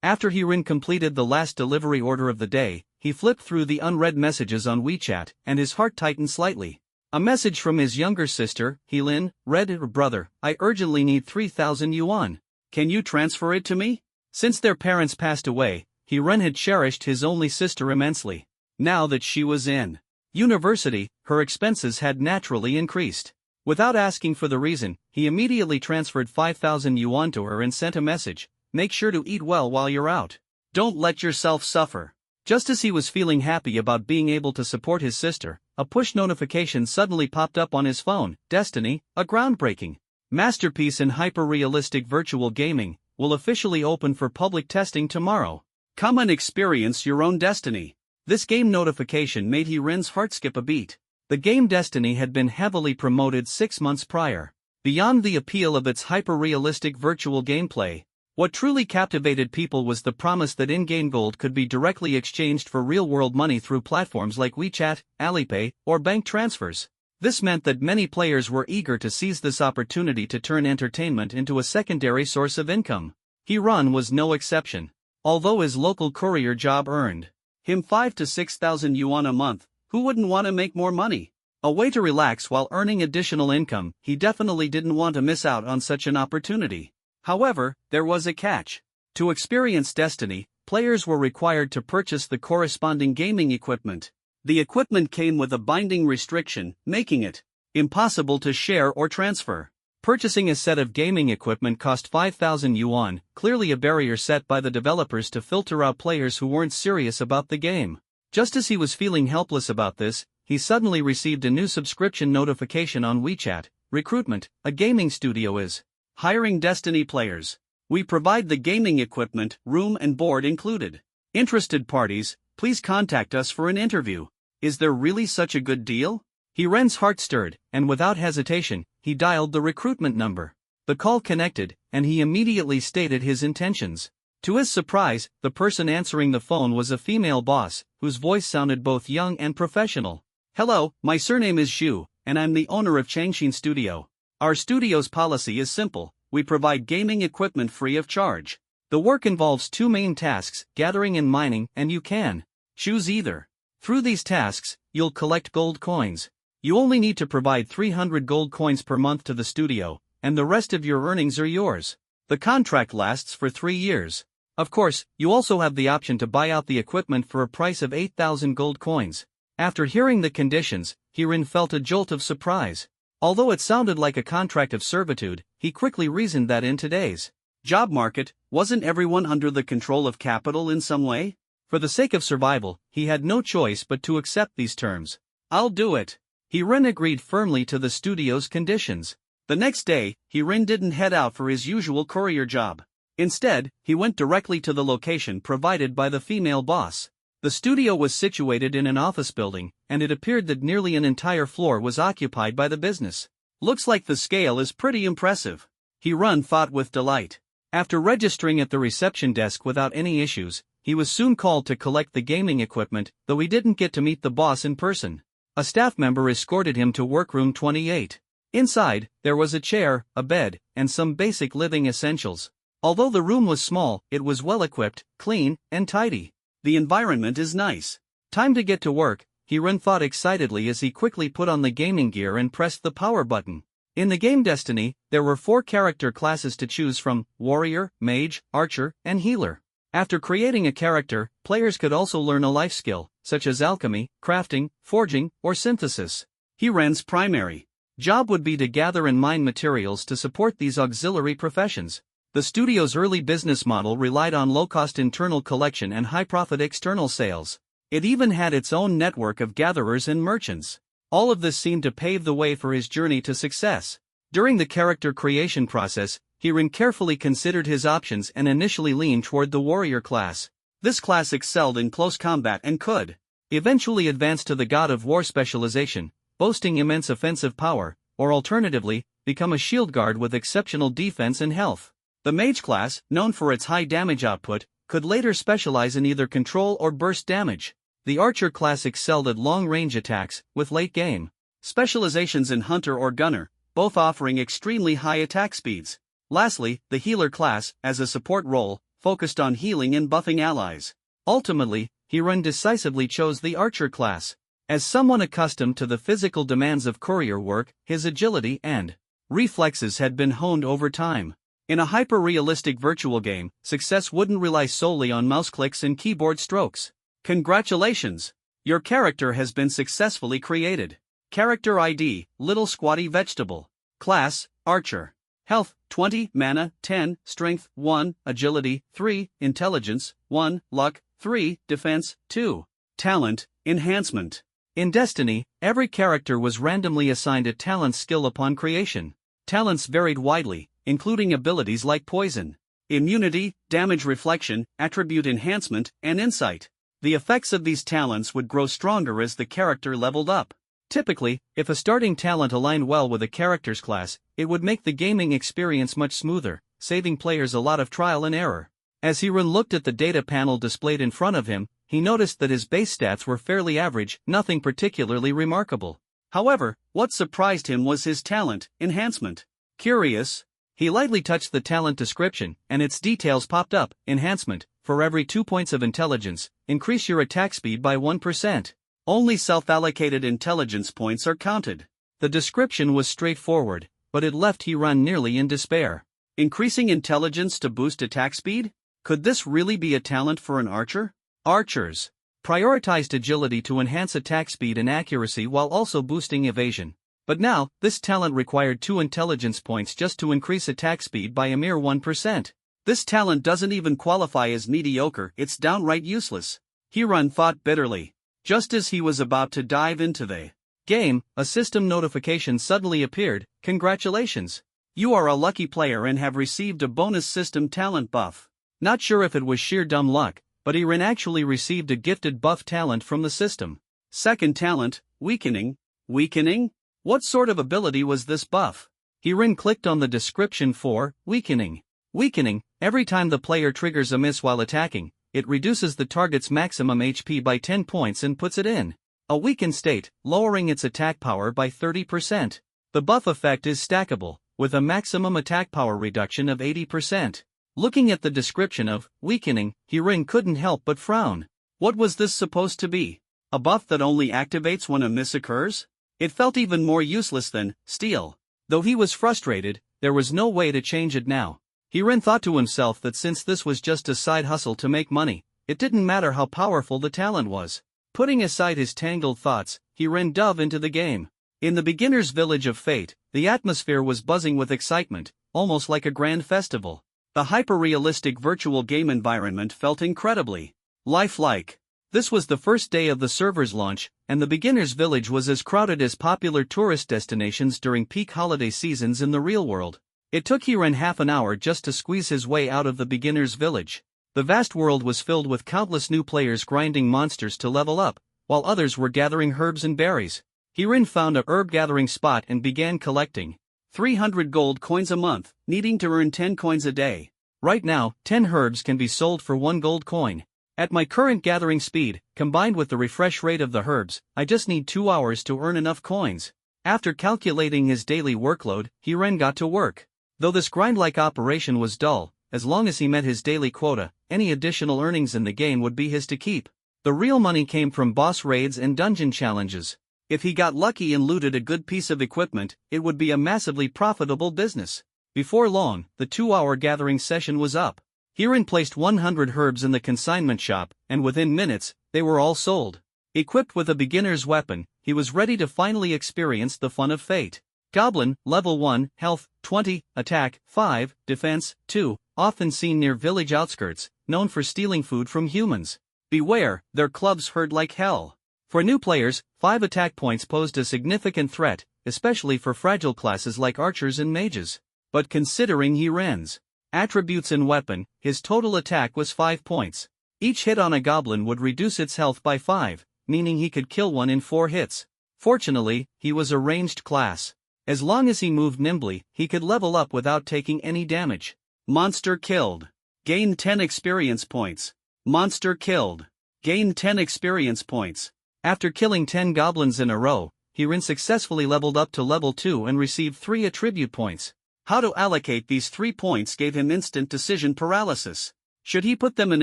After Hirin completed the last delivery order of the day, he flipped through the unread messages on WeChat, and his heart tightened slightly. A message from his younger sister, Helin, read, "Brother, I urgently need 3,000 yuan. Can you transfer it to me?" Since their parents passed away, Hirin had cherished his only sister immensely. Now that she was in university, her expenses had naturally increased. Without asking for the reason, he immediately transferred 5,000 yuan to her and sent a message: "Make sure to eat well while you're out. Don't let yourself suffer." Just as he was feeling happy about being able to support his sister, a push notification suddenly popped up on his phone. Destiny, a groundbreaking masterpiece in hyper-realistic virtual gaming, will officially open for public testing tomorrow. Come and experience your own Destiny. This game notification made Hirin's heart skip a beat. The game Destiny had been heavily promoted 6 months prior. Beyond the appeal of its hyper-realistic virtual gameplay, what truly captivated people was the promise that in-game gold could be directly exchanged for real-world money through platforms like WeChat, Alipay, or bank transfers. This meant that many players were eager to seize this opportunity to turn entertainment into a secondary source of income. Hirin was no exception. Although his local courier job earned him 5,000 to 6,000 yuan a month, who wouldn't want to make more money? A way to relax while earning additional income, he definitely didn't want to miss out on such an opportunity. However, there was a catch. To experience Destiny, players were required to purchase the corresponding gaming equipment. The equipment came with a binding restriction, making it impossible to share or transfer. Purchasing a set of gaming equipment cost 5,000 yuan, clearly a barrier set by the developers to filter out players who weren't serious about the game. Just as he was feeling helpless about this, he suddenly received a new subscription notification on WeChat. "Recruitment, a gaming studio is hiring Destiny players. We provide the gaming equipment, room and board included. Interested parties, please contact us for an interview." Is there really such a good deal? Hirin's heart stirred, and without hesitation, he dialed the recruitment number. The call connected, and he immediately stated his intentions. To his surprise, the person answering the phone was a female boss, whose voice sounded both young and professional. "Hello, my surname is Zhu, and I'm the owner of Changshin Studio. Our studio's policy is simple: we provide gaming equipment free of charge. The work involves 2 main tasks, gathering and mining, and you can choose either. Through these tasks, you'll collect gold coins. You only need to provide 300 gold coins per month to the studio, and the rest of your earnings are yours. The contract lasts for 3 years. Of course, you also have the option to buy out the equipment for a price of 8,000 gold coins." After hearing the conditions, Hirin felt a jolt of surprise. Although it sounded like a contract of servitude, he quickly reasoned that in today's job market, wasn't everyone under the control of capital in some way? For the sake of survival, he had no choice but to accept these terms. "I'll do it." Hirin agreed firmly to the studio's conditions. The next day, Hirin didn't head out for his usual courier job. Instead, he went directly to the location provided by the female boss. The studio was situated in an office building, and it appeared that nearly an entire floor was occupied by the business. "Looks like the scale is pretty impressive," Hirin thought with delight. After registering at the reception desk without any issues, he was soon called to collect the gaming equipment, though he didn't get to meet the boss in person. A staff member escorted him to workroom 28. Inside, there was a chair, a bed, and some basic living essentials. Although the room was small, it was well equipped, clean, and tidy. The environment is nice. Time to get to work, Hirin thought excitedly as he quickly put on the gaming gear and pressed the power button. In the game Destiny, there were 4 character classes to choose from: warrior, mage, archer, and healer. After creating a character, players could also learn a life skill, such as alchemy, crafting, forging, or synthesis. Hirin's primary job would be to gather and mine materials to support these auxiliary professions. The studio's early business model relied on low-cost internal collection and high-profit external sales. It even had its own network of gatherers and merchants. All of this seemed to pave the way for his journey to success. During the character creation process, Hirin carefully considered his options and initially leaned toward the warrior class. This class excelled in close combat and could eventually advance to the God of War specialization, boasting immense offensive power, or alternatively, become a shield guard with exceptional defense and health. The mage class, known for its high damage output, could later specialize in either control or burst damage. The archer class excelled at long-range attacks, with late-game specializations in hunter or gunner, both offering extremely high attack speeds. Lastly, the healer class, as a support role, focused on healing and buffing allies. Ultimately, Hiren decisively chose the archer class. As someone accustomed to the physical demands of courier work, his agility and reflexes had been honed over time. In a hyper-realistic virtual game, success wouldn't rely solely on mouse clicks and keyboard strokes. Congratulations! Your character has been successfully created. Character ID, Little Squatty Vegetable. Class, Archer. Health, 20, Mana, 10, Strength, 1, Agility, 3, Intelligence, 1, Luck, 3, Defense, 2. Talent, Enhancement. In Destiny, every character was randomly assigned a talent skill upon creation. Talents varied widely, including abilities like Poison, Immunity, Damage Reflection, Attribute Enhancement, and Insight. The effects of these talents would grow stronger as the character leveled up. Typically, if a starting talent aligned well with a character's class, it would make the gaming experience much smoother, saving players a lot of trial and error. As Hiren looked at the data panel displayed in front of him, he noticed that his base stats were fairly average, nothing particularly remarkable. However, what surprised him was his talent, Enhancement. Curious. He lightly touched the talent description, and its details popped up. Enhancement, for every 2 points of intelligence, increase your attack speed by 1%. Only self-allocated intelligence points are counted. The description was straightforward, but it left Hiren nearly in despair. Increasing intelligence to boost attack speed? Could this really be a talent for an archer? Archers prioritized agility to enhance attack speed and accuracy while also boosting evasion. But now, this talent required 2 intelligence points just to increase attack speed by a mere 1%. This talent doesn't even qualify as mediocre, it's downright useless. Hiren thought bitterly. Just as he was about to dive into the game, a system notification suddenly appeared. Congratulations! You are a lucky player and have received a bonus system talent buff. Not sure if it was sheer dumb luck, but Hiren actually received a gifted buff talent from the system. Second talent, Weakening. Weakening? What sort of ability was this buff? Hiren clicked on the description for Weakening. Weakening, every time the player triggers a miss while attacking, it reduces the target's maximum HP by 10 points and puts it in a weakened state, lowering its attack power by 30%. The buff effect is stackable, with a maximum attack power reduction of 80%. Looking at the description of Weakening, Hiren couldn't help but frown. What was this supposed to be? A buff that only activates when a miss occurs? It felt even more useless than Steal. Though he was frustrated, there was no way to change it now. Hiren thought to himself that since this was just a side hustle to make money, it didn't matter how powerful the talent was. Putting aside his tangled thoughts, Hiren dove into the game. In the beginner's village of Fate, the atmosphere was buzzing with excitement, almost like a grand festival. The hyper-realistic virtual game environment felt incredibly lifelike. This was the first day of the server's launch, and the beginner's village was as crowded as popular tourist destinations during peak holiday seasons in the real world. It took Hiren half an hour just to squeeze his way out of the beginner's village. The vast world was filled with countless new players grinding monsters to level up, while others were gathering herbs and berries. Hiren found a herb gathering spot and began collecting 300 gold coins a month, needing to earn 10 coins a day. Right now, 10 herbs can be sold for 1 gold coin. At my current gathering speed, combined with the refresh rate of the herbs, I just need 2 hours to earn enough coins. After calculating his daily workload, Hiren got to work. Though this grind-like operation was dull, as long as he met his daily quota, any additional earnings in the game would be his to keep. The real money came from boss raids and dungeon challenges. If he got lucky and looted a good piece of equipment, it would be a massively profitable business. Before long, the 2-hour gathering session was up. Hiren placed 100 herbs in the consignment shop, and within minutes, they were all sold. Equipped with a beginner's weapon, he was ready to finally experience the fun of Fate. Goblin, level 1, health, 20, attack, 5, defense, 2, often seen near village outskirts, known for stealing food from humans. Beware, their clubs hurt like hell. For new players, 5 attack points posed a significant threat, especially for fragile classes like archers and mages. But considering Hiren's attributes and weapon, his total attack was 5 points. Each hit on a goblin would reduce its health by 5, meaning he could kill one in 4 hits. Fortunately, he was a ranged class. As long as he moved nimbly, he could level up without taking any damage. Monster killed. Gain 10 experience points. Monster killed. Gain 10 experience points. After killing 10 goblins in a row, Hiren successfully leveled up to level 2 and received 3 attribute points. How to allocate these 3 points gave him instant decision paralysis. Should he put them in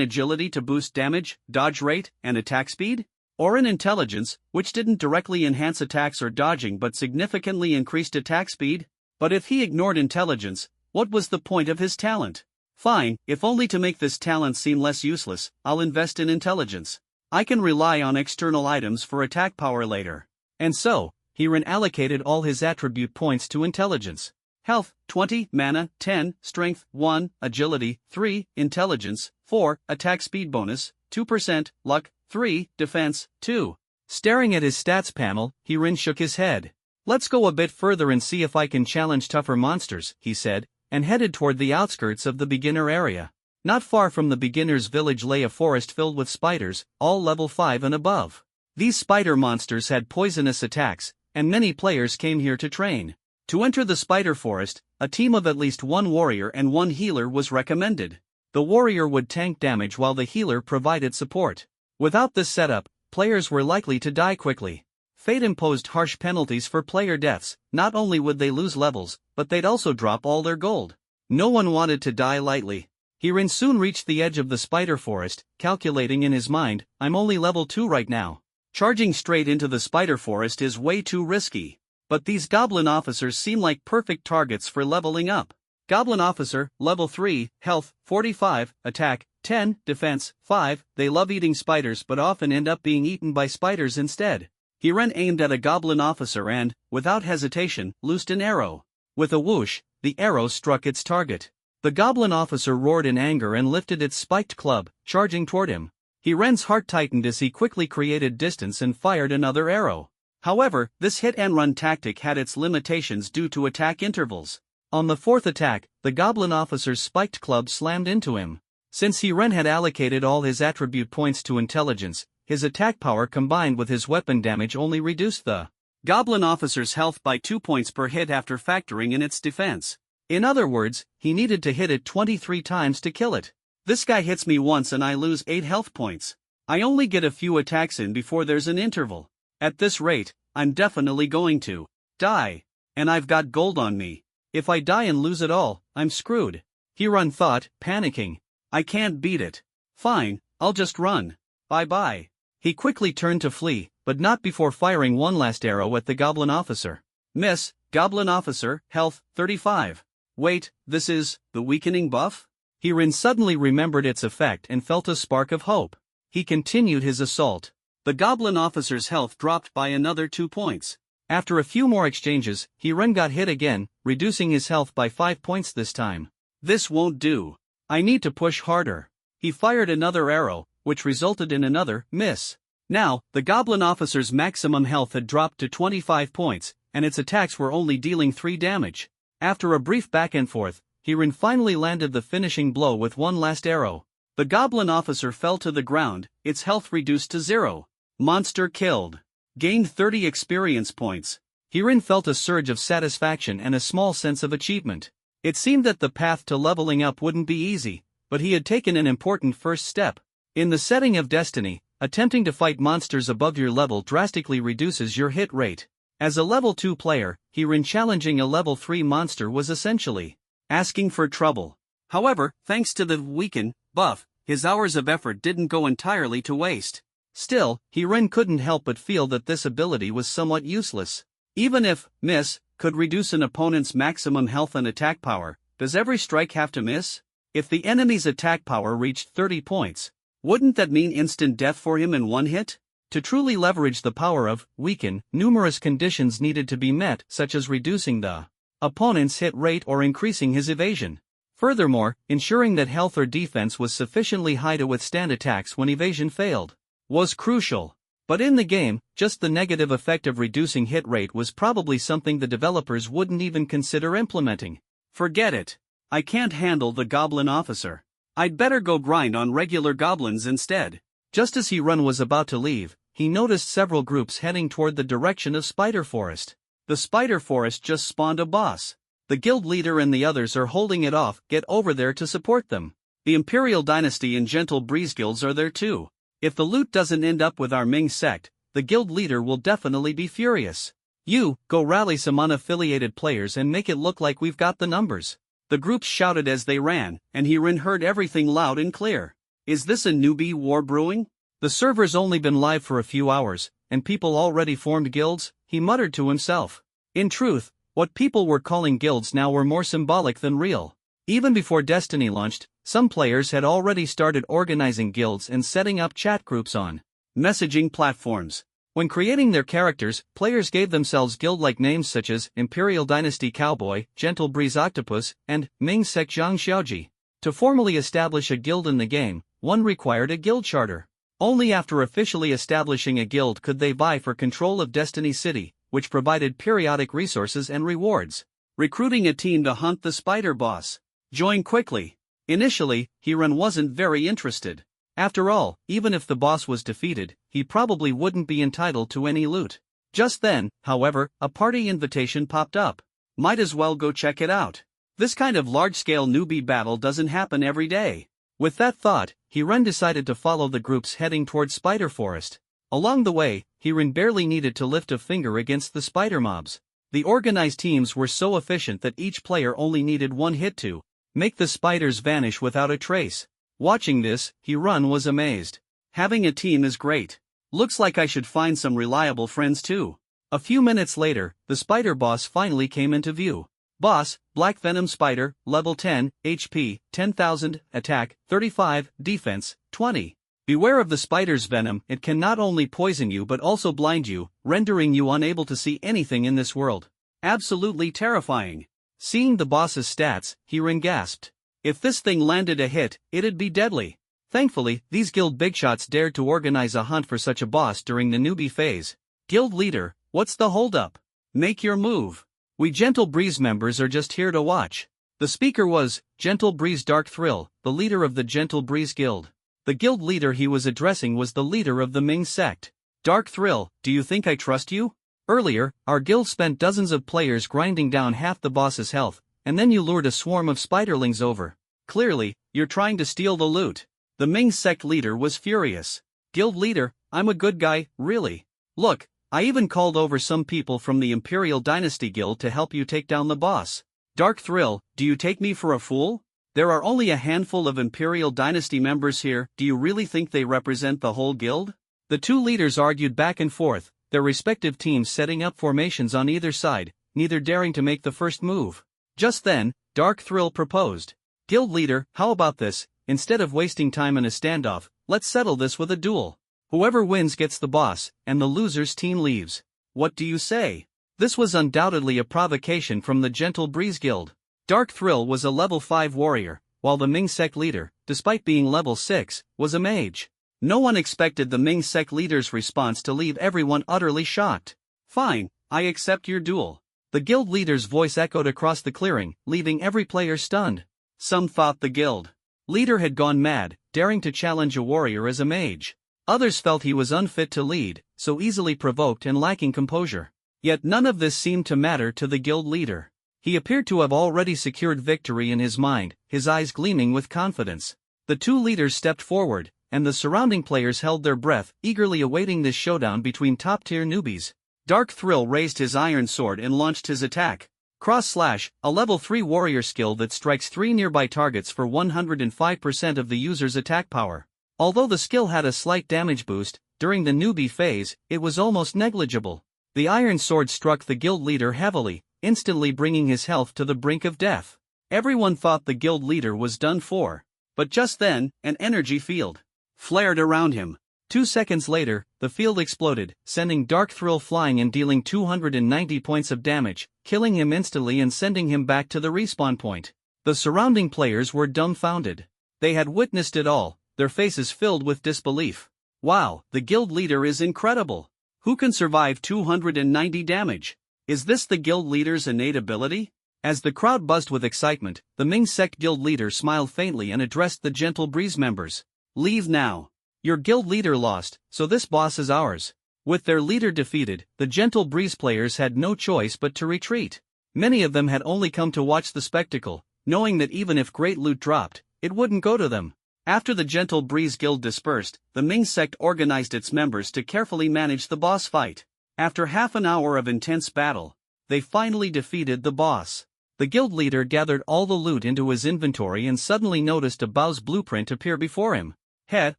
agility to boost damage, dodge rate, and attack speed? Or in intelligence, which didn't directly enhance attacks or dodging but significantly increased attack speed? But if he ignored intelligence, what was the point of his talent? Fine, if only to make this talent seem less useless, I'll invest in intelligence. I can rely on external items for attack power later. And so, Hirin allocated all his attribute points to intelligence. Health, 20, mana, 10, strength, 1, agility, 3, intelligence, 4, attack speed bonus, 2%, luck, 3, defense, 2. Staring at his stats panel, Hirin shook his head. Let's go a bit further and see if I can challenge tougher monsters, he said, and headed toward the outskirts of the beginner area. Not far from the beginner's village lay a forest filled with spiders, all level 5 and above. These spider monsters had poisonous attacks, and many players came here to train. To enter the spider forest, a team of at least one warrior and one healer was recommended. The warrior would tank damage while the healer provided support. Without this setup, players were likely to die quickly. Fate imposed harsh penalties for player deaths. Not only would they lose levels, but they'd also drop all their gold. No one wanted to die lightly. Hirin soon reached the edge of the spider forest, calculating in his mind, I'm only level 2 right now. Charging straight into the spider forest is way too risky. But these goblin officers seem like perfect targets for leveling up. Goblin officer, level 3, health, 45, attack, 10, defense, 5, they love eating spiders but often end up being eaten by spiders instead. Hirin aimed at a goblin officer and, without hesitation, loosed an arrow. With a whoosh, the arrow struck its target. The goblin officer roared in anger and lifted its spiked club, charging toward him. Hirin's heart tightened as he quickly created distance and fired another arrow. However, this hit-and-run tactic had its limitations due to attack intervals. On the fourth attack, the goblin officer's spiked club slammed into him. Since Hirin had allocated all his attribute points to intelligence, his attack power combined with his weapon damage only reduced the goblin officer's health by 2 points per hit after factoring in its defense. In other words, he needed to hit it 23 times to kill it. This guy hits me once and I lose 8 health points. I only get a few attacks in before there's an interval. At this rate, I'm definitely going to die. And I've got gold on me. If I die and lose it all, I'm screwed. Hirin thought, panicking. I can't beat it. Fine, I'll just run. Bye-bye. He quickly turned to flee, but not before firing one last arrow at the goblin officer. Miss, goblin officer, health, 35. Wait, this is the weakening buff? Hirin suddenly remembered its effect and felt a spark of hope. He continued his assault. The goblin officer's health dropped by another 2 points. After a few more exchanges, Hirin got hit again, reducing his health by 5 points this time. This won't do. I need to push harder. He fired another arrow, which resulted in another miss. Now, the goblin officer's maximum health had dropped to 25 points, and its attacks were only dealing 3 damage. After a brief back and forth, Hirin finally landed the finishing blow with one last arrow. The goblin officer fell to the ground, its health reduced to 0. Monster killed. Gained 30 experience points. Hirin felt a surge of satisfaction and a small sense of achievement. It seemed that the path to leveling up wouldn't be easy, but he had taken an important first step. In the setting of Destiny, attempting to fight monsters above your level drastically reduces your hit rate. As a level 2 player, Hirin challenging a level 3 monster was essentially asking for trouble. However, thanks to the weaken buff, his hours of effort didn't go entirely to waste. Still, Hirin couldn't help but feel that this ability was somewhat useless. Even if miss could reduce an opponent's maximum health and attack power, does every strike have to miss? If the enemy's attack power reached 30 points, wouldn't that mean instant death for him in one hit? To truly leverage the power of weaken, numerous conditions needed to be met, such as reducing the opponent's hit rate or increasing his evasion. Furthermore, ensuring that health or defense was sufficiently high to withstand attacks when evasion failed was crucial. But in the game, just the negative effect of reducing hit rate was probably something the developers wouldn't even consider implementing. Forget it. I can't handle the goblin officer. I'd better go grind on regular goblins instead. Just as Hirin was about to leave, he noticed several groups heading toward the direction of Spider Forest. The Spider Forest just spawned a boss. The guild leader and the others are holding it off. Get over there to support them. The Imperial Dynasty and Gentle Breeze guilds are there too. If the loot doesn't end up with our Ming sect, the guild leader will definitely be furious. You, go rally some unaffiliated players and make it look like we've got the numbers. The groups shouted as they ran, and Hirin heard everything loud and clear. Is this a newbie war brewing? The server's only been live for a few hours, and people already formed guilds, he muttered to himself. In truth, what people were calling guilds now were more symbolic than real. Even before Destiny launched, some players had already started organizing guilds and setting up chat groups on messaging platforms. When creating their characters, players gave themselves guild-like names such as Imperial Dynasty Cowboy, Gentle Breeze Octopus, and Ming Sek Zhang Xiaoji. To formally establish a guild in the game, one required a guild charter. Only after officially establishing a guild could they vie for control of Destiny City, which provided periodic resources and rewards. Recruiting a team to hunt the spider boss. Join quickly. Initially, Hiran wasn't very interested. After all, even if the boss was defeated, he probably wouldn't be entitled to any loot. Just then, however, a party invitation popped up. Might as well go check it out. This kind of large-scale newbie battle doesn't happen every day. With that thought, Hiran decided to follow the groups heading towards Spider Forest. Along the way, Hiran barely needed to lift a finger against the spider mobs. The organized teams were so efficient that each player only needed one hit to make the spiders vanish without a trace. Watching this, Hiran was amazed. Having a team is great. Looks like I should find some reliable friends too. A few minutes later, the spider boss finally came into view. Boss, Black Venom Spider, level 10, HP, 10,000, attack, 35, defense, 20. Beware of the spider's venom, it can not only poison you but also blind you, rendering you unable to see anything in this world. Absolutely terrifying. Seeing the boss's stats, Hiran gasped. If this thing landed a hit, it'd be deadly. Thankfully, these guild bigshots dared to organize a hunt for such a boss during the newbie phase. Guild leader, what's the holdup? Make your move. We Gentle Breeze members are just here to watch. The speaker was Gentle Breeze Dark Thrill, the leader of the Gentle Breeze Guild. The guild leader he was addressing was the leader of the Ming sect. Dark Thrill, do you think I trust you? Earlier, our guild spent dozens of players grinding down half the boss's health, and then you lured a swarm of spiderlings over. Clearly, you're trying to steal the loot. The Ming sect leader was furious. Guild leader, I'm a good guy, really. Look, I even called over some people from the Imperial Dynasty Guild to help you take down the boss. Dark Thrill, do you take me for a fool? There are only a handful of Imperial Dynasty members here, do you really think they represent the whole guild? The two leaders argued back and forth, their respective teams setting up formations on either side, neither daring to make the first move. Just then, Dark Thrill proposed. Guild leader, how about this? Instead of wasting time in a standoff, let's settle this with a duel. Whoever wins gets the boss, and the loser's team leaves. What do you say? This was undoubtedly a provocation from the Gentle Breeze Guild. Dark Thrill was a level 5 warrior, while the Ming sect leader, despite being level 6, was a mage. No one expected the Ming sect leader's response to leave everyone utterly shocked. Fine, I accept your duel. The guild leader's voice echoed across the clearing, leaving every player stunned. Some thought the guild leader had gone mad, daring to challenge a warrior as a mage. Others felt he was unfit to lead, so easily provoked and lacking composure. Yet none of this seemed to matter to the guild leader. He appeared to have already secured victory in his mind, his eyes gleaming with confidence. The two leaders stepped forward, and the surrounding players held their breath, eagerly awaiting this showdown between top-tier newbies. Dark Thrill raised his iron sword and launched his attack. Cross Slash, a level 3 warrior skill that strikes 3 nearby targets for 105% of the user's attack power. Although the skill had a slight damage boost, during the newbie phase, it was almost negligible. The iron sword struck the guild leader heavily, instantly bringing his health to the brink of death. Everyone thought the guild leader was done for. But just then, an energy field flared around him. 2 seconds later, the field exploded, sending Dark Thrill flying and dealing 290 points of damage, killing him instantly and sending him back to the respawn point. The surrounding players were dumbfounded. They had witnessed it all, their faces filled with disbelief. Wow, the guild leader is incredible. Who can survive 290 damage? Is this the guild leader's innate ability? As the crowd buzzed with excitement, the Ming sect guild leader smiled faintly and addressed the Gentle Breeze members. Leave now. Your guild leader lost, so this boss is ours. With their leader defeated, the Gentle Breeze players had no choice but to retreat. Many of them had only come to watch the spectacle, knowing that even if great loot dropped, it wouldn't go to them. After the Gentle Breeze Guild dispersed, the Ming sect organized its members to carefully manage the boss fight. After half an hour of intense battle, they finally defeated the boss. The guild leader gathered all the loot into his inventory and suddenly noticed a Bao's blueprint appear before him. Heh,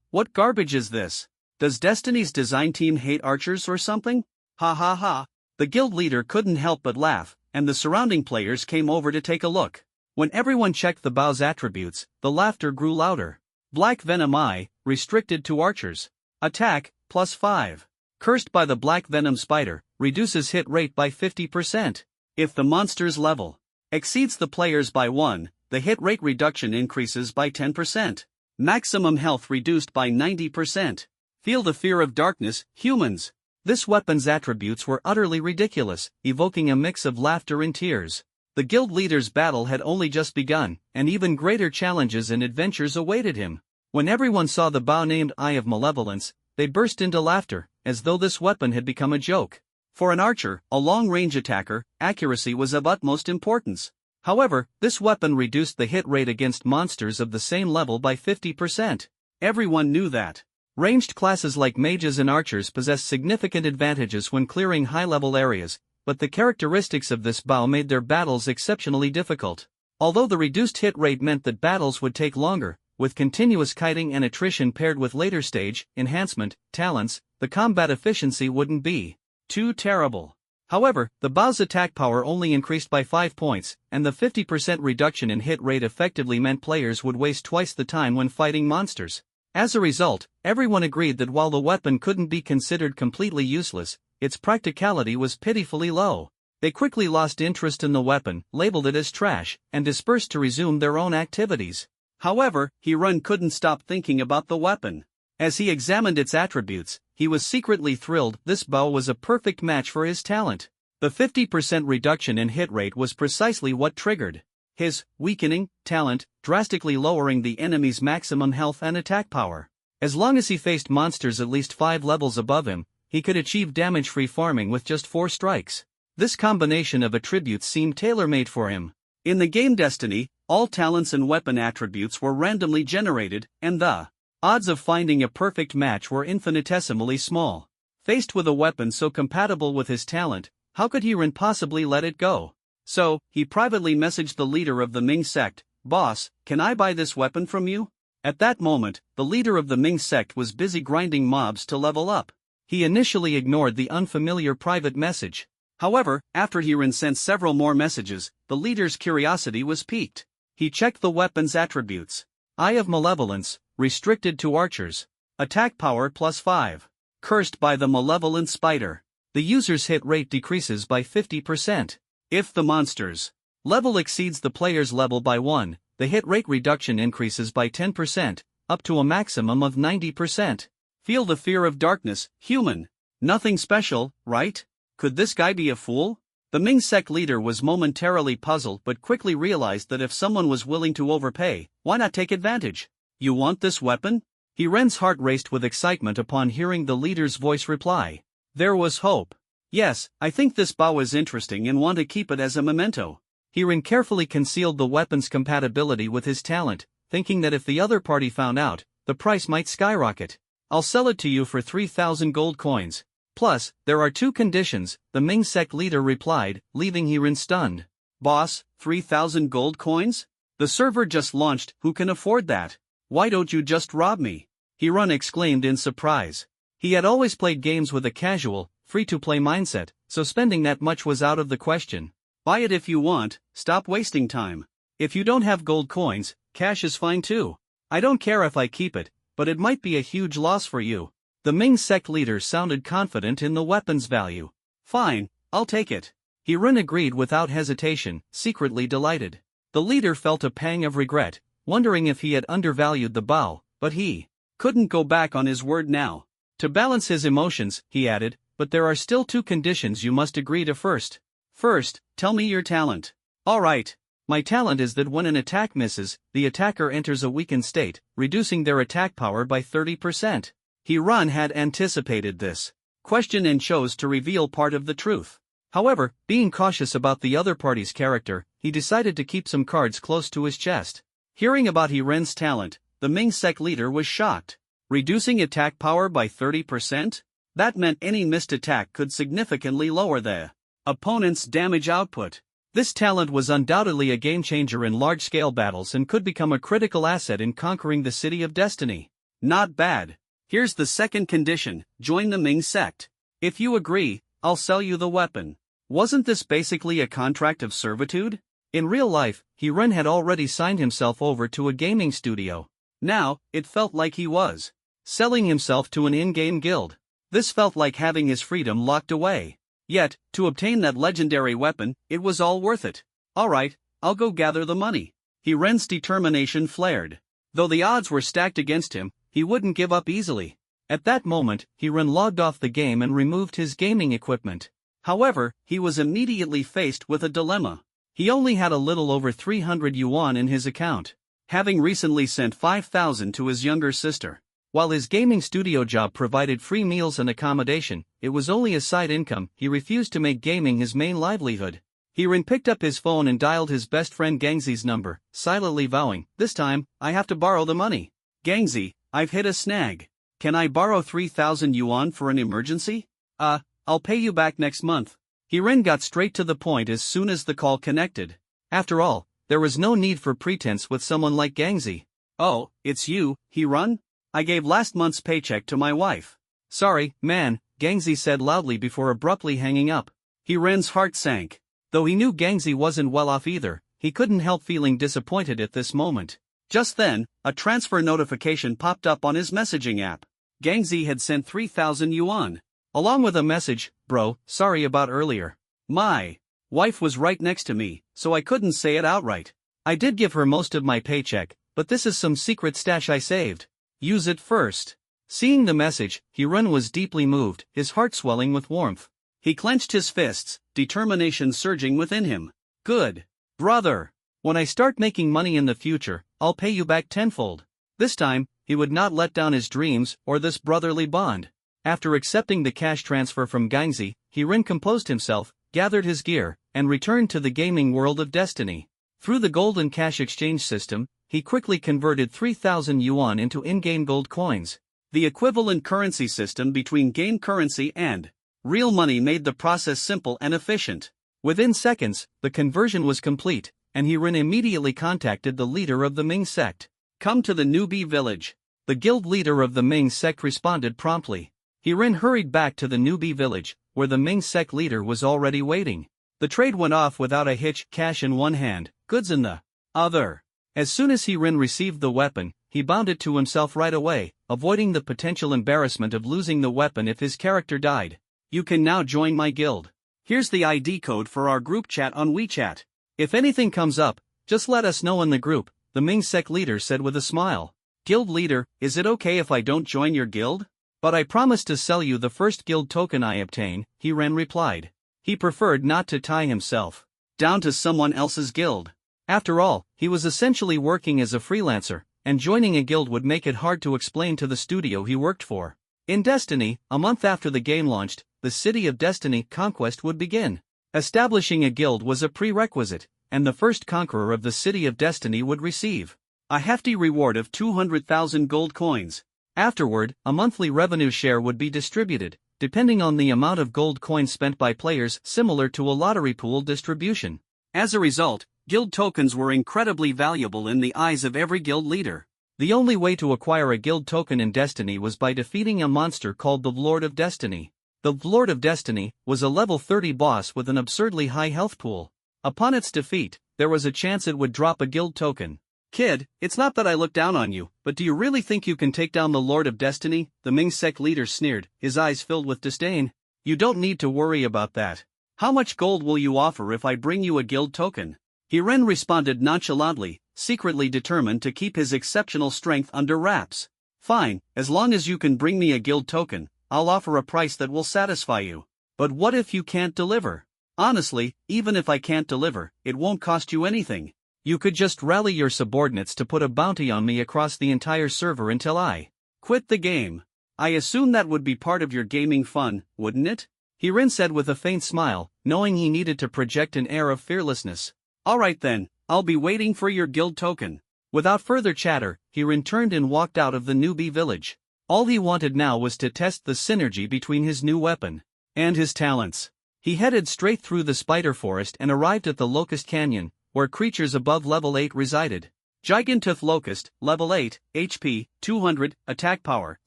what garbage is this? Does Destiny's design team hate archers or something? Ha ha ha. The guild leader couldn't help but laugh, and the surrounding players came over to take a look. When everyone checked the Bao's attributes, the laughter grew louder. Black Venom I, restricted to archers. Attack, +5. Cursed by the Black Venom Spider, reduces hit rate by 50%. If the monster's level exceeds the player's by 1, the hit rate reduction increases by 10%. Maximum health reduced by 90%. Feel the fear of darkness, humans. This weapon's attributes were utterly ridiculous, evoking a mix of laughter and tears. The guild leader's battle had only just begun, and even greater challenges and adventures awaited him. When everyone saw the Bao named Eye of Malevolence, they burst into laughter, as though this weapon had become a joke. For an archer, a long-range attacker, accuracy was of utmost importance. However, this weapon reduced the hit rate against monsters of the same level by 50%. Everyone knew that. Ranged classes like mages and archers possess significant advantages when clearing high-level areas, but the characteristics of this Bao made their battles exceptionally difficult. Although the reduced hit rate meant that battles would take longer, with continuous kiting and attrition paired with later stage enhancement talents, the combat efficiency wouldn't be too terrible. However, the Bao's attack power only increased by 5 points, and the 50% reduction in hit rate effectively meant players would waste twice the time when fighting monsters. As a result, everyone agreed that while the weapon couldn't be considered completely useless, its practicality was pitifully low. They quickly lost interest in the weapon, labeled it as trash, and dispersed to resume their own activities. However, Hirun couldn't stop thinking about the weapon. As he examined its attributes, he was secretly thrilled. This Bao was a perfect match for his talent. The 50% reduction in hit rate was precisely what triggered his weakening talent, drastically lowering the enemy's maximum health and attack power. As long as he faced monsters at least 5 levels above him, he could achieve damage-free farming with just 4 strikes. This combination of attributes seemed tailor-made for him. In the game Destiny, all talents and weapon attributes were randomly generated, and the odds of finding a perfect match were infinitesimally small. Faced with a weapon so compatible with his talent, how could Hirun possibly let it go? So, he privately messaged the leader of the Ming sect, "Boss, can I buy this weapon from you?" At that moment, the leader of the Ming sect was busy grinding mobs to level up. He initially ignored the unfamiliar private message. However, after Hirun sent several more messages, the leader's curiosity was piqued. He checked the weapon's attributes. Eye of Malevolence, restricted to archers. Attack power +5. Cursed by the Malevolent Spider. The user's hit rate decreases by 50%. If the monster's level exceeds the player's level by 1, the hit rate reduction increases by 10%, up to a maximum of 90%. Feel the fear of darkness, human. Nothing special, right? Could this guy be a fool? The Ming sect leader was momentarily puzzled but quickly realized that if someone was willing to overpay, why not take advantage? You want this weapon? Hiren's heart raced with excitement upon hearing the leader's voice reply. There was hope. Yes, I think this Bao is interesting and want to keep it as a memento. Hiren carefully concealed the weapon's compatibility with his talent, thinking that if the other party found out, the price might skyrocket. I'll sell it to you for 3,000 gold coins. Plus, there are 2 conditions, the Ming sect leader replied, leaving Hiren stunned. Boss, 3,000 gold coins? The server just launched, who can afford that? Why don't you just rob me? Hiren exclaimed in surprise. He had always played games with a casual, free-to-play mindset, so spending that much was out of the question. Buy it if you want, stop wasting time. If you don't have gold coins, cash is fine too. I don't care if I keep it, but it might be a huge loss for you. The Ming sect leader sounded confident in the weapon's value. Fine, I'll take it. Hiren agreed without hesitation, secretly delighted. The leader felt a pang of regret, wondering if he had undervalued the Bao, but he couldn't go back on his word now. To balance his emotions, he added, but there are still 2 conditions you must agree to first. First, tell me your talent. Alright. My talent is that when an attack misses, the attacker enters a weakened state, reducing their attack power by 30%. Hirun had anticipated this question and chose to reveal part of the truth. However, being cautious about the other party's character, he decided to keep some cards close to his chest. Hearing about Hiren's talent, the Ming sect leader was shocked. Reducing attack power by 30%? That meant any missed attack could significantly lower the opponent's damage output. This talent was undoubtedly a game-changer in large-scale battles and could become a critical asset in conquering the City of Destiny. Not bad. Here's the second condition: join the Ming sect. If you agree, I'll sell you the weapon. Wasn't this basically a contract of servitude? In real life, He-Ren had already signed himself over to a gaming studio. Now, it felt like he was selling himself to an in-game guild. This felt like having his freedom locked away. Yet, to obtain that legendary weapon, it was all worth it. Alright, I'll go gather the money. He-Ren's determination flared. Though the odds were stacked against him, he wouldn't give up easily. At that moment, He-Ren logged off the game and removed his gaming equipment. However, he was immediately faced with a dilemma. He only had a little over 300 yuan in his account, having recently sent 5,000 to his younger sister. While his gaming studio job provided free meals and accommodation, it was only a side income. He refused to make gaming his main livelihood. He-Ren picked up his phone and dialed his best friend Gangzi's number, silently vowing, "This time, I have to borrow the money. Gangzi, I've hit a snag. Can I borrow 3,000 yuan for an emergency? I'll pay you back next month." He-Ren got straight to the point as soon as the call connected. After all, there was no need for pretense with someone like Gangzi. "Oh, it's you, He-Ren? I gave last month's paycheck to my wife." "Sorry, man," Gangzi said loudly before abruptly hanging up. He-Ren's heart sank. Though he knew Gangzi wasn't well off either, he couldn't help feeling disappointed at this moment. Just then, a transfer notification popped up on his messaging app. Gangzi had sent 3,000 yuan. Along with a message, "Bro, sorry about earlier. My wife was right next to me, so I couldn't say it outright. I did give her most of my paycheck, but this is some secret stash I saved. Use it first." Seeing the message, He-Ren was deeply moved, his heart swelling with warmth. He clenched his fists, determination surging within him. "Good. Brother. When I start making money in the future, I'll pay you back tenfold." This time, he would not let down his dreams or this brotherly bond. After accepting the cash transfer from Gangzi, He-Ren composed himself, gathered his gear, and returned to the gaming world of Destiny. Through the golden cash exchange system, he quickly converted 3,000 yuan into in-game gold coins. The equivalent currency system between game currency and real money made the process simple and efficient. Within seconds, the conversion was complete, and He-Ren immediately contacted the leader of the Ming sect. "Come to the newbie village." The guild leader of the Ming sect responded promptly. He-Ren hurried back to the newbie village, where the Ming sect leader was already waiting. The trade went off without a hitch, cash in one hand, goods in the other. As soon as He-Ren received the weapon, he bound it to himself right away, avoiding the potential embarrassment of losing the weapon if his character died. "You can now join my guild. Here's the ID code for our group chat on WeChat. If anything comes up, just let us know in the group," the Ming sect leader said with a smile. "Guild leader, is it okay if I don't join your guild? But I promise to sell you the first guild token I obtain," He-Ren replied. He preferred not to tie himself down to someone else's guild. After all, he was essentially working as a freelancer, and joining a guild would make it hard to explain to the studio he worked for. In Destiny, a month after the game launched, the City of Destiny conquest would begin. Establishing a guild was a prerequisite, and the first conqueror of the City of Destiny would receive a hefty reward of 200,000 gold coins. Afterward, a monthly revenue share would be distributed, depending on the amount of gold coins spent by players, similar to a lottery pool distribution. As a result, guild tokens were incredibly valuable in the eyes of every guild leader. The only way to acquire a guild token in Destiny was by defeating a monster called the Lord of Destiny. The Lord of Destiny was a level 30 boss with an absurdly high health pool. Upon its defeat, there was a chance it would drop a guild token. "Kid, it's not that I look down on you, but do you really think you can take down the Lord of Destiny?" the Ming sect leader sneered, his eyes filled with disdain. "You don't need to worry about that. How much gold will you offer if I bring you a guild token?" He-Ren responded nonchalantly, secretly determined to keep his exceptional strength under wraps. "Fine, as long as you can bring me a guild token, I'll offer a price that will satisfy you. But what if you can't deliver?" "Honestly, even if I can't deliver, it won't cost you anything. You could just rally your subordinates to put a bounty on me across the entire server until I quit the game. I assume that would be part of your gaming fun, wouldn't it?" He-Ren said with a faint smile, knowing he needed to project an air of fearlessness. "Alright then, I'll be waiting for your guild token." Without further chatter, He-Ren turned and walked out of the newbie village. All he wanted now was to test the synergy between his new weapon and his talents. He headed straight through the spider forest and arrived at the Locust Canyon, where creatures above level 8 resided. Gigantooth Locust, level 8, HP, 200, attack power,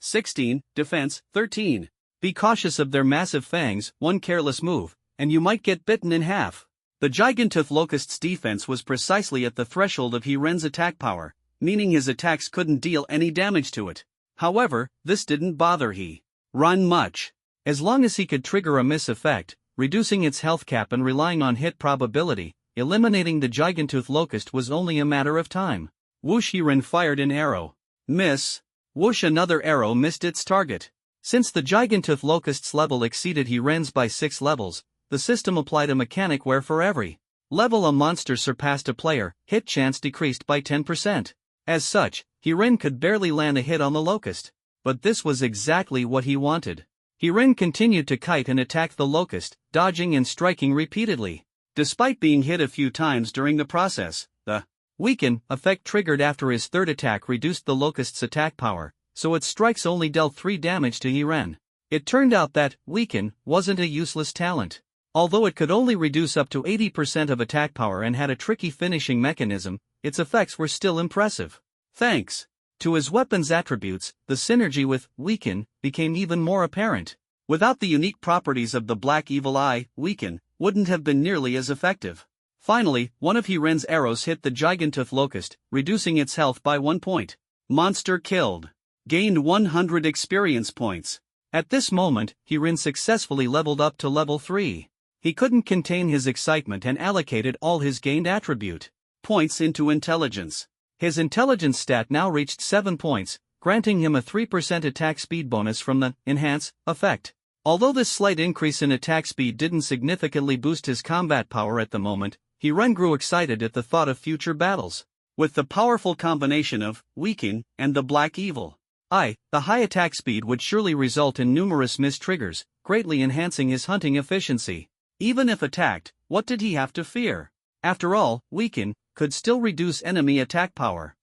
16, defense, 13. Be cautious of their massive fangs, one careless move, and you might get bitten in half. The Gigantooth Locust's defense was precisely at the threshold of Hiren's attack power, meaning his attacks couldn't deal any damage to it. However, this didn't bother Hiren much. As long as he could trigger a miss effect, reducing its health cap and relying on hit probability, eliminating the Gigantooth Locust was only a matter of time. Whoosh! Hiren fired an arrow. Miss. Whoosh! Another arrow missed its target. Since the Gigantooth Locust's level exceeded Hiren's by 6 levels, the system applied a mechanic where for every level a monster surpassed a player, hit chance decreased by 10%. As such, Hiren could barely land a hit on the Locust. But this was exactly what he wanted. Hiren continued to kite and attack the Locust, dodging and striking repeatedly. Despite being hit a few times during the process, the weaken effect triggered after his third attack reduced the Locust's attack power, so its strikes only dealt 3 damage to Hiren. It turned out that weaken wasn't a useless talent. Although it could only reduce up to 80% of attack power and had a tricky finishing mechanism, its effects were still impressive. Thanks to his weapon's attributes, the synergy with weaken became even more apparent. Without the unique properties of the Black Evil Eye, weaken wouldn't have been nearly as effective. Finally, one of Hiren's arrows hit the Gigantooth Locust, reducing its health by 1 point. Monster killed. Gained 100 experience points. At this moment, Hiren successfully leveled up to level 3. He couldn't contain his excitement and allocated all his gained attribute points into intelligence. His intelligence stat now reached 7 points, granting him a 3% attack speed bonus from the enhance effect. Although this slight increase in attack speed didn't significantly boost his combat power at the moment, Hiren grew excited at the thought of future battles. With the powerful combination of weaken and the Black Evil Eye, the high attack speed would surely result in numerous miss triggers, greatly enhancing his hunting efficiency. Even if attacked, what did he have to fear? After all, weaken could still reduce enemy attack power.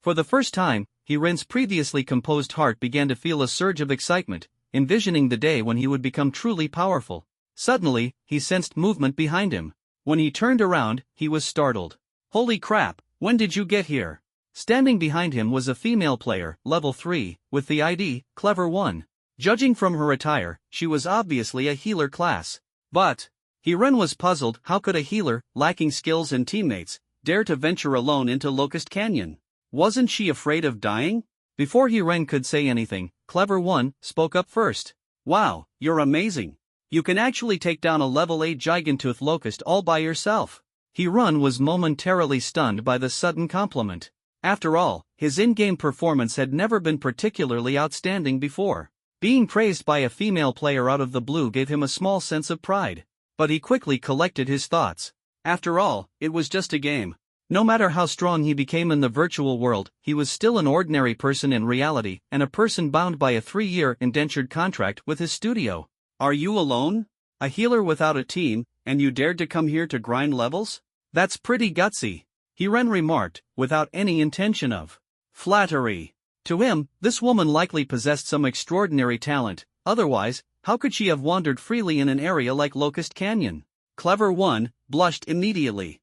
For the first time, Hiren's previously composed heart began to feel a surge of excitement, envisioning the day when he would become truly powerful. Suddenly, he sensed movement behind him. When he turned around, he was startled. Holy crap, when did you get here? Standing behind him was a female player, level 3, with the ID, Clever One. Judging from her attire, she was obviously a healer class. But Hiren was puzzled. How could a healer, lacking skills and teammates, dare to venture alone into Locust Canyon? Wasn't she afraid of dying? Before Hiren could say anything, Clever One spoke up first. Wow, you're amazing. You can actually take down a level 8 Gigantooth Locust all by yourself. Hiren was momentarily stunned by the sudden compliment. After all, his in-game performance had never been particularly outstanding before. Being praised by a female player out of the blue gave him a small sense of pride. But he quickly collected his thoughts. After all, it was just a game. No matter how strong he became in the virtual world, he was still an ordinary person in reality, and a person bound by a 3-year indentured contract with his studio. Are you alone? A healer without a team, and you dared to come here to grind levels? That's pretty gutsy, Hiren remarked, without any intention of flattery. To him, this woman likely possessed some extraordinary talent, otherwise, how could she have wandered freely in an area like Locust Canyon? Clever One blushed immediately.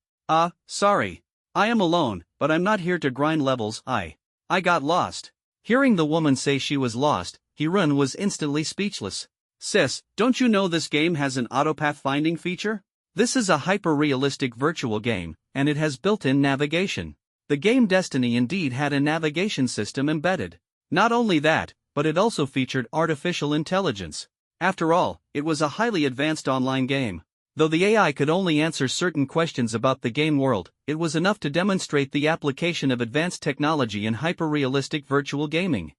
Sorry. I am alone, but I'm not here to grind levels. I got lost. Hearing the woman say she was lost, Hiren was instantly speechless. Sis, don't you know this game has an auto-pathfinding feature? This is a hyper-realistic virtual game, and it has built-in navigation. The game Destiny indeed had a navigation system embedded. Not only that, but it also featured artificial intelligence. After all, it was a highly advanced online game. Though the AI could only answer certain questions about the game world, it was enough to demonstrate the application of advanced technology in hyper-realistic virtual gaming.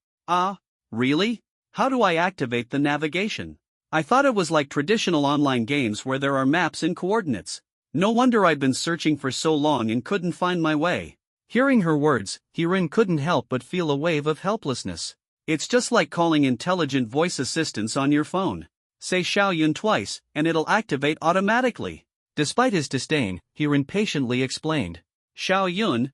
Really? How do I activate the navigation? I thought it was like traditional online games where there are maps and coordinates. No wonder I've been searching for so long and couldn't find my way. Hearing her words, Hiren couldn't help but feel a wave of helplessness. It's just like calling intelligent voice assistants on your phone. Say Xiaoyun twice, and it'll activate automatically. Despite his disdain, Hiren patiently explained. Xiaoyun,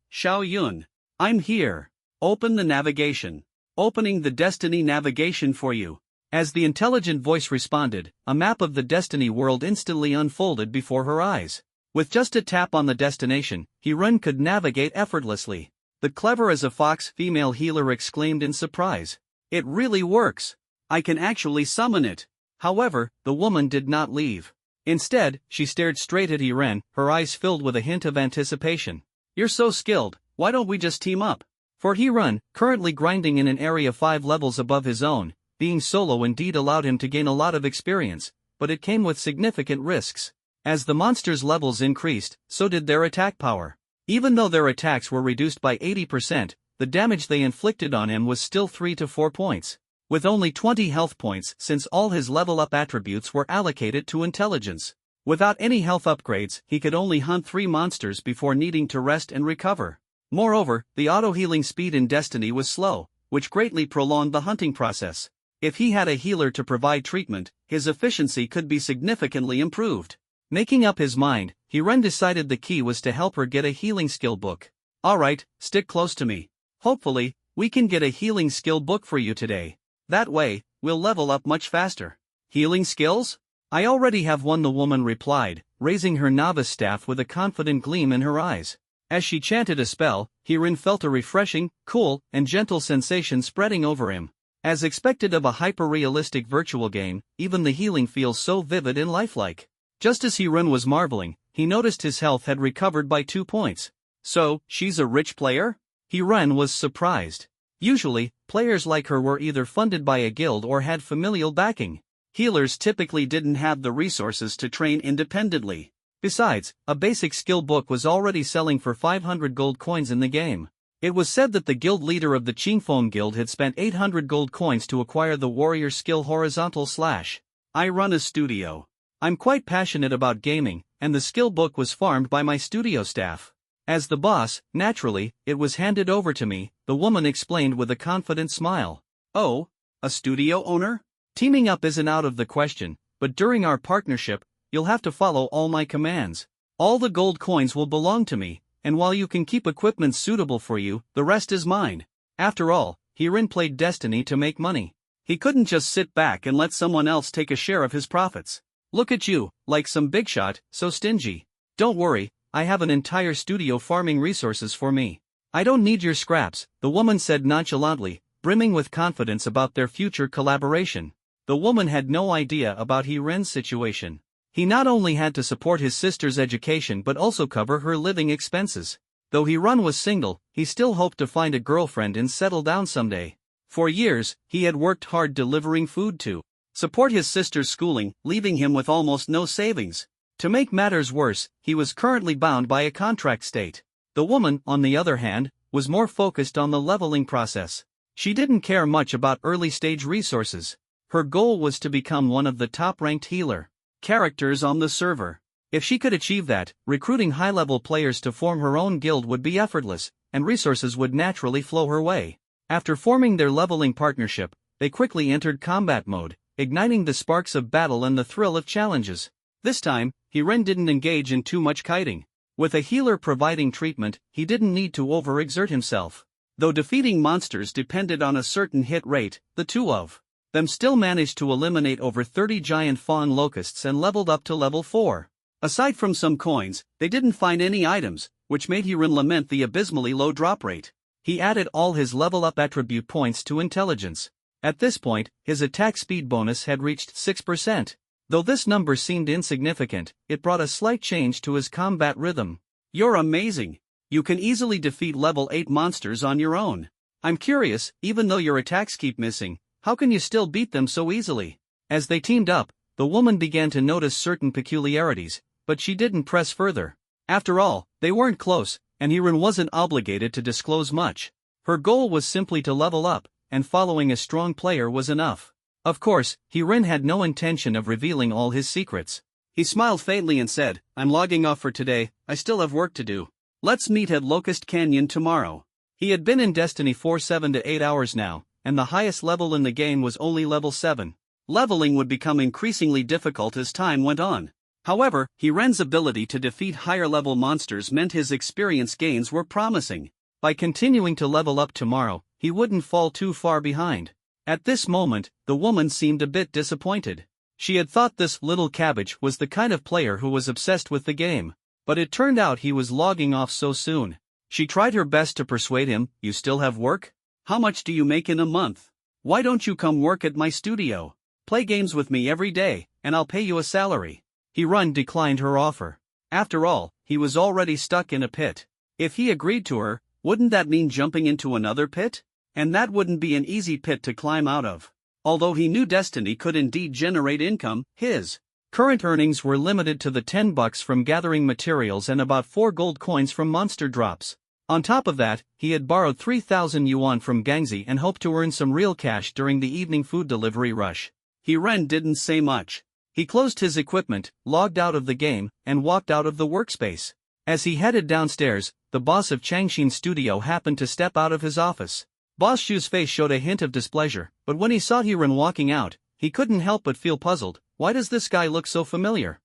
I'm here. Open the navigation. Opening the Destiny navigation for you. As the intelligent voice responded, a map of the Destiny world instantly unfolded before her eyes. With just a tap on the destination, Hiren could navigate effortlessly. The clever as a fox female healer exclaimed in surprise. It really works. I can actually summon it. However, the woman did not leave. Instead, she stared straight at Hiren, her eyes filled with a hint of anticipation. You're so skilled, why don't we just team up? For Hiren, currently grinding in an area 5 levels above his own, being solo indeed allowed him to gain a lot of experience, but it came with significant risks. As the monsters' levels increased, so did their attack power. Even though their attacks were reduced by 80%, the damage they inflicted on him was still 3 to 4 points. With only 20 health points since all his level-up attributes were allocated to intelligence. Without any health upgrades, he could only hunt 3 monsters before needing to rest and recover. Moreover, the auto-healing speed in Destiny was slow, which greatly prolonged the hunting process. If he had a healer to provide treatment, his efficiency could be significantly improved. Making up his mind, Hiren decided the key was to help her get a healing skill book. Alright, stick close to me. Hopefully, we can get a healing skill book for you today. That way, we'll level up much faster. Healing skills? I already have one, the woman replied, raising her novice staff with a confident gleam in her eyes. As she chanted a spell, Hiren felt a refreshing, cool, and gentle sensation spreading over him. As expected of a hyper-realistic virtual game, even the healing feels so vivid and lifelike. Just as Hiren was marveling, he noticed his health had recovered by 2 points. So, she's a rich player? Hiren was surprised. Usually, players like her were either funded by a guild or had familial backing. Healers typically didn't have the resources to train independently. Besides, a basic skill book was already selling for 500 gold coins in the game. It was said that the guild leader of the Qingfeng Guild had spent 800 gold coins to acquire the warrior skill horizontal slash. I run a studio. I'm quite passionate about gaming, and the skill book was farmed by my studio staff. As the boss, naturally, it was handed over to me, the woman explained with a confident smile. Oh, a studio owner? Teaming up isn't out of the question, but during our partnership, you'll have to follow all my commands. All the gold coins will belong to me, and while you can keep equipment suitable for you, the rest is mine. After all, Hiren played Destiny to make money. He couldn't just sit back and let someone else take a share of his profits. Look at you, like some big shot, so stingy. Don't worry, I have an entire studio farming resources for me. I don't need your scraps, the woman said nonchalantly, brimming with confidence about their future collaboration. The woman had no idea about Hiren's situation. He not only had to support his sister's education but also cover her living expenses. Though Hiren was single, he still hoped to find a girlfriend and settle down someday. For years, he had worked hard delivering food to support his sister's schooling, leaving him with almost no savings. To make matters worse, he was currently bound by a contract state. The woman, on the other hand, was more focused on the leveling process. She didn't care much about early-stage resources. Her goal was to become one of the top-ranked healer characters on the server. If she could achieve that, recruiting high-level players to form her own guild would be effortless, and resources would naturally flow her way. After forming their leveling partnership, they quickly entered combat mode, igniting the sparks of battle and the thrill of challenges. This time, Hiren didn't engage in too much kiting. With a healer providing treatment, he didn't need to overexert himself. Though defeating monsters depended on a certain hit rate, the two of them still managed to eliminate over 30 giant fawn locusts and leveled up to level 4. Aside from some coins, they didn't find any items, which made Hiren lament the abysmally low drop rate. He added all his level-up attribute points to intelligence. At this point, his attack speed bonus had reached 6%. Though this number seemed insignificant, it brought a slight change to his combat rhythm. You're amazing. You can easily defeat level 8 monsters on your own. I'm curious, even though your attacks keep missing, how can you still beat them so easily? As they teamed up, the woman began to notice certain peculiarities, but she didn't press further. After all, they weren't close, and Hiren wasn't obligated to disclose much. Her goal was simply to level up, and following a strong player was enough. Of course, Hiren had no intention of revealing all his secrets. He smiled faintly and said, I'm logging off for today, I still have work to do. Let's meet at Locust Canyon tomorrow. He had been in Destiny for 7 to 8 hours now, and the highest level in the game was only level 7. Leveling would become increasingly difficult as time went on. However, Hiren's ability to defeat higher-level monsters meant his experience gains were promising. By continuing to level up tomorrow, he wouldn't fall too far behind. At this moment, the woman seemed a bit disappointed. She had thought this little cabbage was the kind of player who was obsessed with the game. But it turned out he was logging off so soon. She tried her best to persuade him, "You still have work? How much do you make in a month? Why don't you come work at my studio? Play games with me every day, and I'll pay you a salary." He declined her offer. After all, he was already stuck in a pit. If he agreed to her, wouldn't that mean jumping into another pit? And that wouldn't be an easy pit to climb out of. Although he knew Destiny could indeed generate income, his current earnings were limited to the $10 from gathering materials and about 4 gold coins from monster drops. On top of that, he had borrowed 3,000 yuan from Gangxi and hoped to earn some real cash during the evening food delivery rush. Ren didn't say much. He closed his equipment, logged out of the game, and walked out of the workspace. As he headed downstairs, the boss of Changshin's studio happened to step out of his office. Boss Shu's face showed a hint of displeasure, but when he saw Ren walking out, he couldn't help but feel puzzled. Why does this guy look so familiar?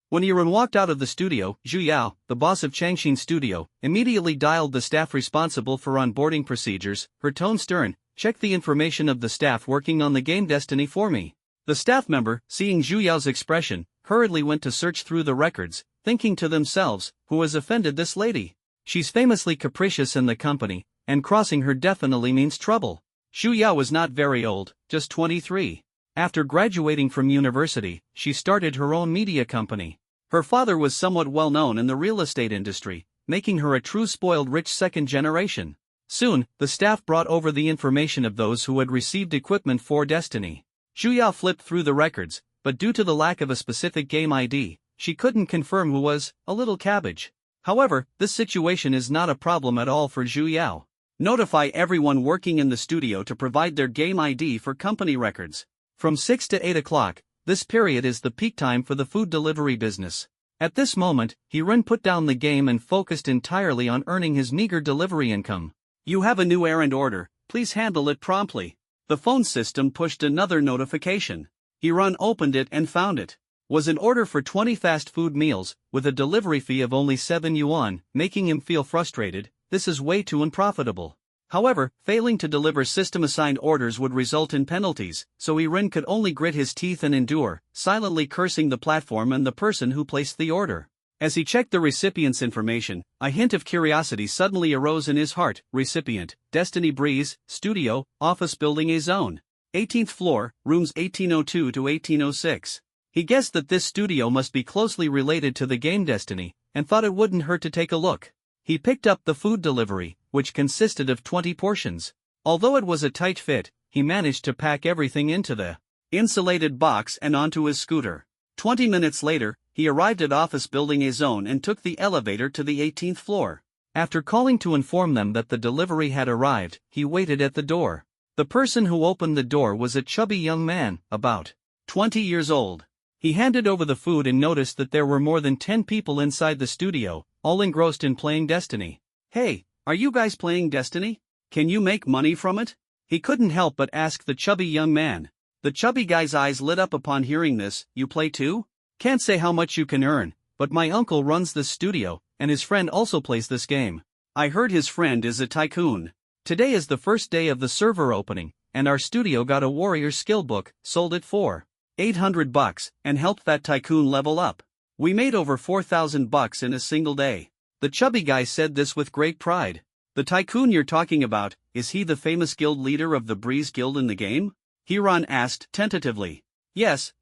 When Ren walked out of the studio, Zhu Yao, the boss of Changshin's studio, immediately dialed the staff responsible for onboarding procedures, her tone stern. "Check the information of the staff working on the game Destiny for me." The staff member, seeing Zhu Yao's expression, hurriedly went to search through the records, thinking to themselves, who has offended this lady? She's famously capricious in the company, and crossing her definitely means trouble. Zhu Yao was not very old, just 23. After graduating from university, she started her own media company. Her father was somewhat well known in the real estate industry, making her a true spoiled rich second generation. Soon, the staff brought over the information of those who had received equipment for Destiny. Zhu Yao flipped through the records, but due to the lack of a specific game ID, she couldn't confirm who was a little cabbage. However, this situation is not a problem at all for Zhu Yao. Notify everyone working in the studio to provide their game ID for company records. From 6 to 8 o'clock, this period is the peak time for the food delivery business. At this moment, Ren put down the game and focused entirely on earning his meager delivery income. "You have a new errand order, please handle it promptly." The phone system pushed another notification. Ren opened it and found it was an order for 20 fast food meals, with a delivery fee of only 7 yuan, making him feel frustrated. This is way too unprofitable. However, failing to deliver system-assigned orders would result in penalties, so Ren could only grit his teeth and endure, silently cursing the platform and the person who placed the order. As he checked the recipient's information, a hint of curiosity suddenly arose in his heart. Recipient, Destiny Breeze, Studio, Office Building A Zone. 18th floor, rooms 1802 to 1806. He guessed that this studio must be closely related to the game Destiny, and thought it wouldn't hurt to take a look. He picked up the food delivery, which consisted of 20 portions. Although it was a tight fit, he managed to pack everything into the insulated box and onto his scooter. 20 minutes later, he arrived at Office Building A Zone and took the elevator to the 18th floor. After calling to inform them that the delivery had arrived, he waited at the door. The person who opened the door was a chubby young man, about 20 years old. He handed over the food and noticed that there were more than 10 people inside the studio, all engrossed in playing Destiny. "Hey, are you guys playing Destiny? Can you make money from it?" He couldn't help but ask the chubby young man. The chubby guy's eyes lit up upon hearing this. "You play too? Can't say how much you can earn, but my uncle runs this studio, and his friend also plays this game. I heard his friend is a tycoon. Today is the first day of the server opening, and our studio got a warrior skill book, sold it for $800, and helped that tycoon level up. We made over $4,000 in a single day." The chubby guy said this with great pride. "The tycoon you're talking about, is he the famous guild leader of the Breeze Guild in the game?" Ren asked tentatively. Yes,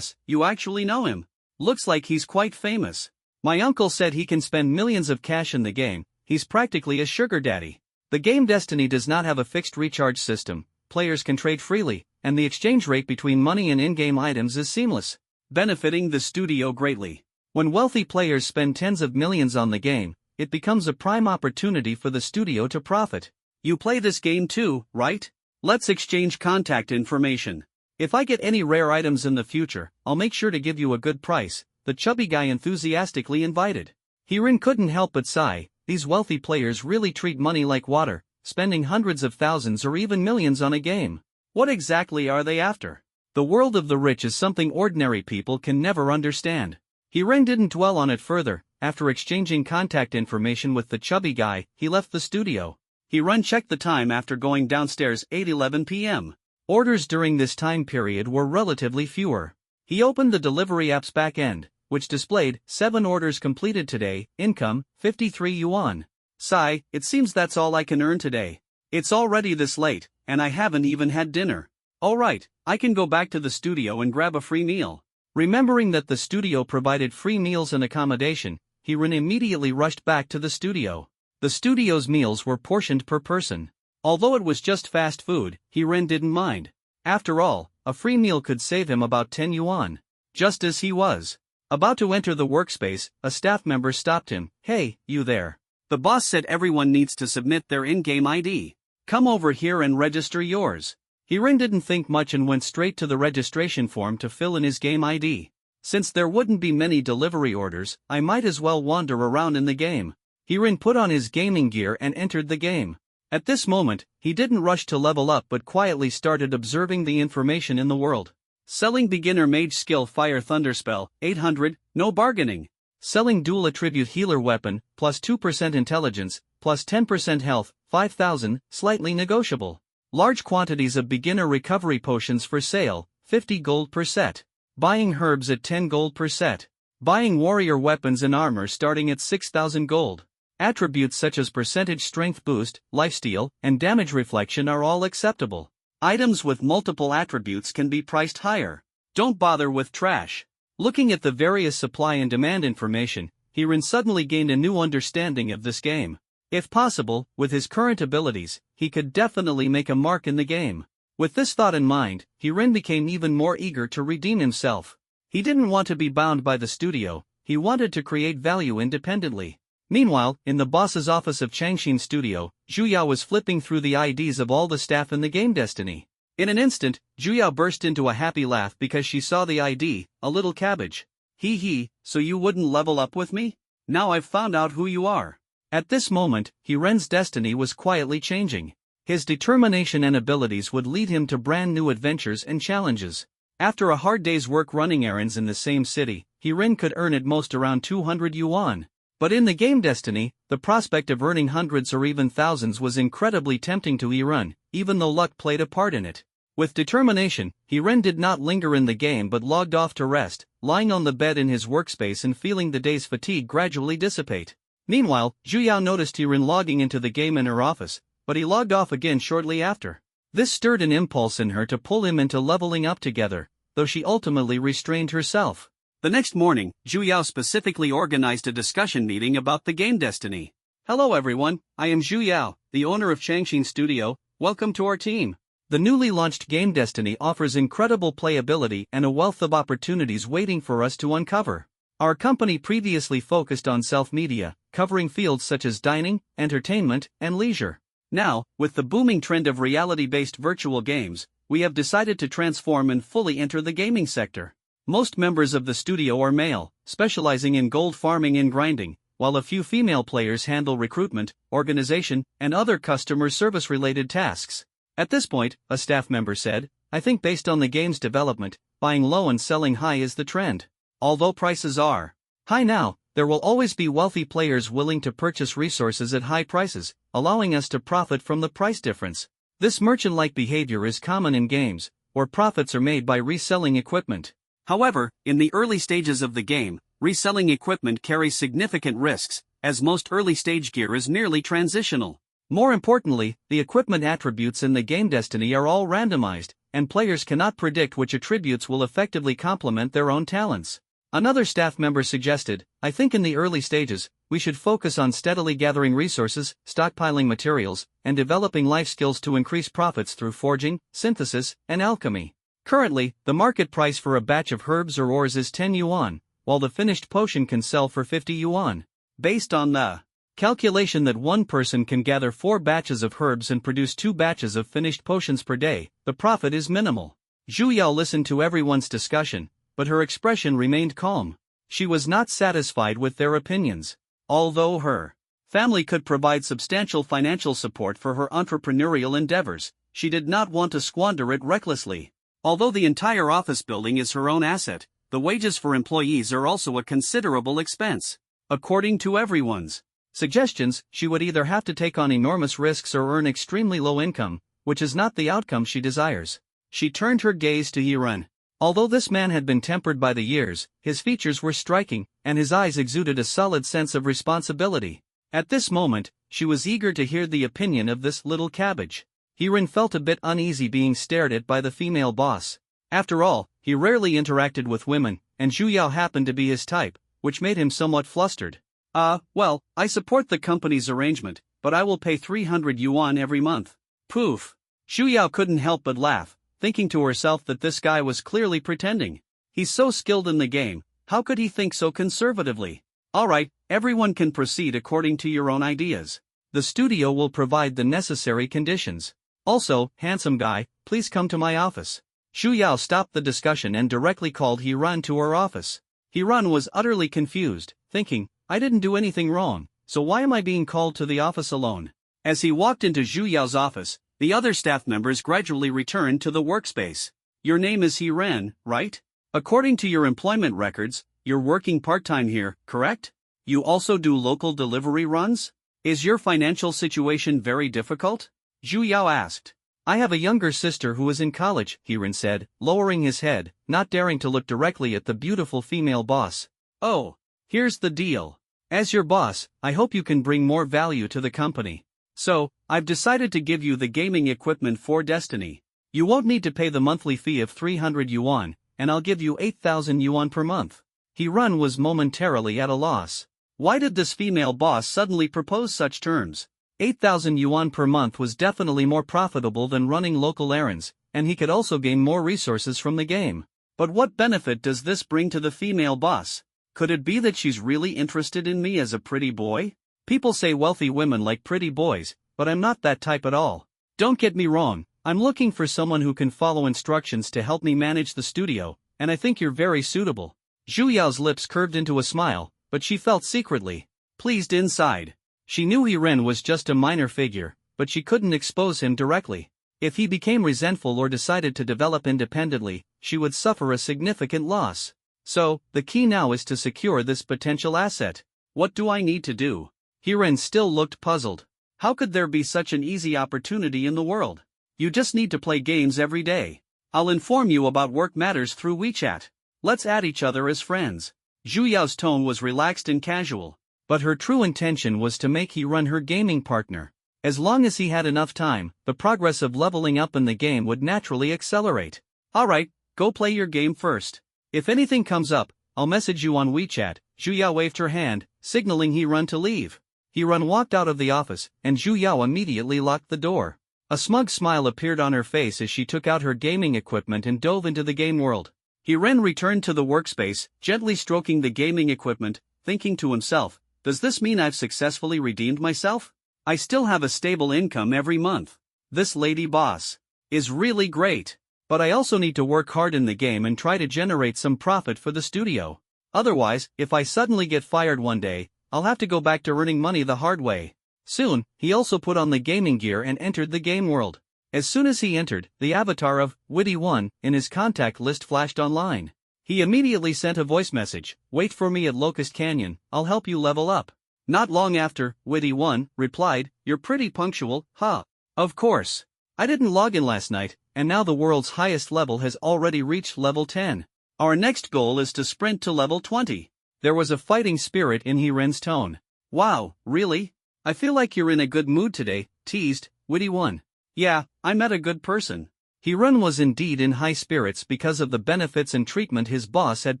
you actually know him. Looks like he's quite famous. My uncle said he can spend millions of cash in the game. He's practically a sugar daddy. The game Destiny does not have a fixed recharge system, players can trade freely, and the exchange rate between money and in-game items is seamless, benefiting the studio greatly. When wealthy players spend tens of millions on the game, it becomes a prime opportunity for the studio to profit. You play this game too, right? Let's exchange contact information. If I get any rare items in the future, I'll make sure to give you a good price, the chubby guy enthusiastically invited. Ren couldn't help but sigh. These wealthy players really treat money like water, spending hundreds of thousands or even millions on a game. What exactly are they after? The world of the rich is something ordinary people can never understand. Ren didn't dwell on it further. After exchanging contact information with the chubby guy, he left the studio. Ren checked the time after going downstairs. 8:11 p.m. Orders during this time period were relatively fewer. He opened the delivery app's back end, which displayed 7 orders completed today, income 53 yuan. Sigh, it seems that's all I can earn today. It's already this late, and I haven't even had dinner. Alright, I can go back to the studio and grab a free meal. Remembering that the studio provided free meals and accommodation, Hirin immediately rushed back to the studio. The studio's meals were portioned per person. Although it was just fast food, Hirin didn't mind. After all, a free meal could save him about 10 yuan. Just as he was about to enter the workspace, a staff member stopped him. Hey, you there. The boss said everyone needs to submit their in-game ID. Come over here and register yours. Hirin didn't think much and went straight to the registration form to fill in his game ID. Since there wouldn't be many delivery orders, I might as well wander around in the game. Hirin put on his gaming gear and entered the game. At this moment, he didn't rush to level up but quietly started observing the information in the world. Selling beginner mage skill fire thunder spell, 800, no bargaining. Selling dual attribute healer weapon, plus 2% intelligence, plus 10% health, 5000, slightly negotiable. Large quantities of beginner recovery potions for sale, 50 gold per set. Buying herbs at 10 gold per set. Buying warrior weapons and armor starting at 6000 gold. Attributes such as percentage strength boost, lifesteal, and damage reflection are all acceptable. Items with multiple attributes can be priced higher. Don't bother with trash. Looking at the various supply and demand information, Hirin suddenly gained a new understanding of this game. If possible, with his current abilities, he could definitely make a mark in the game. With this thought in mind, Hirin became even more eager to redeem himself. He didn't want to be bound by the studio, he wanted to create value independently. Meanwhile, in the boss's office of Changshin Studio, Zhuyao was flipping through the IDs of all the staff in the game Destiny. In an instant, Zhuyao burst into a happy laugh because she saw the ID, a little cabbage. Hee hee, so you wouldn't level up with me? Now I've found out who you are. At this moment, Hiren's destiny was quietly changing. His determination and abilities would lead him to brand new adventures and challenges. After a hard day's work running errands in the same city, Hiren could earn at most around 200 yuan. But in the game Destiny, the prospect of earning hundreds or even thousands was incredibly tempting to Hiren, even though luck played a part in it. With determination, Hiren did not linger in the game but logged off to rest, lying on the bed in his workspace and feeling the day's fatigue gradually dissipate. Meanwhile, Zhuyao noticed Hiren logging into the game in her office, but he logged off again shortly after. This stirred an impulse in her to pull him into leveling up together, though she ultimately restrained herself. The next morning, Zhuyao specifically organized a discussion meeting about the game Destiny. Hello everyone, I am Zhuyao, the owner of Changshin Studio. Welcome to our team. The newly launched game Destiny offers incredible playability and a wealth of opportunities waiting for us to uncover. Our company previously focused on self-media, covering fields such as dining, entertainment, and leisure. Now, with the booming trend of reality-based virtual games, we have decided to transform and fully enter the gaming sector. Most members of the studio are male, specializing in gold farming and grinding, while a few female players handle recruitment, organization, and other customer service-related tasks. At this point, a staff member said, I think based on the game's development, buying low and selling high is the trend. Although prices are high now, there will always be wealthy players willing to purchase resources at high prices, allowing us to profit from the price difference. This merchant-like behavior is common in games, where profits are made by reselling equipment. However, in the early stages of the game, reselling equipment carries significant risks, as most early-stage gear is merely transitional. More importantly, the equipment attributes in the game Destiny are all randomized, and players cannot predict which attributes will effectively complement their own talents. Another staff member suggested, I think in the early stages, we should focus on steadily gathering resources, stockpiling materials, and developing life skills to increase profits through forging, synthesis, and alchemy. Currently, the market price for a batch of herbs or ores is 10 yuan, while the finished potion can sell for 50 yuan. Based on the calculation that one person can gather 4 batches of herbs and produce 2 batches of finished potions per day, the profit is minimal. Zhuyao listened to everyone's discussion, but her expression remained calm. She was not satisfied with their opinions. Although her family could provide substantial financial support for her entrepreneurial endeavors, she did not want to squander it recklessly. Although the entire office building is her own asset, the wages for employees are also a considerable expense. According to everyone's suggestions, she would either have to take on enormous risks or earn extremely low income, which is not the outcome she desires. She turned her gaze to Hiren. Although this man had been tempered by the years, his features were striking, and his eyes exuded a solid sense of responsibility. At this moment, she was eager to hear the opinion of this little cabbage. Hiren felt a bit uneasy being stared at by the female boss. After all, he rarely interacted with women, and Zhu Yao happened to be his type, which made him somewhat flustered. Well, I support the company's arrangement, but I will pay 300 yuan every month. Poof. Zhu Yao couldn't help but laugh, thinking to herself that this guy was clearly pretending. He's so skilled in the game, how could he think so conservatively? Alright, everyone can proceed according to your own ideas. The studio will provide the necessary conditions. Also, handsome guy, please come to my office. Zhu Yao stopped the discussion and directly called Hiren to her office. Hiren was utterly confused, thinking, I didn't do anything wrong, so why am I being called to the office alone? As he walked into Zhu Yao's office, the other staff members gradually returned to the workspace. Your name is Hiren, right? According to your employment records, you're working part-time here, correct? You also do local delivery runs? Is your financial situation very difficult? Zhu Yao asked. I have a younger sister who is in college, Hiren said, lowering his head, not daring to look directly at the beautiful female boss. Oh, here's the deal. As your boss, I hope you can bring more value to the company. So, I've decided to give you the gaming equipment for Destiny. You won't need to pay the monthly fee of 300 yuan, and I'll give you 8,000 yuan per month. Hiren was momentarily at a loss. Why did this female boss suddenly propose such terms? 8,000 yuan per month was definitely more profitable than running local errands, and he could also gain more resources from the game. But what benefit does this bring to the female boss? Could it be that she's really interested in me as a pretty boy? People say wealthy women like pretty boys, but I'm not that type at all. Don't get me wrong, I'm looking for someone who can follow instructions to help me manage the studio, and I think you're very suitable. Zhu Yao's lips curved into a smile, but she felt secretly pleased inside. She knew Hiren was just a minor figure, but she couldn't expose him directly. If he became resentful or decided to develop independently, she would suffer a significant loss. So, the key now is to secure this potential asset. What do I need to do? Hiren still looked puzzled. How could there be such an easy opportunity in the world? You just need to play games every day. I'll inform you about work matters through WeChat. Let's add each other as friends. Zhu Yao's tone was relaxed and casual. But her true intention was to make Hiren her gaming partner. As long as he had enough time, the progress of leveling up in the game would naturally accelerate. Alright, go play your game first. If anything comes up, I'll message you on WeChat. Zhu Yao waved her hand, signaling Hiren to leave. Hiren walked out of the office, and Zhu Yao immediately locked the door. A smug smile appeared on her face as she took out her gaming equipment and dove into the game world. Hiren returned to the workspace, gently stroking the gaming equipment, thinking to himself, does this mean I've successfully redeemed myself? I still have a stable income every month. This lady boss is really great. But I also need to work hard in the game and try to generate some profit for the studio. Otherwise, if I suddenly get fired one day, I'll have to go back to earning money the hard way. Soon, he also put on the gaming gear and entered the game world. As soon as he entered, the avatar of Witty One in his contact list flashed online. He immediately sent a voice message, wait for me at Locust Canyon, I'll help you level up. Not long after, Witty One replied, you're pretty punctual, huh? Of course. I didn't log in last night, and now the world's highest level has already reached level 10. Our next goal is to sprint to level 20. There was a fighting spirit in Hiren's tone. Wow, really? I feel like you're in a good mood today, teased Witty One. Yeah, I met a good person. Hiren was indeed in high spirits because of the benefits and treatment his boss had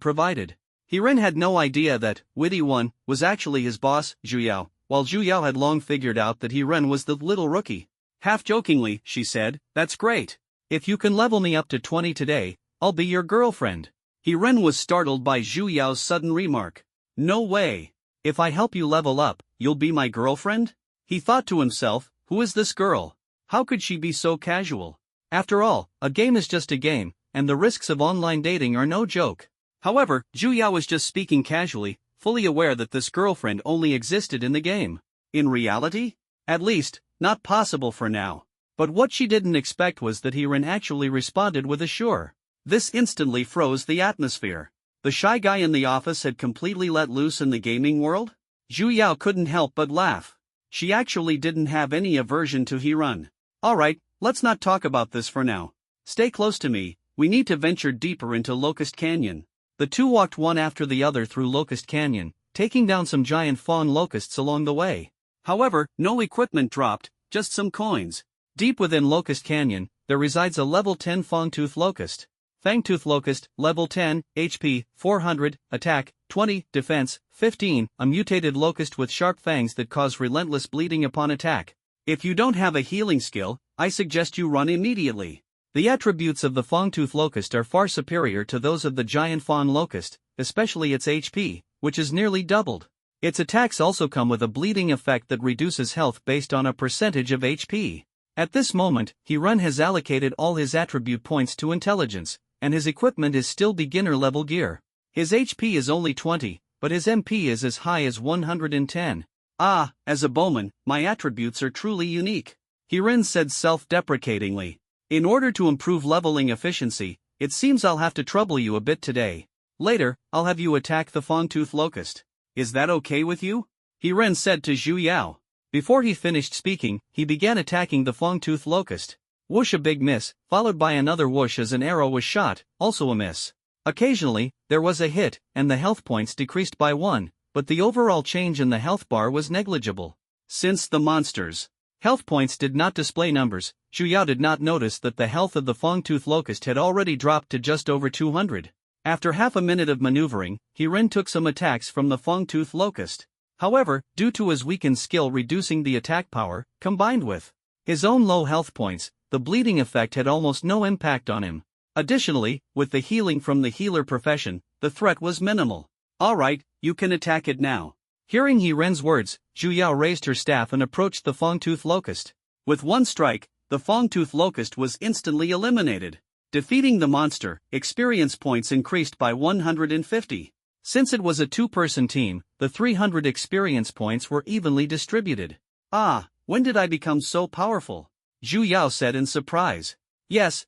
provided. Hiren had no idea that Witty One was actually his boss, Zhu Yao, while Zhu Yao had long figured out that Hiren was the little rookie. Half-jokingly, she said, that's great. If you can level me up to 20 today, I'll be your girlfriend. Hiren was startled by Zhu Yao's sudden remark. No way. If I help you level up, you'll be my girlfriend? He thought to himself, who is this girl? How could she be so casual? After all, a game is just a game, and the risks of online dating are no joke. However, Zhu Yao was just speaking casually, fully aware that this girlfriend only existed in the game. In reality? At least, not possible for now. But what she didn't expect was that Hiren actually responded with a sure. This instantly froze the atmosphere. The shy guy in the office had completely let loose in the gaming world? Zhu Yao couldn't help but laugh. She actually didn't have any aversion to Hiren. Alright, let's not talk about this for now. stay close to me, we need to venture deeper into Locust Canyon. The two walked one after the other through Locust Canyon, taking down some giant fawn locusts along the way. However, no equipment dropped, just some coins. Deep within Locust Canyon, there resides a level 10 fangtooth locust. Fangtooth locust, level 10, HP, 400, attack, 20, defense, 15, a mutated locust with sharp fangs that cause relentless bleeding upon attack. If you don't have a healing skill, I suggest you run immediately. The attributes of the fangtooth locust are far superior to those of the giant fawn locust, especially its HP, which is nearly doubled. Its attacks also come with a bleeding effect that reduces health based on a percentage of HP. At this moment, Hiren has allocated all his attribute points to intelligence, and his equipment is still beginner-level gear. His HP is only 20, but his MP is as high as 110. Ah, as a bowman, my attributes are truly unique, Hiren said self-deprecatingly. In order to improve leveling efficiency, it seems I'll have to trouble you a bit today. Later, I'll have you attack the fangtooth locust. Is that okay with you? Hiren said to Zhu Yao. Before he finished speaking, he began attacking the fangtooth locust. Whoosh, a big miss, followed by another whoosh as an arrow was shot, also a miss. Occasionally, there was a hit, and the health points decreased by 1, but the overall change in the health bar was negligible. Since the monster's health points did not display numbers, Zhu Yao did not notice that the health of the fangtooth locust had already dropped to just over 200. After half a minute of maneuvering, Hiren took some attacks from the fangtooth locust. However, due to his weakened skill reducing the attack power, combined with his own low health points, the bleeding effect had almost no impact on him. Additionally, with the healing from the healer profession, the threat was minimal. Alright, you can attack it now. Hearing Hiren's words, Zhu Yao raised her staff and approached the fangtooth locust. With one strike, the fangtooth locust was instantly eliminated. Defeating the monster, experience points increased by 150. Since it was a two-person team, the 300 experience points were evenly distributed. Ah, when did I become so powerful? Zhu Yao said in surprise. Yes,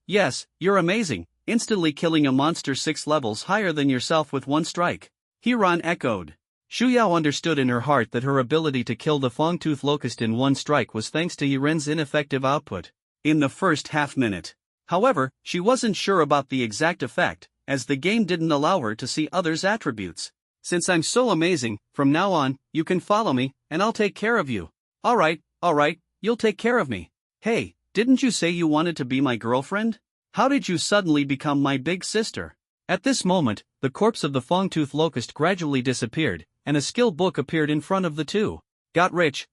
you're amazing, instantly killing a monster 6 levels higher than yourself with one strike. Hiren echoed. Zhu Yao understood in her heart that her ability to kill the fangtooth locust in one strike was thanks to Hiren's ineffective output in the first half-minute. However, she wasn't sure about the exact effect, as the game didn't allow her to see others' attributes. Since I'm so amazing, from now on, you can follow me, and I'll take care of you. Alright, you'll take care of me. Hey, didn't you say you wanted to be my girlfriend? How did you suddenly become my big sister? At this moment, the corpse of the fangtooth locust gradually disappeared, and a skill book appeared in front of the two. Got rich,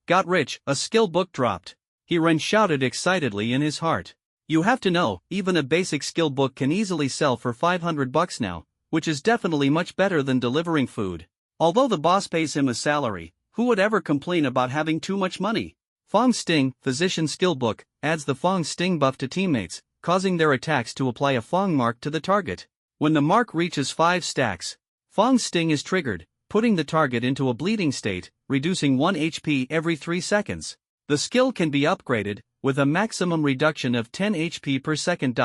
a skill book dropped. Hiren shouted excitedly in his heart. You have to know, even a basic skill book can easily sell for $500 now, which is definitely much better than delivering food. Although the boss pays him a salary, who would ever complain about having too much money? Fang Sting, Physician Skill Book, adds the Fang Sting buff to teammates, causing their attacks to apply a Fang mark to the target. When the mark reaches 5 stacks, Fang Sting is triggered, putting the target into a bleeding state, reducing 1 HP every 3 seconds. The skill can be upgraded, with a maximum reduction of 10 HP per second.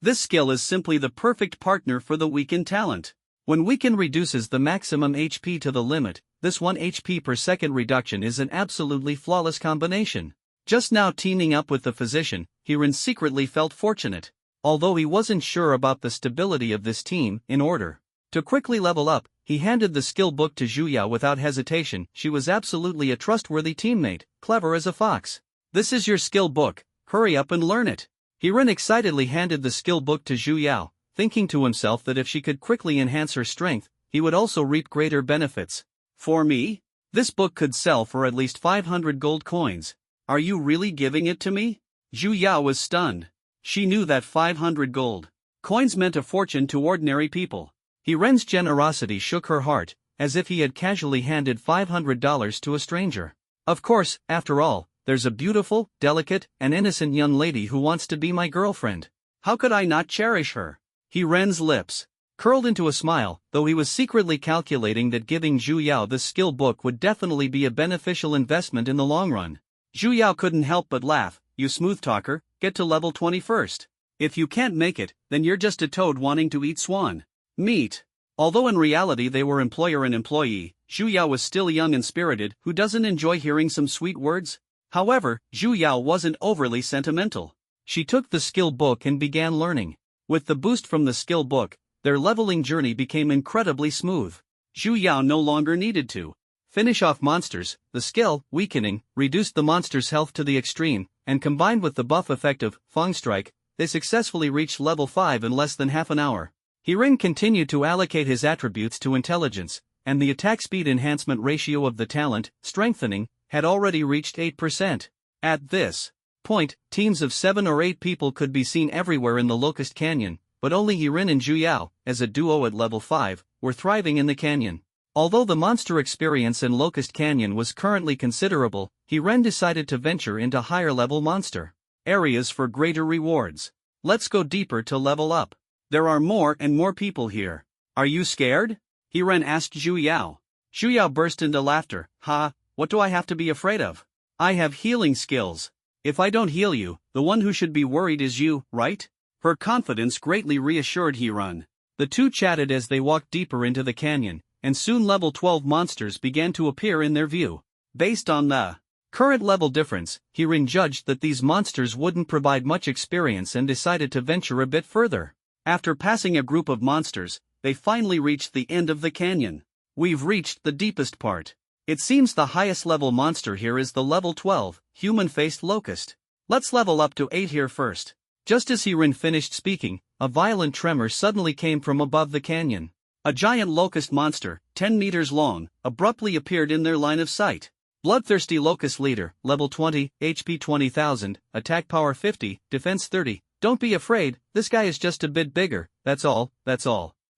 This skill is simply the perfect partner for the weakened talent. When weaken reduces the maximum HP to the limit, this 1 HP per second reduction is an absolutely flawless combination. Just now teaming up with the physician, Hiren secretly felt fortunate. Although he wasn't sure about the stability of this team, in order to quickly level up, he handed the skill book to Zhu Yao without hesitation. She was absolutely a trustworthy teammate, clever as a fox. This is your skill book, hurry up and learn it. Hiren excitedly handed the skill book to Zhu Yao, thinking to himself that if she could quickly enhance her strength, he would also reap greater benefits. For me? This book could sell for at least 500 gold coins. Are you really giving it to me? Zhu Yao was stunned. She knew that 500 gold coins meant a fortune to ordinary people. Hiren's generosity shook her heart, as if he had casually handed $500 to a stranger. Of course, after all, there's a beautiful, delicate, and innocent young lady who wants to be my girlfriend. How could I not cherish her? Hiren's lips curled into a smile, though he was secretly calculating that giving Zhu Yao this skill book would definitely be a beneficial investment in the long run. Zhu Yao couldn't help but laugh. You smooth talker, get to level 20 first. If you can't make it, then you're just a toad wanting to eat swan meat. Although in reality they were employer and employee, Zhu Yao was still young and spirited. Who doesn't enjoy hearing some sweet words? However, Zhu Yao wasn't overly sentimental. She took the skill book and began learning. With the boost from the skill book, their leveling journey became incredibly smooth. Zhu Yao no longer needed to finish off monsters. The skill, weakening, reduced the monster's health to the extreme, and combined with the buff effect of Fang Strike, they successfully reached level 5 in less than half an hour. Hirin continued to allocate his attributes to intelligence, and the attack speed enhancement ratio of the talent, strengthening, had already reached 8%. At this point, teams of 7 or 8 people could be seen everywhere in the Locust Canyon, but only Hirin and Zhu Yao, as a duo at level 5, were thriving in the canyon. Although the monster experience in Locust Canyon was currently considerable, Hirin decided to venture into higher-level monster areas for greater rewards. Let's go deeper to level up. There are more and more people here. Are you scared? Hirin asked Zhu Yao. Zhu Yao burst into laughter. Ha, what do I have to be afraid of? I have healing skills. If I don't heal you, the one who should be worried is you, right? Her confidence greatly reassured Hirin. The two chatted as they walked deeper into the canyon, and soon level 12 monsters began to appear in their view. Based on the current level difference, Hirin judged that these monsters wouldn't provide much experience and decided to venture a bit further. After passing a group of monsters, they finally reached the end of the canyon. We've reached the deepest part. It seems the highest level monster here is the level 12, human-faced locust. Let's level up to 8 here first. Just as Hirin finished speaking, a violent tremor suddenly came from above the canyon. A giant locust monster, 10 meters long, abruptly appeared in their line of sight. Bloodthirsty locust leader, level 20, HP 20,000, attack power 50, defense 30. Don't be afraid, this guy is just a bit bigger, that's all.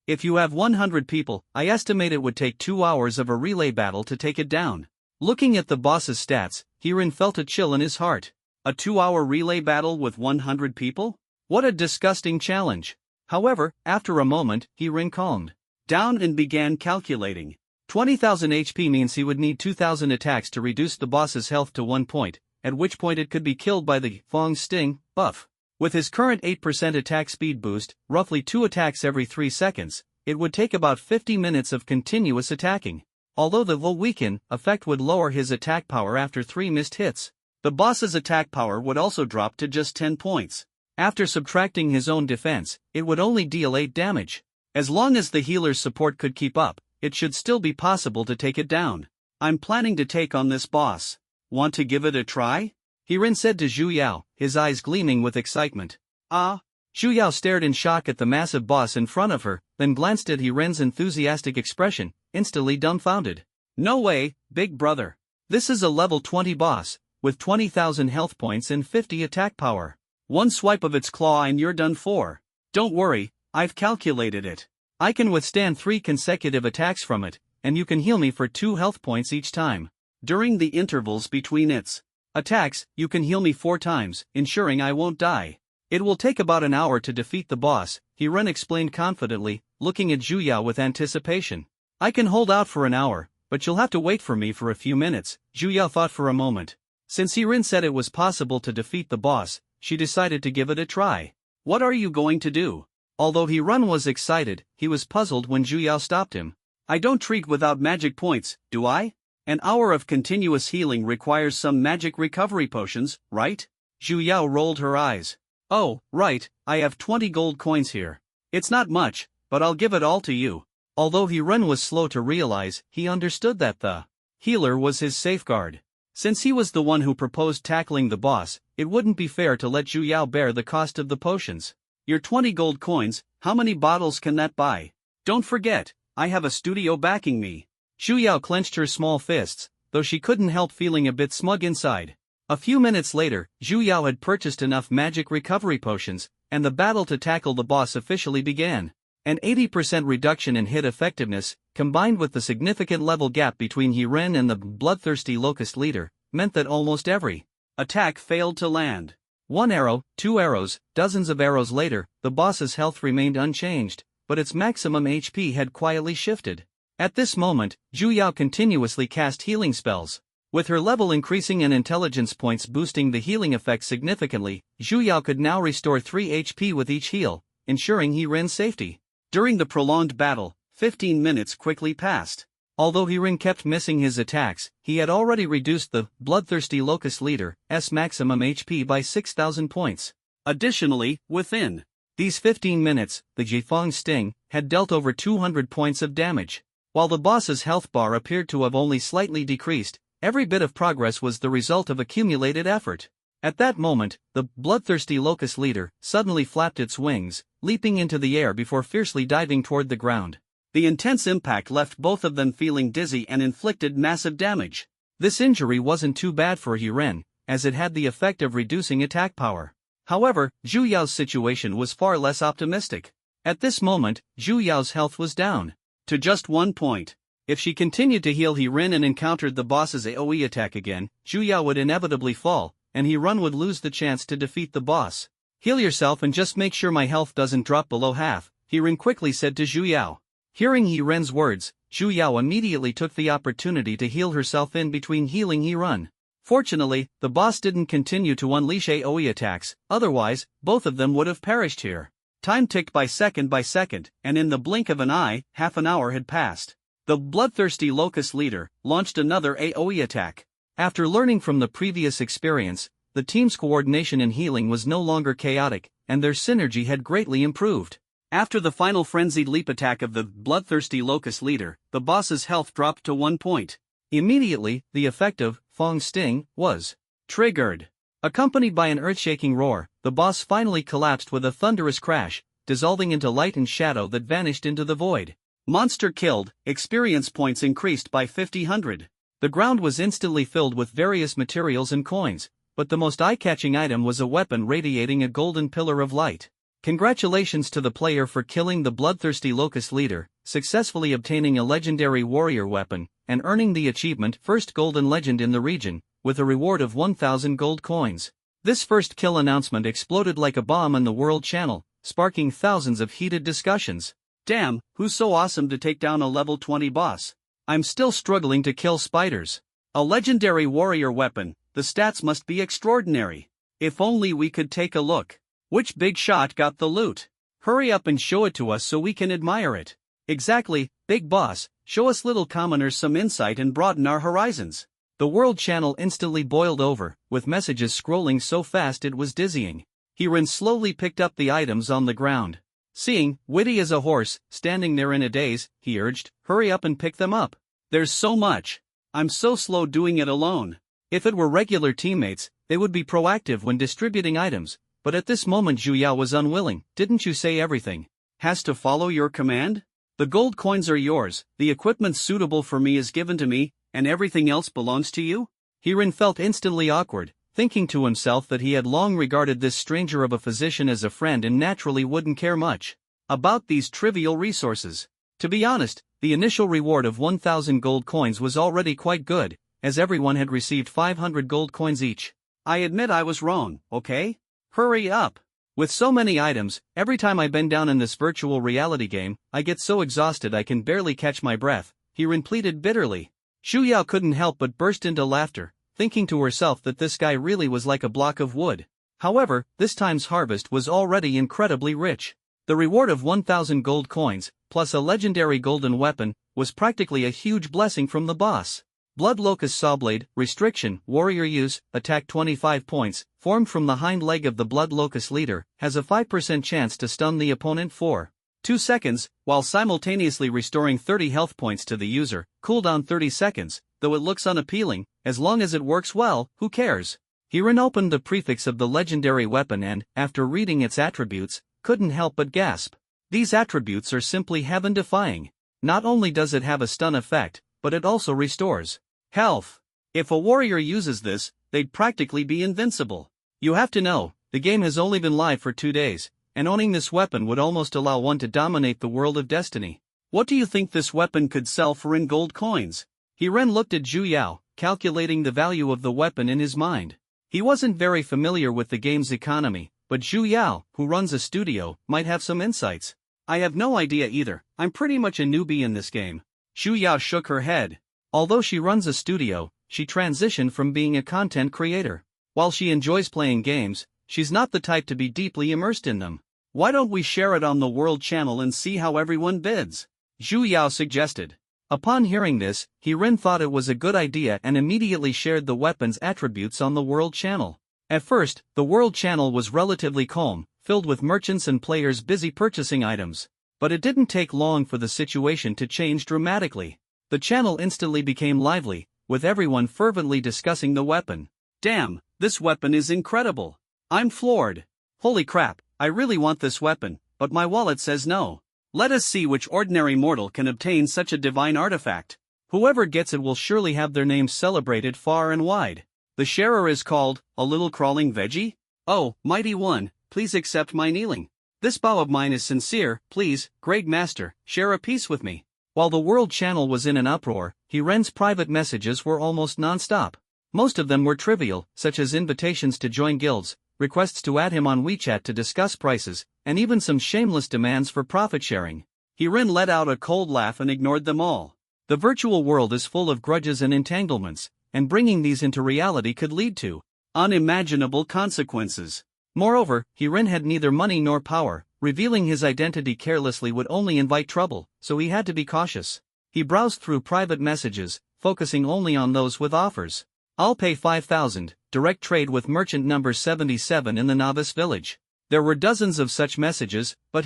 If you have 100 people, I estimate it would take 2 hours of a relay battle to take it down. Looking at the boss's stats, Hirin felt a chill in his heart. A 2-hour relay battle with 100 people? What a disgusting challenge. However, after a moment, Hirin calmed down and began calculating. 20,000 HP means he would need 2,000 attacks to reduce the boss's health to 1 point, at which point it could be killed by the Fang Sting buff. With his current 8% attack speed boost, roughly 2 attacks every 3 seconds, it would take about 50 minutes of continuous attacking. Although the weaken effect would lower his attack power after 3 missed hits, the boss's attack power would also drop to just 10 points. After subtracting his own defense, it would only deal 8 damage. As long as the healer's support could keep up, it should still be possible to take it down. I'm planning to take on this boss. Want to give it a try? Hirin said to Zhu Yao, his eyes gleaming with excitement. Ah! Zhu Yao stared in shock at the massive boss in front of her, then glanced at Hirin's enthusiastic expression, instantly dumbfounded. No way, big brother. This is a level 20 boss, with 20,000 health points and 50 attack power. One swipe of its claw and you're done for. Don't worry, I've calculated it. I can withstand 3 consecutive attacks from it, and you can heal me for 2 health points each time. During the intervals between its attacks, you can heal me 4 times, ensuring I won't die. It will take about an hour to defeat the boss, Hirin explained confidently, looking at Zhu Yao with anticipation. I can hold out for an hour, but you'll have to wait for me for a few minutes, Zhu Yao thought for a moment. Since Hirin said it was possible to defeat the boss, she decided to give it a try. What are you going to do? Although Hirin was excited, he was puzzled when Zhu Yao stopped him. I don't treat without magic points, do I? An hour of continuous healing requires some magic recovery potions, right? Zhu Yao rolled her eyes. Oh, right, I have 20 gold coins here. It's not much, but I'll give it all to you. Although Hirin was slow to realize, he understood that the healer was his safeguard. Since he was the one who proposed tackling the boss, it wouldn't be fair to let Zhu Yao bear the cost of the potions. Your 20 gold coins, how many bottles can that buy? Don't forget, I have a studio backing me. Zhu Yao clenched her small fists, though she couldn't help feeling a bit smug inside. A few minutes later, Zhu Yao had purchased enough magic recovery potions, and the battle to tackle the boss officially began. An 80% reduction in hit effectiveness, combined with the significant level gap between Hirin and the bloodthirsty locust leader, meant that almost every attack failed to land. 1 arrow, 2 arrows, dozens of arrows later, the boss's health remained unchanged, but its maximum HP had quietly shifted. At this moment, Zhu Yao continuously cast healing spells. With her level increasing and intelligence points boosting the healing effect significantly, Zhu Yao could now restore 3 HP with each heal, ensuring Hirin's safety. During the prolonged battle, 15 minutes quickly passed. Although Hirin kept missing his attacks, he had already reduced the bloodthirsty locust leader's maximum HP by 6,000 points. Additionally, within these 15 minutes, the Jifeng Sting had dealt over 200 points of damage. While the boss's health bar appeared to have only slightly decreased, every bit of progress was the result of accumulated effort. At that moment, the bloodthirsty locust leader suddenly flapped its wings, leaping into the air before fiercely diving toward the ground. The intense impact left both of them feeling dizzy and inflicted massive damage. This injury wasn't too bad for Hiren, as it had the effect of reducing attack power. However, Zhu Yao's situation was far less optimistic. At this moment, Zhu Yao's health was down to just 1 point. If she continued to heal Hiren and encountered the boss's AoE attack again, Zhu Yao would inevitably fall, and Hiren would lose the chance to defeat the boss. Heal yourself and just make sure my health doesn't drop below half, Hiren quickly said to Zhu Yao. Hearing Hiren's words, Zhu Yao immediately took the opportunity to heal herself in between healing Hiren. Fortunately, the boss didn't continue to unleash AoE attacks, otherwise, both of them would have perished here. Time ticked by second, and in the blink of an eye, half an hour had passed. The bloodthirsty locust leader launched another AoE attack. After learning from the previous experience, the team's coordination in healing was no longer chaotic, and their synergy had greatly improved. After the final frenzied leap attack of the bloodthirsty locust leader, the boss's health dropped to 1 point. Immediately, the effect of Fong Sting was triggered. Accompanied by an earth-shaking roar, the boss finally collapsed with a thunderous crash, dissolving into light and shadow that vanished into the void. Monster killed, experience points increased by 50,000. The ground was instantly filled with various materials and coins, but the most eye-catching item was a weapon radiating a golden pillar of light. Congratulations to the player for killing the bloodthirsty locust leader, successfully obtaining a legendary warrior weapon, and earning the achievement First Golden Legend in the region, with a reward of 1,000 gold coins. This first kill announcement exploded like a bomb on the World Channel, sparking thousands of heated discussions. Damn, who's so awesome to take down a level 20 boss? I'm still struggling to kill spiders. A legendary warrior weapon, the stats must be extraordinary. If only we could take a look. Which big shot got the loot? Hurry up and show it to us so we can admire it. Exactly, big boss, show us little commoners some insight and broaden our horizons. The World Channel instantly boiled over, with messages scrolling so fast it was dizzying. Hiren slowly picked up the items on the ground. Seeing Witty as a horse standing there in a daze, he urged, hurry up and pick them up. There's so much. I'm so slow doing it alone. If it were regular teammates, they would be proactive when distributing items, but at this moment Zhu Yao was unwilling. Didn't you say everything has to follow your command? The gold coins are yours, the equipment suitable for me is given to me, and everything else belongs to you? Hiren felt instantly awkward, thinking to himself that he had long regarded this stranger of a physician as a friend and naturally wouldn't care much about these trivial resources. To be honest, the initial reward of 1,000 gold coins was already quite good, as everyone had received 500 gold coins each. I admit I was wrong, okay? Hurry up! With so many items, every time I bend down in this virtual reality game, I get so exhausted I can barely catch my breath, Hiren pleaded bitterly. Zhu Yao couldn't help but burst into laughter, thinking to herself that this guy really was like a block of wood. However, this time's harvest was already incredibly rich. The reward of 1,000 gold coins, plus a legendary golden weapon, was practically a huge blessing from the boss. Blood Locust Sawblade, restriction, warrior use, attack 25 points, formed from the hind leg of the Blood Locust leader, has a 5% chance to stun the opponent for 2 seconds, while simultaneously restoring 30 health points to the user, cooldown 30 seconds, though it looks unappealing, as long as it works well, who cares? Hiren opened the prefix of the legendary weapon and, after reading its attributes, couldn't help but gasp. These attributes are simply heaven-defying. Not only does it have a stun effect, but it also restores health. If a warrior uses this, they'd practically be invincible. You have to know, the game has only been live for 2 days, and owning this weapon would almost allow one to dominate the world of Destiny. What do you think this weapon could sell for in gold coins? Hiren looked at Zhu Yao, calculating the value of the weapon in his mind. He wasn't very familiar with the game's economy, but Zhu Yao, who runs a studio, might have some insights. I have no idea either, I'm pretty much a newbie in this game. Zhu Yao shook her head. Although she runs a studio, she transitioned from being a content creator. While she enjoys playing games, she's not the type to be deeply immersed in them. Why don't we share it on the World Channel and see how everyone bids? Zhu Yao suggested. Upon hearing this, Hiren thought it was a good idea and immediately shared the weapon's attributes on the World Channel. At first, the World Channel was relatively calm, filled with merchants and players busy purchasing items. But it didn't take long for the situation to change dramatically. The channel instantly became lively, with everyone fervently discussing the weapon. "Damn, this weapon is incredible. I'm floored. Holy crap, I really want this weapon, but my wallet says no. Let us see which ordinary mortal can obtain such a divine artifact. Whoever gets it will surely have their names celebrated far and wide. The sharer is called, a little crawling veggie? Oh, mighty one, please accept my kneeling. This bow of mine is sincere, please, great master, share a piece with me." While the World Channel was in an uproar, Hiren's private messages were almost non-stop. Most of them were trivial, such as invitations to join guilds, requests to add him on WeChat to discuss prices, and even some shameless demands for profit sharing. Hiren let out a cold laugh and ignored them all. The virtual world is full of grudges and entanglements, and bringing these into reality could lead to unimaginable consequences. Moreover, Hiren had neither money nor power. Revealing his identity carelessly would only invite trouble, so he had to be cautious. He browsed through private messages, focusing only on those with offers. "I'll pay 5,000, direct trade with merchant number 77 in the novice village." There were dozens of such messages, but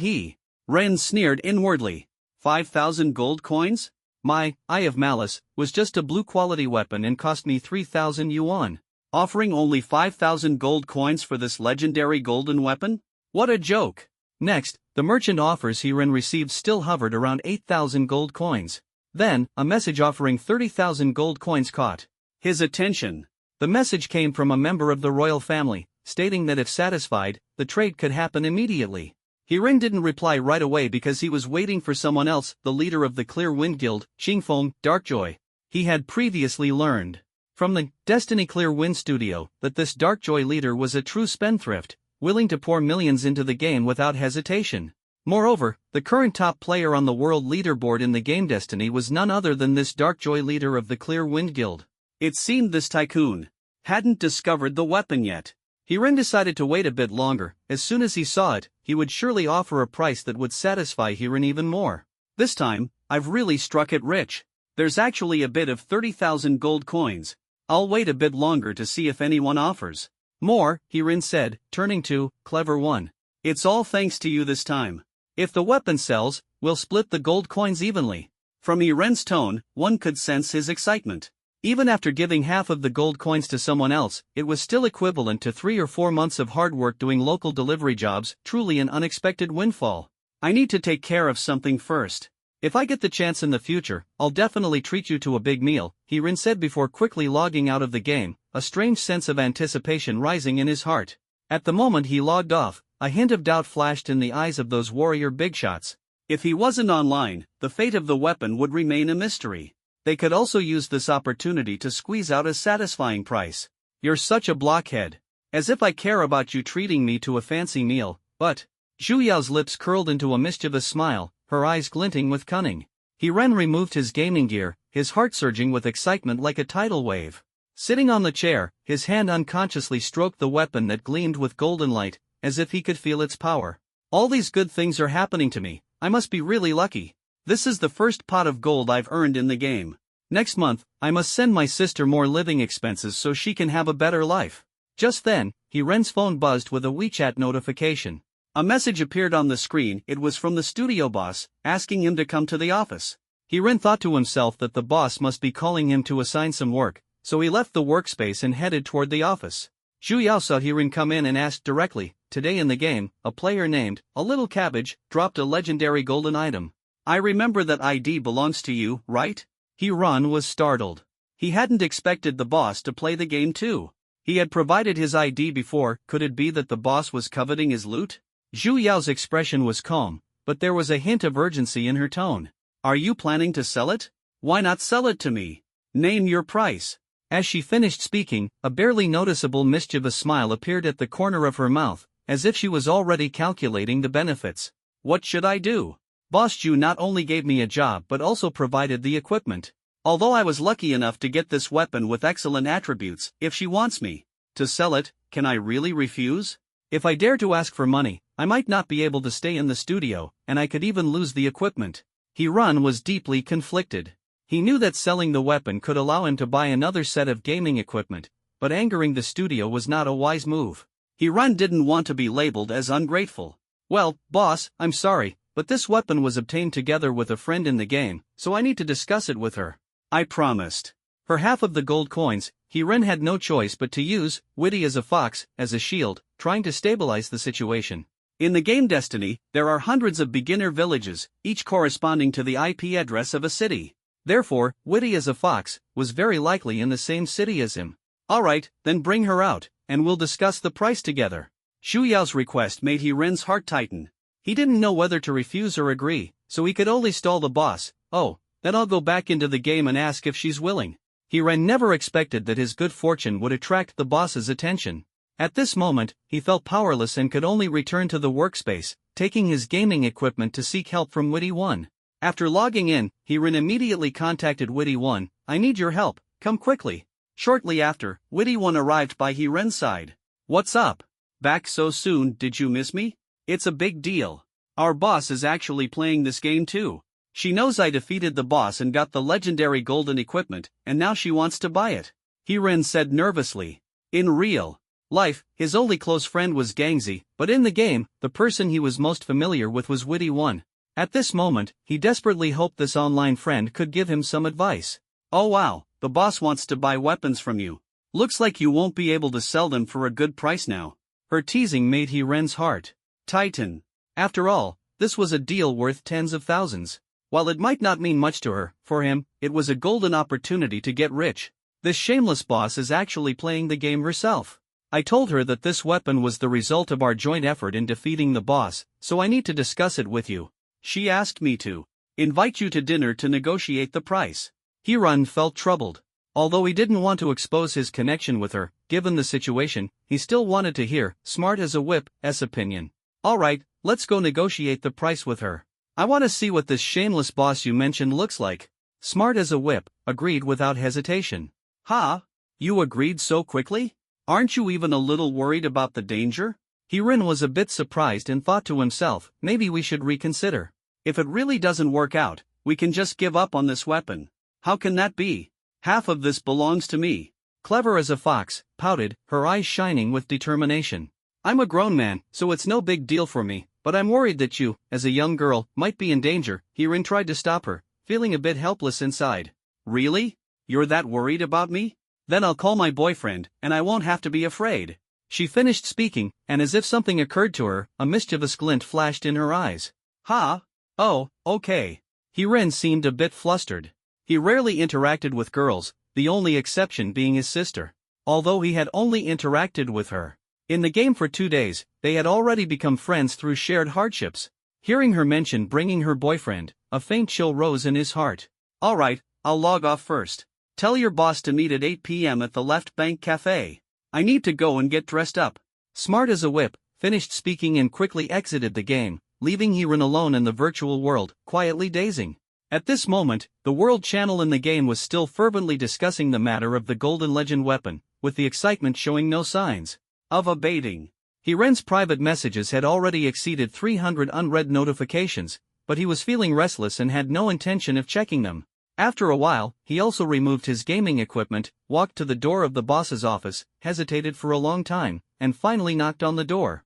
Ren sneered inwardly. 5,000 gold coins? My Eye of Malice was just a blue-quality weapon and cost me 3,000 yuan. Offering only 5,000 gold coins for this legendary golden weapon? What a joke! Next, the merchant offers Hiren received still hovered around 8,000 gold coins. Then, a message offering 30,000 gold coins caught his attention. The message came from a member of the royal family, stating that if satisfied, the trade could happen immediately. Hiren didn't reply right away because he was waiting for someone else, the leader of the Clear Wind Guild, Xingfeng, Darkjoy. He had previously learned from the Destiny Clear Wind studio that this Darkjoy leader was a true spendthrift, willing to pour millions into the game without hesitation. Moreover, the current top player on the world leaderboard in the game Destiny was none other than this Darkjoy leader of the Clear Wind Guild. It seemed this tycoon hadn't discovered the weapon yet. Hiren decided to wait a bit longer. As soon as he saw it, he would surely offer a price that would satisfy Hiren even more. "This time, I've really struck it rich. There's actually a bid of 30,000 gold coins. I'll wait a bit longer to see if anyone offers more," Hiren said, turning to Clever One. "It's all thanks to you this time. If the weapon sells, we'll split the gold coins evenly." From Hiren's tone, one could sense his excitement. Even after giving half of the gold coins to someone else, it was still equivalent to 3 or 4 months of hard work doing local delivery jobs, truly an unexpected windfall. "I need to take care of something first. If I get the chance in the future, I'll definitely treat you to a big meal," Hiren said before quickly logging out of the game, a strange sense of anticipation rising in his heart. At the moment he logged off, a hint of doubt flashed in the eyes of those warrior bigshots. If he wasn't online, the fate of the weapon would remain a mystery. They could also use this opportunity to squeeze out a satisfying price. "You're such a blockhead. As if I care about you treating me to a fancy meal, but..." Zhu Yao's lips curled into a mischievous smile, her eyes glinting with cunning. Hiren removed his gaming gear, his heart surging with excitement like a tidal wave. Sitting on the chair, his hand unconsciously stroked the weapon that gleamed with golden light, as if he could feel its power. "All these good things are happening to me. I must be really lucky. This is the first pot of gold I've earned in the game. Next month, I must send my sister more living expenses so she can have a better life." Just then, Hiren's phone buzzed with a WeChat notification. A message appeared on the screen. It was from the studio boss, asking him to come to the office. Hiren thought to himself that the boss must be calling him to assign some work, so he left the workspace and headed toward the office. Zhu Yao saw Hiren come in and asked directly, "Today in the game, a player named, a little cabbage, dropped a legendary golden item. I remember that ID belongs to you, right?" Hiren was startled. He hadn't expected the boss to play the game too. He had provided his ID before. Could it be that the boss was coveting his loot? Zhu Yao's expression was calm, but there was a hint of urgency in her tone. "Are you planning to sell it? Why not sell it to me? Name your price." As she finished speaking, a barely noticeable mischievous smile appeared at the corner of her mouth, as if she was already calculating the benefits. "What should I do? Boss Zhu not only gave me a job but also provided the equipment. Although I was lucky enough to get this weapon with excellent attributes, if she wants me to sell it, can I really refuse? If I dare to ask for money, I might not be able to stay in the studio, and I could even lose the equipment." Hiren was deeply conflicted. He knew that selling the weapon could allow him to buy another set of gaming equipment, but angering the studio was not a wise move. Hiran didn't want to be labeled as ungrateful. Well, boss, I'm sorry, but this weapon was obtained together with a friend in the game, so I need to discuss it with her. I promised. For half of the gold coins, Hiran had no choice but to use, witty as a fox, as a shield, trying to stabilize the situation. In the game Destiny, there are hundreds of beginner villages, each corresponding to the IP address of a city. Therefore, witty as a fox was very likely in the same city as him. Alright, then bring her out, and we'll discuss the price together. Xu Yao's request made Hiran's heart tighten. He didn't know whether to refuse or agree, so he could only stall the boss. Oh, then I'll go back into the game and ask if she's willing. Hiran never expected that his good fortune would attract the boss's attention. At this moment, he felt powerless and could only return to the workspace, taking his gaming equipment to seek help from Witty One. After logging in, Hiran immediately contacted Witty One. I need your help, come quickly. Shortly after, Witty One arrived by Hiran's side. What's up? Back so soon, did you miss me? It's a big deal. Our boss is actually playing this game too. She knows I defeated the boss and got the legendary golden equipment, and now she wants to buy it. Hiran said nervously. In real life, his only close friend was Gangzi, but in the game, the person he was most familiar with was Witty One. At this moment, he desperately hoped this online friend could give him some advice. Oh wow, the boss wants to buy weapons from you. Looks like you won't be able to sell them for a good price now. Her teasing made Hiran's heart tighten. After all, this was a deal worth tens of thousands. While it might not mean much to her, for him, it was a golden opportunity to get rich. This shameless boss is actually playing the game herself. I told her that this weapon was the result of our joint effort in defeating the boss, so I need to discuss it with you. She asked me to invite you to dinner to negotiate the price. Hiran felt troubled. Although he didn't want to expose his connection with her, given the situation, he still wanted to hear, smart as a whip's opinion. Alright, let's go negotiate the price with her. I want to see what this shameless boss you mentioned looks like. Smart as a whip, agreed without hesitation. Ha? You agreed so quickly? Aren't you even a little worried about the danger? Hiran was a bit surprised and thought to himself, maybe we should reconsider. If it really doesn't work out, we can just give up on this weapon. How can that be? Half of this belongs to me. Clever as a fox, pouted, her eyes shining with determination. I'm a grown man, so it's no big deal for me, but I'm worried that you, as a young girl, might be in danger. Hiran tried to stop her, feeling a bit helpless inside. Really? You're that worried about me? Then I'll call my boyfriend, and I won't have to be afraid. She finished speaking, and as if something occurred to her, a mischievous glint flashed in her eyes. Ha? Oh, okay. Hiran seemed a bit flustered. He rarely interacted with girls, the only exception being his sister. Although he had only interacted with her in the game for 2 days, they had already become friends through shared hardships. Hearing her mention bringing her boyfriend, a faint chill rose in his heart. Alright, I'll log off first. Tell your boss to meet at 8 p.m. at the Left Bank Cafe. I need to go and get dressed up. Smart as a whip, finished speaking and quickly exited the game, leaving Hiran alone in the virtual world, quietly dazing. At this moment, the world channel in the game was still fervently discussing the matter of the Golden Legend weapon, with the excitement showing no signs of abating. Hiran's private messages had already exceeded 300 unread notifications, but he was feeling restless and had no intention of checking them. After a while, he also removed his gaming equipment, walked to the door of the boss's office, hesitated for a long time, and finally knocked on the door.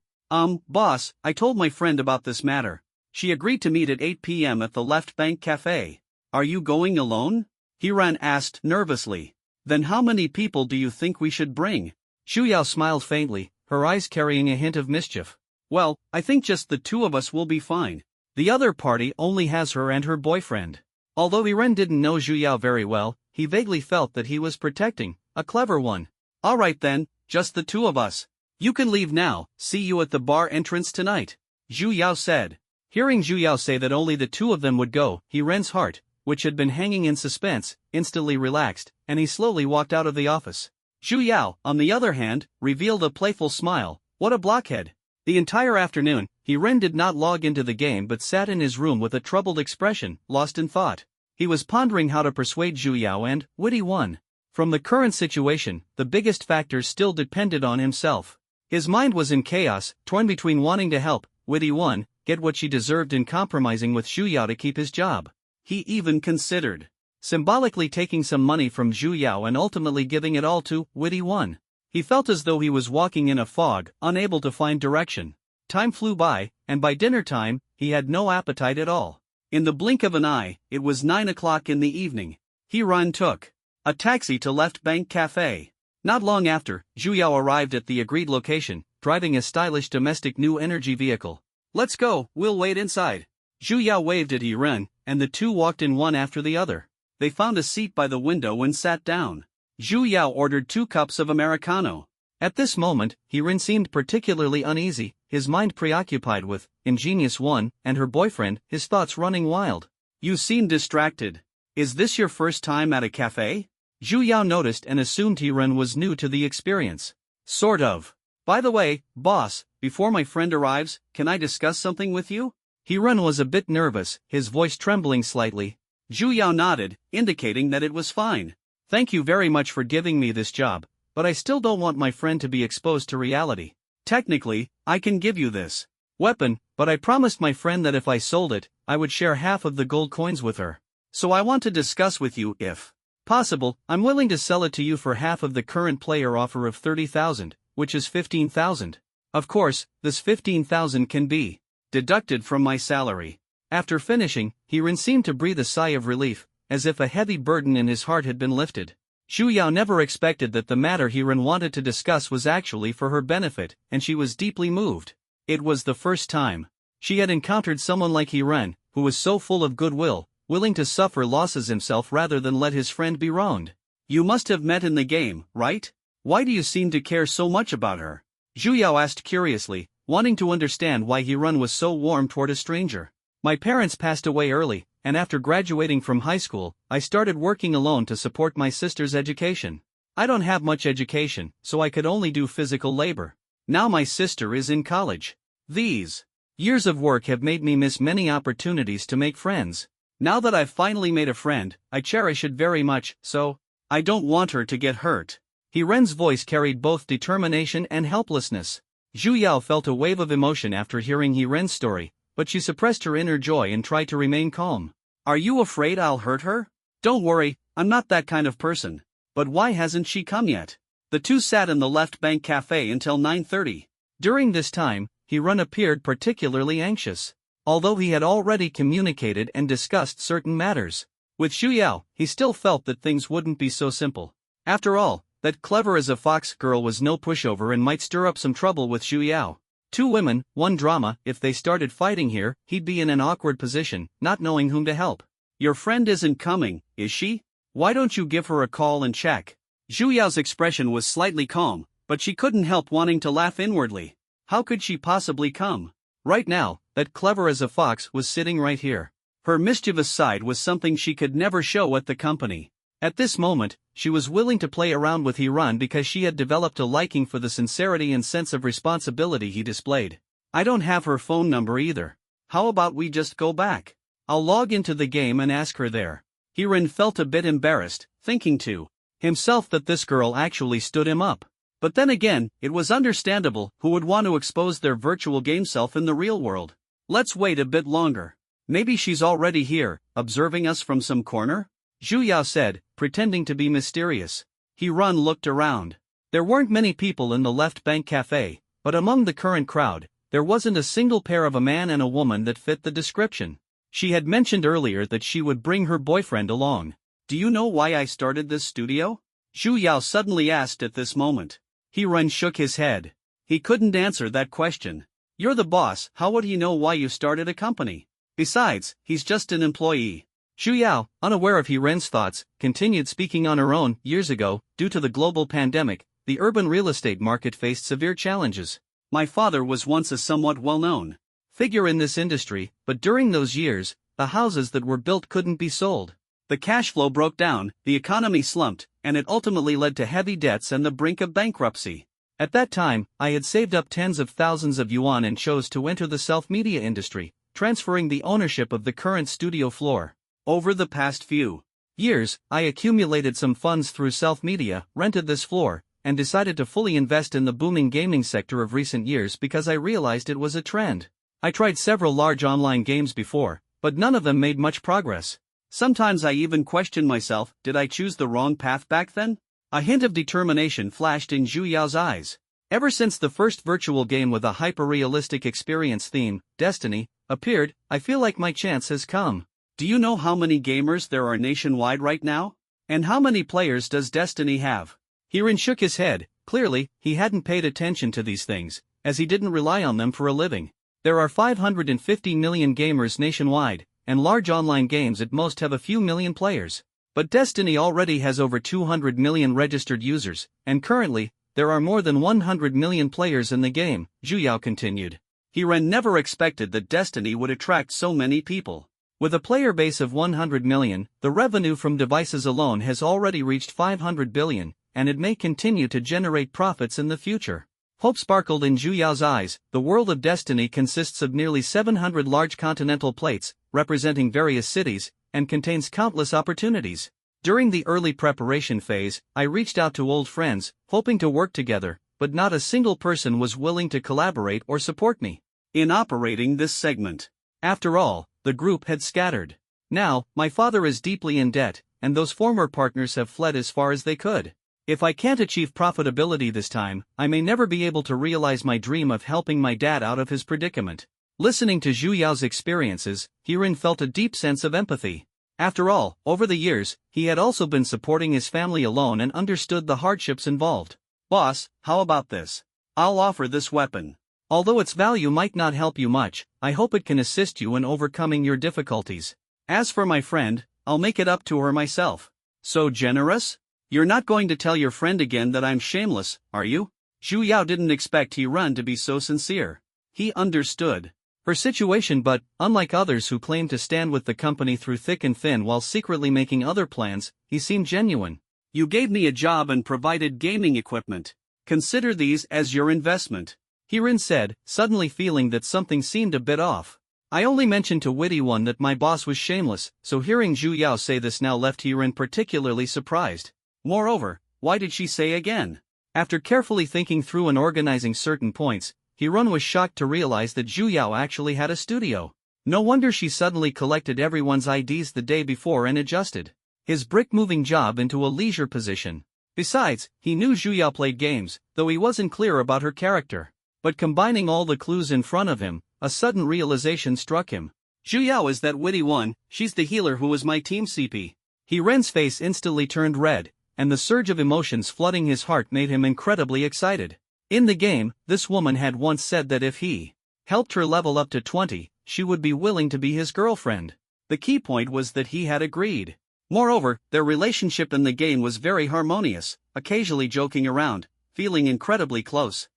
Boss, I told my friend about this matter. She agreed to meet at 8 p.m. at the Left Bank Cafe. Are you going alone? Hiran asked nervously. Then how many people do you think we should bring? Xu Yao smiled faintly, her eyes carrying a hint of mischief. Well, I think just the two of us will be fine. The other party only has her and her boyfriend. Although Hiran didn't know Xu Yao very well, he vaguely felt that he was protecting a clever one. Alright then, just the two of us. You can leave now, see you at the bar entrance tonight, Xu Yao said. Hearing Xu Yao say that only the two of them would go, Hiran's heart, which had been hanging in suspense, instantly relaxed, and he slowly walked out of the office. Xu Yao, on the other hand, revealed a playful smile. What a blockhead. The entire afternoon, Hiran did not log into the game but sat in his room with a troubled expression, lost in thought. He was pondering how to persuade Xu Yao and Witty One. From the current situation, the biggest factor still depended on himself. His mind was in chaos, torn between wanting to help Witty One get what she deserved and compromising with Xu Yao to keep his job. He even considered symbolically taking some money from Zhu Yao and ultimately giving it all to Witty One. He felt as though he was walking in a fog, unable to find direction. Time flew by, and by dinner time, he had no appetite at all. In the blink of an eye, it was 9 o'clock in the evening. He took a taxi to Left Bank Cafe. Not long after, Zhu Yao arrived at the agreed location, driving a stylish domestic new energy vehicle. "Let's go, we'll wait inside." Zhu Yao waved at Yiren, and the two walked in one after the other. They found a seat by the window and sat down. Zhu Yao ordered 2 cups of Americano. At this moment, Yiren seemed particularly uneasy, his mind preoccupied with Ingenious One and her boyfriend, his thoughts running wild. "You seem distracted. Is this your first time at a cafe?" Zhu Yao noticed and assumed Yiren was new to the experience. "Sort of. By the way, boss, before my friend arrives, can I discuss something with you?" Yiren was a bit nervous, his voice trembling slightly. Zhu Yao nodded, indicating that it was fine. "Thank you very much for giving me this job, but I still don't want my friend to be exposed to reality. Technically, I can give you this weapon, but I promised my friend that if I sold it, I would share half of the gold coins with her. So I want to discuss with you if possible, I'm willing to sell it to you for half of the current player offer of 30,000, which is 15,000. Of course, this 15,000 can be deducted from my salary." After finishing, Yiren seemed to breathe a sigh of relief, as if a heavy burden in his heart had been lifted. Zhu Yao never expected that the matter Yiren wanted to discuss was actually for her benefit, and she was deeply moved. It was the first time she had encountered someone like Yiren, who was so full of goodwill, willing to suffer losses himself rather than let his friend be wronged. "You must have met in the game, right? Why do you seem to care so much about her?" Zhu Yao asked curiously, wanting to understand why Yiren was so warm toward a stranger. "My parents passed away early, and after graduating from high school, I started working alone to support my sister's education. I don't have much education, so I could only do physical labor. Now my sister is in college. These years of work have made me miss many opportunities to make friends. Now that I've finally made a friend, I cherish it very much, so I don't want her to get hurt." Yiren's voice carried both determination and helplessness. Zhu Yao felt a wave of emotion after hearing Yiren's story, but she suppressed her inner joy and tried to remain calm. "Are you afraid I'll hurt her?" "Don't worry, I'm not that kind of person. But why hasn't she come yet?" The two sat in the Left Bank Cafe until 9:30. During this time, Yiren appeared particularly anxious, although he had already communicated and discussed certain matters with Zhu Yao, he still felt that things wouldn't be so simple. After all, that clever as a fox girl was no pushover and might stir up some trouble with Zhu Yao. 2 women, 1 drama. If they started fighting here, he'd be in an awkward position, not knowing whom to help. "Your friend isn't coming, is she? Why don't you give her a call and check?" Zhu Yao's expression was slightly calm, but she couldn't help wanting to laugh inwardly. How could she possibly come? Right now, that clever as a fox was sitting right here. Her mischievous side was something she could never show at the company. At this moment, she was willing to play around with Yiren because she had developed a liking for the sincerity and sense of responsibility he displayed. "I don't have her phone number either. How about we just go back? I'll log into the game and ask her there." Yiren felt a bit embarrassed, thinking to himself that this girl actually stood him up. But then again, it was understandable who would want to expose their virtual game self in the real world. "Let's wait a bit longer. Maybe she's already here, observing us from some corner?" Zhu Yao said, pretending to be mysterious. Yiren looked around. There weren't many people in the Left Bank Cafe, but among the current crowd, there wasn't a single pair of a man and a woman that fit the description. She had mentioned earlier that she would bring her boyfriend along. "Do you know why I started this studio?" Zhu Yao suddenly asked at this moment. Yiren shook his head. He couldn't answer that question. "You're the boss, how would he know why you started a company? Besides, he's just an employee." Zhu Yao, unaware of Yiren's thoughts, continued speaking on her own. "Years ago, due to the global pandemic, the urban real estate market faced severe challenges. My father was once a somewhat well-known figure in this industry, but during those years, the houses that were built couldn't be sold. The cash flow broke down, the economy slumped, and it ultimately led to heavy debts and the brink of bankruptcy. At that time, I had saved up tens of thousands of yuan and chose to enter the self-media industry, transferring the ownership of the current studio floor. Over the past few years, I accumulated some funds through self-media, rented this floor, and decided to fully invest in the booming gaming sector of recent years because I realized it was a trend. I tried several large online games before, but none of them made much progress. Sometimes I even question myself, did I choose the wrong path back then? A hint of determination flashed in Zhu Yao's eyes. Ever since the first virtual game with a hyper-realistic experience theme, Destiny, appeared, I feel like my chance has come. Do you know how many gamers there are nationwide right now? And how many players does Destiny have? Hirin shook his head. Clearly, he hadn't paid attention to these things, as he didn't rely on them for a living. There are 550 million gamers nationwide, and large online games at most have a few million players. But Destiny already has over 200 million registered users, and currently, there are more than 100 million players in the game, Zhu Yao continued. Hirin never expected that Destiny would attract so many people. With a player base of 100 million, the revenue from devices alone has already reached 500 billion, and it may continue to generate profits in the future. Hope sparkled in Zhu Yao's eyes. The world of Destiny consists of nearly 700 large continental plates, representing various cities, and contains countless opportunities. During the early preparation phase, I reached out to old friends, hoping to work together, but not a single person was willing to collaborate or support me in operating this segment. After all, the group had scattered. Now, my father is deeply in debt, and those former partners have fled as far as they could. If I can't achieve profitability this time, I may never be able to realize my dream of helping my dad out of his predicament. Listening to Zhu Yao's experiences, Hirin felt a deep sense of empathy. After all, over the years, he had also been supporting his family alone and understood the hardships involved. Boss, how about this? I'll offer this weapon. Although its value might not help you much, I hope it can assist you in overcoming your difficulties. As for my friend, I'll make it up to her myself. So generous? You're not going to tell your friend again that I'm shameless, are you? Zhu Yao didn't expect Hirin to be so sincere. He understood her situation, but, unlike others who claim to stand with the company through thick and thin while secretly making other plans, he seemed genuine. You gave me a job and provided gaming equipment. Consider these as your investment, Hirin said, suddenly feeling that something seemed a bit off. I only mentioned to Witty One that my boss was shameless, so hearing Zhu Yao say this now left Hirin particularly surprised. Moreover, why did she say again? After carefully thinking through and organizing certain points, Hirin was shocked to realize that Zhu Yao actually had a studio. No wonder she suddenly collected everyone's IDs the day before and adjusted his brick-moving job into a leisure position. Besides, he knew Zhu Yao played games, though he wasn't clear about her character. But combining all the clues in front of him, a sudden realization struck him. Zhu Yao is that Witty One, she's the healer who was my team CP. Hirin's face instantly turned red, and the surge of emotions flooding his heart made him incredibly excited. In the game, this woman had once said that if he helped her level up to 20, she would be willing to be his girlfriend. The key point was that he had agreed. Moreover, their relationship in the game was very harmonious, occasionally joking around, feeling incredibly close.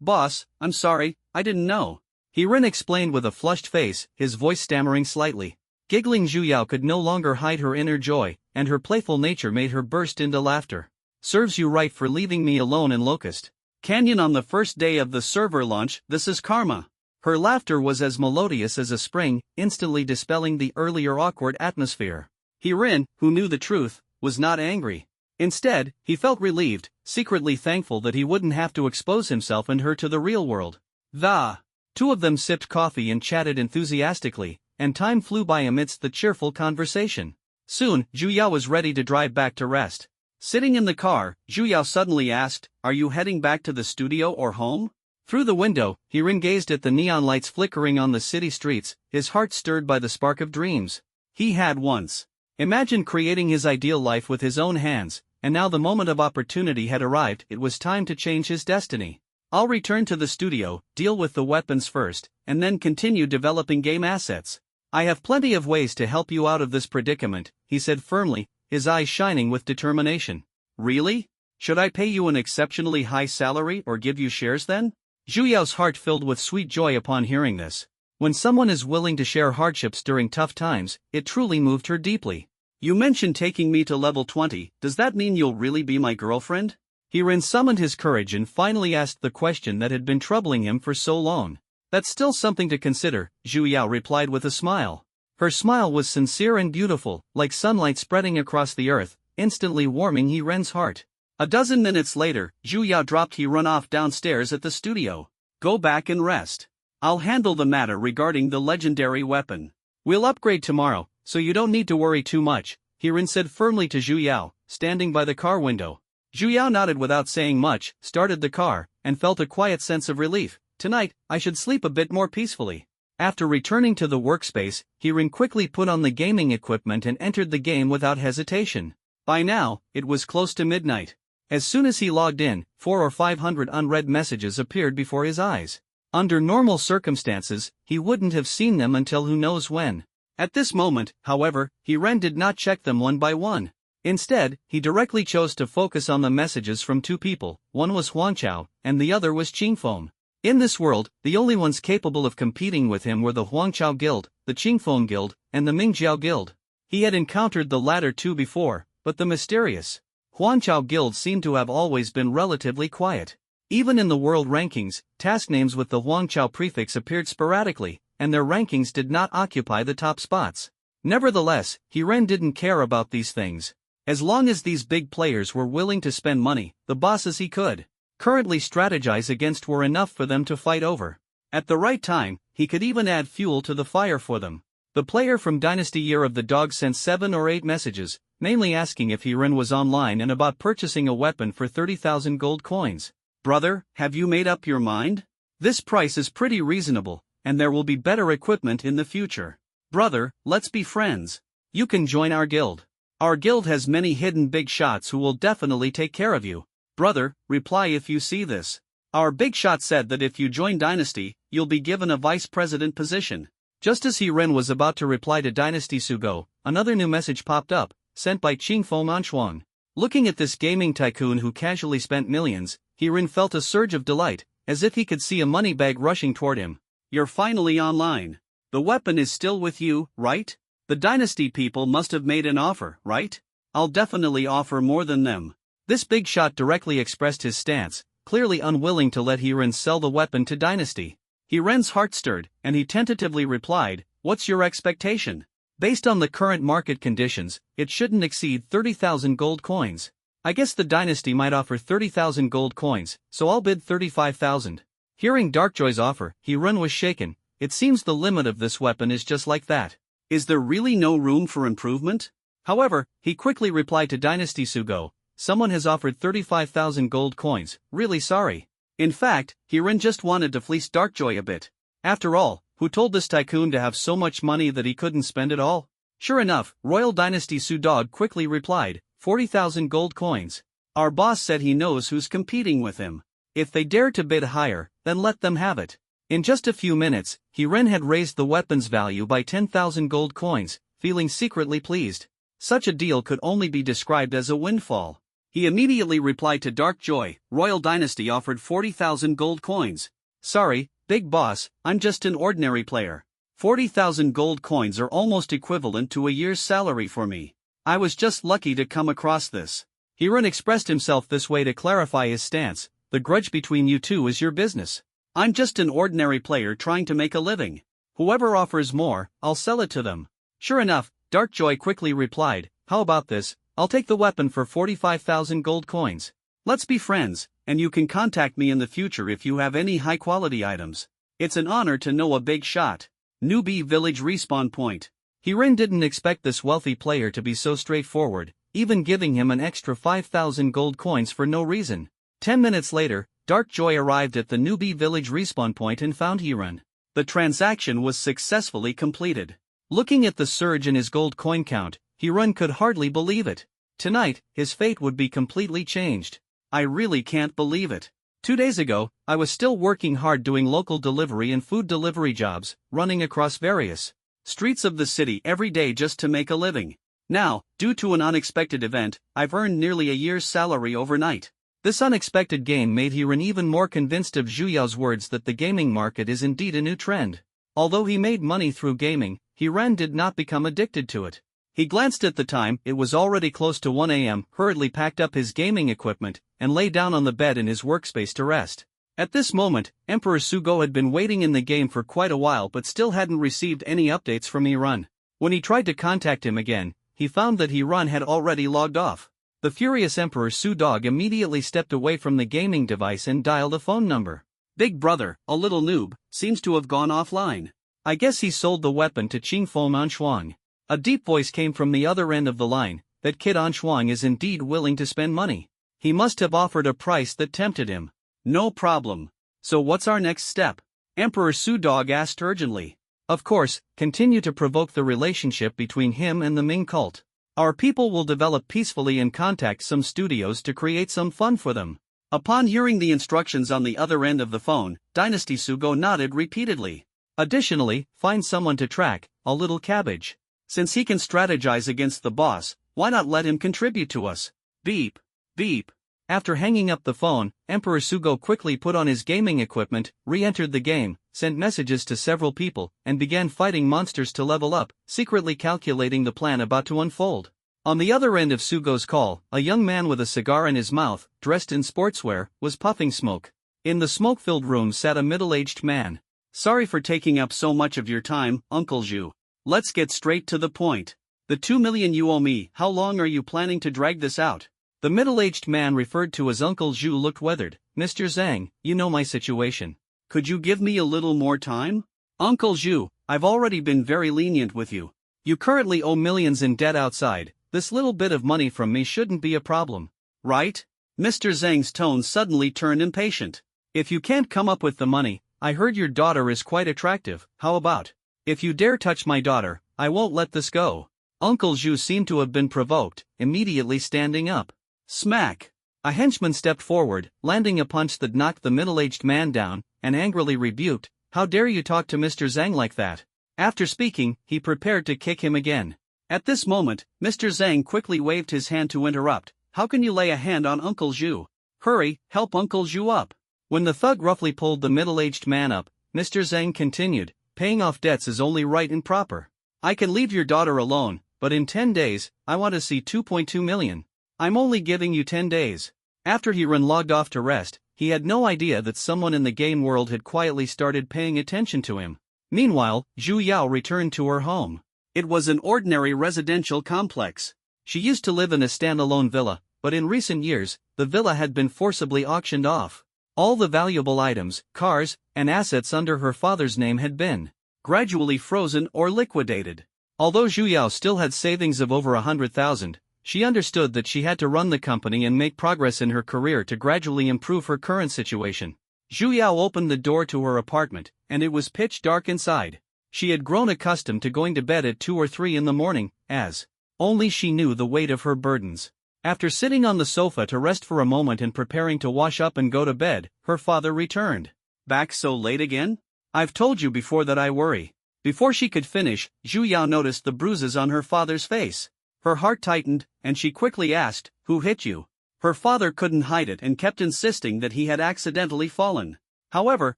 Boss, I'm sorry, I didn't know. Hirin explained with a flushed face, his voice stammering slightly. Giggling, Zhu Yao could no longer hide her inner joy, and her playful nature made her burst into laughter. Serves you right for leaving me alone in Locust Canyon on the first day of the server launch, this is karma. Her laughter was as melodious as a spring, instantly dispelling the earlier awkward atmosphere. Hirin, who knew the truth, was not angry. Instead, he felt relieved, secretly thankful that he wouldn't have to expose himself and her to the real world. The two of them sipped coffee and chatted enthusiastically, and time flew by amidst the cheerful conversation. Soon, Zhu Yao was ready to drive back to rest. Sitting in the car, Zhu Yao suddenly asked, "Are you heading back to the studio or home?" Through the window, Hirin gazed at the neon lights flickering on the city streets, his heart stirred by the spark of dreams he had once imagined creating his ideal life with his own hands. And now the moment of opportunity had arrived. It was time to change his destiny. I'll return to the studio, deal with the weapons first, and then continue developing game assets. I have plenty of ways to help you out of this predicament, he said firmly, his eyes shining with determination. Really? Should I pay you an exceptionally high salary or give you shares then? Zhu Yao's heart filled with sweet joy upon hearing this. When someone is willing to share hardships during tough times, it truly moved her deeply. You mentioned taking me to level 20, does that mean you'll really be my girlfriend? Hirin summoned his courage and finally asked the question that had been troubling him for so long. That's still something to consider, Zhu Yao replied with a smile. Her smile was sincere and beautiful, like sunlight spreading across the earth, instantly warming Hirin's heart. A dozen minutes later, Zhu Yao dropped Hirin off downstairs at the studio. Go back and rest. I'll handle the matter regarding the legendary weapon. We'll upgrade tomorrow, so you don't need to worry too much, He Ren said firmly to Zhu Yao, standing by the car window. Zhu Yao nodded without saying much, started the car, and felt a quiet sense of relief. Tonight, I should sleep a bit more peacefully. After returning to the workspace, He Ren quickly put on the gaming equipment and entered the game without hesitation. By now, it was close to midnight. As soon as he logged in, 400 or 500 unread messages appeared before his eyes. Under normal circumstances, he wouldn't have seen them until who knows when. At this moment, however, He Ren did not check them one by one. Instead, he directly chose to focus on the messages from two people. One was Huangchao, and the other was Qingfeng. In this world, the only ones capable of competing with him were the Huangchao Guild, the Qingfeng Guild, and the Mingjiao Guild. He had encountered the latter two before, but the mysterious Huangchao Guild seemed to have always been relatively quiet. Even in the world rankings, task names with the Huangchao prefix appeared sporadically, and their rankings did not occupy the top spots. Nevertheless, He Ren didn't care about these things. As long as these big players were willing to spend money, the bosses he could currently strategize against were enough for them to fight over. At the right time, he could even add fuel to the fire for them. The player from Dynasty Year of the Dog sent 7 or 8 messages, mainly asking if He Ren was online and about purchasing a weapon for 30,000 gold coins. Brother, have you made up your mind? This price is pretty reasonable, and there will be better equipment in the future. Brother, let's be friends. You can join our guild. Our guild has many hidden big shots who will definitely take care of you. Brother, reply if you see this. Our big shot said that if you join Dynasty, you'll be given a vice president position. Just as He Ren was about to reply to Dynasty Sugo, another new message popped up, sent by Qingfeng Anshuang. Looking at this gaming tycoon who casually spent millions, He Ren felt a surge of delight, as if he could see a money bag rushing toward him. You're finally online. The weapon is still with you, right? The Dynasty people must have made an offer, right? I'll definitely offer more than them. This big shot directly expressed his stance, clearly unwilling to let He Ren sell the weapon to Dynasty. He Ren's heart stirred, and he tentatively replied, "What's your expectation?" Based on the current market conditions, it shouldn't exceed 30,000 gold coins. I guess the Dynasty might offer 30,000 gold coins, so I'll bid 35,000. Hearing Darkjoy's offer, He Ren was shaken. It seems the limit of this weapon is just like that. Is there really no room for improvement? However, he quickly replied to Dynasty Sugo, "Someone has offered 35,000 gold coins, really sorry." In fact, He Ren just wanted to fleece Darkjoy a bit. After all, who told this tycoon to have so much money that he couldn't spend it all? Sure enough, Royal Dynasty Sudog quickly replied, 40,000 gold coins. Our boss said he knows who's competing with him. If they dare to bid higher, then let them have it. In just a few minutes, He Ren had raised the weapon's value by 10,000 gold coins, feeling secretly pleased. Such a deal could only be described as a windfall. He immediately replied to Darkjoy, "Royal Dynasty offered 40,000 gold coins. Sorry, big boss, I'm just an ordinary player. 40,000 gold coins are almost equivalent to a year's salary for me. I was just lucky to come across this." He Ren expressed himself this way to clarify his stance. The grudge between you two is your business. I'm just an ordinary player trying to make a living. Whoever offers more, I'll sell it to them. Sure enough, Darkjoy quickly replied, "How about this? I'll take the weapon for 45,000 gold coins. Let's be friends, and you can contact me in the future if you have any high-quality items. It's an honor to know a big shot." Newbie Village Respawn Point. He Ren didn't expect this wealthy player to be so straightforward, even giving him an extra 5,000 gold coins for no reason. 10 minutes later, Darkjoy arrived at the Newbie Village Respawn Point and found He Ren. The transaction was successfully completed. Looking at the surge in his gold coin count, He Ren could hardly believe it. Tonight, his fate would be completely changed. I really can't believe it. 2 days ago, I was still working hard doing local delivery and food delivery jobs, running across various streets of the city every day just to make a living. Now, due to an unexpected event, I've earned nearly a year's salary overnight. This unexpected gain made He Ren even more convinced of Zhu Yao's words that the gaming market is indeed a new trend. Although he made money through gaming, He Ren did not become addicted to it. He glanced at the time, it was already close to 1 a.m., hurriedly packed up his gaming equipment, and lay down on the bed in his workspace to rest. At this moment, Emperor Sugo had been waiting in the game for quite a while but still hadn't received any updates from He Ren. When he tried to contact him again, he found that He Ren had already logged off. The furious Emperor Sudog immediately stepped away from the gaming device and dialed a phone number. "Big brother, a little noob, seems to have gone offline. I guess he sold the weapon to Qingfeng Anshuang. A deep voice came from the other end of the line. That kid Anshuang is indeed willing to spend money. He must have offered a price that tempted him. No problem. So what's our next step? Emperor Su-dog asked urgently. Of course, continue to provoke the relationship between him and the Ming cult. Our people will develop peacefully and contact some studios to create some fun for them. Upon hearing the instructions on the other end of the phone, Dynasty Sugo nodded repeatedly. Additionally, find someone to track, a little cabbage. Since he can strategize against the boss, why not let him contribute to us? Beep. Beep. After hanging up the phone, Emperor Sugo quickly put on his gaming equipment, re-entered the game, sent messages to several people, and began fighting monsters to level up, secretly calculating the plan about to unfold. On the other end of Sugo's call, a young man with a cigar in his mouth, dressed in sportswear, was puffing smoke. In the smoke-filled room sat a middle-aged man. Sorry for taking up so much of your time, Uncle Zhu. Let's get straight to the point. The 2 million you owe me, how long are you planning to drag this out? The middle-aged man referred to as Uncle Zhu looked weathered. Mr. Zhang, you know my situation. Could you give me a little more time? Uncle Zhu, I've already been very lenient with you. You currently owe millions in debt outside. This little bit of money from me shouldn't be a problem. Right? Mr. Zhang's tone suddenly turned impatient. If you can't come up with the money, I heard your daughter is quite attractive. How about? If you dare touch my daughter, I won't let this go. Uncle Zhu seemed to have been provoked, immediately standing up. Smack! A henchman stepped forward, landing a punch that knocked the middle-aged man down, and angrily rebuked, "How dare you talk to Mr. Zhang like that?" After speaking, he prepared to kick him again. At this moment, Mr. Zhang quickly waved his hand to interrupt. How can you lay a hand on Uncle Zhu? Hurry, help Uncle Zhu up. When the thug roughly pulled the middle-aged man up, Mr. Zhang continued, paying off debts is only right and proper. I can leave your daughter alone, but in 10 days, I want to see 2.2 million. I'm only giving you 10 days. After he logged off to rest, he had no idea that someone in the game world had quietly started paying attention to him. Meanwhile, Zhu Yao returned to her home. It was an ordinary residential complex. She used to live in a standalone villa, but in recent years, the villa had been forcibly auctioned off. All the valuable items, cars, and assets under her father's name had been gradually frozen or liquidated. Although Zhu Yao still had savings of over 100,000, she understood that she had to run the company and make progress in her career to gradually improve her current situation. Zhu Yao opened the door to her apartment, and it was pitch dark inside. She had grown accustomed to going to bed at 2 or 3 in the morning, as only she knew the weight of her burdens. After sitting on the sofa to rest for a moment and preparing to wash up and go to bed, her father returned. Back so late again? I've told you before that I worry. Before she could finish, Zhu Yao noticed the bruises on her father's face. Her heart tightened, and she quickly asked, "Who hit you?" Her father couldn't hide it and kept insisting that he had accidentally fallen. However,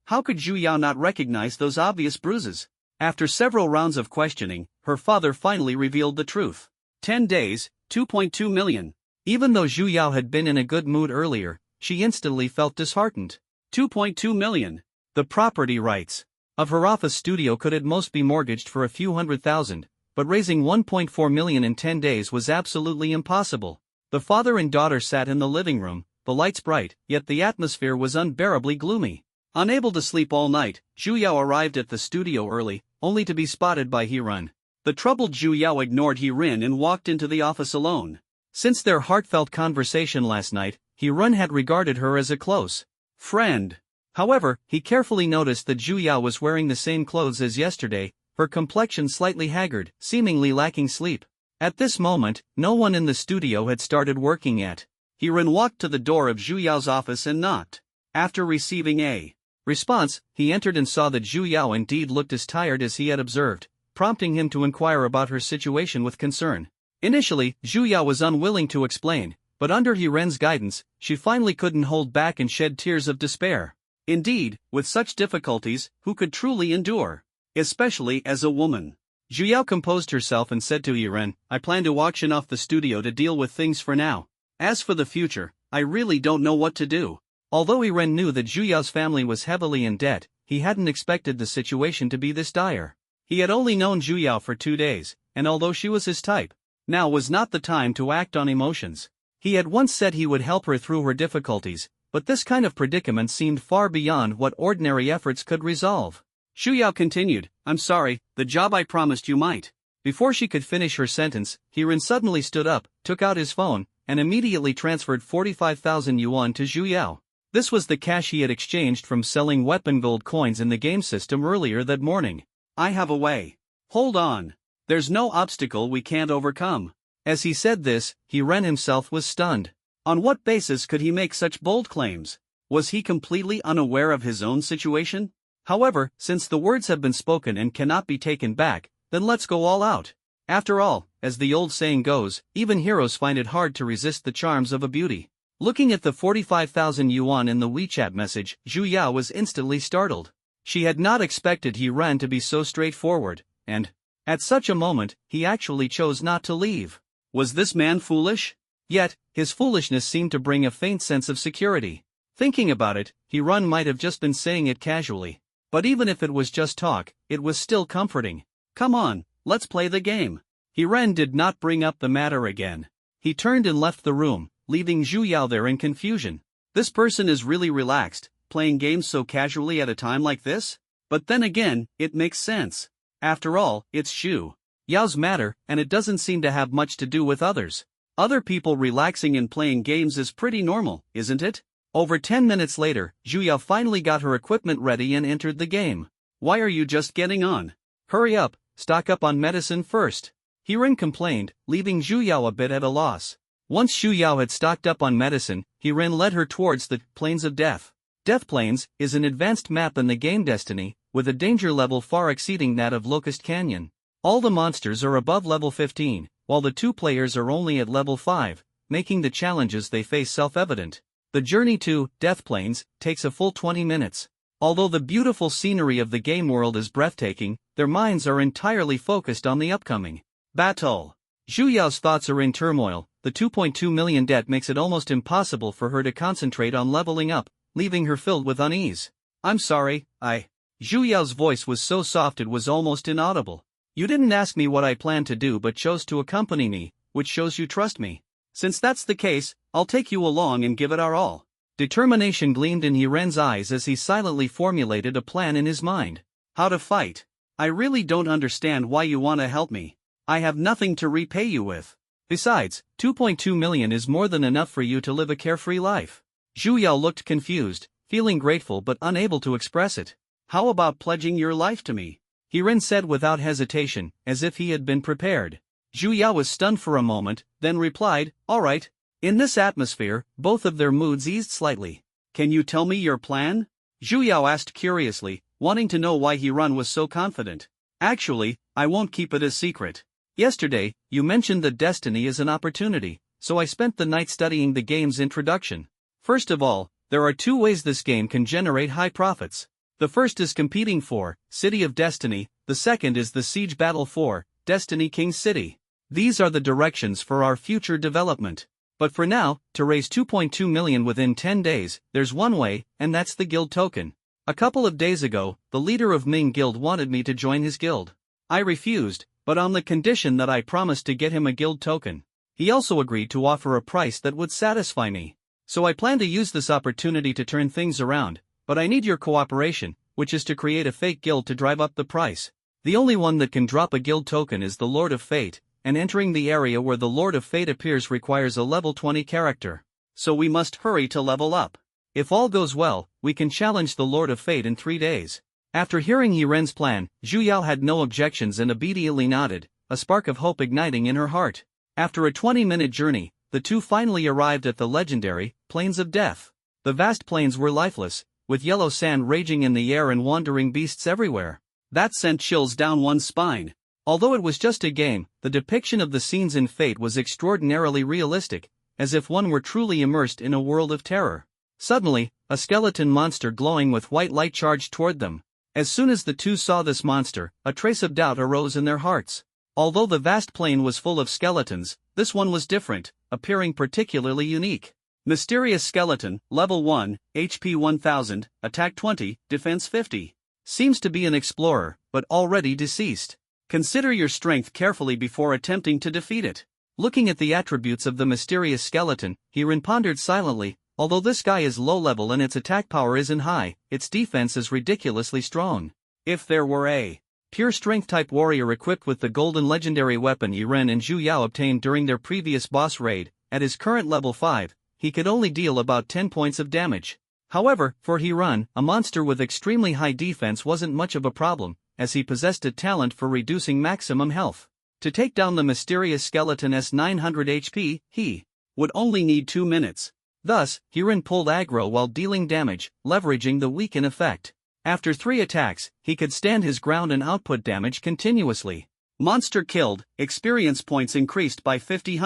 how could Zhu Yao not recognize those obvious bruises? After several rounds of questioning, her father finally revealed the truth. 10 days, 2.2 million. Even though Zhu Yao had been in a good mood earlier, she instantly felt disheartened. 2.2 million. The property rights of her office studio could at most be mortgaged for a few $100,000, but raising 1.4 million in 10 days was absolutely impossible. The father and daughter sat in the living room, the lights bright, yet the atmosphere was unbearably gloomy. Unable to sleep all night, Zhu Yao arrived at the studio early, only to be spotted by He-Run. The troubled Zhu Yao ignored He-Rin and walked into the office alone. Since their heartfelt conversation last night, He-Run had regarded her as a close friend. However, he carefully noticed that Zhu Yao was wearing the same clothes as yesterday, her complexion slightly haggard, seemingly lacking sleep. At this moment, no one in the studio had started working yet. He-Rin walked to the door of Zhu Yao's office and knocked. After receiving a response, he entered and saw that Zhu Yao indeed looked as tired as he had observed, prompting him to inquire about her situation with concern. Initially, Zhu Yao was unwilling to explain, but under He-Ren's guidance, she finally couldn't hold back and shed tears of despair. Indeed, with such difficulties, who could truly endure? Especially as a woman. Zhu Yao composed herself and said to He-Ren, I plan to auction off the studio to deal with things for now. As for the future, I really don't know what to do. Although He-Ren knew that Zhu Yao's family was heavily in debt, he hadn't expected the situation to be this dire. He had only known Zhu Yao for 2 days, and although she was his type, now was not the time to act on emotions. He had once said he would help her through her difficulties, but this kind of predicament seemed far beyond what ordinary efforts could resolve. Zhu Yao continued, I'm sorry, the job I promised you might Before she could finish her sentence, Hirin suddenly stood up, took out his phone, and immediately transferred 45,000 yuan to Zhu Yao. This was the cash he had exchanged from selling weapon gold coins in the game system earlier that morning. I have a way. Hold on. There's no obstacle we can't overcome. As he said this, Hiren himself was stunned. On what basis could he make such bold claims? Was he completely unaware of his own situation? However, since the words have been spoken and cannot be taken back, then let's go all out. After all, as the old saying goes, even heroes find it hard to resist the charms of a beauty. Looking at the 45,000 yuan in the WeChat message, Zhu Yao was instantly startled. She had not expected Hiren to be so straightforward, and, at such a moment, he actually chose not to leave. Was this man foolish? Yet, his foolishness seemed to bring a faint sense of security. Thinking about it, Hiren might have just been saying it casually. But even if it was just talk, it was still comforting. Come on, let's play the game. Hiren did not bring up the matter again. He turned and left the room, leaving Zhu Yao there in confusion. This person is really relaxed, playing games so casually at a time like this? But then again, it makes sense. After all, it's Zhu Yao's matter, and it doesn't seem to have much to do with others. Other people relaxing and playing games is pretty normal, isn't it? Over 10 minutes later, Zhu Yao finally got her equipment ready and entered the game. Why are you just getting on? Hurry up, stock up on medicine first. Hiren complained, leaving Zhu Yao a bit at a loss. Once Zhu Yao had stocked up on medicine, Hiren led her towards the Plains of Death. Death Plains is an advanced map in the game Destiny, with a danger level far exceeding that of Locust Canyon. All the monsters are above level 15, while the two players are only at level 5, making the challenges they face self-evident. The journey to Death Plains takes a full 20 minutes. Although the beautiful scenery of the game world is breathtaking, their minds are entirely focused on the upcoming battle. Zhu Yao's thoughts are in turmoil. The 2.2 million debt makes it almost impossible for her to concentrate on leveling up, leaving her filled with unease. I'm sorry, Zhu Yao's voice was so soft it was almost inaudible. You didn't ask me what I planned to do but chose to accompany me, which shows you trust me. Since that's the case, I'll take you along and give it our all. Determination gleamed in Hiren's eyes as he silently formulated a plan in his mind. How to fight? I really don't understand why you want to help me. I have nothing to repay you with. Besides, 2.2 million is more than enough for you to live a carefree life. Zhu Yao looked confused, feeling grateful but unable to express it. How about pledging your life to me? Hiren said without hesitation, as if he had been prepared. Zhu Yao was stunned for a moment, then replied, all right. In this atmosphere, both of their moods eased slightly. Can you tell me your plan? Zhu Yao asked curiously, wanting to know why Hiren was so confident. Actually, I won't keep it a secret. Yesterday, you mentioned that Destiny is an opportunity, so I spent the night studying the game's introduction. First of all, there are two ways this game can generate high profits. The first is competing for City of Destiny, the second is the siege battle for Destiny King City. These are the directions for our future development. But for now, to raise 2.2 million within 10 days, there's one way, and that's the guild token. A couple of days ago, the leader of Ming Guild wanted me to join his guild. I refused, but on the condition that I promised to get him a guild token. He also agreed to offer a price that would satisfy me. So I plan to use this opportunity to turn things around, but I need your cooperation, which is to create a fake guild to drive up the price. The only one that can drop a guild token is the Lord of Fate, and entering the area where the Lord of Fate appears requires a level 20 character. So we must hurry to level up. If all goes well, we can challenge the Lord of Fate in 3 days. After hearing Hiren's plan, Zhu Yao had no objections and obediently nodded, a spark of hope igniting in her heart. After a 20-minute journey, the two finally arrived at the legendary Plains of Death. The vast plains were lifeless, with yellow sand raging in the air and wandering beasts everywhere. That sent chills down one's spine. Although it was just a game, the depiction of the scenes in Fate was extraordinarily realistic, as if one were truly immersed in a world of terror. Suddenly, a skeleton monster glowing with white light charged toward them. As soon as the two saw this monster, a trace of doubt arose in their hearts. Although the vast plain was full of skeletons, this one was different, appearing particularly unique. Mysterious skeleton, level 1, HP 1000, attack 20, defense 50. Seems to be an explorer, but already deceased. Consider your strength carefully before attempting to defeat it. Looking at the attributes of the mysterious skeleton, Hiren pondered silently. Although this guy is low level and its attack power isn't high, its defense is ridiculously strong. If there were a pure strength-type warrior equipped with the golden legendary weapon Yiren and Zhu Yao obtained during their previous boss raid. At his current level 5, he could only deal about 10 points of damage. However, for Yiren, a monster with extremely high defense wasn't much of a problem, as he possessed a talent for reducing maximum health. To take down the mysterious skeleton s 900 HP, he would only need 2 minutes. Thus, Yiren pulled aggro while dealing damage, leveraging the weaken effect. After 3 attacks, he could stand his ground and output damage continuously. Monster killed, experience points increased by 50.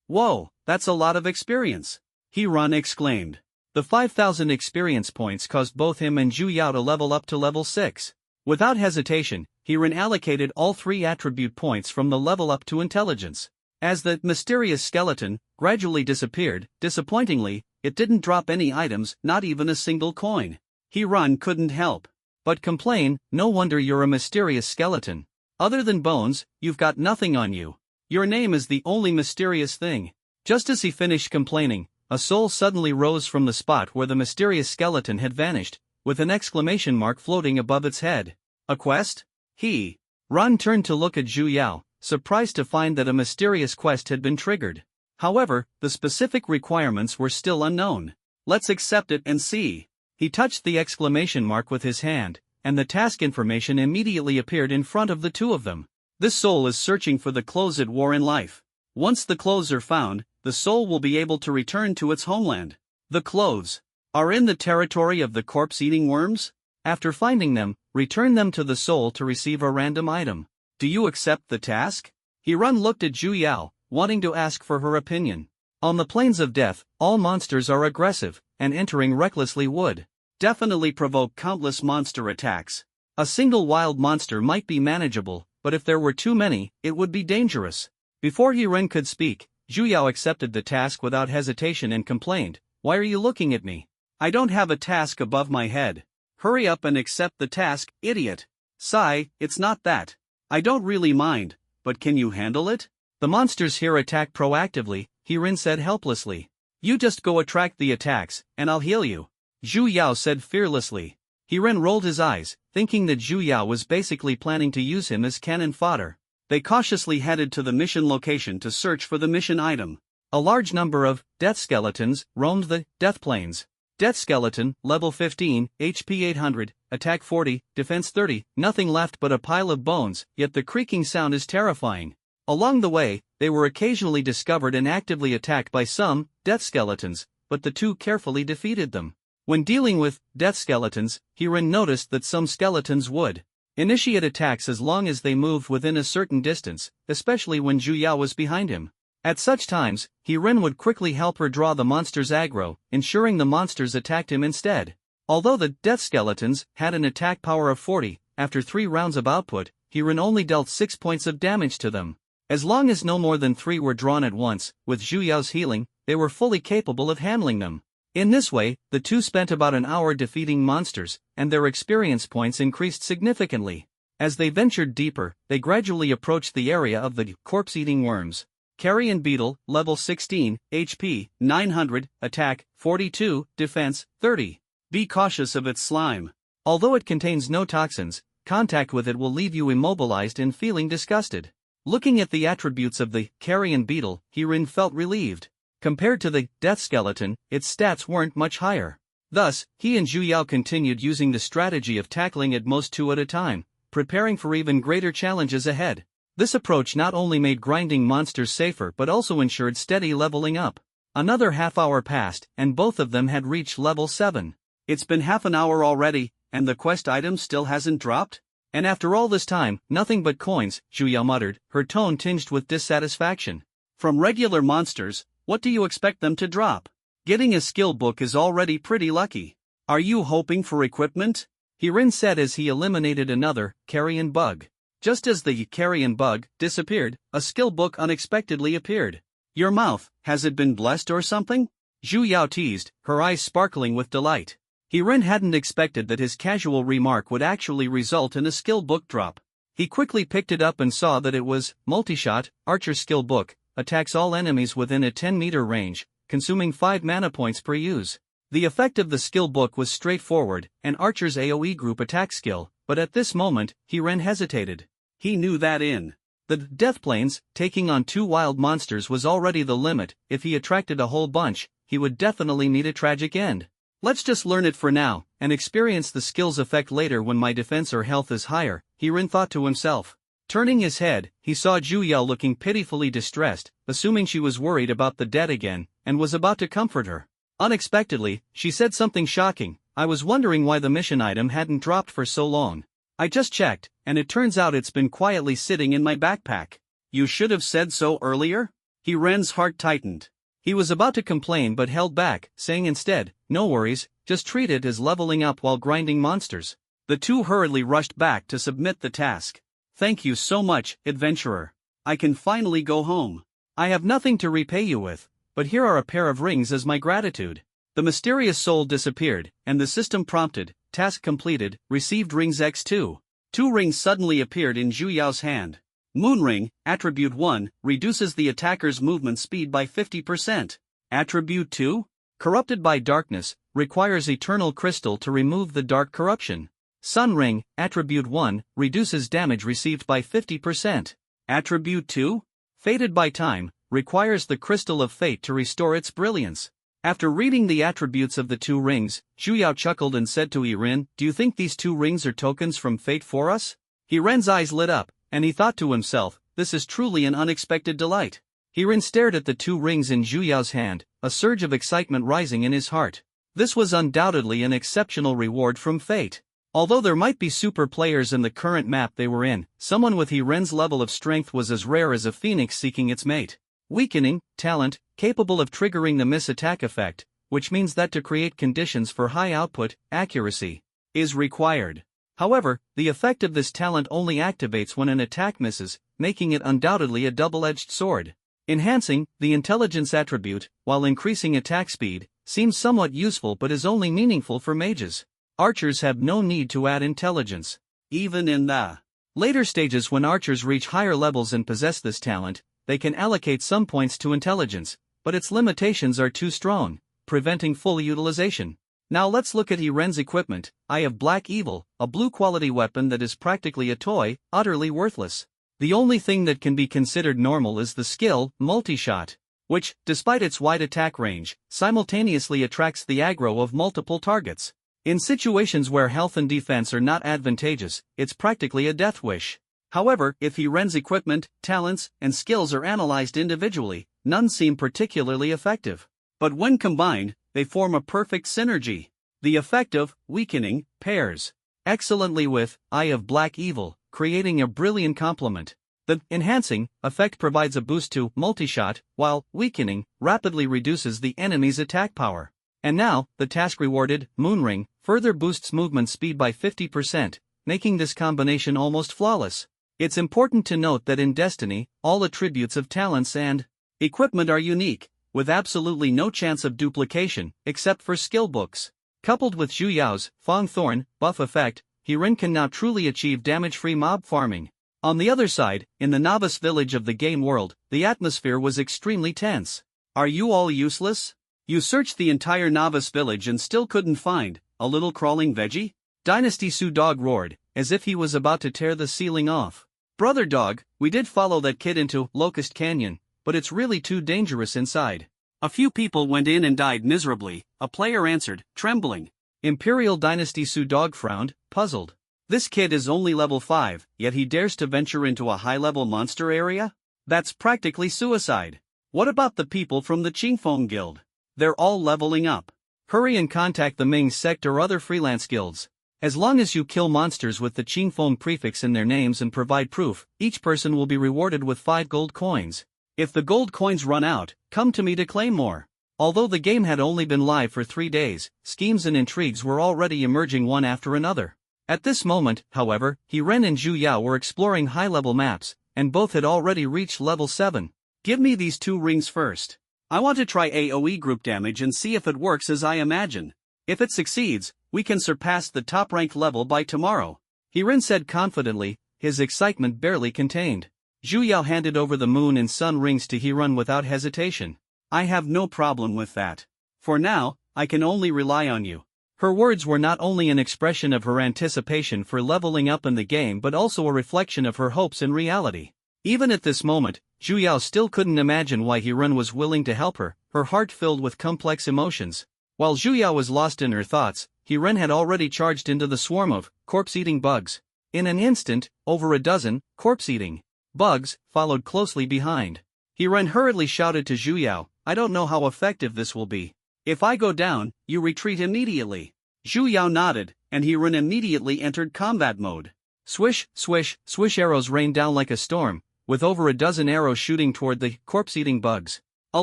Whoa, that's a lot of experience! Yiren exclaimed. The 5,000 experience points caused both him and Zhu Yao to level up to level 6. Without hesitation, Yiren allocated all 3 attribute points from the level up to intelligence. As the mysterious skeleton gradually disappeared, disappointingly, it didn't drop any items, not even a single coin. Yiren couldn't help but complain, no wonder you're a mysterious skeleton. Other than bones, you've got nothing on you. Your name is the only mysterious thing. Just as he finished complaining, a soul suddenly rose from the spot where the mysterious skeleton had vanished, with an exclamation mark floating above its head. A quest? Yiren turned to look at Zhu Yao, surprised to find that a mysterious quest had been triggered. However, the specific requirements were still unknown. Let's accept it and see. He touched the exclamation mark with his hand, and the task information immediately appeared in front of the two of them. This soul is searching for the clothes it wore in life. Once the clothes are found, the soul will be able to return to its homeland. The clothes are in the territory of the corpse-eating worms? After finding them, return them to the soul to receive a random item. Do you accept the task? Yiren looked at Zhu Yao, wanting to ask for her opinion. On the plains of death, all monsters are aggressive, and entering recklessly would definitely provoke countless monster attacks. A single wild monster might be manageable, but if there were too many, it would be dangerous. Before Yiren could speak, Zhu Yao accepted the task without hesitation and complained, "Why are you looking at me? I don't have a task above my head. Hurry up and accept the task, idiot." "Sigh, it's not that. I don't really mind, but can you handle it?" "The monsters here attack proactively," Yiren said helplessly. "You just go attract the attacks, and I'll heal you," Zhu Yao said fearlessly. Yiren rolled his eyes, thinking that Zhu Yao was basically planning to use him as cannon fodder. They cautiously headed to the mission location to search for the mission item. A large number of death skeletons roamed the death plains. Death skeleton, level 15, HP 800, attack 40, defense 30, nothing left but a pile of bones, yet the creaking sound is terrifying. Along the way, they were occasionally discovered and actively attacked by some death skeletons, but the two carefully defeated them. When dealing with death skeletons, Yiren noticed that some skeletons would initiate attacks as long as they moved within a certain distance, especially when Zhu Yao was behind him. At such times, Yiren would quickly help her draw the monster's aggro, ensuring the monsters attacked him instead. Although the death skeletons had an attack power of 40, after 3 rounds of output, Yiren only dealt 6 points of damage to them. As long as no more than 3 were drawn at once, with Zhu Yao's healing, they were fully capable of handling them. In this way, the two spent about an hour defeating monsters, and their experience points increased significantly. As they ventured deeper, they gradually approached the area of the corpse-eating worms. Carrion beetle, level 16, HP 900, attack 42, defense 30. Be cautious of its slime. Although it contains no toxins, contact with it will leave you immobilized and feeling disgusted. Looking at the attributes of the carrion beetle, Yiren felt relieved. Compared to the death skeleton, its stats weren't much higher. Thus, he and Zhu Yao continued using the strategy of tackling at most 2 at a time, preparing for even greater challenges ahead. This approach not only made grinding monsters safer but also ensured steady leveling up. Another half-hour passed, and both of them had reached level 7. It's been half an hour already, and the quest item still hasn't dropped? And after all this time, nothing but coins, Zhu Yao muttered, her tone tinged with dissatisfaction. From regular monsters, what do you expect them to drop? Getting a skill book is already pretty lucky. Are you hoping for equipment? Yiren said as he eliminated another carrion bug. Just as the carrion bug disappeared, a skill book unexpectedly appeared. Your mouth, has it been blessed or something? Zhu Yao teased, her eyes sparkling with delight. Yiren hadn't expected that his casual remark would actually result in a skill book drop. He quickly picked it up and saw that it was Multishot, Archer Skill Book, attacks all enemies within a 10-meter range, consuming 5 mana points per use. The effect of the skill book was straightforward, an archer's AoE group attack skill, but at this moment, Ren hesitated. He knew that in the death plains, taking on 2 wild monsters was already the limit. If he attracted a whole bunch, he would definitely meet a tragic end. Let's just learn it for now, and experience the skill's effect later when my defense or health is higher, Ren thought to himself. Turning his head, he saw Zhu Yao looking pitifully distressed, assuming she was worried about the dead again, and was about to comfort her. Unexpectedly, she said something shocking. I was wondering why the mission item hadn't dropped for so long. I just checked, and it turns out it's been quietly sitting in my backpack. You should have said so earlier? Ren's heart tightened. He was about to complain but held back, saying instead, no worries, just treat it as leveling up while grinding monsters. The two hurriedly rushed back to submit the task. Thank you so much, adventurer. I can finally go home. I have nothing to repay you with, but here are a pair of rings as my gratitude. The mysterious soul disappeared, and the system prompted, task completed, received rings X2. 2 rings suddenly appeared in Zhu Yao's hand. Moon Ring, Attribute 1, reduces the attacker's movement speed by 50%. Attribute 2? Corrupted by darkness, requires eternal crystal to remove the dark corruption. Sun Ring, Attribute 1, reduces damage received by 50%. Attribute 2? Fated by time, requires the crystal of fate to restore its brilliance. After reading the attributes of the 2 rings, Zhu Yao chuckled and said to Ren, do you think these 2 rings are tokens from fate for us? Ren's eyes lit up, and he thought to himself, this is truly an unexpected delight. Ren stared at the 2 rings in Zhu Yao's hand, a surge of excitement rising in his heart. This was undoubtedly an exceptional reward from fate. Although there might be super players in the current map they were in, someone with Ren's level of strength was as rare as a phoenix seeking its mate. Weakening, talent, capable of triggering the miss attack effect, which means that to create conditions for high output, accuracy is required. However, the effect of this talent only activates when an attack misses, making it undoubtedly a double-edged sword. Enhancing the intelligence attribute, while increasing attack speed, seems somewhat useful but is only meaningful for mages. Archers have no need to add intelligence. Even in the later stages when archers reach higher levels and possess this talent, they can allocate some points to intelligence, but its limitations are too strong, preventing full utilization. Now let's look at Ren's equipment. Eye of Black Evil, a blue-quality weapon that is practically a toy, utterly worthless. The only thing that can be considered normal is the skill, Multi-Shot, which, despite its wide attack range, simultaneously attracts the aggro of multiple targets. In situations where health and defense are not advantageous, it's practically a death wish. However, if Ren's equipment, talents, and skills are analyzed individually, none seem particularly effective. But when combined, they form a perfect synergy. The effect of weakening pairs excellently with Eye of Black Evil, creating a brilliant complement. The enhancing effect provides a boost to multi-shot, while weakening rapidly reduces the enemy's attack power. And now, the task rewarded, Moonring, further boosts movement speed by 50%, making this combination almost flawless. It's important to note that in Destiny, all attributes of talents and equipment are unique, with absolutely no chance of duplication, except for skill books. Coupled with Zhu Yao's Fang Thorn buff effect, Ren can now truly achieve damage-free mob farming. On the other side, in the novice village of the game world, the atmosphere was extremely tense. Are you all useless? You searched the entire novice village and still couldn't find a little crawling veggie? Dynasty Su Dog roared, as if he was about to tear the ceiling off. Brother Dog, we did follow that kid into Locust Canyon, but it's really too dangerous inside. A few people went in and died miserably, a player answered, trembling. Imperial Dynasty Su Dog frowned, puzzled. This kid is only level 5, yet he dares to venture into a high-level monster area? That's practically suicide. What about the people from the Qingfeng Guild? They're all leveling up. Hurry and contact the Ming sect or other freelance guilds. As long as you kill monsters with the Qingfeng prefix in their names and provide proof, each person will be rewarded with 5 gold coins. If the gold coins run out, come to me to claim more. Although the game had only been live for 3 days, schemes and intrigues were already emerging one after another. At this moment, however, Ren and Zhu Yao were exploring high-level maps, and both had already reached level 7. Give me these 2 rings first. I want to try AoE group damage and see if it works as I imagine. If it succeeds, we can surpass the top-ranked level by tomorrow. Ren said confidently, his excitement barely contained. Zhu Yao handed over the moon and sun rings to Ren without hesitation. I have no problem with that. For now, I can only rely on you." Her words were not only an expression of her anticipation for leveling up in the game but also a reflection of her hopes in reality. Even at this moment, Zhu Yao still couldn't imagine why Hirun was willing to help her, her heart filled with complex emotions. While Zhu Yao was lost in her thoughts, Hirun had already charged into the swarm of corpse-eating bugs. In an instant, over a dozen corpse-eating bugs followed closely behind. Hirun hurriedly shouted to Zhu Yao, "I don't know how effective this will be. If I go down, you retreat immediately." Zhu Yao nodded, and Hirun immediately entered combat mode. Swish, swish, swish, arrows rained down like a storm, with over a dozen arrows shooting toward the corpse-eating bugs. A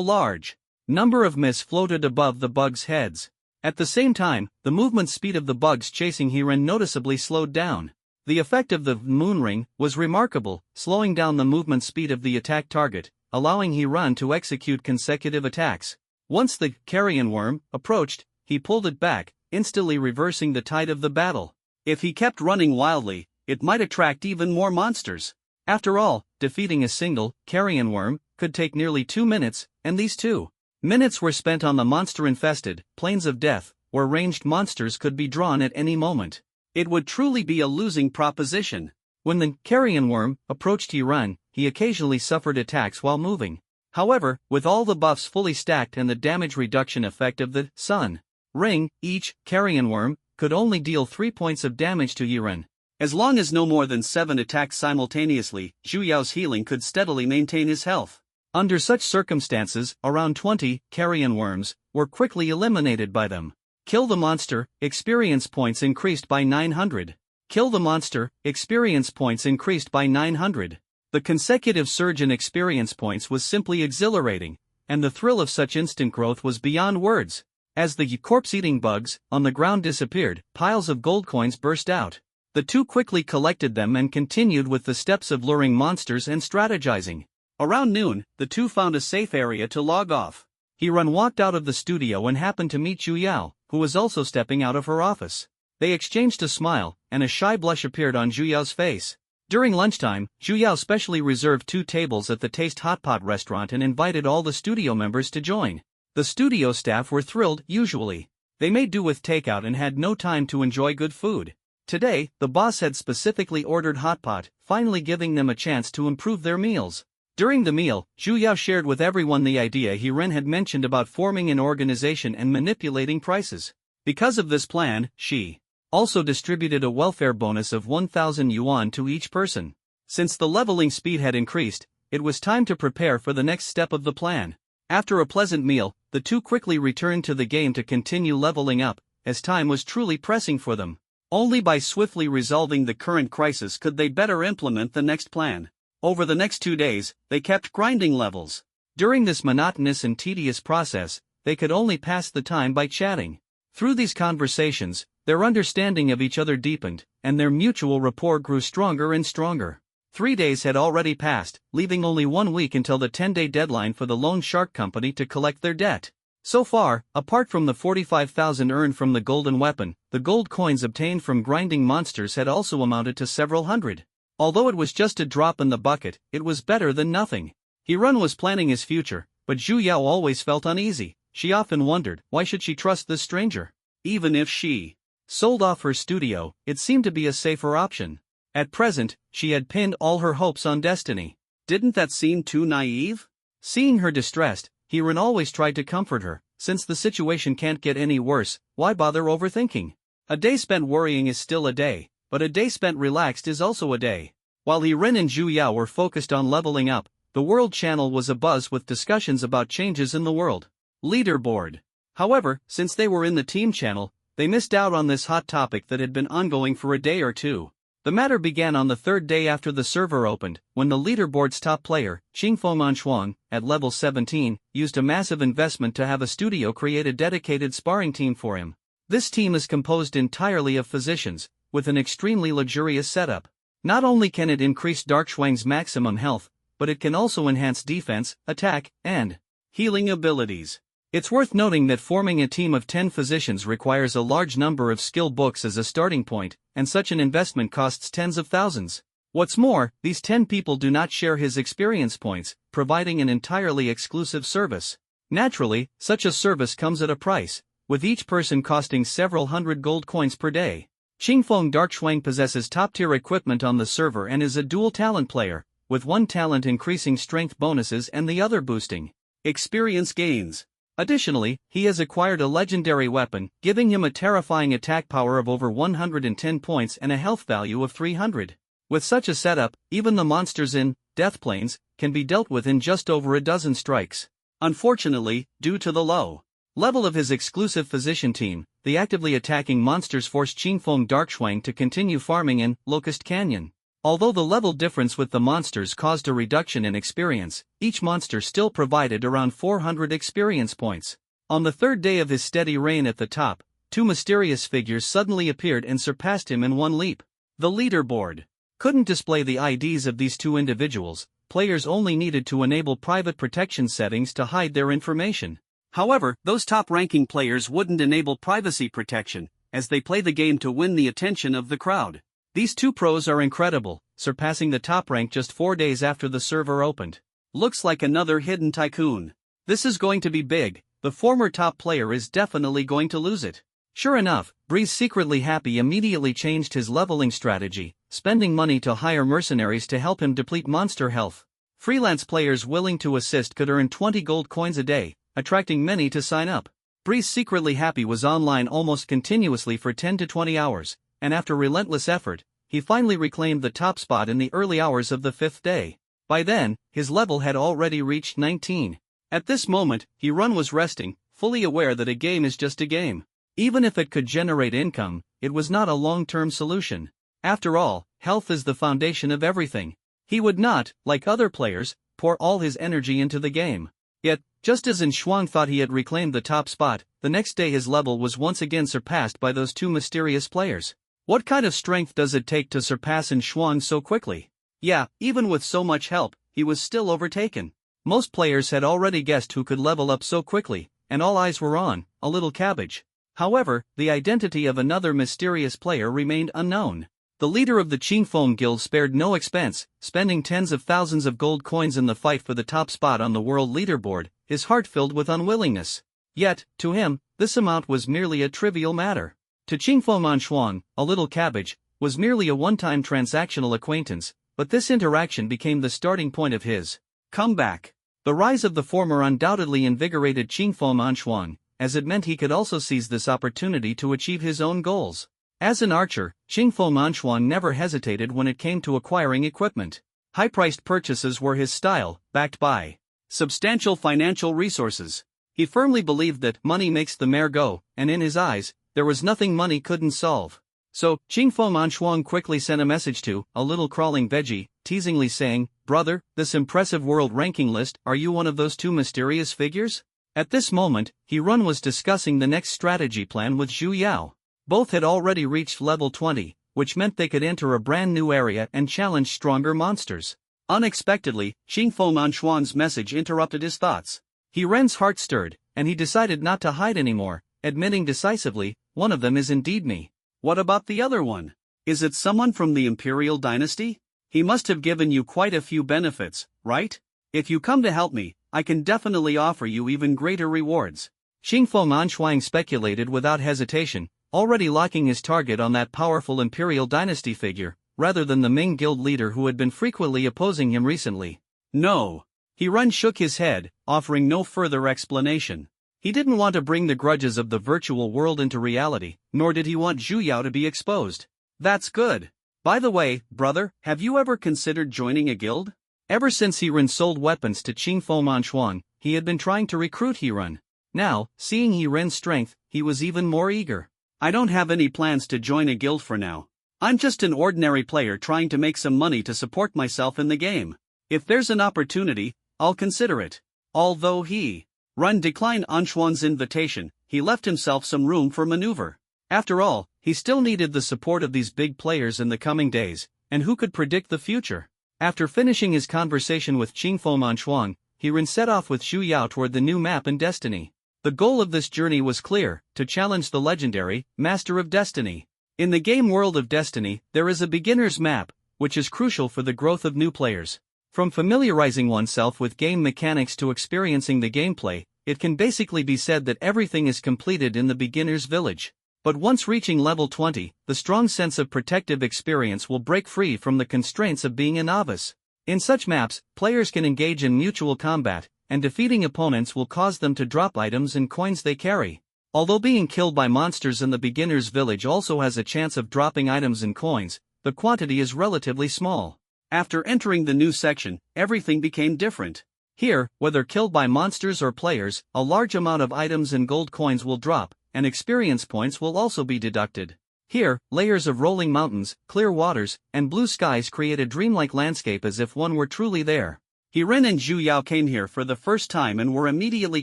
large number of mist floated above the bugs' heads. At the same time, the movement speed of the bugs chasing Hirun noticeably slowed down. The effect of the moon ring was remarkable, slowing down the movement speed of the attack target, allowing Hirun to execute consecutive attacks. Once the carrion worm approached, he pulled it back, instantly reversing the tide of the battle. If he kept running wildly, it might attract even more monsters. After all, defeating a single carrion worm could take nearly 2 minutes, and these 2 minutes were spent on the monster-infested plains of death, where ranged monsters could be drawn at any moment. It would truly be a losing proposition. When the carrion worm approached Hirun, he occasionally suffered attacks while moving. However, with all the buffs fully stacked and the damage reduction effect of the sun ring, each carrion worm could only deal 3 points of damage to Hirun. As long as no more than 7 attacks simultaneously, Zhu Yao's healing could steadily maintain his health. Under such circumstances, around 20 carrion worms were quickly eliminated by them. Kill the monster, experience points increased by 900. Kill the monster, experience points increased by 900. The consecutive surge in experience points was simply exhilarating, and the thrill of such instant growth was beyond words. As the corpse-eating bugs on the ground disappeared, piles of gold coins burst out. The two quickly collected them and continued with the steps of luring monsters and strategizing. Around noon, the two found a safe area to log off. Hirun walked out of the studio and happened to meet Zhu Yao, who was also stepping out of her office. They exchanged a smile, and a shy blush appeared on Zhu Yao's face. During lunchtime, Zhu Yao specially reserved 2 tables at the Taste Hot Pot restaurant and invited all the studio members to join. The studio staff were thrilled. Usually, they made do with takeout and had no time to enjoy good food. Today, the boss had specifically ordered hot pot, finally giving them a chance to improve their meals. During the meal, Zhu Yao shared with everyone the idea Hirun had mentioned about forming an organization and manipulating prices. Because of this plan, she also distributed a welfare bonus of 1,000 yuan to each person. Since the leveling speed had increased, it was time to prepare for the next step of the plan. After a pleasant meal, the two quickly returned to the game to continue leveling up, as time was truly pressing for them. Only by swiftly resolving the current crisis could they better implement the next plan. Over the next 2 days, they kept grinding levels. During this monotonous and tedious process, they could only pass the time by chatting. Through these conversations, their understanding of each other deepened, and their mutual rapport grew stronger and stronger. 3 days had already passed, leaving only 1 week until the 10-day deadline for the Loan Shark Company to collect their debt. So far, apart from the 45,000 earned from the golden weapon, the gold coins obtained from grinding monsters had also amounted to several hundred. Although it was just a drop in the bucket, it was better than nothing. Hirun was planning his future, but Zhu Yao always felt uneasy. She often wondered, why should she trust this stranger? Even if she sold off her studio, it seemed to be a safer option. At present, she had pinned all her hopes on destiny. Didn't that seem too naive? Seeing her distressed, Hirun always tried to comfort her. Since the situation can't get any worse, why bother overthinking? A day spent worrying is still a day, but a day spent relaxed is also a day. While Hirun and Zhu Yao were focused on leveling up, the World Channel was abuzz with discussions about changes in the world leaderboard. However, since they were in the team channel, they missed out on this hot topic that had been ongoing for a day or two. The matter began on the 3rd day after the server opened, when the leaderboard's top player, Qingfeng Anshuang, at level 17, used a massive investment to have a studio create a dedicated sparring team for him. This team is composed entirely of physicians, with an extremely luxurious setup. Not only can it increase Darkshuang's maximum health, but it can also enhance defense, attack, and healing abilities. It's worth noting that forming a team of 10 physicians requires a large number of skill books as a starting point, and such an investment costs tens of thousands. What's more, these 10 people do not share his experience points, providing an entirely exclusive service. Naturally, such a service comes at a price, with each person costing several hundred gold coins per day. Qingfeng Darkshuang possesses top-tier equipment on the server and is a dual-talent player, with one talent increasing strength bonuses and the other boosting experience gains. Additionally, he has acquired a legendary weapon, giving him a terrifying attack power of over 110 points and a health value of 300. With such a setup, even the monsters in Death Plains can be dealt with in just over a dozen strikes. Unfortunately, due to the low level of his exclusive physician team, the actively attacking monsters force Qingfeng Darkshuang to continue farming in Locust Canyon. Although the level difference with the monsters caused a reduction in experience, each monster still provided around 400 experience points. On the third day of his steady reign at the top, two mysterious figures suddenly appeared and surpassed him in one leap. The leaderboard couldn't display the IDs of these two individuals. Players only needed to enable private protection settings to hide their information. However, those top-ranking players wouldn't enable privacy protection, as they play the game to win the attention of the crowd. These two pros are incredible, surpassing the top rank just 4 days after the server opened. Looks like another hidden tycoon. This is going to be big. The former top player is definitely going to lose it. Sure enough, Breeze secretly happy immediately changed his leveling strategy, spending money to hire mercenaries to help him deplete monster health. Freelance players willing to assist could earn 20 gold coins a day, attracting many to sign up. Breeze secretly happy was online almost continuously for 10 to 20 hours, and after relentless effort, he finally reclaimed the top spot in the early hours of the 5th day. By then, his level had already reached 19. At this moment, Hirun was resting, fully aware that a game is just a game. Even if it could generate income, it was not a long-term solution. After all, health is the foundation of everything. He would not, like other players, pour all his energy into the game. Yet, just as Shuang thought he had reclaimed the top spot, the next day his level was once again surpassed by those two mysterious players. What kind of strength does it take to surpass Shuang so quickly? Yeah, even with so much help, he was still overtaken. Most players had already guessed who could level up so quickly, and all eyes were on a little cabbage. However, the identity of another mysterious player remained unknown. The leader of the Qingfeng Guild spared no expense, spending tens of thousands of gold coins in the fight for the top spot on the world leaderboard, his heart filled with unwillingness. Yet, to him, this amount was merely a trivial matter. To Qingfeng Anshuang, a little cabbage, was merely a one-time transactional acquaintance, but this interaction became the starting point of his comeback. The rise of the former undoubtedly invigorated Qingfeng Anshuang, as it meant he could also seize this opportunity to achieve his own goals. As an archer, Qingfeng Anshuang never hesitated when it came to acquiring equipment. High-priced purchases were his style, backed by substantial financial resources. He firmly believed that money makes the mare go, and in his eyes, there was nothing money couldn't solve. So, Qingfeng Anshuang quickly sent a message to a little crawling veggie, teasingly saying, "Brother, this impressive world ranking list, are you one of those two mysterious figures?" At this moment, Hirun was discussing the next strategy plan with Zhu Yao. Both had already reached level 20, which meant they could enter a brand new area and challenge stronger monsters. Unexpectedly, Qingfeng Anshuang's message interrupted his thoughts. Hirun's heart stirred, and he decided not to hide anymore, admitting decisively, "One of them is indeed me." "What about the other one? Is it someone from the Imperial Dynasty? He must have given you quite a few benefits, right? If you come to help me, I can definitely offer you even greater rewards." Qingfeng Anshuang speculated without hesitation, already locking his target on that powerful Imperial Dynasty figure, rather than the Ming Guild leader who had been frequently opposing him recently. "No." Hirun shook his head, offering no further explanation. He didn't want to bring the grudges of the virtual world into reality, nor did he want Zhu Yao to be exposed. "That's good. By the way, brother, have you ever considered joining a guild?" Ever since Hirun sold weapons to Qingfeng Anshuang, he had been trying to recruit Hirun. Now, seeing Hirun's strength, he was even more eager. "I don't have any plans to join a guild for now. I'm just an ordinary player trying to make some money to support myself in the game. If there's an opportunity, I'll consider it." Although Hirun declined Anshuang's invitation, he left himself some room for maneuver. After all, he still needed the support of these big players in the coming days, and who could predict the future? After finishing his conversation with Qingfeng Anshuang, Hirun set off with Zhu Yao toward the new map in Destiny. The goal of this journey was clear: to challenge the legendary Master of Destiny. In the game world of Destiny, there is a beginner's map, which is crucial for the growth of new players. From familiarizing oneself with game mechanics to experiencing the gameplay, it can basically be said that everything is completed in the beginner's village. But once reaching level 20, the strong sense of protective experience will break free from the constraints of being a novice. In such maps, players can engage in mutual combat, and defeating opponents will cause them to drop items and coins they carry. Although being killed by monsters in the beginner's village also has a chance of dropping items and coins, the quantity is relatively small. After entering the new section, everything became different. Here, whether killed by monsters or players, a large amount of items and gold coins will drop, and experience points will also be deducted. Here, layers of rolling mountains, clear waters, and blue skies create a dreamlike landscape as if one were truly there. Hiren and Zhu Yao came here for the first time and were immediately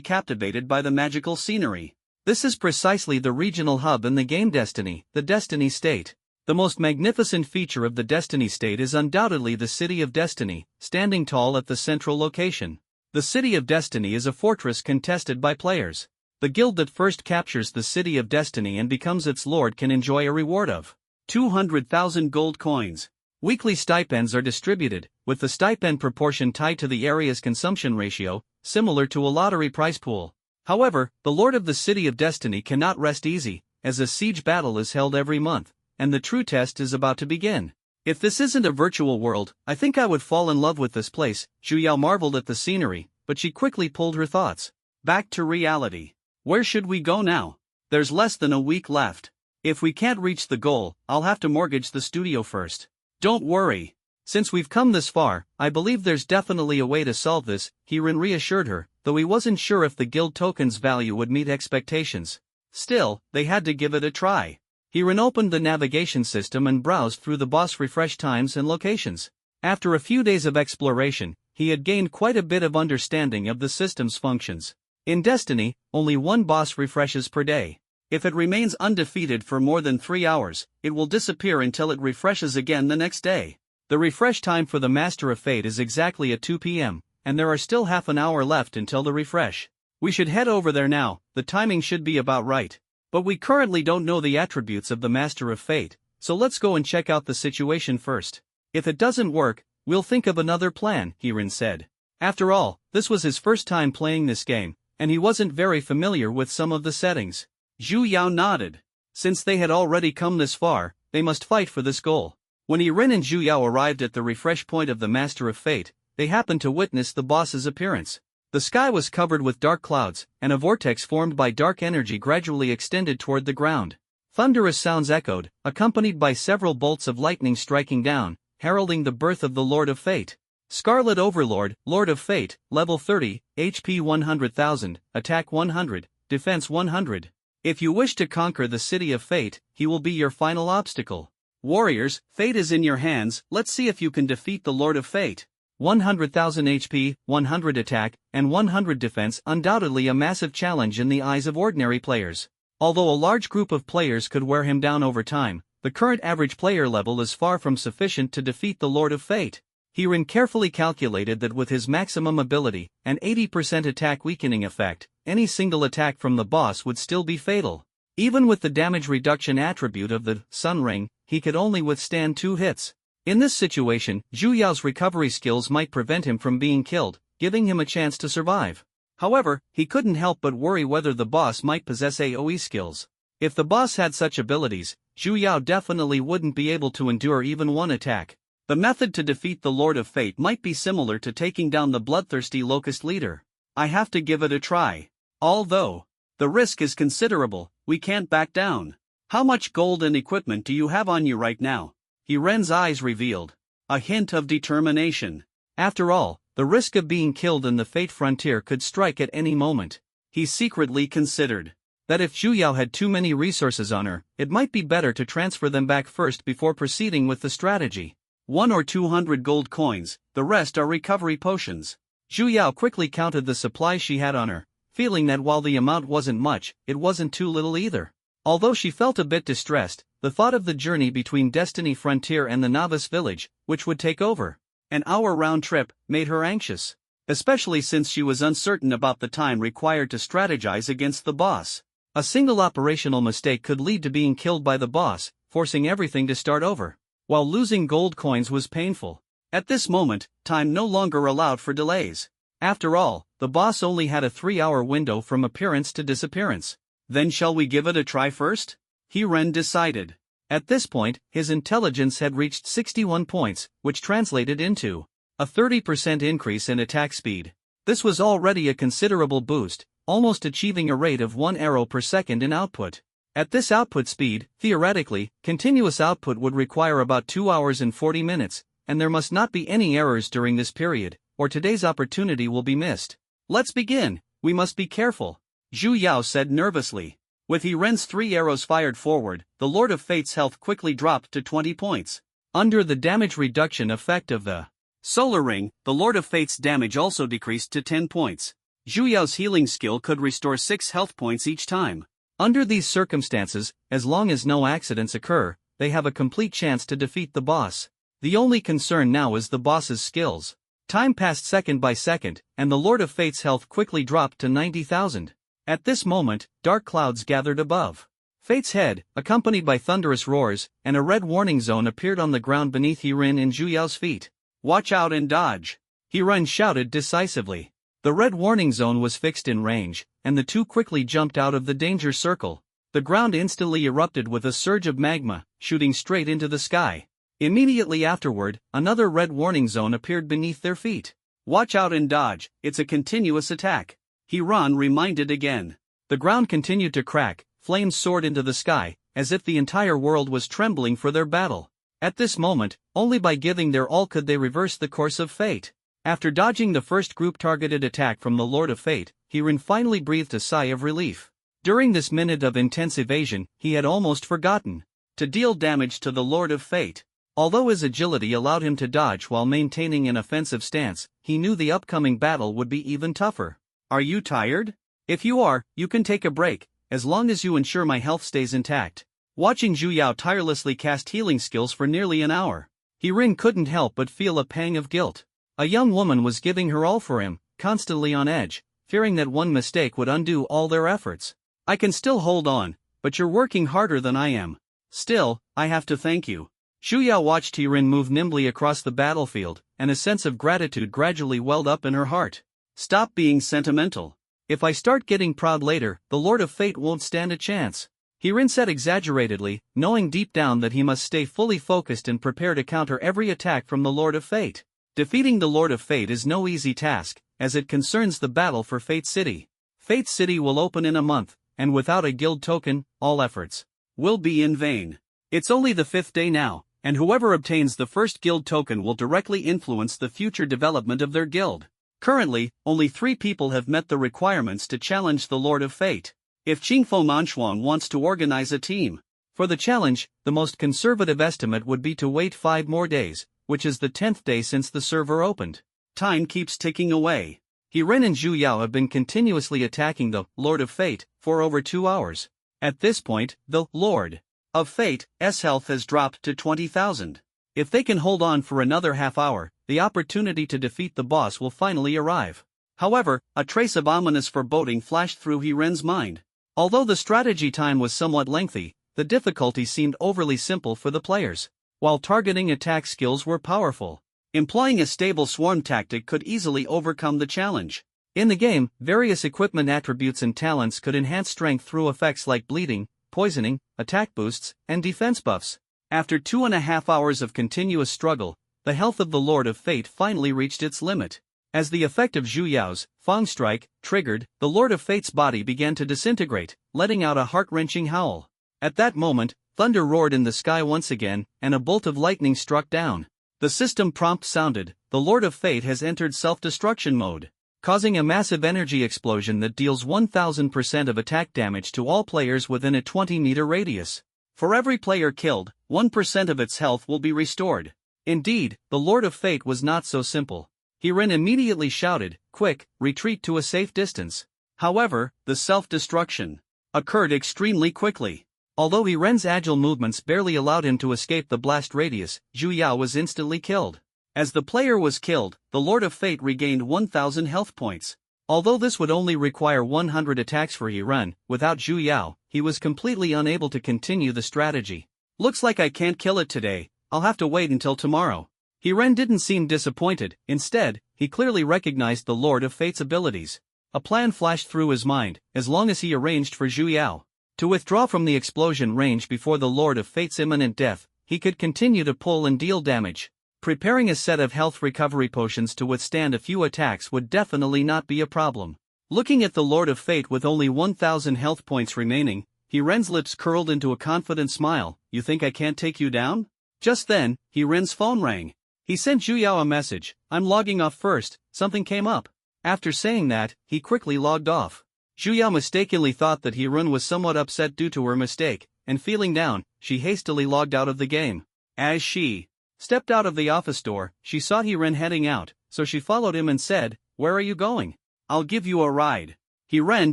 captivated by the magical scenery. This is precisely the regional hub in the game Destiny, the Destiny State. The most magnificent feature of the Destiny State is undoubtedly the City of Destiny, standing tall at the central location. The City of Destiny is a fortress contested by players. The guild that first captures the City of Destiny and becomes its lord can enjoy a reward of 200,000 gold coins. Weekly stipends are distributed, with the stipend proportion tied to the area's consumption ratio, similar to a lottery prize pool. However, the Lord of the City of Destiny cannot rest easy, as a siege battle is held every month, and the true test is about to begin. If this isn't a virtual world, I think I would fall in love with this place. Zhu Yao marveled at the scenery, but she quickly pulled her thoughts back to reality. Where should we go now? There's less than a week left. If we can't reach the goal, I'll have to mortgage the studio first. Don't worry. Since we've come this far, I believe there's definitely a way to solve this, Hiren reassured her, though he wasn't sure if the guild token's value would meet expectations. Still, they had to give it a try. Hiren opened the navigation system and browsed through the boss refresh times and locations. After a few days of exploration, he had gained quite a bit of understanding of the system's functions. In Destiny, only one boss refreshes per day. If it remains undefeated for more than 3 hours, it will disappear until it refreshes again the next day. The refresh time for the Master of Fate is exactly at 2 p.m., and there are still half an hour left until the refresh. We should head over there now, the timing should be about right. But we currently don't know the attributes of the Master of Fate, so let's go and check out the situation first. If it doesn't work, we'll think of another plan, Hiren said. After all, this was his first time playing this game, and he wasn't very familiar with some of the settings. Zhu Yao nodded. Since they had already come this far, they must fight for this goal. When Hiren and Zhu Yao arrived at the refresh point of the Master of Fate, they happened to witness the boss's appearance. The sky was covered with dark clouds, and a vortex formed by dark energy gradually extended toward the ground. Thunderous sounds echoed, accompanied by several bolts of lightning striking down, heralding the birth of the Lord of Fate. Scarlet Overlord, Lord of Fate, level 30, HP 100,000, attack 100, defense 100. If you wish to conquer the City of Fate, he will be your final obstacle. Warriors, fate is in your hands, let's see if you can defeat the Lord of Fate. 100,000 HP, 100 attack, and 100 defense, undoubtedly a massive challenge in the eyes of ordinary players. Although a large group of players could wear him down over time, the current average player level is far from sufficient to defeat the Lord of Fate. Hiren carefully calculated that with his maximum ability, an 80% attack weakening effect, any single attack from the boss would still be fatal. Even with the damage reduction attribute of the Sun Ring, he could only withstand 2 hits. In this situation, Zhu Yao's recovery skills might prevent him from being killed, giving him a chance to survive. However, he couldn't help but worry whether the boss might possess AoE skills. If the boss had such abilities, Zhu Yao definitely wouldn't be able to endure even one attack. The method to defeat the Lord of Fate might be similar to taking down the bloodthirsty Locust leader. I have to give it a try. Although the risk is considerable, we can't back down. How much gold and equipment do you have on you right now? Hiren's eyes revealed a hint of determination. After all, the risk of being killed in the Fate frontier could strike at any moment. He secretly considered that if Zhu Yao had too many resources on her, it might be better to transfer them back first before proceeding with the strategy. 1 or 200 gold coins, the rest are recovery potions. Zhu Yao quickly counted the supplies she had on her, feeling that while the amount wasn't much, it wasn't too little either. Although she felt a bit distressed, the thought of the journey between Destiny Frontier and the Novice Village, which would take over an hour-round trip, made her anxious. Especially since she was uncertain about the time required to strategize against the boss. A single operational mistake could lead to being killed by the boss, forcing everything to start over. While losing gold coins was painful. At this moment, time no longer allowed for delays. After all, the boss only had a 3-hour window from appearance to disappearance. Then shall we give it a try first? Ren decided. At this point, his intelligence had reached 61 points, which translated into a 30% increase in attack speed. This was already a considerable boost, almost achieving a rate of 1 arrow per second in output. At this output speed, theoretically, continuous output would require about 2 hours and 40 minutes, and there must not be any errors during this period, or today's opportunity will be missed. Let's begin. We must be careful, Zhu Yao said nervously. With Ren's 3 arrows fired forward, the Lord of Fate's health quickly dropped to 20 points. Under the damage reduction effect of the Solar Ring, the Lord of Fate's damage also decreased to 10 points. Zhu Yao's healing skill could restore 6 health points each time. Under these circumstances, as long as no accidents occur, they have a complete chance to defeat the boss. The only concern now is the boss's skills. Time passed second by second, and the Lord of Fate's health quickly dropped to 90,000. At this moment, dark clouds gathered above Fate's head, accompanied by thunderous roars, and a red warning zone appeared on the ground beneath Ren and Zhu Yao's feet. Watch out and dodge! Ren shouted decisively. The red warning zone was fixed in range, and the two quickly jumped out of the danger circle. The ground instantly erupted with a surge of magma, shooting straight into the sky. Immediately afterward, another red warning zone appeared beneath their feet. Watch out and dodge, it's a continuous attack. Ren reminded again. The ground continued to crack, flames soared into the sky, as if the entire world was trembling for their battle. At this moment, only by giving their all could they reverse the course of fate. After dodging the first group-targeted attack from the Lord of Fate, Ren finally breathed a sigh of relief. During this minute of intense evasion, he had almost forgotten to deal damage to the Lord of Fate. Although his agility allowed him to dodge while maintaining an offensive stance, he knew the upcoming battle would be even tougher. Are you tired? If you are, you can take a break, as long as you ensure my health stays intact. Watching Zhu Yao tirelessly cast healing skills for nearly an hour, Ren couldn't help but feel a pang of guilt. A young woman was giving her all for him, constantly on edge, fearing that one mistake would undo all their efforts. I can still hold on, but you're working harder than I am. Still, I have to thank you. Zhu Yao watched Ren move nimbly across the battlefield, and a sense of gratitude gradually welled up in her heart. Stop being sentimental. If I start getting proud later, the Lord of Fate won't stand a chance. Ren said exaggeratedly, knowing deep down that he must stay fully focused and prepare to counter every attack from the Lord of Fate. Defeating the Lord of Fate is no easy task, as it concerns the battle for Fate City. Fate City will open in a month, and without a guild token, all efforts will be in vain. It's only the 5th day now, and whoever obtains the first guild token will directly influence the future development of their guild. Currently, only 3 people have met the requirements to challenge the Lord of Fate. If Qingfo Manshuang wants to organize a team for the challenge, the most conservative estimate would be to wait 5 more days, which is the 10th day since the server opened. Time keeps ticking away. Ren and Zhu Yao have been continuously attacking the Lord of Fate for over 2 hours. At this point, the Lord of Fate's health has dropped to 20,000. If they can hold on for another half hour, the opportunity to defeat the boss will finally arrive. However, a trace of ominous foreboding flashed through Ren's mind. Although the strategy time was somewhat lengthy, the difficulty seemed overly simple for the players. While targeting attack skills were powerful, employing a stable swarm tactic could easily overcome the challenge. In the game, various equipment attributes and talents could enhance strength through effects like bleeding, poisoning, attack boosts, and defense buffs. After 2.5 hours of continuous struggle, the health of the Lord of Fate finally reached its limit. As the effect of Zhu Yao's Fang Strike triggered, the Lord of Fate's body began to disintegrate, letting out a heart-wrenching howl. At that moment, thunder roared in the sky once again, and a bolt of lightning struck down. The system prompt sounded, the Lord of Fate has entered self-destruction mode, causing a massive energy explosion that deals 1000% of attack damage to all players within a 20-meter radius. For every player killed, 1% of its health will be restored. Indeed, the Lord of Fate was not so simple. Ren immediately shouted, "Quick, retreat to a safe distance." However, the self-destruction occurred extremely quickly. Although Ren's agile movements barely allowed him to escape the blast radius, Zhu Yao was instantly killed. As the player was killed, the Lord of Fate regained 1,000 health points. Although this would only require 100 attacks for Ren, without Zhu Yao, he was completely unable to continue the strategy. Looks like I can't kill it today, I'll have to wait until tomorrow. Ren didn't seem disappointed. Instead, he clearly recognized the Lord of Fate's abilities. A plan flashed through his mind, as long as he arranged for Zhu Yao to withdraw from the explosion range before the Lord of Fate's imminent death, he could continue to pull and deal damage. Preparing a set of health recovery potions to withstand a few attacks would definitely not be a problem. Looking at the Lord of Fate with only 1,000 health points remaining, Ren's lips curled into a confident smile. "You think I can't take you down?" Just then, Ren's phone rang. He sent Zhu Yao a message. "I'm logging off first, something came up." After saying that, he quickly logged off. Zhu Yao mistakenly thought that Ren was somewhat upset due to her mistake, and feeling down, she hastily logged out of the game. As she stepped out of the office door, she saw Ren heading out, so she followed him and said, "Where are you going?" "I'll give you a ride." Ren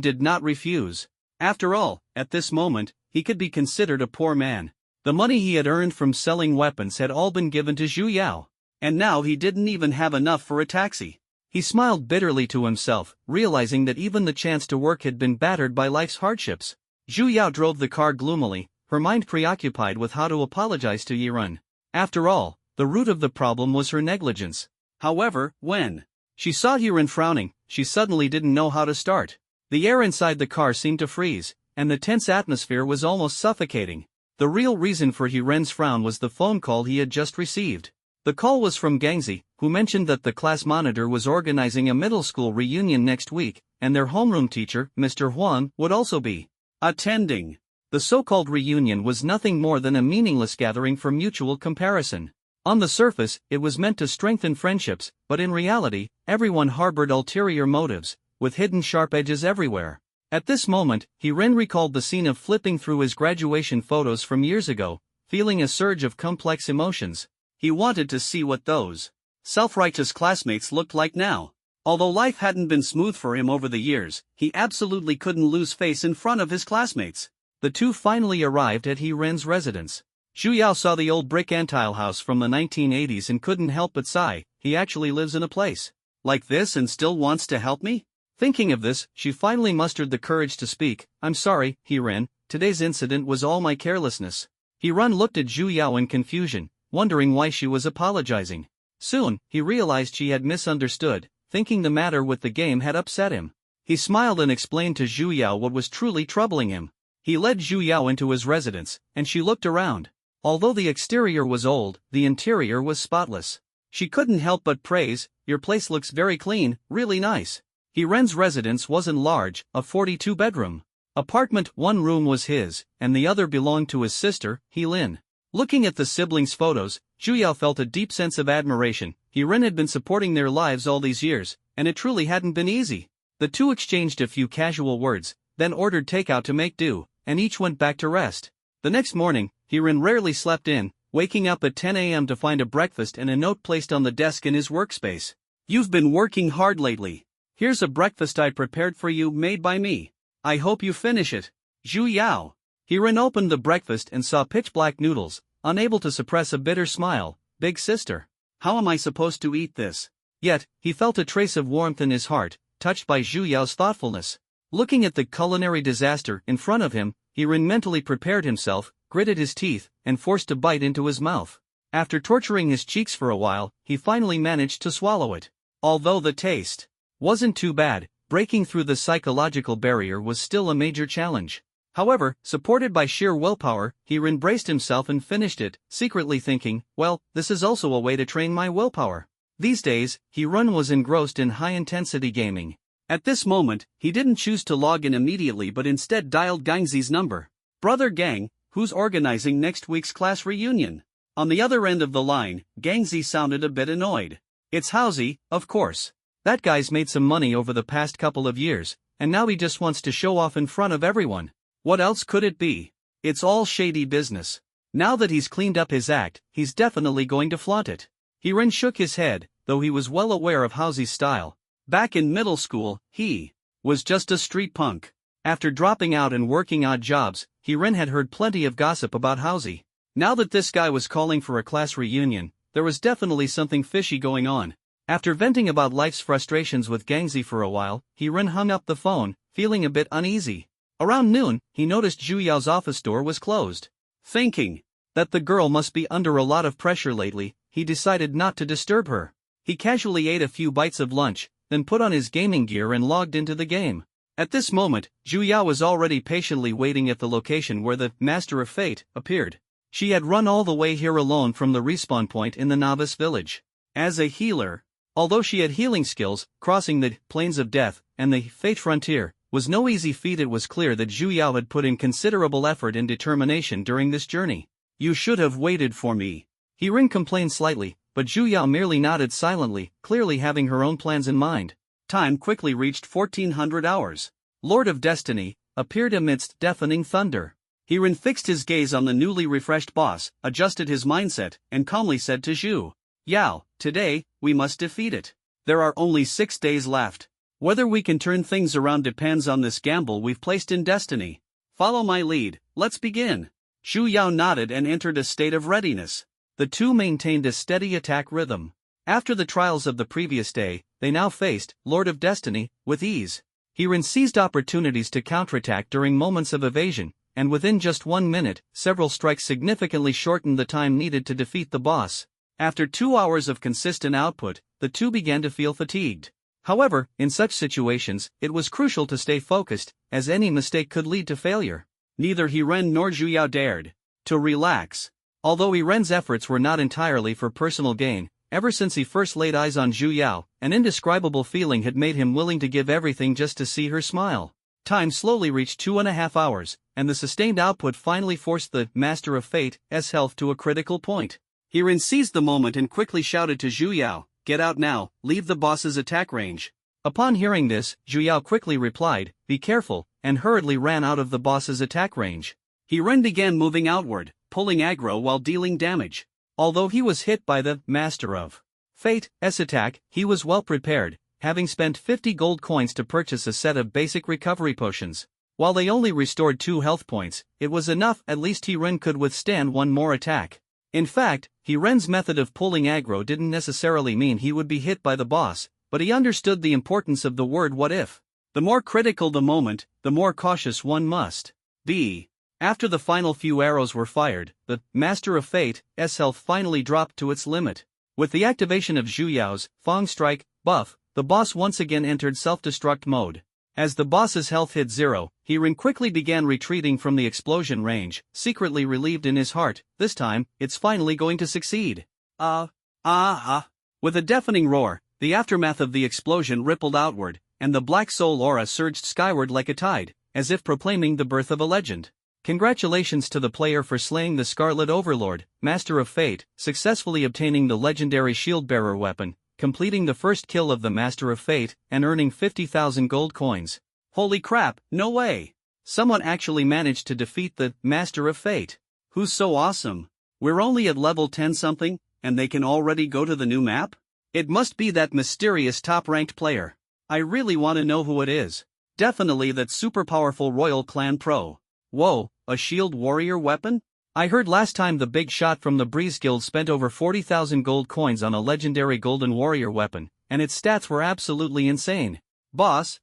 did not refuse. After all, at this moment, he could be considered a poor man. The money he had earned from selling weapons had all been given to Zhu Yao, and now he didn't even have enough for a taxi. He smiled bitterly to himself, realizing that even the chance to work had been battered by life's hardships. Zhu Yao drove the car gloomily, her mind preoccupied with how to apologize to Ren. After all, the root of the problem was her negligence. However, when she saw Ren frowning, she suddenly didn't know how to start. The air inside the car seemed to freeze, and the tense atmosphere was almost suffocating. The real reason for Ren's frown was the phone call he had just received. The call was from Gangzi, who mentioned that the class monitor was organizing a middle school reunion next week, and their homeroom teacher, Mr. Huang, would also be attending. The so-called reunion was nothing more than a meaningless gathering for mutual comparison. On the surface, it was meant to strengthen friendships, but in reality, everyone harbored ulterior motives, with hidden sharp edges everywhere. At this moment, Ren recalled the scene of flipping through his graduation photos from years ago, feeling a surge of complex emotions. He wanted to see what those self-righteous classmates looked like now. Although life hadn't been smooth for him over the years, he absolutely couldn't lose face in front of his classmates. The two finally arrived at Ren's residence. Zhu Yao saw the old brick and tile house from the 1980s and couldn't help but sigh. He actually lives in a place like this and still wants to help me? Thinking of this, she finally mustered the courage to speak. "I'm sorry, Ren, today's incident was all my carelessness." Ren looked at Zhu Yao in confusion, wondering why she was apologizing. Soon, he realized she had misunderstood, thinking the matter with the game had upset him. He smiled and explained to Zhu Yao what was truly troubling him. He led Zhu Yao into his residence, and she looked around. Although the exterior was old, the interior was spotless. She couldn't help but praise, "Your place looks very clean, really nice." Ren's residence wasn't large, a 42-bedroom apartment. One room was his, and the other belonged to his sister, Lin. Looking at the siblings' photos, Zhu Yao felt a deep sense of admiration. Ren had been supporting their lives all these years, and it truly hadn't been easy. The two exchanged a few casual words, then ordered takeout to make do, and each went back to rest. The next morning, Ren rarely slept in, waking up at 10 a.m. to find a breakfast and a note placed on the desk in his workspace. "You've been working hard lately. Here's a breakfast I prepared for you, made by me. I hope you finish it. Zhu Yao." Ren opened the breakfast and saw pitch-black noodles, unable to suppress a bitter smile. "Big sister, how am I supposed to eat this?" Yet, he felt a trace of warmth in his heart, touched by Zhu Yao's thoughtfulness. Looking at the culinary disaster in front of him, Ren mentally prepared himself, gritted his teeth, and forced a bite into his mouth. After torturing his cheeks for a while, he finally managed to swallow it. Although the taste wasn't too bad, breaking through the psychological barrier was still a major challenge. However, supported by sheer willpower, Ren braced himself and finished it, secretly thinking, "Well, this is also a way to train my willpower." These days, Ren was engrossed in high-intensity gaming. At this moment, he didn't choose to log in immediately but instead dialed Gangzi's number. "Brother Gang, who's organizing next week's class reunion?" On the other end of the line, Gangzi sounded a bit annoyed. "It's Housie, of course. That guy's made some money over the past couple of years, and now he just wants to show off in front of everyone. What else could it be? It's all shady business. Now that he's cleaned up his act, he's definitely going to flaunt it." Ren shook his head, though he was well aware of Housie's style. Back in middle school, he was just a street punk. After dropping out and working odd jobs, Ren had heard plenty of gossip about Housie. Now that this guy was calling for a class reunion, there was definitely something fishy going on. After venting about life's frustrations with Gangzi for a while, Ren hung up the phone, feeling a bit uneasy. Around noon, he noticed Zhu Yao's office door was closed. Thinking that the girl must be under a lot of pressure lately, he decided not to disturb her. He casually ate a few bites of lunch, then put on his gaming gear and logged into the game. At this moment, Zhu Yao was already patiently waiting at the location where the Master of Fate appeared. She had run all the way here alone from the respawn point in the novice village. As a healer, although she had healing skills, crossing the plains of death and the Fate frontier was no easy feat. It was clear that Zhu Yao had put in considerable effort and determination during this journey. "You should have waited for me." He Ring complained slightly, but Zhu Yao merely nodded silently, clearly having her own plans in mind. Time quickly reached 1400 hours. Lord of Destiny appeared amidst deafening thunder. He Rin fixed his gaze on the newly refreshed boss, adjusted his mindset, and calmly said to Zhu Yao, "Today, we must defeat it. There are only 6 days left. Whether we can turn things around depends on this gamble we've placed in destiny. Follow my lead, let's begin." Zhu Yao nodded and entered a state of readiness. The two maintained a steady attack rhythm. After the trials of the previous day, they now faced Lord of Destiny with ease. He Rin seized opportunities to counterattack during moments of evasion, and within just 1 minute, several strikes significantly shortened the time needed to defeat the boss. After 2 hours of consistent output, the two began to feel fatigued. However, in such situations, it was crucial to stay focused, as any mistake could lead to failure. Neither He Ren nor Zhu Yao dared to relax. Although He Ren's efforts were not entirely for personal gain, ever since he first laid eyes on Zhu Yao, an indescribable feeling had made him willing to give everything just to see her smile. Time slowly reached 2.5 hours, and the sustained output finally forced the Master of Fate's health to a critical point. He Ren seized the moment and quickly shouted to Zhu Yao, "Get out now, leave the boss's attack range." Upon hearing this, Zhu Yao quickly replied, "Be careful," and hurriedly ran out of the boss's attack range. He Ren began moving outward, pulling aggro while dealing damage. Although he was hit by the Master of Fate's attack, he was well prepared, having spent 50 gold coins to purchase a set of basic recovery potions. While they only restored 2 health points, it was enough. At least He Ren could withstand one more attack. In fact, He Ren's method of pulling aggro didn't necessarily mean he would be hit by the boss, but he understood the importance of the word "what if." The more critical the moment, the more cautious one must be. After the final few arrows were fired, the Master of Fate's health finally dropped to its limit. With the activation of Zhu Yao's Fang Strike buff, the boss once again entered self-destruct mode. As the boss's health hit 0, He Ren quickly began retreating from the explosion range, secretly relieved in his heart. This time, it's finally going to succeed. With a deafening roar, the aftermath of the explosion rippled outward, and the Black Soul aura surged skyward like a tide, as if proclaiming the birth of a legend. Congratulations to the player for slaying the Scarlet Overlord, Master of Fate, successfully obtaining the legendary Shield-Bearer weapon, completing the first kill of the Master of Fate, and earning 50,000 gold coins. Holy crap, no way! Someone actually managed to defeat the Master of Fate. Who's so awesome? We're only at level 10 something, and they can already go to the new map? It must be that mysterious top-ranked player. I really want to know who it is. Definitely that super powerful Royal Clan Pro. Whoa, a shield warrior weapon? I heard last time the big shot from the Breeze Guild spent over 40,000 gold coins on a legendary golden warrior weapon, and its stats were absolutely insane. Boss,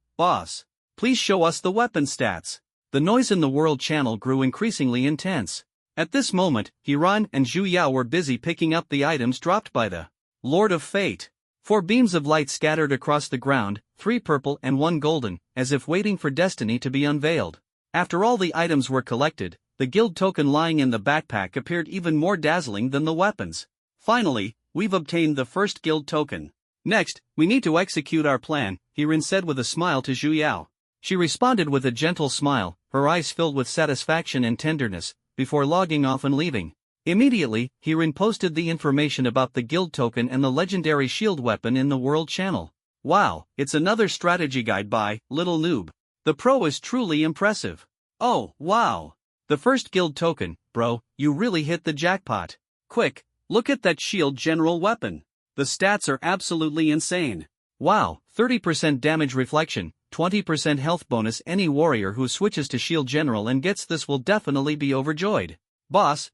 please show us the weapon stats. The noise in the World Channel grew increasingly intense. At this moment, He Ren and Zhu Yao were busy picking up the items dropped by the Lord of Fate. 4 beams of light scattered across the ground, 3 purple and 1 golden, as if waiting for destiny to be unveiled. After all the items were collected, the guild token lying in the backpack appeared even more dazzling than the weapons. Finally, we've obtained the first guild token. Next, we need to execute our plan, He Ren said with a smile to Zhu Yao. She responded with a gentle smile, her eyes filled with satisfaction and tenderness, before logging off and leaving. Immediately, He Ren posted the information about the guild token and the legendary shield weapon in the World Channel. Wow, it's another strategy guide by Little Noob. The pro is truly impressive. Oh, wow. The first guild token, bro, you really hit the jackpot. Quick, look at that shield general weapon. The stats are absolutely insane. Wow, 30% damage reflection, 20% health bonus. Any warrior who switches to shield general and gets this will definitely be overjoyed. Boss,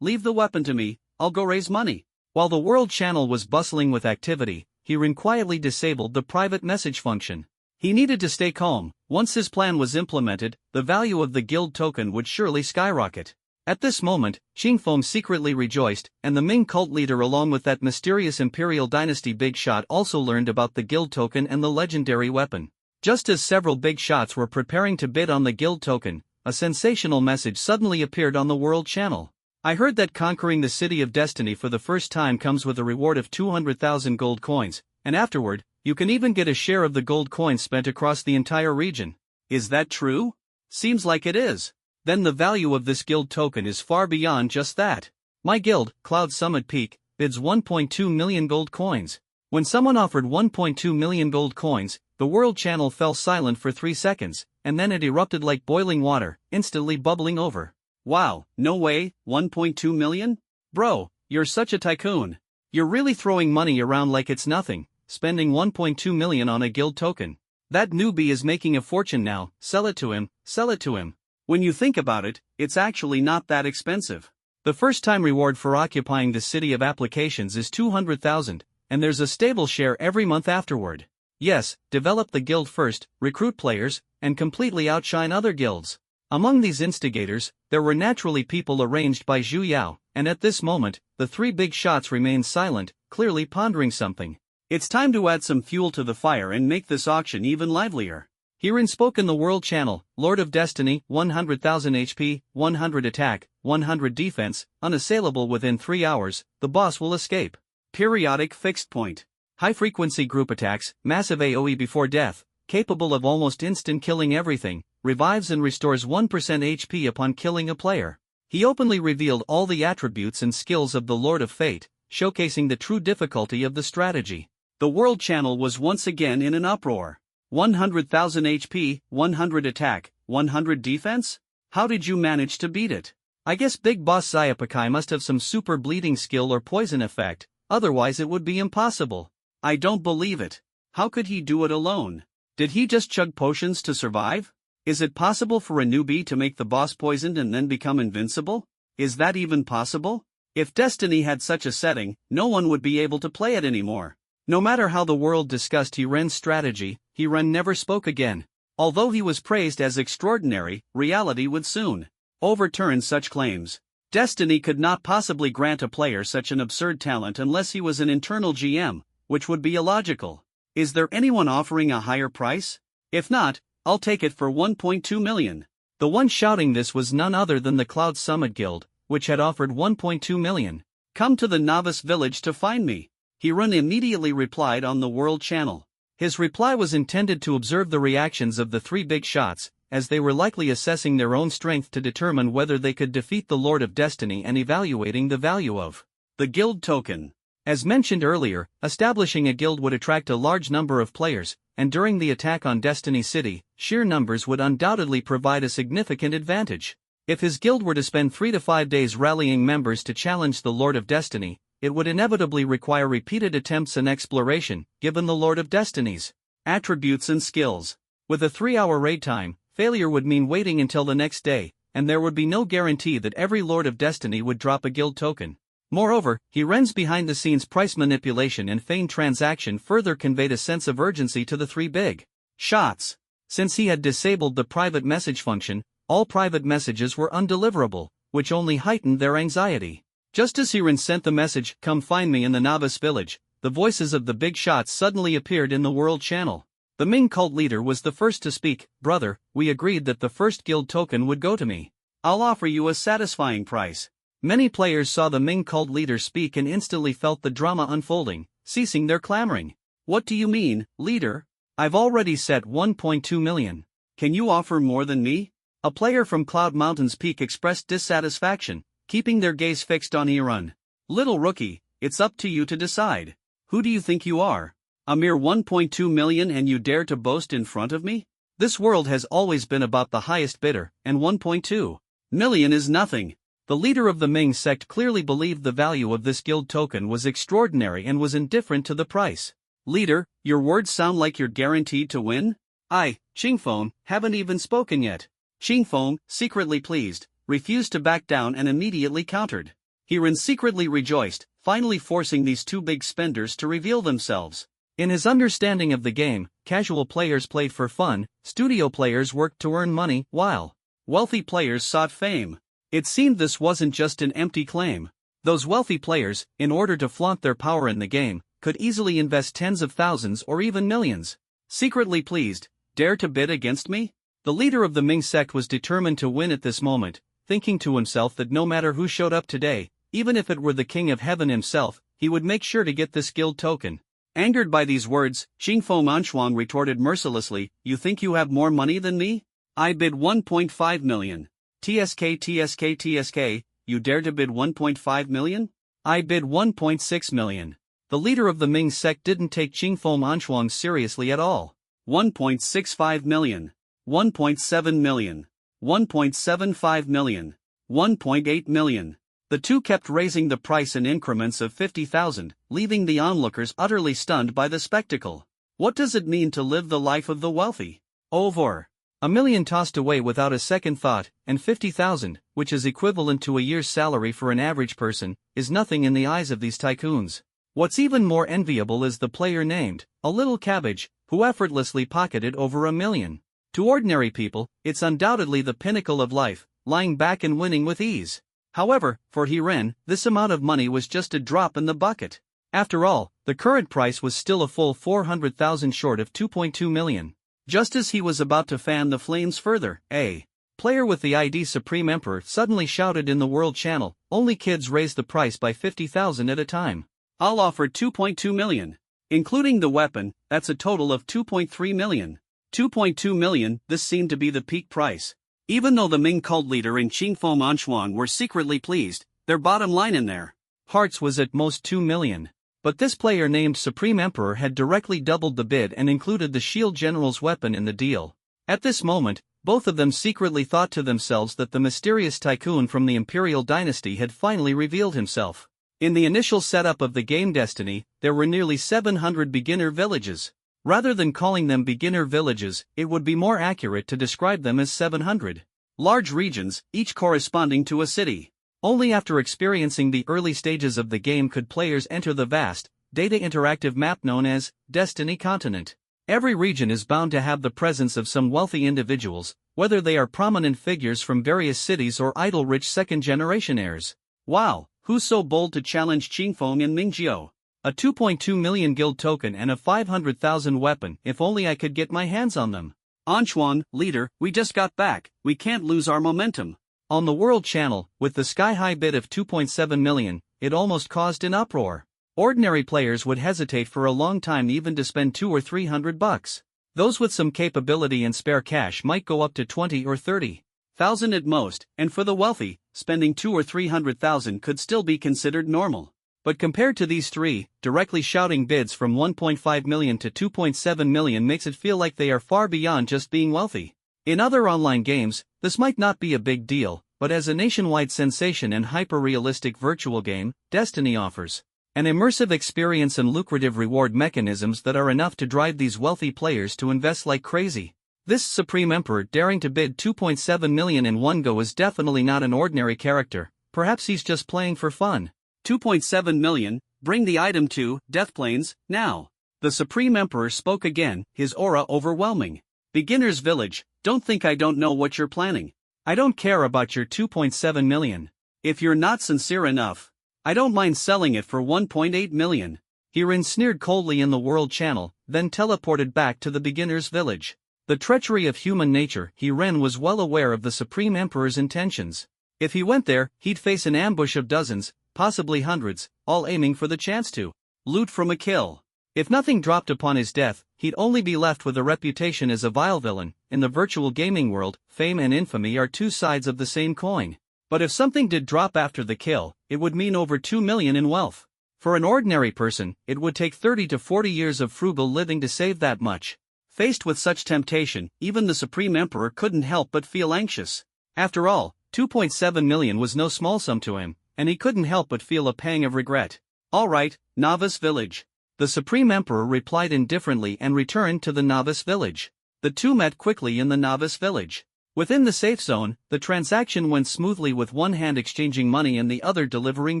leave the weapon to me, I'll go raise money. While the World Channel was bustling with activity, He Ren quietly disabled the private message function. He needed to stay calm. Once his plan was implemented, the value of the guild token would surely skyrocket. At this moment, Qingfeng secretly rejoiced, and the Ming cult leader along with that mysterious Imperial Dynasty big shot also learned about the guild token and the legendary weapon. Just as several big shots were preparing to bid on the guild token, a sensational message suddenly appeared on the World Channel. I heard that conquering the City of Destiny for the first time comes with a reward of 200,000 gold coins, and afterward, you can even get a share of the gold coins spent across the entire region. Is that true? Seems like it is. Then the value of this guild token is far beyond just that. My guild, Cloud Summit Peak, bids 1.2 million gold coins. When someone offered 1.2 million gold coins, the World Channel fell silent for 3 seconds, and then it erupted like boiling water, instantly bubbling over. Wow, no way, 1.2 million? Bro, you're such a tycoon. You're really throwing money around like it's nothing, spending 1.2 million on a guild token. That newbie is making a fortune now, sell it to him, sell it to him. When you think about it, it's actually not that expensive. The first-time reward for occupying the City of Applications is 200,000, and there's a stable share every month afterward. Yes, develop the guild first, recruit players, and completely outshine other guilds. Among these instigators, there were naturally people arranged by Zhu Yao, and at this moment, the three big shots remained silent, clearly pondering something. It's time to add some fuel to the fire and make this auction even livelier. Herein spoke in the World Channel, Lord of Destiny, 100,000 HP, 100 attack, 100 defense, unassailable within 3 hours, the boss will escape. Periodic fixed point. High-frequency group attacks, massive AoE before death, capable of almost instant killing everything, revives and restores 1% HP upon killing a player. He openly revealed all the attributes and skills of the Lord of Fate, showcasing the true difficulty of the strategy. The World Channel was once again in an uproar. 100,000 HP, 100 attack, 100 defense? How did you manage to beat it? I guess Big Boss Xiaopakai must have some super bleeding skill or poison effect, otherwise it would be impossible. I don't believe it. How could he do it alone? Did he just chug potions to survive? Is it possible for a newbie to make the boss poisoned and then become invincible? Is that even possible? If Destiny had such a setting, no one would be able to play it anymore. No matter how the world discussed Hiren's strategy, Hiren never spoke again. Although he was praised as extraordinary, reality would soon overturn such claims. Destiny could not possibly grant a player such an absurd talent unless he was an internal GM, which would be illogical. Is there anyone offering a higher price? If not, I'll take it for 1.2 million. The one shouting this was none other than the Cloud Summit Guild, which had offered 1.2 million. Come to the Novice Village to find me. Hiren immediately replied on the World Channel. His reply was intended to observe the reactions of the three big shots, as they were likely assessing their own strength to determine whether they could defeat the Lord of Destiny and evaluating the value of the guild token. As mentioned earlier, establishing a guild would attract a large number of players, and during the attack on Destiny City, sheer numbers would undoubtedly provide a significant advantage. If his guild were to spend 3 to 5 days rallying members to challenge the Lord of Destiny, it would inevitably require repeated attempts and exploration, given the Lord of Destiny's attributes and skills. With a 3-hour raid time, failure would mean waiting until the next day, and there would be no guarantee that every Lord of Destiny would drop a guild token. Moreover, Hiren's behind-the-scenes price manipulation and feigned transaction further conveyed a sense of urgency to the three big shots. Since he had disabled the private message function, all private messages were undeliverable, which only heightened their anxiety. Just as Hiren sent the message, "Come find me in the Novice Village," the voices of the big shots suddenly appeared in the World Channel. The Ming cult leader was the first to speak. "Brother, we agreed that the first guild token would go to me. I'll offer you a satisfying price." Many players saw the Ming cult leader speak and instantly felt the drama unfolding, ceasing their clamoring. "What do you mean, leader? I've already set 1.2 million. Can you offer more than me?" A player from Cloud Mountain's peak expressed dissatisfaction, keeping their gaze fixed on Hiren. "Little rookie, it's up to you to decide. Who do you think you are? A mere 1.2 million and you dare to boast in front of me? This world has always been about the highest bidder, and 1.2 million is nothing." The leader of the Ming sect clearly believed the value of this guild token was extraordinary and was indifferent to the price. "Leader, your words sound like you're guaranteed to win?" "I, Qingfeng, haven't even spoken yet." Qingfeng, secretly pleased, refused to back down and immediately countered. Hiren secretly rejoiced, finally forcing these two big spenders to reveal themselves. In his understanding of the game, casual players played for fun, studio players worked to earn money, while wealthy players sought fame. It seemed this wasn't just an empty claim. Those wealthy players, in order to flaunt their power in the game, could easily invest tens of thousands or even millions. Secretly pleased, dare to bid against me? The leader of the Ming sect was determined to win at this moment, thinking to himself that no matter who showed up today, even if it were the King of Heaven himself, he would make sure to get this guild token. Angered by these words, Xingfo Manshuang retorted mercilessly, "You think you have more money than me? I bid 1.5 million. TSK, you dare to bid 1.5 million? I bid 1.6 million. The leader of the Ming sect didn't take Xingfo Manshuang seriously at all. 1.65 million. 1.7 million. 1.75 million. 1.8 million. The two kept raising the price in increments of 50,000, leaving the onlookers utterly stunned by the spectacle. What does it mean to live the life of the wealthy? Over. $1 million tossed away without a second thought, and 50,000, which is equivalent to a year's salary for an average person, is nothing in the eyes of these tycoons. What's even more enviable is the player named, a little cabbage, who effortlessly pocketed over $1 million. To ordinary people, it's undoubtedly the pinnacle of life, lying back and winning with ease. However, for He Ren, this amount of money was just a drop in the bucket. After all, the current price was still a full 400,000 short of 2.2 million. Just as he was about to fan the flames further, a player with the ID Supreme Emperor suddenly shouted in the World Channel, "Only kids raise the price by 50,000 at a time. I'll offer 2.2 million. Including the weapon, that's a total of 2.3 million. 2.2 million, this seemed to be the peak price. Even though the Ming cult leader and Xingfo Manshuang were secretly pleased, their bottom line in their hearts was at most 2 million. But this player named Supreme Emperor had directly doubled the bid and included the Shield General's weapon in the deal. At this moment, both of them secretly thought to themselves that the mysterious tycoon from the Imperial dynasty had finally revealed himself. In the initial setup of the game Destiny, there were nearly 700 beginner villages. Rather than calling them beginner villages, it would be more accurate to describe them as 700 large regions, each corresponding to a city. Only after experiencing the early stages of the game could players enter the vast, data interactive map known as Destiny Continent. Every region is bound to have the presence of some wealthy individuals, whether they are prominent figures from various cities or idle-rich second-generation heirs. Wow, who's so bold to challenge Qingfeng and Mingjiu? A 2.2 million guild token and a 500,000 weapon, if only I could get my hands on them. Anshuang, leader, we just got back, we can't lose our momentum. On the World Channel, with the sky-high bid of 2.7 million, it almost caused an uproar. Ordinary players would hesitate for a long time even to spend $200 or $300. Those with some capability and spare cash might go up to 20 or 30,000 at most, and for the wealthy, spending 200,000 or 300,000 could still be considered normal. But compared to these three, directly shouting bids from 1.5 million to 2.7 million makes it feel like they are far beyond just being wealthy. In other online games, this might not be a big deal, but as a nationwide sensation and hyper-realistic virtual game, Destiny offers an immersive experience and lucrative reward mechanisms that are enough to drive these wealthy players to invest like crazy. This Supreme Emperor daring to bid 2.7 million in one go is definitely not an ordinary character, perhaps he's just playing for fun. 2.7 million, bring the item to Deathplanes, now. The Supreme Emperor spoke again, his aura overwhelming. Beginner's Village, don't think I don't know what you're planning. I don't care about your 2.7 million. If you're not sincere enough, I don't mind selling it for 1.8 million. He sneered coldly in the World Channel, then teleported back to the Beginner's Village. The treachery of human nature, He Ren was well aware of the Supreme Emperor's intentions. If he went there, he'd face an ambush of dozens, possibly hundreds, all aiming for the chance to loot from a kill. If nothing dropped upon his death, he'd only be left with a reputation as a vile villain. In the virtual gaming world, fame and infamy are two sides of the same coin. But if something did drop after the kill, it would mean over 2 million in wealth. For an ordinary person, it would take 30 to 40 years of frugal living to save that much. Faced with such temptation, even the Supreme Emperor couldn't help but feel anxious. After all, 2.7 million was no small sum to him, and he couldn't help but feel a pang of regret. All right, Novice Village. The Supreme Emperor replied indifferently and returned to the Novice Village. The two met quickly in the Novice Village. Within the safe zone, the transaction went smoothly with one hand exchanging money and the other delivering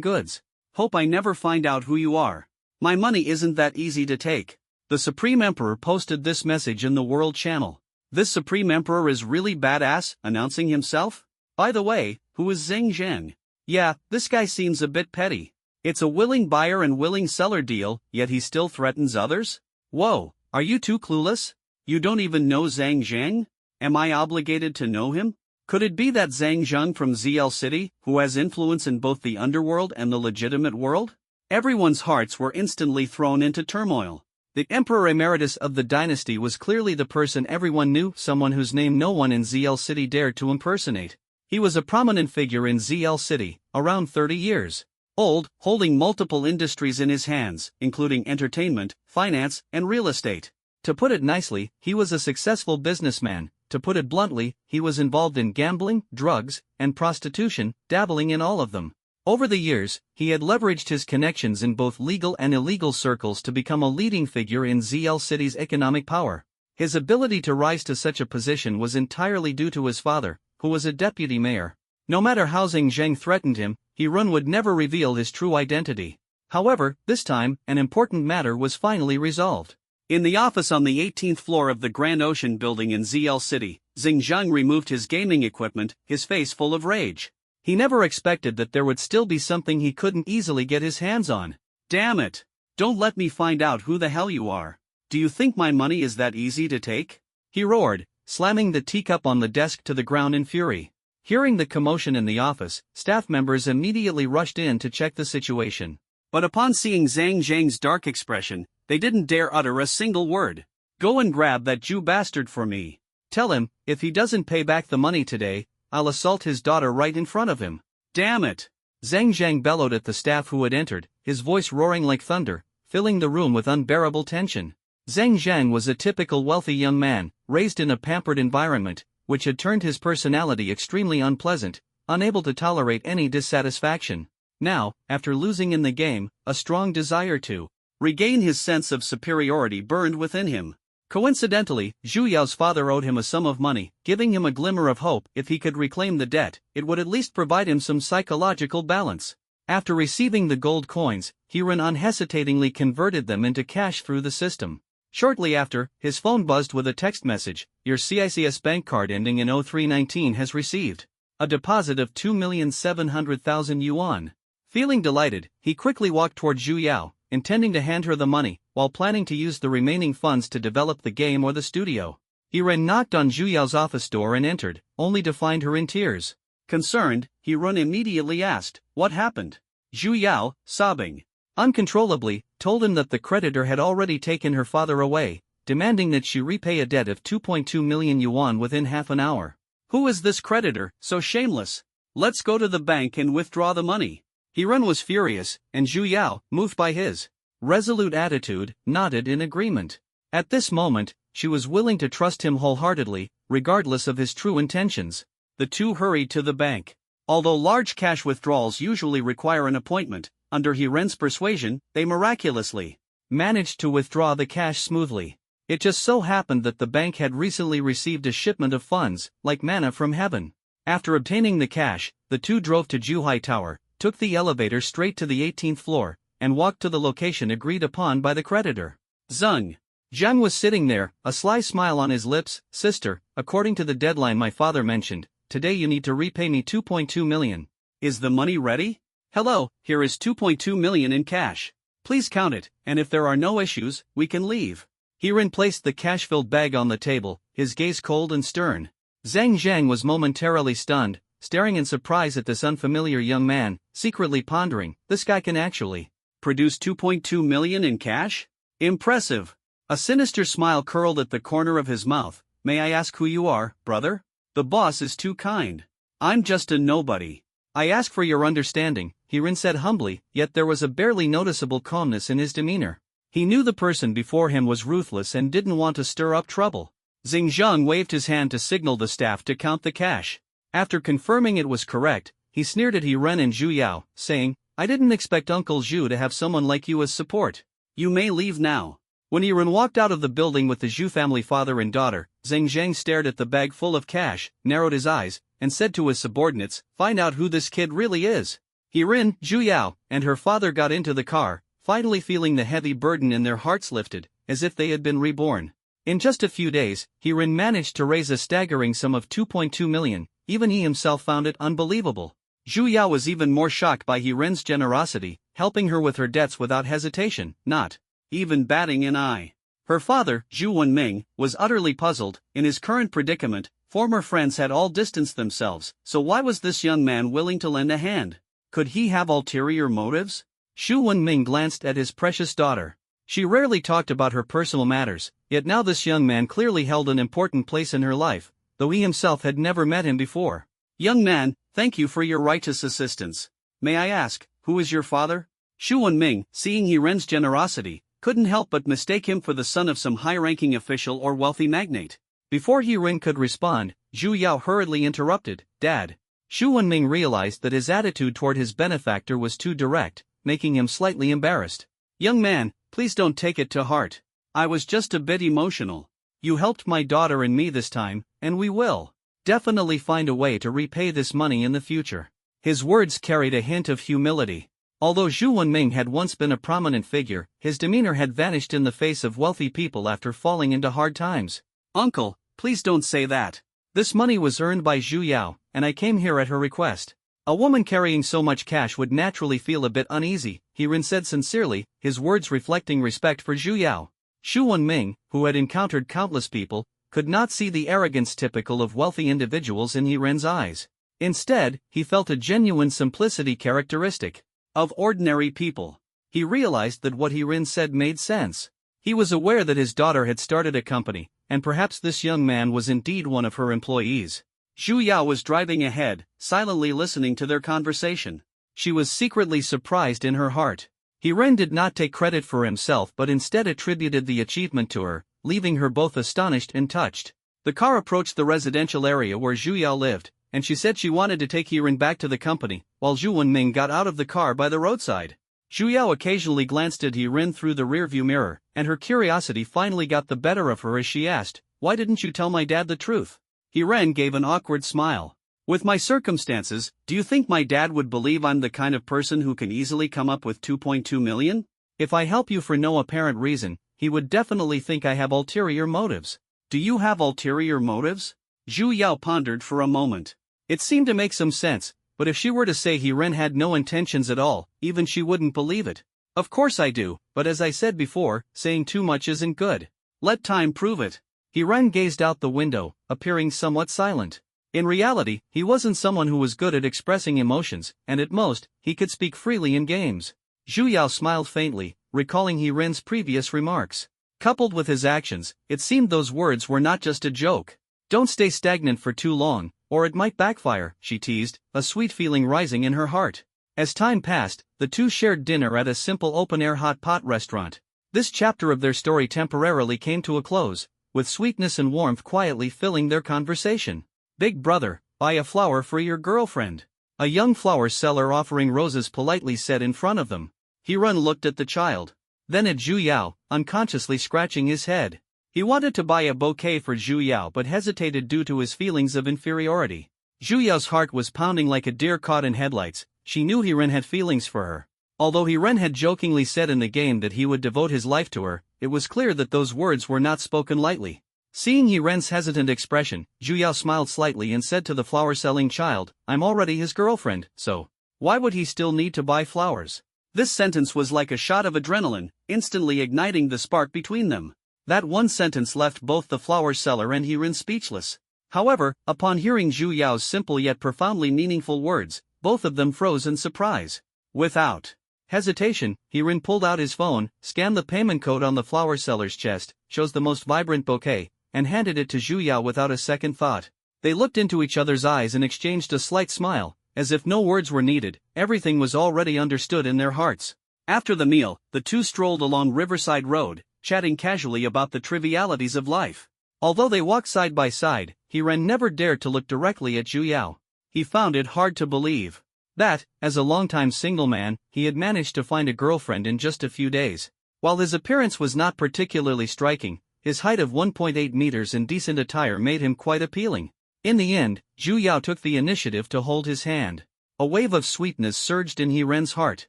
goods. Hope I never find out who you are. My money isn't that easy to take. The Supreme Emperor posted this message in the World Channel. This Supreme Emperor is really badass, announcing himself? By the way, Who is Zhang Zhang? Yeah, this guy seems a bit petty. It's a willing buyer and willing seller deal, yet he still threatens others? Whoa, are you too clueless? You don't even know Zhang Zhang? Am I obligated to know him? Could it be that Zhang Zhang from ZL City, who has influence in both the underworld and the legitimate world? Everyone's hearts were instantly thrown into turmoil. The Emperor Emeritus of the dynasty was clearly the person everyone knew, someone whose name no one in ZL City dared to impersonate. He was a prominent figure in ZL City, around 30 years old, holding multiple industries in his hands, including entertainment, finance, and real estate. To put it nicely, he was a successful businessman. To put it bluntly, he was involved in gambling, drugs, and prostitution, dabbling in all of them. Over the years, he had leveraged his connections in both legal and illegal circles to become a leading figure in ZL City's economic power. His ability to rise to such a position was entirely due to his father, who was a deputy mayor. No matter how Zhang Zhang threatened him, Hirun would never reveal his true identity. However, this time, an important matter was finally resolved. In the office on the 18th floor of the Grand Ocean building in ZL City, Zhang Zhang removed his gaming equipment, his face full of rage. He never expected that there would still be something he couldn't easily get his hands on. Damn it! Don't let me find out who the hell you are. Do you think my money is that easy to take? He roared, slamming the teacup on the desk to the ground in fury. Hearing the commotion in the office, staff members immediately rushed in to check the situation. But upon seeing Zhang Zhang's dark expression, they didn't dare utter a single word. Go and grab that Jew bastard for me. Tell him, if he doesn't pay back the money today, I'll assault his daughter right in front of him. Damn it! Zhang Zhang bellowed at the staff who had entered, his voice roaring like thunder, filling the room with unbearable tension. Zhang Zhang was a typical wealthy young man, raised in a pampered environment, which had turned his personality extremely unpleasant, unable to tolerate any dissatisfaction. Now, after losing in the game, a strong desire to regain his sense of superiority burned within him. Coincidentally, Zhu Yao's father owed him a sum of money, giving him a glimmer of hope. If he could reclaim the debt, it would at least provide him some psychological balance. After receiving the gold coins, Hirun unhesitatingly converted them into cash through the system. Shortly after, his phone buzzed with a text message: "Your CICS bank card ending in 0319 has received a deposit of 2,700,000 yuan. Feeling delighted, he quickly walked toward Zhu Yao, intending to hand her the money, while planning to use the remaining funds to develop the game or the studio. Hirun knocked on Zhu Yao's office door and entered, only to find her in tears. Concerned, Hirun immediately asked, "What happened?" Zhu Yao, sobbing uncontrollably, told him that the creditor had already taken her father away, demanding that she repay a debt of 2.2 million yuan within half an hour. Who is this creditor, so shameless? Let's go to the bank and withdraw the money. Hirun was furious, and Zhu Yao, moved by his resolute attitude, nodded in agreement. At this moment, she was willing to trust him wholeheartedly, regardless of his true intentions. The two hurried to the bank. Although large cash withdrawals usually require an appointment, under Hirun's persuasion, they miraculously managed to withdraw the cash smoothly. It just so happened that the bank had recently received a shipment of funds, like manna from heaven. After obtaining the cash, the two drove to Zhuhai Tower, took the elevator straight to the 18th floor, and walked to the location agreed upon by the creditor. Zhang Zhang was sitting there, a sly smile on his lips. "Sister, according to the deadline my father mentioned, today you need to repay me 2.2 million. Is the money ready? Hello, here is 2.2 million in cash. Please count it, and if there are no issues, we can leave." Hirun placed the cash-filled bag on the table, his gaze cold and stern. Zhang Zhang was momentarily stunned, staring in surprise at this unfamiliar young man, secretly pondering, this guy can actually produce 2.2 million in cash? Impressive. A sinister smile curled at the corner of his mouth. "May I ask who you are, brother? The boss is too kind. I'm just a nobody." "I ask for your understanding," Hirun said humbly, yet there was a barely noticeable calmness in his demeanor. He knew the person before him was ruthless and didn't want to stir up trouble. Zhang Zhang waved his hand to signal the staff to count the cash. After confirming it was correct, he sneered at Hirun and Zhu Yao, saying, "I didn't expect Uncle Zhu to have someone like you as support. You may leave now." When Hirun walked out of the building with the Zhu family father and daughter, Zhang Zhang stared at the bag full of cash, narrowed his eyes, and said to his subordinates, "Find out who this kid really is." Hirun, Zhu Yao, and her father got into the car, finally feeling the heavy burden in their hearts lifted, as if they had been reborn. In just a few days, Hirun managed to raise a staggering sum of 2.2 million, even he himself found it unbelievable. Zhu Yao was even more shocked by He Ren's generosity, helping her with her debts without hesitation, not even batting an eye. Her father, Zhu Wenming, was utterly puzzled. In his current predicament, former friends had all distanced themselves, so why was this young man willing to lend a hand? Could he have ulterior motives? Zhu Wenming glanced at his precious daughter. She rarely talked about her personal matters, yet now this young man clearly held an important place in her life, though he himself had never met him before. "Young man, thank you for your righteous assistance. May I ask, who is your father?" Zhu Wenming, seeing He Ren's generosity, couldn't help but mistake him for the son of some high-ranking official or wealthy magnate. Before He Ren could respond, Zhu Yao hurriedly interrupted, "Dad." Zhu Wenming realized that his attitude toward his benefactor was too direct, making him slightly embarrassed. "Young man, please don't take it to heart. I was just a bit emotional. You helped my daughter and me this time, and we will definitely find a way to repay this money in the future." His words carried a hint of humility. Although Zhu Wenming had once been a prominent figure, his demeanor had vanished in the face of wealthy people after falling into hard times. "Uncle, please don't say that. This money was earned by Zhu Yao, and I came here at her request." A woman carrying so much cash would naturally feel a bit uneasy, He Ren said sincerely, his words reflecting respect for Zhu Yao. Zhu Wenming, who had encountered countless people, could not see the arrogance typical of wealthy individuals in He Ren's eyes. Instead, he felt a genuine simplicity characteristic of ordinary people. He realized that what He Ren said made sense. He was aware that his daughter had started a company, and perhaps this young man was indeed one of her employees. Zhu Yao was driving ahead, silently listening to their conversation. She was secretly surprised in her heart. He Ren did not take credit for himself but instead attributed the achievement to her, leaving her both astonished and touched. The car approached the residential area where Zhu Yao lived, and she said she wanted to take He Ren back to the company, while Zhu Wenming got out of the car by the roadside. Zhu Yao occasionally glanced at He Ren through the rearview mirror, and her curiosity finally got the better of her as she asked, "Why didn't you tell my dad the truth?" He Ren gave an awkward smile. "With my circumstances, do you think my dad would believe I'm the kind of person who can easily come up with 2.2 million? If I help you for no apparent reason, he would definitely think I have ulterior motives." "Do you have ulterior motives?" Zhu Yao pondered for a moment. It seemed to make some sense, but if she were to say He Ren had no intentions at all, even she wouldn't believe it. "Of course I do, but as I said before, saying too much isn't good. Let time prove it." He Ren gazed out the window, appearing somewhat silent. In reality, he wasn't someone who was good at expressing emotions, and at most, he could speak freely in games. Zhu Yao smiled faintly, recalling He Ren's previous remarks. Coupled with his actions, it seemed those words were not just a joke. "Don't stay stagnant for too long, or it might backfire," she teased, a sweet feeling rising in her heart. As time passed, the two shared dinner at a simple open-air hot pot restaurant. This chapter of their story temporarily came to a close, with sweetness and warmth quietly filling their conversation. "Big brother, buy a flower for your girlfriend," a young flower seller offering roses politely said in front of them. He Ren looked at the child, then at Zhu Yao, unconsciously scratching his head. He wanted to buy a bouquet for Zhu Yao but hesitated due to his feelings of inferiority. Zhu Yao's heart was pounding like a deer caught in headlights. She knew He Ren had feelings for her. Although He Ren had jokingly said in the game that he would devote his life to her, it was clear that those words were not spoken lightly. Seeing He Ren's hesitant expression, Zhu Yao smiled slightly and said to the flower-selling child, "I'm already his girlfriend, so why would he still need to buy flowers?" This sentence was like a shot of adrenaline, instantly igniting the spark between them. That one sentence left both the flower seller and He Ren speechless. However, upon hearing Zhu Yao's simple yet profoundly meaningful words, both of them froze in surprise. Without hesitation, He Ren pulled out his phone, scanned the payment code on the flower seller's chest, chose the most vibrant bouquet, and handed it to Zhu Yao without a second thought. They looked into each other's eyes and exchanged a slight smile, as if no words were needed. Everything was already understood in their hearts. After the meal, the two strolled along Riverside Road, chatting casually about the trivialities of life. Although they walked side by side, He Ren never dared to look directly at Zhu Yao. He found it hard to believe that, as a longtime single man, he had managed to find a girlfriend in just a few days. While his appearance was not particularly striking, his height of 1.8 meters and decent attire made him quite appealing. In the end, Zhu Yao took the initiative to hold his hand. A wave of sweetness surged in He Ren's heart.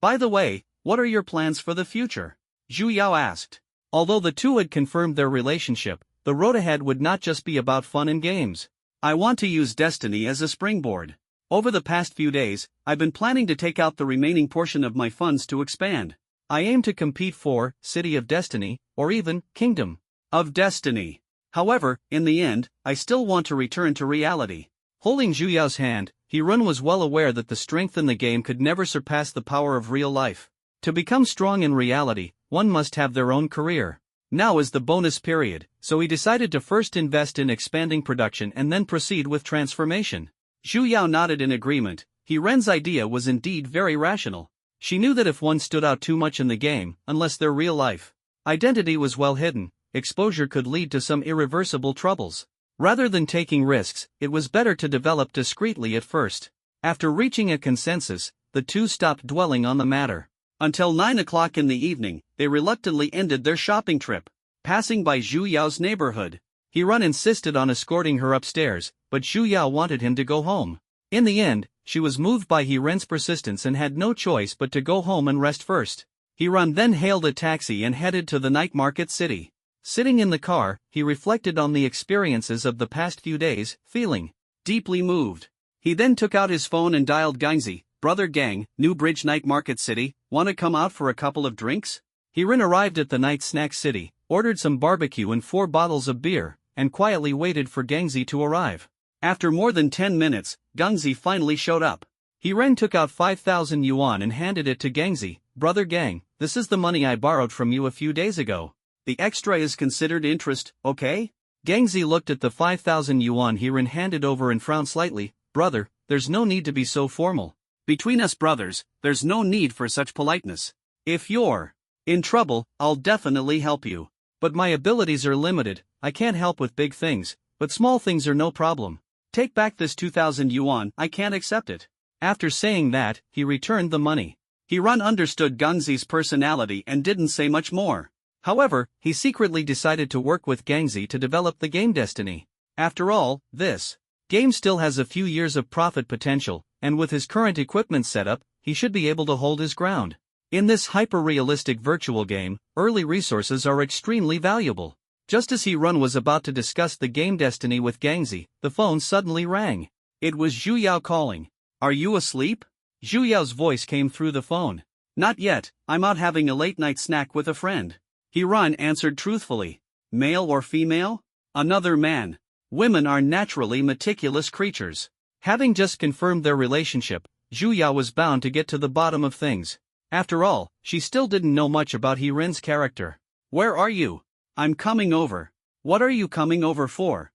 "By the way, what are your plans for the future?" Zhu Yao asked. Although the two had confirmed their relationship, the road ahead would not just be about fun and games. I want to use destiny as a springboard. Over the past few days, I've been planning to take out the remaining portion of my funds to expand. I aim to compete for City of Destiny, or even Kingdom of Destiny. However, in the end, I still want to return to reality. Holding Zhu Yao's hand, He-Run was well aware that the strength in the game could never surpass the power of real life. To become strong in reality, one must have their own career. Now is the bonus period, so he decided to first invest in expanding production and then proceed with transformation. Zhu Yao nodded in agreement. He-Ren's idea was indeed very rational. She knew that if one stood out too much in the game, unless their real life identity was well hidden, exposure could lead to some irreversible troubles. Rather than taking risks, it was better to develop discreetly at first. After reaching a consensus, the two stopped dwelling on the matter. Until 9 o'clock in the evening, they reluctantly ended their shopping trip. Passing by Zhu Yao's neighborhood, He-Run insisted on escorting her upstairs, but Zhu Yao wanted him to go home. In the end, she was moved by He-Ren's persistence and had no choice but to go home and rest first. He-Run then hailed a taxi and headed to the night market city. Sitting in the car, he reflected on the experiences of the past few days, feeling deeply moved. He then took out his phone and dialed Gangzi, "Brother gang, New Bridge Night Market City, wanna come out for a couple of drinks?" He-Ren arrived at the night snack city, ordered some barbecue and 4 bottles of beer, and quietly waited for Gangzi to arrive. After more than 10 minutes, Gangzi finally showed up. He-Ren took out 5,000 yuan and handed it to Gangzi. "Brother gang, this is the money I borrowed from you a few days ago. The extra is considered interest, okay?" Gangzi looked at the 5,000 yuan He-Ren handed over and frowned slightly. "Brother, there's no need to be so formal. Between us brothers, there's no need for such politeness. If you're in trouble, I'll definitely help you. But my abilities are limited, I can't help with big things, but small things are no problem. Take back this 2,000 yuan, I can't accept it." After saying that, he returned the money. He-Run understood Gangzi's personality and didn't say much more. However, he secretly decided to work with Gangzi to develop the game Destiny. After all, this game still has a few years of profit potential, and with his current equipment setup, he should be able to hold his ground. In this hyper-realistic virtual game, early resources are extremely valuable. Just as He-Run was about to discuss the game Destiny with Gangzi, the phone suddenly rang. It was Zhu Yao calling. "Are you asleep?" Zhu Yao's voice came through the phone. "Not yet, I'm out having a late-night snack with a friend." He-Run answered truthfully. "Male or female?" "Another man. Women are naturally meticulous creatures." Having just confirmed their relationship, Zhu Yao was bound to get to the bottom of things. After all, she still didn't know much about He-Ren's character. "Where are you?" "I'm coming over." "What are you coming over for?"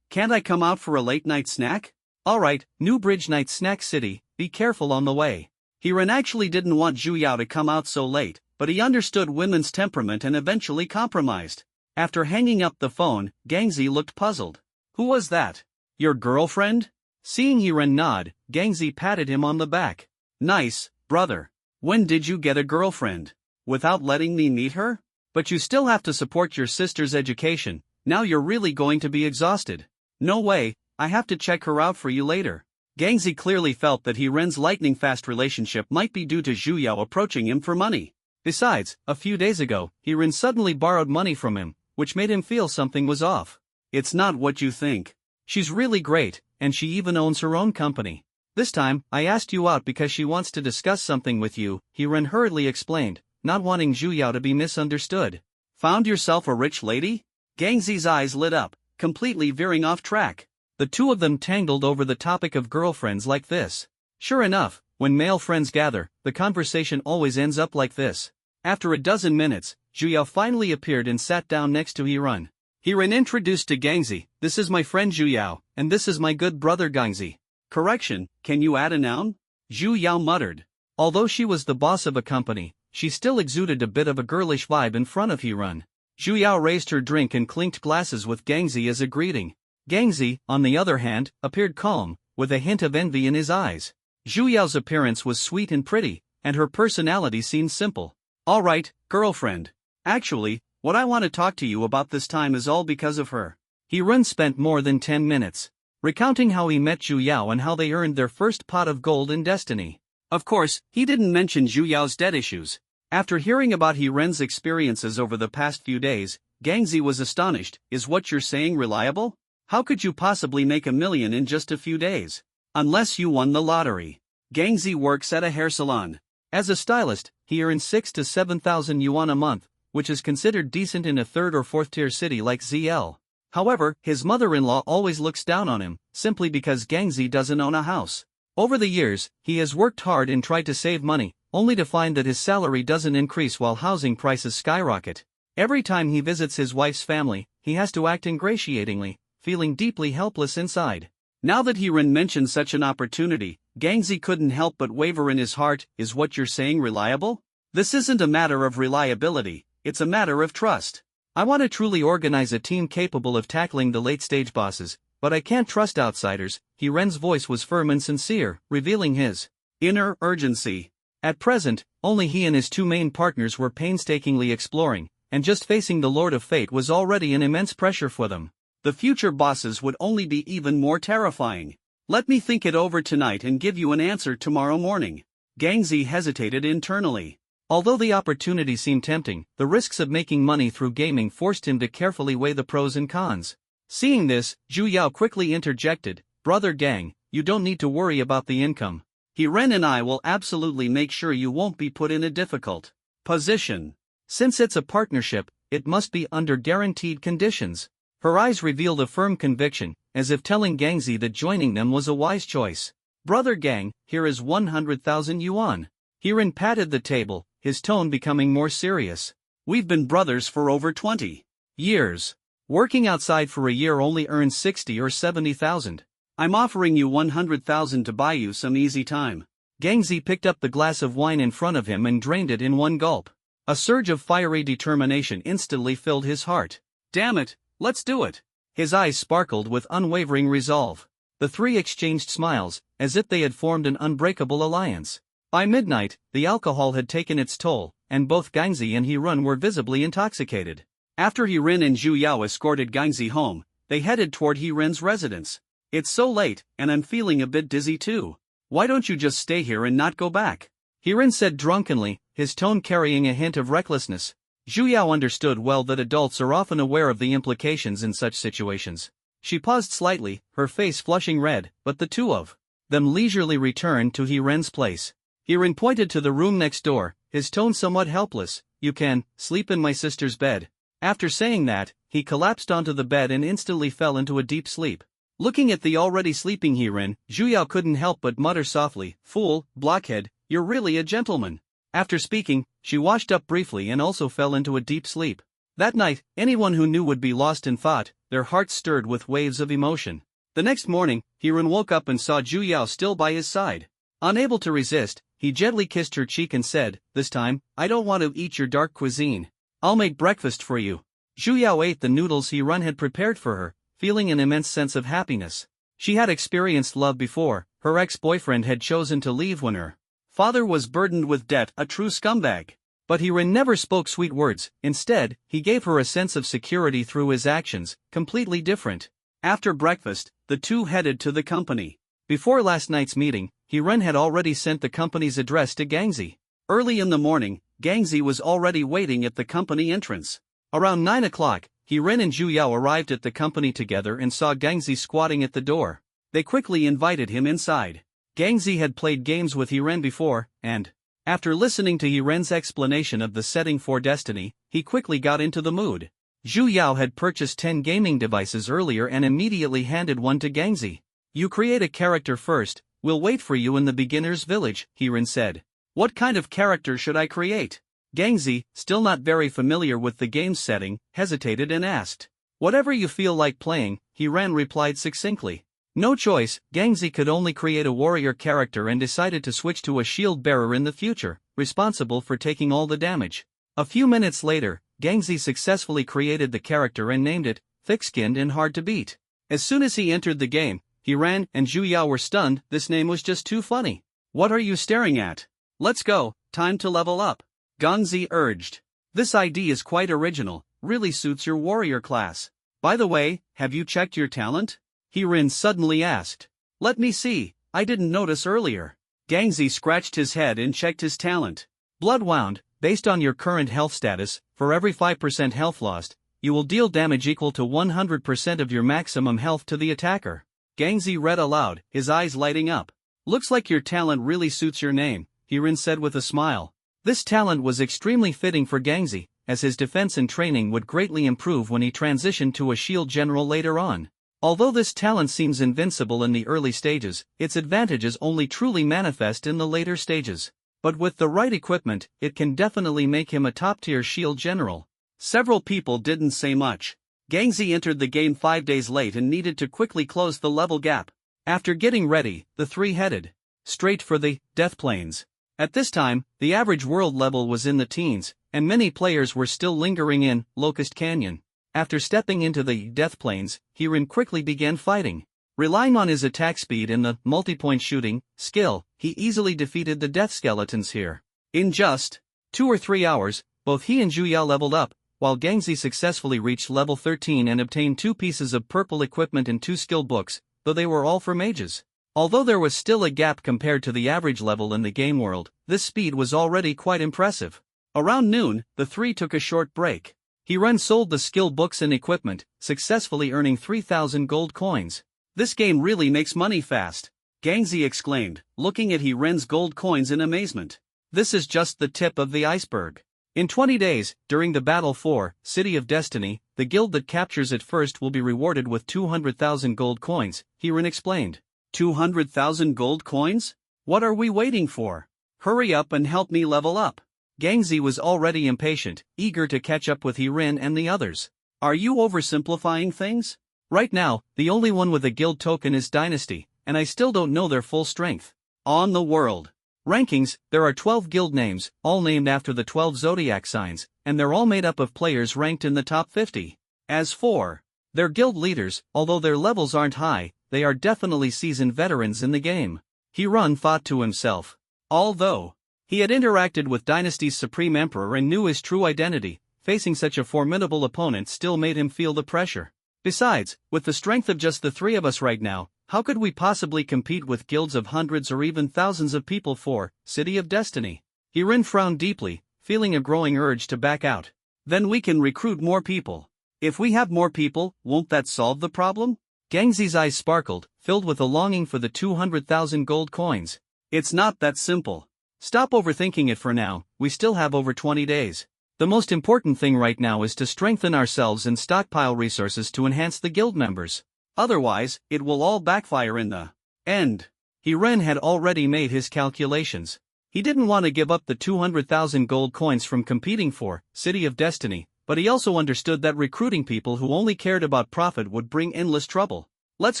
Can't I come out for a late-night snack?" "Alright, New Bridge Night Snack City, be careful on the way." He-Ren actually didn't want Zhu Yao to come out so late, but he understood women's temperament and eventually compromised. After hanging up the phone, Gangzi looked puzzled. "Who was that? Your girlfriend?" Seeing He-Ren nod, Gangzi patted him on the back. "Nice, brother. When did you get a girlfriend? Without letting me meet her? But you still have to support your sister's education, now you're really going to be exhausted." "No way, I have to check her out for you later." Gangzi clearly felt that He-Ren's lightning-fast relationship might be due to Zhu Yao approaching him for money. Besides, a few days ago, He-Ren suddenly borrowed money from him, which made him feel something was off. "It's not what you think. She's really great, and she even owns her own company. This time, I asked you out because she wants to discuss something with you," He-Ren hurriedly explained, not wanting Zhu Yao to be misunderstood. "Found yourself a rich lady?" Gangzi's eyes lit up, completely veering off track. The two of them tangled over the topic of girlfriends like this. Sure enough, when male friends gather, the conversation always ends up like this. After a dozen minutes, Zhu Yao finally appeared and sat down next to He-Ren. He-Ren introduced to Gangzi, "This is my friend Zhu Yao, and this is my good brother Gangzi." "Correction, can you add a noun?" Zhu Yao muttered. Although she was the boss of a company, she still exuded a bit of a girlish vibe in front of He-Ren. Zhu Yao raised her drink and clinked glasses with Gangzi as a greeting. Gangzi, on the other hand, appeared calm, with a hint of envy in his eyes. Zhu Yao's appearance was sweet and pretty, and her personality seemed simple. "Alright, girlfriend. Actually, what I want to talk to you about this time is all because of her." He-Ren spent more than 10 minutes recounting how he met Zhu Yao and how they earned their first pot of gold in Destiny. Of course, he didn't mention Zhu Yao's debt issues. After hearing about He-Ren's experiences over the past few days, Gangzi was astonished. "Is what you're saying reliable?" How could you possibly make 1 million in just a few days? Unless you won the lottery. Gangzi works at a hair salon. As a stylist, he earns 6 to 7,000 yuan a month, which is considered decent in a third or fourth tier city like ZL. However, his mother-in-law always looks down on him, simply because Gangzi doesn't own a house. Over the years, he has worked hard and tried to save money, only to find that his salary doesn't increase while housing prices skyrocket. Every time he visits his wife's family, he has to act ingratiatingly, feeling deeply helpless inside. Now that Hiren mentioned such an opportunity, Gangzi couldn't help but waver in his heart. Is what you're saying reliable? This isn't a matter of reliability, it's a matter of trust. I want to truly organize a team capable of tackling the late-stage bosses, but I can't trust outsiders. Hiren's voice was firm and sincere, revealing his inner urgency. At present, only he and his two main partners were painstakingly exploring, and just facing the Lord of Fate was already an immense pressure for them. The future bosses would only be even more terrifying. Let me think it over tonight and give you an answer tomorrow morning. Gangzi hesitated internally. Although the opportunity seemed tempting, the risks of making money through gaming forced him to carefully weigh the pros and cons. Seeing this, Zhu Yao quickly interjected, "Brother Gang, you don't need to worry about the income. Hiren and I will absolutely make sure you won't be put in a difficult position. Since it's a partnership, it must be under guaranteed conditions." Her eyes revealed a firm conviction, as if telling Gangzi that joining them was a wise choice. "Brother Gang, here is 100,000 yuan. Hiren patted the table, his tone becoming more serious. "We've been brothers for over 20 years. Working outside for a year only earns 60 or 70,000. I'm offering you 100,000 to buy you some easy time." Gangzi picked up the glass of wine in front of him and drained it in one gulp. A surge of fiery determination instantly filled his heart. "Damn it, let's do it." His eyes sparkled with unwavering resolve. The three exchanged smiles, as if they had formed an unbreakable alliance. By midnight, the alcohol had taken its toll, and both Gangzi and Hiren were visibly intoxicated. After Hiren and Zhu Yao escorted Gangzi home, they headed toward Hiren's residence. "It's so late, and I'm feeling a bit dizzy too. Why don't you just stay here and not go back?" Hiren said drunkenly, his tone carrying a hint of recklessness. Zhu Yao understood well that adults are often aware of the implications in such situations. She paused slightly, her face flushing red, but the two of them leisurely returned to Hiren's place. Hiren pointed to the room next door, his tone somewhat helpless. "You can sleep in my sister's bed." After saying that, he collapsed onto the bed and instantly fell into a deep sleep. Looking at the already sleeping Hiren, Zhu Yao couldn't help but mutter softly, "Fool, blockhead, you're really a gentleman." After speaking, she washed up briefly and also fell into a deep sleep. That night, anyone who knew would be lost in thought, their hearts stirred with waves of emotion. The next morning, Hiren woke up and saw Zhu Yao still by his side. Unable to resist, he gently kissed her cheek and said, "This time, I don't want to eat your dark cuisine. I'll make breakfast for you." Zhu Yao ate the noodles Hiren had prepared for her, feeling an immense sense of happiness. She had experienced love before. Her ex-boyfriend had chosen to leave when her father was burdened with debt, a true scumbag. But Hiren never spoke sweet words. Instead, he gave her a sense of security through his actions, completely different. After breakfast, the two headed to the company. Before last night's meeting, Hiren had already sent the company's address to Gangzi. Early in the morning, Gangzi was already waiting at the company entrance. Around 9 o'clock, Hiren and Zhu Yao arrived at the company together and saw Gangzi squatting at the door. They quickly invited him inside. Gangzi had played games with Hiren before, and after listening to Hiren's explanation of the setting for Destiny, he quickly got into the mood. Zhu Yao had purchased 10 gaming devices earlier and immediately handed one to Gangzi. "You create a character first, we'll wait for you in the beginner's village," Hiren said. "What kind of character should I create?" Gangzi, still not very familiar with the game's setting, hesitated and asked. "Whatever you feel like playing," Hiren replied succinctly. No choice, Gangzi could only create a warrior character and decided to switch to a shield bearer in the future, responsible for taking all the damage. A few minutes later, Gangzi successfully created the character and named it, Thick-Skinned and Hard to Beat. As soon as he entered the game, Hiren and Zhu Yao were stunned. This name was just too funny. "What are you staring at? Let's go, time to level up," Gangzi urged. "This ID is quite original, really suits your warrior class. By the way, have you checked your talent?" Hiren suddenly asked. "Let me see, I didn't notice earlier." Gangzi scratched his head and checked his talent. Bloodwound, based on your current health status, for every 5% health lost, you will deal damage equal to 100% of your maximum health to the attacker. Gangzi read aloud, his eyes lighting up. Looks like your talent really suits your name, Hirin said with a smile. This talent was extremely fitting for Gangzi, as his defense and training would greatly improve when he transitioned to a shield general later on. Although this talent seems invincible in the early stages, its advantages only truly manifest in the later stages. But with the right equipment, it can definitely make him a top-tier shield general. Several people didn't say much. Gangzi entered the game 5 days late and needed to quickly close the level gap. After getting ready, the three headed straight for the Death Plains. At this time, the average world level was in the teens, and many players were still lingering in Locust Canyon. After stepping into the Death Plains, Hirin quickly began fighting. Relying on his attack speed and the multi-point shooting skill, he easily defeated the Death Skeletons here. In just 2 or 3 hours, both he and Juya leveled up, while Gangzi successfully reached level 13 and obtained 2 pieces of purple equipment and 2 skill books, though they were all for mages. Although there was still a gap compared to the average level in the game world, this speed was already quite impressive. Around noon, the three took a short break. Hirin sold the skill books and equipment, successfully earning 3,000 gold coins. This game really makes money fast, Gangzi exclaimed, looking at Hirin's gold coins in amazement. This is just the tip of the iceberg. In 20 days, during the battle for City of Destiny, the guild that captures it first will be rewarded with 200,000 gold coins, Hirin explained. 200,000 gold coins? What are we waiting for? Hurry up and help me level up. Gangzi was already impatient, eager to catch up with Hirin and the others. Are you oversimplifying things? Right now, the only one with a guild token is Dynasty, and I still don't know their full strength. On the world rankings, there are 12 guild names, all named after the 12 zodiac signs, and they're all made up of players ranked in the top 50. As for their guild leaders, although their levels aren't high, they are definitely seasoned veterans in the game. Hirin thought to himself. Although he had interacted with Dynasty's Supreme Emperor and knew his true identity, facing such a formidable opponent still made him feel the pressure. Besides, with the strength of just the three of us right now, how could we possibly compete with guilds of hundreds or even thousands of people for City of Destiny? Hirin frowned deeply, feeling a growing urge to back out. Then we can recruit more people. If we have more people, won't that solve the problem? Gangzi's eyes sparkled, filled with a longing for the 200,000 gold coins. It's not that simple. Stop overthinking it for now, we still have over 20 days. The most important thing right now is to strengthen ourselves and stockpile resources to enhance the guild members. Otherwise, it will all backfire in the end. Hirin had already made his calculations. He didn't want to give up the 200,000 gold coins from competing for City of Destiny, but he also understood that recruiting people who only cared about profit would bring endless trouble. Let's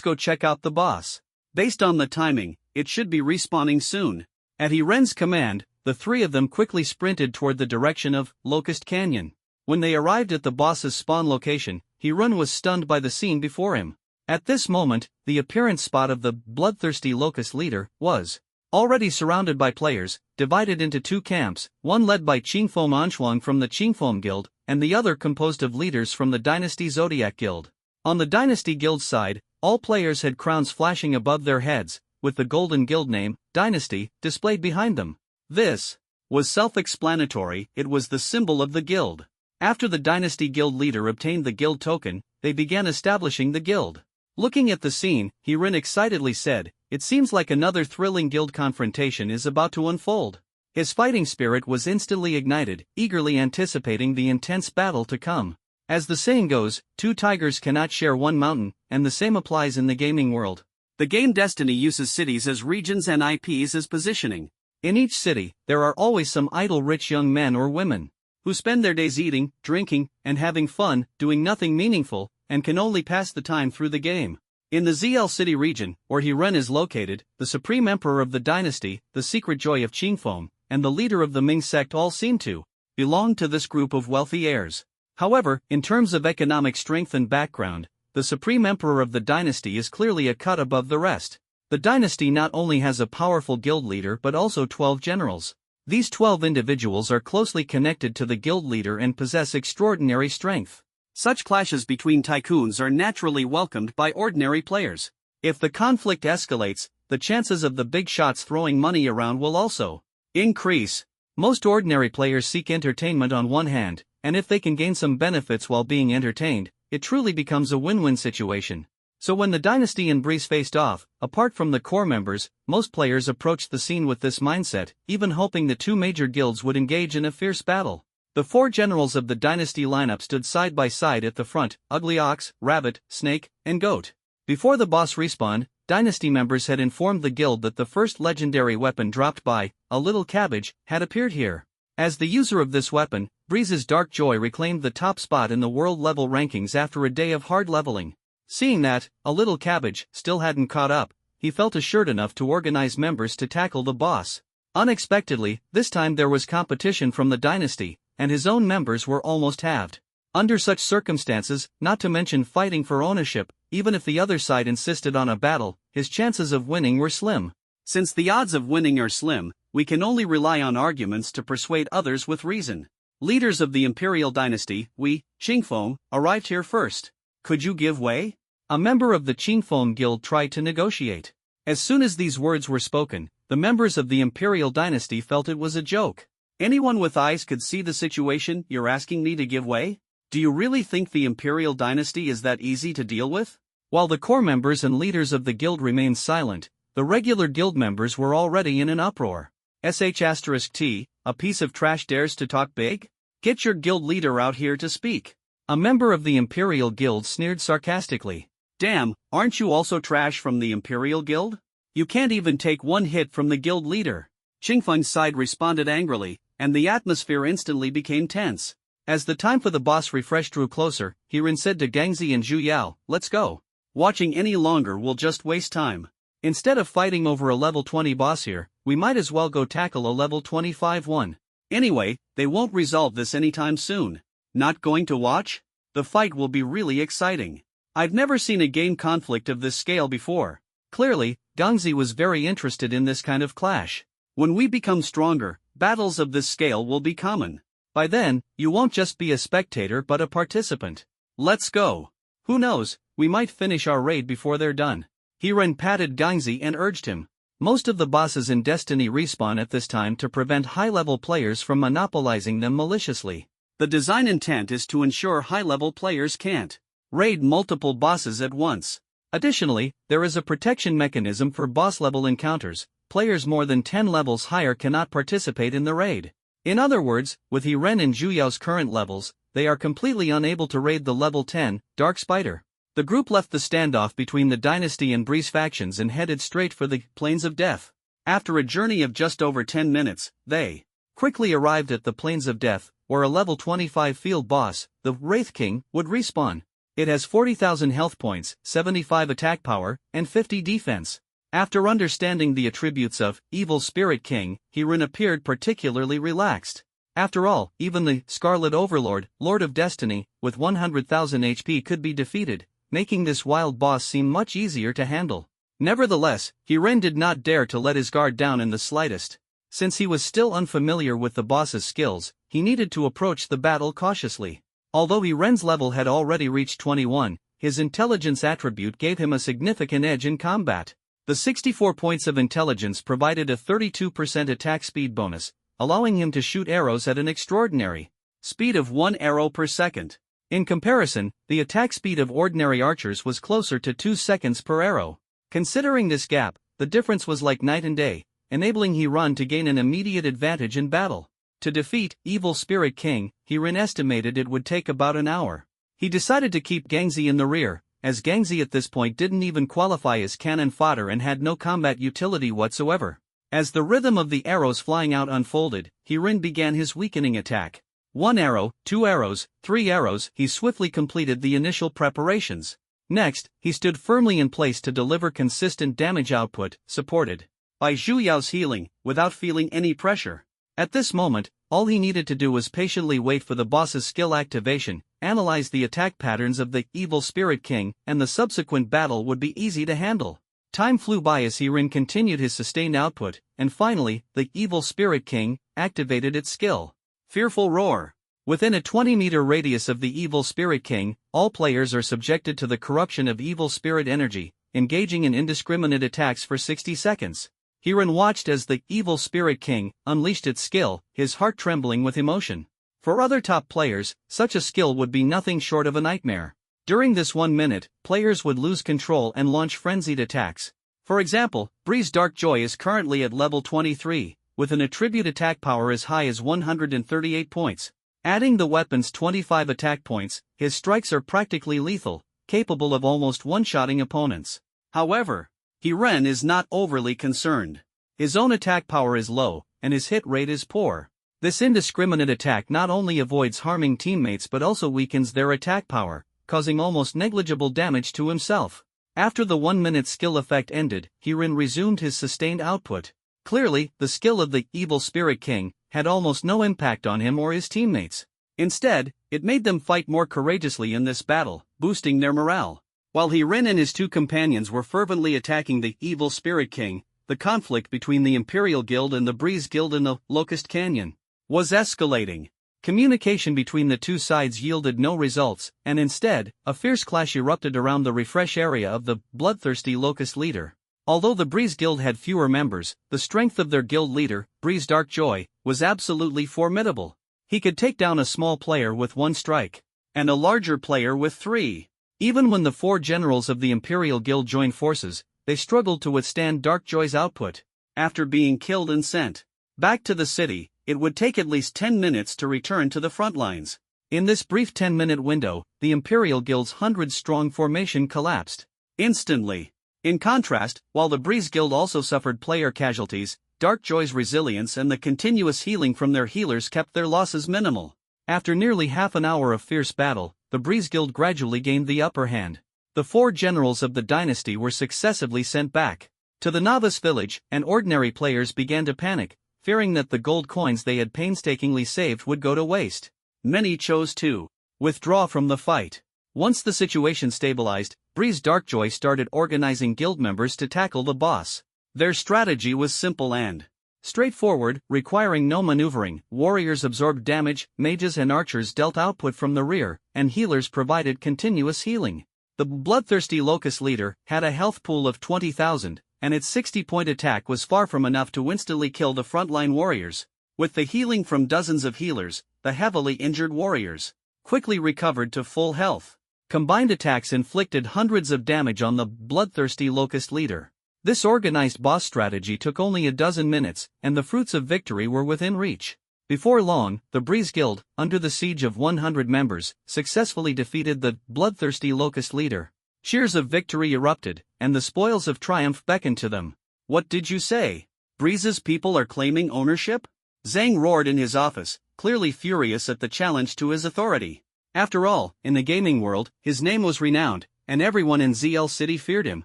go check out the boss. Based on the timing, it should be respawning soon. At Hirin's command, the three of them quickly sprinted toward the direction of Locust Canyon. When they arrived at the boss's spawn location, Hirin was stunned by the scene before him. At this moment, the appearance spot of the bloodthirsty Locust leader was already surrounded by players, divided into 2 camps, one led by Qingfom Anshuang from the Qingfom Guild, and the other composed of leaders from the Dynasty Zodiac Guild. On the Dynasty Guild side, all players had crowns flashing above their heads, with the golden guild name, Dynasty, displayed behind them. This was self-explanatory, it was the symbol of the guild. After the Dynasty Guild leader obtained the guild token, they began establishing the guild. Looking at the scene, Hirin excitedly said, "It seems like another thrilling guild confrontation is about to unfold." His fighting spirit was instantly ignited, eagerly anticipating the intense battle to come. As the saying goes, 2 tigers cannot share one mountain, and the same applies in the gaming world. The game Destiny uses cities as regions and IPs as positioning. In each city, there are always some idle rich young men or women who spend their days eating, drinking, and having fun, doing nothing meaningful, and can only pass the time through the game. In the ZL City region, where Hirin is located, the Supreme Emperor of the Dynasty, the Secret Joy of Qingfom, and the leader of the Ming sect all seem to belong to this group of wealthy heirs. However, in terms of economic strength and background, the Supreme Emperor of the Dynasty is clearly a cut above the rest. The dynasty not only has a powerful guild leader but also 12 generals. These 12 individuals are closely connected to the guild leader and possess extraordinary strength. Such clashes between tycoons are naturally welcomed by ordinary players. If the conflict escalates, the chances of the big shots throwing money around will also increase. Most ordinary players seek entertainment on one hand, and if they can gain some benefits while being entertained, it truly becomes a win-win situation. So when the Dynasty and Breeze faced off, apart from the core members, most players approached the scene with this mindset, even hoping the two major guilds would engage in a fierce battle. The four generals of the Dynasty lineup stood side by side at the front: Ugly Ox, Rabbit, Snake, and Goat. Before the boss respawned, Dynasty members had informed the guild that the first legendary weapon dropped by, a little cabbage, had appeared here. As the user of this weapon, Breeze's Dark Joy reclaimed the top spot in the world level rankings after a day of hard leveling. Seeing that, a little cabbage still hadn't caught up, he felt assured enough to organize members to tackle the boss. Unexpectedly, this time there was competition from the Dynasty, and his own members were almost halved. Under such circumstances, not to mention fighting for ownership, even if the other side insisted on a battle, his chances of winning were slim. Since the odds of winning are slim, we can only rely on arguments to persuade others with reason. Leaders of the Imperial Dynasty, we, Qingfeng, arrived here first. Could you give way? A member of the Qingfeng Guild tried to negotiate. As soon as these words were spoken, the members of the Imperial Dynasty felt it was a joke. Anyone with eyes could see the situation. You're asking me to give way? Do you really think the Imperial Dynasty is that easy to deal with? While the core members and leaders of the guild remained silent, the regular guild members were already in an uproar. *T, a piece of trash dares to talk big? Get your guild leader out here to speak. A member of the Imperial Guild sneered sarcastically. Damn, aren't you also trash from the Imperial Guild? You can't even take one hit from the guild leader. Qingfeng's side responded angrily, and the atmosphere instantly became tense. As the time for the boss refresh drew closer, Hirin said to Gangzi and Zhu Yao, "Let's go. Watching any longer will just waste time. Instead of fighting over a level 20 boss here, we might as well go tackle a level 25 one. Anyway, they won't resolve this anytime soon. Not going to watch? The fight will be really exciting. I've never seen a game conflict of this scale before." Clearly, Gangzi was very interested in this kind of clash. When we become stronger, battles of this scale will be common. By then, you won't just be a spectator but a participant. Let's go. Who knows, we might finish our raid before they're done. Hiren patted Gangzi and urged him. Most of the bosses in Destiny respawn at this time to prevent high-level players from monopolizing them maliciously. The design intent is to ensure high-level players can't raid multiple bosses at once. Additionally, there is a protection mechanism for boss-level encounters. Players more than 10 levels higher cannot participate in the raid. In other words, with Hiren and Zhu Yao's current levels, they are completely unable to raid the level 10, Dark Spider. The group left the standoff between the Dynasty and Breeze factions and headed straight for the Plains of Death. After a journey of just over 10 minutes, they quickly arrived at the Plains of Death, where a level 25 field boss, the Wraith King, would respawn. It has 40,000 health points, 75 attack power, and 50 defense. After understanding the attributes of Evil Spirit King, Hirin appeared particularly relaxed. After all, even the Scarlet Overlord, Lord of Destiny, with 100,000 HP could be defeated, making this wild boss seem much easier to handle. Nevertheless, Hiren did not dare to let his guard down in the slightest. Since he was still unfamiliar with the boss's skills, he needed to approach the battle cautiously. Although Hiren's level had already reached 21, his intelligence attribute gave him a significant edge in combat. The 64 points of intelligence provided a 32% attack speed bonus, allowing him to shoot arrows at an extraordinary speed of 1 arrow per second. In comparison, the attack speed of ordinary archers was closer to 2 seconds per arrow. Considering this gap, the difference was like night and day, enabling Hiren to gain an immediate advantage in battle. To defeat Evil Spirit King, Hiren estimated it would take about an hour. He decided to keep Gangzi in the rear, as Gangzi at this point didn't even qualify as cannon fodder and had no combat utility whatsoever. As the rhythm of the arrows flying out unfolded, Hiren began his weakening attack. 1 arrow, 2 arrows, 3 arrows. He swiftly completed the initial preparations. Next, he stood firmly in place to deliver consistent damage output, supported by Zhu Yao's healing, without feeling any pressure. At this moment, all he needed to do was patiently wait for the boss's skill activation, analyze the attack patterns of the Evil Spirit King, and the subsequent battle would be easy to handle. Time flew by as Hiren continued his sustained output, and finally, the Evil Spirit King activated its skill. Fearful Roar. Within a 20-meter radius of the Evil Spirit King, all players are subjected to the corruption of evil spirit energy, engaging in indiscriminate attacks for 60 seconds. Hiren watched as the Evil Spirit King unleashed its skill, his heart trembling with emotion. For other top players, such a skill would be nothing short of a nightmare. During this 1 minute, players would lose control and launch frenzied attacks. For example, Breeze Dark Joy is currently at level 23, with an attribute attack power as high as 138 points. Adding the weapon's 25 attack points, his strikes are practically lethal, capable of almost one-shotting opponents. However, Ren is not overly concerned. His own attack power is low, and his hit rate is poor. This indiscriminate attack not only avoids harming teammates but also weakens their attack power, causing almost negligible damage to himself. After the 1 minute skill effect ended, Ren resumed his sustained output. Clearly, the skill of the Evil Spirit King had almost no impact on him or his teammates. Instead, it made them fight more courageously in this battle, boosting their morale. While Ren and his two companions were fervently attacking the Evil Spirit King, the conflict between the Imperial Guild and the Breeze Guild in the Locust Canyon was escalating. Communication between the two sides yielded no results, and instead, a fierce clash erupted around the refresh area of the bloodthirsty Locust leader. Although the Breeze Guild had fewer members, the strength of their guild leader, Breeze Dark Joy, was absolutely formidable. He could take down a small player with 1 strike, and a larger player with 3. Even when the 4 generals of the Imperial Guild joined forces, they struggled to withstand Dark Joy's output. After being killed and sent back to the city, it would take at least 10 minutes to return to the front lines. In this brief 10-minute window, the Imperial Guild's 100-strong formation collapsed instantly. In contrast, while the Breeze Guild also suffered player casualties, Dark Joy's resilience and the continuous healing from their healers kept their losses minimal. After nearly half an hour of fierce battle, the Breeze Guild gradually gained the upper hand. The 4 generals of the dynasty were successively sent back to the novice village, and ordinary players began to panic, fearing that the gold coins they had painstakingly saved would go to waste. Many chose to withdraw from the fight. Once the situation stabilized, Breeze Darkjoy started organizing guild members to tackle the boss. Their strategy was simple and straightforward, requiring no maneuvering. Warriors absorbed damage, mages and archers dealt output from the rear, and healers provided continuous healing. The bloodthirsty Locust leader had a health pool of 20,000, and its 60-point attack was far from enough to instantly kill the frontline warriors. With the healing from dozens of healers, the heavily injured warriors quickly recovered to full health. Combined attacks inflicted hundreds of damage on the bloodthirsty Locust leader. This organized boss strategy took only a dozen minutes, and the fruits of victory were within reach. Before long, the Breeze Guild, under the siege of 100 members, successfully defeated the bloodthirsty Locust leader. Cheers of victory erupted, and the spoils of triumph beckoned to them. "What did you say? Breeze's people are claiming ownership?" Zhang roared in his office, clearly furious at the challenge to his authority. After all, in the gaming world, his name was renowned, and everyone in ZL City feared him.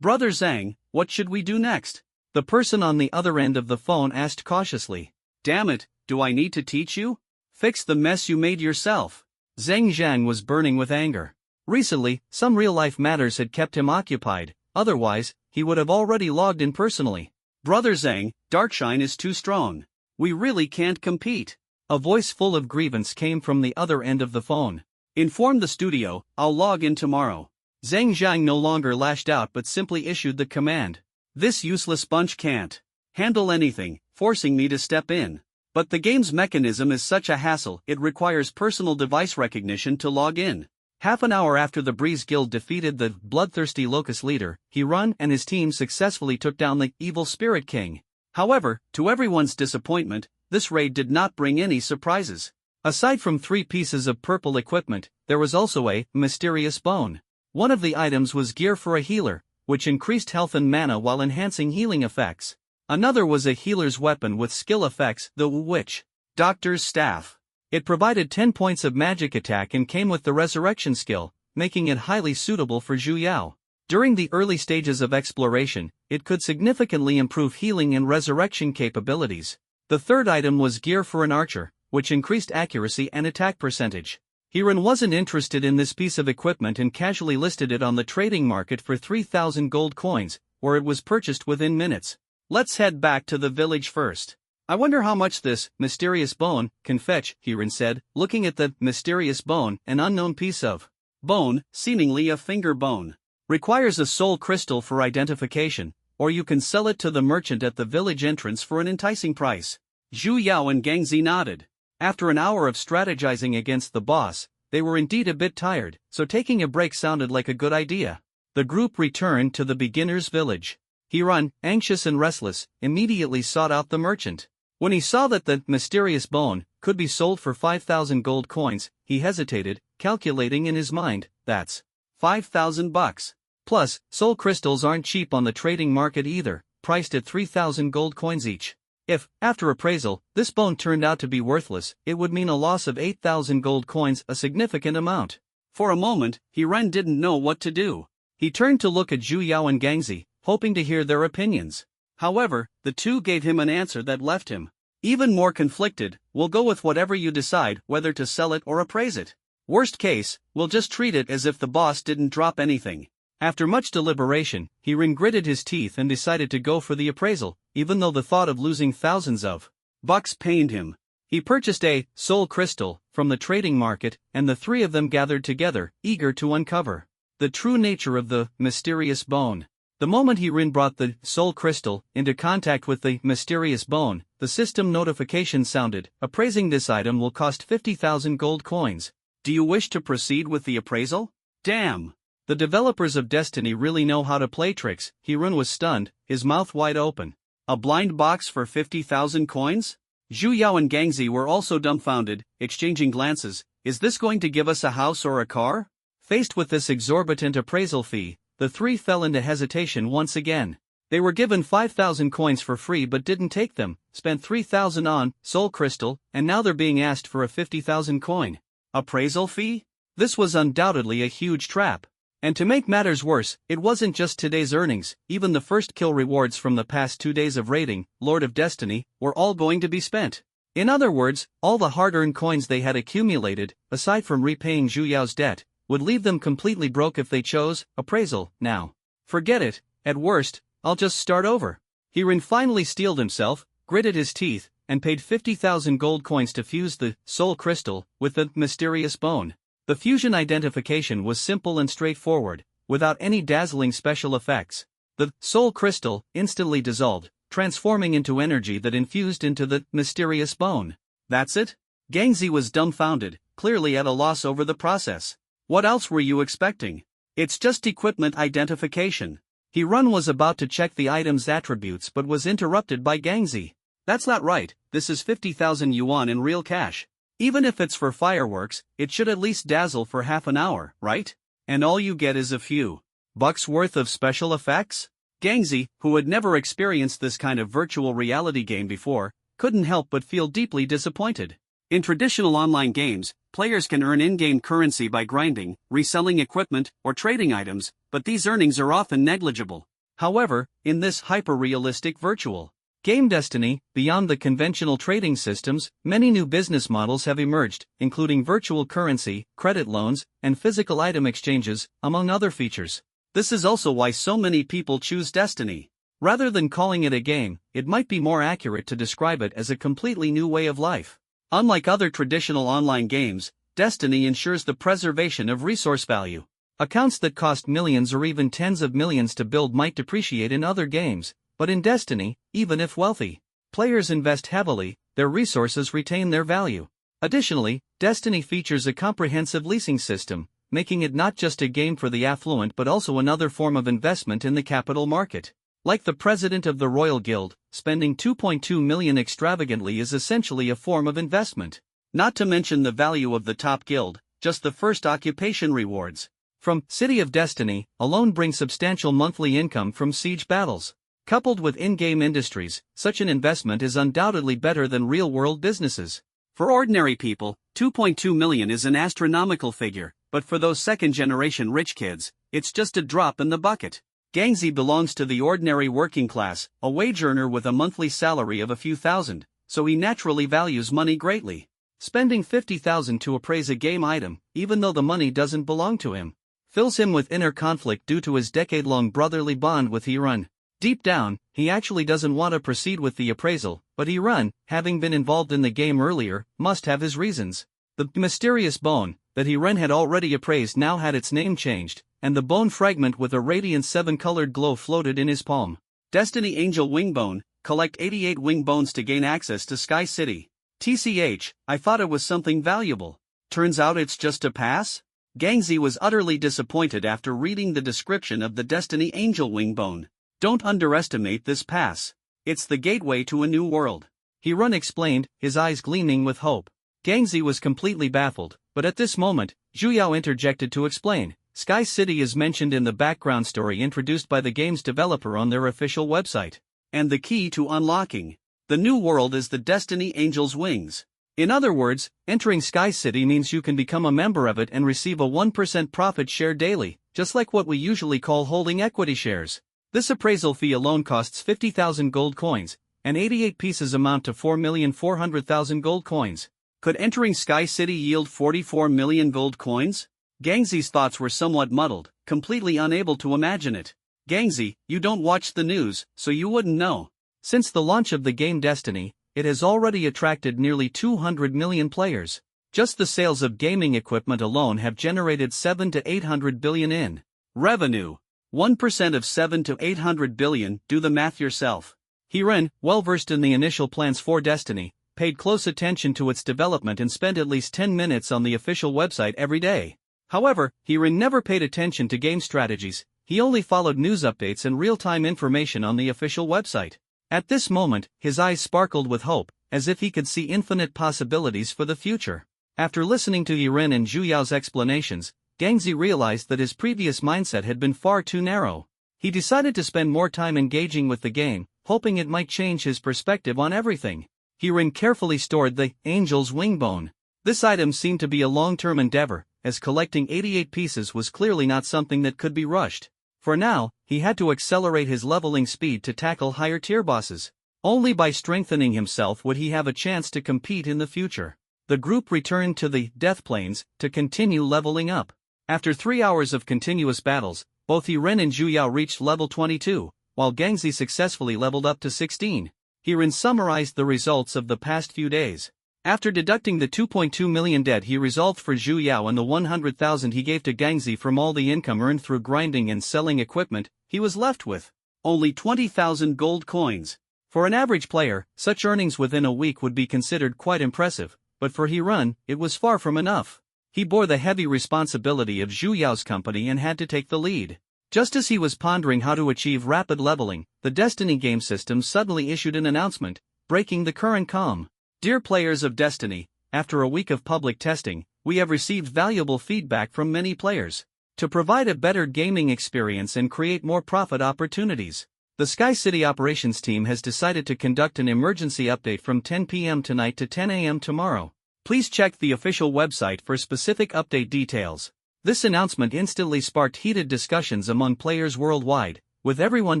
"Brother Zhang, what should we do next?" The person on the other end of the phone asked cautiously. "Damn it, do I need to teach you? Fix the mess you made yourself." Zhang Zhang was burning with anger. Recently, some real-life matters had kept him occupied, otherwise, he would have already logged in personally. "Brother Zhang, Darkshine is too strong. We really can't compete." A voice full of grievance came from the other end of the phone. "Inform the studio, I'll log in tomorrow." Zhang Zhang no longer lashed out but simply issued the command. "This useless bunch can't handle anything, forcing me to step in. But the game's mechanism is such a hassle, it requires personal device recognition to log in." Half an hour after the Breeze Guild defeated the bloodthirsty Locust leader, Ren and his team successfully took down the Evil Spirit King. However, to everyone's disappointment, this raid did not bring any surprises. Aside from 3 pieces of purple equipment, there was also a mysterious bone. One of the items was gear for a healer, which increased health and mana while enhancing healing effects. Another was a healer's weapon with skill effects, the Witch Doctor's Staff. It provided 10 points of magic attack and came with the resurrection skill, making it highly suitable for Zhu Yao. During the early stages of exploration, it could significantly improve healing and resurrection capabilities. The third item was gear for an archer, which increased accuracy and attack percentage. Ren wasn't interested in this piece of equipment and casually listed it on the trading market for 3,000 gold coins, where it was purchased within minutes. "Let's head back to the village first. I wonder how much this mysterious bone can fetch," Ren said, looking at the mysterious bone, an unknown piece of bone, seemingly a finger bone. "Requires a soul crystal for identification, or you can sell it to the merchant at the village entrance for an enticing price." Zhu Yao and Gangzi nodded. After an hour of strategizing against the boss, they were indeed a bit tired, so taking a break sounded like a good idea. The group returned to the beginner's village. Hiran, anxious and restless, immediately sought out the merchant. When he saw that the mysterious bone could be sold for 5,000 gold coins, he hesitated, calculating in his mind, that's $5,000. Plus, soul crystals aren't cheap on the trading market either, priced at 3,000 gold coins each. If, after appraisal, this bone turned out to be worthless, it would mean a loss of 8,000 gold coins, a significant amount. For a moment, Hiran didn't know what to do. He turned to look at Zhu Yao and Gangzi, hoping to hear their opinions. However, the two gave him an answer that left him even more conflicted. We'll go with whatever you decide, whether to sell it or appraise it. Worst case, we'll just treat it as if the boss didn't drop anything. After much deliberation, Hiran gritted his teeth and decided to go for the appraisal, even though the thought of losing thousands of bucks pained him. He purchased a soul crystal from the trading market, and the three of them gathered together, eager to uncover the true nature of the mysterious bone. The moment Hiran brought the soul crystal into contact with the mysterious bone, the system notification sounded. Appraising this item will cost 50,000 gold coins. Do you wish to proceed with the appraisal? Damn! The developers of Destiny really know how to play tricks. Hiran was stunned, his mouth wide open. A blind box for 50,000 coins? Zhu Yao and Gangzi were also dumbfounded, exchanging glances. Is this going to give us a house or a car? Faced with this exorbitant appraisal fee, the three fell into hesitation once again. They were given 5,000 coins for free but didn't take them, spent 3,000 on soul crystal, and now they're being asked for a 50,000 coin appraisal fee? This was undoubtedly a huge trap. And to make matters worse, it wasn't just today's earnings. Even the first kill rewards from the past 2 days of raiding Lord of Destiny were all going to be spent. In other words, all the hard-earned coins they had accumulated, aside from repaying Zhu Yao's debt, would leave them completely broke if they chose appraisal now. Forget it, at worst, I'll just start over. Hiran finally steeled himself, gritted his teeth, and paid 50,000 gold coins to fuse the soul crystal with the mysterious bone. The fusion identification was simple and straightforward, without any dazzling special effects. The soul crystal instantly dissolved, transforming into energy that infused into the mysterious bone. That's it? Gangzi was dumbfounded, clearly at a loss over the process. What else were you expecting? It's just equipment identification. Hiran was about to check the item's attributes but was interrupted by Gangzi. That's not right, this is 50,000 yuan in real cash. Even if it's for fireworks, it should at least dazzle for half an hour, right? And all you get is a few bucks worth of special effects? Gangzi, who had never experienced this kind of virtual reality game before, couldn't help but feel deeply disappointed. In traditional online games, players can earn in-game currency by grinding, reselling equipment, or trading items, but these earnings are often negligible. However, in this hyper-realistic virtual game Destiny, beyond the conventional trading systems, many new business models have emerged, including virtual currency, credit loans, and physical item exchanges, among other features. This is also why so many people choose Destiny. Rather than calling it a game, it might be more accurate to describe it as a completely new way of life. Unlike other traditional online games, Destiny ensures the preservation of resource value. Accounts that cost millions or even tens of millions to build might depreciate in other games, but in Destiny, even if wealthy players invest heavily, their resources retain their value. Additionally, Destiny features a comprehensive leasing system, making it not just a game for the affluent but also another form of investment in the capital market. Like the president of the Royal Guild, spending 2.2 million extravagantly is essentially a form of investment. Not to mention the value of the top guild, just the first occupation rewards from City of Destiny alone bring substantial monthly income from siege battles. Coupled with in-game industries, such an investment is undoubtedly better than real-world businesses. For ordinary people, 2.2 million is an astronomical figure, but for those second-generation rich kids, it's just a drop in the bucket. Gangzi belongs to the ordinary working class, a wage earner with a monthly salary of a few thousand, so he naturally values money greatly. Spending 50,000 to appraise a game item, even though the money doesn't belong to him, fills him with inner conflict due to his decade-long brotherly bond with Hiran. Deep down, he actually doesn't want to proceed with the appraisal, but Hiran, having been involved in the game earlier, must have his reasons. The mysterious bone that Hiran had already appraised now had its name changed, and the bone fragment with a radiant 7-colored glow floated in his palm. Destiny Angel Wing Bone, collect 88 wing bones to gain access to Sky City. TCH, I thought it was something valuable. Turns out it's just a pass? Gangzy was utterly disappointed after reading the description of the Destiny Angel Wingbone. Don't underestimate this pass. It's the gateway to a new world. Hirun explained, his eyes gleaming with hope. Gangzy was completely baffled, but at this moment, Zhu Yao interjected to explain. Sky City is mentioned in the background story introduced by the game's developer on their official website. And the key to unlocking the new world is the Destiny Angel's Wings. In other words, entering Sky City means you can become a member of it and receive a 1% profit share daily, just like what we usually call holding equity shares. This appraisal fee alone costs 50,000 gold coins, and 88 pieces amount to 4,400,000 gold coins. Could entering Sky City yield 44 million gold coins? Gangzy's thoughts were somewhat muddled, completely unable to imagine it. Gangzy, you don't watch the news, so you wouldn't know. Since the launch of the game Destiny, it has already attracted nearly 200 million players. Just the sales of gaming equipment alone have generated 7 to 800 billion in revenue. 1% of 7 to 800 billion, do the math yourself. Hirun, well versed in the initial plans for Destiny, paid close attention to its development and spent at least 10 minutes on the official website every day. However, Hirun never paid attention to game strategies, he only followed news updates and real-time information on the official website. At this moment, his eyes sparkled with hope, as if he could see infinite possibilities for the future. After listening to Hirun and Zhu Yao's explanations, Gangzy realized that his previous mindset had been far too narrow. He decided to spend more time engaging with the game, hoping it might change his perspective on everything. Hirun carefully stored the Angel's Wingbone. This item seemed to be a long-term endeavor, as collecting 88 pieces was clearly not something that could be rushed. For now, he had to accelerate his leveling speed to tackle higher-tier bosses. Only by strengthening himself would he have a chance to compete in the future. The group returned to the Death Plains to continue leveling up. After 3 hours of continuous battles, both Hirun and Zhu Yao reached level 22, while Gangzy successfully leveled up to 16. Hirun summarized the results of the past few days. After deducting the 2.2 million debt he resolved for Zhu Yao and the 100,000 he gave to Gangzy from all the income earned through grinding and selling equipment, he was left with only 20,000 gold coins. For an average player, such earnings within a week would be considered quite impressive, but for Hirun, it was far from enough. He bore the heavy responsibility of Zhu Yao's company and had to take the lead. Just as he was pondering how to achieve rapid leveling, the Destiny game system suddenly issued an announcement, breaking the current calm. Dear players of Destiny, after a week of public testing, we have received valuable feedback from many players. To provide a better gaming experience and create more profit opportunities, the Sky City operations team has decided to conduct an emergency update from 10 p.m. tonight to 10 a.m. tomorrow. Please check the official website for specific update details. This announcement instantly sparked heated discussions among players worldwide, with everyone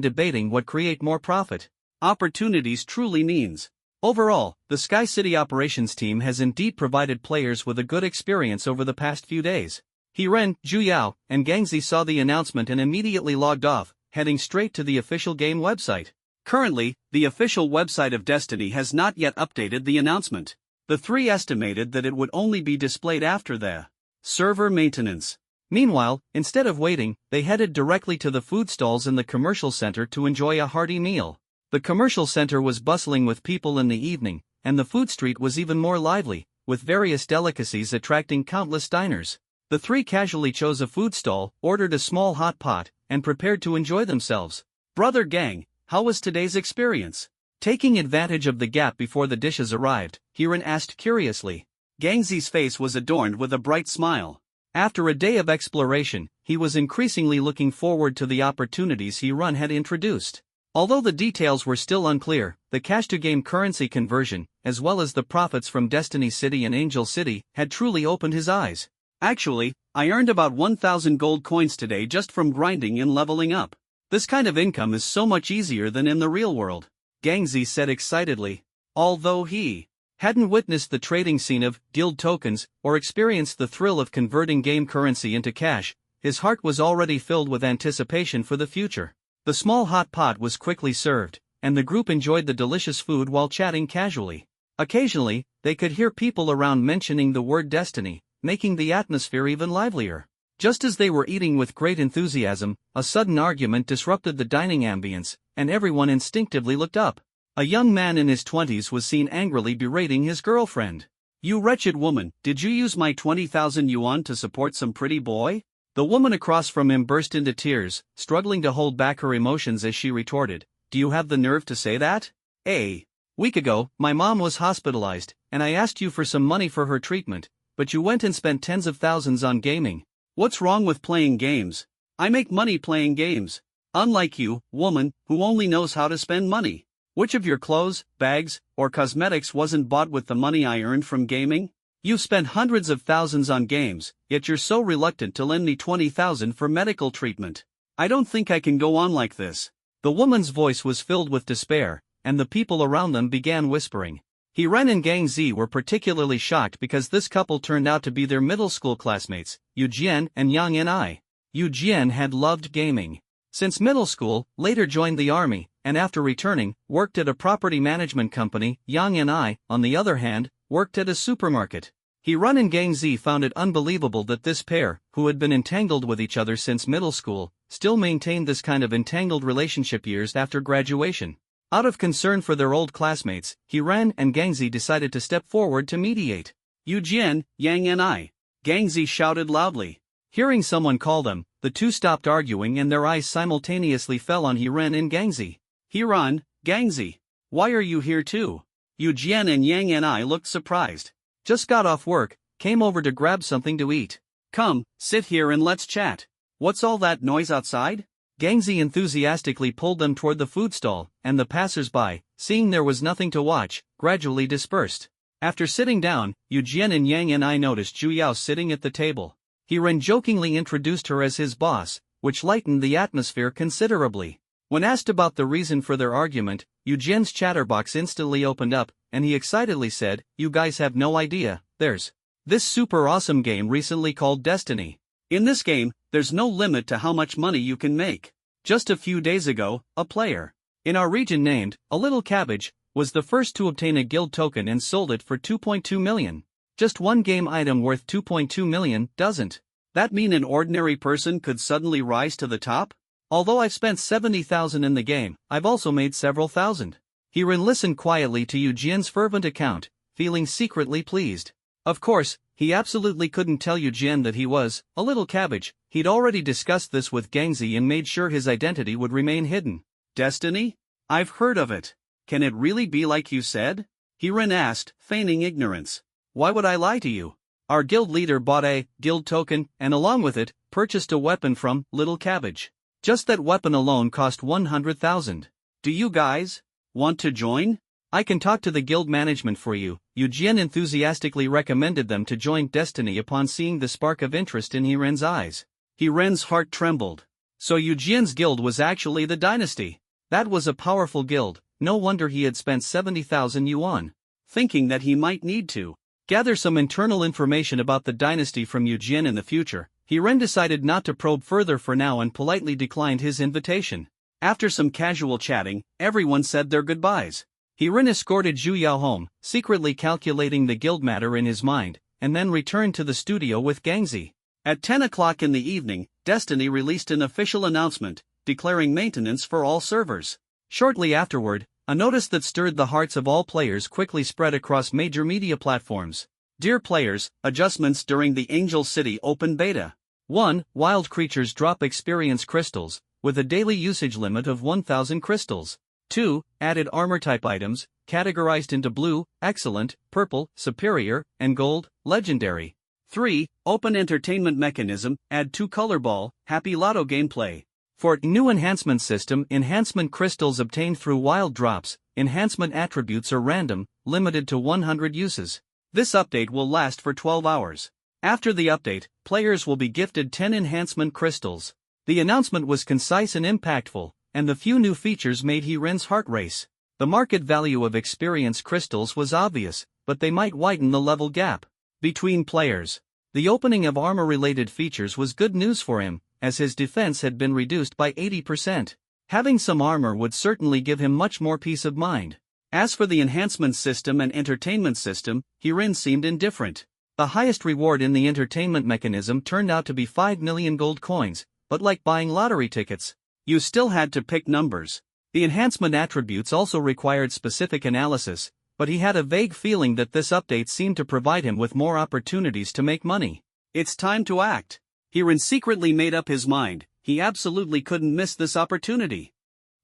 debating what create more profit opportunities truly means. Overall, the Sky City operations team has indeed provided players with a good experience over the past few days. Hirun, Zhu Yao, and Gangzy saw the announcement and immediately logged off, heading straight to the official game website. Currently, the official website of Destiny has not yet updated the announcement. The three estimated that it would only be displayed after the server maintenance. Meanwhile, instead of waiting, they headed directly to the food stalls in the commercial center to enjoy a hearty meal. The commercial center was bustling with people in the evening, and the food street was even more lively, with various delicacies attracting countless diners. The three casually chose a food stall, ordered a small hot pot, and prepared to enjoy themselves. Brother Gang, how was today's experience? Taking advantage of the gap before the dishes arrived, Hirun asked curiously. Gangzy's face was adorned with a bright smile. After a day of exploration, he was increasingly looking forward to the opportunities Hirun had introduced. Although the details were still unclear, the cash-to-game currency conversion, as well as the profits from Destiny City and Angel City, had truly opened his eyes. Actually, I earned about 1,000 gold coins today just from grinding and leveling up. This kind of income is so much easier than in the real world, Gangzy said excitedly. Although he hadn't witnessed the trading scene of guild tokens or experienced the thrill of converting game currency into cash, his heart was already filled with anticipation for the future. The small hot pot was quickly served, and the group enjoyed the delicious food while chatting casually. Occasionally, they could hear people around mentioning the word Destiny, making the atmosphere even livelier. Just as they were eating with great enthusiasm, a sudden argument disrupted the dining ambience, and everyone instinctively looked up. A young man in his 20s was seen angrily berating his girlfriend. "You wretched woman, did you use my 20,000 yuan to support some pretty boy?" The woman across from him burst into tears, struggling to hold back her emotions as she retorted, "Do you have the nerve to say that? A week ago, my mom was hospitalized, and I asked you for some money for her treatment, but you went and spent tens of thousands on gaming. What's wrong with playing games? I make money playing games. Unlike you, woman, who only knows how to spend money. Which of your clothes, bags, or cosmetics wasn't bought with the money I earned from gaming? You've spent hundreds of thousands on games, yet you're so reluctant to lend me 20,000 for medical treatment. I don't think I can go on like this." The woman's voice was filled with despair, and the people around them began whispering. Ren and Gang Z were particularly shocked because this couple turned out to be their middle school classmates, Yu Jian and Yang Ni. Yu Jian had loved gaming since middle school, later joined the army, and after returning, worked at a property management company. Yang Ni, on the other hand, worked at a supermarket. Ren and Gang Z found it unbelievable that this pair, who had been entangled with each other since middle school, still maintained this kind of entangled relationship years after graduation. Out of concern for their old classmates, Ren and Gang Z decided to step forward to mediate. "Yu Jian, Yang Ni!" Gang Z shouted loudly. Hearing someone call them, the two stopped arguing and their eyes simultaneously fell on Ren and Gang Z. "Ren, Gang Z, why are you here too?" Yu Jian and Yang Ni looked surprised. "Just got off work, came over to grab something to eat." "Come, sit here and let's chat. What's all that noise outside?" Gang Z enthusiastically pulled them toward the food stall, and the passers-by, seeing there was nothing to watch, gradually dispersed. After sitting down, Yu Jian and Yang Ni noticed Zhu Yao sitting at the table. Ren jokingly introduced her as his boss, which lightened the atmosphere considerably. When asked about the reason for their argument, Yu Jian's chatterbox instantly opened up, and he excitedly said, "You guys have no idea, there's this super awesome game recently called Destiny. In this game, there's no limit to how much money you can make. Just a few days ago, a player in our region named A Little Cabbage was the first to obtain a guild token and sold it for 2.2 million. Just one game item worth 2.2 million, doesn't that mean an ordinary person could suddenly rise to the top? Although I've spent 70,000 in the game, I've also made several thousand." Ren listened quietly to Yu Jian's fervent account, feeling secretly pleased. Of course, he absolutely couldn't tell Yu Jian that he was a little cabbage. He'd already discussed this with Gang Z and made sure his identity would remain hidden. "Destiny? I've heard of it. Can it really be like you said?" Ren asked, feigning ignorance. "Why would I lie to you? Our guild leader bought a guild token and along with it, purchased a weapon from Little Cabbage. Just that weapon alone cost 100,000. Do you guys want to join? I can talk to the guild management for you." Yu Jian enthusiastically recommended them to join Destiny upon seeing the spark of interest in Ren's eyes. Ren's heart trembled. So Yu Jian's guild was actually the Dynasty. That was a powerful guild, no wonder he had spent 70,000 yuan. Thinking that he might need to gather some internal information about the Dynasty from Yu Jian in the future, Ren decided not to probe further for now and politely declined his invitation. After some casual chatting, everyone said their goodbyes. Ren escorted Zhu Yao home, secretly calculating the guild matter in his mind, and then returned to the studio with Gang Z. At 10 o'clock in the evening, Destiny released an official announcement, declaring maintenance for all servers. Shortly afterward, a notice that stirred the hearts of all players quickly spread across major media platforms. "Dear players, adjustments during the Angel City Open Beta. 1. Wild creatures drop experience crystals, with a daily usage limit of 1,000 crystals. 2. Added armor-type items, categorized into blue, excellent, purple, superior, and gold, legendary. 3. Open entertainment mechanism, add 2 color ball, happy lotto gameplay. For new enhancement system, enhancement crystals obtained through wild drops, enhancement attributes are random, limited to 100 uses. This update will last for 12 hours. After the update, players will be gifted 10 enhancement crystals." The announcement was concise and impactful, and the few new features made Ren's heart race. The market value of experience crystals was obvious, but they might widen the level gap between players. The opening of armor-related features was good news for him, as his defense had been reduced by 80%. Having some armor would certainly give him much more peace of mind. As for the enhancement system and entertainment system, Ren seemed indifferent. The highest reward in the entertainment mechanism turned out to be 5 million gold coins, but like buying lottery tickets, you still had to pick numbers. The enhancement attributes also required specific analysis, but he had a vague feeling that this update seemed to provide him with more opportunities to make money. It's time to act. Hiran secretly made up his mind, he absolutely couldn't miss this opportunity.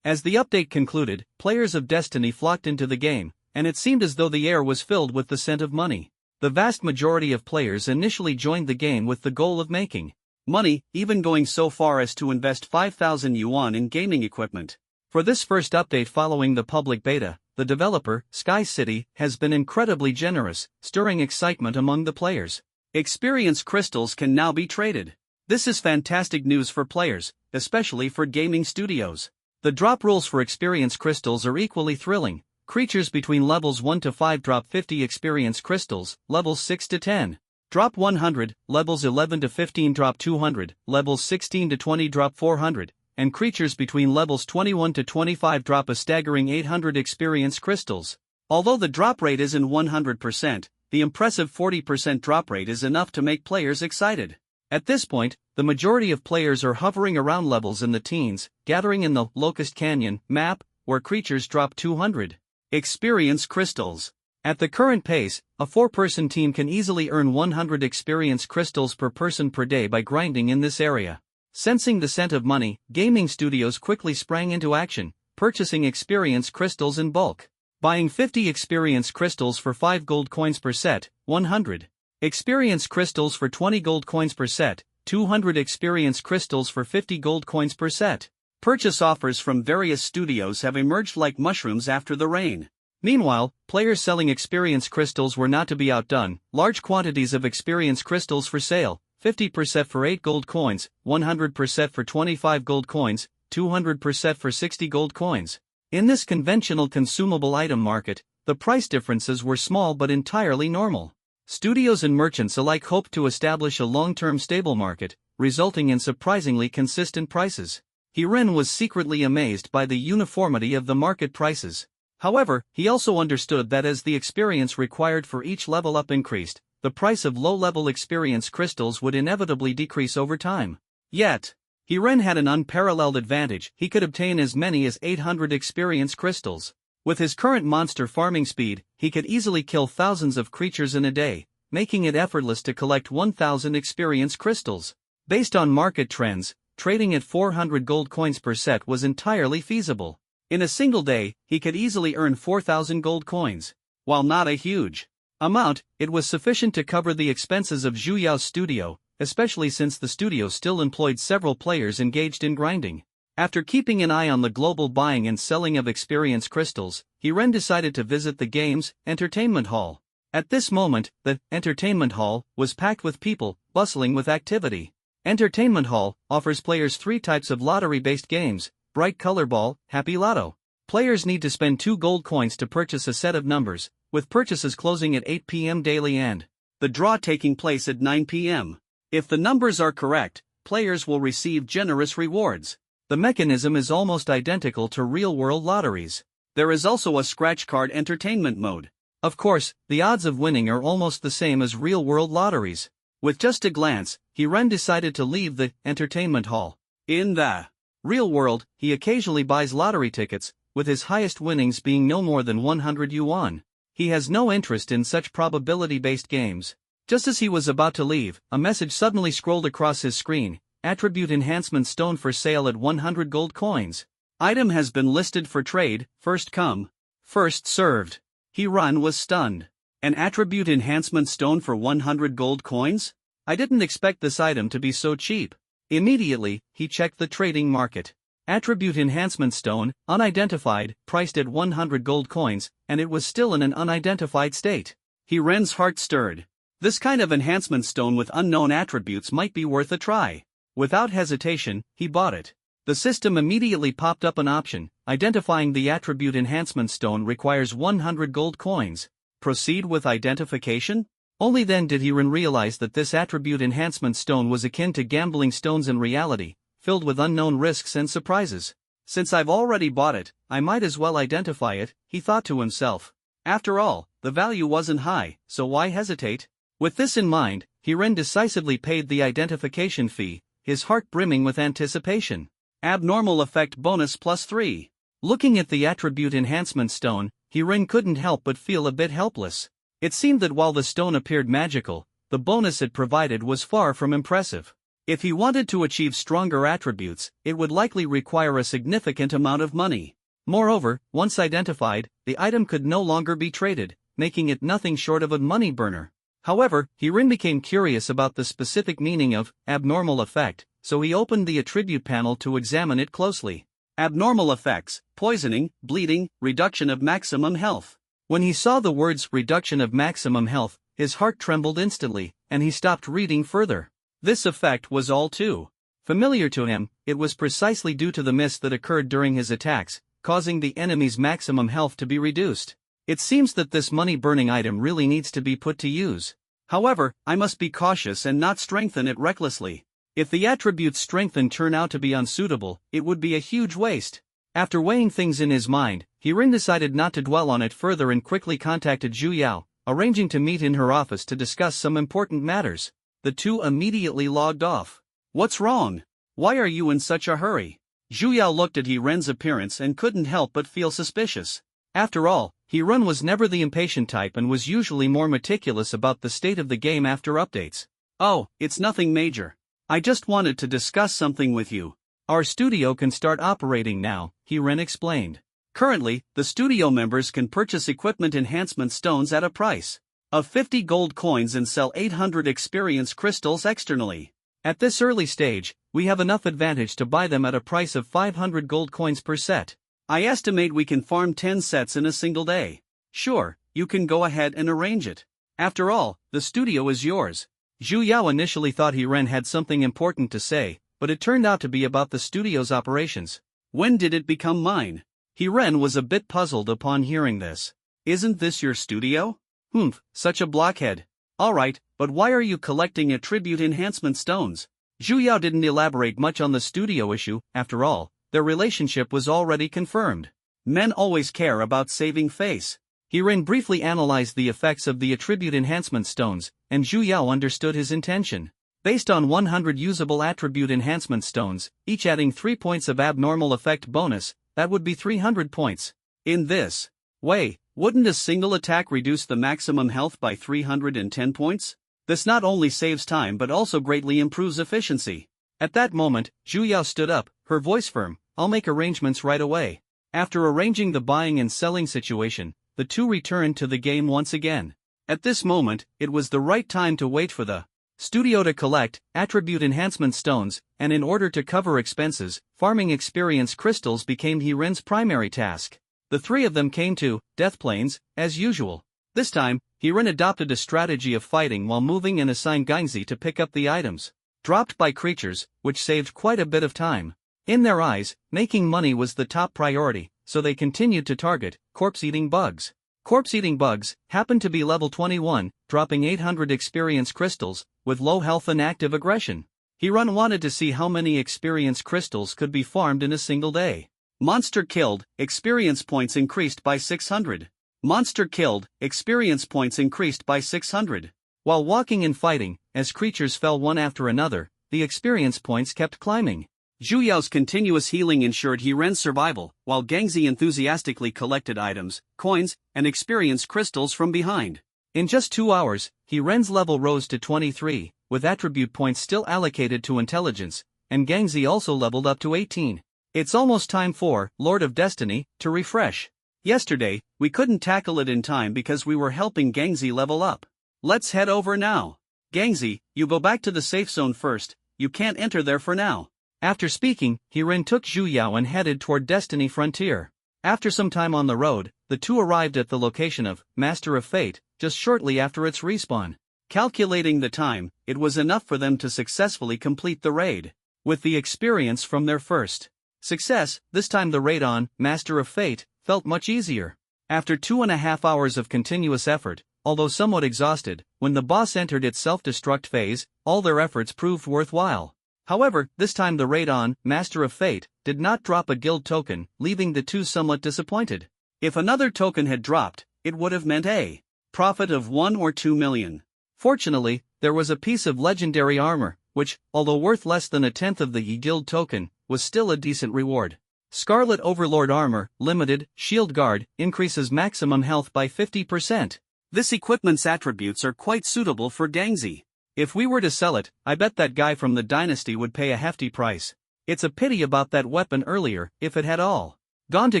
As the update concluded, players of Destiny flocked into the game, and it seemed as though the air was filled with the scent of money. The vast majority of players initially joined the game with the goal of making money, even going so far as to invest 5,000 yuan in gaming equipment. For this first update following the public beta, the developer, Sky City, has been incredibly generous, stirring excitement among the players. Experience crystals can now be traded. This is fantastic news for players, especially for gaming studios. The drop rules for experience crystals are equally thrilling. Creatures between levels 1 to 5 drop 50 experience crystals, levels 6 to 10 drop 100, levels 11 to 15 drop 200, levels 16 to 20 drop 400, and creatures between levels 21 to 25 drop a staggering 800 experience crystals. Although the drop rate isn't 100%, the impressive 40% drop rate is enough to make players excited. At this point, the majority of players are hovering around levels in the teens, gathering in the Locust Canyon map, where creatures drop 200 experience crystals. At the current pace, a 4-person team can easily earn 100 experience crystals per person per day by grinding in this area. Sensing the scent of money, gaming studios quickly sprang into action, purchasing experience crystals in bulk. Buying 50 experience crystals for 5 gold coins per set, 100 experience crystals for 20 gold coins per set, 200 experience crystals for 50 gold coins per set. Purchase offers from various studios have emerged like mushrooms after the rain. Meanwhile, players selling experience crystals were not to be outdone. Large quantities of experience crystals for sale, 50% for 8 gold coins, 100% for 25 gold coins, 200% for 60 gold coins. In this conventional consumable item market, the price differences were small but entirely normal. Studios and merchants alike hoped to establish a long-term stable market, resulting in surprisingly consistent prices. Hiran was secretly amazed by the uniformity of the market prices. However, he also understood that as the experience required for each level up increased, the price of low-level experience crystals would inevitably decrease over time. Yet, Hiran had an unparalleled advantage. He could obtain as many as 800 experience crystals. With his current monster farming speed, he could easily kill thousands of creatures in a day, making it effortless to collect 1,000 experience crystals. Based on market trends, trading at 400 gold coins per set was entirely feasible. In a single day, he could easily earn 4,000 gold coins. While not a huge amount, it was sufficient to cover the expenses of Zhu Yao's studio, especially since the studio still employed several players engaged in grinding. After keeping an eye on the global buying and selling of experience crystals, Hiran decided to visit the game's entertainment hall. At this moment, the entertainment hall was packed with people, bustling with activity. Entertainment Hall offers players 3 types of lottery-based games: Bright Color Ball, Happy Lotto. Players need to spend 2 gold coins to purchase a set of numbers, with purchases closing at 8 p.m. daily and the draw taking place at 9 p.m. If the numbers are correct, players will receive generous rewards. The mechanism is almost identical to real-world lotteries. There is also a scratch card entertainment mode. Of course, the odds of winning are almost the same as real-world lotteries. With just a glance, Hiran decided to leave the entertainment hall. In the real world, he occasionally buys lottery tickets, with his highest winnings being no more than 100 yuan. He has no interest in such probability-based games. Just as he was about to leave, a message suddenly scrolled across his screen: Attribute Enhancement Stone for sale at 100 gold coins. Item has been listed for trade, first come, first served. Hiran was stunned. An attribute enhancement stone for 100 gold coins? I didn't expect this item to be so cheap. Immediately, he checked the trading market. Attribute enhancement stone, unidentified, priced at 100 gold coins, and it was still in an unidentified state. Hiran's heart stirred. This kind of enhancement stone with unknown attributes might be worth a try. Without hesitation, he bought it. The system immediately popped up an option: identifying the attribute enhancement stone requires 100 gold coins. Proceed with identification? Only then did Hiran realize that this attribute enhancement stone was akin to gambling stones in reality, filled with unknown risks and surprises. Since I've already bought it, I might as well identify it, he thought to himself. After all, the value wasn't high, so why hesitate? With this in mind, Hiran decisively paid the identification fee, his heart brimming with anticipation. Abnormal effect bonus +3. Looking at the attribute enhancement stone, Hirin couldn't help but feel a bit helpless. It seemed that while the stone appeared magical, the bonus it provided was far from impressive. If he wanted to achieve stronger attributes, it would likely require a significant amount of money. Moreover, once identified, the item could no longer be traded, making it nothing short of a money burner. However, Hirin became curious about the specific meaning of abnormal effect, so he opened the attribute panel to examine it closely. Abnormal effects: poisoning, bleeding, reduction of maximum health. When he saw the words reduction of maximum health, his heart trembled instantly, and he stopped reading further. This effect was all too familiar to him. It was precisely due to the mist that occurred during his attacks, causing the enemy's maximum health to be reduced. It seems that this money-burning item really needs to be put to use. However, I must be cautious and not strengthen it recklessly. If the attribute's strengthen turn out to be unsuitable, it would be a huge waste. After weighing things in his mind, Hirin decided not to dwell on it further and quickly contacted Zhu Yao, arranging to meet in her office to discuss some important matters. The two immediately logged off. "What's wrong? Why are you in such a hurry?" Zhu Yao looked at Hirin's appearance and couldn't help but feel suspicious. After all, Hirin was never the impatient type and was usually more meticulous about the state of the game after updates. "Oh, it's nothing major. I just wanted to discuss something with you. Our studio can start operating now," Hirin explained. "Currently, the studio members can purchase equipment enhancement stones at a price of 50 gold coins and sell 800 experience crystals externally. At this early stage, we have enough advantage to buy them at a price of 500 gold coins per set. I estimate we can farm 10 sets in a single day. Sure, you can go ahead and arrange it. After all, the studio is yours." Zhu Yao initially thought Hirin had something important to say, but it turned out to be about the studio's operations. "When did it become mine?" Hirin was a bit puzzled upon hearing this. "Isn't this your studio?" "Humph, such a blockhead. Alright, but why are you collecting attribute enhancement stones?" Zhu Yao didn't elaborate much on the studio issue. After all, their relationship was already confirmed. Men always care about saving face. Hirin briefly analyzed the effects of the attribute enhancement stones, and Zhu Yao understood his intention. Based on 100 usable attribute enhancement stones, each adding 3 points of abnormal effect bonus, that would be 300 points. In this way, wouldn't a single attack reduce the maximum health by 310 points? This not only saves time but also greatly improves efficiency. At that moment, Zhu Yao stood up, her voice firm. "I'll make arrangements right away." After arranging the buying and selling situation, the two returned to the game once again. At this moment, it was the right time to wait for the studio to collect attribute enhancement stones, and in order to cover expenses, farming experience crystals became Hirin's primary task. The three of them came to Death Plains, as usual. This time, Hirin adopted a strategy of fighting while moving and assigned Gangzi to pick up the items dropped by creatures, which saved quite a bit of time. In their eyes, making money was the top priority, so they continued to target corpse-eating bugs. Corpse-eating bugs happened to be level 21, dropping 800 experience crystals, with low health and active aggression. Hirin wanted to see how many experience crystals could be farmed in a single day. Monster killed, experience points increased by 600. Monster killed, experience points increased by 600. While walking and fighting, as creatures fell one after another, the experience points kept climbing. Zhu Yao's continuous healing ensured Hirin's survival, while Gangzi enthusiastically collected items, coins, and experience crystals from behind. In just 2 hours, Hirin's level rose to 23, with attribute points still allocated to intelligence, and Gangzi also leveled up to 18. It's almost time for Lord of Destiny to refresh. Yesterday, we couldn't tackle it in time because we were helping Gangzi level up. Let's head over now. Gangzi, you go back to the safe zone first, you can't enter there for now. After speaking, Hirin took Zhu Yao and headed toward Destiny Frontier. After some time on the road, the two arrived at the location of Master of Fate, just shortly after its respawn. Calculating the time, it was enough for them to successfully complete the raid. With the experience from their first success, this time the raid on Master of Fate felt much easier. After 2.5 hours of continuous effort, although somewhat exhausted, when the boss entered its self-destruct phase, all their efforts proved worthwhile. However, this time the raid on Master of Fate did not drop a guild token, leaving the two somewhat disappointed. If another token had dropped, it would have meant a profit of 1 or 2 million. Fortunately, there was a piece of legendary armor, which, although worth less than a tenth of the guild token, was still a decent reward. Scarlet Overlord Armor, Limited, Shield Guard, increases maximum health by 50%. This equipment's attributes are quite suitable for Gangzy. If we were to sell it, I bet that guy from the Dynasty would pay a hefty price. It's a pity about that weapon earlier, if it had all gone to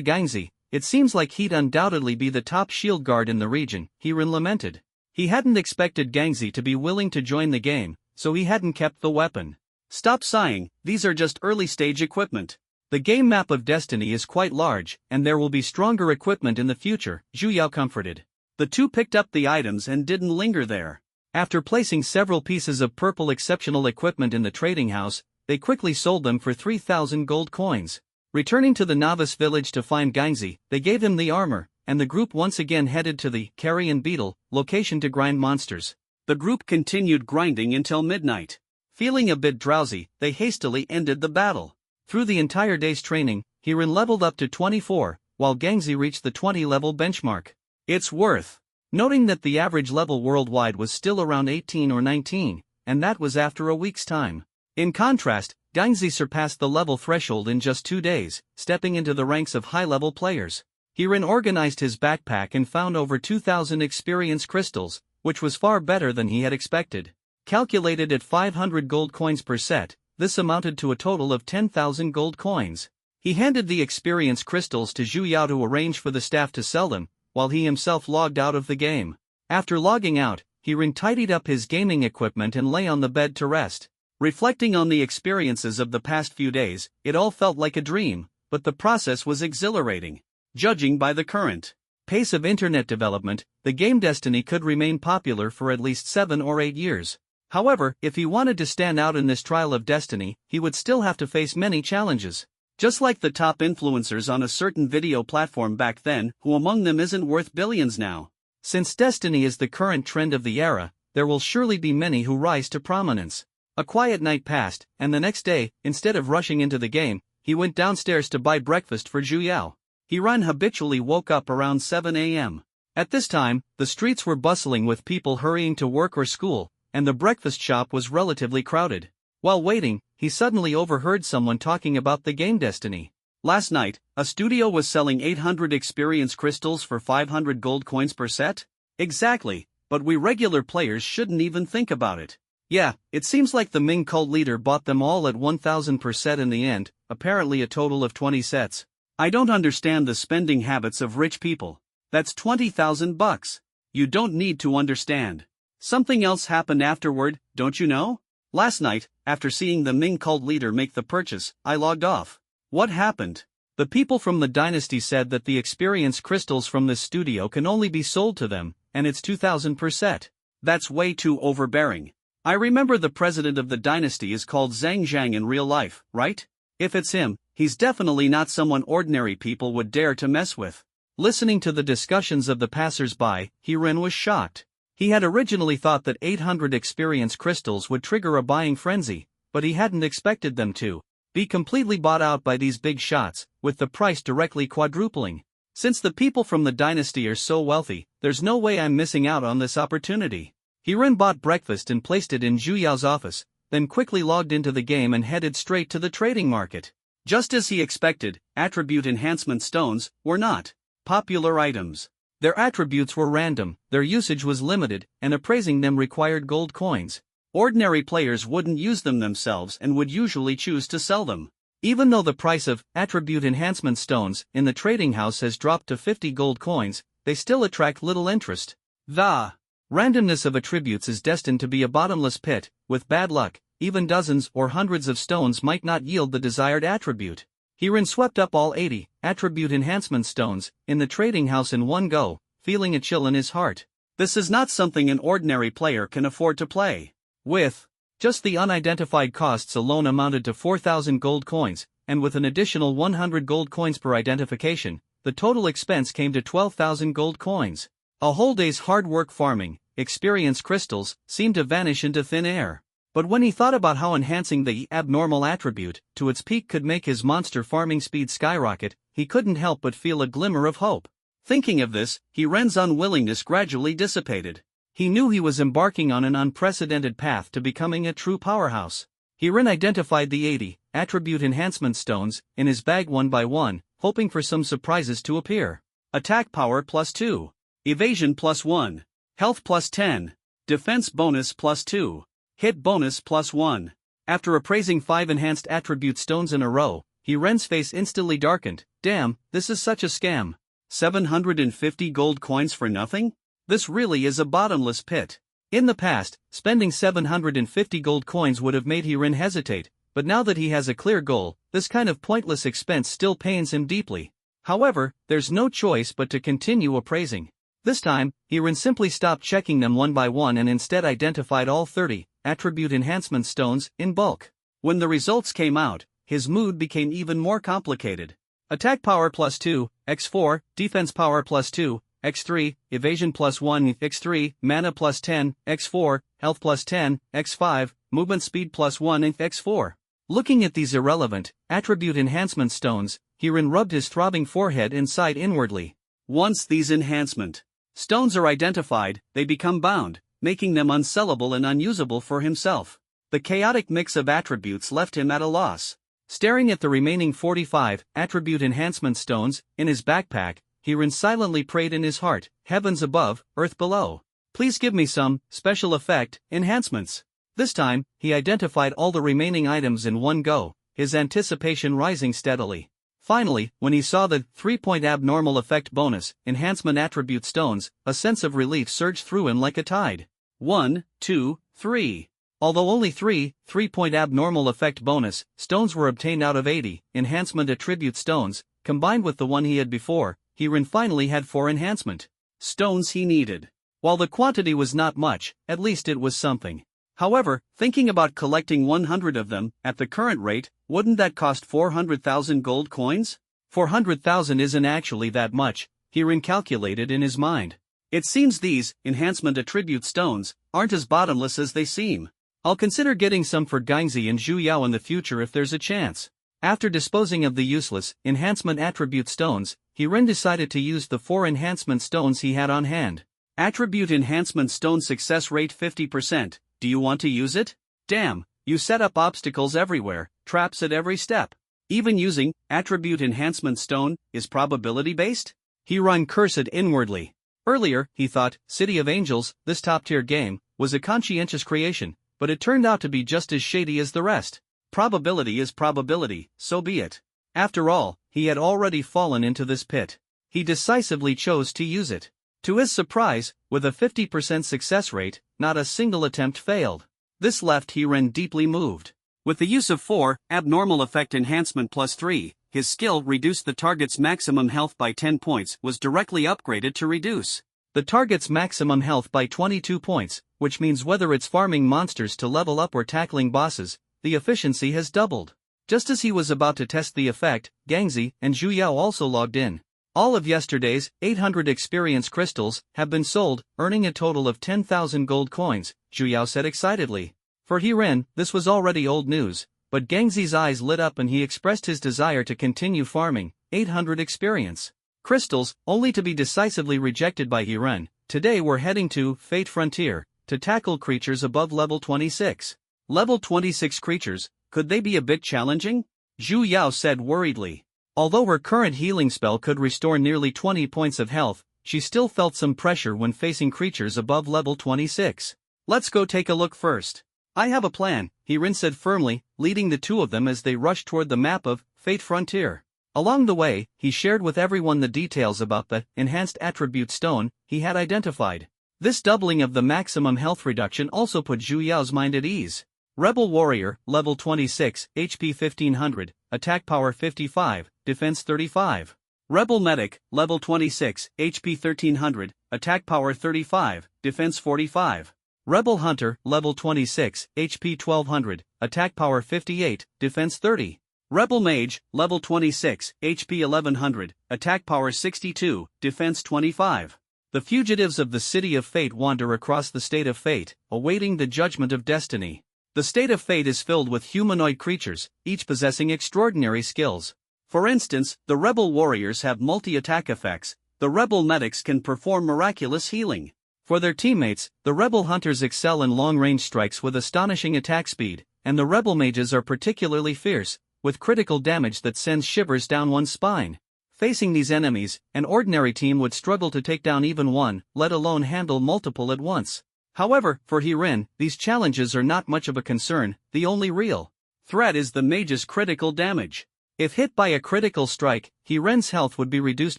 Gangzy. It seems like he'd undoubtedly be the top shield guard in the region, Hirin lamented. He hadn't expected Gangzy to be willing to join the game, so he hadn't kept the weapon. Stop sighing, these are just early-stage equipment. The game map of Destiny is quite large, and there will be stronger equipment in the future, Zhu Yao comforted. The two picked up the items and didn't linger there. After placing several pieces of purple exceptional equipment in the trading house, they quickly sold them for 3,000 gold coins. Returning to the novice village to find Gangzy, they gave him the armor, and the group once again headed to the Carrion Beetle location to grind monsters. The group continued grinding until midnight. Feeling a bit drowsy, they hastily ended the battle. Through the entire day's training, Hirin leveled up to 24, while Gangzy reached the 20-level benchmark. It's worth noting that the average level worldwide was still around 18 or 19, and that was after a week's time. In contrast, Gangzy surpassed the level threshold in just 2 days, stepping into the ranks of high-level players. Hirin organized his backpack and found over 2,000 experience crystals, which was far better than he had expected. Calculated at 500 gold coins per set, this amounted to a total of 10,000 gold coins. He handed the experience crystals to Zhu Yao to arrange for the staff to sell them, while he himself logged out of the game. After logging out, Hirin tidied up his gaming equipment and lay on the bed to rest. Reflecting on the experiences of the past few days, it all felt like a dream, but the process was exhilarating. Judging by the current pace of internet development, the game Destiny could remain popular for at least 7 or 8 years. However, if he wanted to stand out in this trial of Destiny, he would still have to face many challenges. Just like the top influencers on a certain video platform back then, who among them isn't worth billions now. Since Destiny is the current trend of the era, there will surely be many who rise to prominence. A quiet night passed, and the next day, instead of rushing into the game, he went downstairs to buy breakfast for Zhu Yao. Hirin habitually woke up around 7 a.m. At this time, the streets were bustling with people hurrying to work or school, and the breakfast shop was relatively crowded. While waiting, he suddenly overheard someone talking about the game Destiny. Last night, a studio was selling 800 experience crystals for 500 gold coins per set? Exactly, but we regular players shouldn't even think about it. Yeah, it seems like the Ming cult leader bought them all at 1,000 per set in the end, apparently a total of 20 sets. I don't understand the spending habits of rich people. That's 20,000 bucks. You don't need to understand. Something else happened afterward, don't you know? Last night, after seeing the Ming cult leader make the purchase, I logged off. What happened? The people from the Dynasty said that the experience crystals from this studio can only be sold to them, and it's 2,000 per set. That's way too overbearing. I remember the president of the Dynasty is called Zhang Zhang in real life, right? If it's him, he's definitely not someone ordinary people would dare to mess with. Listening to the discussions of the passers-by, Hirin was shocked. He had originally thought that 800 experience crystals would trigger a buying frenzy, but he hadn't expected them to be completely bought out by these big shots, with the price directly quadrupling. Since the people from the Dynasty are so wealthy, there's no way I'm missing out on this opportunity. Hirin bought breakfast and placed it in Zhu Yao's office, then quickly logged into the game and headed straight to the trading market. Just as he expected, attribute enhancement stones were not popular items. Their attributes were random, their usage was limited, and appraising them required gold coins. Ordinary players wouldn't use them themselves and would usually choose to sell them. Even though the price of attribute enhancement stones in the trading house has dropped to 50 gold coins, they still attract little interest. The randomness of attributes is destined to be a bottomless pit. With bad luck, even dozens or hundreds of stones might not yield the desired attribute. Hirin swept up all 80 attribute enhancement stones in the trading house in one go, feeling a chill in his heart. This is not something an ordinary player can afford to play with. Just the unidentified costs alone amounted to 4,000 gold coins, and with an additional 100 gold coins per identification, the total expense came to 12,000 gold coins. A whole day's hard work farming experience crystals seemed to vanish into thin air. But when he thought about how enhancing the abnormal attribute to its peak could make his monster farming speed skyrocket, he couldn't help but feel a glimmer of hope. Thinking of this, Hirin's unwillingness gradually dissipated. He knew he was embarking on an unprecedented path to becoming a true powerhouse. Hirin identified the 80 attribute enhancement stones in his bag one by one, hoping for some surprises to appear. Attack power +2. Evasion +1. Health +10. Defense bonus +2. Hit bonus +1. After appraising 5 enhanced attribute stones in a row, Hiren's face instantly darkened. Damn, this is such a scam. 750 gold coins for nothing? This really is a bottomless pit. In the past, spending 750 gold coins would have made Hiren hesitate, but now that he has a clear goal, this kind of pointless expense still pains him deeply. However, there's no choice but to continue appraising. This time, Hiren simply stopped checking them one by one and instead identified all 30 attribute enhancement stones in bulk. When the results came out, his mood became even more complicated. Attack power +2, x4, defense power +2, x3, evasion +1, x3, mana +10, x4, health +10, x5, movement speed +1, x4. Looking at these irrelevant attribute enhancement stones, Hiren rubbed his throbbing forehead and sighed inwardly. Once these enhancement stones are identified, they become bound, making them unsellable and unusable for himself. The chaotic mix of attributes left him at a loss. Staring at the remaining 45 attribute enhancement stones in his backpack, Hiren silently prayed in his heart, heavens above, earth below. Please give me some special effect enhancements. This time, he identified all the remaining items in one go, his anticipation rising steadily. Finally, when he saw the 3-point abnormal effect bonus enhancement attribute stones, a sense of relief surged through him like a tide. 1, 2, 3. Although only 3-point abnormal effect bonus stones were obtained out of 80 enhancement attribute stones, combined with the one he had before, Hiren finally had 4 enhancement stones he needed. While the quantity was not much, at least it was something. However, thinking about collecting 100 of them, at the current rate, wouldn't that cost 400,000 gold coins? 400,000 isn't actually that much, Hiren calculated in his mind. It seems these enhancement attribute stones aren't as bottomless as they seem. I'll consider getting some for Gangzi and Zhu Yao in the future if there's a chance. After disposing of the useless enhancement attribute stones, Hiren decided to use the 4 enhancement stones he had on hand. Attribute enhancement stone success rate 50%. Do you want to use it? Damn, you set up obstacles everywhere, traps at every step. Even using attribute enhancement stone is probability based? Hiren cursed inwardly. Earlier, he thought, City of Angels, this top-tier game, was a conscientious creation, but it turned out to be just as shady as the rest. Probability is probability, so be it. After all, he had already fallen into this pit. He decisively chose to use it. To his surprise, with a 50% success rate, not a single attempt failed. This left Hiren deeply moved. With the use of 4 abnormal effect enhancement +3, his skill reduced the target's maximum health by 10 points was directly upgraded to reduce the target's maximum health by 22 points, which means whether it's farming monsters to level up or tackling bosses, the efficiency has doubled. Just as he was about to test the effect, Gangzi and Zhu Yao also logged in. All of yesterday's 800 experience crystals have been sold, earning a total of 10,000 gold coins, Zhu Yao said excitedly. For Hiren, this was already old news, but Gangzi's eyes lit up and he expressed his desire to continue farming 800 experience crystals, only to be decisively rejected by Hiren. Today we're heading to Fate Frontier to tackle creatures above level 26. Level 26 creatures, could they be a bit challenging? Zhu Yao said worriedly. Although her current healing spell could restore nearly 20 points of health, she still felt some pressure when facing creatures above level 26. Let's go take a look first. I have a plan, Hiren said firmly, leading the two of them as they rushed toward the map of Fate Frontier. Along the way, he shared with everyone the details about the enhanced attribute stone he had identified. This doubling of the maximum health reduction also put Zhu Yao's mind at ease. Rebel Warrior, level 26, HP 1500, attack power 55, defense 35. Rebel Medic, level 26, HP 1300, attack power 35, defense 45. Rebel Hunter, level 26, HP 1200, attack power 58, defense 30. Rebel Mage, level 26, HP 1100, attack power 62, defense 25. The fugitives of the City of Fate wander across the State of Fate, awaiting the judgment of destiny. The State of Fate is filled with humanoid creatures, each possessing extraordinary skills. For instance, the Rebel Warriors have multi-attack effects, the Rebel Medics can perform miraculous healing. For their teammates, the Rebel Hunters excel in long-range strikes with astonishing attack speed, and the rebel mages are particularly fierce, with critical damage that sends shivers down one's spine. Facing these enemies, an ordinary team would struggle to take down even one, let alone handle multiple at once. However, for Hirin, these challenges are not much of a concern. The only real threat is the mage's critical damage. If hit by a critical strike, Hirin's health would be reduced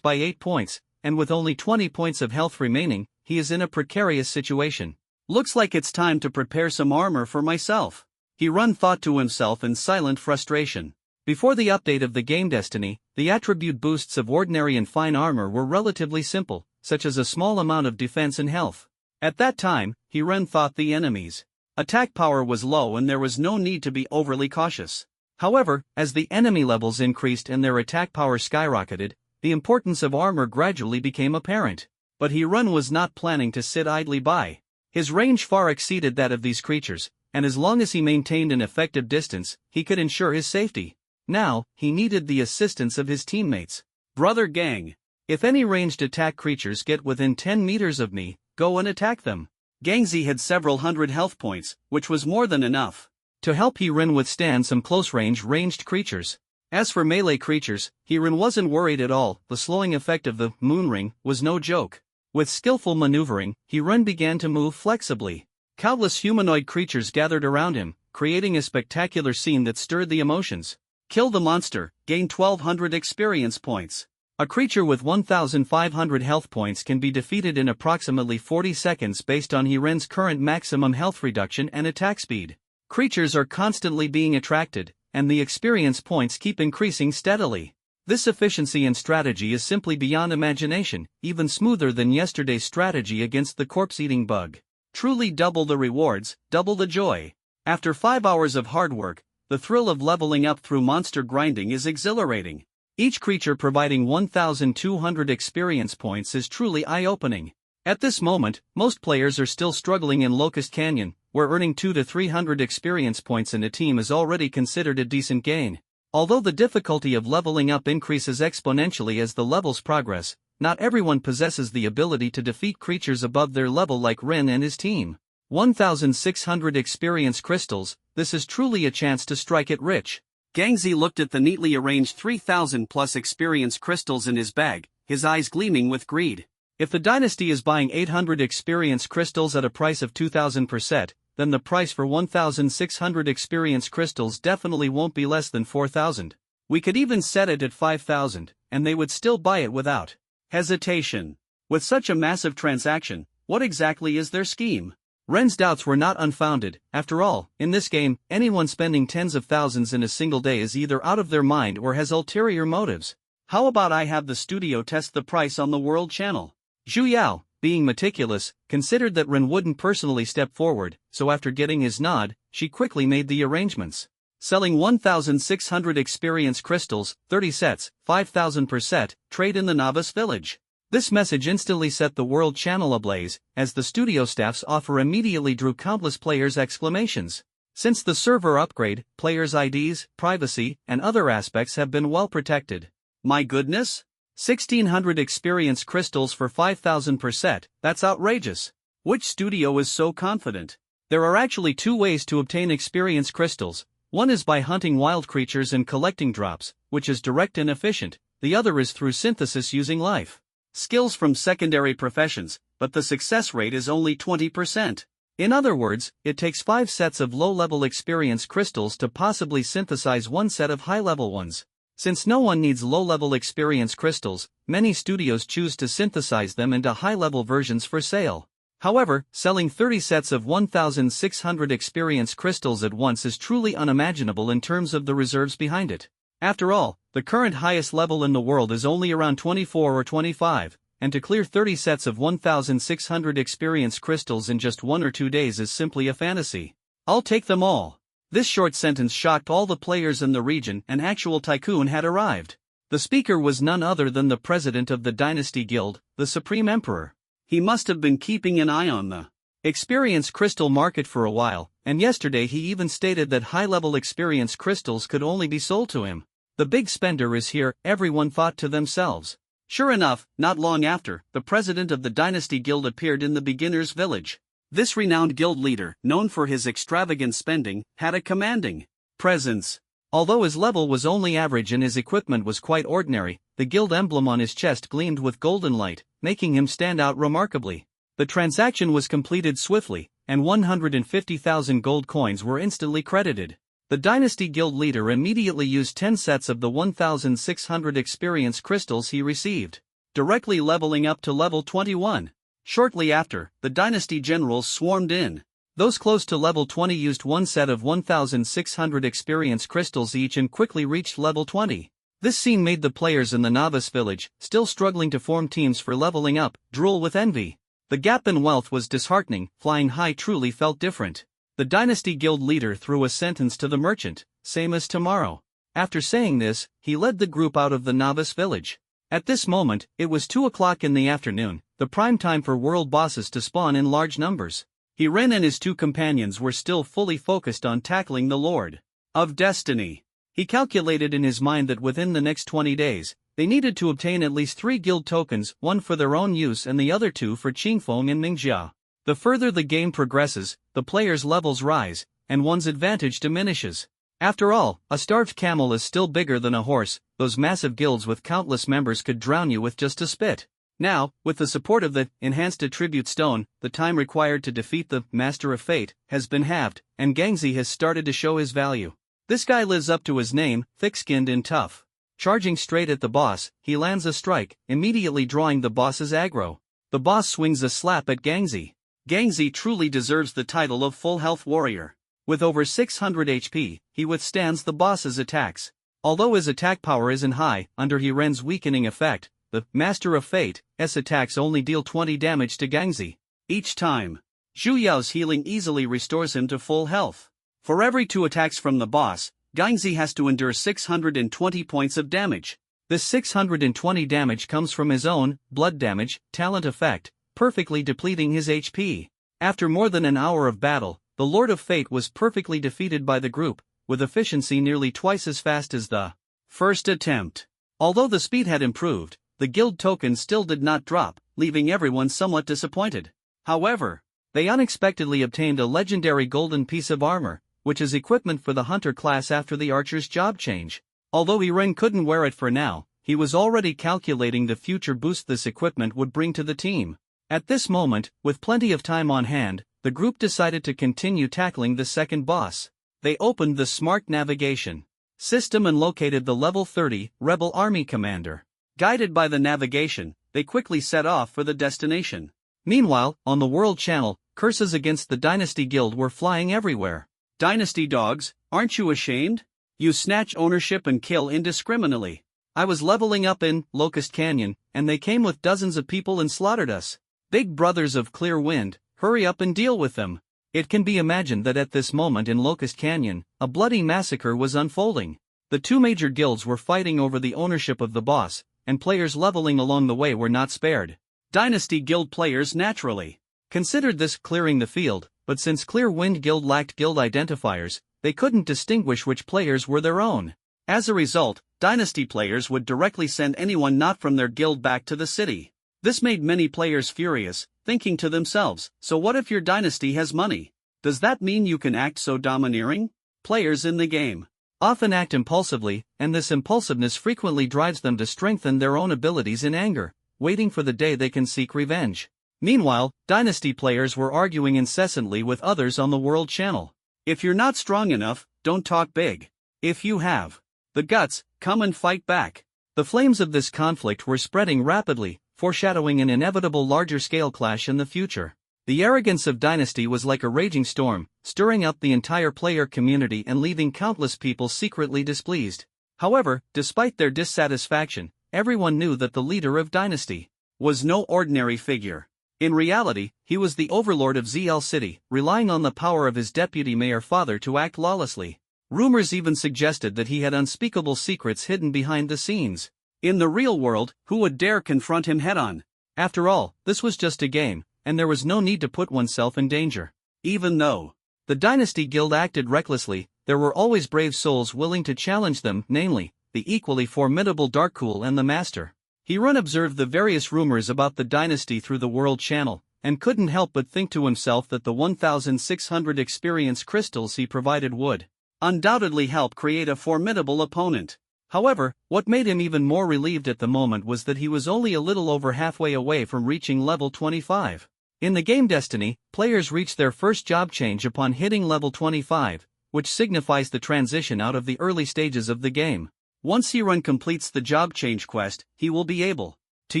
by 8 points, and with only 20 points of health remaining, he is in a precarious situation. Looks like it's time to prepare some armor for myself, Hirin thought to himself in silent frustration. Before the update of the game Destiny, the attribute boosts of ordinary and fine armor were relatively simple, such as a small amount of defense and health. At that time, Hirin thought the enemy's attack power was low and there was no need to be overly cautious. However, as the enemy levels increased and their attack power skyrocketed, the importance of armor gradually became apparent. But Hirin was not planning to sit idly by. His range far exceeded that of these creatures, and as long as he maintained an effective distance, he could ensure his safety. Now, he needed the assistance of his teammates. Brother gang, if any ranged attack creatures get within 10 meters of me, go and attack them. Gangzi had several hundred health points, which was more than enough to help Hirin withstand some close-range ranged creatures. As for melee creatures, Hirin wasn't worried at all. The slowing effect of the moon ring was no joke. With skillful maneuvering, Hirin began to move flexibly. Countless humanoid creatures gathered around him, creating a spectacular scene that stirred the emotions. Kill the monster, gain 1200 experience points. A creature with 1500 health points can be defeated in approximately 40 seconds based on Hirin's current maximum health reduction and attack speed. Creatures are constantly being attracted, and the experience points keep increasing steadily. This efficiency and strategy is simply beyond imagination, even smoother than yesterday's strategy against the corpse-eating bug. Truly double the rewards, double the joy. After 5 hours of hard work, the thrill of leveling up through monster grinding is exhilarating. Each creature providing 1,200 experience points is truly eye-opening. At this moment, most players are still struggling in Locust Canyon, where earning 200 to 300 experience points in a team is already considered a decent gain. Although the difficulty of leveling up increases exponentially as the levels progress, not everyone possesses the ability to defeat creatures above their level like Rin and his team. 1,600 experience crystals, this is truly a chance to strike it rich. Gangzi looked at the neatly arranged 3,000 plus experience crystals in his bag, his eyes gleaming with greed. If the dynasty is buying 800 experience crystals at a price of 2,000 per set, then the price for 1,600 experience crystals definitely won't be less than 4,000. We could even set it at 5,000, and they would still buy it without hesitation. With such a massive transaction, what exactly is their scheme? Ren's doubts were not unfounded. After all, in this game, anyone spending tens of thousands in a single day is either out of their mind or has ulterior motives. How about I have the studio test the price on the World Channel? Zhu Yao, being meticulous, considered that Ren wouldn't personally step forward, so after getting his nod, she quickly made the arrangements. Selling 1,600 experience crystals, 30 sets, 5,000 per set, trade in the novice village. This message instantly set the World Channel ablaze, as the studio staff's offer immediately drew countless players' exclamations. Since the server upgrade, players' IDs, privacy, and other aspects have been well protected. My goodness? 1,600 experience crystals for 5,000 per set, that's outrageous. Which studio is so confident? There are actually two ways to obtain experience crystals. One is by hunting wild creatures and collecting drops, which is direct and efficient. The other is through synthesis using life skills from secondary professions, but the success rate is only 20%. In other words, it takes 5 sets of low-level experience crystals to possibly synthesize one set of high-level ones. Since no one needs low-level experience crystals, many studios choose to synthesize them into high-level versions for sale. However, selling 30 sets of 1,600 experience crystals at once is truly unimaginable in terms of the reserves behind it. After all, the current highest level in the world is only around 24 or 25, and to clear 30 sets of 1,600 experience crystals in just 1 or 2 days is simply a fantasy. I'll take them all. This short sentence shocked all the players in the region. An actual tycoon had arrived. The speaker was none other than the president of the Dynasty Guild, the Supreme Emperor. He must have been keeping an eye on the experience crystal market for a while, and yesterday he even stated that high-level experience crystals could only be sold to him. The big spender is here, everyone thought to themselves. Sure enough, not long after, the president of the Dynasty Guild appeared in the beginner's village. This renowned guild leader, known for his extravagant spending, had a commanding presence. Although his level was only average and his equipment was quite ordinary, the guild emblem on his chest gleamed with golden light, making him stand out remarkably. The transaction was completed swiftly, and 150,000 gold coins were instantly credited. The Dynasty Guild leader immediately used 10 sets of the 1,600 experience crystals he received, directly leveling up to level 21. Shortly after, the Dynasty generals swarmed in. Those close to level 20 used one set of 1,600 experience crystals each and quickly reached level 20. This scene made the players in the novice village, still struggling to form teams for leveling up, drool with envy. The gap in wealth was disheartening. Flying high truly felt different. The Dynasty Guild leader threw a sentence to the merchant, same as tomorrow. After saying this, he led the group out of the novice village. At this moment, it was 2 o'clock in the afternoon, the prime time for world bosses to spawn in large numbers. Ren and his two companions were still fully focused on tackling the Lord of Destiny. He calculated in his mind that within the next 20 days, they needed to obtain at least 3 guild tokens, one for their own use and the other 2 for Qingfeng and Mingjia. The further the game progresses, the players' levels rise, and one's advantage diminishes. After all, a starved camel is still bigger than a horse. Those massive guilds with countless members could drown you with just a spit. Now, with the support of the enhanced attribute stone, the time required to defeat the Master of Fate has been halved, and Gangxi has started to show his value. This guy lives up to his name, thick-skinned and tough. Charging straight at the boss, he lands a strike, immediately drawing the boss's aggro. The boss swings a slap at Gangxi. Gangxi truly deserves the title of full health warrior. With over 600 HP, he withstands the boss's attacks. Although his attack power isn't high, under Ren's weakening effect, the Master of Fate's attacks only deal 20 damage to Gangxi. Each time, Zhu Yao's healing easily restores him to full health. For every 2 attacks from the boss, Gangxi has to endure 620 points of damage. This 620 damage comes from his own blood damage talent effect, perfectly depleting his HP. After more than an hour of battle, the Lord of Fate was perfectly defeated by the group, with efficiency nearly twice as fast as the first attempt. Although the speed had improved, the guild tokens still did not drop, leaving everyone somewhat disappointed. However, they unexpectedly obtained a legendary golden piece of armor, which is equipment for the hunter class after the archer's job change. Although Ren couldn't wear it for now, he was already calculating the future boost this equipment would bring to the team. At this moment, with plenty of time on hand, the group decided to continue tackling the second boss. They opened the Smart Navigation system and located the level 30 Rebel Army Commander. Guided by the navigation, they quickly set off for the destination. Meanwhile, on the World Channel, curses against the Dynasty Guild were flying everywhere. Dynasty dogs, aren't you ashamed? You snatch ownership and kill indiscriminately. I was leveling up in Locust Canyon, and they came with dozens of people and slaughtered us. Big brothers of Clear Wind, hurry up and deal with them. It can be imagined that at this moment in Locust Canyon, a bloody massacre was unfolding. The 2 major guilds were fighting over the ownership of the boss, and players leveling along the way were not spared. Dynasty Guild players naturally considered this clearing the field, but since Clear Wind Guild lacked guild identifiers, they couldn't distinguish which players were their own. As a result, Dynasty players would directly send anyone not from their guild back to the city. This made many players furious, thinking to themselves, so what if your dynasty has money? Does that mean you can act so domineering? Players in the game often act impulsively, and this impulsiveness frequently drives them to strengthen their own abilities in anger, waiting for the day they can seek revenge. Meanwhile, Dynasty players were arguing incessantly with others on the World Channel. If you're not strong enough, don't talk big. If you have the guts, come and fight back. The flames of this conflict were spreading rapidly, foreshadowing an inevitable larger-scale clash in the future. The arrogance of Dynasty was like a raging storm, stirring up the entire player community and leaving countless people secretly displeased. However, despite their dissatisfaction, everyone knew that the leader of Dynasty was no ordinary figure. In reality, he was the overlord of ZL City, relying on the power of his deputy mayor father to act lawlessly. Rumors even suggested that he had unspeakable secrets hidden behind the scenes. In the real world, who would dare confront him head-on? After all, this was just a game, and there was no need to put oneself in danger. Even though the Dynasty Guild acted recklessly, there were always brave souls willing to challenge them, namely, the equally formidable Darkcool and the Master. Ren observed the various rumors about the Dynasty through the World Channel, and couldn't help but think to himself that the 1,600 experience crystals he provided would undoubtedly help create a formidable opponent. However, what made him even more relieved at the moment was that he was only a little over halfway away from reaching level 25. In the game Destiny, players reach their first job change upon hitting level 25, which signifies the transition out of the early stages of the game. Once Hiran completes the job change quest, he will be able to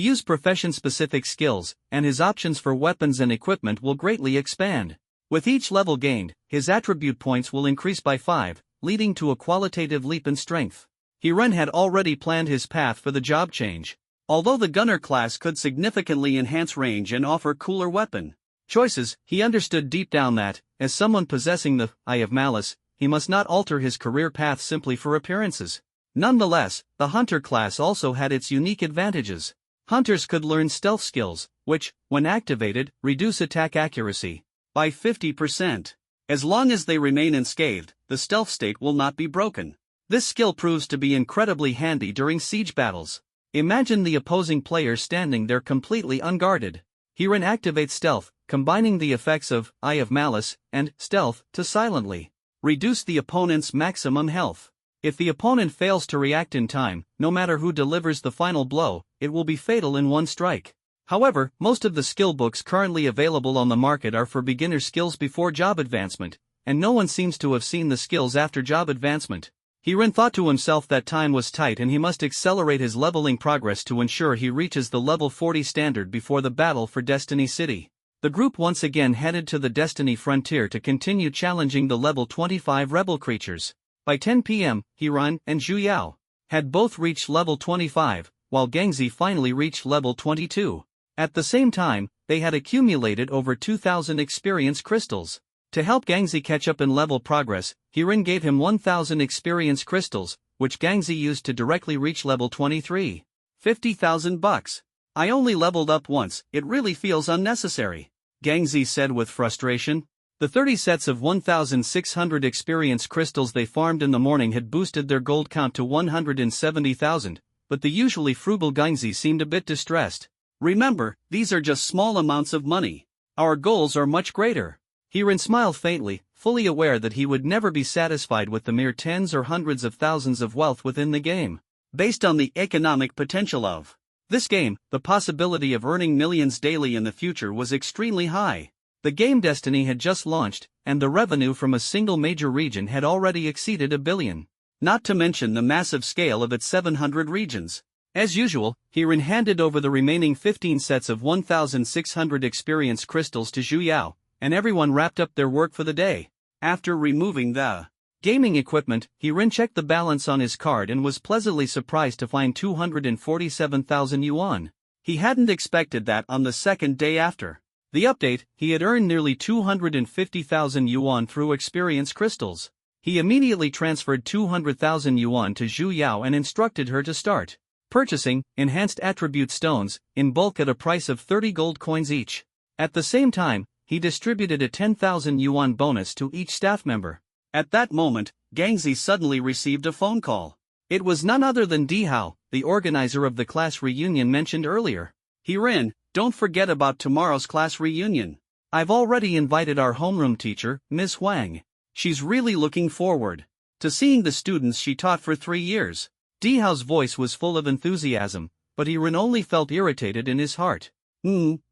use profession-specific skills, and his options for weapons and equipment will greatly expand. With each level gained, his attribute points will increase by 5, leading to a qualitative leap in strength. Hiran had already planned his path for the job change. Although the gunner class could significantly enhance range and offer cooler weapon choices, he understood deep down that, as someone possessing the Eye of Malice, he must not alter his career path simply for appearances. Nonetheless, the hunter class also had its unique advantages. Hunters could learn stealth skills, which, when activated, reduce attack accuracy by 50%. As long as they remain unscathed, the stealth state will not be broken. This skill proves to be incredibly handy during siege battles. Imagine the opposing player standing there completely unguarded. Hiran activates stealth, combining the effects of Eye of Malice and stealth to silently reduce the opponent's maximum health. If the opponent fails to react in time, no matter who delivers the final blow, it will be fatal in one strike. However, most of the skill books currently available on the market are for beginner skills before job advancement, and no one seems to have seen the skills after job advancement. Hiran thought to himself that time was tight and he must accelerate his leveling progress to ensure he reaches the level 40 standard before the battle for Destiny City. The group once again headed to the Destiny frontier to continue challenging the level 25 rebel creatures. By 10 p.m., Hiran and Zhu Yao had both reached level 25, while Gangzi finally reached level 22. At the same time, they had accumulated over 2,000 experience crystals. To help Gangzi catch up in level progress, Hiran gave him 1,000 experience crystals, which Gangzi used to directly reach level 23. 50,000 bucks. I only leveled up once, it really feels unnecessary, Gangzi said with frustration. The 30 sets of 1,600 experience crystals they farmed in the morning had boosted their gold count to 170,000, but the usually frugal Gangzi seemed a bit distressed. Remember, these are just small amounts of money. Our goals are much greater. Hiran smiled faintly, fully aware that he would never be satisfied with the mere tens or hundreds of thousands of wealth within the game. Based on the economic potential of this game, the possibility of earning millions daily in the future was extremely high. The game Destiny had just launched, and the revenue from a single major region had already exceeded $1 billion. Not to mention the massive scale of its 700 regions. As usual, Hiran handed over the remaining 15 sets of 1,600 experience crystals to Zhu Yao, and everyone wrapped up their work for the day. After removing the gaming equipment, Hiran checked the balance on his card and was pleasantly surprised to find 247,000 yuan. He hadn't expected that on the second day after the update. He had earned nearly 250,000 yuan through experience crystals. He immediately transferred 200,000 yuan to Zhu Yao and instructed her to start purchasing enhanced attribute stones in bulk at a price of 30 gold coins each. At the same time, he distributed a 10,000 yuan bonus to each staff member. At that moment, Gangzi suddenly received a phone call. It was none other than Dihao, the organizer of the class reunion mentioned earlier. Hiran, don't forget about tomorrow's class reunion. I've already invited our homeroom teacher, Ms. Huang. She's really looking forward to seeing the students she taught for 3 years. Dihao's voice was full of enthusiasm, but Hiran only felt irritated in his heart.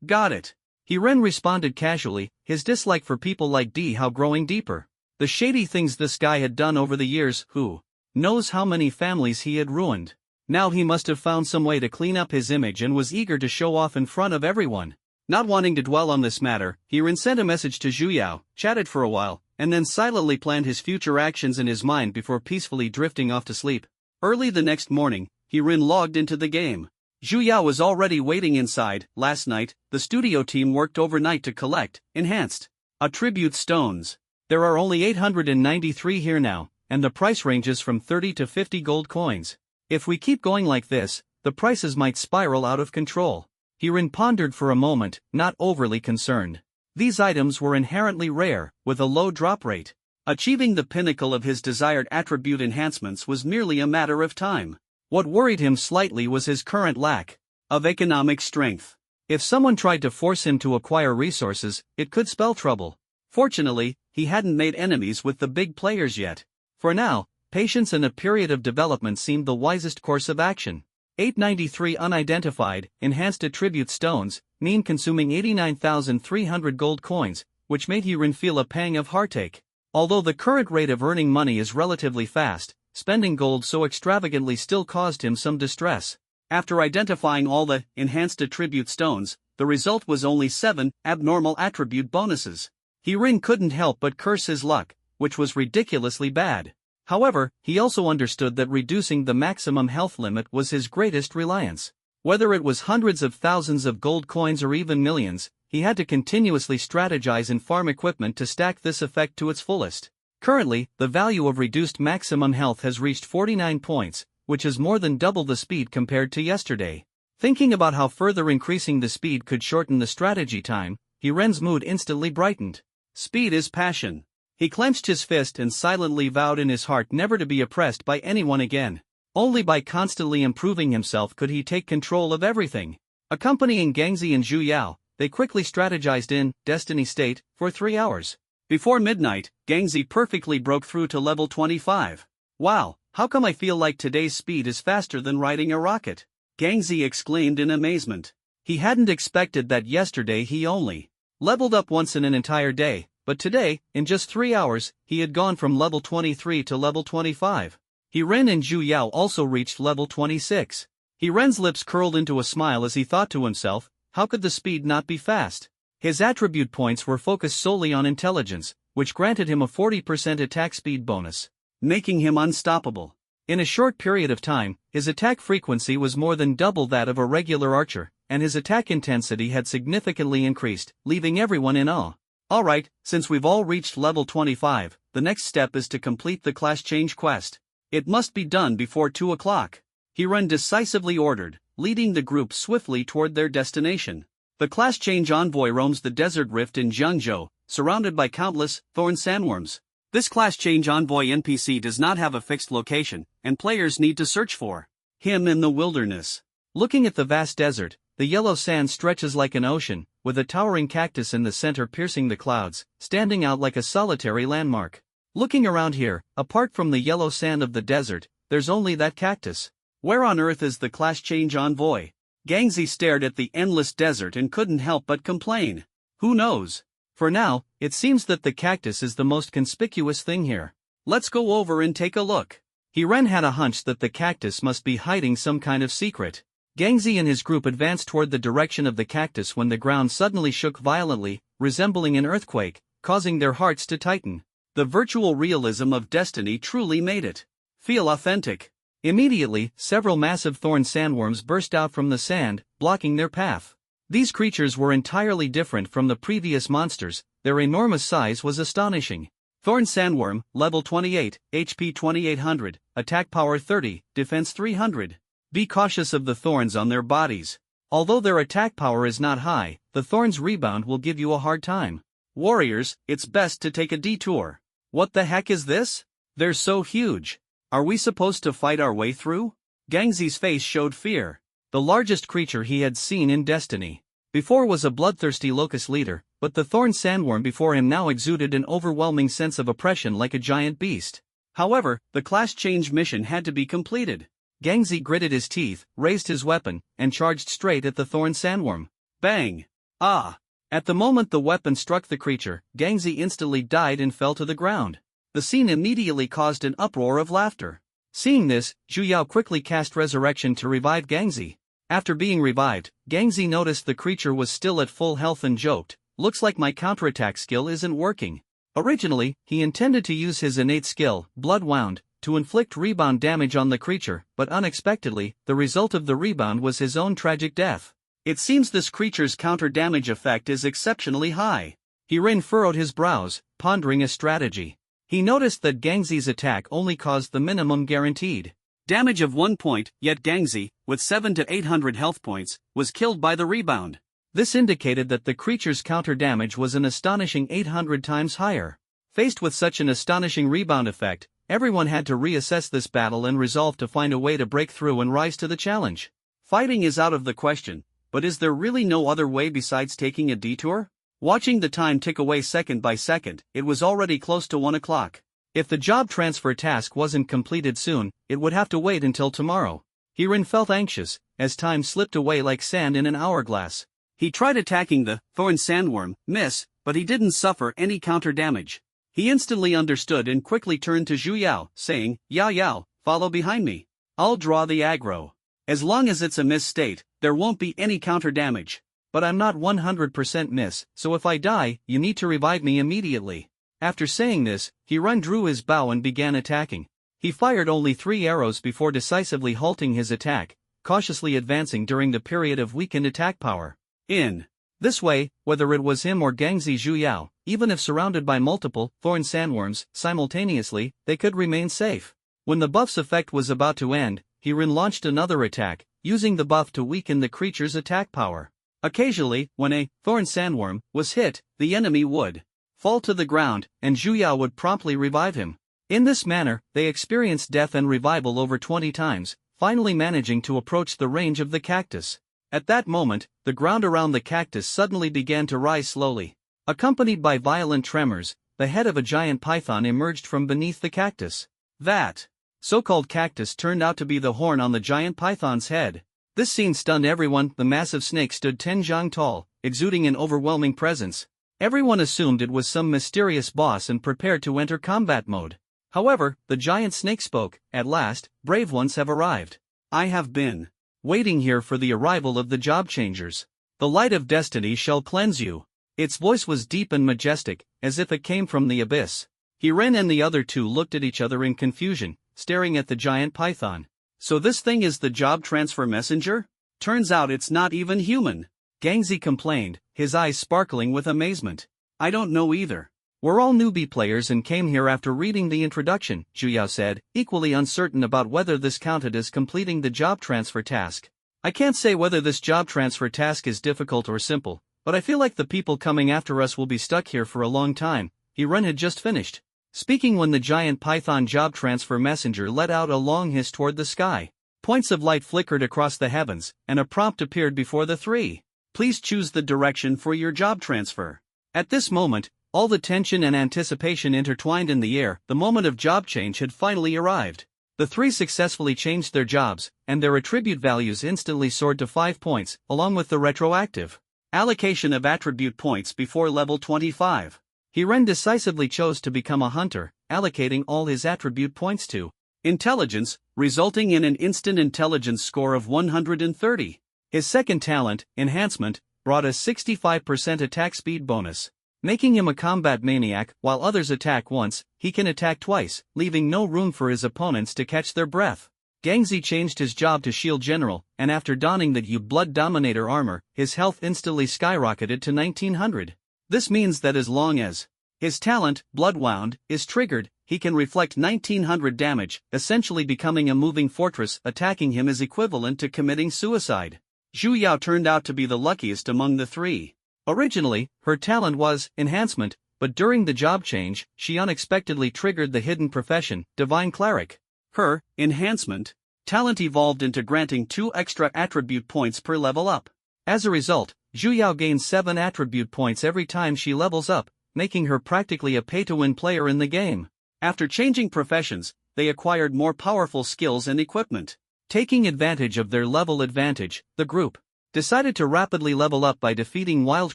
Got it. Hiran responded casually, his dislike for people like Dihao growing deeper. The shady things this guy had done over the years, who knows how many families he had ruined. Now he must have found some way to clean up his image and was eager to show off in front of everyone. Not wanting to dwell on this matter, Hiran sent a message to Zhu Yao, chatted for a while, and then silently planned his future actions in his mind before peacefully drifting off to sleep. Early the next morning, Hiran logged into the game. Zhu Yao was already waiting inside. Last night, the studio team worked overnight to collect enhanced attribute stones. There are only 893 here now, and the price ranges from 30 to 50 gold coins. If we keep going like this, the prices might spiral out of control. Hiran pondered for a moment, not overly concerned. These items were inherently rare, with a low drop rate. Achieving the pinnacle of his desired attribute enhancements was merely a matter of time. What worried him slightly was his current lack of economic strength. If someone tried to force him to acquire resources, it could spell trouble. Fortunately, he hadn't made enemies with the big players yet. For now, patience and a period of development seemed the wisest course of action. 893 unidentified, enhanced attribute stones, mean consuming 89,300 gold coins, which made Hirin feel a pang of heartache. Although the current rate of earning money is relatively fast, spending gold so extravagantly still caused him some distress. After identifying all the enhanced attribute stones, the result was only 7 abnormal attribute bonuses. Hirin couldn't help but curse his luck, which was ridiculously bad. However, he also understood that reducing the maximum health limit was his greatest reliance. Whether it was hundreds of thousands of gold coins or even millions, he had to continuously strategize and farm equipment to stack this effect to its fullest. Currently, the value of reduced maximum health has reached 49 points, which is more than double the speed compared to yesterday. Thinking about how further increasing the speed could shorten the strategy time, Hiren's mood instantly brightened. Speed is passion. He clenched his fist and silently vowed in his heart never to be oppressed by anyone again. Only by constantly improving himself could he take control of everything. Accompanying Gangzi and Zhu Yao, they quickly strategized in Destiny State for 3 hours. Before midnight, Gangzi perfectly broke through to level 25. Wow, how come I feel like today's speed is faster than riding a rocket? Gangzi exclaimed in amazement. He hadn't expected that. Yesterday he only leveled up once in an entire day, but today, in just 3 hours, he had gone from level 23 to level 25. Hiren and Zhu Yao also reached level 26. Hiren's lips curled into a smile as he thought to himself, how could the speed not be fast? His attribute points were focused solely on intelligence, which granted him a 40% attack speed bonus, making him unstoppable. In a short period of time, his attack frequency was more than double that of a regular archer, and his attack intensity had significantly increased, leaving everyone in awe. Alright, since we've all reached level 25, the next step is to complete the class change quest. It must be done before 2 o'clock. Hiren decisively ordered, leading the group swiftly toward their destination. The class change envoy roams the desert rift in Jiangzhou, surrounded by countless thorn sandworms. This class change envoy NPC does not have a fixed location, and players need to search for him in the wilderness. Looking at the vast desert, the yellow sand stretches like an ocean, with a towering cactus in the center piercing the clouds, standing out like a solitary landmark. Looking around here, apart from the yellow sand of the desert, there's only that cactus. Where on earth is the class change envoy? Gangzi stared at the endless desert and couldn't help but complain. Who knows? For now, it seems that the cactus is the most conspicuous thing here. Let's go over and take a look. Hiren had a hunch that the cactus must be hiding some kind of secret. Gangzi and his group advanced toward the direction of the cactus when the ground suddenly shook violently, resembling an earthquake, causing their hearts to tighten. The virtual realism of Destiny truly made it feel authentic. Immediately, several massive thorn sandworms burst out from the sand, blocking their path. These creatures were entirely different from the previous monsters. Their enormous size was astonishing. Thorn sandworm, level 28, HP 2800, attack power 30, defense 300. Be cautious of the thorns on their bodies. Although their attack power is not high, the thorns' rebound will give you a hard time. Warriors, it's best to take a detour. What the heck is this? They're so huge. Are we supposed to fight our way through? Gangzi's face showed fear. The largest creature he had seen in Destiny before was a bloodthirsty locust leader, but the thorn sandworm before him now exuded an overwhelming sense of oppression like a giant beast. However, the class change mission had to be completed. Gangzi gritted his teeth, raised his weapon, and charged straight at the thorn sandworm. Bang! Ah! At the moment the weapon struck the creature, Gangzi instantly died and fell to the ground. The scene immediately caused an uproar of laughter. Seeing this, Zhu Yao quickly cast Resurrection to revive Gangzi. After being revived, Gangzi noticed the creature was still at full health and joked, "Looks like my counterattack skill isn't working." Originally, he intended to use his innate skill, Blood Wound, to inflict rebound damage on the creature, but unexpectedly, the result of the rebound was his own tragic death. It seems this creature's counter-damage effect is exceptionally high. Hiren furrowed his brows, pondering a strategy. He noticed that Gangzi's attack only caused the minimum guaranteed damage of 1 point, yet Gangzi, with 700 to 800 health points, was killed by the rebound. This indicated that the creature's counter-damage was an astonishing 800 times higher. Faced with such an astonishing rebound effect, everyone had to reassess this battle and resolve to find a way to break through and rise to the challenge. Fighting is out of the question, But is there really no other way besides taking a detour? Watching the time tick away second by second, it was already close to 1 o'clock. If the job transfer task wasn't completed soon, it would have to wait until tomorrow. Hirin felt anxious, as time slipped away like sand in an hourglass. He tried attacking the thorn sandworm, miss, but he didn't suffer any counter damage. He instantly understood and quickly turned to Zhu Yao, saying, Yao Yao, follow behind me. I'll draw the aggro. As long as it's a miss state, there won't be any counter damage. But I'm not 100% miss, so if I die, you need to revive me immediately. After saying this, Hirin drew his bow and began attacking. He fired only 3 arrows before decisively halting his attack, cautiously advancing during the period of weakened attack power. In this way, whether it was him or Gangzi Zhu Yao, even if surrounded by multiple thorn sandworms simultaneously, they could remain safe. When the buff's effect was about to end, Hirin launched another attack, using the buff to weaken the creature's attack power. Occasionally, when a thorn sandworm was hit, the enemy would fall to the ground, and Zhu Yao would promptly revive him. In this manner, they experienced death and revival over 20 times, finally managing to approach the range of the cactus. At that moment, the ground around the cactus suddenly began to rise slowly. Accompanied by violent tremors, the head of a giant python emerged from beneath the cactus. That so-called cactus turned out to be the horn on the giant python's head. This scene stunned everyone. The massive snake stood 10 zhang tall, exuding an overwhelming presence. Everyone assumed it was some mysterious boss and prepared to enter combat mode. However, the giant snake spoke. At last, brave ones have arrived. I have been waiting here for the arrival of the job changers. The light of destiny shall cleanse you. Its voice was deep and majestic, as if it came from the abyss. Hirin and the other two looked at each other in confusion, staring at the giant python. So this thing is the job transfer messenger? Turns out it's not even human. Gangzi complained, his eyes sparkling with amazement. I don't know either. We're all newbie players and came here after reading the introduction, Zhu Yao said, equally uncertain about whether this counted as completing the job transfer task. I can't say whether this job transfer task is difficult or simple, but I feel like the people coming after us will be stuck here for a long time. Hirin had just finished speaking when the giant python job transfer messenger let out a long hiss toward the sky. Points of light flickered across the heavens, and a prompt appeared before the three. Please choose the direction for your job transfer. At this moment, all the tension and anticipation intertwined in the air. The moment of job change had finally arrived. The three successfully changed their jobs, and their attribute values instantly soared to 5 points, along with the retroactive allocation of attribute points before level 25. Hirin decisively chose to become a hunter, allocating all his attribute points to intelligence, resulting in an instant intelligence score of 130. His second talent, enhancement, brought a 65% attack speed bonus. Making him a combat maniac. While others attack once, he can attack twice, leaving no room for his opponents to catch their breath. Gangzi changed his job to Shield General, and after donning the Blood Dominator armor, his health instantly skyrocketed to 1900. This means that as long as his talent, Bloodwound, is triggered, he can reflect 1900 damage, essentially becoming a moving fortress. Attacking him is equivalent to committing suicide. Zhu Yao turned out to be the luckiest among the three. Originally, her talent was enhancement, but during the job change, she unexpectedly triggered the hidden profession, Divine Cleric. Her enhancement talent evolved into granting 2 extra attribute points per level up. As a result, Zhu Yao gains 7 attribute points every time she levels up, making her practically a pay-to-win player in the game. After changing professions, they acquired more powerful skills and equipment. Taking advantage of their level advantage, the group decided to rapidly level up by defeating wild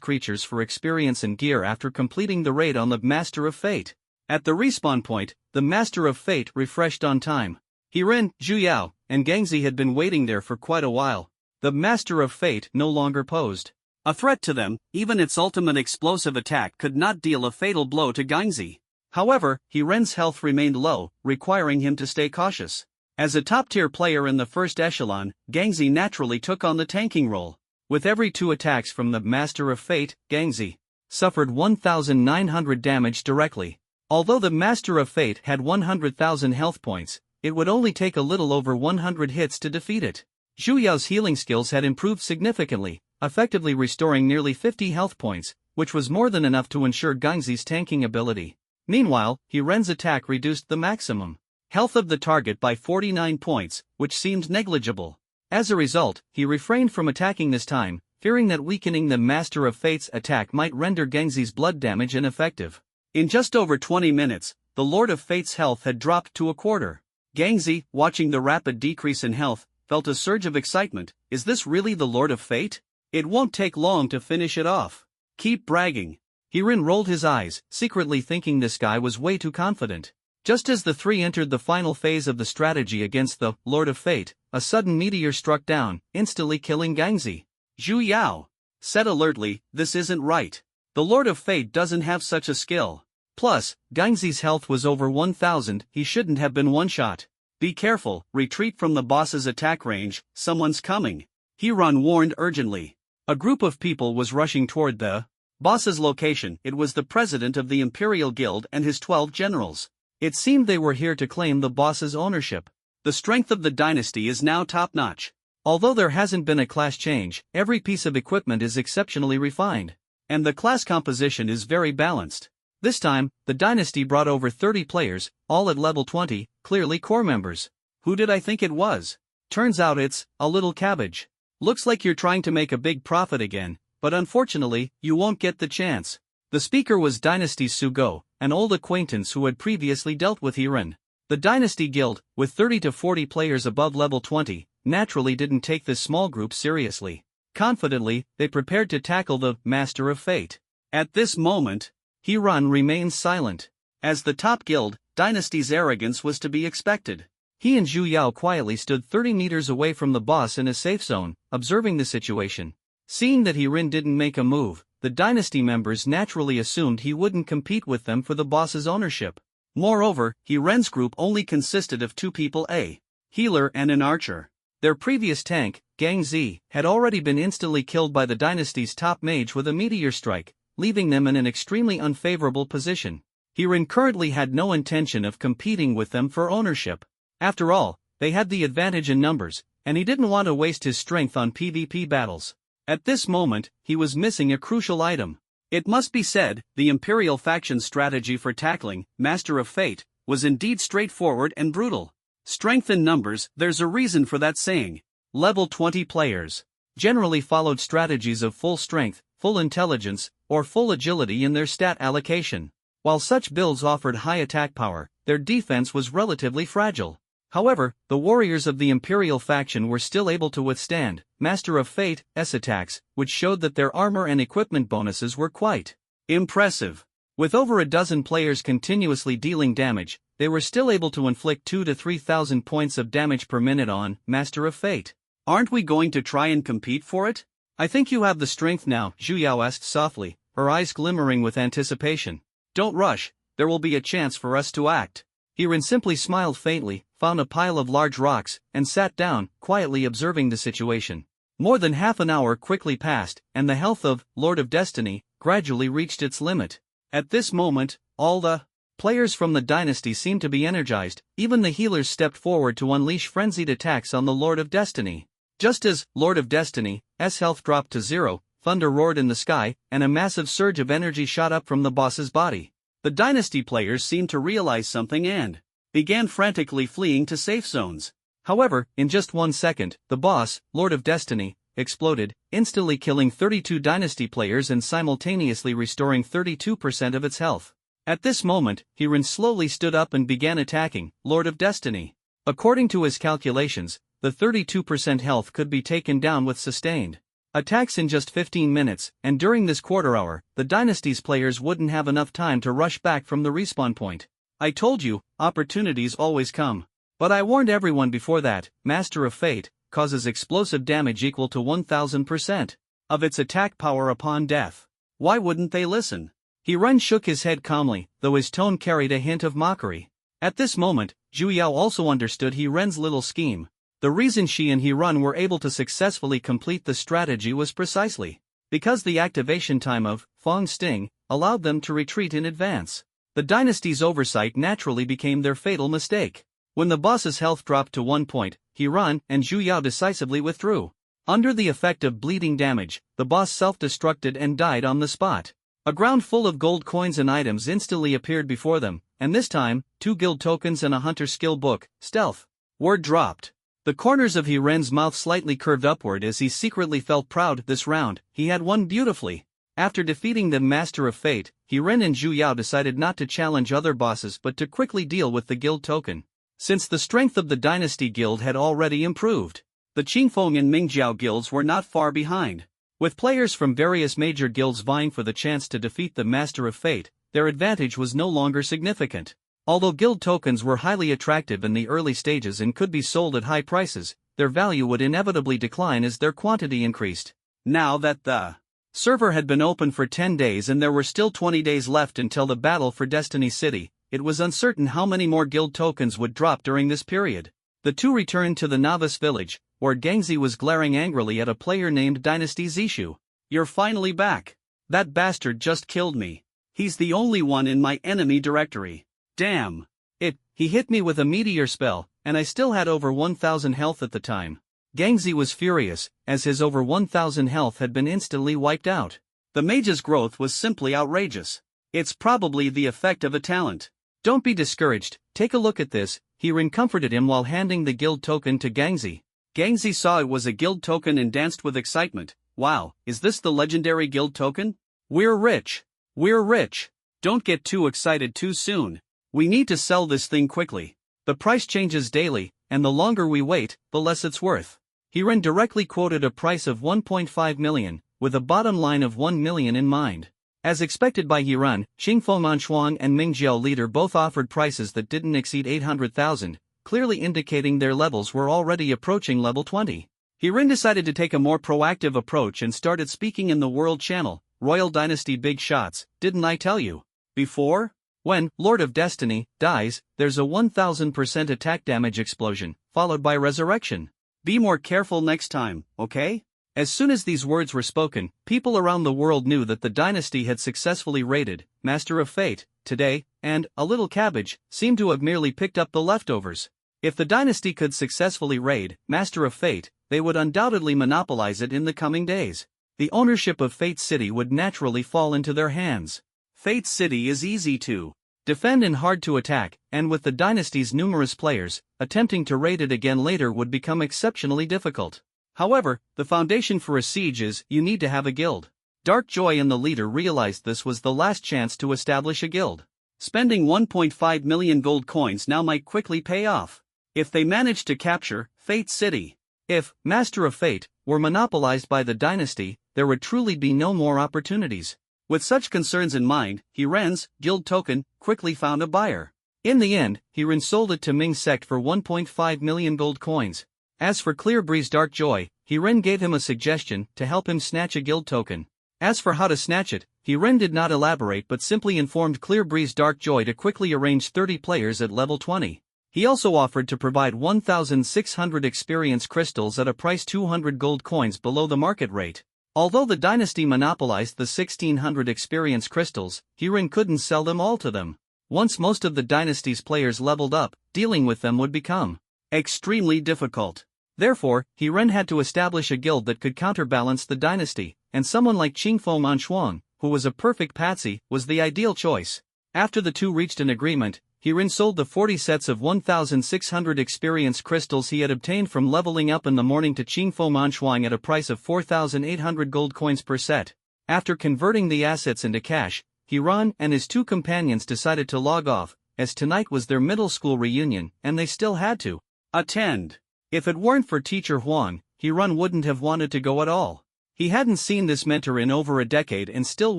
creatures for experience and gear after completing the raid on the Master of Fate. At the respawn point, the Master of Fate refreshed on time. Hirin, Zhu Yao, and Gangzi had been waiting there for quite a while. The Master of Fate no longer posed a threat to them. Even its ultimate explosive attack could not deal a fatal blow to Gangzi. However, Hirin's health remained low, requiring him to stay cautious. As a top-tier player in the first echelon, Gangzi naturally took on the tanking role. With every 2 attacks from the Master of Fate, Gangzi suffered 1,900 damage directly. Although the Master of Fate had 100,000 health points, it would only take a little over 100 hits to defeat it. Zhu Yao's healing skills had improved significantly, effectively restoring nearly 50 health points, which was more than enough to ensure Gangzi's tanking ability. Meanwhile, Hiren's attack reduced the maximum health of the target by 49 points, which seemed negligible. As a result, he refrained from attacking this time, fearing that weakening the Master of Fate's attack might render Gangzi's blood damage ineffective. In just over 20 minutes, the Lord of Fate's health had dropped to a quarter. Gangzi, watching the rapid decrease in health, felt a surge of excitement. Is this really the Lord of Fate? It won't take long to finish it off. Keep bragging. Hirin rolled his eyes, secretly thinking this guy was way too confident. Just as the three entered the final phase of the strategy against the Lord of Fate, a sudden meteor struck down, instantly killing Gangzi. Zhu Yao said alertly, this isn't right. The Lord of Fate doesn't have such a skill. Plus, Gangzi's health was over 1,000, he shouldn't have been one-shot. Be careful, retreat from the boss's attack range, someone's coming. Hiran warned urgently. A group of people was rushing toward the boss's location. It was the president of the Imperial Guild and his 12 generals. It seemed they were here to claim the boss's ownership. The strength of the dynasty is now top-notch. Although there hasn't been a class change, every piece of equipment is exceptionally refined. And the class composition is very balanced. This time, the dynasty brought over 30 players, all at level 20, clearly core members. Who did I think it was? Turns out it's a little cabbage. Looks like you're trying to make a big profit again, but unfortunately, you won't get the chance. The speaker was Dynasty Sugo, an old acquaintance who had previously dealt with Hirin. The Dynasty Guild, with 30 to 40 players above level 20, naturally didn't take this small group seriously. Confidently, they prepared to tackle the Master of Fate. At this moment, Hirin remained silent. As the top guild, Dynasty's arrogance was to be expected. He and Zhu Yao quietly stood 30 meters away from the boss in a safe zone, observing the situation. Seeing that Hirin didn't make a move, the dynasty members naturally assumed he wouldn't compete with them for the boss's ownership. Moreover, Hirin's group only consisted of 2 people, a healer and an archer. Their previous tank, Gangzi, had already been instantly killed by the dynasty's top mage with a meteor strike, leaving them in an extremely unfavorable position. Hirin currently had no intention of competing with them for ownership. After all, they had the advantage in numbers, and he didn't want to waste his strength on PvP battles. At this moment, he was missing a crucial item. It must be said, the Imperial faction's strategy for tackling Master of Fate was indeed straightforward and brutal. Strength in numbers, there's a reason for that saying. Level 20 players generally followed strategies of full strength, full intelligence, or full agility in their stat allocation. While such builds offered high attack power, their defense was relatively fragile. However, the warriors of the Imperial faction were still able to withstand Master of Fate's attacks, which showed that their armor and equipment bonuses were quite impressive. With over a dozen players continuously dealing damage, they were still able to inflict 2,000 to 3,000 points of damage per minute on Master of Fate. Aren't we going to try and compete for it? I think you have the strength now, Zhu Yao asked softly, her eyes glimmering with anticipation. Don't rush, there will be a chance for us to act. Hirin simply smiled faintly, found a pile of large rocks, and sat down, quietly observing the situation. More than half an hour quickly passed, and the health of Lord of Destiny gradually reached its limit. At this moment, all the players from the dynasty seemed to be energized, even the healers stepped forward to unleash frenzied attacks on the Lord of Destiny. Just as Lord of Destiny's health dropped to 0, thunder roared in the sky, and a massive surge of energy shot up from the boss's body. The dynasty players seemed to realize something and began frantically fleeing to safe zones. However, in just 1 second, the boss, Lord of Destiny, exploded, instantly killing 32 dynasty players and simultaneously restoring 32% of its health. At this moment, Hirin slowly stood up and began attacking Lord of Destiny. According to his calculations, the 32% health could be taken down with sustained attacks in just 15 minutes, and during this quarter hour, the dynasty's players wouldn't have enough time to rush back from the respawn point. I told you, opportunities always come. But I warned everyone before that, Master of Fate causes explosive damage equal to 1000% of its attack power upon death. Why wouldn't they listen? Hirin shook his head calmly, though his tone carried a hint of mockery. At this moment, Zhu Yao also understood Hirin's little scheme. The reason she and Hirin were able to successfully complete the strategy was precisely because the activation time of Fong's Sting allowed them to retreat in advance. The dynasty's oversight naturally became their fatal mistake. When the boss's health dropped to 1 point, Hirin and Zhu Yao decisively withdrew. Under the effect of bleeding damage, the boss self-destructed and died on the spot. A ground full of gold coins and items instantly appeared before them, and this time, 2 guild tokens and a hunter skill book, Stealth, were dropped. The corners of Hiren's mouth slightly curved upward as he secretly felt proud. This round, he had won beautifully. After defeating the Master of Fate, Hiren and Zhu Yao decided not to challenge other bosses but to quickly deal with the guild token. Since the strength of the Dynasty Guild had already improved, the Qingfeng and Mingjiao guilds were not far behind. With players from various major guilds vying for the chance to defeat the Master of Fate, their advantage was no longer significant. Although guild tokens were highly attractive in the early stages and could be sold at high prices, their value would inevitably decline as their quantity increased. Now that the server had been open for 10 days and there were still 20 days left until the battle for Destiny City, it was uncertain how many more guild tokens would drop during this period. The two returned to the novice village, where Gangzi was glaring angrily at a player named Dynasty Zishu. "You're finally back. That bastard just killed me. He's the only one in my enemy directory. Damn. He hit me with a meteor spell, and I still had over 1,000 health at the time." Gangzi was furious, as his over 1,000 health had been instantly wiped out. The mage's growth was simply outrageous. "It's probably the effect of a talent. Don't be discouraged, take a look at this." Hiren comforted him while handing the guild token to Gangzi. Gangzi saw it was a guild token and danced with excitement. "Wow, is this the legendary guild token? We're rich. We're rich. Don't get too excited too soon. We need to sell this thing quickly. The price changes daily, and the longer we wait, the less it's worth." Hiren directly quoted a price of 1.5 million, with a bottom line of 1 million in mind. As expected by Hiren, Qingfeng Anshuang and Mingjiao leader both offered prices that didn't exceed 800,000, clearly indicating their levels were already approaching level 20. Hiren decided to take a more proactive approach and started speaking in the World Channel. "Royal Dynasty big shots, didn't I tell you before? When Lord of Destiny dies, there's a 1000% attack damage explosion, followed by resurrection. Be more careful next time, okay?" As soon as these words were spoken, people around the world knew that the dynasty had successfully raided Master of Fate today, and a little cabbage seemed to have merely picked up the leftovers. If the dynasty could successfully raid Master of Fate, they would undoubtedly monopolize it in the coming days. The ownership of Fate City would naturally fall into their hands. Fate City is easy to defend and hard to attack, and with the dynasty's numerous players, attempting to raid it again later would become exceptionally difficult. However, the foundation for a siege is, you need to have a guild. Dark Joy and the leader realized this was the last chance to establish a guild. Spending 1.5 million gold coins now might quickly pay off. If they managed to capture Fate City. If Master of Fate were monopolized by the dynasty, there would truly be no more opportunities. With such concerns in mind, Hiren's guild token quickly found a buyer. In the end, Hiren sold it to Ming Sect for 1.5 million gold coins. As for Clear Breeze Dark Joy, Hiren gave him a suggestion to help him snatch a guild token. As for how to snatch it, Hiren did not elaborate but simply informed Clear Breeze Dark Joy to quickly arrange 30 players at level 20. He also offered to provide 1,600 experience crystals at a price 200 gold coins below the market rate. Although the dynasty monopolized the 1,600 experience crystals, Hiren couldn't sell them all to them. Once most of the dynasty's players leveled up, dealing with them would become extremely difficult. Therefore, Hiren had to establish a guild that could counterbalance the dynasty, and someone like Qingfeng Anshuang, who was a perfect patsy, was the ideal choice. After the two reached an agreement, Hiren sold the 40 sets of 1,600 experience crystals he had obtained from leveling up in the morning to Qingfeng Anshuang at a price of 4,800 gold coins per set. After converting the assets into cash, Hiren and his two companions decided to log off, as tonight was their middle school reunion and they still had to attend. If it weren't for Teacher Huang, Hiren wouldn't have wanted to go at all. He hadn't seen this mentor in over a decade and still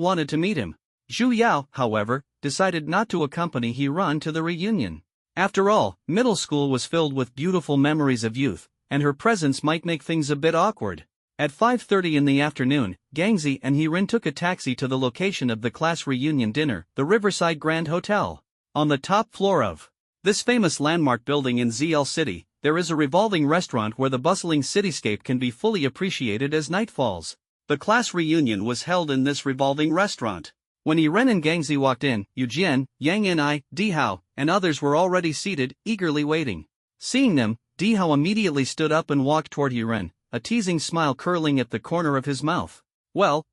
wanted to meet him. Zhu Yao, however, decided not to accompany Hiren to the reunion. After all, middle school was filled with beautiful memories of youth, and her presence might make things a bit awkward. At 5:30 in the afternoon, Gangzi and Hiren took a taxi to the location of the class reunion dinner, the Riverside Grand Hotel. On the top floor of this famous landmark building in ZL City, there is a revolving restaurant where the bustling cityscape can be fully appreciated as night falls. The class reunion was held in this revolving restaurant. When Hiren and Gangzi walked in, Yu Jian, Yang Ni, Dihao, and others were already seated, eagerly waiting. Seeing them, Dihao immediately stood up and walked toward Hiren, a teasing smile curling at the corner of his mouth. Well,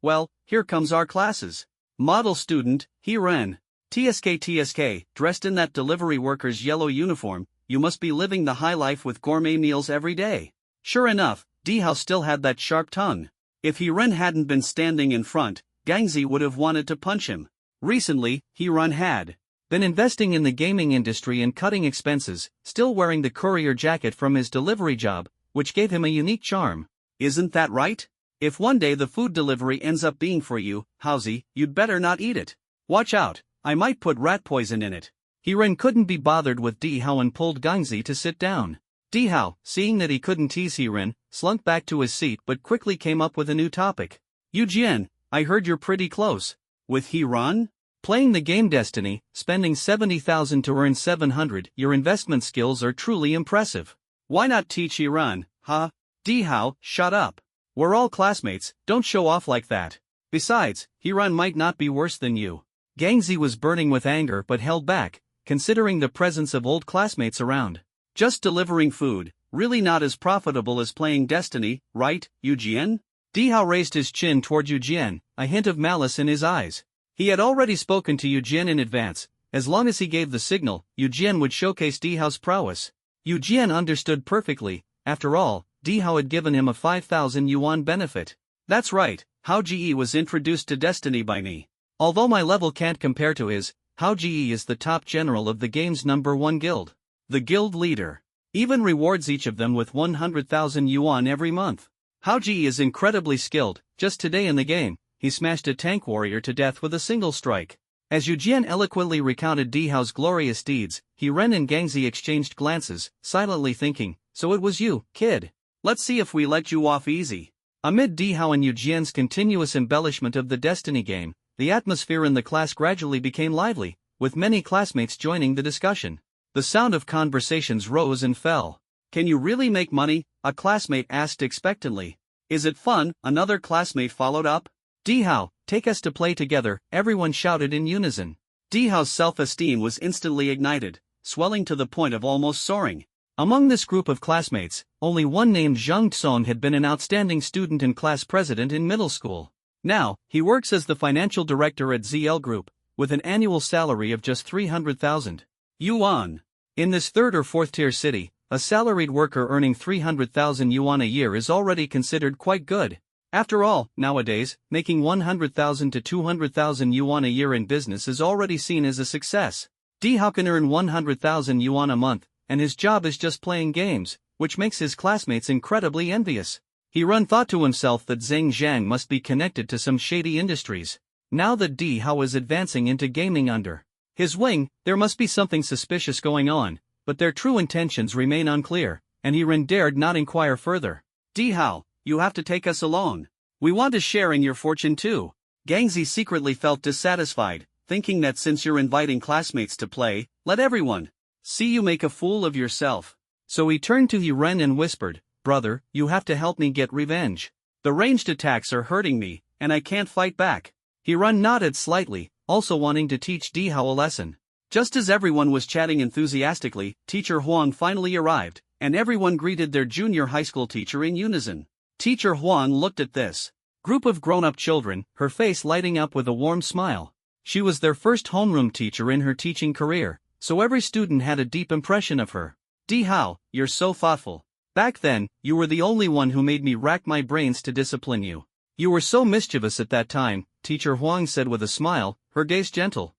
here comes our classes. Model student, Hiren. TSK, dressed in that delivery worker's yellow uniform, you must be living the high life with gourmet meals every day. Sure enough, Dihao still had that sharp tongue. If He-ren hadn't been standing in front, Gangzi would have wanted to punch him. Recently, He-ren had been investing in the gaming industry and cutting expenses, still wearing the courier jacket from his delivery job, which gave him a unique charm. Isn't that right? If one day the food delivery ends up being for you, Housie, you'd better not eat it. Watch out, I might put rat poison in it. He-ren couldn't be bothered with Dihao and pulled Gangzi to sit down. Dihao, seeing that he couldn't tease He-ren, slunk back to his seat but quickly came up with a new topic. Eugene, I heard you're pretty close. With He-ren? Playing the game Destiny, spending 70,000 to earn 700, your investment skills are truly impressive. Why not teach He-ren, huh? Dihao, shut up. We're all classmates, don't show off like that. Besides, He-ren might not be worse than you. Gangzi was burning with anger but held back, considering the presence of old classmates around. Just delivering food, really not as profitable as playing Destiny, right, Eugene? Dihao raised his chin toward Eugene, a hint of malice in his eyes. He had already spoken to Eugene in advance. As long as he gave the signal, Eugene would showcase Dihao's prowess. Eugene understood perfectly. After all, Dihao had given him a 5,000 yuan benefit. That's right, Hao Ji was introduced to Destiny by me. Although my level can't compare to his, Hao Ji is the top general of the game's #1 guild. The guild leader even rewards each of them with 100,000 yuan every month. Hao Ji is incredibly skilled. Just today in the game, he smashed a tank warrior to death with a single strike. As Eugene eloquently recounted Dihao's glorious deeds, He-ren and Gangzi exchanged glances, silently thinking, so it was you, kid. Let's see if we let you off easy. Amid Dihao and Eugene's continuous embellishment of the Destiny game, the atmosphere in the class gradually became lively, with many classmates joining the discussion. The sound of conversations rose and fell. Can you really make money? A classmate asked expectantly. Is it fun? Another classmate followed up. Dihao, take us to play together, everyone shouted in unison. Dihao's self-esteem was instantly ignited, swelling to the point of almost soaring. Among this group of classmates, only one named Zhang Tsong had been an outstanding student and class president in middle school. Now, he works as the financial director at ZL Group, with an annual salary of just 300,000 yuan. In this third or fourth tier city, a salaried worker earning 300,000 yuan a year is already considered quite good. After all, nowadays, making 100,000 to 200,000 yuan a year in business is already seen as a success. Dihao can earn 100,000 yuan a month, and his job is just playing games, which makes his classmates incredibly envious. He-ren thought to himself that Zhang Zhang must be connected to some shady industries. Now that Dihao is advancing into gaming under his wing, there must be something suspicious going on, but their true intentions remain unclear, and He-ren dared not inquire further. Dihao, you have to take us along. We want to share in your fortune too. Gangzi secretly felt dissatisfied, thinking that since you're inviting classmates to play, let everyone see you make a fool of yourself. So he turned to He-ren and whispered, brother, you have to help me get revenge. The ranged attacks are hurting me, and I can't fight back. He-ren nodded slightly, also wanting to teach Dihao a lesson. Just as everyone was chatting enthusiastically, Teacher Huang finally arrived, and everyone greeted their junior high school teacher in unison. Teacher Huang looked at this group of grown-up children, her face lighting up with a warm smile. She was their first homeroom teacher in her teaching career, so every student had a deep impression of her. Dihao, you're so thoughtful. Back then, you were the only one who made me rack my brains to discipline you. You were so mischievous at that time, Teacher Huang said with a smile, her gaze gentle.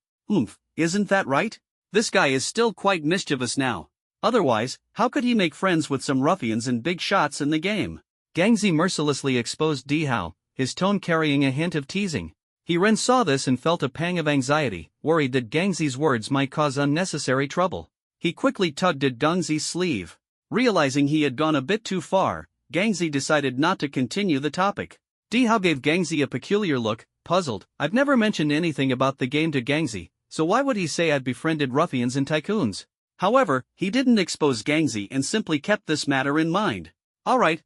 Isn't that right? This guy is still quite mischievous now. Otherwise, how could he make friends with some ruffians and big shots in the game? Gangzi mercilessly exposed Dihao, his tone carrying a hint of teasing. He-ren saw this and felt a pang of anxiety, worried that Gangzi's words might cause unnecessary trouble. He quickly tugged at Gangzi's sleeve. Realizing he had gone a bit too far, Gangzi decided not to continue the topic. Dihao gave Gangzi a peculiar look, puzzled. I've never mentioned anything about the game to Gangzi, so why would he say I'd befriended ruffians and tycoons? However, he didn't expose Gangzi and simply kept this matter in mind. Alright,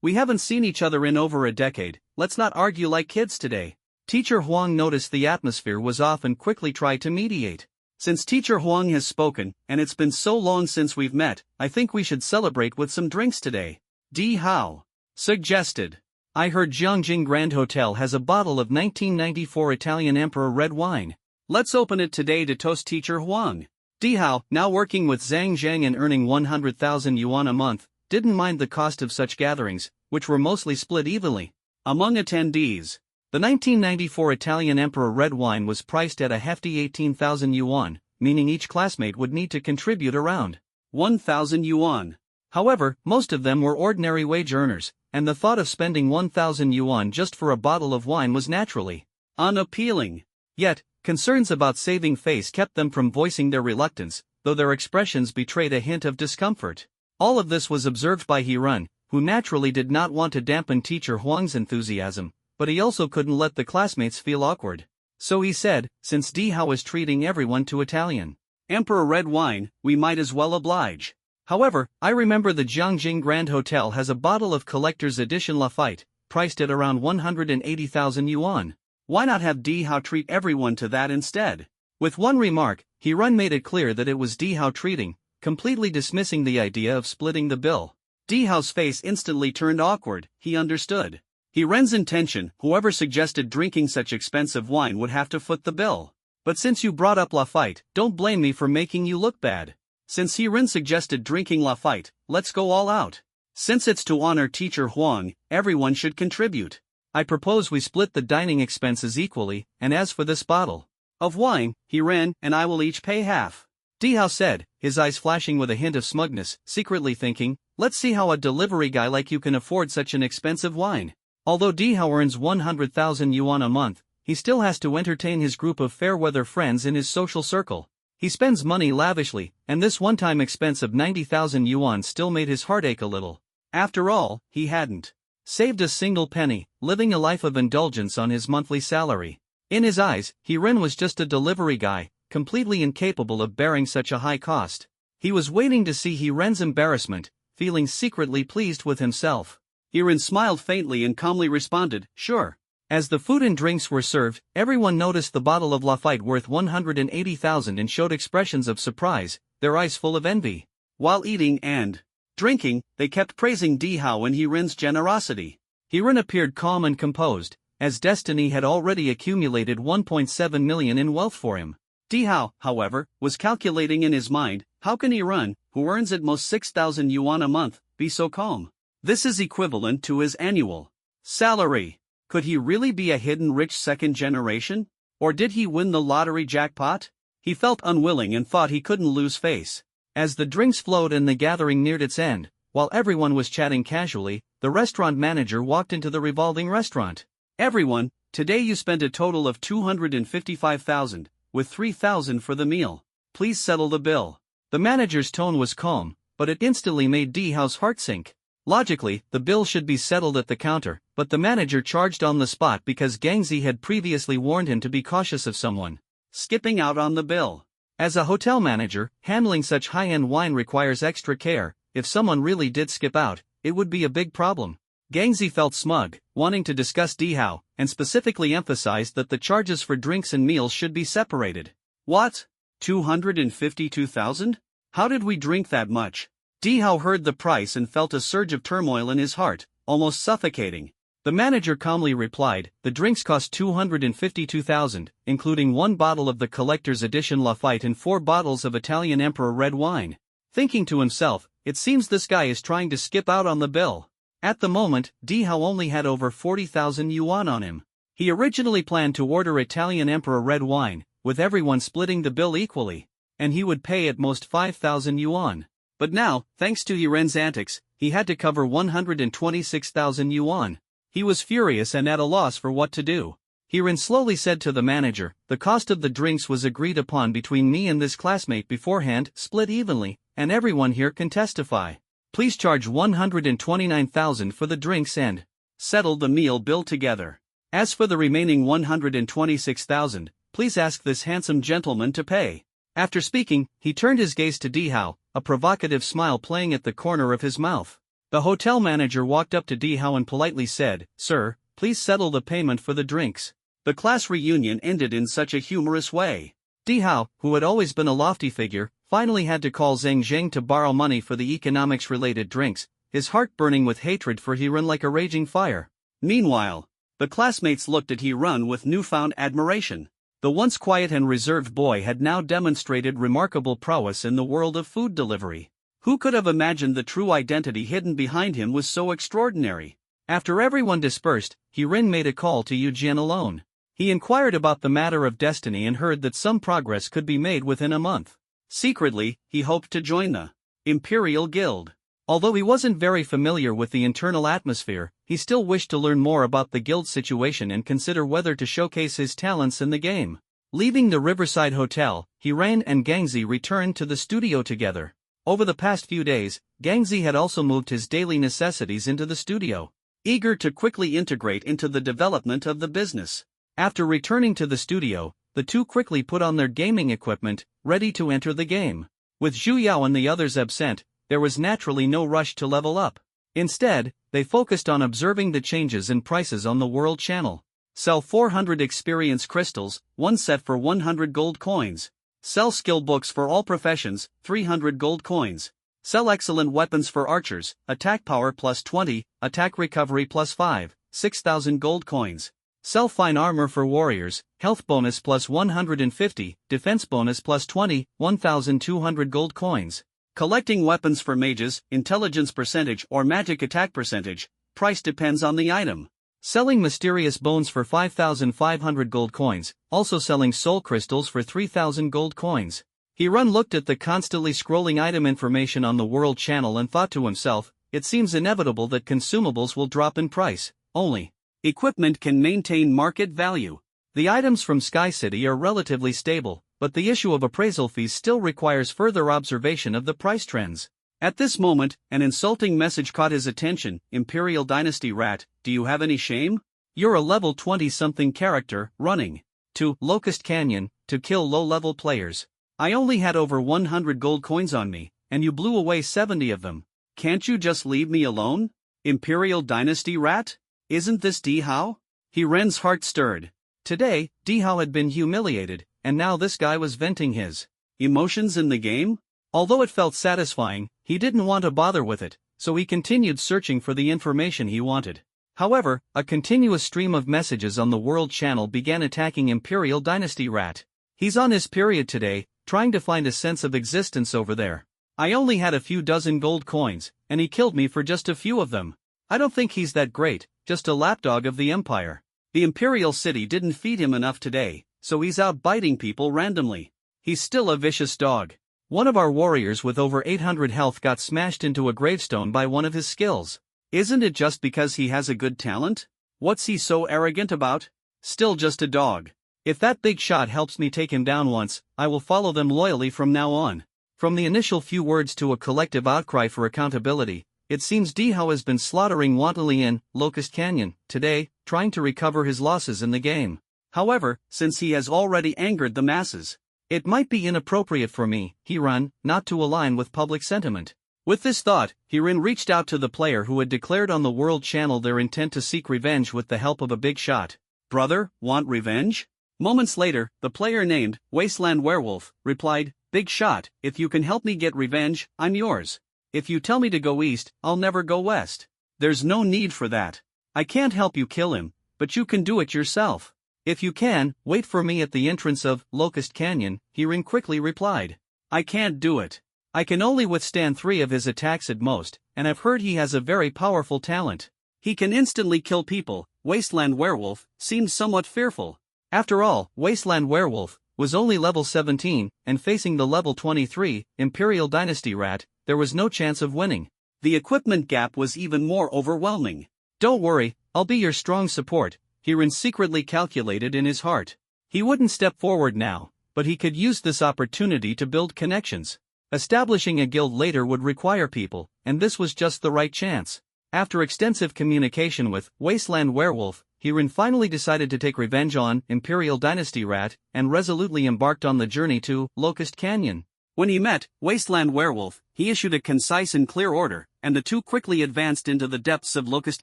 we haven't seen each other in over a decade, let's not argue like kids today. Teacher Huang noticed the atmosphere was off and quickly tried to mediate. Since Teacher Huang has spoken, and it's been so long since we've met, I think we should celebrate with some drinks today. Dihao suggested. I heard Jiangjing Grand Hotel has a bottle of 1994 Italian Emperor red wine. Let's open it today to toast Teacher Huang. Di Hao, now working with Zhang Zhang and earning 100,000 yuan a month, didn't mind the cost of such gatherings, which were mostly split evenly among attendees. The 1994 Italian Emperor red wine was priced at a hefty 18,000 yuan, meaning each classmate would need to contribute around 1,000 yuan. However, most of them were ordinary wage earners, and the thought of spending 1,000 yuan just for a bottle of wine was naturally unappealing. Yet, concerns about saving face kept them from voicing their reluctance, though their expressions betrayed a hint of discomfort. All of this was observed by Hirun, who naturally did not want to dampen teacher Huang's enthusiasm, but he also couldn't let the classmates feel awkward. So he said, since Di Hao is treating everyone to Italian Emperor red wine, we might as well oblige. However, I remember the Jiangjing Grand Hotel has a bottle of collector's edition Lafite, priced at around 180,000 yuan. Why not have Di Hao treat everyone to that instead? With one remark, Hirun made it clear that it was Di Hao treating, completely dismissing the idea of splitting the bill. Di Hao's face instantly turned awkward. He understood Hirun's intention. Whoever suggested drinking such expensive wine would have to foot the bill. But since you brought up Lafite, don't blame me for making you look bad. Since Hirun suggested drinking Lafite, let's go all out. Since it's to honor teacher Huang, everyone should contribute. I propose we split the dining expenses equally, and as for this bottle of wine, Hirun and I will each pay half. Di Hao said, his eyes flashing with a hint of smugness, secretly thinking, let's see how a delivery guy like you can afford such an expensive wine. Although Di Hao earns 100,000 yuan a month, he still has to entertain his group of fair-weather friends in his social circle. He spends money lavishly, and this one-time expense of 90,000 yuan still made his heart ache a little. After all, he hadn't saved a single penny, living a life of indulgence on his monthly salary. In his eyes, Hirun was just a delivery guy, completely incapable of bearing such a high cost. He was waiting to see Hirun's embarrassment, feeling secretly pleased with himself. Hirun smiled faintly and calmly responded, sure. As the food and drinks were served, everyone noticed the bottle of Lafite worth 180,000 and showed expressions of surprise, their eyes full of envy. While eating and drinking, they kept praising Di Hao and Hirun's generosity. Hirun appeared calm and composed, as destiny had already accumulated 1.7 million in wealth for him. Di Hao, however, was calculating in his mind, how can Hirun, who earns at most 6,000 yuan a month, be so calm? This is equivalent to his annual salary. Could he really be a hidden rich second generation? Or did he win the lottery jackpot? He felt unwilling and thought he couldn't lose face. As the drinks flowed and the gathering neared its end, while everyone was chatting casually, the restaurant manager walked into the revolving restaurant. Everyone, today you spent a total of 255,000, with 3,000 for the meal. Please settle the bill. The manager's tone was calm, but it instantly made Di Hao's heart sink. Logically, the bill should be settled at the counter, but the manager charged on the spot because Gangzi had previously warned him to be cautious of someone skipping out on the bill. As a hotel manager, handling such high-end wine requires extra care. If someone really did skip out, it would be a big problem. Gangzi felt smug, wanting to discuss Di Hao, and specifically emphasized that the charges for drinks and meals should be separated. What? 252,000? How did we drink that much? Di Hao heard the price and felt a surge of turmoil in his heart, almost suffocating. The manager calmly replied, the drinks cost 252,000, including one bottle of the collector's edition Lafite and 4 bottles of Italian Emperor red wine. Thinking to himself, it seems this guy is trying to skip out on the bill. At the moment, Di Hao only had over 40,000 yuan on him. He originally planned to order Italian Emperor red wine, with everyone splitting the bill equally, and he would pay at most 5,000 yuan. But now, thanks to Hirun's antics, he had to cover 126,000 yuan. He was furious and at a loss for what to do. Hirun slowly said to the manager, the cost of the drinks was agreed upon between me and this classmate beforehand, split evenly, and everyone here can testify. Please charge 129,000 for the drinks and settle the meal bill together. As for the remaining 126,000, please ask this handsome gentleman to pay. After speaking, he turned his gaze to Di Hao, a provocative smile playing at the corner of his mouth. The hotel manager walked up to Di Hao and politely said, sir, please settle the payment for the drinks. The class reunion ended in such a humorous way. Di Hao, who had always been a lofty figure, finally had to call Zhang Zhang to borrow money for the economics-related drinks, his heart burning with hatred for Hirun like a raging fire. Meanwhile, the classmates looked at Hirun with newfound admiration. The once quiet and reserved boy had now demonstrated remarkable prowess in the world of food delivery. Who could have imagined the true identity hidden behind him was so extraordinary? After everyone dispersed, Hirin made a call to Eugene alone. He inquired about the matter of destiny and heard that some progress could be made within a month. Secretly, he hoped to join the Imperial Guild. Although he wasn't very familiar with the internal atmosphere, he still wished to learn more about the guild's situation and consider whether to showcase his talents in the game. Leaving the Riverside Hotel, Hiran and Gangzi returned to the studio together. Over the past few days, Gangzi had also moved his daily necessities into the studio, eager to quickly integrate into the development of the business. After returning to the studio, the two quickly put on their gaming equipment, ready to enter the game. With Zhu Yao and the others absent, there was naturally no rush to level up. Instead, they focused on observing the changes in prices on the World Channel. Sell 400 experience crystals, one set for 100 gold coins. Sell skill books for all professions, 300 gold coins. Sell excellent weapons for archers, attack power plus 20, attack recovery plus 5, 6,000 gold coins. Sell fine armor for warriors, health bonus plus 150, defense bonus plus 20, 1,200 gold coins. Collecting weapons for mages, intelligence percentage or magic attack percentage, price depends on the item. Selling mysterious bones for 5,500 gold coins, also selling soul crystals for 3,000 gold coins. Hiran looked at the constantly scrolling item information on the World Channel and thought to himself, it seems inevitable that consumables will drop in price, only equipment can maintain market value. The items from Sky City are relatively stable, but the issue of appraisal fees still requires further observation of the price trends. At this moment, an insulting message caught his attention. Imperial Dynasty Rat, do you have any shame? You're a level 20-something character, running to Locust Canyon to kill low-level players. I only had over 100 gold coins on me, and you blew away 70 of them. Can't you just leave me alone? Imperial Dynasty Rat? Isn't this Dihao? Hiren's heart stirred. Today, Dihao had been humiliated, and now this guy was venting his emotions in the game? Although it felt satisfying, he didn't want to bother with it, so he continued searching for the information he wanted. However, a continuous stream of messages on the World Channel began attacking Imperial Dynasty Rat. He's on his period today, trying to find a sense of existence over there. I only had a few dozen gold coins, and he killed me for just a few of them. I don't think he's that great, just a lapdog of the Empire. The Imperial City didn't feed him enough today, so he's out biting people randomly. He's still a vicious dog. One of our warriors with over 800 health got smashed into a gravestone by one of his skills. Isn't it just because he has a good talent? What's he so arrogant about? Still just a dog. If that big shot helps me take him down once, I will follow them loyally from now on. From the initial few words to a collective outcry for accountability, it seems Dihao has been slaughtering wantonly in Locust Canyon today, trying to recover his losses in the game. However, since he has already angered the masses, it might be inappropriate for me, Hiran, not to align with public sentiment. With this thought, Hiran reached out to the player who had declared on the World Channel their intent to seek revenge with the help of a big shot. Brother, want revenge? Moments later, the player named Wasteland Werewolf replied, Big shot, if you can help me get revenge, I'm yours. If you tell me to go east, I'll never go west. There's no need for that. I can't help you kill him, but you can do it yourself. If you can, wait for me at the entrance of Locust Canyon, Hiran quickly replied. I can't do it. I can only withstand 3 of his attacks at most, and I've heard he has a very powerful talent. He can instantly kill people. Wasteland Werewolf seemed somewhat fearful. After all, Wasteland Werewolf was only level 17, and facing the level 23, Imperial Dynasty Rat, there was no chance of winning. The equipment gap was even more overwhelming. Don't worry, I'll be your strong support, Hiran secretly calculated in his heart. He wouldn't step forward now, but he could use this opportunity to build connections. Establishing a guild later would require people, and this was just the right chance. After extensive communication with Wasteland Werewolf, Hiran finally decided to take revenge on Imperial Dynasty Rat and resolutely embarked on the journey to Locust Canyon. When he met Wasteland Werewolf, he issued a concise and clear order, and the two quickly advanced into the depths of Locust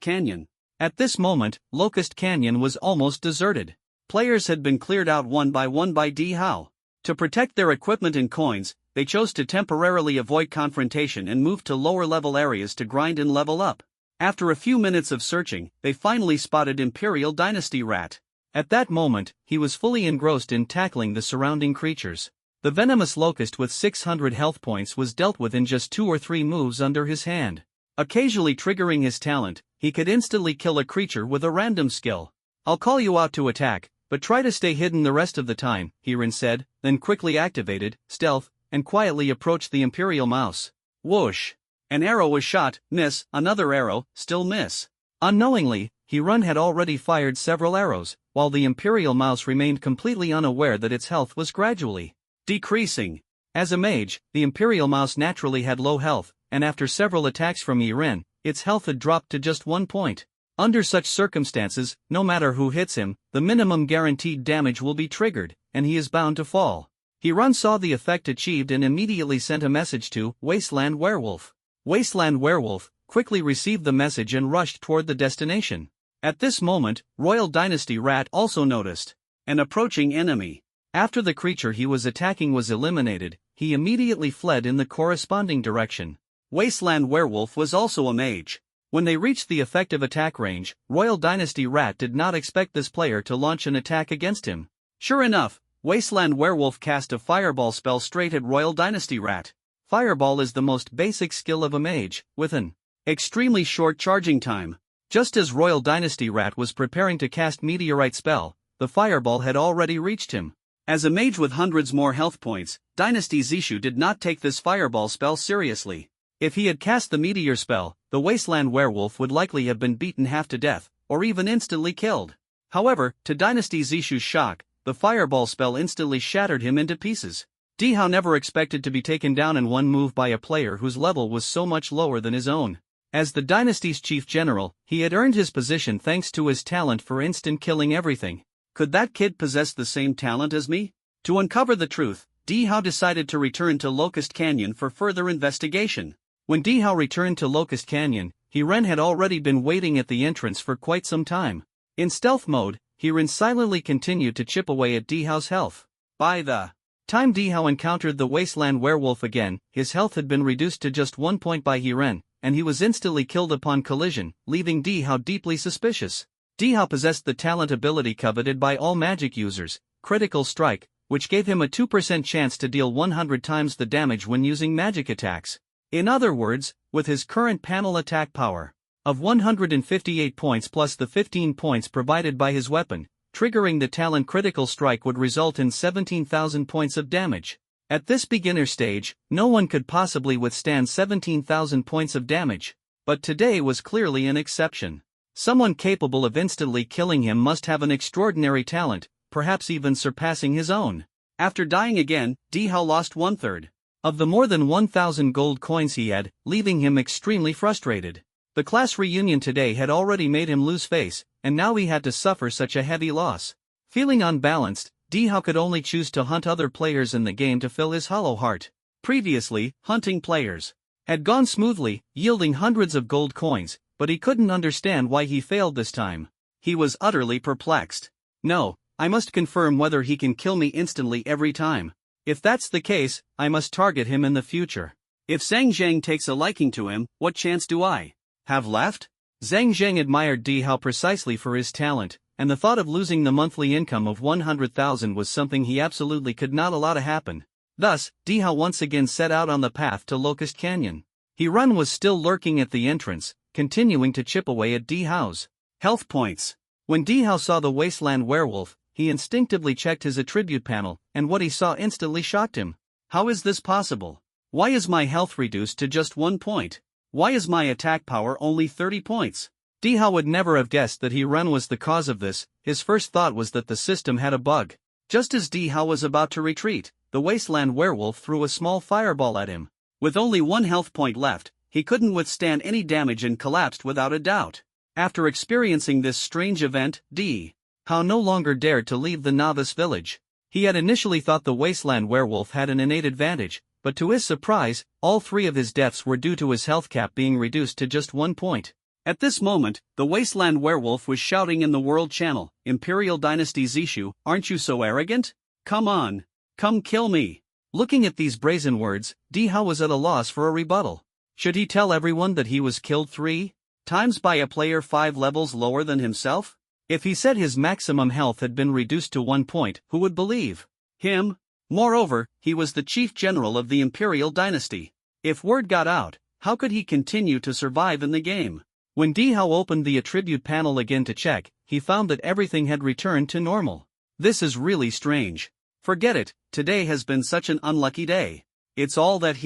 Canyon. At this moment, Locust Canyon was almost deserted. Players had been cleared out one by Dihao. To protect their equipment and coins, they chose to temporarily avoid confrontation and moved to lower-level areas to grind and level up. After a few minutes of searching, they finally spotted Imperial Dynasty Rat. At that moment, he was fully engrossed in tackling the surrounding creatures. The venomous locust with 600 health points was dealt with in just 2 or 3 moves under his hand. Occasionally triggering his talent, he could instantly kill a creature with a random skill. "I'll call you out to attack, but try to stay hidden the rest of the time," Hirin said, then quickly activated stealth and quietly approached the Imperial Mouse. Whoosh! An arrow was shot, miss, another arrow, still miss. Unknowingly, Hirin had already fired several arrows, while the Imperial Mouse remained completely unaware that its health was gradually decreasing. As a mage, the Imperial Mouse naturally had low health, and after several attacks from Hirin, its health had dropped to just 1 point. Under such circumstances, no matter who hits him, the minimum guaranteed damage will be triggered, and he is bound to fall. Hirin saw the effect achieved and immediately sent a message to Wasteland Werewolf. Wasteland Werewolf quickly received the message and rushed toward the destination. At this moment, Royal Dynasty Rat also noticed an approaching enemy. After the creature he was attacking was eliminated, he immediately fled in the corresponding direction. Wasteland Werewolf was also a mage. When they reached the effective attack range, Royal Dynasty Rat did not expect this player to launch an attack against him. Sure enough, Wasteland Werewolf cast a fireball spell straight at Royal Dynasty Rat. Fireball is the most basic skill of a mage, with an extremely short charging time. Just as Royal Dynasty Rat was preparing to cast Meteorite spell, the fireball had already reached him. As a mage with hundreds more health points, Dynasty Zishu did not take this fireball spell seriously. If he had cast the meteor spell, the Wasteland Werewolf would likely have been beaten half to death, or even instantly killed. However, to Dynasty Zishu's shock, the fireball spell instantly shattered him into pieces. Dihao never expected to be taken down in one move by a player whose level was so much lower than his own. As the dynasty's chief general, he had earned his position thanks to his talent for instant killing everything. Could that kid possess the same talent as me? To uncover the truth, Dihao decided to return to Locust Canyon for further investigation. When Dihao returned to Locust Canyon, Hirin had already been waiting at the entrance for quite some time. In stealth mode, Hirin silently continued to chip away at Dihao's health. By the time Dihao encountered the Wasteland Werewolf again, his health had been reduced to just 1 point by Hirin, and he was instantly killed upon collision, leaving Dihao deeply suspicious. Dihao possessed the talent ability coveted by all magic users, Critical Strike, which gave him a 2% chance to deal 100 times the damage when using magic attacks. In other words, with his current panel attack power of 158 points plus the 15 points provided by his weapon, triggering the talent Critical Strike would result in 17,000 points of damage. At this beginner stage, no one could possibly withstand 17,000 points of damage, but today was clearly an exception. Someone capable of instantly killing him must have an extraordinary talent, perhaps even surpassing his own. After dying again, Dihao lost 1/3 of the more than 1,000 gold coins he had, leaving him extremely frustrated. The class reunion today had already made him lose face, and now he had to suffer such a heavy loss. Feeling unbalanced, Dihao could only choose to hunt other players in the game to fill his hollow heart. Previously, hunting players had gone smoothly, yielding hundreds of gold coins, but he couldn't understand why he failed this time. He was utterly perplexed. No, I must confirm whether he can kill me instantly every time. If that's the case, I must target him in the future. If Zhang Zheng takes a liking to him, what chance do I have left? Zhang Zheng admired Dihao precisely for his talent, and the thought of losing the monthly income of 100,000 was something he absolutely could not allow to happen. Thus, Dihao once again set out on the path to Locust Canyon. Hirin was still lurking at the entrance, continuing to chip away at Dihao's health points. When Dihao saw the Wasteland Werewolf, he instinctively checked his attribute panel, and what he saw instantly shocked him. How is this possible? Why is my health reduced to just 1 point? Why is my attack power only 30 points? Dihao would never have guessed that Hirin was the cause of this. His first thought was that the system had a bug. Just as Dihao was about to retreat, the Wasteland Werewolf threw a small fireball at him. With only 1 health point left, he couldn't withstand any damage and collapsed without a doubt. After experiencing this strange event, Dihao no longer dared to leave the novice village. He had initially thought the Wasteland Werewolf had an innate advantage, but to his surprise, all 3 of his deaths were due to his health cap being reduced to just 1 point. At this moment, the Wasteland Werewolf was shouting in the World Channel, "Imperial Dynasty Zishu, aren't you so arrogant? Come on. Come kill me." Looking at these brazen words, Dihao was at a loss for a rebuttal. Should he tell everyone that he was killed 3 times by a player 5 levels lower than himself? If he said his maximum health had been reduced to 1 point, who would believe him? Moreover, he was the chief general of the Imperial dynasty. If word got out, how could he continue to survive in the game? When Dihao opened the attribute panel again to check, he found that everything had returned to normal. This is really strange. Forget it, today has been such an unlucky day. It's all that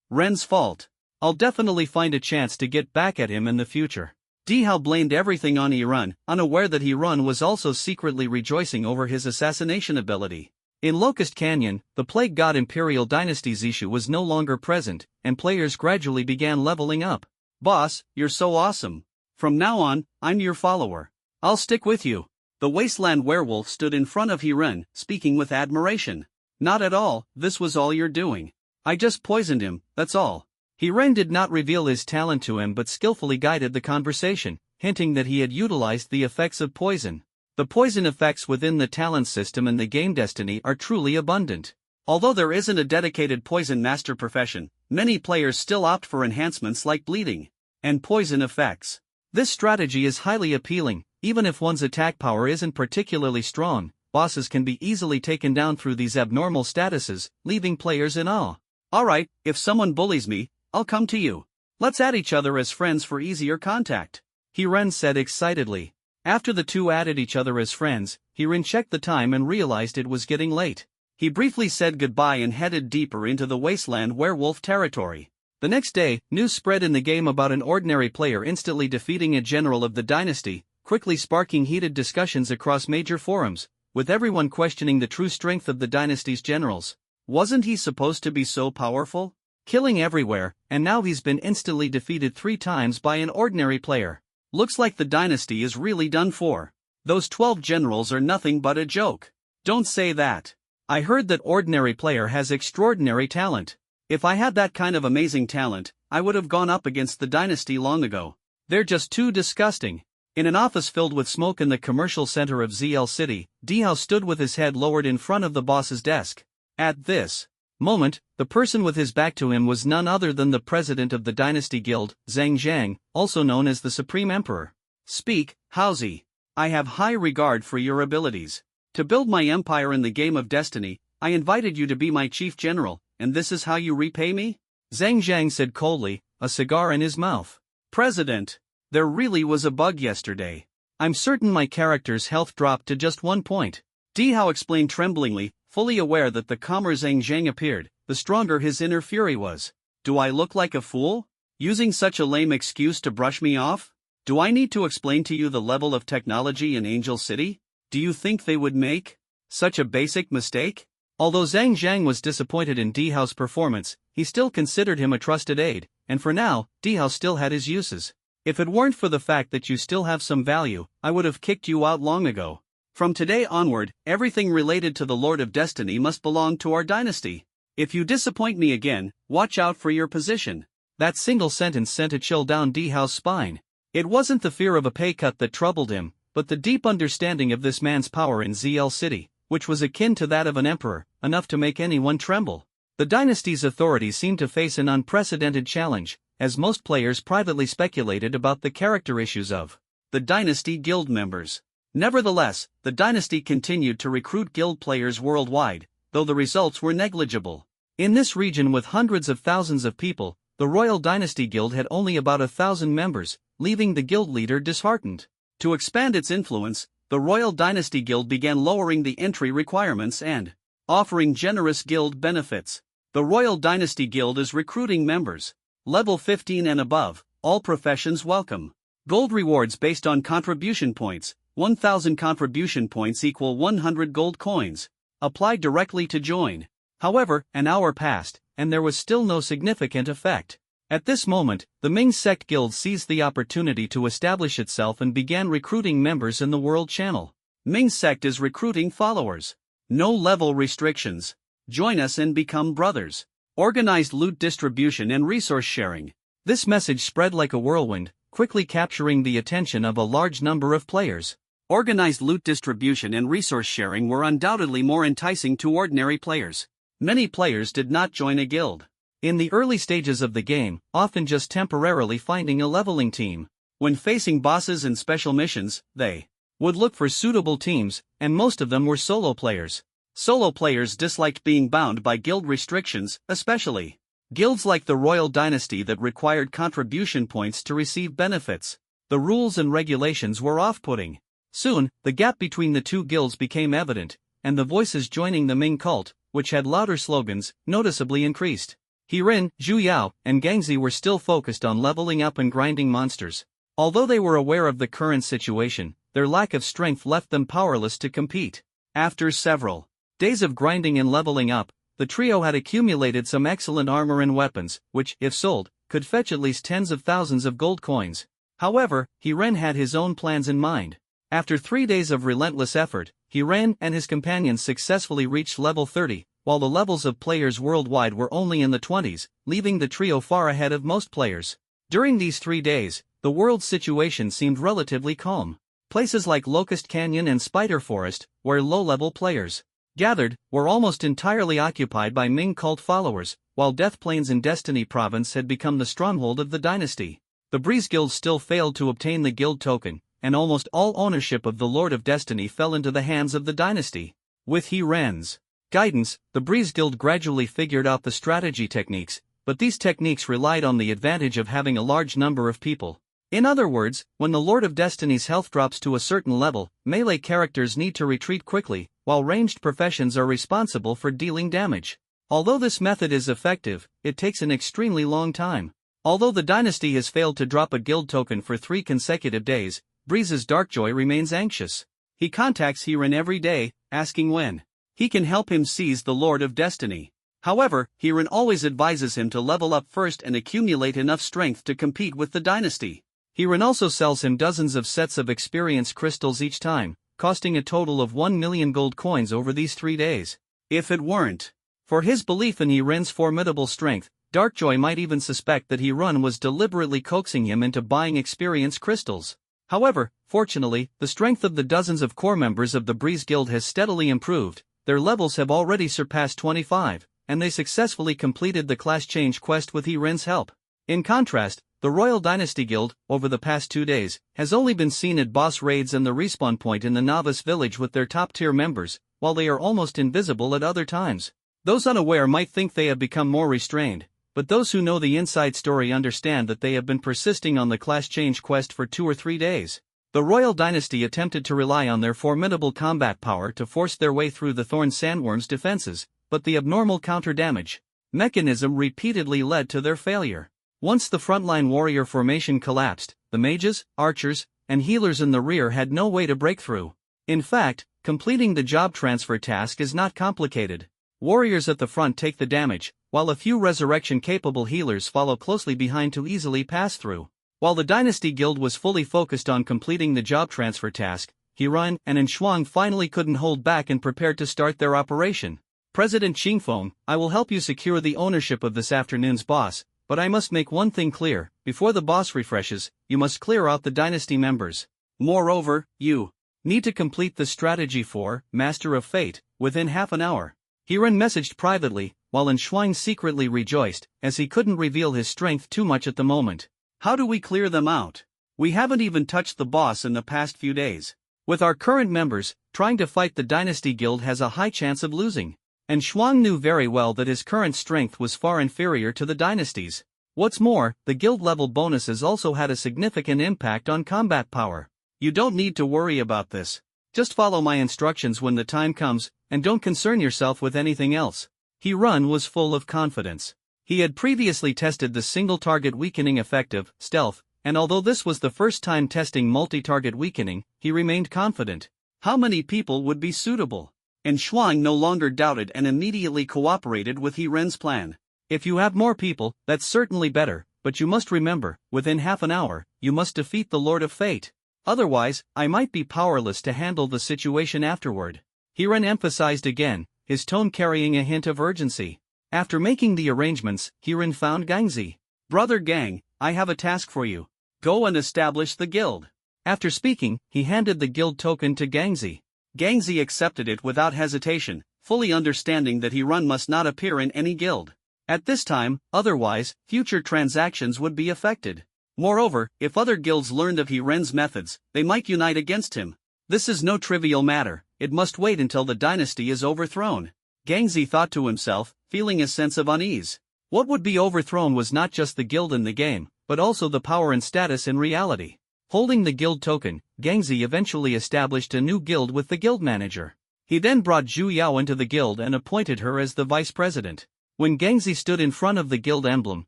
Ren's fault. I'll definitely find a chance to get back at him in the future. Dihao blamed everything on Ren, unaware that Ren was also secretly rejoicing over his assassination ability. In Locust Canyon, the Plague God Imperial Dynasty's issue was no longer present, and players gradually began leveling up. Boss, you're so awesome. From now on, I'm your follower. I'll stick with you. The Wasteland Werewolf stood in front of Ren, speaking with admiration. Not at all, this was all you're doing. I just poisoned him, that's all. Ren did not reveal his talent to him but skillfully guided the conversation, hinting that he had utilized the effects of poison. The poison effects within the talent system and the game Destiny are truly abundant. Although there isn't a dedicated poison master profession, many players still opt for enhancements like bleeding and poison effects. This strategy is highly appealing. Even if one's attack power isn't particularly strong, bosses can be easily taken down through these abnormal statuses, leaving players in awe. Alright, if someone bullies me, I'll come to you. Let's add each other as friends for easier contact. Ren said excitedly. After the two added each other as friends, Ren checked the time and realized it was getting late. He briefly said goodbye and headed deeper into the Wasteland Werewolf territory. The next day, news spread in the game about an ordinary player instantly defeating a general of the dynasty, quickly sparking heated discussions across major forums, with everyone questioning the true strength of the dynasty's generals. Wasn't he supposed to be so powerful? Killing everywhere, and now he's been instantly defeated 3 times by an ordinary player. Looks like the dynasty is really done for. Those 12 generals are nothing but a joke. Don't say that. I heard that ordinary player has extraordinary talent. If I had that kind of amazing talent, I would have gone up against the dynasty long ago. They're just too disgusting. In an office filled with smoke in the commercial center of ZL City, Dihao stood with his head lowered in front of the boss's desk. At this moment, the person with his back to him was none other than the president of the Dynasty Guild, Zhang Zhang, also known as the Supreme Emperor. Speak, Haozi. I have high regard for your abilities. To build my empire in the game of Destiny, I invited you to be my chief general, and this is how you repay me? Zhang Zhang said coldly, a cigar in his mouth. President, there really was a bug yesterday. I'm certain my character's health dropped to just 1 point. Dihao explained tremblingly, fully aware that the calmer Zhang Zhang appeared, the stronger his inner fury was. Do I look like a fool? Using such a lame excuse to brush me off? Do I need to explain to you the level of technology in Angel City? Do you think they would make such a basic mistake? Although Zhang Zhang was disappointed in Dihao's performance, he still considered him a trusted aide, and for now, Dihao still had his uses. If it weren't for the fact that you still have some value, I would have kicked you out long ago. From today onward, everything related to the Lord of Destiny must belong to our dynasty. If you disappoint me again, watch out for your position. That single sentence sent a chill down Dihao's spine. It wasn't the fear of a pay cut that troubled him, but the deep understanding of this man's power in ZL City, which was akin to that of an emperor, enough to make anyone tremble. The dynasty's authorities seemed to face an unprecedented challenge, as most players privately speculated about the character issues of the Dynasty Guild members. Nevertheless, the dynasty continued to recruit guild players worldwide, though the results were negligible. In this region with hundreds of thousands of people, the Royal Dynasty Guild had only about 1,000 members, leaving the guild leader disheartened. To expand its influence, the Royal Dynasty Guild began lowering the entry requirements and offering generous guild benefits. The Royal Dynasty Guild is recruiting members. Level 15 and above, all professions welcome. Gold rewards based on contribution points. 1,000 contribution points equal 100 gold coins. Apply directly to join. However, an hour passed, and there was still no significant effect. At this moment, the Ming Sect Guild seized the opportunity to establish itself and began recruiting members in the World Channel. Ming Sect is recruiting followers. No level restrictions. Join us and become brothers. Organized loot distribution and resource sharing. This message spread like a whirlwind, quickly capturing the attention of a large number of players. Organized loot distribution and resource sharing were undoubtedly more enticing to ordinary players. Many players did not join a guild in the early stages of the game, often just temporarily finding a leveling team. When facing bosses and special missions, they would look for suitable teams, and most of them were solo players. Solo players disliked being bound by guild restrictions, especially guilds like the Royal Dynasty that required contribution points to receive benefits. The rules and regulations were off-putting. Soon, the gap between the two guilds became evident, and the voices joining the Ming cult, which had louder slogans, noticeably increased. Hirin, Zhu Yao, and Gangzi were still focused on leveling up and grinding monsters. Although they were aware of the current situation, their lack of strength left them powerless to compete. After several days of grinding and leveling up, the trio had accumulated some excellent armor and weapons, which, if sold, could fetch at least tens of thousands of gold coins. However, Hiren had his own plans in mind. After 3 days of relentless effort, Hiren and his companions successfully reached level 30, while the levels of players worldwide were only in the 20s, leaving the trio far ahead of most players. During these 3 days, the world's situation seemed relatively calm. Places like Locust Canyon and Spider Forest, where low-level players gathered, were almost entirely occupied by Ming cult followers, while Death Plains in Destiny Province had become the stronghold of the dynasty. The Breeze Guild still failed to obtain the guild token, and almost all ownership of the Lord of Destiny fell into the hands of the dynasty. With Hiren's guidance, the Breeze Guild gradually figured out the strategy techniques, but these techniques relied on the advantage of having a large number of people. In other words, when the Lord of Destiny's health drops to a certain level, melee characters need to retreat quickly, while ranged professions are responsible for dealing damage. Although this method is effective, it takes an extremely long time. Although the dynasty has failed to drop a guild token for 3 consecutive days, Breeze's Darkjoy remains anxious. He contacts Hiren every day, asking when he can help him seize the Lord of Destiny. However, Hiren always advises him to level up first and accumulate enough strength to compete with the dynasty. Hiren also sells him dozens of sets of experience crystals each time, costing a total of 1 million gold coins over these 3 days. If it weren't for his belief in Hiren's formidable strength, Darkjoy might even suspect that Hiren was deliberately coaxing him into buying experience crystals. However, fortunately, the strength of the dozens of core members of the Breeze Guild has steadily improved. Their levels have already surpassed 25, and they successfully completed the class change quest with Hiren's help. In contrast, the Royal Dynasty Guild, over the past 2 days, has only been seen at boss raids and the respawn point in the novice village with their top-tier members, while they are almost invisible at other times. Those unaware might think they have become more restrained, but those who know the inside story understand that they have been persisting on the class change quest for 2 or 3 days. The Royal Dynasty attempted to rely on their formidable combat power to force their way through the Thorn Sandworm's defenses, but the abnormal counter-damage mechanism repeatedly led to their failure. Once the frontline warrior formation collapsed, the mages, archers, and healers in the rear had no way to break through. In fact, completing the job transfer task is not complicated. Warriors at the front take the damage, while a few resurrection-capable healers follow closely behind to easily pass through. While the Dynasty Guild was fully focused on completing the job transfer task, Hiren and Shuang finally couldn't hold back and prepared to start their operation. President Qingfeng, I will help you secure the ownership of this afternoon's boss, but I must make one thing clear: before the boss refreshes, you must clear out the dynasty members. Moreover, you need to complete the strategy for Master of Fate within half an hour. Hiren messaged privately, while Shuang secretly rejoiced, as he couldn't reveal his strength too much at the moment. How do we clear them out? We haven't even touched the boss in the past few days. With our current members, trying to fight the Dynasty Guild has a high chance of losing. And Shuang knew very well that his current strength was far inferior to the Dynasty's. What's more, the guild level bonuses also had a significant impact on combat power. You don't need to worry about this. Just follow my instructions when the time comes, and don't concern yourself with anything else. Hiren was full of confidence. He had previously tested the single-target weakening effect of stealth, and although this was the first time testing multi-target weakening, he remained confident. How many people would be suitable? And Shuang no longer doubted and immediately cooperated with Hiren's plan. If you have more people, that's certainly better, but you must remember, within half an hour, you must defeat the Lord of Fate. Otherwise, I might be powerless to handle the situation afterward. Hiren emphasized again, his tone carrying a hint of urgency. After making the arrangements, Hiren found Gangzi. Brother Gang, I have a task for you. Go and establish the guild. After speaking, he handed the guild token to Gangzi. Gangzi accepted it without hesitation, fully understanding that Hiren must not appear in any guild at this time, otherwise, future transactions would be affected. Moreover, if other guilds learned of Hiren's methods, they might unite against him. This is no trivial matter, it must wait until the dynasty is overthrown. Gangzi thought to himself, feeling a sense of unease. What would be overthrown was not just the guild in the game, but also the power and status in reality. Holding the guild token, Gangzi eventually established a new guild with the guild manager. He then brought Zhu Yao into the guild and appointed her as the vice president. When Gangzi stood in front of the guild emblem,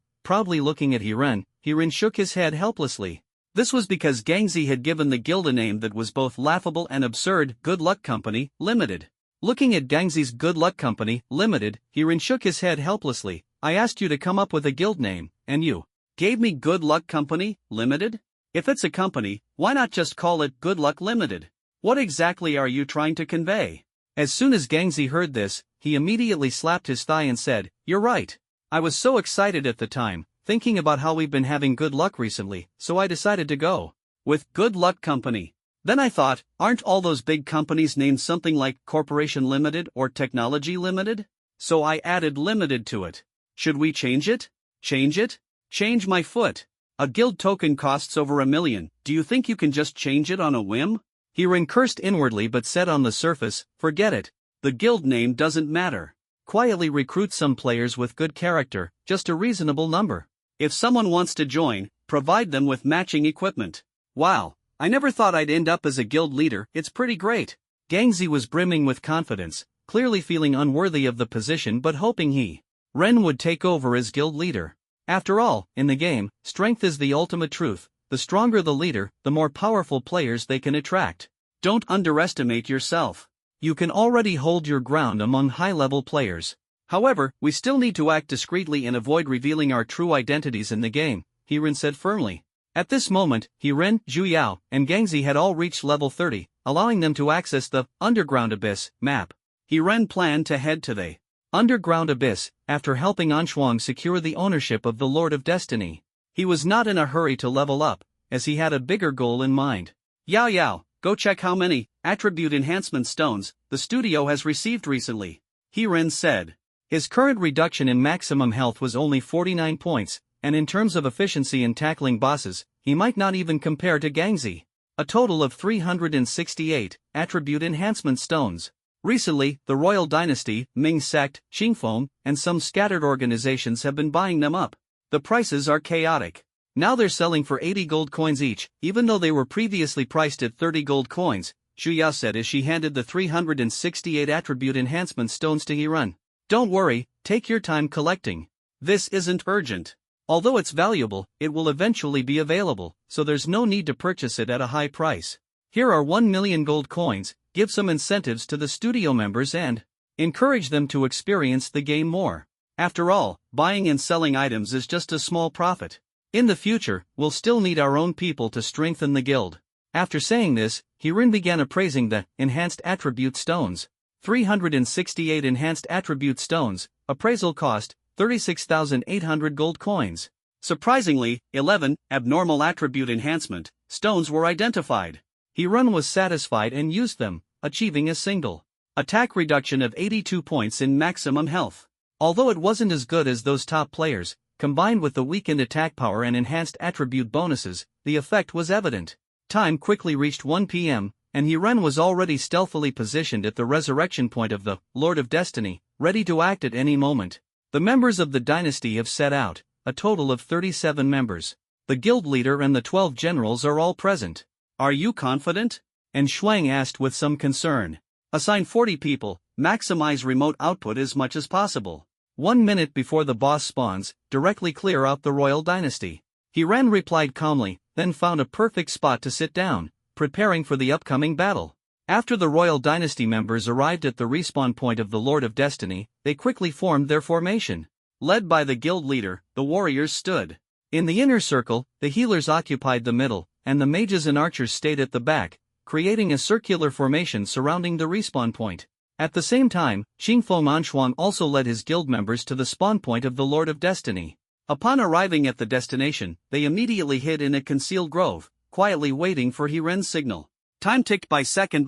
proudly looking at Hiren shook his head helplessly. This was because Gangzi had given the guild a name that was both laughable and absurd: Good Luck Company, Limited. Looking at Gangzi's Good Luck Company, Limited, Hiren shook his head helplessly. I asked you to come up with a guild name, and you gave me Good Luck Company, Limited? If it's a company, why not just call it Good Luck Limited? What exactly are you trying to convey? As soon as Gangzi heard this, he immediately slapped his thigh and said, "You're right. I was so excited at the time, thinking about how we've been having good luck recently, so I decided to go with Good Luck Company. Then I thought, aren't all those big companies named something like Corporation Limited or Technology Limited? So I added Limited to it. Should we change it? Change it? Change my foot. A guild token costs over $1 million, do you think you can just change it on a whim?" Hiren cursed inwardly but said on the surface, "Forget it. The guild name doesn't matter. Quietly recruit some players with good character, just a reasonable number. If someone wants to join, provide them with matching equipment." Wow, I never thought I'd end up as a guild leader, it's pretty great. Gangzi was brimming with confidence, clearly feeling unworthy of the position but hoping Ren would take over as guild leader. After all, in the game, strength is the ultimate truth. The stronger the leader, the more powerful players they can attract. Don't underestimate yourself. You can already hold your ground among high-level players. However, we still need to act discreetly and avoid revealing our true identities in the game, Hiren said firmly. At this moment, Hiren, Zhu Yao, and Gangzi had all reached level 30, allowing them to access the Underground Abyss map. Hiren planned to head to the Underground Abyss after helping Anshuang secure the ownership of the Lord of Destiny. He was not in a hurry to level up, as he had a bigger goal in mind. Yao Yao, go check how many attribute enhancement stones the studio has received recently, Hiren said. His current reduction in maximum health was only 49 points, and in terms of efficiency in tackling bosses, he might not even compare to Gangzi. A total of 368 attribute enhancement stones. Recently, the royal dynasty, Ming sect, Qingfeng, and some scattered organizations have been buying them up. The prices are chaotic. Now they're selling for 80 gold coins each, even though they were previously priced at 30 gold coins, Zhu Yao said as she handed the 368 attribute enhancement stones to Hiren. Don't worry, take your time collecting. This isn't urgent. Although it's valuable, it will eventually be available, so there's no need to purchase it at a high price. Here are 1 million gold coins, give some incentives to the studio members and encourage them to experience the game more. After all, buying and selling items is just a small profit. In the future, we'll still need our own people to strengthen the guild. After saying this, Hiren began appraising the enhanced attribute stones. 368 enhanced attribute stones, appraisal cost, 36,800 gold coins. Surprisingly, 11 abnormal attribute enhancement stones were identified. Hiren was satisfied and used them, achieving a single attack reduction of 82 points in maximum health. Although it wasn't as good as those top players, combined with the weakened attack power and enhanced attribute bonuses, the effect was evident. Time quickly reached 1 p.m., and Hiren was already stealthily positioned at the resurrection point of the Lord of Destiny, ready to act at any moment. The members of the dynasty have set out, a total of 37 members. The guild leader and the 12 generals are all present. Are you confident? And Shuang asked with some concern. Assign 40 people, maximize remote output as much as possible. 1 minute before the boss spawns, directly clear out the royal dynasty. Hiren replied calmly, then found a perfect spot to sit down, preparing for the upcoming battle. After the royal dynasty members arrived at the respawn point of the Lord of Destiny, they quickly formed their formation. Led by the guild leader, the warriors stood in the inner circle, the healers occupied the middle, and the mages and archers stayed at the back, creating a circular formation surrounding the respawn point. At the same time, Qingfeng Anshuang also led his guild members to the spawn point of the Lord of Destiny. Upon arriving at the destination, they immediately hid in a concealed grove, quietly waiting for Hiren's signal. Time ticked by second,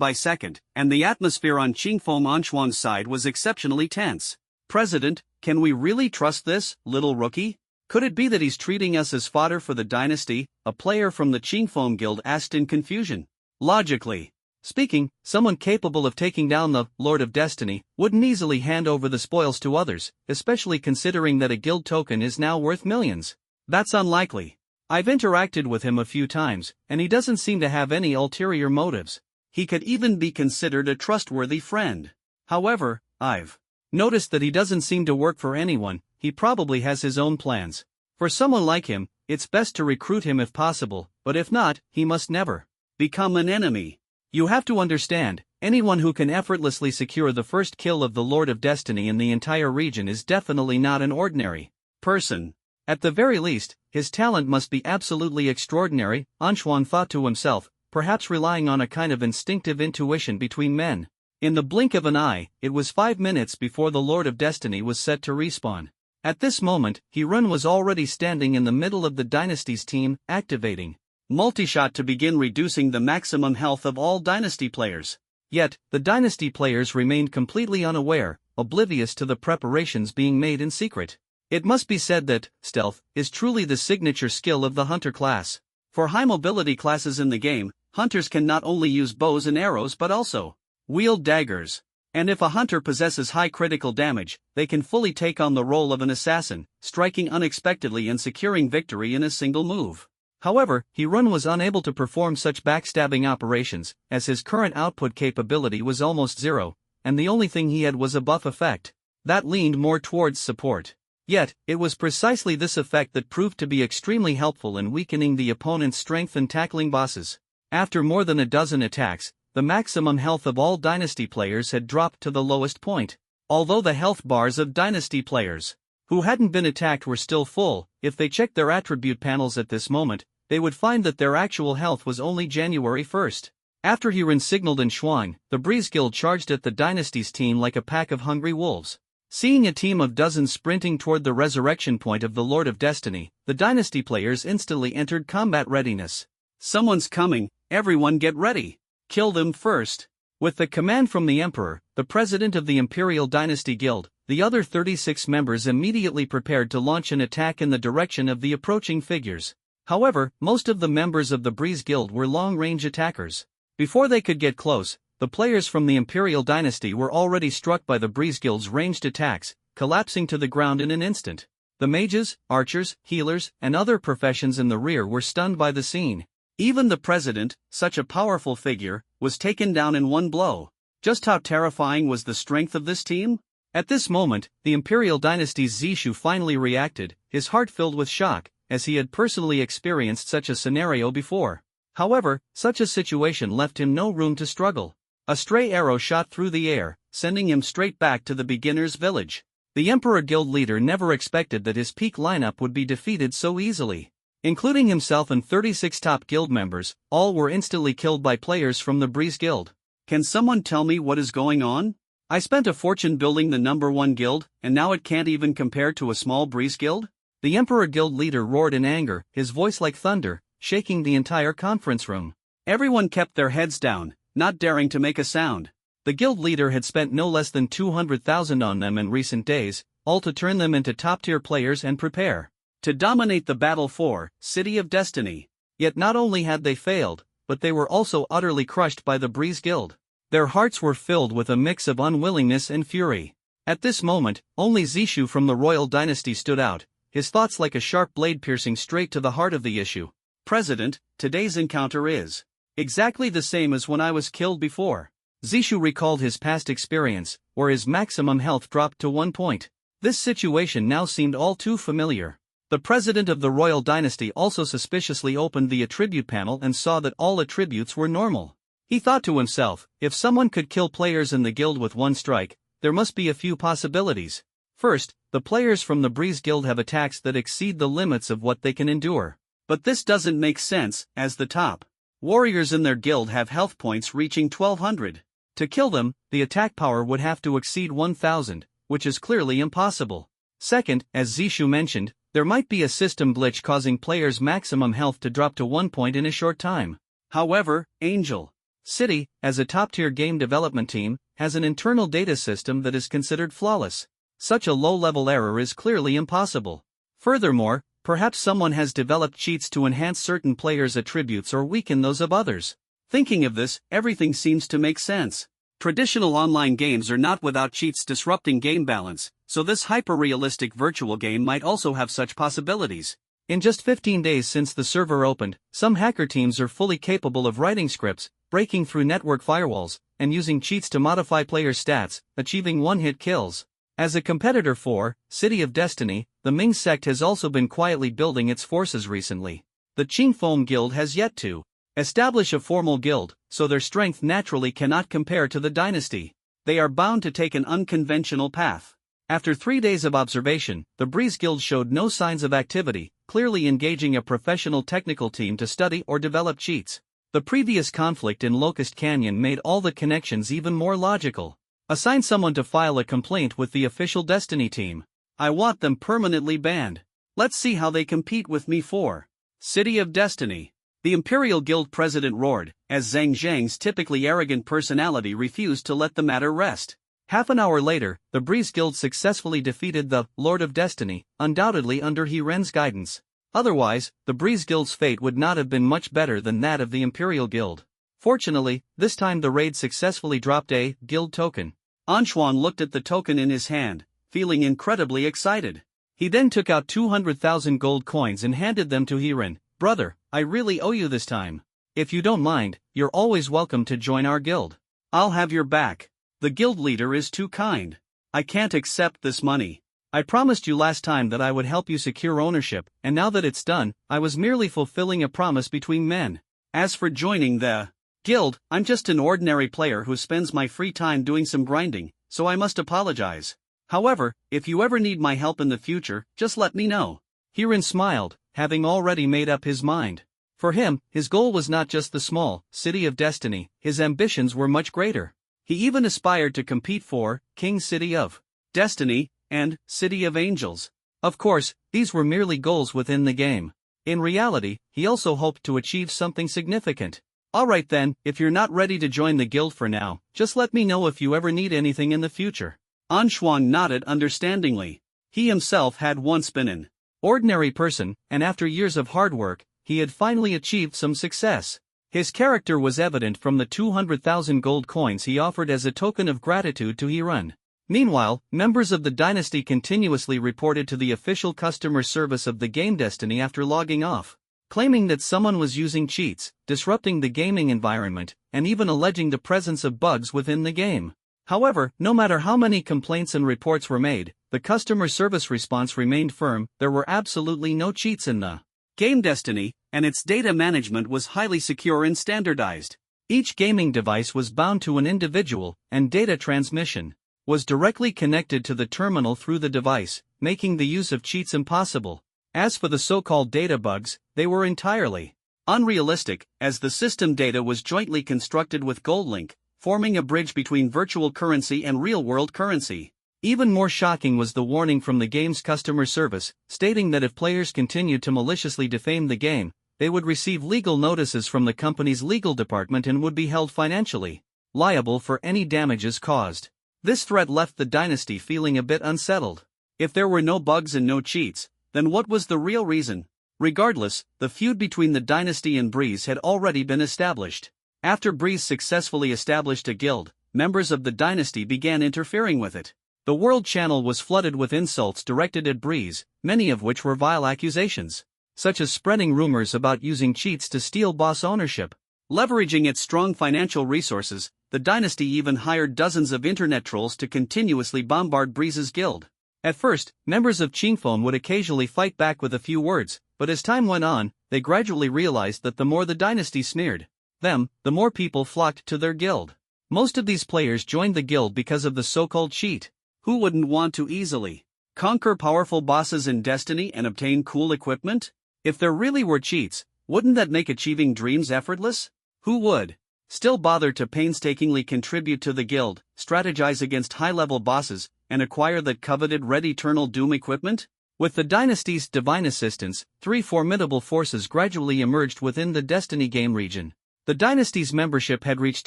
and the atmosphere on Qingfeng Anshuang's side was exceptionally tense. President, can we really trust this little rookie? Could it be that he's treating us as fodder for the dynasty? A player from the Qingfeng guild asked in confusion. Logically speaking, someone capable of taking down the Lord of Destiny wouldn't easily hand over the spoils to others, especially considering that a guild token is now worth millions. That's unlikely. I've interacted with him a few times, and he doesn't seem to have any ulterior motives. He could even be considered a trustworthy friend. However, I've noticed that he doesn't seem to work for anyone. He probably has his own plans. For someone like him, it's best to recruit him if possible, but if not, he must never become an enemy. You have to understand, anyone who can effortlessly secure the first kill of the Lord of Destiny in the entire region is definitely not an ordinary person. At the very least, his talent must be absolutely extraordinary, Anxuan thought to himself, perhaps relying on a kind of instinctive intuition between men. In the blink of an eye, it was 5 minutes before the Lord of Destiny was set to respawn. At this moment, Hirun was already standing in the middle of the Dynasty's team, activating multi-shot to begin reducing the maximum health of all Dynasty players. Yet, the Dynasty players remained completely unaware, oblivious to the preparations being made in secret. It must be said that stealth is truly the signature skill of the Hunter class. For high mobility classes in the game, Hunters can not only use bows and arrows but also wield daggers. And if a Hunter possesses high critical damage, they can fully take on the role of an assassin, striking unexpectedly and securing victory in a single move. However, Hirun was unable to perform such backstabbing operations, as his current output capability was almost zero, and the only thing he had was a buff effect that leaned more towards support. Yet, it was precisely this effect that proved to be extremely helpful in weakening the opponent's strength and tackling bosses. After more than a dozen attacks, the maximum health of all Dynasty players had dropped to the lowest point. Although the health bars of Dynasty players who hadn't been attacked were still full, if they checked their attribute panels at this moment, they would find that their actual health was only January 1st. After Hirun signaled in Shuang, the Breeze Guild charged at the Dynasty's team like a pack of hungry wolves. Seeing a team of dozens sprinting toward the resurrection point of the Lord of Destiny, the Dynasty players instantly entered combat readiness. Someone's coming, everyone get ready. Kill them first. With the command from the Emperor, the president of the Imperial Dynasty Guild, the other 36 members immediately prepared to launch an attack in the direction of the approaching figures. However, most of the members of the Breeze Guild were long-range attackers. Before they could get close, the players from the Imperial Dynasty were already struck by the Breeze Guild's ranged attacks, collapsing to the ground in an instant. The mages, archers, healers, and other professions in the rear were stunned by the scene. Even the president, such a powerful figure, was taken down in one blow. Just how terrifying was the strength of this team? At this moment, the Imperial Dynasty's Zishu finally reacted, his heart filled with shock, as he had personally experienced such a scenario before. However, such a situation left him no room to struggle. A stray arrow shot through the air, sending him straight back to the beginner's village. The Emperor Guild leader never expected that his peak lineup would be defeated so easily. Including himself and 36 top guild members, all were instantly killed by players from the Breeze Guild. Can someone tell me what is going on? I spent a fortune building the #1 guild, and now it can't even compare to a small Breeze Guild? The Emperor Guild leader roared in anger, his voice like thunder, shaking the entire conference room. Everyone kept their heads down, not daring to make a sound. The guild leader had spent no less than 200,000 on them in recent days, all to turn them into top-tier players and prepare to dominate the battle for City of Destiny. Yet not only had they failed, but they were also utterly crushed by the Breeze Guild. Their hearts were filled with a mix of unwillingness and fury. At this moment, only Zishu from the Royal Dynasty stood out, his thoughts like a sharp blade piercing straight to the heart of the issue. President, today's encounter is exactly the same as when I was killed before. Zishu recalled his past experience, where his maximum health dropped to 1 point. This situation now seemed all too familiar. The president of the Royal Dynasty also suspiciously opened the attribute panel and saw that all attributes were normal. He thought to himself, if someone could kill players in the guild with one strike, there must be a few possibilities. First, the players from the Breeze Guild have attacks that exceed the limits of what they can endure. But this doesn't make sense, as the top warriors in their guild have health points reaching 1200. To kill them, the attack power would have to exceed 1000, which is clearly impossible. Second, as Zishu mentioned, there might be a system glitch causing players' maximum health to drop to 1 point in a short time. However, Angel City, as a top-tier game development team, has an internal data system that is considered flawless. Such a low-level error is clearly impossible. Furthermore, perhaps someone has developed cheats to enhance certain players' attributes or weaken those of others. Thinking of this, everything seems to make sense. Traditional online games are not without cheats disrupting game balance, so this hyper-realistic virtual game might also have such possibilities. In just 15 days since the server opened, some hacker teams are fully capable of writing scripts, breaking through network firewalls, and using cheats to modify players' stats, achieving one-hit kills. As a competitor for City of Destiny, the Ming sect has also been quietly building its forces recently. The Qingfeng Guild has yet to establish a formal guild, so their strength naturally cannot compare to the dynasty. They are bound to take an unconventional path. After 3 days of observation, the Breeze Guild showed no signs of activity, clearly engaging a professional technical team to study or develop cheats. The previous conflict in Locust Canyon made all the connections even more logical. Assign someone to file a complaint with the official Destiny team. I want them permanently banned. Let's see how they compete with me for City of Destiny. The Imperial Guild president roared, as Zhang Zhang's typically arrogant personality refused to let the matter rest. Half an hour later, the Breeze Guild successfully defeated the Lord of Destiny, undoubtedly under He Ren's guidance. Otherwise, the Breeze Guild's fate would not have been much better than that of the Imperial Guild. Fortunately, this time the raid successfully dropped a guild token. Anxuan looked at the token in his hand, feeling incredibly excited. He then took out 200,000 gold coins and handed them to He Ren. Brother, I really owe you this time. If you don't mind, you're always welcome to join our guild. I'll have your back. The guild leader is too kind. I can't accept this money. I promised you last time that I would help you secure ownership, and now that it's done, I was merely fulfilling a promise between men. As for joining the guild, I'm just an ordinary player who spends my free time doing some grinding, so I must apologize. However, if you ever need my help in the future, just let me know. He Ren smiled, having already made up his mind. For him, his goal was not just the small City of Destiny, his ambitions were much greater. He even aspired to compete for King City of Destiny and City of Angels. Of course, these were merely goals within the game. In reality, he also hoped to achieve something significant. Alright then, if you're not ready to join the guild for now, just let me know if you ever need anything in the future. Anxuan nodded understandingly. He himself had once been an ordinary person, and after years of hard work, he had finally achieved some success. His character was evident from the 200,000 gold coins he offered as a token of gratitude to He Ren. Meanwhile, members of the dynasty continuously reported to the official customer service of the game Destiny after logging off, claiming that someone was using cheats, disrupting the gaming environment, and even alleging the presence of bugs within the game. However, no matter how many complaints and reports were made, the customer service response remained firm: there were absolutely no cheats in the game Destiny, and its data management was highly secure and standardized. Each gaming device was bound to an individual, and data transmission was directly connected to the terminal through the device, making the use of cheats impossible. As for the so-called data bugs, they were entirely unrealistic, as the system data was jointly constructed with GoldLink, forming a bridge between virtual currency and real-world currency. Even more shocking was the warning from the game's customer service, stating that if players continued to maliciously defame the game, they would receive legal notices from the company's legal department and would be held financially liable for any damages caused. This threat left the dynasty feeling a bit unsettled. If there were no bugs and no cheats, then what was the real reason? Regardless, the feud between the dynasty and Breeze had already been established. After Breeze successfully established a guild, members of the dynasty began interfering with it. The World Channel was flooded with insults directed at Breeze, many of which were vile accusations, such as spreading rumors about using cheats to steal boss ownership. Leveraging its strong financial resources, the dynasty even hired dozens of internet trolls to continuously bombard Breeze's guild. At first, members of Qingfeng would occasionally fight back with a few words, but as time went on, they gradually realized that the more the dynasty smeared them, the more people flocked to their guild. Most of these players joined the guild because of the so-called cheat. Who wouldn't want to easily conquer powerful bosses in Destiny and obtain cool equipment? If there really were cheats, wouldn't that make achieving dreams effortless? Who would still bother to painstakingly contribute to the guild, strategize against high-level bosses, and acquire that coveted Red Eternal Doom equipment? With the dynasty's divine assistance, 3 formidable forces gradually emerged within the Destiny game region. The dynasty's membership had reached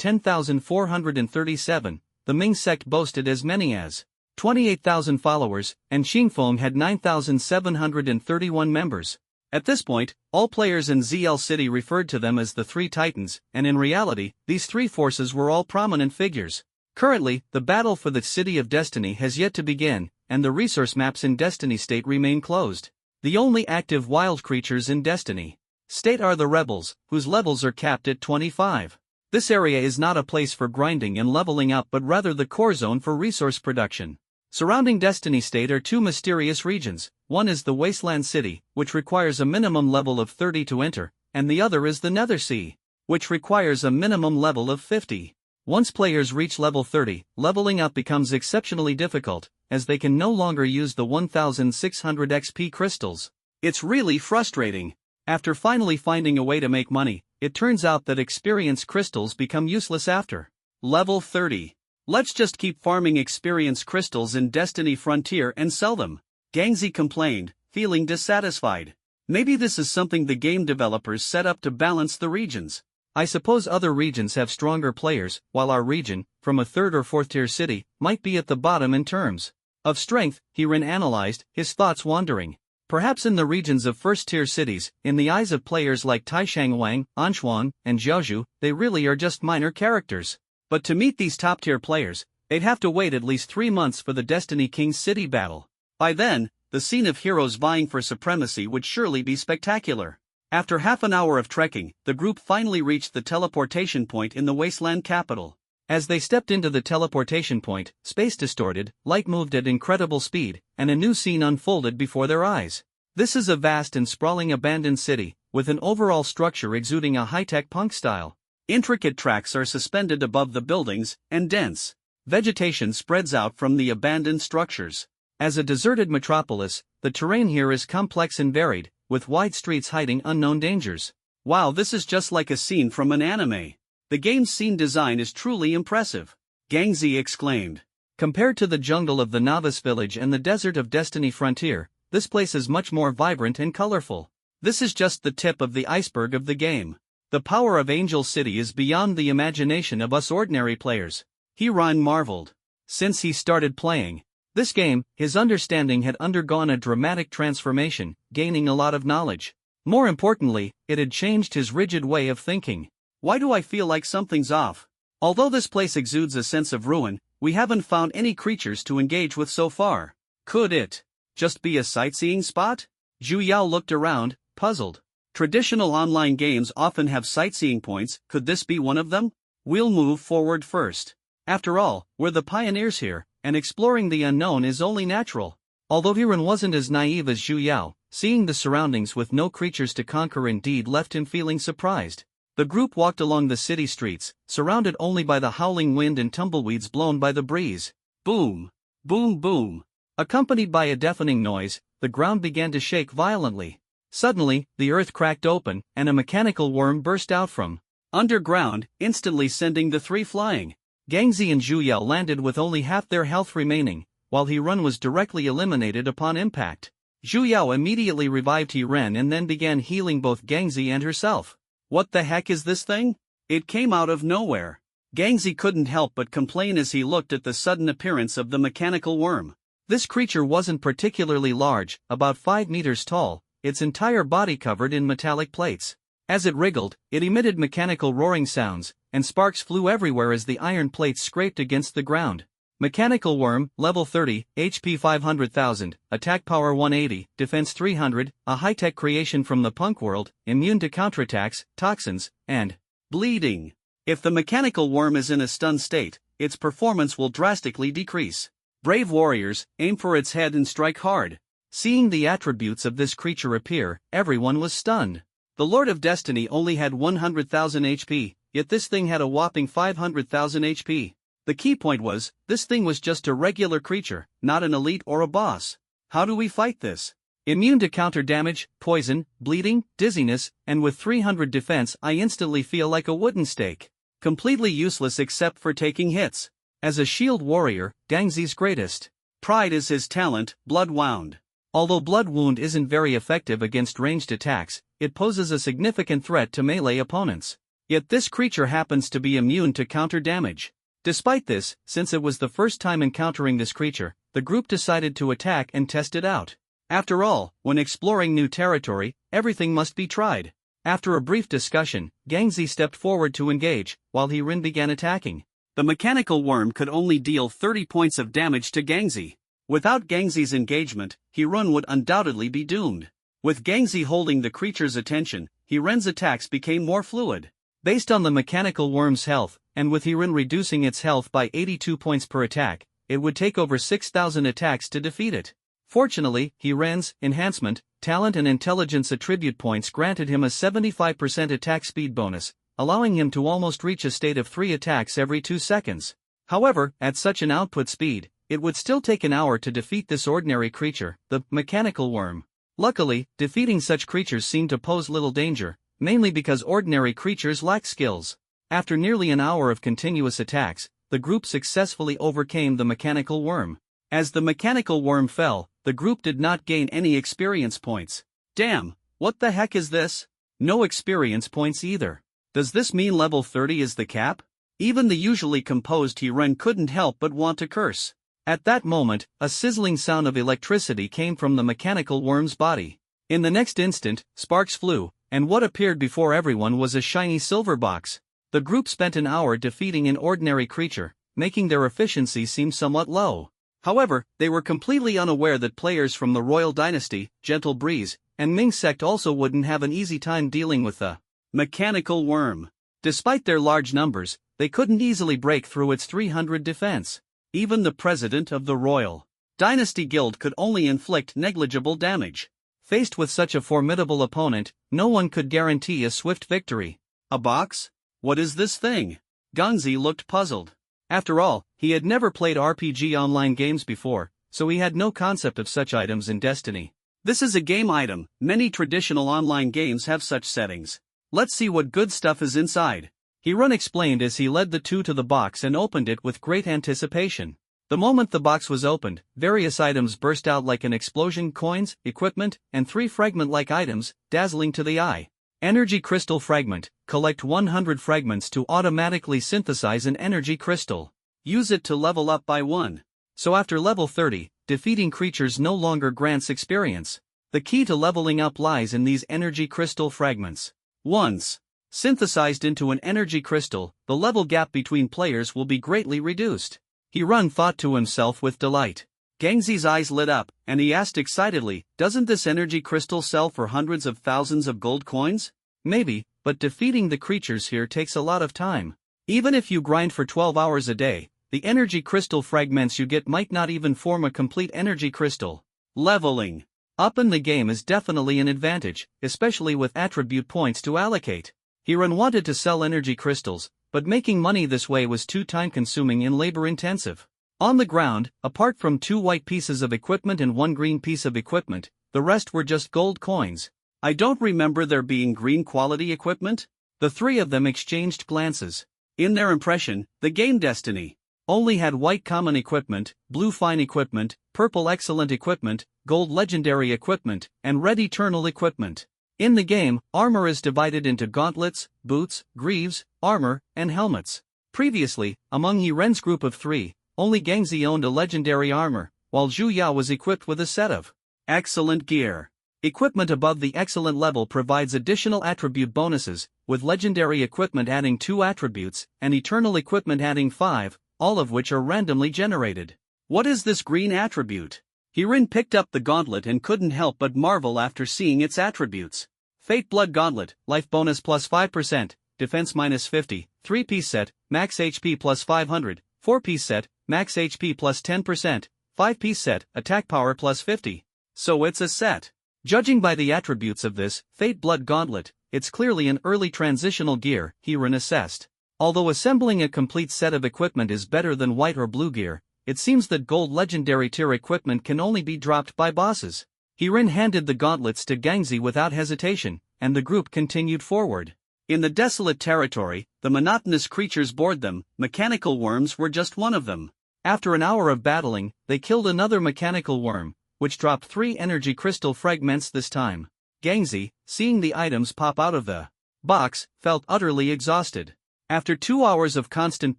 10,437, the Ming sect boasted as many as 28,000 followers, and Qingfeng had 9,731 members. At this point, all players in ZL City referred to them as the Three Titans, and in reality, these three forces were all prominent figures. Currently, the battle for the City of Destiny has yet to begin, and the resource maps in Destiny State remain closed. The only active wild creatures in Destiny State are the rebels, whose levels are capped at 25. This area is not a place for grinding and leveling up but rather the core zone for resource production. Surrounding Destiny State are two mysterious regions. One is the Wasteland City, which requires a minimum level of 30 to enter, and the other is the Nether Sea, which requires a minimum level of 50. Once players reach level 30, leveling up becomes exceptionally difficult, as they can no longer use the 1600 XP crystals. It's really frustrating. After finally finding a way to make money, it turns out that experience crystals become useless after level 30. Let's just keep farming experience crystals in Destiny Frontier and sell them, Gangzy complained, feeling dissatisfied. Maybe this is something the game developers set up to balance the regions. I suppose other regions have stronger players, while our region, from a 3rd or 4th tier city, might be at the bottom in terms of strength, Hirin analyzed, his thoughts wandering. Perhaps in the regions of 1st tier cities, in the eyes of players like Taishang Wang, Anshuan, and Jiaozhu, they really are just minor characters. But to meet these top tier players, they'd have to wait at least 3 months for the Destiny King's City battle. By then, the scene of heroes vying for supremacy would surely be spectacular. After half an hour of trekking, the group finally reached the teleportation point in the Wasteland capital. As they stepped into the teleportation point, space distorted, light moved at incredible speed, and a new scene unfolded before their eyes. This is a vast and sprawling abandoned city, with an overall structure exuding a high-tech punk style. Intricate tracks are suspended above the buildings, and dense vegetation spreads out from the abandoned structures. As a deserted metropolis, the terrain here is complex and varied, with wide streets hiding unknown dangers. Wow, this is just like a scene from an anime. The game's scene design is truly impressive, Gangzy exclaimed. Compared to the jungle of the Novice Village and the desert of Destiny Frontier, this place is much more vibrant and colorful. This is just the tip of the iceberg of the game. The power of Angel City is beyond the imagination of us ordinary players, Hiran marveled. Since he started playing this game, his understanding had undergone a dramatic transformation, gaining a lot of knowledge. More importantly, it had changed his rigid way of thinking. Why do I feel like something's off? Although this place exudes a sense of ruin, we haven't found any creatures to engage with so far. Could it just be a sightseeing spot? Zhu Yao looked around, puzzled. Traditional online games often have sightseeing points, could this be one of them? We'll move forward first. After all, we're the pioneers here, and exploring the unknown is only natural. Although Hiran wasn't as naive as Zhu Yao, seeing the surroundings with no creatures to conquer indeed left him feeling surprised. The group walked along the city streets, surrounded only by the howling wind and tumbleweeds blown by the breeze. Boom! Boom boom! Accompanied by a deafening noise, the ground began to shake violently. Suddenly, the earth cracked open, and a mechanical worm burst out from underground, instantly sending the three flying. Gangzy and Zhu Yao landed with only half their health remaining, while Hiran was directly eliminated upon impact. Zhu Yao immediately revived Hiran and then began healing both Gangzy and herself. What the heck is this thing? It came out of nowhere. Gangzy couldn't help but complain as he looked at the sudden appearance of the mechanical worm. This creature wasn't particularly large, about 5 meters tall, its entire body covered in metallic plates. As it wriggled, it emitted mechanical roaring sounds, and sparks flew everywhere as the iron plates scraped against the ground. Mechanical Worm, Level 30, HP 500,000, Attack Power 180, Defense 300, a high-tech creation from the punk world, immune to counterattacks, toxins, and bleeding. If the Mechanical Worm is in a stunned state, its performance will drastically decrease. Brave warriors, aim for its head and strike hard. Seeing the attributes of this creature appear, everyone was stunned. The Lord of Destiny only had 100,000 HP, yet this thing had a whopping 500,000 HP. The key point was, this thing was just a regular creature, not an elite or a boss. How do we fight this? Immune to counter damage, poison, bleeding, dizziness, and with 300 defense I instantly feel like a wooden stake. Completely useless except for taking hits. As a shield warrior, Gangzy's greatest pride is his talent, Blood Wound. Although Blood Wound isn't very effective against ranged attacks, it poses a significant threat to melee opponents. Yet this creature happens to be immune to counter damage. Despite this, since it was the first time encountering this creature, the group decided to attack and test it out. After all, when exploring new territory, everything must be tried. After a brief discussion, Gangzi stepped forward to engage, while Hirin began attacking. The mechanical worm could only deal 30 points of damage to Gangzi. Without Gangzi's engagement, Hirin would undoubtedly be doomed. With Gangzi holding the creature's attention, Hirin's attacks became more fluid. Based on the mechanical worm's health, and with Hirin reducing its health by 82 points per attack, it would take over 6,000 attacks to defeat it. Fortunately, Hirin's enhancement, talent and intelligence attribute points granted him a 75% attack speed bonus, allowing him to almost reach a state of 3 attacks every 2 seconds. However, at such an output speed, it would still take an hour to defeat this ordinary creature, the mechanical worm. Luckily, defeating such creatures seemed to pose little danger, mainly because ordinary creatures lack skills. After nearly an hour of continuous attacks, the group successfully overcame the mechanical worm. As the mechanical worm fell, the group did not gain any experience points. Damn, what the heck is this? No experience points either. Does this mean level 30 is the cap? Even the usually composed Hirin couldn't help but want to curse. At that moment, a sizzling sound of electricity came from the mechanical worm's body. In the next instant, sparks flew, and what appeared before everyone was a shiny silver box. The group spent an hour defeating an ordinary creature, making their efficiency seem somewhat low. However, they were completely unaware that players from the Royal Dynasty, Gentle Breeze, and Ming Sect also wouldn't have an easy time dealing with the mechanical worm. Despite their large numbers, they couldn't easily break through its 300 defense. Even the president of the Royal Dynasty Guild could only inflict negligible damage. Faced with such a formidable opponent, no one could guarantee a swift victory. A box? What is this thing? Gangzi looked puzzled. After all, he had never played RPG online games before, so he had no concept of such items in Destiny. This is a game item. Many traditional online games have such settings. Let's see what good stuff is inside. Hirin explained as he led the two to the box and opened it with great anticipation. The moment the box was opened, various items burst out like an explosion: coins, equipment, and 3 fragment-like items, dazzling to the eye. Energy Crystal Fragment. Collect 100 fragments to automatically synthesize an energy crystal. Use it to level up by 1. So after level 30, defeating creatures no longer grants experience. The key to leveling up lies in these energy crystal fragments. Once synthesized into an energy crystal, the level gap between players will be greatly reduced. Hirin thought to himself with delight. Gangzi's eyes lit up, and he asked excitedly, "Doesn't this energy crystal sell for hundreds of thousands of gold coins?" "Maybe, but defeating the creatures here takes a lot of time. Even if you grind for 12 hours a day, the energy crystal fragments you get might not even form a complete energy crystal." Leveling up in the game is definitely an advantage, especially with attribute points to allocate. Hirin wanted to sell energy crystals, but making money this way was too time-consuming and labor-intensive. On the ground, apart from 2 white pieces of equipment and 1 green piece of equipment, the rest were just gold coins. "I don't remember there being green quality equipment." The 3 of them exchanged glances. In their impression, the game Destiny only had white common equipment, blue fine equipment, purple excellent equipment, gold legendary equipment, and red eternal equipment. In the game, armor is divided into gauntlets, boots, greaves, armor, and helmets. Previously, among Hiren's group of 3, only Gangzi owned a legendary armor, while Zhu Ya was equipped with a set of excellent gear. Equipment above the excellent level provides additional attribute bonuses, with legendary equipment adding 2 attributes, and eternal equipment adding 5, all of which are randomly generated. What is this green attribute? Hirin picked up the gauntlet and couldn't help but marvel after seeing its attributes. Fate Blood Gauntlet, life bonus plus 5%, defense minus 50, 3-piece set, max HP plus 500, 4-piece set, max HP plus 10%, 5-piece set, attack power plus 50. So it's a set. Judging by the attributes of this Fate Blood Gauntlet, it's clearly an early transitional gear, Hirin assessed. Although assembling a complete set of equipment is better than white or blue gear, it seems that gold legendary tier equipment can only be dropped by bosses. Hirin handed the gauntlets to Gangzi without hesitation, and the group continued forward. In the desolate territory, the monotonous creatures bored them. Mechanical worms were just one of them. After an hour of battling, they killed another mechanical worm, which dropped 3 energy crystal fragments this time. Gangzi, seeing the items pop out of the box, felt utterly exhausted. After 2 hours of constant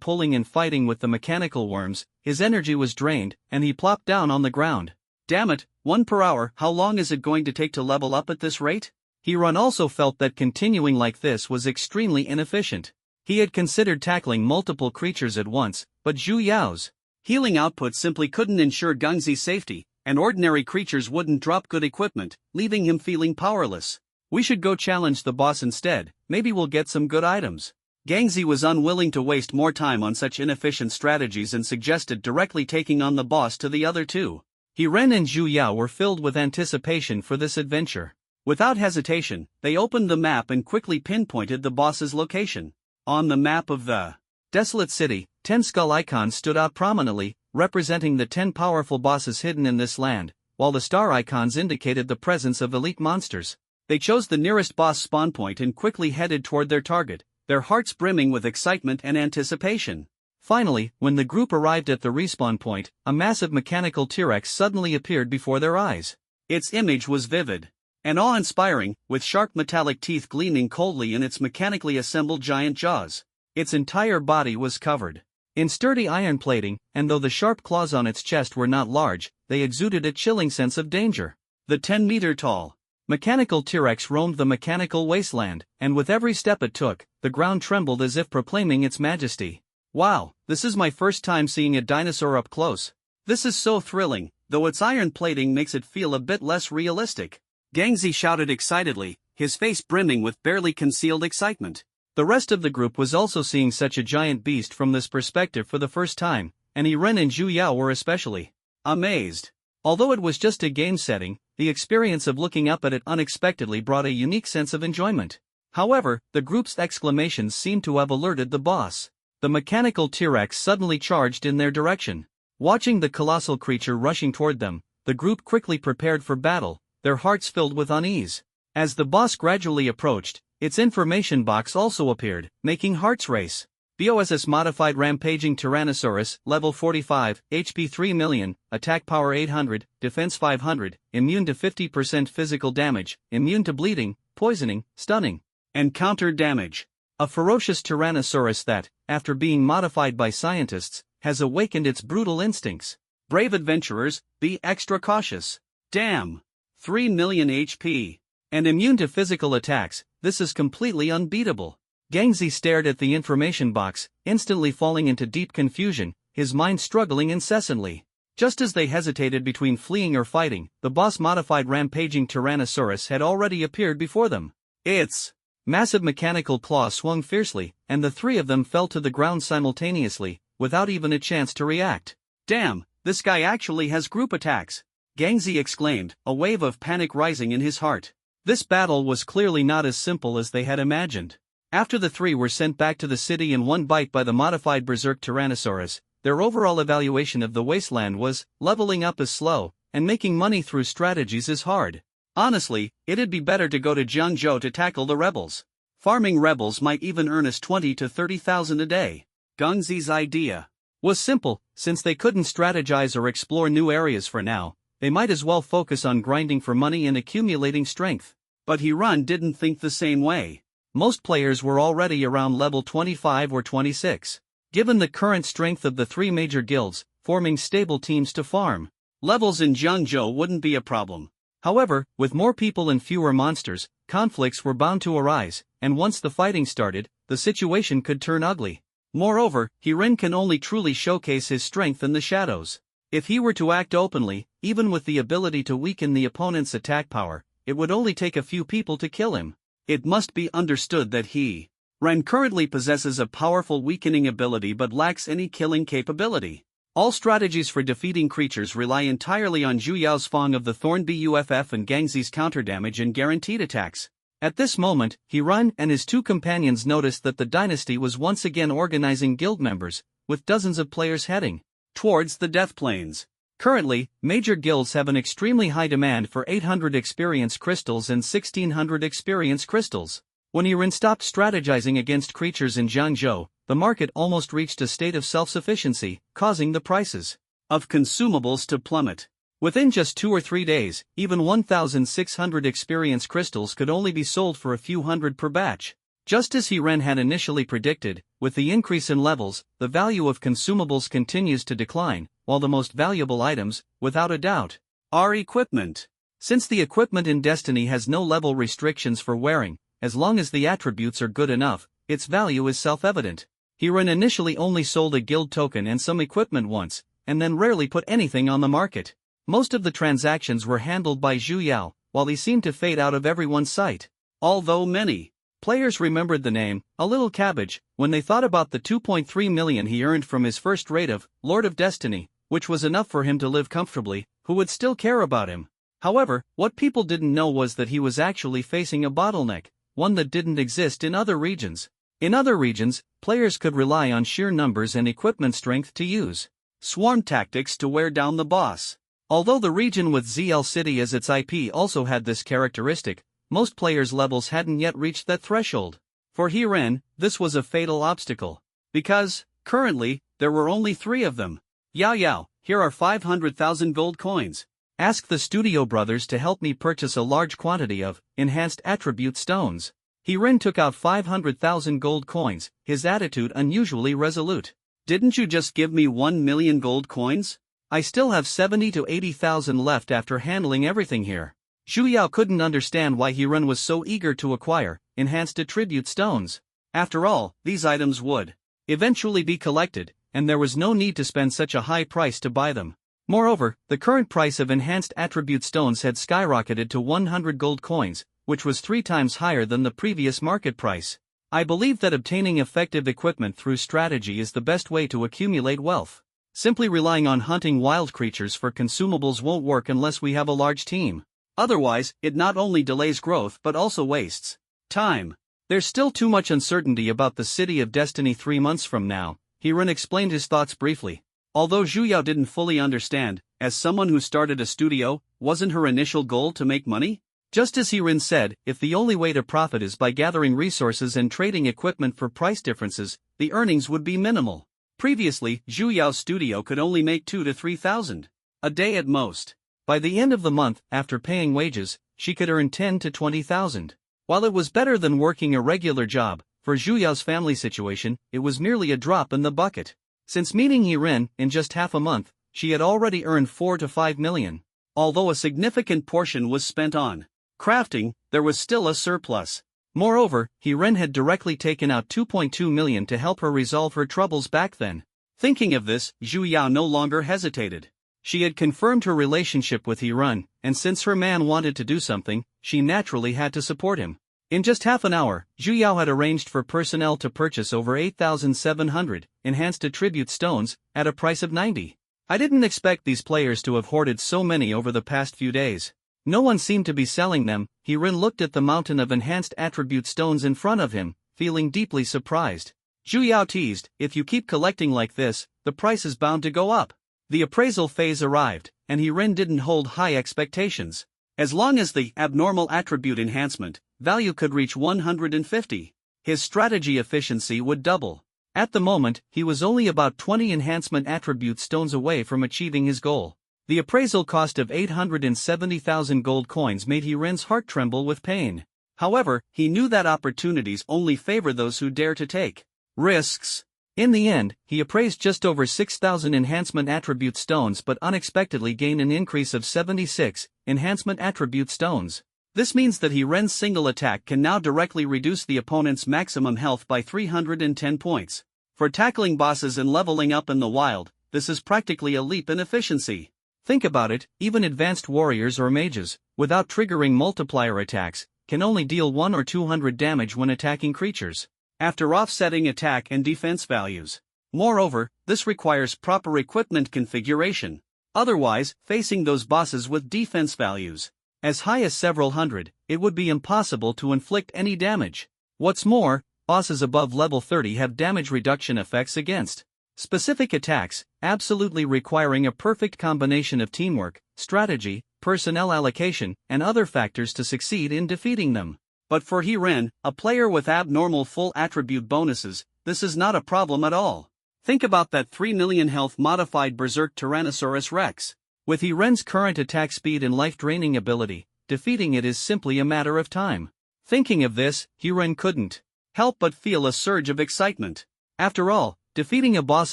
pulling and fighting with the mechanical worms, his energy was drained, and he plopped down on the ground. Damn it, 1 per hour, how long is it going to take to level up at this rate? He-Run also felt that continuing like this was extremely inefficient. He had considered tackling multiple creatures at once, but Zhu Yao's healing output simply couldn't ensure Gengzi's safety, and ordinary creatures wouldn't drop good equipment, leaving him feeling powerless. We should go challenge the boss instead, maybe we'll get some good items. Gengzi was unwilling to waste more time on such inefficient strategies and suggested directly taking on the boss to the other two. He-Ren and Zhu Yao were filled with anticipation for this adventure. Without hesitation, they opened the map and quickly pinpointed the boss's location. On the map of the desolate city, 10 skull icons stood out prominently, representing the 10 powerful bosses hidden in this land, while the star icons indicated the presence of elite monsters. They chose the nearest boss spawn point and quickly headed toward their target, their hearts brimming with excitement and anticipation. Finally, when the group arrived at the respawn point, a massive mechanical T-Rex suddenly appeared before their eyes. Its image was vivid and awe-inspiring, with sharp metallic teeth gleaming coldly in its mechanically assembled giant jaws. Its entire body was covered in sturdy iron plating, and though the sharp claws on its chest were not large, they exuded a chilling sense of danger. The 10-meter-tall mechanical T-Rex roamed the mechanical wasteland, and with every step it took, the ground trembled as if proclaiming its majesty. Wow, this is my first time seeing a dinosaur up close. This is so thrilling, though its iron plating makes it feel a bit less realistic. Gengzi shouted excitedly, his face brimming with barely concealed excitement. The rest of the group was also seeing such a giant beast from this perspective for the first time, and He-Ren and Zhu Yao were especially amazed. Although it was just a game setting, the experience of looking up at it unexpectedly brought a unique sense of enjoyment. However, the group's exclamations seemed to have alerted the boss. The mechanical T-Rex suddenly charged in their direction. Watching the colossal creature rushing toward them, the group quickly prepared for battle, their hearts filled with unease. As the boss gradually approached, its information box also appeared, making hearts race. BOSS Modified Rampaging Tyrannosaurus, Level 45, HP 3 million, Attack Power 800, Defense 500, Immune to 50% physical damage, Immune to bleeding, poisoning, stunning, and counter damage. A ferocious Tyrannosaurus that, after being modified by scientists, has awakened its brutal instincts. Brave adventurers, be extra cautious. Damn! 3 million HP. And immune to physical attacks, this is completely unbeatable. Gengzi stared at the information box, instantly falling into deep confusion, his mind struggling incessantly. Just as they hesitated between fleeing or fighting, the boss-modified rampaging Tyrannosaurus had already appeared before them. Its massive mechanical claw swung fiercely, and the three of them fell to the ground simultaneously, without even a chance to react. Damn, this guy actually has group attacks! Gengzi exclaimed, a wave of panic rising in his heart. This battle was clearly not as simple as they had imagined. After the three were sent back to the city in one bite by the modified Berserk Tyrannosaurus, their overall evaluation of the wasteland was, leveling up is slow, and making money through strategies is hard. Honestly, it'd be better to go to Jiangzhou to tackle the rebels. Farming rebels might even earn us 20 to 30,000 a day. Gengzi's idea was simple, since they couldn't strategize or explore new areas for now. They might as well focus on grinding for money and accumulating strength. But He-Ren didn't think the same way. Most players were already around level 25 or 26. Given the current strength of the three major guilds, forming stable teams to farm levels in Jiangzhou wouldn't be a problem. However, with more people and fewer monsters, conflicts were bound to arise, and once the fighting started, the situation could turn ugly. Moreover, He-Ren can only truly showcase his strength in the shadows. If he were to act openly, even with the ability to weaken the opponent's attack power, it would only take a few people to kill him. It must be understood that He-Ren currently possesses a powerful weakening ability but lacks any killing capability. All strategies for defeating creatures rely entirely on Zhu Yao's Fang of the Thorn Buff and Gengzi's counter damage and guaranteed attacks. At this moment, He-Ren and his two companions noticed that the dynasty was once again organizing guild members, with dozens of players heading towards the Death Plains. Currently, major guilds have an extremely high demand for 800 experience crystals and 1600 experience crystals. When He-Ren stopped strategizing against creatures in Jiangzhou, the market almost reached a state of self-sufficiency, causing the prices of consumables to plummet. Within just 2 or 3 days, even 1,600 experience crystals could only be sold for a few hundred per batch. Just as He-Ren had initially predicted, with the increase in levels, the value of consumables continues to decline, while the most valuable items, without a doubt, are equipment. Since the equipment in Destiny has no level restrictions for wearing, as long as the attributes are good enough, its value is self-evident. Hiren initially only sold a guild token and some equipment once, and then rarely put anything on the market. Most of the transactions were handled by Zhu Yao, while he seemed to fade out of everyone's sight. Although many players remembered the name, A Little Cabbage, when they thought about the 2.3 million he earned from his first raid of Lord of Destiny, which was enough for him to live comfortably, who would still care about him? However, what people didn't know was that he was actually facing a bottleneck, one that didn't exist in other regions. In other regions, players could rely on sheer numbers and equipment strength to use swarm tactics to wear down the boss. Although the region with ZL City as its IP also had this characteristic, most players' levels hadn't yet reached that threshold. For Hiren, this was a fatal obstacle. Because, currently, there were only 3 of them. Yao Yao, here are 500,000 gold coins. Ask the studio brothers to help me purchase a large quantity of enhanced attribute stones. Hiren took out 500,000 gold coins, his attitude unusually resolute. Didn't you just give me 1 million gold coins? I still have 70 to 80,000 left after handling everything here. Zhu Yao couldn't understand why Hiren was so eager to acquire enhanced attribute stones. After all, these items would eventually be collected, and there was no need to spend such a high price to buy them. Moreover, the current price of enhanced attribute stones had skyrocketed to 100 gold coins, which was 3 times higher than the previous market price. I believe that obtaining effective equipment through strategy is the best way to accumulate wealth. Simply relying on hunting wild creatures for consumables won't work unless we have a large team. Otherwise, it not only delays growth but also wastes time. There's still too much uncertainty about the City of Destiny 3 months from now. Hiren explained his thoughts briefly. Although Zhu Yao didn't fully understand, as someone who started a studio, wasn't her initial goal to make money? Just as Hiren said, if the only way to profit is by gathering resources and trading equipment for price differences, the earnings would be minimal. Previously, Zhu Yao's studio could only make 2,000 to 3,000 a day at most. By the end of the month, after paying wages, she could earn 10,000 to 20,000. While it was better than working a regular job, for Zhu Yao's family situation, it was merely a drop in the bucket. Since meeting Hiren, in just half a month, she had already earned 4 to 5 million. Although a significant portion was spent on crafting, there was still a surplus. Moreover, Hiren had directly taken out 2.2 million to help her resolve her troubles back then. Thinking of this, Zhu Yao no longer hesitated. She had confirmed her relationship with Hiren, and since her man wanted to do something, she naturally had to support him. In just half an hour, Zhu Yao had arranged for personnel to purchase over 8,700 enhanced attribute stones at a price of 90. I didn't expect these players to have hoarded so many over the past few days. No one seemed to be selling them. Hiren looked at the mountain of enhanced attribute stones in front of him, feeling deeply surprised. Zhu Yao teased, if you keep collecting like this, the price is bound to go up. The appraisal phase arrived, and Hiren didn't hold high expectations. As long as the abnormal attribute enhancement value could reach 150, his strategy efficiency would double. At the moment, he was only about 20 enhancement attribute stones away from achieving his goal. The appraisal cost of 870,000 gold coins made Hiren's heart tremble with pain. However, he knew that opportunities only favor those who dare to take risks. In the end, he appraised just over 6,000 enhancement attribute stones but unexpectedly gained an increase of 76 enhancement attribute stones. This means that Hiren's single attack can now directly reduce the opponent's maximum health by 310 points. For tackling bosses and leveling up in the wild, this is practically a leap in efficiency. Think about it, even advanced warriors or mages, without triggering multiplier attacks, can only deal 100 or 200 damage when attacking creatures, after offsetting attack and defense values. Moreover, this requires proper equipment configuration. Otherwise, facing those bosses with defense values as high as several hundred, it would be impossible to inflict any damage. What's more, bosses above level 30 have damage reduction effects against specific attacks, absolutely requiring a perfect combination of teamwork, strategy, personnel allocation, and other factors to succeed in defeating them. But for Hiren, a player with abnormal full attribute bonuses, this is not a problem at all. Think about that 3 million health modified Berserk Tyrannosaurus Rex. With Hiren's current attack speed and life-draining ability, defeating it is simply a matter of time. Thinking of this, Hiren couldn't help but feel a surge of excitement. After all, Defeating a boss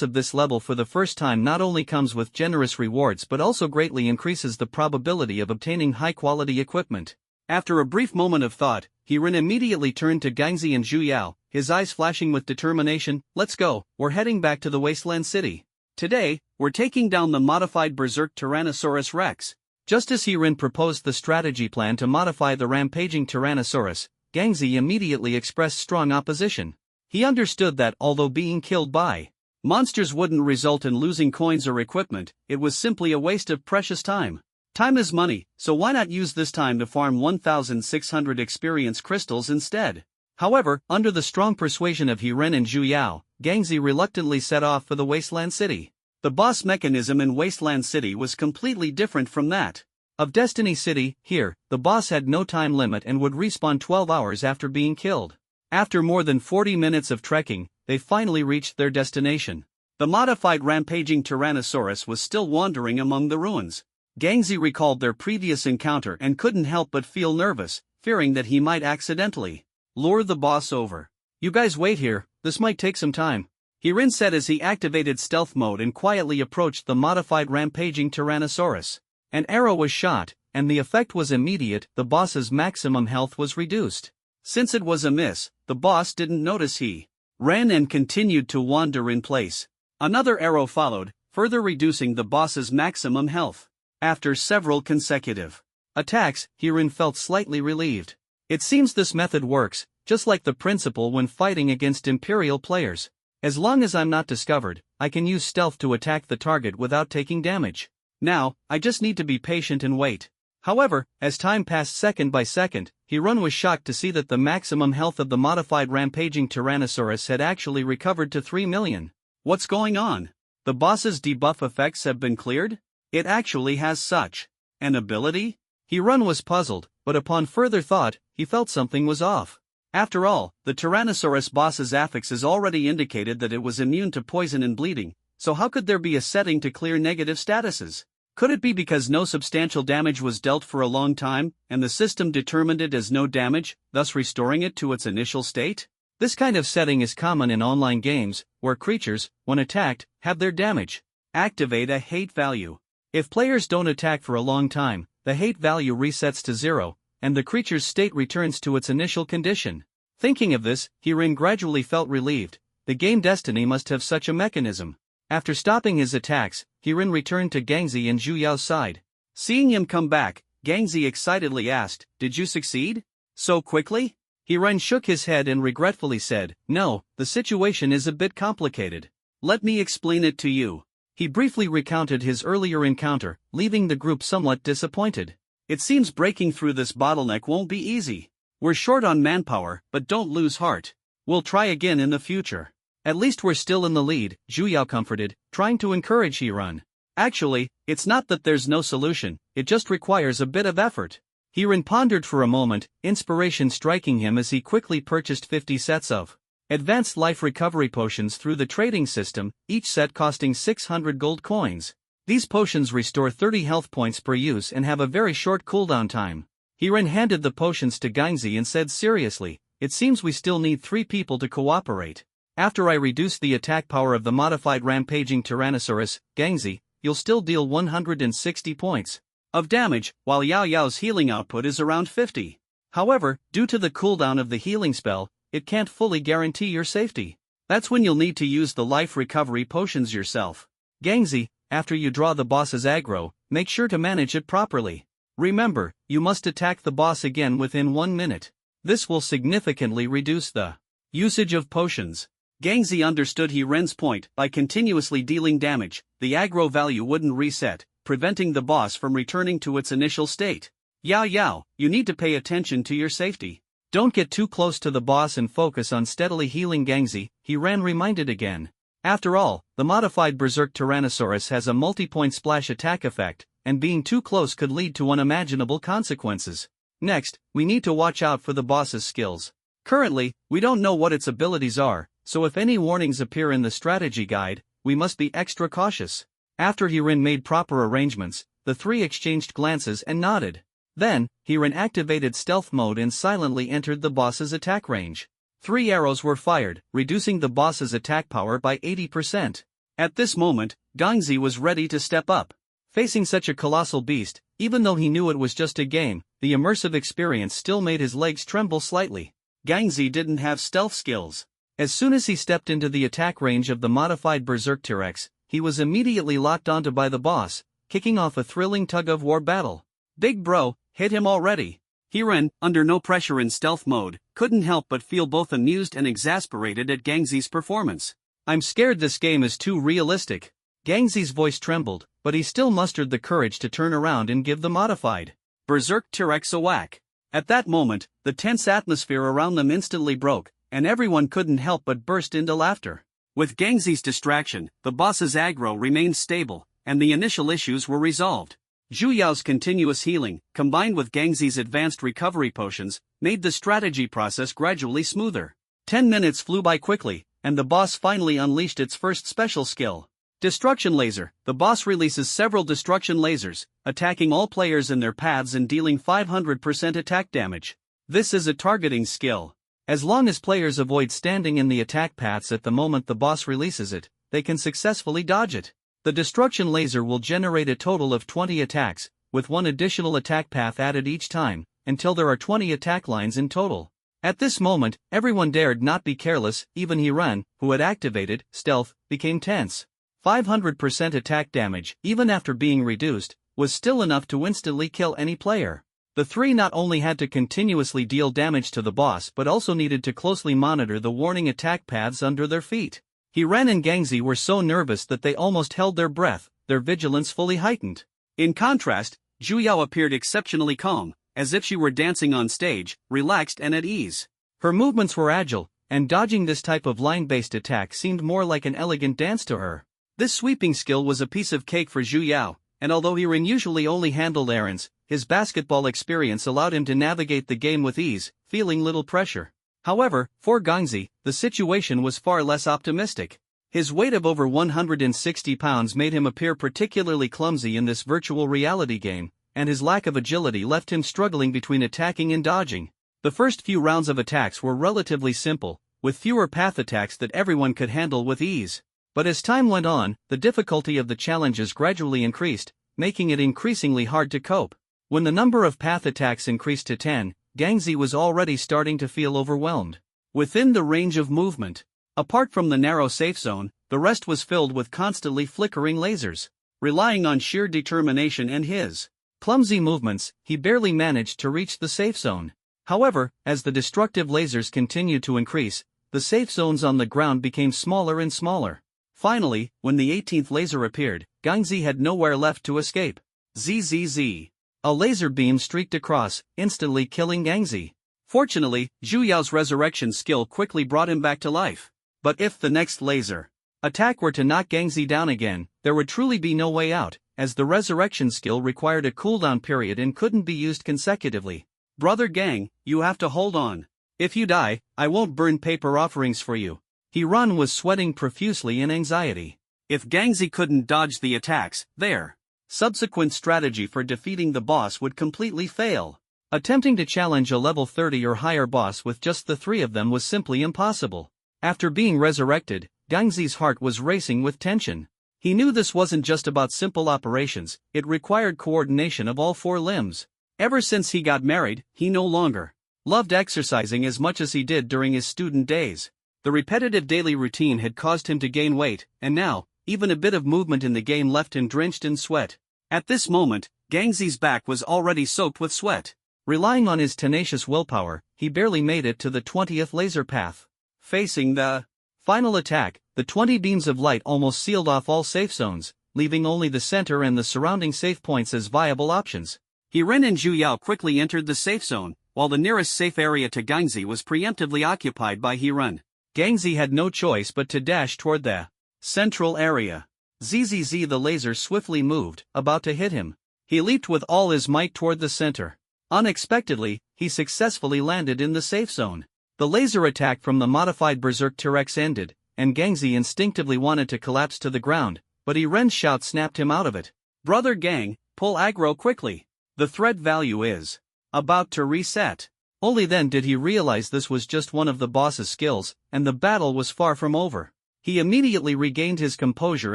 of this level for the first time not only comes with generous rewards but also greatly increases the probability of obtaining high-quality equipment. After a brief moment of thought, Hirin immediately turned to Gangzi and Zhu Yao, his eyes flashing with determination. Let's go, we're heading back to the Wasteland City. Today, we're taking down the modified Berserk Tyrannosaurus Rex. Just as Hirin proposed the strategy plan to modify the rampaging Tyrannosaurus, Gangzi immediately expressed strong opposition. He understood that although being killed by monsters wouldn't result in losing coins or equipment, it was simply a waste of precious time. Time is money, so why not use this time to farm 1,600 experience crystals instead? However, under the strong persuasion of Hirin and Zhu Yao, Gangzi reluctantly set off for the Wasteland City. The boss mechanism in Wasteland City was completely different from that of Destiny City. Here, the boss had no time limit and would respawn 12 hours after being killed. After more than 40 minutes of trekking, they finally reached their destination. The modified rampaging Tyrannosaurus was still wandering among the ruins. Gangzi recalled their previous encounter and couldn't help but feel nervous, fearing that he might accidentally lure the boss over. You guys wait here, this might take some time, Hirin said as he activated stealth mode and quietly approached the modified rampaging Tyrannosaurus. An arrow was shot, and the effect was immediate. The boss's maximum health was reduced. Since it was a miss, the boss didn't notice. He ran and continued to wander in place. Another arrow followed, further reducing the boss's maximum health. After several consecutive attacks, Hirin felt slightly relieved. It seems this method works, just like the principle when fighting against Imperial players. As long as I'm not discovered, I can use stealth to attack the target without taking damage. Now, I just need to be patient and wait. However, as time passed second by second, Hirin was shocked to see that the maximum health of the modified rampaging Tyrannosaurus had actually recovered to 3 million. What's going on? The boss's debuff effects have been cleared? It actually has such an ability? Hirin was puzzled, but upon further thought, he felt something was off. After all, the Tyrannosaurus boss's affixes already indicated that it was immune to poison and bleeding, so how could there be a setting to clear negative statuses? Could it be because no substantial damage was dealt for a long time, and the system determined it as no damage, thus restoring it to its initial state? This kind of setting is common in online games, where creatures, when attacked, have their damage. Activate a hate value. If players don't attack for a long time, the hate value resets to 0, and the creature's state returns to its initial condition. Thinking of this, Hirin gradually felt relieved. The game Destiny must have such a mechanism. After stopping his attacks, Hirin returned to Gangzi and Zhu Yao's side. Seeing him come back, Gangzi excitedly asked, "Did you succeed? So quickly?" Hirin shook his head and regretfully said, "No, the situation is a bit complicated. Let me explain it to you." He briefly recounted his earlier encounter, leaving the group somewhat disappointed. "It seems breaking through this bottleneck won't be easy. We're short on manpower, but don't lose heart. We'll try again in the future. At least we're still in the lead," Zhu Yao comforted, trying to encourage Hirin. "Actually, it's not that there's no solution, it just requires a bit of effort." Hirin pondered for a moment, inspiration striking him as he quickly purchased 50 sets of advanced life recovery potions through the trading system, each set costing 600 gold coins. These potions restore 30 health points per use and have a very short cooldown time. Hirin handed the potions to Gangzi and said seriously, "It seems we still need 3 people to cooperate. After I reduce the attack power of the modified rampaging Tyrannosaurus, Gangzi, you'll still deal 160 points of damage, while Yao Yao's healing output is around 50. However, due to the cooldown of the healing spell, it can't fully guarantee your safety. That's when you'll need to use the life recovery potions yourself. Gangzi, after you draw the boss's aggro, make sure to manage it properly. Remember, you must attack the boss again within 1 minute. This will significantly reduce the usage of potions." Gangzi understood Hirin's point. By continuously dealing damage, the aggro value wouldn't reset, preventing the boss from returning to its initial state. "Yao Yao, you need to pay attention to your safety. Don't get too close to the boss and focus on steadily healing Gangzi," Hirin reminded again. After all, the modified Berserk Tyrannosaurus has a multi-point splash attack effect, and being too close could lead to unimaginable consequences. Next, we need to watch out for the boss's skills. Currently, we don't know what its abilities are, so if any warnings appear in the strategy guide, we must be extra cautious. After Hirin made proper arrangements, the 3 exchanged glances and nodded. Then, Hirin activated stealth mode and silently entered the boss's attack range. 3 arrows were fired, reducing the boss's attack power by 80%. At this moment, Gangzi was ready to step up. Facing such a colossal beast, even though he knew it was just a game, the immersive experience still made his legs tremble slightly. Gangzi didn't have stealth skills. As soon as he stepped into the attack range of the modified Berserk T-Rex, he was immediately locked onto by the boss, kicking off a thrilling tug-of-war battle. Big bro, hit him already. Hiren, under no pressure in stealth mode, couldn't help but feel both amused and exasperated at Gangzi's performance. I'm scared this game is too realistic. Gangzi's voice trembled, but he still mustered the courage to turn around and give the modified Berserk T-Rex a whack. At that moment, the tense atmosphere around them instantly broke, and everyone couldn't help but burst into laughter. With Gangzi's distraction, the boss's aggro remained stable, and the initial issues were resolved. Zhu Yao's continuous healing, combined with Gangzi's advanced recovery potions, made the strategy process gradually smoother. 10 minutes flew by quickly, and the boss finally unleashed its first special skill. Destruction Laser. The boss releases several destruction lasers, attacking all players in their paths and dealing 500% attack damage. This is a targeting skill. As long as players avoid standing in the attack paths at the moment the boss releases it, they can successfully dodge it. The destruction laser will generate a total of 20 attacks, with one additional attack path added each time, until there are 20 attack lines in total. At this moment, everyone dared not be careless. Even Hiran, who had activated stealth, became tense. 500% attack damage, even after being reduced, was still enough to instantly kill any player. The three not only had to continuously deal damage to the boss but also needed to closely monitor the warning attack paths under their feet. Hiran and Gangzi were so nervous that they almost held their breath, their vigilance fully heightened. In contrast, Zhu Yao appeared exceptionally calm, as if she were dancing on stage, relaxed and at ease. Her movements were agile, and dodging this type of line-based attack seemed more like an elegant dance to her. This sweeping skill was a piece of cake for Zhu Yao, and although Hiran usually only handled errands, his basketball experience allowed him to navigate the game with ease, feeling little pressure. However, for Gangzi, the situation was far less optimistic. His weight of over 160 pounds made him appear particularly clumsy in this virtual reality game, and his lack of agility left him struggling between attacking and dodging. The first few rounds of attacks were relatively simple, with fewer path attacks that everyone could handle with ease. But as time went on, the difficulty of the challenges gradually increased, making it increasingly hard to cope. When the number of path attacks increased to 10, Gangzi was already starting to feel overwhelmed. Within the range of movement, apart from the narrow safe zone, the rest was filled with constantly flickering lasers. Relying on sheer determination and his clumsy movements, he barely managed to reach the safe zone. However, as the destructive lasers continued to increase, the safe zones on the ground became smaller and smaller. Finally, when the 18th laser appeared, Gangzi had nowhere left to escape. ZZZ. A laser beam streaked across, instantly killing Gangzi. Fortunately, Zhu Yao's resurrection skill quickly brought him back to life. But if the next laser attack were to knock Gangzi down again, there would truly be no way out, as the resurrection skill required a cooldown period and couldn't be used consecutively. Brother Gang, you have to hold on. If you die, I won't burn paper offerings for you. Hiran was sweating profusely in anxiety. If Gangzi couldn't dodge the attacks, their subsequent strategy for defeating the boss would completely fail. Attempting to challenge a level 30 or higher boss with just the three of them was simply impossible. After being resurrected, Gangzi's heart was racing with tension. He knew this wasn't just about simple operations, it required coordination of all four limbs. Ever since he got married, he no longer loved exercising as much as he did during his student days. The repetitive daily routine had caused him to gain weight, and now, even a bit of movement in the game left him drenched in sweat. At this moment, Gangzi's back was already soaked with sweat. Relying on his tenacious willpower, he barely made it to the 20th laser path. Facing the final attack, the 20 beams of light almost sealed off all safe zones, leaving only the center and the surrounding safe points as viable options. Hiran and Zhu Yao quickly entered the safe zone, while the nearest safe area to Gangzi was preemptively occupied by Hiran. Gangzi had no choice but to dash toward the central area. ZZZ. The laser swiftly moved, about to hit him. He leaped with all his might toward the center. Unexpectedly, he successfully landed in the safe zone. The laser attack from the modified Berserk T-Rex ended, and Gangzi instinctively wanted to collapse to the ground, but Hiran's shout snapped him out of it. Brother Gang, pull aggro quickly. The threat value is about to reset. Only then did he realize this was just one of the boss's skills, and the battle was far from over. He immediately regained his composure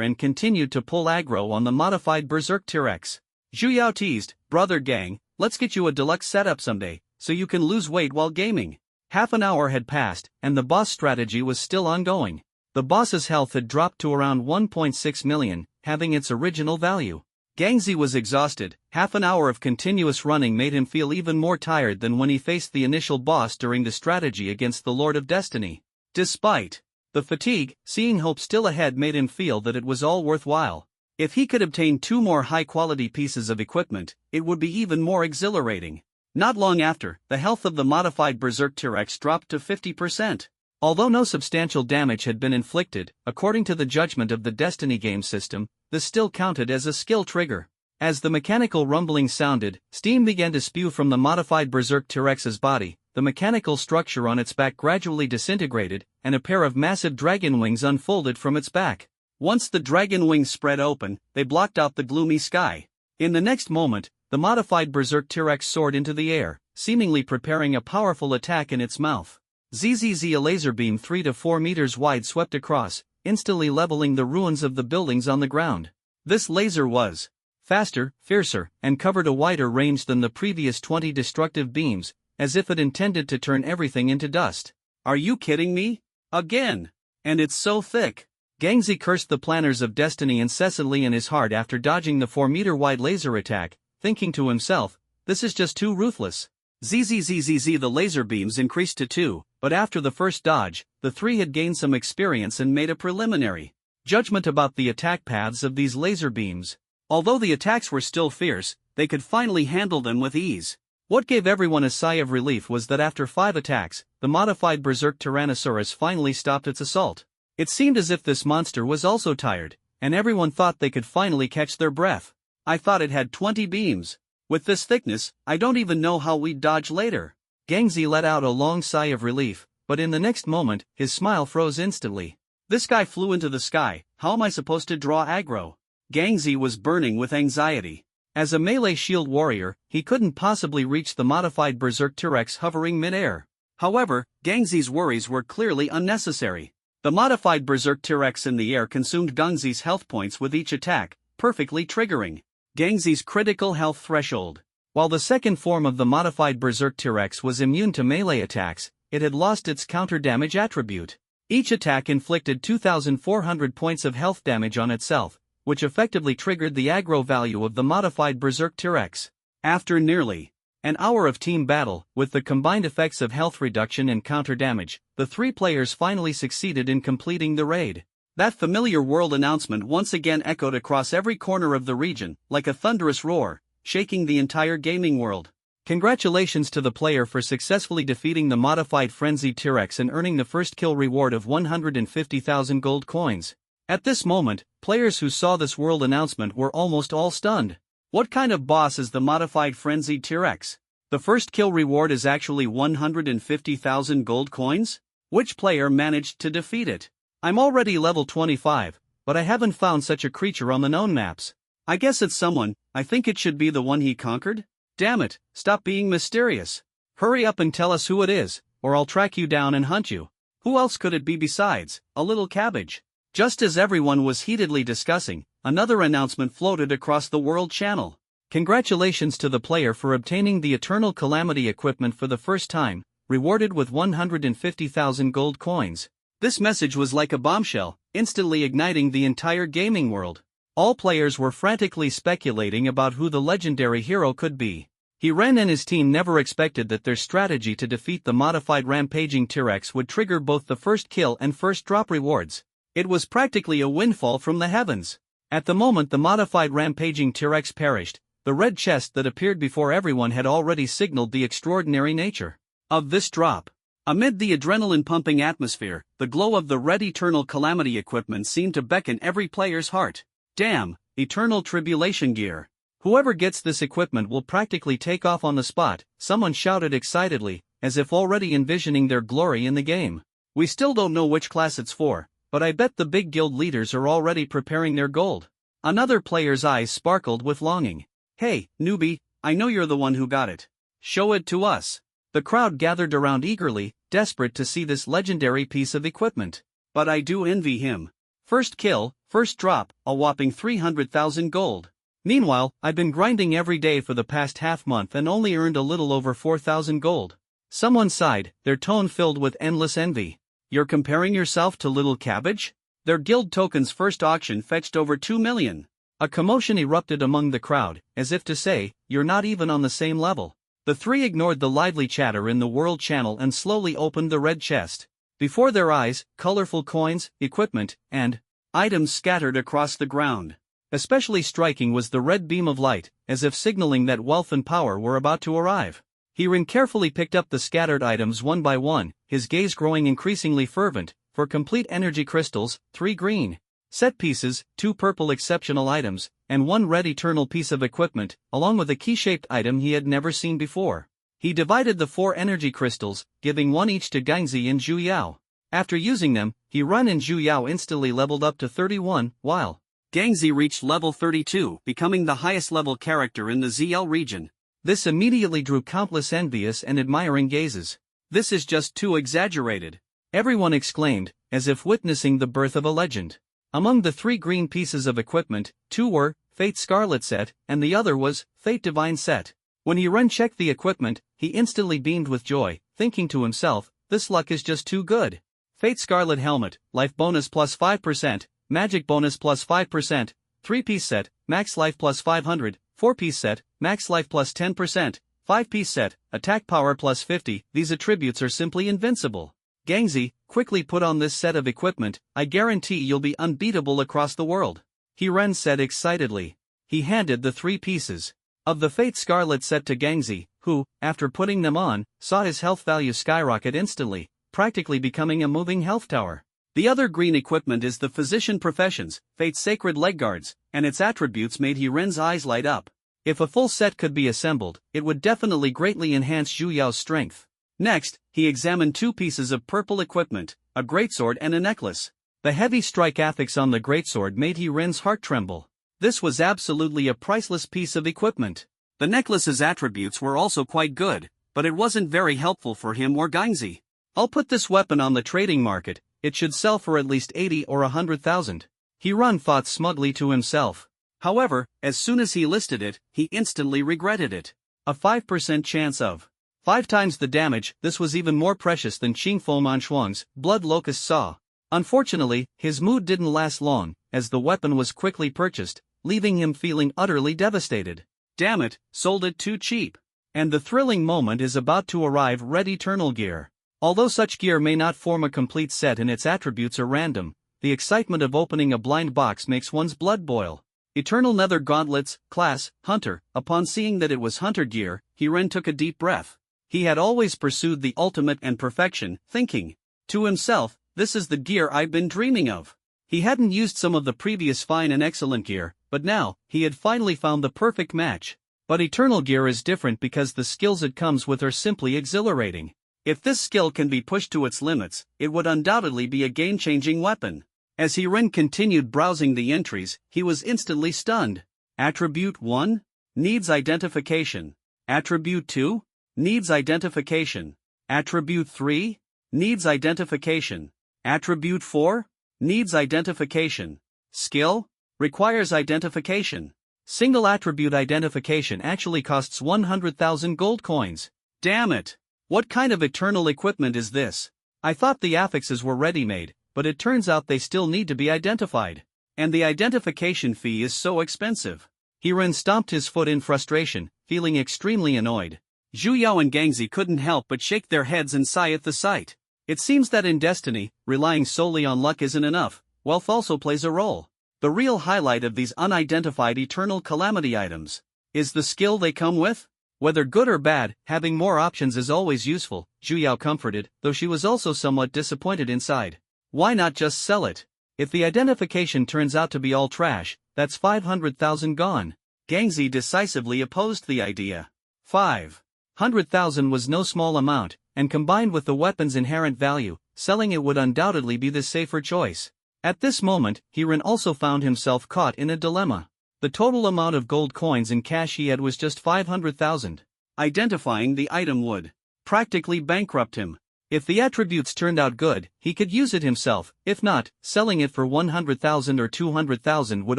and continued to pull aggro on the modified Berserk T-Rex. Zhu Yao teased, "Brother gang, let's get you a deluxe setup someday, so you can lose weight while gaming." Half an hour had passed, and the boss strategy was still ongoing. The boss's health had dropped to around 1.6 million, having its original value. Gangzi was exhausted. Half an hour of continuous running made him feel even more tired than when he faced the initial boss during the strategy against the Lord of Destiny. Despite the fatigue, seeing hope still ahead made him feel that it was all worthwhile. If he could obtain 2 more high-quality pieces of equipment, it would be even more exhilarating. Not long after, the health of the modified Berserk T-Rex dropped to 50%. Although no substantial damage had been inflicted, according to the judgment of the Destiny game system, this still counted as a skill trigger. As the mechanical rumbling sounded, steam began to spew from the modified Berserk T-Rex's body, the mechanical structure on its back gradually disintegrated, and a pair of massive dragon wings unfolded from its back. Once the dragon wings spread open, they blocked out the gloomy sky. In the next moment, the modified Berserk T-Rex soared into the air, seemingly preparing a powerful attack in its mouth. ZZZ, a laser beam 3 to 4 meters wide swept across, instantly leveling the ruins of the buildings on the ground. This laser was faster, fiercer, and covered a wider range than the previous 20 destructive beams, as if it intended to turn everything into dust. "Are you kidding me? Again? And it's so thick." Gangzi cursed the planners of Destiny incessantly in his heart after dodging the 4-meter-wide laser attack, thinking to himself, "This is just too ruthless." ZZZZZ, the laser beams increased to 2, but after the first dodge, the 3 had gained some experience and made a preliminary judgment about the attack paths of these laser beams. Although the attacks were still fierce, they could finally handle them with ease. What gave everyone a sigh of relief was that after 5 attacks, the modified Berserk Tyrannosaurus finally stopped its assault. It seemed as if this monster was also tired, and everyone thought they could finally catch their breath. "I thought it had 20 beams. With this thickness, I don't even know how we'd dodge later." Gangzi let out a long sigh of relief, but in the next moment, his smile froze instantly. "This guy flew into the sky, how am I supposed to draw aggro?" Gangzi was burning with anxiety. As a melee shield warrior, he couldn't possibly reach the modified Berserk T-Rex hovering mid-air. However, Gangzi's worries were clearly unnecessary. The modified Berserk T-Rex in the air consumed Gangzi's health points with each attack, perfectly triggering Gangzi's critical health threshold. While the second form of the modified Berserk T-Rex was immune to melee attacks, it had lost its counter-damage attribute. Each attack inflicted 2,400 points of health damage on itself, which effectively triggered the aggro value of the modified Berserk T-Rex. After nearly an hour of team battle, with the combined effects of health reduction and counter-damage, the 3 players finally succeeded in completing the raid. That familiar world announcement once again echoed across every corner of the region, like a thunderous roar, shaking the entire gaming world. Congratulations to the player for successfully defeating the modified Frenzied T-Rex and earning the first kill reward of 150,000 gold coins. At this moment, players who saw this world announcement were almost all stunned. What kind of boss is the modified Frenzied T-Rex? The first kill reward is actually 150,000 gold coins? Which player managed to defeat it? I'm already level 25, but I haven't found such a creature on the known maps. I guess it's someone. I think it should be the one he conquered? Damn it, stop being mysterious. Hurry up and tell us who it is, or I'll track you down and hunt you. Who else could it be besides a little cabbage? Just as everyone was heatedly discussing, another announcement floated across the world channel. Congratulations to the player for obtaining the Eternal Calamity equipment for the first time, rewarded with 150,000 gold coins. This message was like a bombshell, instantly igniting the entire gaming world. All players were frantically speculating about who the legendary hero could be. Ren and his team never expected that their strategy to defeat the modified rampaging T-Rex would trigger both the first kill and first drop rewards. It was practically a windfall from the heavens. At the moment the modified rampaging T-Rex perished, the red chest that appeared before everyone had already signaled the extraordinary nature of this drop. Amid the adrenaline-pumping atmosphere, the glow of the red Eternal Calamity equipment seemed to beckon every player's heart. Damn, Eternal Tribulation gear. Whoever gets this equipment will practically take off on the spot, someone shouted excitedly, as if already envisioning their glory in the game. We still don't know which class it's for, but I bet the big guild leaders are already preparing their gold. Another player's eyes sparkled with longing. Hey, newbie, I know you're the one who got it. Show it to us. The crowd gathered around eagerly, desperate to see this legendary piece of equipment. But I do envy him. First kill, first drop, a whopping 300,000 gold. Meanwhile, I've been grinding every day for the past half month and only earned a little over 4,000 gold. Someone sighed, their tone filled with endless envy. You're comparing yourself to Little Cabbage? Their guild token's first auction fetched over 2 million. A commotion erupted among the crowd, as if to say, you're not even on the same level. The three ignored the lively chatter in the World Channel and slowly opened the red chest. Before their eyes, colorful coins, equipment, and items scattered across the ground. Especially striking was the red beam of light, as if signaling that wealth and power were about to arrive. Hirin carefully picked up the scattered items one by one, his gaze growing increasingly fervent. For complete energy crystals, 3 green set pieces, 2 purple exceptional items, and 1 red eternal piece of equipment, along with a key-shaped item he had never seen before. He divided the 4 energy crystals, giving 1 each to Gangzi and Zhu Yao. After using them, Hiran and Zhu Yao instantly leveled up to 31, while Gangzi reached level 32, becoming the highest level character in the ZL region. This immediately drew countless envious and admiring gazes. This is just too exaggerated. Everyone exclaimed, as if witnessing the birth of a legend. Among the 3 green pieces of equipment, 2 were Fate Scarlet Set, and the other was Fate Divine Set. When Hiran checked the equipment, he instantly beamed with joy, thinking to himself, this luck is just too good. Fate Scarlet Helmet, Life Bonus plus 5%, Magic Bonus plus 5%, 3-piece set, Max Life plus 500, 4-piece set, Max Life plus 10%, 5-piece set, Attack Power plus 50, these attributes are simply invincible. Gangzi, quickly put on this set of equipment, I guarantee you'll be unbeatable across the world. Hiran said excitedly. He handed the 3 pieces of the Fate Scarlet set to Gangzi, who, after putting them on, saw his health value skyrocket instantly, practically becoming a moving health tower. The other green equipment is the Physician Professions, Fate's Sacred Leg Guards, and its attributes made Hiran's eyes light up. If a full set could be assembled, it would definitely greatly enhance Zhu Yao's strength. Next, he examined 2 pieces of purple equipment, a greatsword and a necklace. The heavy strike affix on the greatsword made Hiran's heart tremble. This was absolutely a priceless piece of equipment. The necklace's attributes were also quite good, but it wasn't very helpful for him or Gangzi. I'll put this weapon on the trading market, it should sell for at least 80 or 100,000. Hiran thought smugly to himself. However, as soon as he listed it, he instantly regretted it. A 5% chance of 5 times the damage, this was even more precious than Qingfo Manshuang's Blood Locust Saw. Unfortunately, his mood didn't last long, as the weapon was quickly purchased, leaving him feeling utterly devastated. Damn it, sold it too cheap. And the thrilling moment is about to arrive. Red Eternal Gear. Although such gear may not form a complete set and its attributes are random, the excitement of opening a blind box makes one's blood boil. Eternal Nether Gauntlets, Class, Hunter. Upon seeing that it was Hunter gear, Hiran took a deep breath. He had always pursued the ultimate and perfection, thinking to himself, this is the gear I've been dreaming of. He hadn't used some of the previous fine and excellent gear, but now, he had finally found the perfect match. But Eternal Gear is different because the skills it comes with are simply exhilarating. If this skill can be pushed to its limits, it would undoubtedly be a game-changing weapon. As Hiran continued browsing the entries, he was instantly stunned. Attribute 1? Needs identification. Attribute 2? Needs identification. Attribute 3? Needs identification. Attribute 4? Needs identification. Skill? Requires identification. Single attribute identification actually costs 100,000 gold coins. Damn it! What kind of eternal equipment is this? I thought the affixes were ready-made, but it turns out they still need to be identified. And the identification fee is so expensive. Hiran stomped his foot in frustration, feeling extremely annoyed. Zhu Yao and Gangzi couldn't help but shake their heads and sigh at the sight. It seems that in Destiny, relying solely on luck isn't enough, wealth also plays a role. The real highlight of these unidentified eternal calamity items is the skill they come with. Whether good or bad, having more options is always useful, Zhu Yao comforted, though she was also somewhat disappointed inside. Why not just sell it? If the identification turns out to be all trash, that's 500,000 gone. Gangzi decisively opposed the idea. 500,000 was no small amount, and combined with the weapon's inherent value, selling it would undoubtedly be the safer choice. At this moment, Hiran also found himself caught in a dilemma. The total amount of gold coins in cash he had was just 500,000. Identifying the item would practically bankrupt him. If the attributes turned out good, he could use it himself; if not, selling it for 100,000 or 200,000 would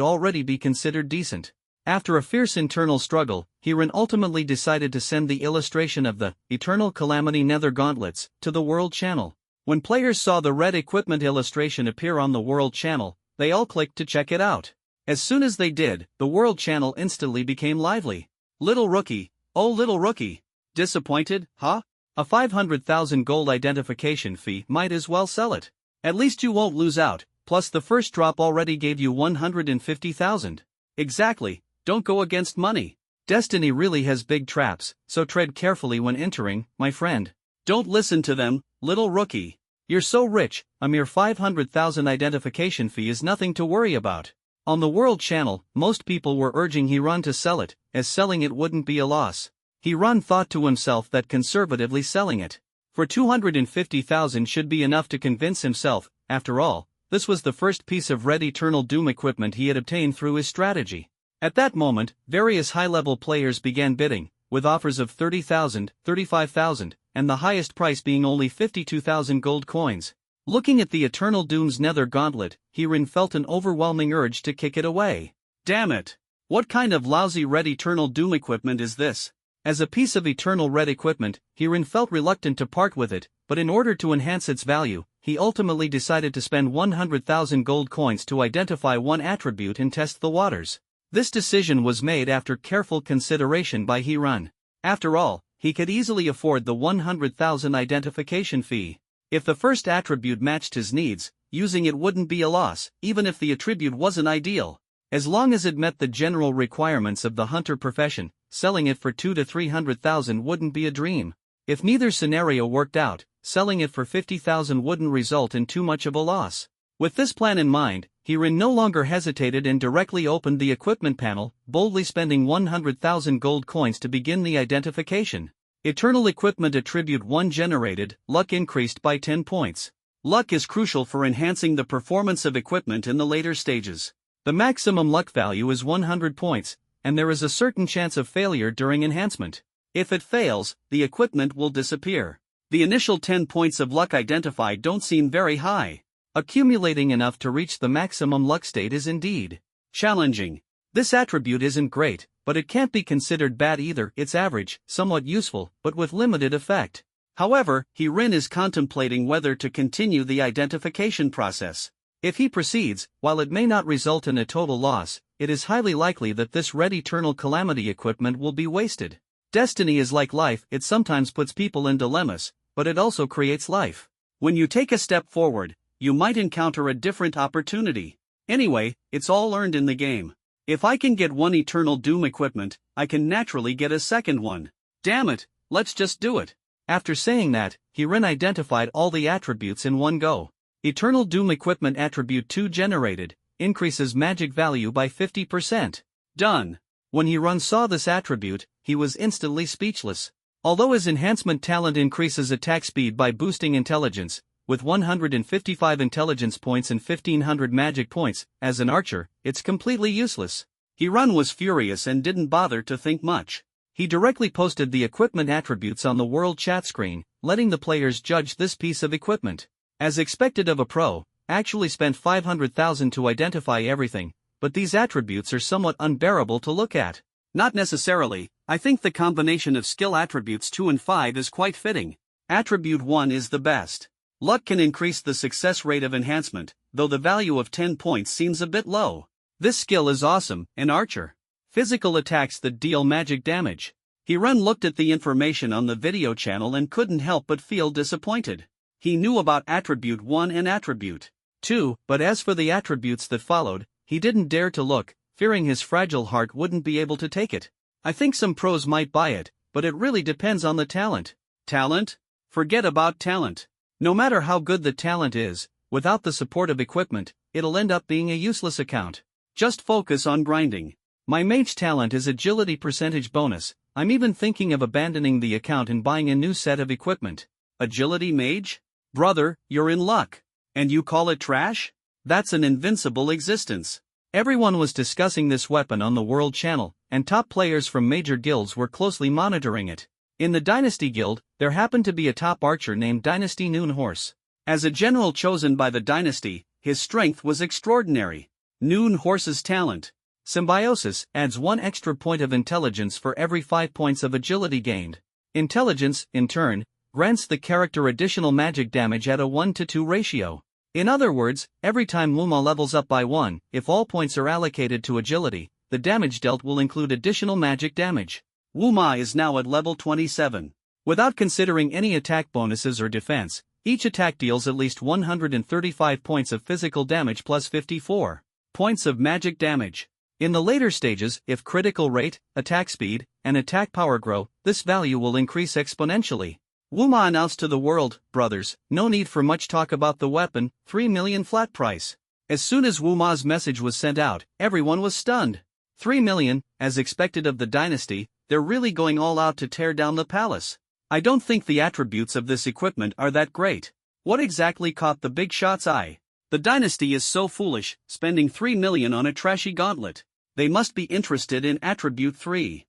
already be considered decent. After a fierce internal struggle, Hiran ultimately decided to send the illustration of the Eternal Calamity Nether Gauntlets to the World Channel. When players saw the red equipment illustration appear on the World Channel, they all clicked to check it out. As soon as they did, the World Channel instantly became lively. Little rookie, oh little rookie. Disappointed, huh? A 500,000 gold identification fee, might as well sell it. At least you won't lose out, plus the first drop already gave you 150,000. Exactly, don't go against money. Destiny really has big traps, so tread carefully when entering, my friend. Don't listen to them, little rookie. You're so rich, a mere 500,000 identification fee is nothing to worry about. On the World Channel, most people were urging Hiran to sell it, as selling it wouldn't be a loss. Hiran thought to himself that conservatively selling it for 250,000 should be enough to convince himself. After all, this was the first piece of Red Eternal Doom equipment he had obtained through his strategy. At that moment, various high-level players began bidding, with offers of 30,000, 35,000, and the highest price being only 52,000 gold coins. Looking at the Eternal Doom's Nether Gauntlet, Hiran felt an overwhelming urge to kick it away. Damn it! What kind of lousy Red Eternal Doom equipment is this? As a piece of Eternal Red equipment, Hiran felt reluctant to part with it, but in order to enhance its value, he ultimately decided to spend 100,000 gold coins to identify one attribute and test the waters. This decision was made after careful consideration by Hiran. After all, he could easily afford the 100,000 identification fee. If the first attribute matched his needs, using it wouldn't be a loss, even if the attribute wasn't ideal. As long as it met the general requirements of the hunter profession, selling it for 200,000 to 300,000 wouldn't be a dream. If neither scenario worked out, selling it for 50,000 wouldn't result in too much of a loss. With this plan in mind, Hiran no longer hesitated and directly opened the equipment panel, boldly spending 100,000 gold coins to begin the identification. Eternal Equipment Attribute 1 generated, luck increased by 10 points. Luck is crucial for enhancing the performance of equipment in the later stages. The maximum luck value is 100 points, and there is a certain chance of failure during enhancement. If it fails, the equipment will disappear. The initial 10 points of luck identified don't seem very high. Accumulating enough to reach the maximum luck state is indeed challenging. This attribute isn't great, but it can't be considered bad either. It's average, somewhat useful, but with limited effect. However, Hiran is contemplating whether to continue the identification process. If he proceeds, while it may not result in a total loss, it is highly likely that this Red Eternal Calamity equipment will be wasted. Destiny is like life, it sometimes puts people in dilemmas, but it also creates life. When you take a step forward, you might encounter a different opportunity. Anyway, it's all earned in the game. If I can get one Eternal Doom equipment, I can naturally get a second one. Damn it, let's just do it. After saying that, Hiran identified all the attributes in one go. Eternal Doom Equipment Attribute 2 generated, increases magic value by 50%. Done. When Hiran saw this attribute, he was instantly speechless. Although his enhancement talent increases attack speed by boosting intelligence, with 155 intelligence points and 1500 magic points, as an archer, it's completely useless. Hiran was furious and didn't bother to think much. He directly posted the equipment attributes on the world chat screen, letting the players judge this piece of equipment. As expected of a pro, actually spent 500,000 to identify everything, but these attributes are somewhat unbearable to look at. Not necessarily, I think the combination of skill attributes 2 and 5 is quite fitting. Attribute 1 is the best. Luck can increase the success rate of enhancement, though the value of 10 points seems a bit low. This skill is awesome, an archer. Physical attacks that deal magic damage. Hiran looked at the information on the video channel and couldn't help but feel disappointed. He knew about Attribute 1 and Attribute 2, but as for the attributes that followed, he didn't dare to look, fearing his fragile heart wouldn't be able to take it. I think some pros might buy it, but it really depends on the talent. Talent? Forget about talent. No matter how good the talent is, without the support of equipment, it'll end up being a useless account. Just focus on grinding. My mage talent is agility percentage bonus. I'm even thinking of abandoning the account and buying a new set of equipment. Agility mage? Brother, you're in luck. And you call it trash? That's an invincible existence. Everyone was discussing this weapon on the World Channel, and top players from major guilds were closely monitoring it. In the Dynasty Guild, there happened to be a top archer named Dynasty Noon Horse. As a general chosen by the dynasty, his strength was extraordinary. Noon Horse's talent. Symbiosis adds 1 extra point of intelligence for every 5 points of agility gained. Intelligence, in turn, grants the character additional magic damage at a 1-to-2 ratio. In other words, every time Wuma levels up by 1, if all points are allocated to agility, the damage dealt will include additional magic damage. Wuma is now at level 27. Without considering any attack bonuses or defense, each attack deals at least 135 points of physical damage plus 54 points of magic damage. In the later stages, if critical rate, attack speed, and attack power grow, this value will increase exponentially. Wuma announced to the world, brothers, no need for much talk about the weapon, 3 million flat price. As soon as Wuma's message was sent out, everyone was stunned. 3 million, as expected of the dynasty, they're really going all out to tear down the palace. I don't think the attributes of this equipment are that great. What exactly caught the big shot's eye? The dynasty is so foolish, spending 3 million on a trashy gauntlet. They must be interested in Attribute 3.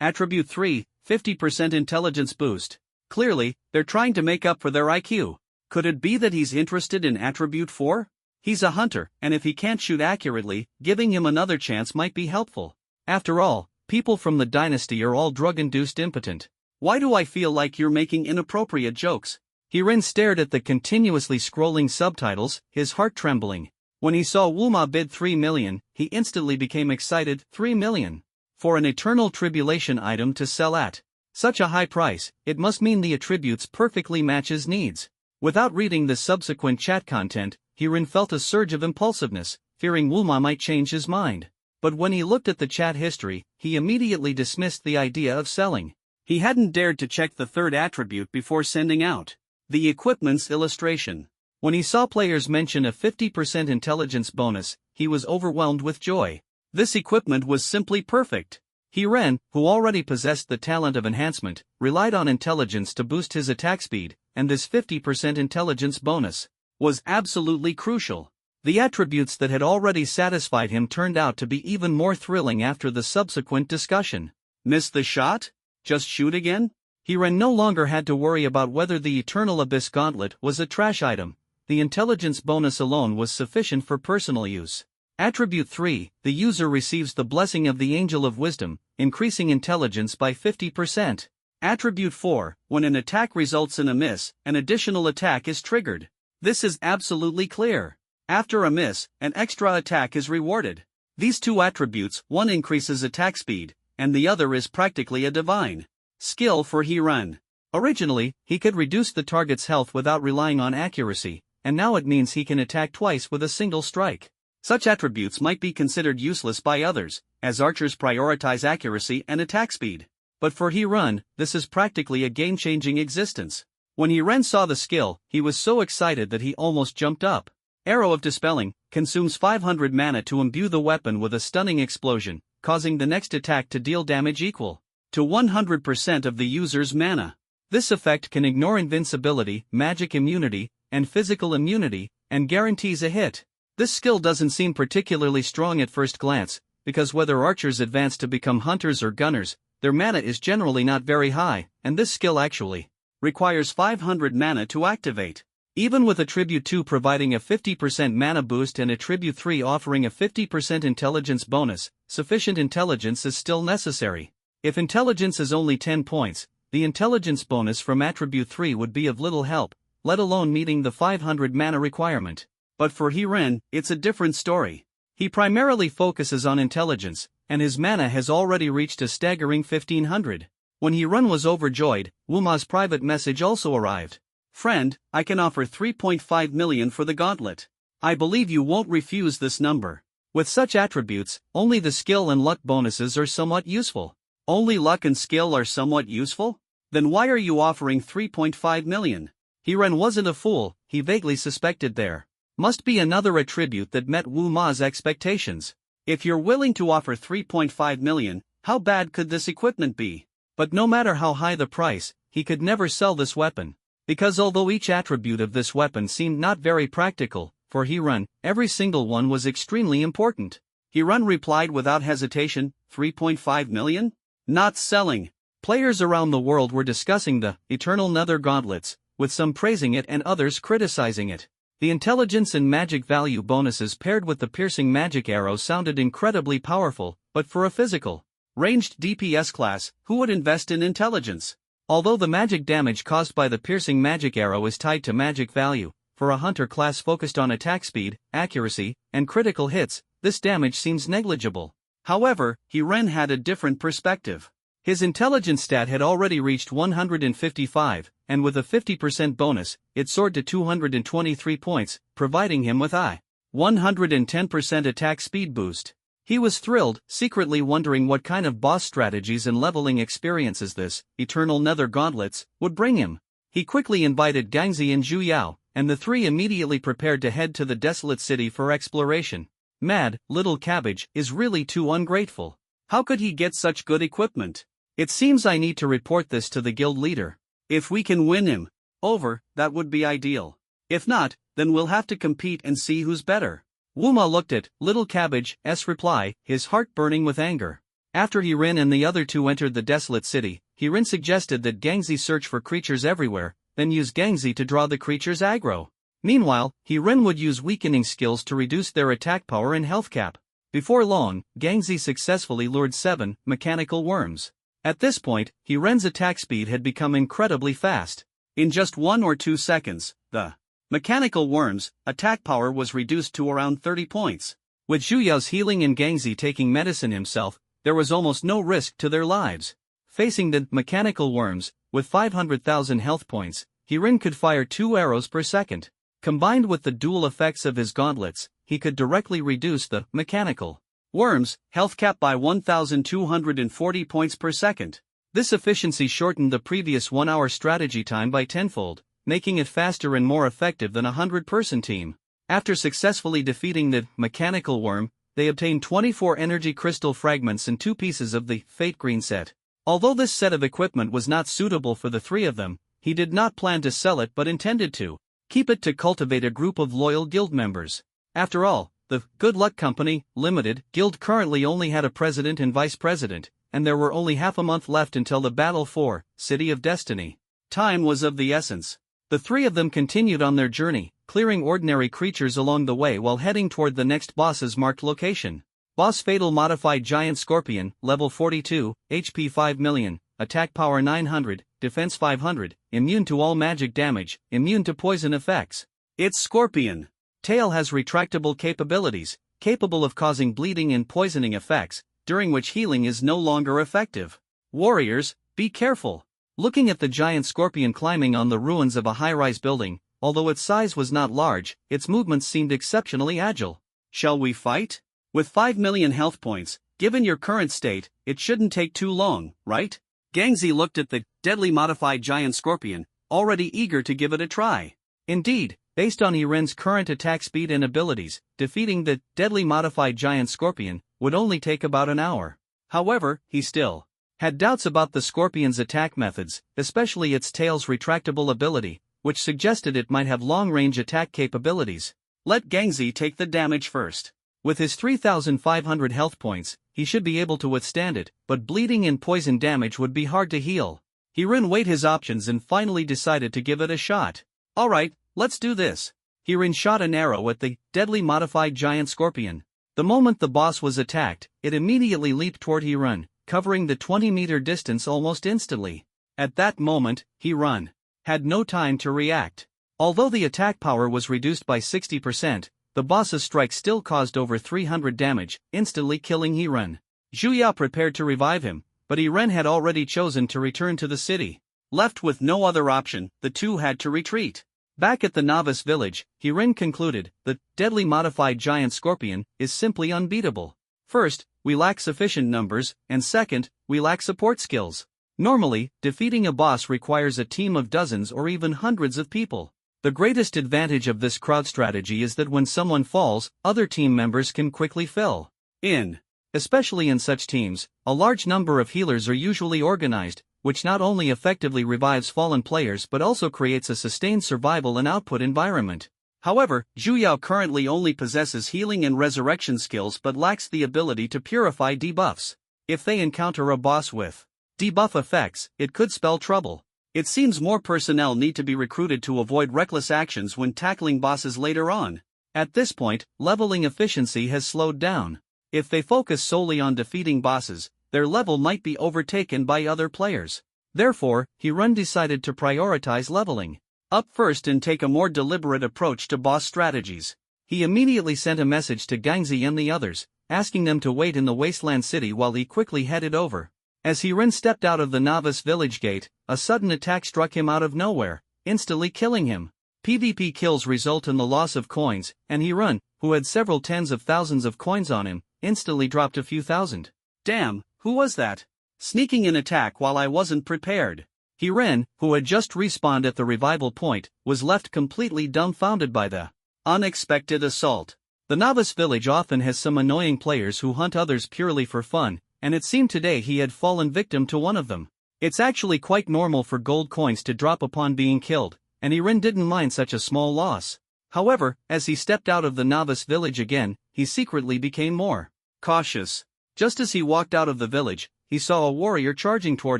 Attribute 3, 50% intelligence boost. Clearly, they're trying to make up for their IQ. Could it be that he's interested in Attribute 4? He's a hunter, and if he can't shoot accurately, giving him another chance might be helpful. After all, people from the dynasty are all drug-induced impotent. Why do I feel like you're making inappropriate jokes? Hirin stared at the continuously scrolling subtitles, his heart trembling. When he saw Wuma bid 3 million, he instantly became excited. 3 million. For an eternal tribulation item to sell at such a high price, it must mean the attributes perfectly match his needs. Without reading the subsequent chat content, Hirin felt a surge of impulsiveness, fearing Wuma might change his mind. But when he looked at the chat history, he immediately dismissed the idea of selling. He hadn't dared to check the third attribute before sending out the equipment's illustration. When he saw players mention a 50% intelligence bonus, he was overwhelmed with joy. This equipment was simply perfect. Hirin, who already possessed the talent of enhancement, relied on intelligence to boost his attack speed, and this 50% intelligence bonus was absolutely crucial. The attributes that had already satisfied him turned out to be even more thrilling after the subsequent discussion. Miss the shot? Just shoot again? Hirin no longer had to worry about whether the Eternal Abyss Gauntlet was a trash item. The intelligence bonus alone was sufficient for personal use. Attribute 3, the user receives the blessing of the Angel of Wisdom, increasing intelligence by 50%. Attribute 4, when an attack results in a miss, an additional attack is triggered. This is absolutely clear. After a miss, an extra attack is rewarded. These two attributes, one increases attack speed, and the other is practically a divine skill for Hirin. Originally, he could reduce the target's health without relying on accuracy, and now it means he can attack twice with a single strike. Such attributes might be considered useless by others, as archers prioritize accuracy and attack speed. But for Hirin, this is practically a game-changing existence. When Hirin saw the skill, he was so excited that he almost jumped up. Arrow of Dispelling consumes 500 mana to imbue the weapon with a stunning explosion, causing the next attack to deal damage equal to 100% of the user's mana. This effect can ignore invincibility, magic immunity, and physical immunity, and guarantees a hit. This skill doesn't seem particularly strong at first glance, because whether archers advance to become hunters or gunners, their mana is generally not very high, and this skill actually requires 500 mana to activate. Even with Attribute 2 providing a 50% mana boost and Attribute 3 offering a 50% intelligence bonus, sufficient intelligence is still necessary. If intelligence is only 10 points, the intelligence bonus from Attribute 3 would be of little help, let alone meeting the 500 mana requirement. But for Hirin, it's a different story. He primarily focuses on intelligence, and his mana has already reached a staggering 1500. When Hirin was overjoyed, Wuma's private message also arrived. Friend, I can offer 3.5 million for the gauntlet. I believe you won't refuse this number. With such attributes, only the skill and luck bonuses are somewhat useful. Only luck and skill are somewhat useful? Then why are you offering 3.5 million? Hirin wasn't a fool, he vaguely suspected there must be another attribute that met Wu Ma's expectations. If you're willing to offer 3.5 million, how bad could this equipment be? But no matter how high the price, he could never sell this weapon. Because although each attribute of this weapon seemed not very practical, for Hirin, every single one was extremely important. Hirin replied without hesitation, 3.5 million? Not selling. Players around the world were discussing the Eternal Nether Gauntlets, with some praising it and others criticizing it. The intelligence and magic value bonuses paired with the piercing magic arrow sounded incredibly powerful, but for a physical, ranged DPS class, who would invest in intelligence? Although the magic damage caused by the piercing magic arrow is tied to magic value, for a hunter class focused on attack speed, accuracy, and critical hits, this damage seems negligible. However, Hiren had a different perspective. His intelligence stat had already reached 155, and with a 50% bonus, it soared to 223 points, providing him with a 110% attack speed boost. He was thrilled, secretly wondering what kind of boss strategies and leveling experiences this Eternal Nether Gauntlets would bring him. He quickly invited Gangzi and Zhu Yao, and the three immediately prepared to head to the desolate city for exploration. Mad, little cabbage, is really too ungrateful. How could he get such good equipment? It seems I need to report this to the guild leader. If we can win him over, that would be ideal. If not, then we'll have to compete and see who's better. Wuma looked at Little Cabbage's reply, his heart burning with anger. After Hiren and the other two entered the desolate city, Hiren suggested that Gangzi search for creatures everywhere, then use Gangzi to draw the creatures aggro. Meanwhile, Hiren would use weakening skills to reduce their attack power and health cap. Before long, Gangzi successfully lured 7 mechanical worms. At this point, Hiren's attack speed had become incredibly fast. In just 1 or 2 seconds, the mechanical worms' attack power was reduced to around 30 points. With Zhu Yao's healing and Gangzi taking medicine himself, there was almost no risk to their lives. Facing the mechanical worms, with 500,000 health points, Hiren could fire 2 arrows per second. Combined with the dual effects of his gauntlets, he could directly reduce the mechanical worms' health cap by 1,240 points per second. This efficiency shortened the previous 1-hour strategy time by tenfold, making it faster and more effective than a 100-person team. After successfully defeating the mechanical worm, they obtained 24 energy crystal fragments and 2 pieces of the Fate Green set. Although this set of equipment was not suitable for the 3 of them, he did not plan to sell it but intended to keep it to cultivate a group of loyal guild members. After all, the Good Luck Company, Limited, guild currently only had a president and vice president, and there were only half a month left until the battle for City of Destiny. Time was of the essence. The 3 of them continued on their journey, clearing ordinary creatures along the way while heading toward the next boss's marked location. Boss Fatal Modified Giant Scorpion, level 42, HP 5 million, attack power 900, defense 500, immune to all magic damage, immune to poison effects. It's Scorpion. Tail has retractable capabilities, capable of causing bleeding and poisoning effects, during which healing is no longer effective. Warriors, be careful. Looking at the giant scorpion climbing on the ruins of a high-rise building, although its size was not large, its movements seemed exceptionally agile. Shall we fight? With 5 million health points, given your current state, it shouldn't take too long, right? Gangzi looked at the deadly modified giant scorpion, already eager to give it a try. Indeed, based on Hiren's current attack speed and abilities, defeating the deadly modified giant scorpion would only take about an hour. However, he still had doubts about the scorpion's attack methods, especially its tail's retractable ability, which suggested it might have long-range attack capabilities. Let Gangzi take the damage first. With his 3,500 health points, he should be able to withstand it, but bleeding and poison damage would be hard to heal. Hiren weighed his options and finally decided to give it a shot. Alright, let's do this. Hiren shot an arrow at the deadly modified giant scorpion. The moment the boss was attacked, it immediately leaped toward Hiren, covering the 20-meter distance almost instantly. At that moment, Hiren had no time to react. Although the attack power was reduced by 60%, the boss's strike still caused over 300 damage, instantly killing Hiren. Zhu Yao prepared to revive him, but Hiren had already chosen to return to the city. Left with no other option, the two had to retreat. Back at the novice village, Hiren concluded, the deadly modified giant scorpion is simply unbeatable. First, we lack sufficient numbers, and second, we lack support skills. Normally, defeating a boss requires a team of dozens or even hundreds of people. The greatest advantage of this crowd strategy is that when someone falls, other team members can quickly fill in. Especially in such teams, a large number of healers are usually organized, which not only effectively revives fallen players but also creates a sustained survival and output environment. However, Zhu Yao currently only possesses healing and resurrection skills but lacks the ability to purify debuffs. If they encounter a boss with debuff effects, it could spell trouble. It seems more personnel need to be recruited to avoid reckless actions when tackling bosses later on. At this point, leveling efficiency has slowed down. If they focus solely on defeating bosses, their level might be overtaken by other players. Therefore, Hirun decided to prioritize leveling up first and take a more deliberate approach to boss strategies. He immediately sent a message to Gangzi and the others, asking them to wait in the wasteland city while he quickly headed over. As Hirun stepped out of the novice village gate, a sudden attack struck him out of nowhere, instantly killing him. PvP kills result in the loss of coins, and Hirun, who had several tens of thousands of coins on him, instantly dropped a few thousand. Damn, who was that? Sneaking an attack while I wasn't prepared. Hirun, who had just respawned at the revival point, was left completely dumbfounded by the unexpected assault. The novice village often has some annoying players who hunt others purely for fun, and it seemed today he had fallen victim to one of them. It's actually quite normal for gold coins to drop upon being killed, and Hirun didn't mind such a small loss. However, as he stepped out of the novice village again, he secretly became more cautious. Just as he walked out of the village, he saw a warrior charging toward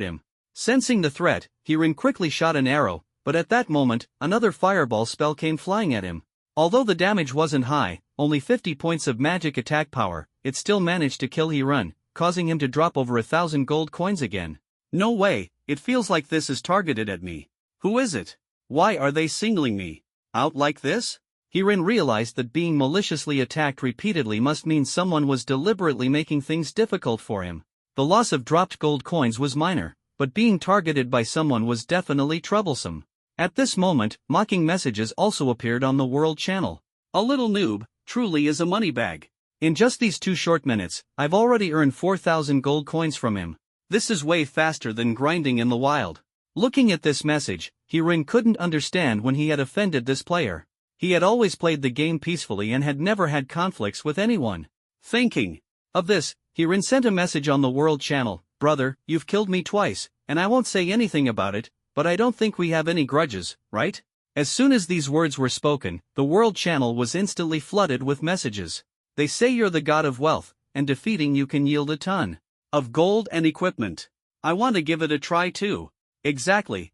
him. Sensing the threat, Hirun quickly shot an arrow, but at that moment, another fireball spell came flying at him. Although the damage wasn't high, only 50 points of magic attack power, it still managed to kill Hirun, causing him to drop over 1,000 gold coins again. No way, it feels like this is targeted at me. Who is it? Why are they singling me out like this? Hirun realized that being maliciously attacked repeatedly must mean someone was deliberately making things difficult for him. The loss of dropped gold coins was minor, but being targeted by someone was definitely troublesome. At this moment, mocking messages also appeared on the World Channel. A little noob, truly is a money bag. In just these 2 short minutes, I've already earned 4,000 gold coins from him. This is way faster than grinding in the wild. Looking at this message, Hirun couldn't understand when he had offended this player. He had always played the game peacefully and had never had conflicts with anyone. Thinking of this, Hirun sent a message on the World Channel, "Brother, you've killed me twice, and I won't say anything about it, but I don't think we have any grudges, right?" As soon as these words were spoken, the World Channel was instantly flooded with messages. They say you're the god of wealth, and defeating you can yield a ton of gold and equipment. I want to give it a try too. Exactly.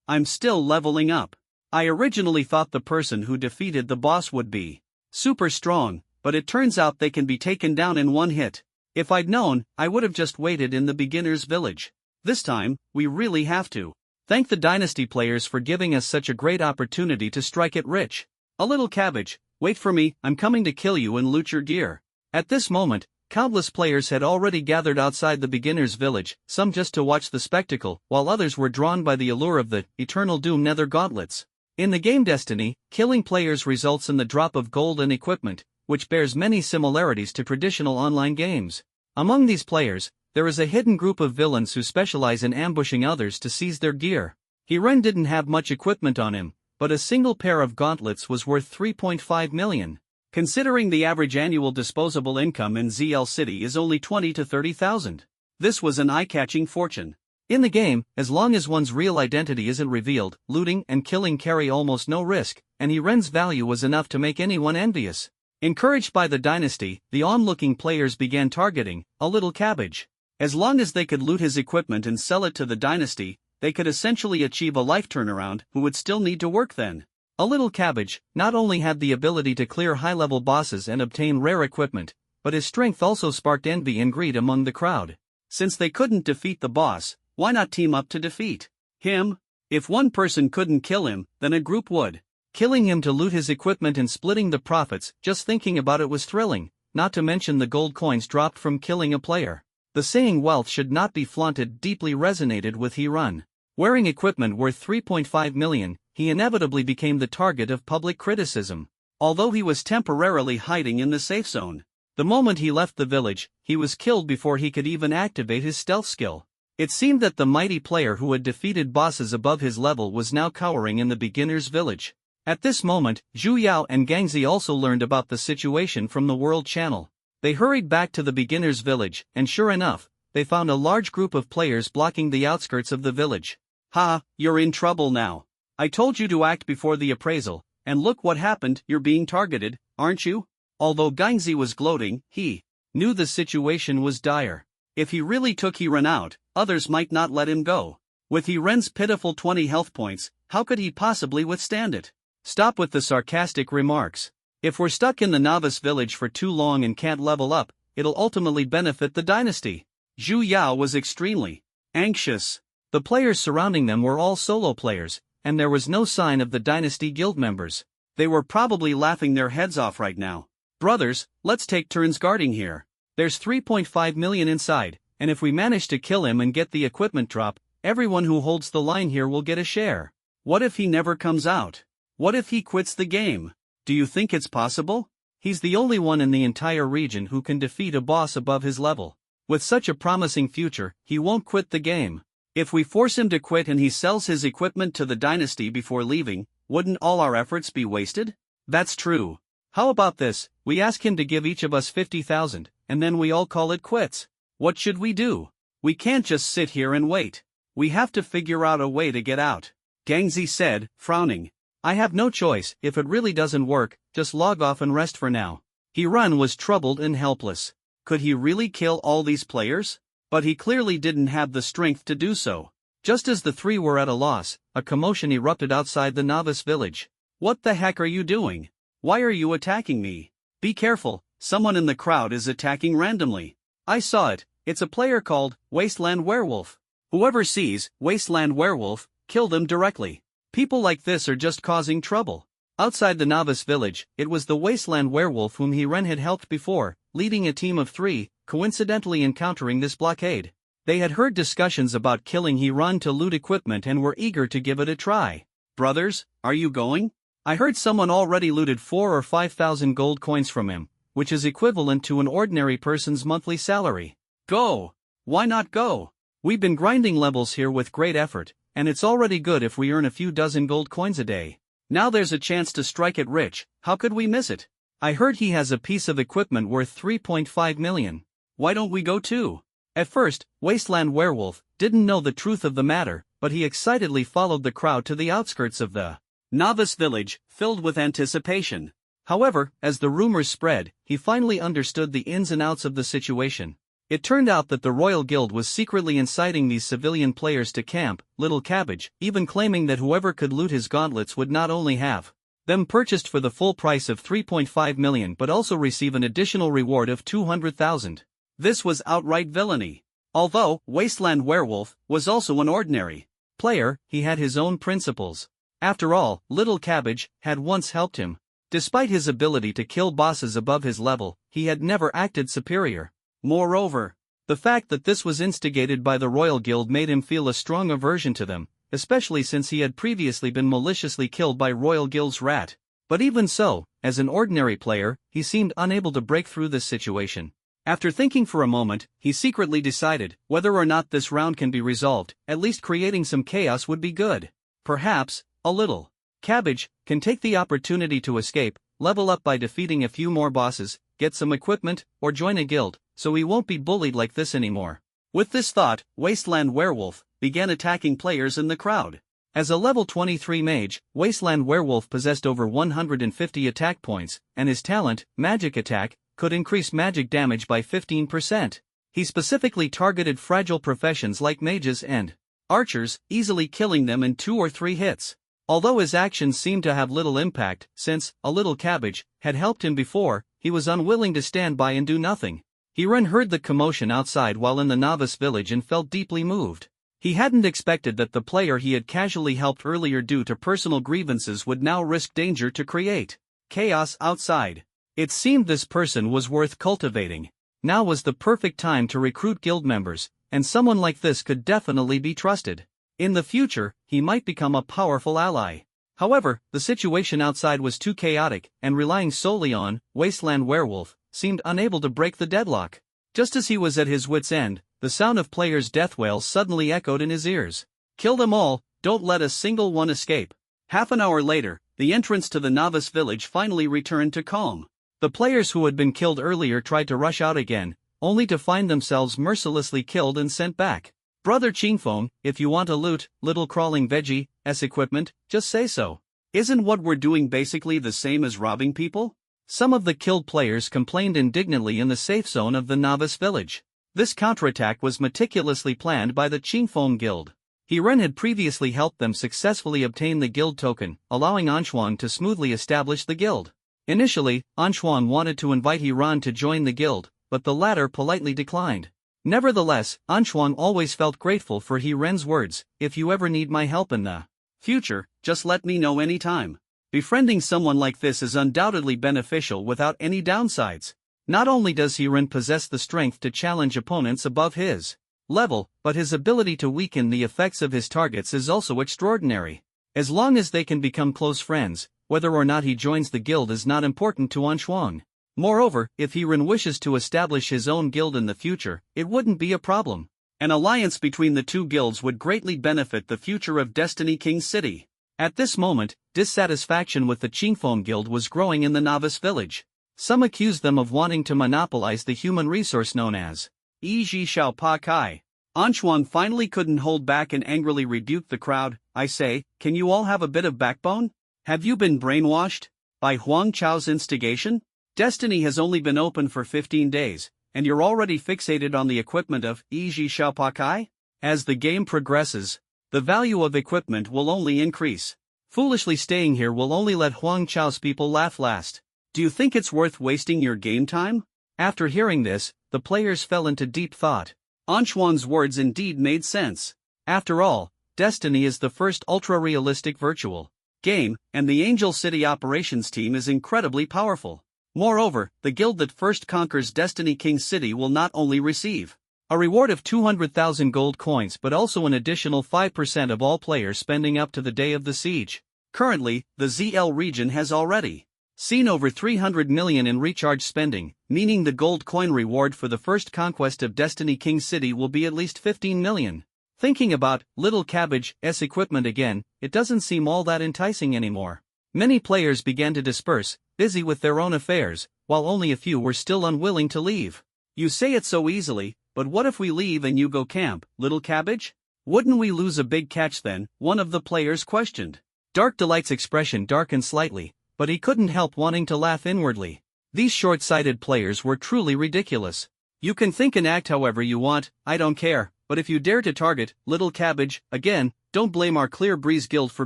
I'm still leveling up. I originally thought the person who defeated the boss would be super strong, but it turns out they can be taken down in one hit. If I'd known, I would have just waited in the beginner's village. This time, we really have to thank the Dynasty players for giving us such a great opportunity to strike it rich. A little cabbage, wait for me, I'm coming to kill you and loot your gear. At this moment, countless players had already gathered outside the beginner's village, some just to watch the spectacle, while others were drawn by the allure of the Eternal Doom Nether Gauntlets. In the game Destiny, killing players results in the drop of gold and equipment, which bears many similarities to traditional online games. Among these players, there is a hidden group of villains who specialize in ambushing others to seize their gear. Hirun didn't have much equipment on him, but a single pair of gauntlets was worth 3.5 million. Considering the average annual disposable income in ZL City is only 20 to 30,000. This was an eye-catching fortune. In the game, as long as one's real identity isn't revealed, looting and killing carry almost no risk, and Hirun's value was enough to make anyone envious. Encouraged by the Dynasty, the onlooking players began targeting a little cabbage. As long as they could loot his equipment and sell it to the Dynasty, they could essentially achieve a life turnaround, who would still need to work then. A little cabbage not only had the ability to clear high-level bosses and obtain rare equipment, but his strength also sparked envy and greed among the crowd. Since they couldn't defeat the boss, why not team up to defeat him? If one person couldn't kill him, then a group would. Killing him to loot his equipment and splitting the profits, just thinking about it was thrilling, not to mention the gold coins dropped from killing a player. The saying wealth should not be flaunted deeply resonated with Hirun. Wearing equipment worth 3.5 million, he inevitably became the target of public criticism. Although he was temporarily hiding in the safe zone, the moment he left the village, he was killed before he could even activate his stealth skill. It seemed that the mighty player who had defeated bosses above his level was now cowering in the beginner's village. At this moment, Zhu Yao and Gangzi also learned about the situation from the World Channel. They hurried back to the beginner's village, and sure enough, they found a large group of players blocking the outskirts of the village. "Ha, you're in trouble now. I told you to act before the appraisal, and look what happened, you're being targeted, aren't you?" Although Gangzi was gloating, he knew the situation was dire. If he really took Hiren out, others might not let him go. With Hiren's pitiful 20 health points, how could he possibly withstand it? Stop with the sarcastic remarks. If we're stuck in the novice village for too long and can't level up, it'll ultimately benefit the dynasty. Zhu Yao was extremely anxious. The players surrounding them were all solo players, and there was no sign of the dynasty guild members. They were probably laughing their heads off right now. Brothers, let's take turns guarding here. There's 3.5 million inside, and if we manage to kill him and get the equipment drop, everyone who holds the line here will get a share. What if he never comes out? What if he quits the game? Do you think it's possible? He's the only one in the entire region who can defeat a boss above his level. With such a promising future, he won't quit the game. If we force him to quit and he sells his equipment to the dynasty before leaving, wouldn't all our efforts be wasted? That's true. How about this, we ask him to give each of us 50,000, and then we all call it quits. What should we do? We can't just sit here and wait. We have to figure out a way to get out. Gangzi said, frowning. I have no choice. If it really doesn't work, just log off and rest for now. Hiren was troubled and helpless. Could he really kill all these players? But he clearly didn't have the strength to do so. Just as the three were at a loss, a commotion erupted outside the novice village. What the heck are you doing? Why are you attacking me? Be careful, someone in the crowd is attacking randomly. I saw it, it's a player called Wasteland Werewolf. Whoever sees Wasteland Werewolf, kill them directly. People like this are just causing trouble. Outside the novice village, it was the Wasteland Werewolf whom Hiren had helped before, leading a team of 3, coincidentally encountering this blockade. They had heard discussions about killing Hiren to loot equipment and were eager to give it a try. Brothers, are you going? I heard someone already looted 4 or 5,000 gold coins from him, which is equivalent to an ordinary person's monthly salary. Go! Why not go? We've been grinding levels here with great effort, and it's already good if we earn a few dozen gold coins a day. Now there's a chance to strike it rich, how could we miss it? I heard he has a piece of equipment worth 3.5 million. Why don't we go too? At first, Wasteland Werewolf didn't know the truth of the matter, but he excitedly followed the crowd to the outskirts of the novice village, filled with anticipation. However, as the rumors spread, he finally understood the ins and outs of the situation. It turned out that the Royal Guild was secretly inciting these civilian players to camp, Little Cabbage, even claiming that whoever could loot his gauntlets would not only have them purchased for the full price of 3.5 million but also receive an additional reward of 200,000. This was outright villainy. Although Wasteland Werewolf was also an ordinary player, he had his own principles. After all, Little Cabbage had once helped him. Despite his ability to kill bosses above his level, he had never acted superior. Moreover, the fact that this was instigated by the Royal Guild made him feel a strong aversion to them, especially since he had previously been maliciously killed by Royal Guild's rat. But even so, as an ordinary player, he seemed unable to break through this situation. After thinking for a moment, he secretly decided, whether or not this round can be resolved, at least creating some chaos would be good. Perhaps, a little Cabbage can take the opportunity to escape, level up by defeating a few more bosses, get some equipment, or join a guild, so he won't be bullied like this anymore. With this thought, Wasteland Werewolf began attacking players in the crowd. As a level 23 mage, Wasteland Werewolf possessed over 150 attack points, and his talent, Magic Attack, could increase magic damage by 15%. He specifically targeted fragile professions like mages and archers, easily killing them in 2 or 3 hits. Although his actions seemed to have little impact, since a Little Cabbage had helped him before, he was unwilling to stand by and do nothing. Hiren heard the commotion outside while in the novice village and felt deeply moved. He hadn't expected that the player he had casually helped earlier due to personal grievances would now risk danger to create chaos outside. It seemed this person was worth cultivating. Now was the perfect time to recruit guild members, and someone like this could definitely be trusted. In the future, he might become a powerful ally. However, the situation outside was too chaotic, and relying solely on Wasteland Werewolf seemed unable to break the deadlock. Just as he was at his wit's end, the sound of players' death wails suddenly echoed in his ears. Kill them all, don't let a single one escape. Half an hour later, the entrance to the novice village finally returned to calm. The players who had been killed earlier tried to rush out again, only to find themselves mercilessly killed and sent back. Brother Qingfeng, if you want to loot Little Crawling Veggie as equipment, just say so. Isn't what we're doing basically the same as robbing people? Some of the killed players complained indignantly in the safe zone of the novice village. This counterattack was meticulously planned by the Qingfeng Guild. Ren had previously helped them successfully obtain the guild token, allowing Anxuan to smoothly establish the guild. Initially, Anxuan wanted to invite Ren to join the guild, but the latter politely declined. Nevertheless, Anxuan always felt grateful for Ren's words, "If you ever need my help in the future, just let me know anytime." Befriending someone like this is undoubtedly beneficial without any downsides. Not only does Ren possess the strength to challenge opponents above his level, but his ability to weaken the effects of his targets is also extraordinary. As long as they can become close friends, whether or not he joins the guild is not important to Anxuan. Moreover, if Ren wishes to establish his own guild in the future, it wouldn't be a problem. An alliance between the two guilds would greatly benefit the future of Destiny King City. At this moment, dissatisfaction with the Qingfeng Guild was growing in the novice village. Some accused them of wanting to monopolize the human resource known as Yiji Xiao Pa Kai. Anxuan finally couldn't hold back and angrily rebuked the crowd. "I say, can you all have a bit of backbone? Have you been brainwashed by Huang Chao's instigation? Destiny has only been open for 15 days, and you're already fixated on the equipment of Yiji Xiao Pa Kai? As the game progresses, the value of equipment will only increase. Foolishly staying here will only let Huang Chao's people laugh last. Do you think it's worth wasting your game time?" After hearing this, the players fell into deep thought. Anxuan's words indeed made sense. After all, Destiny is the first ultra-realistic virtual game, and the Angel City operations team is incredibly powerful. Moreover, the guild that first conquers Destiny King City will not only receive a reward of 200,000 gold coins but also an additional 5% of all players spending up to the day of the siege. Currently, the ZL region has already seen over 300 million in recharge spending, meaning the gold coin reward for the first conquest of Destiny King City will be at least 15 million. Thinking about Little Cabbage's equipment again, it doesn't seem all that enticing anymore. Many players began to disperse, busy with their own affairs, while only a few were still unwilling to leave. "You say it so easily, but what if we leave and you go camp, Little Cabbage? Wouldn't we lose a big catch then?" one of the players questioned. Dark Delight's expression darkened slightly, but he couldn't help wanting to laugh inwardly. These short-sighted players were truly ridiculous. "You can think and act however you want, I don't care, but if you dare to target Little Cabbage again, don't blame our Clear Breeze Guild for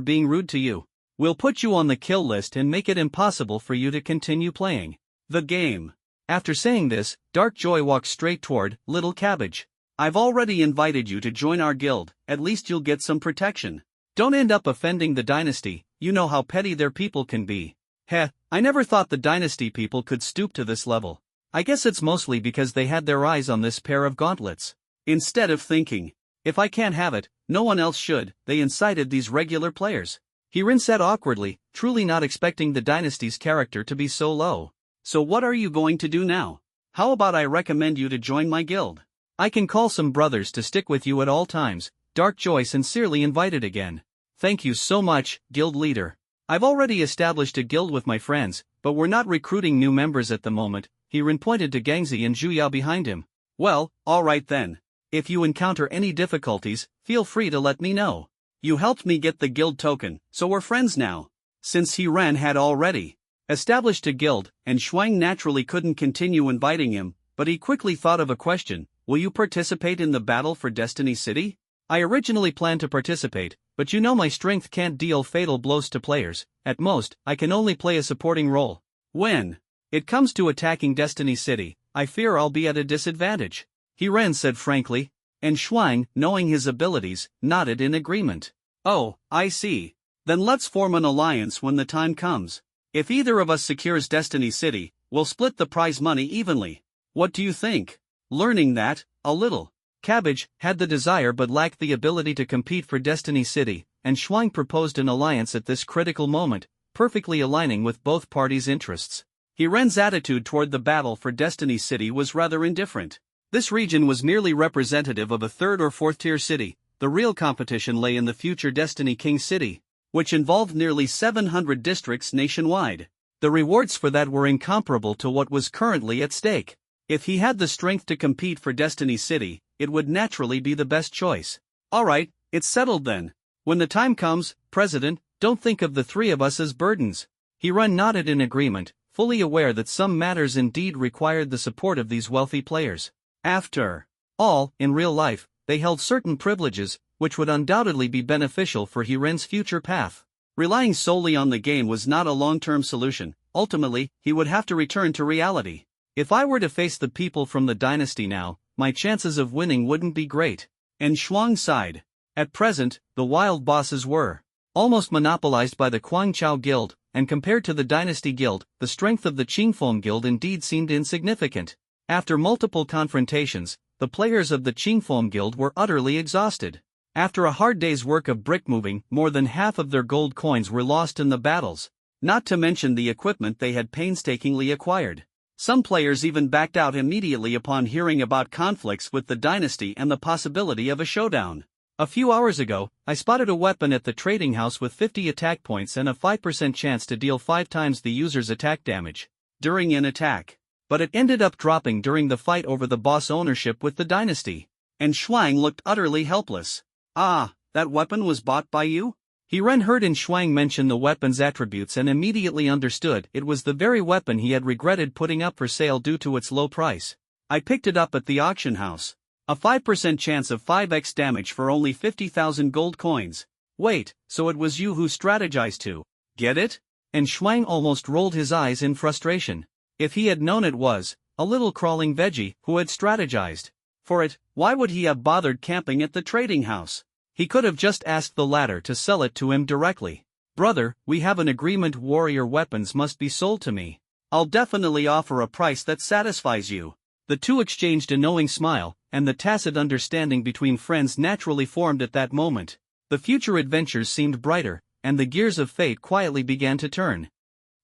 being rude to you. We'll put you on the kill list and make it impossible for you to continue playing the game." After saying this, Dark Joy walked straight toward Little Cabbage. "I've already invited you to join our guild, at least you'll get some protection. Don't end up offending the dynasty, you know how petty their people can be." "Heh, I never thought the dynasty people could stoop to this level. I guess it's mostly because they had their eyes on this pair of gauntlets. Instead of thinking, if I can't have it, no one else should, they incited these regular players." Ren said awkwardly, truly not expecting the dynasty's character to be so low. "So what are you going to do now? How about I recommend you to join my guild? I can call some brothers to stick with you at all times." Dark Joy sincerely invited again. "Thank you so much, guild leader. I've already established a guild with my friends, but we're not recruiting new members at the moment." Ren pointed to Gangzi and Zhuya behind him. "Well, alright then. If you encounter any difficulties, feel free to let me know. You helped me get the guild token, so we're friends now." Since Ren had already established a guild, and Shuang naturally couldn't continue inviting him, but he quickly thought of a question. "Will you participate in the battle for Destiny City?" "I originally planned to participate, but you know my strength can't deal fatal blows to players. At most, I can only play a supporting role. When it comes to attacking Destiny City, I fear I'll be at a disadvantage," Ren said frankly, and Shuang, knowing his abilities, nodded in agreement. "Oh, I see. Then let's form an alliance when the time comes. If either of us secures Destiny City, we'll split the prize money evenly. What do you think?" Learning that, a Little Cabbage had the desire but lacked the ability to compete for Destiny City, and Shuang proposed an alliance at this critical moment, perfectly aligning with both parties' interests. Ren's attitude toward the battle for Destiny City was rather indifferent. This region was merely representative of a third or fourth tier city. The real competition lay in the future Destiny King City, which involved nearly 700 districts nationwide. The rewards for that were incomparable to what was currently at stake. If he had the strength to compete for Destiny City, it would naturally be the best choice. "Alright, it's settled then. When the time comes, President, don't think of the three of us as burdens." Ren nodded in agreement, fully aware that some matters indeed required the support of these wealthy players. After In real life, they held certain privileges, which would undoubtedly be beneficial for Hiren's future path. Relying solely on the game was not a long-term solution. Ultimately, he would have to return to reality. If I were to face the people from the dynasty now, my chances of winning wouldn't be great. And Shuang sighed. At present, the wild bosses were almost monopolized by the Guangzhou Guild, and compared to the Dynasty Guild, the strength of the Qingfeng Guild indeed seemed insignificant. After multiple confrontations, the players of the Qingfeng Guild were utterly exhausted. After a hard day's work of brick moving, more than half of their gold coins were lost in the battles, not to mention the equipment they had painstakingly acquired. Some players even backed out immediately upon hearing about conflicts with the dynasty and the possibility of a showdown. A few hours ago, I spotted a weapon at the trading house with 50 attack points and a 5% chance to deal 5 times the user's attack damage during an attack. But it ended up dropping during the fight over the boss ownership with the dynasty. And Shuang looked utterly helpless. Ah, that weapon was bought by you? Hiren heard Shuang mention the weapon's attributes and immediately understood it was the very weapon he had regretted putting up for sale due to its low price. I picked it up at the auction house. A 5% chance of 5x damage for only 50,000 gold coins. Wait, so it was you who strategized to get it? And Shuang almost rolled his eyes in frustration. If he had known it was a little crawling veggie who had strategized for it, why would he have bothered camping at the trading house? He could have just asked the latter to sell it to him directly. Brother, we have an agreement. Warrior weapons must be sold to me. I'll definitely offer a price that satisfies you. The two exchanged a knowing smile, and the tacit understanding between friends naturally formed at that moment. The future adventures seemed brighter, and the gears of fate quietly began to turn.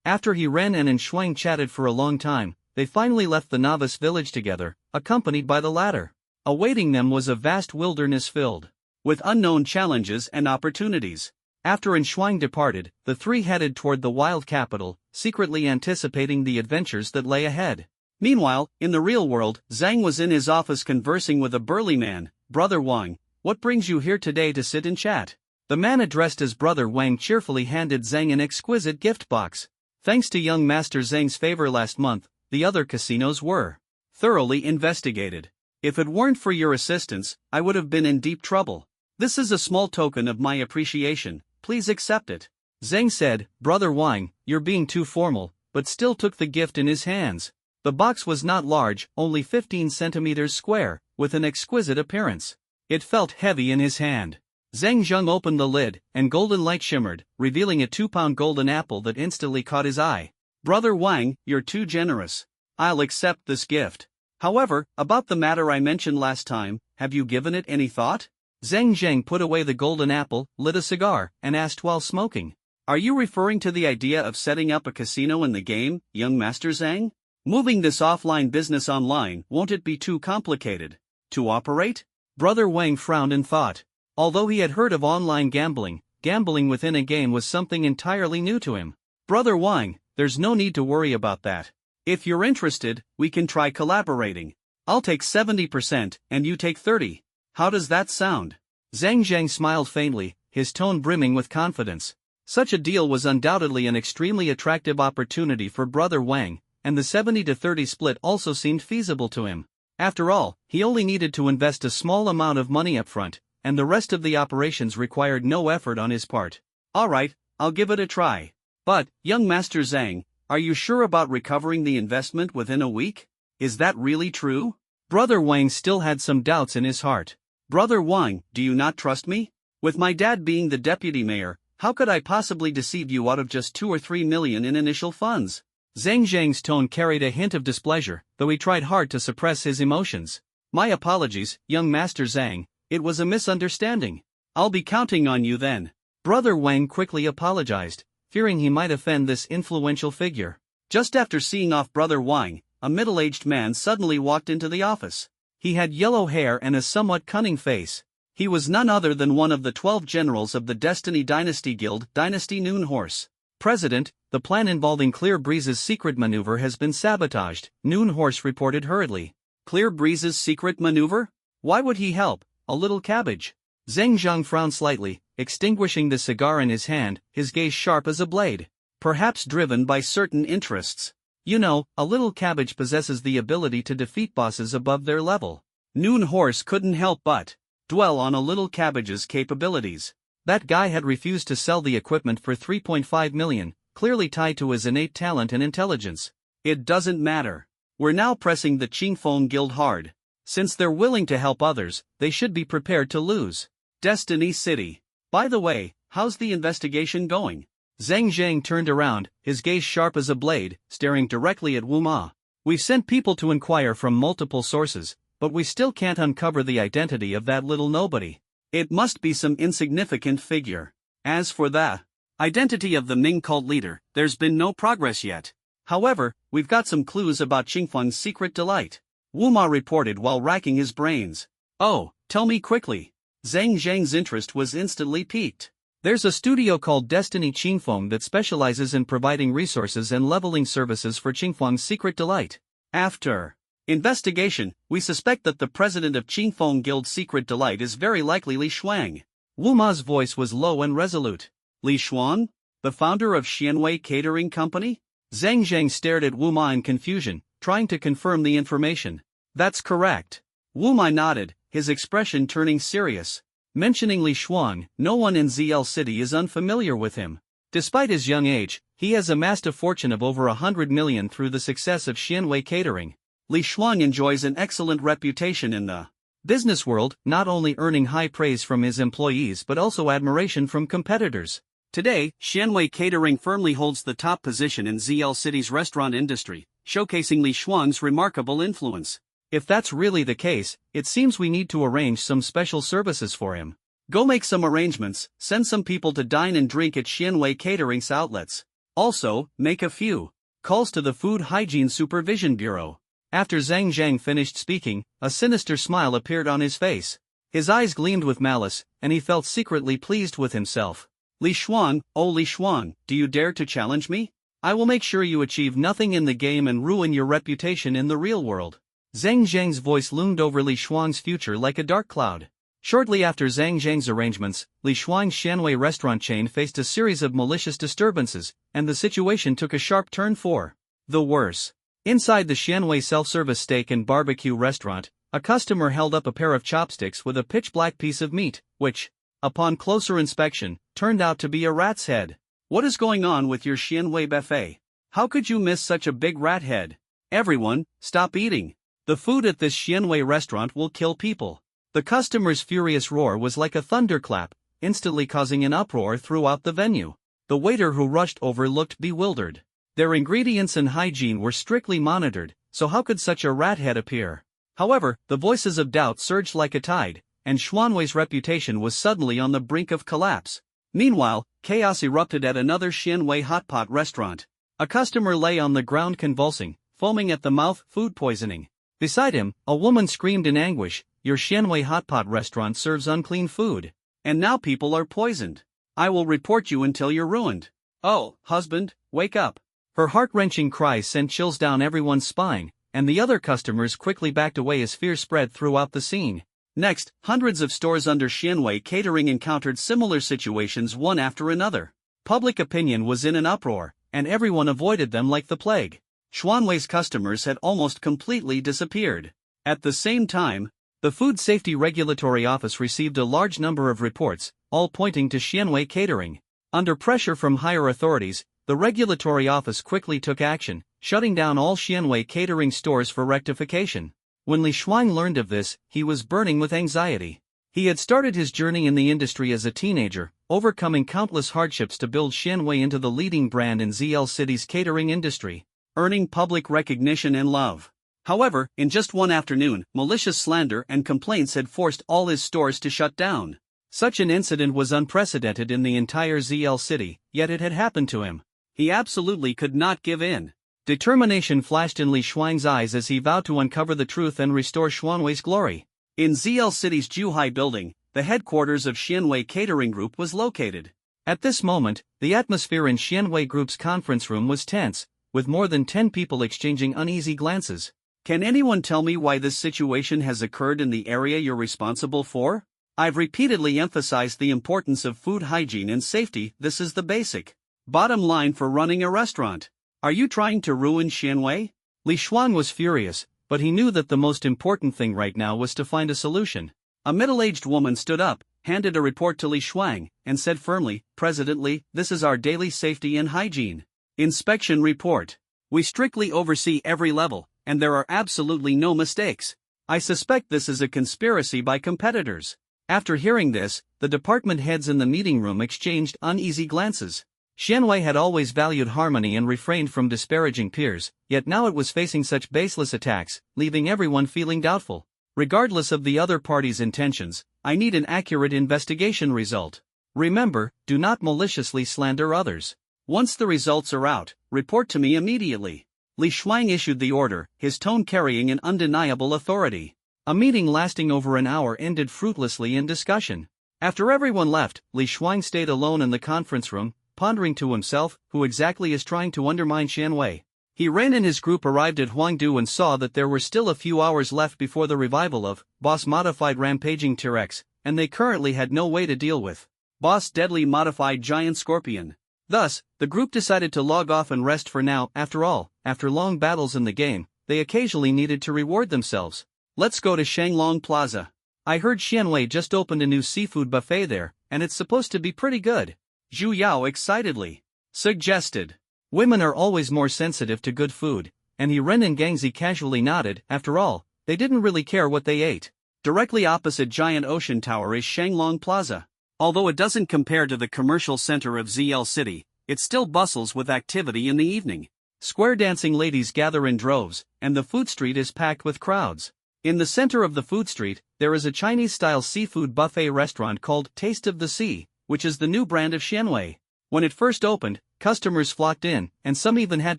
After Hiren and Shuang chatted for a long time, they finally left the novice village together, accompanied by the latter. Awaiting them was a vast wilderness filled with unknown challenges and opportunities. After Shuang departed, the three headed toward the wild capital, secretly anticipating the adventures that lay ahead. Meanwhile, in the real world, Zhang was in his office conversing with a burly man. Brother Wang, what brings you here today to sit and chat? The man addressed as Brother Wang cheerfully handed Zhang an exquisite gift box. Thanks to young Master Zhang's favor last month, the other casinos were thoroughly investigated. If it weren't for your assistance, I would have been in deep trouble. This is a small token of my appreciation, please accept it. Zhang said. Brother Wang, you're being too formal, but still took the gift in his hands. The box was not large, only 15 centimeters square, with an exquisite appearance. It felt heavy in his hand. Zhang Zheng opened the lid, and golden light shimmered, revealing a 2-pound golden apple that instantly caught his eye. Brother Wang, you're too generous. I'll accept this gift. However, about the matter I mentioned last time, have you given it any thought? Zhang Zheng put away the golden apple, lit a cigar, and asked while smoking. Are you referring to the idea of setting up a casino in the game, young Master Zhang? Moving this offline business online, won't it be too complicated to operate? Brother Wang frowned and thought. Although he had heard of online gambling, gambling within a game was something entirely new to him. Brother Wang, there's no need to worry about that. If you're interested, we can try collaborating. I'll take 70% and you take 30%. How does that sound? Zhang Zheng smiled faintly, his tone brimming with confidence. Such a deal was undoubtedly an extremely attractive opportunity for Brother Wang, and the 70-30 split also seemed feasible to him. After all, he only needed to invest a small amount of money upfront, and the rest of the operations required no effort on his part. Alright, I'll give it a try. But, young Master Zhang, are you sure about recovering the investment within a week? Is that really true? Brother Wang still had some doubts in his heart. Brother Wang, do you not trust me? With my dad being the deputy mayor, how could I possibly deceive you out of just 2 or 3 million in initial funds? Zhang Zheng's tone carried a hint of displeasure, though he tried hard to suppress his emotions. My apologies, young Master Zhang, it was a misunderstanding. I'll be counting on you then. Brother Wang quickly apologized, fearing he might offend this influential figure. Just after seeing off Brother Wang, a middle-aged man suddenly walked into the office. He had yellow hair and a somewhat cunning face. He was none other than one of the 12 generals of the Destiny Dynasty Guild, Dynasty Noonhorse. President, the plan involving Clear Breeze's secret maneuver has been sabotaged, Noonhorse reported hurriedly. Clear Breeze's secret maneuver? Why would he help? A little cabbage. Zhang Zheng frowned slightly, extinguishing the cigar in his hand, his gaze sharp as a blade. Perhaps driven by certain interests. You know, a little cabbage possesses the ability to defeat bosses above their level. Noon Horse couldn't help but dwell on a little Cabbage's capabilities. That guy had refused to sell the equipment for 3.5 million, clearly tied to his innate talent and intelligence. It doesn't matter. We're now pressing the Qingfeng Guild hard. Since they're willing to help others, they should be prepared to lose. Destiny City. By the way, how's the investigation going? Zhang Zhang turned around, his gaze sharp as a blade, staring directly at Wu Ma. We've sent people to inquire from multiple sources, but we still can't uncover the identity of that little nobody. It must be some insignificant figure. As for the identity of the Ming cult leader, there's been no progress yet. However, we've got some clues about Qingfeng's secret delight. Wu Ma reported while racking his brains. Oh, tell me quickly. Zhang Zhang's interest was instantly piqued. There's a studio called Destiny Qingfeng that specializes in providing resources and leveling services for Qingfeng's secret delight. After investigation, we suspect that the president of Qingfeng Guild's secret delight is very likely Li Shuang. Wu Ma's voice was low and resolute. Li Shuang? The founder of Xianwei Catering Company? Zhang Zhang stared at Wu Ma in confusion, trying to confirm the information. That's correct. Wu Ma nodded, his expression turning serious. Mentioning Li Shuang, no one in ZL City is unfamiliar with him. Despite his young age, he has amassed a fortune of over 100 million through the success of Xianwei Catering. Li Shuang enjoys an excellent reputation in the business world, not only earning high praise from his employees but also admiration from competitors. Today, Xianwei Catering firmly holds the top position in ZL City's restaurant industry, showcasing Li Shuang's remarkable influence. If that's really the case, it seems we need to arrange some special services for him. Go make some arrangements, send some people to dine and drink at Xianwei Catering's outlets. Also, make a few calls to the Food Hygiene Supervision Bureau. After Zhang Zhang finished speaking, a sinister smile appeared on his face. His eyes gleamed with malice, and he felt secretly pleased with himself. Li Shuang, oh Li Shuang, do you dare to challenge me? I will make sure you achieve nothing in the game and ruin your reputation in the real world. Zhang Zhang's voice loomed over Li Shuang's future like a dark cloud. Shortly after Zhang Zhang's arrangements, Li Shuang's Xianwei restaurant chain faced a series of malicious disturbances, and the situation took a sharp turn for the worse. Inside the Xianwei self-service steak and barbecue restaurant, a customer held up a pair of chopsticks with a pitch-black piece of meat, which, upon closer inspection, turned out to be a rat's head. What is going on with your Xianwei buffet? How could you miss such a big rat head? Everyone, stop eating. The food at this Xianwei restaurant will kill people. The customer's furious roar was like a thunderclap, instantly causing an uproar throughout the venue. The waiter who rushed over looked bewildered. Their ingredients and hygiene were strictly monitored, so how could such a rat head appear? However, the voices of doubt surged like a tide, and Xuanwei's reputation was suddenly on the brink of collapse. Meanwhile, chaos erupted at another Xianwei hotpot restaurant. A customer lay on the ground convulsing, foaming at the mouth, food poisoning. Beside him, a woman screamed in anguish, "Your Xianwei hotpot restaurant serves unclean food. And now people are poisoned. I will report you until you're ruined. Oh, husband, wake up." Her heart-wrenching cries sent chills down everyone's spine, and the other customers quickly backed away as fear spread throughout the scene. Next, hundreds of stores under Xianwei Catering encountered similar situations one after another. Public opinion was in an uproar, and everyone avoided them like the plague. Xuanwei's customers had almost completely disappeared. At the same time, the Food Safety Regulatory Office received a large number of reports, all pointing to Xianwei Catering. Under pressure from higher authorities, the regulatory office quickly took action, shutting down all Xianwei Catering stores for rectification. When Li Shuang learned of this, he was burning with anxiety. He had started his journey in the industry as a teenager, overcoming countless hardships to build Xianwei into the leading brand in ZL City's catering industry, earning public recognition and love. However, in just one afternoon, malicious slander and complaints had forced all his stores to shut down. Such an incident was unprecedented in the entire ZL City, yet it had happened to him. He absolutely could not give in. Determination flashed in Li Shuang's eyes as he vowed to uncover the truth and restore Xuanwei's glory. In ZL City's Zhuhai building, the headquarters of Xianwei Catering Group was located. At this moment, the atmosphere in Xianwei Group's conference room was tense, with more than 10 people exchanging uneasy glances. Can anyone tell me why this situation has occurred in the area you're responsible for? I've repeatedly emphasized the importance of food hygiene and safety. This is the basic bottom line for running a restaurant. Are you trying to ruin Xianwei? Li Shuang was furious, but he knew that the most important thing right now was to find a solution. A middle-aged woman stood up, handed a report to Li Shuang, and said firmly, "President Li, this is our daily safety and hygiene inspection report. We strictly oversee every level, and there are absolutely no mistakes. I suspect this is a conspiracy by competitors." After hearing this, the department heads in the meeting room exchanged uneasy glances. Xianwei had always valued harmony and refrained from disparaging peers, yet now it was facing such baseless attacks, leaving everyone feeling doubtful. Regardless of the other party's intentions, I need an accurate investigation result. Remember, do not maliciously slander others. Once the results are out, report to me immediately. Li Shuang issued the order, his tone carrying an undeniable authority. A meeting lasting over an hour ended fruitlessly in discussion. After everyone left, Li Shuang stayed alone in the conference room, pondering to himself, who exactly is trying to undermine Xianwei? He Ren and his group arrived at Huangdu and saw that there were still a few hours left before the revival of Boss Modified Rampaging T-Rex, and they currently had no way to deal with Boss Deadly Modified Giant Scorpion. Thus, the group decided to log off and rest for now. After all, after long battles in the game, they occasionally needed to reward themselves. Let's go to Shanglong Plaza. I heard Xianwei just opened a new seafood buffet there, and it's supposed to be pretty good. Zhu Yao excitedly suggested. Women are always more sensitive to good food, and he Ren and Gangzi casually nodded. After all, they didn't really care what they ate. Directly opposite Giant Ocean Tower is Shanglong Plaza. Although it doesn't compare to the commercial center of ZL City, it still bustles with activity in the evening. Square dancing ladies gather in droves, and the food street is packed with crowds. In the center of the food street, there is a Chinese-style seafood buffet restaurant called Taste of the Sea, which is the new brand of Xianwei. When it first opened, customers flocked in, and some even had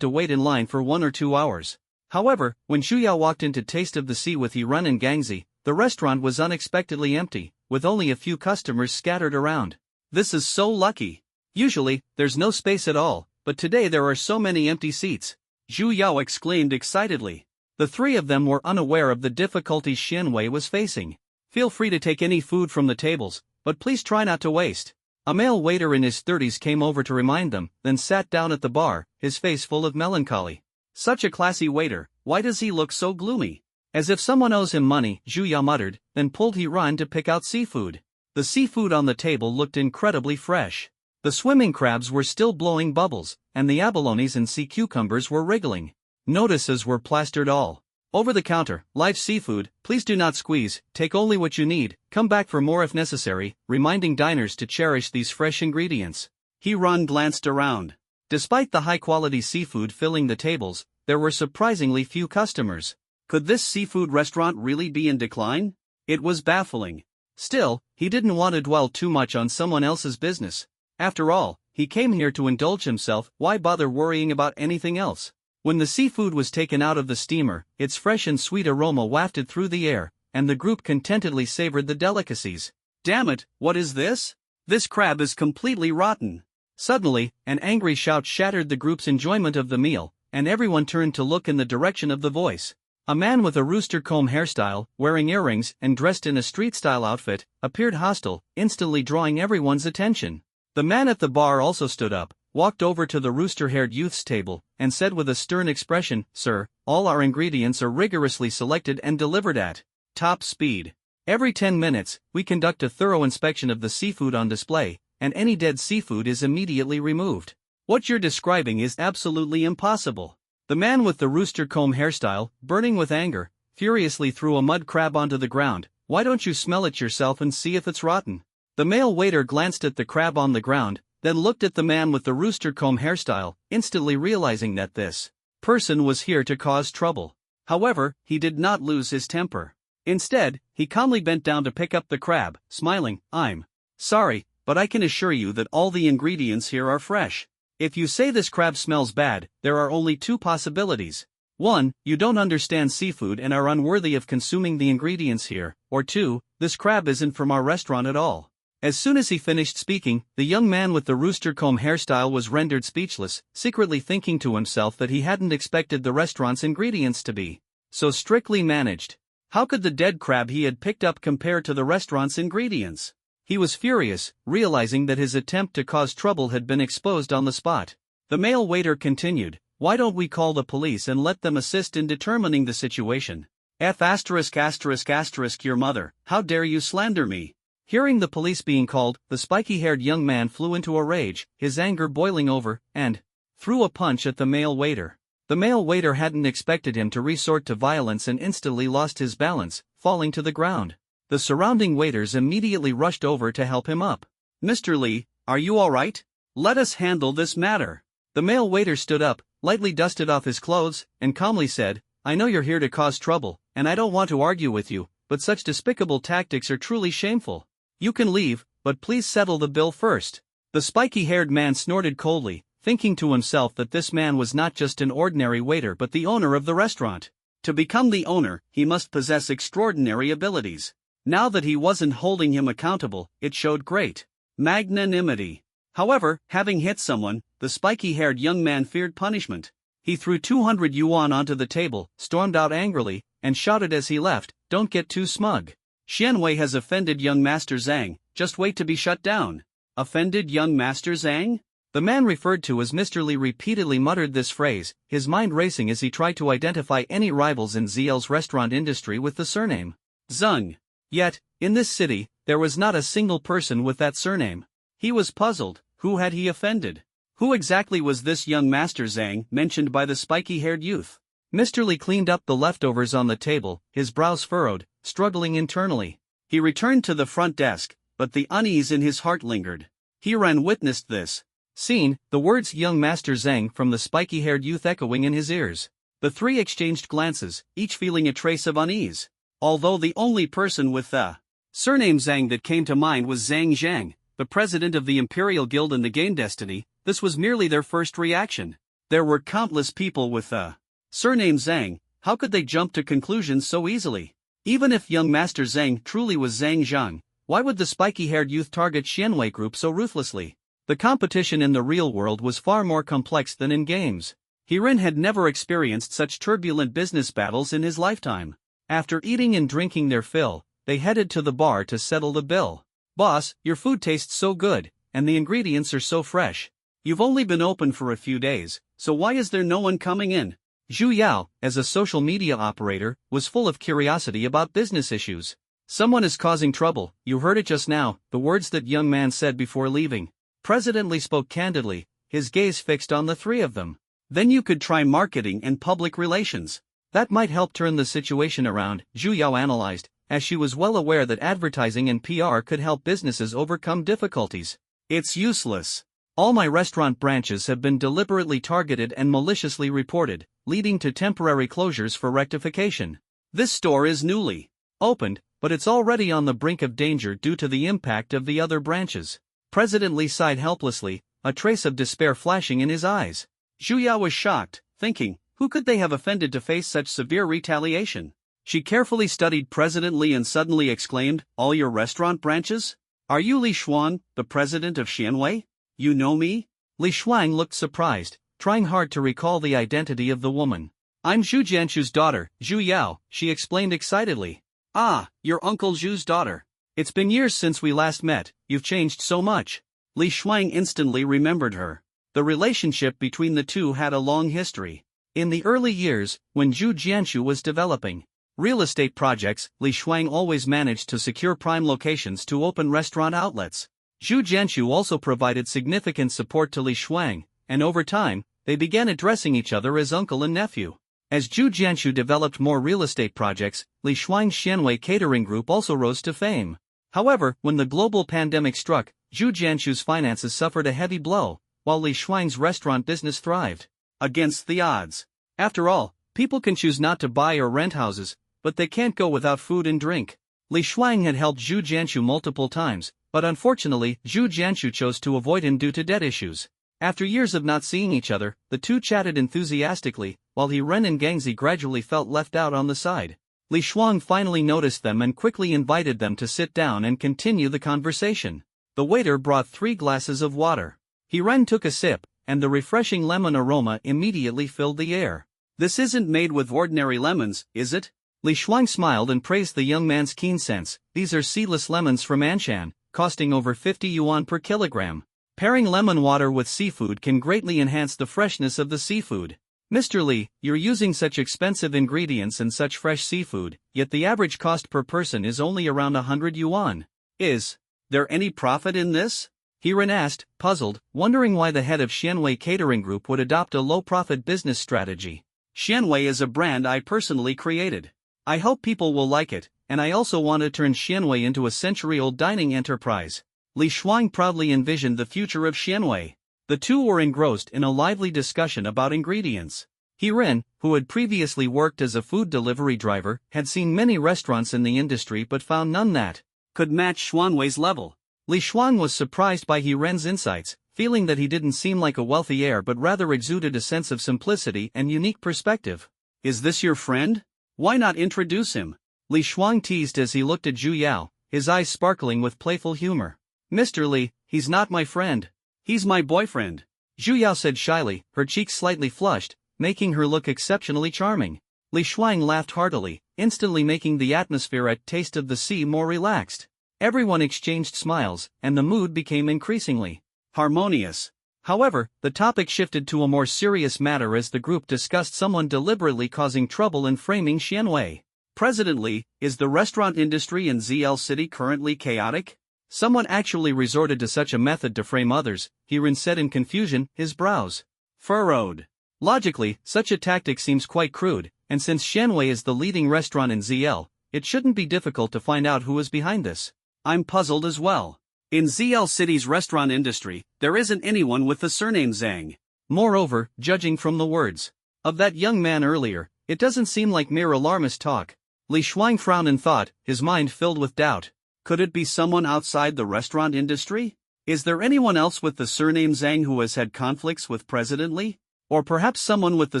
to wait in line for 1 or 2 hours. However, when Zhu Yao walked into Taste of the Sea with Yiran and Gangzi, the restaurant was unexpectedly empty, with only a few customers scattered around. This is so lucky. Usually, there's no space at all, but today there are so many empty seats. Zhu Yao exclaimed excitedly. The three of them were unaware of the difficulties Xianwei was facing. Feel free to take any food from the tables, but please try not to waste. A male waiter in his 30s came over to remind them, then sat down at the bar, his face full of melancholy. Such a classy waiter, why does he look so gloomy? As if someone owes him money, Zhu Yao muttered, then pulled Hiran to pick out seafood. The seafood on the table looked incredibly fresh. The swimming crabs were still blowing bubbles, and the abalones and sea cucumbers were wriggling. Notices were plastered all over the counter. Live seafood, please do not squeeze, take only what you need, come back for more if necessary, reminding diners to cherish these fresh ingredients. Hiran glanced around. Despite the high-quality seafood filling the tables, there were surprisingly few customers. Could this seafood restaurant really be in decline? It was baffling. Still, he didn't want to dwell too much on someone else's business. After all, he came here to indulge himself, why bother worrying about anything else? When the seafood was taken out of the steamer, its fresh and sweet aroma wafted through the air, and the group contentedly savored the delicacies. Damn it, what is this? This crab is completely rotten. Suddenly, an angry shout shattered the group's enjoyment of the meal, and everyone turned to look in the direction of the voice. A man with a rooster comb hairstyle, wearing earrings, and dressed in a street-style outfit, appeared hostile, instantly drawing everyone's attention. The man at the bar also stood up, walked over to the rooster-haired youth's table, and said with a stern expression, "Sir, all our ingredients are rigorously selected and delivered at top speed. Every 10 minutes, we conduct a thorough inspection of the seafood on display, and any dead seafood is immediately removed. What you're describing is absolutely impossible." The man with the rooster comb hairstyle, burning with anger, furiously threw a mud crab onto the ground. "Why don't you smell it yourself and see if it's rotten?" The male waiter glanced at the crab on the ground, then looked at the man with the rooster comb hairstyle, instantly realizing that this person was here to cause trouble. However, he did not lose his temper. Instead, he calmly bent down to pick up the crab, smiling, "I'm sorry, but I can assure you that all the ingredients here are fresh. If you say this crab smells bad, there are only 2 possibilities. 1, you don't understand seafood and are unworthy of consuming the ingredients here, or 2, this crab isn't from our restaurant at all." As soon as he finished speaking, the young man with the rooster comb hairstyle was rendered speechless, secretly thinking to himself that he hadn't expected the restaurant's ingredients to be so strictly managed. How could the dead crab he had picked up compare to the restaurant's ingredients? He was furious, realizing that his attempt to cause trouble had been exposed on the spot. The male waiter continued, Why don't we call the police and let them assist in determining the situation? Your mother, how dare you slander me? Hearing the police being called, the spiky-haired young man flew into a rage, his anger boiling over, and threw a punch at the male waiter. The male waiter hadn't expected him to resort to violence and instantly lost his balance, falling to the ground. The surrounding waiters immediately rushed over to help him up. Mr. Lee, are you all right? Let us handle this matter. The male waiter stood up, lightly dusted off his clothes, and calmly said, I know you're here to cause trouble, and I don't want to argue with you, but such despicable tactics are truly shameful. You can leave, but please settle the bill first. The spiky-haired man snorted coldly, thinking to himself that this man was not just an ordinary waiter but the owner of the restaurant. To become the owner, he must possess extraordinary abilities. Now that he wasn't holding him accountable, it showed great magnanimity. However, having hit someone, the spiky-haired young man feared punishment. He threw 200 yuan onto the table, stormed out angrily, and shouted as he left, Don't get too smug. Xianwei has offended young Master Zhang, just wait to be shut down. Offended young Master Zhang? The man referred to as Mr. Lee repeatedly muttered this phrase, his mind racing as he tried to identify any rivals in ZL's restaurant industry with the surname Zhang. Yet, in this city, there was not a single person with that surname. He was puzzled. Who had he offended? Who exactly was this young Master Zhang mentioned by the spiky-haired youth? Mr. Lee cleaned up the leftovers on the table, his brows furrowed, struggling internally. He returned to the front desk, but the unease in his heart lingered. Hiran witnessed this scene, the words young Master Zhang from the spiky-haired youth echoing in his ears. The three exchanged glances, each feeling a trace of unease. Although the only person with the surname Zhang that came to mind was Zhang Zhang, the president of the Imperial Guild in the game Destiny, this was merely their first reaction. There were countless people with the surname Zhang, how could they jump to conclusions so easily? Even if young Master Zhang truly was Zhang Zhang, why would the spiky-haired youth target Xianwei Group so ruthlessly? The competition in the real world was far more complex than in games. Hiran had never experienced such turbulent business battles in his lifetime. After eating and drinking their fill, they headed to the bar to settle the bill. Boss, your food tastes so good, and the ingredients are so fresh. You've only been open for a few days, so why is there no one coming in? Zhu Yao, as a social media operator, was full of curiosity about business issues. Someone is causing trouble, you heard it just now, the words that young man said before leaving. President Lee spoke candidly, his gaze fixed on the three of them. Then you could try marketing and public relations. That might help turn the situation around, Zhu Yao analyzed, as she was well aware that advertising and PR could help businesses overcome difficulties. It's useless. All my restaurant branches have been deliberately targeted and maliciously reported, leading to temporary closures for rectification. This store is newly opened, but it's already on the brink of danger due to the impact of the other branches. President Lee sighed helplessly, a trace of despair flashing in his eyes. Zhu Yao was shocked, thinking, who could they have offended to face such severe retaliation? She carefully studied President Lee and suddenly exclaimed, all your restaurant branches? Are you Li Xuan, the president of Xianwei? You know me? Li Shuang looked surprised, trying hard to recall the identity of the woman. I'm Zhu Jianshu's daughter, Zhu Yao, she explained excitedly. Ah, your Uncle Zhu's daughter. It's been years since we last met, you've changed so much. Li Shuang instantly remembered her. The relationship between the two had a long history. In the early years, when Zhu Jianshu was developing real estate projects, Li Shuang always managed to secure prime locations to open restaurant outlets. Zhu Jianshu also provided significant support to Li Shuang, and over time, they began addressing each other as uncle and nephew. As Zhu Jianshu developed more real estate projects, Li Shuang's Xianwei Catering Group also rose to fame. However, when the global pandemic struck, Zhu Jianshu's finances suffered a heavy blow, while Li Shuang's restaurant business thrived. Against the odds. After all, people can choose not to buy or rent houses, but they can't go without food and drink. Li Shuang had helped Zhu Jianshu multiple times, but unfortunately, Zhu Jianshu chose to avoid him due to debt issues. After years of not seeing each other, the two chatted enthusiastically, while Hiran and Gangzi gradually felt left out on the side. Li Shuang finally noticed them and quickly invited them to sit down and continue the conversation. The waiter brought 3 glasses of water. Hiran took a sip, and the refreshing lemon aroma immediately filled the air. This isn't made with ordinary lemons, is it? Li Shuang smiled and praised the young man's keen sense. These are seedless lemons from Anshan, costing over 50 yuan per kilogram. Pairing lemon water with seafood can greatly enhance the freshness of the seafood. Mr. Li, you're using such expensive ingredients and such fresh seafood, yet the average cost per person is only around 100 yuan. Is there any profit in this? He Ren asked, puzzled, wondering why the head of Xianwei Catering Group would adopt a low-profit business strategy. Xianwei is a brand I personally created. I hope people will like it, and I also want to turn Xianwei into a century-old dining enterprise. Li Shuang proudly envisioned the future of Xianwei. The two were engrossed in a lively discussion about ingredients. He Ren, who had previously worked as a food delivery driver, had seen many restaurants in the industry but found none that could match Xuanwei's level. Li Shuang was surprised by He Ren's insights, feeling that he didn't seem like a wealthy heir but rather exuded a sense of simplicity and unique perspective. Is this your friend? Why not introduce him? Li Shuang teased as he looked at Zhu Yao, his eyes sparkling with playful humor. Mr. Li, he's not my friend. He's my boyfriend. Zhu Yao said shyly, her cheeks slightly flushed, making her look exceptionally charming. Li Shuang laughed heartily, instantly making the atmosphere at Taste of the Sea more relaxed. Everyone exchanged smiles, and the mood became increasingly harmonious. However, the topic shifted to a more serious matter as the group discussed someone deliberately causing trouble and framing Xianwei. President Li, is the restaurant industry in ZL City currently chaotic? Someone actually resorted to such a method to frame others, He Ren said in confusion, his brows furrowed. Logically, such a tactic seems quite crude, and since Xianwei is the leading restaurant in ZL, it shouldn't be difficult to find out who is behind this. I'm puzzled as well. In ZL City's restaurant industry, there isn't anyone with the surname Zhang. Moreover, judging from the words of that young man earlier, it doesn't seem like mere alarmist talk. Li Shuang frowned in thought, his mind filled with doubt. Could it be someone outside the restaurant industry? Is there anyone else with the surname Zhang who has had conflicts with President Li? Or perhaps someone with the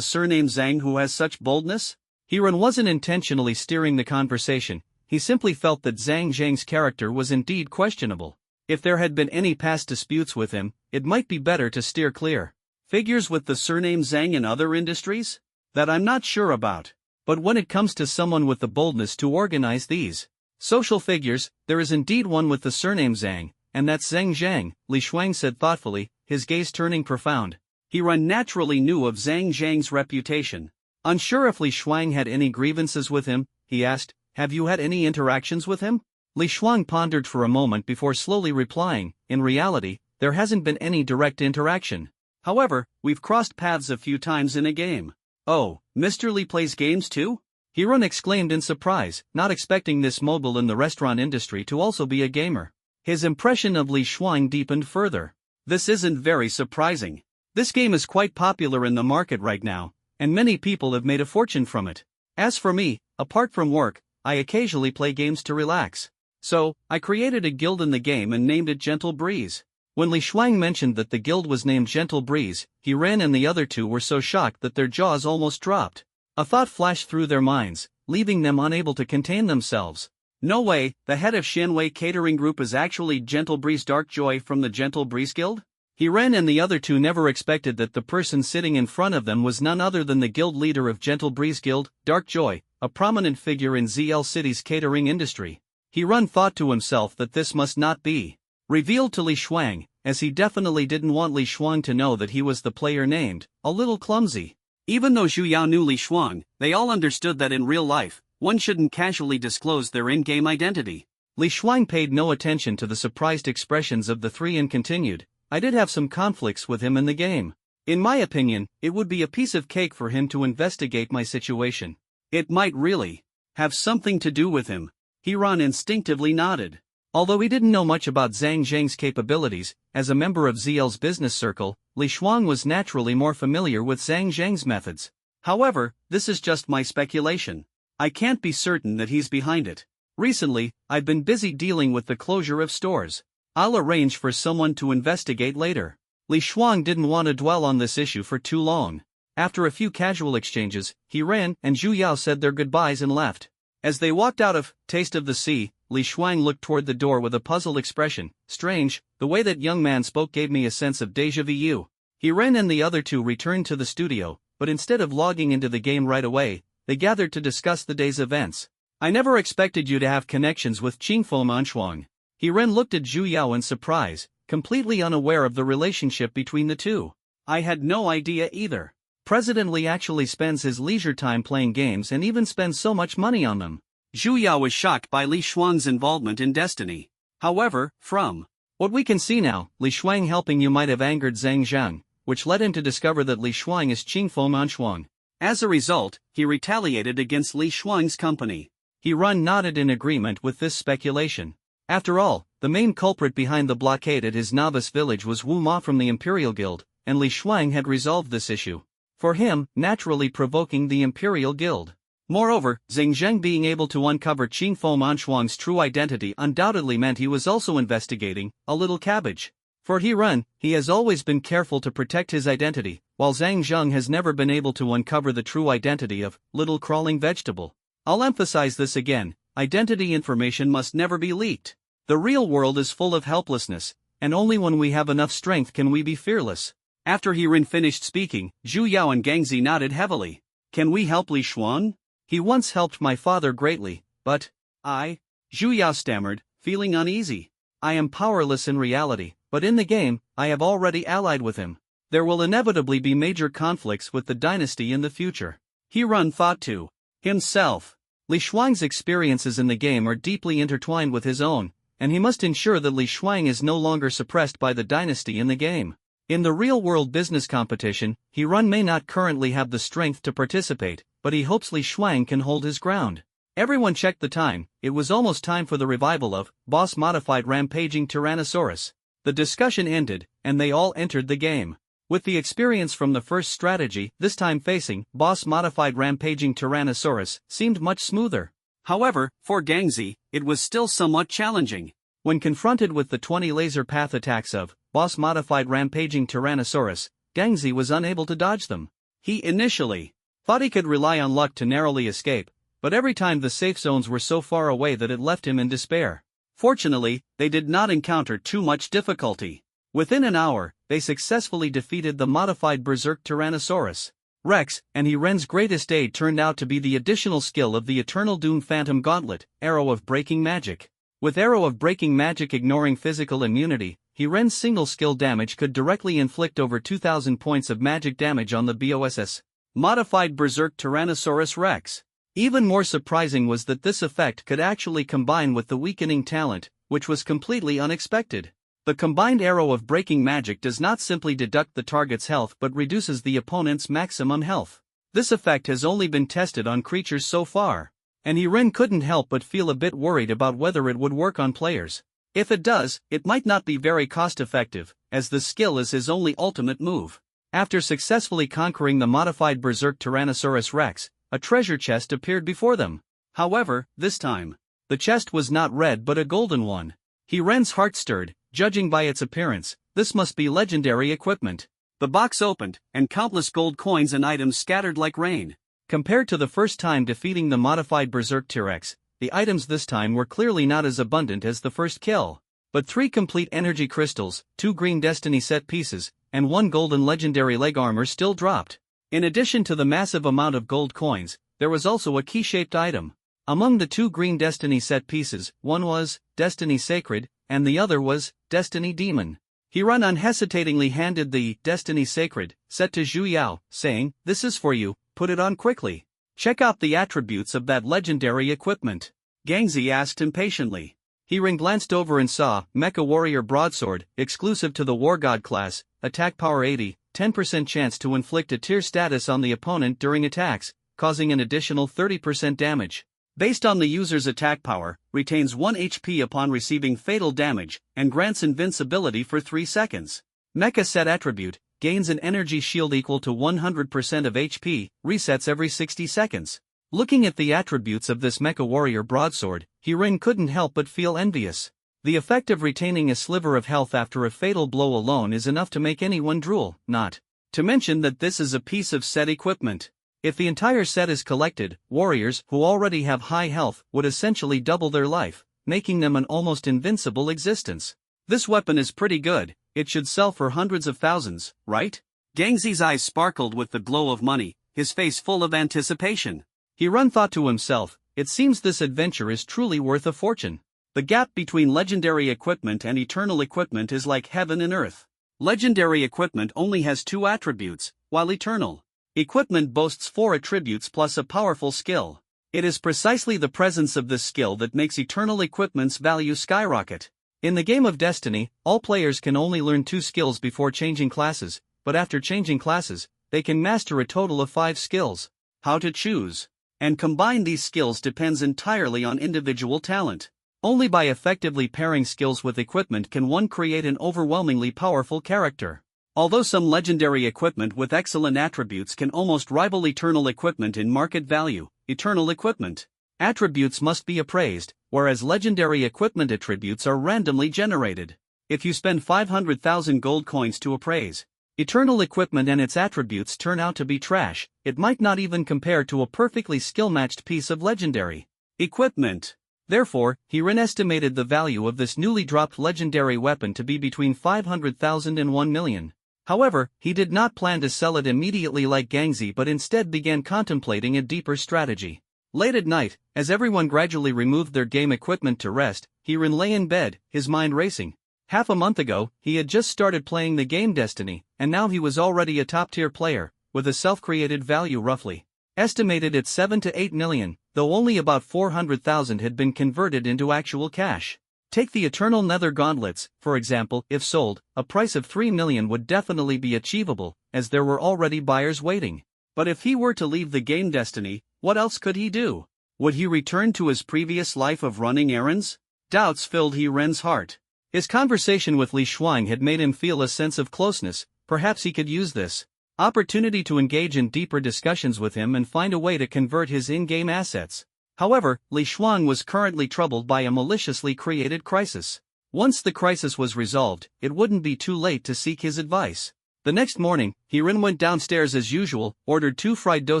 surname Zhang who has such boldness? He Ren wasn't intentionally steering the conversation, he simply felt that Zhang Zhang's character was indeed questionable. If there had been any past disputes with him, it might be better to steer clear. Figures with the surname Zhang in other industries? That I'm not sure about. But when it comes to someone with the boldness to organize these social figures, there is indeed one with the surname Zhang, and that's Zhang Zhang, Li Shuang said thoughtfully, his gaze turning profound. He naturally knew of Zhang Zhang's reputation. Unsure if Li Shuang had any grievances with him, he asked, have you had any interactions with him? Li Shuang pondered for a moment before slowly replying, in reality, there hasn't been any direct interaction. However, we've crossed paths a few times in a game. Oh, Mr. Li plays games too? He Ren exclaimed in surprise, not expecting this mogul in the restaurant industry to also be a gamer. His impression of Li Shuang deepened further. This isn't very surprising. This game is quite popular in the market right now, and many people have made a fortune from it. As for me, apart from work, I occasionally play games to relax. So, I created a guild in the game and named it Gentle Breeze. When Li Shuang mentioned that the guild was named Gentle Breeze, He Ren and the other two were so shocked that their jaws almost dropped. A thought flashed through their minds, leaving them unable to contain themselves. No way, the head of Xianwei Catering Group is actually Gentle Breeze Dark Joy from the Gentle Breeze Guild? He Ren and the other two never expected that the person sitting in front of them was none other than the guild leader of Gentle Breeze Guild, Dark Joy, a prominent figure in ZL City's catering industry. He Ren thought to himself that this must not be revealed to Li Shuang, as he definitely didn't want Li Shuang to know that he was the player named, a little clumsy. Even though Zhu Yao knew Li Shuang, they all understood that in real life, one shouldn't casually disclose their in-game identity. Li Shuang paid no attention to the surprised expressions of the three and continued, I did have some conflicts with him in the game. In my opinion, it would be a piece of cake for him to investigate my situation. It might really have something to do with him. He Ren instinctively nodded. Although he didn't know much about Zhang Zhang's capabilities, as a member of ZL's business circle, Li Shuang was naturally more familiar with Zhang Zhang's methods. However, this is just my speculation. I can't be certain that he's behind it. Recently, I've been busy dealing with the closure of stores. I'll arrange for someone to investigate later. Li Shuang didn't want to dwell on this issue for too long. After a few casual exchanges, He Ren and Zhu Yao said their goodbyes and left. As they walked out of Taste of the Sea, Li Shuang looked toward the door with a puzzled expression. Strange, the way that young man spoke gave me a sense of déjà vu. He Ren and the other two returned to the studio, but instead of logging into the game right away, they gathered to discuss the day's events. I never expected you to have connections with Qingfo Manshuang. He Ren looked at Zhu Yao in surprise, completely unaware of the relationship between the two. I had no idea either. President Li actually spends his leisure time playing games and even spends so much money on them. Zhu Yao was shocked by Li Shuang's involvement in destiny. However, from what we can see now, Li Shuang helping you might have angered Zhang Zhang, which led him to discover that Li Shuang is Qing Fo Man Shuang. As a result, he retaliated against Li Shuang's company. He nodded in agreement with this speculation. After all, the main culprit behind the blockade at his novice village was Wu Ma from the Imperial Guild, and Li Shuang had resolved this issue. For him, naturally provoking the Imperial Guild. Moreover, Zhang Zheng being able to uncover Qing Fo Man Shuang's true identity undoubtedly meant he was also investigating a little cabbage. For he has always been careful to protect his identity, while Zhang Zheng has never been able to uncover the true identity of little crawling vegetable. I'll emphasize this again, identity information must never be leaked. The real world is full of helplessness, and only when we have enough strength can we be fearless. After He Ren finished speaking, Zhu Yao and Gangzi nodded heavily. Can we help Li Shuang? He once helped my father greatly, but Zhu Yao stammered, feeling uneasy. I am powerless in reality, but in the game, I have already allied with him. There will inevitably be major conflicts with the dynasty in the future. He thought to himself. Li Shuang's experiences in the game are deeply intertwined with his own, and he must ensure that Li Shuang is no longer suppressed by the dynasty in the game. In the real-world business competition, He Ren may not currently have the strength to participate, but he hopes Li Shuang can hold his ground. Everyone checked the time, it was almost time for the revival of boss-modified rampaging Tyrannosaurus. The discussion ended, and they all entered the game. With the experience from the first strategy, this time facing boss-modified rampaging Tyrannosaurus seemed much smoother. However, for Gangzi, it was still somewhat challenging. When confronted with the 20 laser path attacks of boss-modified rampaging Tyrannosaurus, Gangzi was unable to dodge them. He initially thought he could rely on luck to narrowly escape, but every time the safe zones were so far away that it left him in despair. Fortunately, they did not encounter too much difficulty. Within an hour, they successfully defeated the modified Berserk Tyrannosaurus Rex, and He Ren's greatest aid turned out to be the additional skill of the Eternal Doom Phantom Gauntlet, Arrow of Breaking Magic. With Arrow of Breaking Magic ignoring physical immunity, He Ren's single skill damage could directly inflict over 2,000 points of magic damage on the BOSS modified Berserk Tyrannosaurus Rex. Even more surprising was that this effect could actually combine with the weakening talent, which was completely unexpected. The combined Arrow of Breaking Magic does not simply deduct the target's health but reduces the opponent's maximum health. This effect has only been tested on creatures so far, and He Ren couldn't help but feel a bit worried about whether it would work on players. If it does, it might not be very cost-effective, as the skill is his only ultimate move. After successfully conquering the modified Berserk Tyrannosaurus Rex, a treasure chest appeared before them. However, this time, the chest was not red but a golden one. He Ren's heart stirred, judging by its appearance, this must be legendary equipment. The box opened, and countless gold coins and items scattered like rain. Compared to the first time defeating the modified Berserk T-Rex, the items this time were clearly not as abundant as the first kill. But 3 complete energy crystals, 2 green destiny set pieces, and 1 golden legendary leg armor still dropped. In addition to the massive amount of gold coins, there was also a key-shaped item. Among the 2 green destiny set pieces, one was Destiny Sacred, and the other was Destiny Demon. He Ren unhesitatingly handed the Destiny Sacred set to Zhu Yao, saying, "This is for you, put it on quickly. Check out the attributes of that legendary equipment." Gangzi asked impatiently. He Ren glanced over and saw Mecha Warrior Broadsword, exclusive to the War God class, attack power 80, 10% chance to inflict a tier status on the opponent during attacks, causing an additional 30% damage. Based on the user's attack power, retains 1 HP upon receiving fatal damage, and grants invincibility for 3 seconds. Mecha set attribute, gains an energy shield equal to 100% of HP, resets every 60 seconds. Looking at the attributes of this Mecha Warrior Broadsword, He Ren couldn't help but feel envious. The effect of retaining a sliver of health after a fatal blow alone is enough to make anyone drool, not to mention that this is a piece of set equipment. If the entire set is collected, warriors who already have high health would essentially double their life, making them an almost invincible existence. This weapon is pretty good, it should sell for hundreds of thousands, right? Gangzi's eyes sparkled with the glow of money, his face full of anticipation. He Ren thought to himself, it seems this adventure is truly worth a fortune. The gap between legendary equipment and eternal equipment is like heaven and earth. Legendary equipment only has 2 attributes, while eternal Equipment boasts 4 attributes plus a powerful skill. It is precisely the presence of this skill that makes Eternal Equipment's value skyrocket. In the game of Destiny, all players can only learn 2 skills before changing classes, but after changing classes, they can master a total of 5 skills. How to choose and combine these skills depends entirely on individual talent. Only by effectively pairing skills with equipment can one create an overwhelmingly powerful character. Although some legendary equipment with excellent attributes can almost rival Eternal Equipment in market value, Eternal Equipment attributes must be appraised, whereas legendary equipment attributes are randomly generated. If you spend 500,000 gold coins to appraise Eternal Equipment and its attributes turn out to be trash, it might not even compare to a perfectly skill-matched piece of legendary equipment. Therefore, Hirin estimated the value of this newly dropped legendary weapon to be between 500,000 and 1 million. However, he did not plan to sell it immediately like Gangzi but instead began contemplating a deeper strategy. Late at night, as everyone gradually removed their game equipment to rest, Hirin lay in bed, his mind racing. Half a month ago, he had just started playing the game Destiny, and now he was already a top-tier player, with a self-created value roughly estimated at 7 to 8 million, though only about 400,000 had been converted into actual cash. Take the Eternal Nether Gauntlets, for example. If sold, a price of 3 million would definitely be achievable, as there were already buyers waiting. But if he were to leave the game Destiny, what else could he do? Would he return to his previous life of running errands? Doubts filled Hiren's heart. His conversation with Li Shuang had made him feel a sense of closeness. Perhaps he could use this opportunity to engage in deeper discussions with him and find a way to convert his in-game assets. However, Li Shuang was currently troubled by a maliciously created crisis. Once the crisis was resolved, it wouldn't be too late to seek his advice. The next morning, Hirin went downstairs as usual, ordered 2 fried dough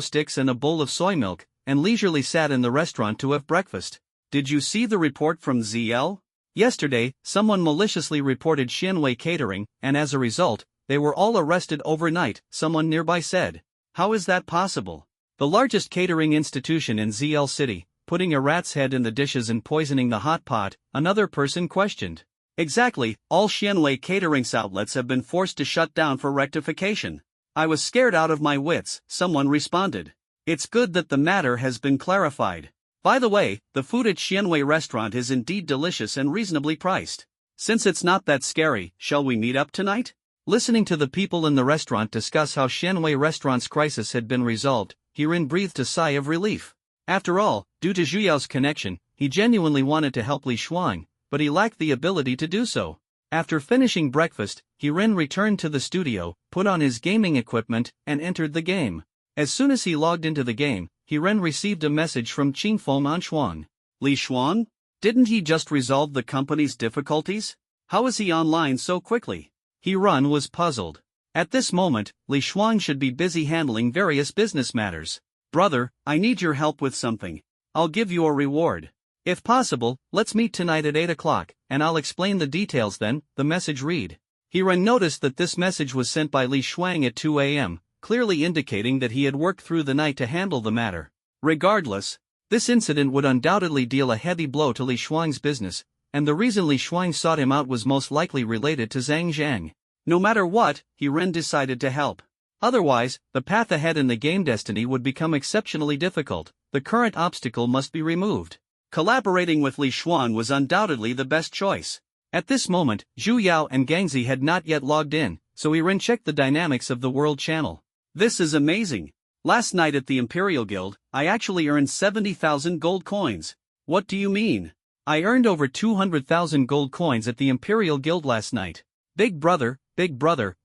sticks and a bowl of soy milk, and leisurely sat in the restaurant to have breakfast. Did you see the report from ZL? Yesterday, someone maliciously reported Xianwei Catering, and as a result, they were all arrested overnight, someone nearby said. How is that possible? The largest catering institution in ZL City, putting a rat's head in the dishes and poisoning the hot pot, another person questioned. Exactly, all Xianwei Catering's outlets have been forced to shut down for rectification. I was scared out of my wits, someone responded. It's good that the matter has been clarified. By the way, the food at Xianwei restaurant is indeed delicious and reasonably priced. Since it's not that scary, shall we meet up tonight? Listening to the people in the restaurant discuss how Xianwei restaurant's crisis had been resolved, Hirin breathed a sigh of relief. After all, due to Zhu Yao's connection, he genuinely wanted to help Li Shuang, but he lacked the ability to do so. After finishing breakfast, Hirin returned to the studio, put on his gaming equipment, and entered the game. As soon as he logged into the game, Hirin received a message from Qingfeng Anshuang. Li Shuang? Didn't he just resolve the company's difficulties? How is he online so quickly? Hirin was puzzled. At this moment, Li Shuang should be busy handling various business matters. Brother, I need your help with something. I'll give you a reward. If possible, let's meet tonight at 8 o'clock, and I'll explain the details then, the message read. Hirin noticed that this message was sent by Li Shuang at 2 a.m., clearly indicating that he had worked through the night to handle the matter. Regardless, this incident would undoubtedly deal a heavy blow to Li Shuang's business, and the reason Li Shuang sought him out was most likely related to Zhang Zhang. No matter what, Hirin decided to help. Otherwise, the path ahead in the game Destiny would become exceptionally difficult. The current obstacle must be removed. Collaborating with Li Shuang was undoubtedly the best choice. At this moment, Zhu Yao and Gangzi had not yet logged in, so Hirin checked the dynamics of the World Channel. This is amazing. Last night at the Imperial Guild, I actually earned 70,000 gold coins. What do you mean? I earned over 200,000 gold coins at the Imperial Guild last night. Big brother,